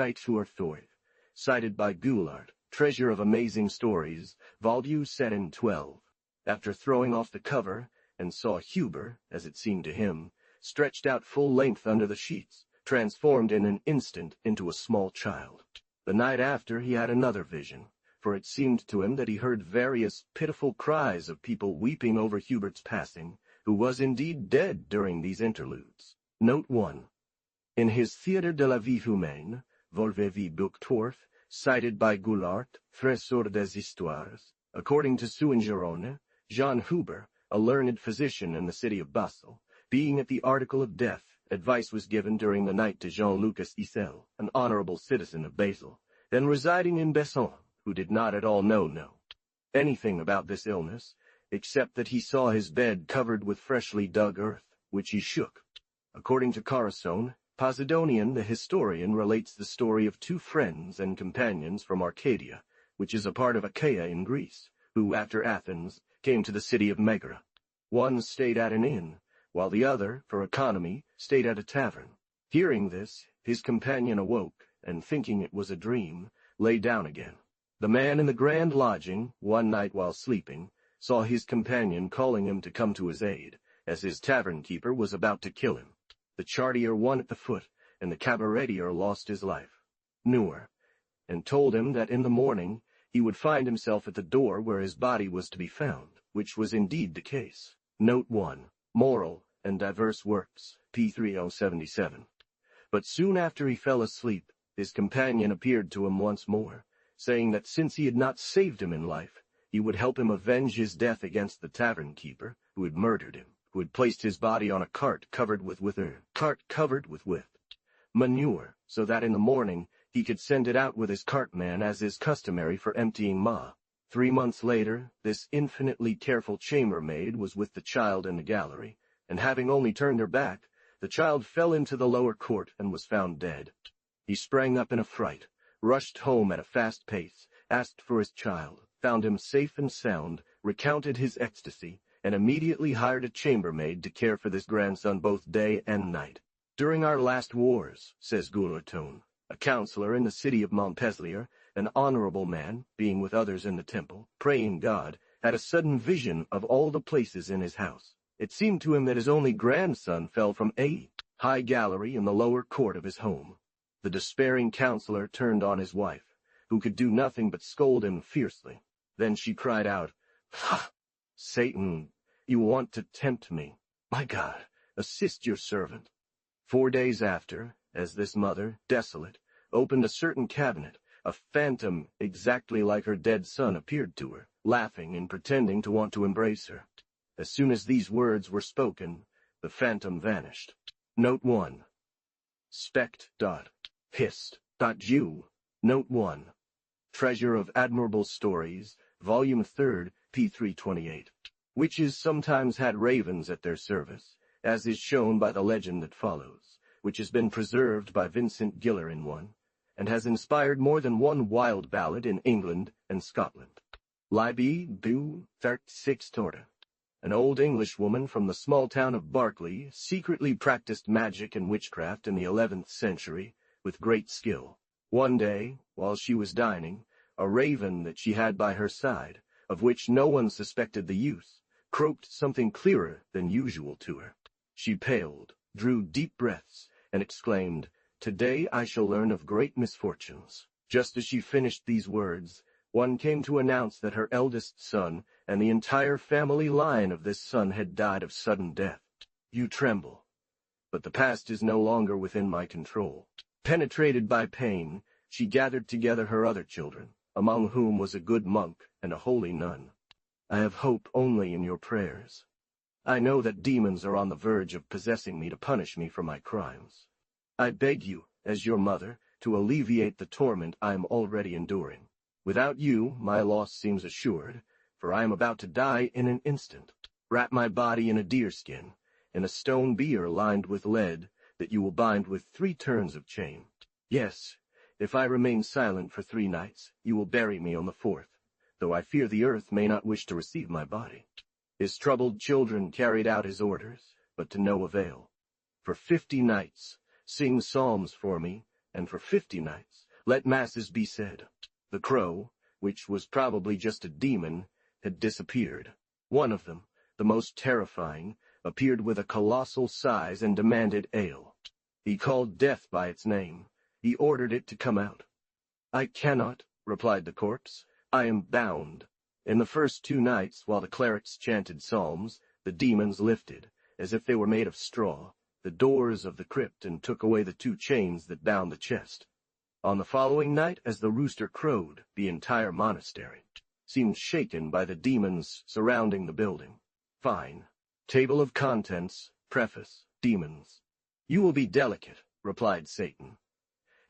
Cited by Goulart, Treasure of Amazing Stories, Volume 12. After throwing off the cover, and saw Huber, as it seemed to him, stretched out full length under the sheets, transformed in an instant into a small child. The night after he had another vision, for it seemed to him that he heard various pitiful cries of people weeping over Hubert's passing, who was indeed dead during these interludes. Note 1. In his Theatre de la Vie Humaine, Volvevi Book 12, cited by Goulart, Trésor des Histoires, according to Souin-Girone, Jean Huber, a learned physician in the city of Basel, being at the article of death, advice was given during the night to Jean-Lucas Issel, an honorable citizen of Basel, then residing in Besson, who did not at all know anything about this illness, except that he saw his bed covered with freshly dug earth, which he shook. According to Carasone, Posidonian the historian relates the story of two friends and companions from Arcadia, which is a part of Achaia in Greece, who, after Athens, came to the city of Megara. One stayed at an inn, while the other, for economy, stayed at a tavern. Hearing this, his companion awoke, and thinking it was a dream, lay down again. The man in the grand lodging, one night while sleeping, saw his companion calling him to come to his aid, as his tavern-keeper was about to kill him. The chartier won at the foot, and the cabaretier lost his life. Newer, and told him that in the morning he would find himself at the door where his body was to be found, which was indeed the case. Note 1. Moral and Diverse Works, p. 3077. But soon after he fell asleep, his companion appeared to him once more, saying that since he had not saved him in life, he would help him avenge his death against the tavern-keeper, who had murdered him, who had placed his body on a cart covered with manure, so that in the morning he could send it out with his cartman as is customary for emptying Ma. 3 months later, this infinitely careful chambermaid was with the child in the gallery, and having only turned her back, the child fell into the lower court and was found dead. He sprang up in a fright, rushed home at a fast pace, asked for his child, found him safe and sound, recounted his ecstasy, and immediately hired a chambermaid to care for this grandson both day and night. During our last wars, says Goulart, a counselor in the city of Montpellier, an honorable man, being with others in the temple, praying God, had a sudden vision of all the places in his house. It seemed to him that his only grandson fell from a high gallery in the lower court of his home. The despairing counselor turned on his wife, who could do nothing but scold him fiercely. Then she cried out, "Ha! Satan, you want to tempt me. My God, assist your servant." 4 days after, as this mother, desolate, opened a certain cabinet, a phantom exactly like her dead son appeared to her, laughing and pretending to want to embrace her. As soon as these words were spoken, the phantom vanished. Note 1. Spect.hist.u. Note 1. Treasure of Admirable Stories, Volume 3, p. 328. Witches sometimes had ravens at their service, as is shown by the legend that follows, which has been preserved by Vincent Giller in one, and has inspired more than one wild ballad in England and Scotland. Libby du 36 Torta. An old Englishwoman from the small town of Berkeley secretly practiced magic and witchcraft in the 11th century with great skill. One day, while she was dining, a raven that she had by her side, of which no one suspected the use, croaked something clearer than usual to her. She paled, drew deep breaths, and exclaimed, "Today I shall learn of great misfortunes." Just as she finished these words, one came to announce that her eldest son and the entire family line of this son had died of sudden death. You tremble. But the past is no longer within my control. Penetrated by pain, she gathered together her other children, among whom was a good monk and a holy nun. I have hope only in your prayers. I know that demons are on the verge of possessing me to punish me for my crimes. I beg you, as your mother, to alleviate the torment I am already enduring. Without you, my loss seems assured, for I am about to die in an instant. Wrap my body in a deerskin, and a stone bier lined with lead that you will bind with 3 turns of chain. Yes, if I remain silent for 3 nights, you will bury me on the 4th, though I fear the earth may not wish to receive my body. His troubled children carried out his orders, but to no avail. For 50 nights, sing psalms for me, and for 50 nights, let masses be said. The crow, which was probably just a demon, had disappeared. One of them, the most terrifying, appeared with a colossal size and demanded ale. He called death by its name. He ordered it to come out. "I cannot," replied the corpse. "I am bound." In the first 2 nights, while the clerics chanted psalms, the demons lifted, as if they were made of straw, the doors of the crypt and took away the 2 chains that bound the chest. On the following night, as the rooster crowed, the entire monastery seemed shaken by the demons surrounding the building. Fine. Table of Contents, Preface, Demons. "You will be delicate," replied Satan.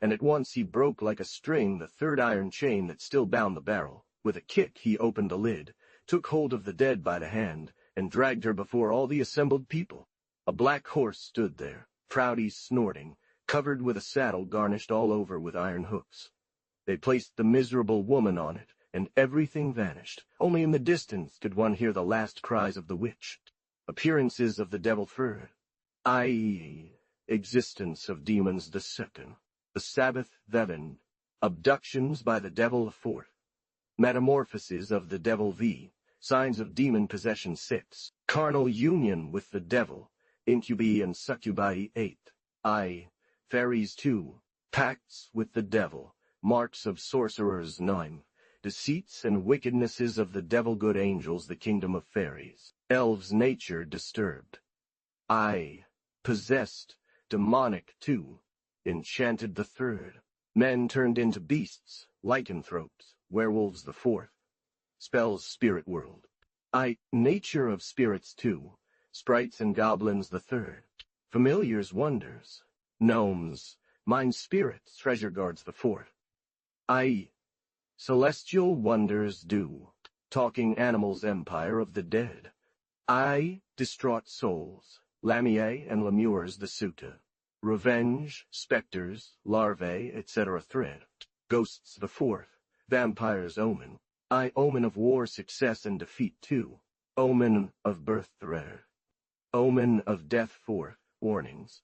And at once he broke like a string the 3rd iron chain that still bound the barrel. With a kick he opened the lid, took hold of the dead by the hand, and dragged her before all the assembled people. A black horse stood there, proudly snorting, covered with a saddle garnished all over with iron hooks. They placed the miserable woman on it, and everything vanished. Only in the distance could one hear the last cries of the witch. Appearances of the devil third, i.e., existence of demons the second, the Sabbath theven, abductions by the devil the fourth, metamorphoses of the devil v, signs of demon possession 6, carnal union with the devil, incubi and succubi 8, fairies 2, pacts with the devil, marks of sorcerers 9, deceits and wickednesses of the devil good angels the kingdom of fairies, elves nature disturbed, possessed, demonic 2, enchanted the 3rd, men turned into beasts, lycanthropes, werewolves the 4th, spells spirit world, nature of spirits 2, sprites and goblins the 3rd, familiars wonders, gnomes, mind spirits treasure guards the 4th, celestial wonders do, talking animals empire of the dead, distraught souls, Lamiae and lemures the sutta, revenge, specters, larvae, etc. thread, ghosts the 4th, vampires omen, omen of war success and defeat 2, omen of birth thread, omen of death 4th, warnings,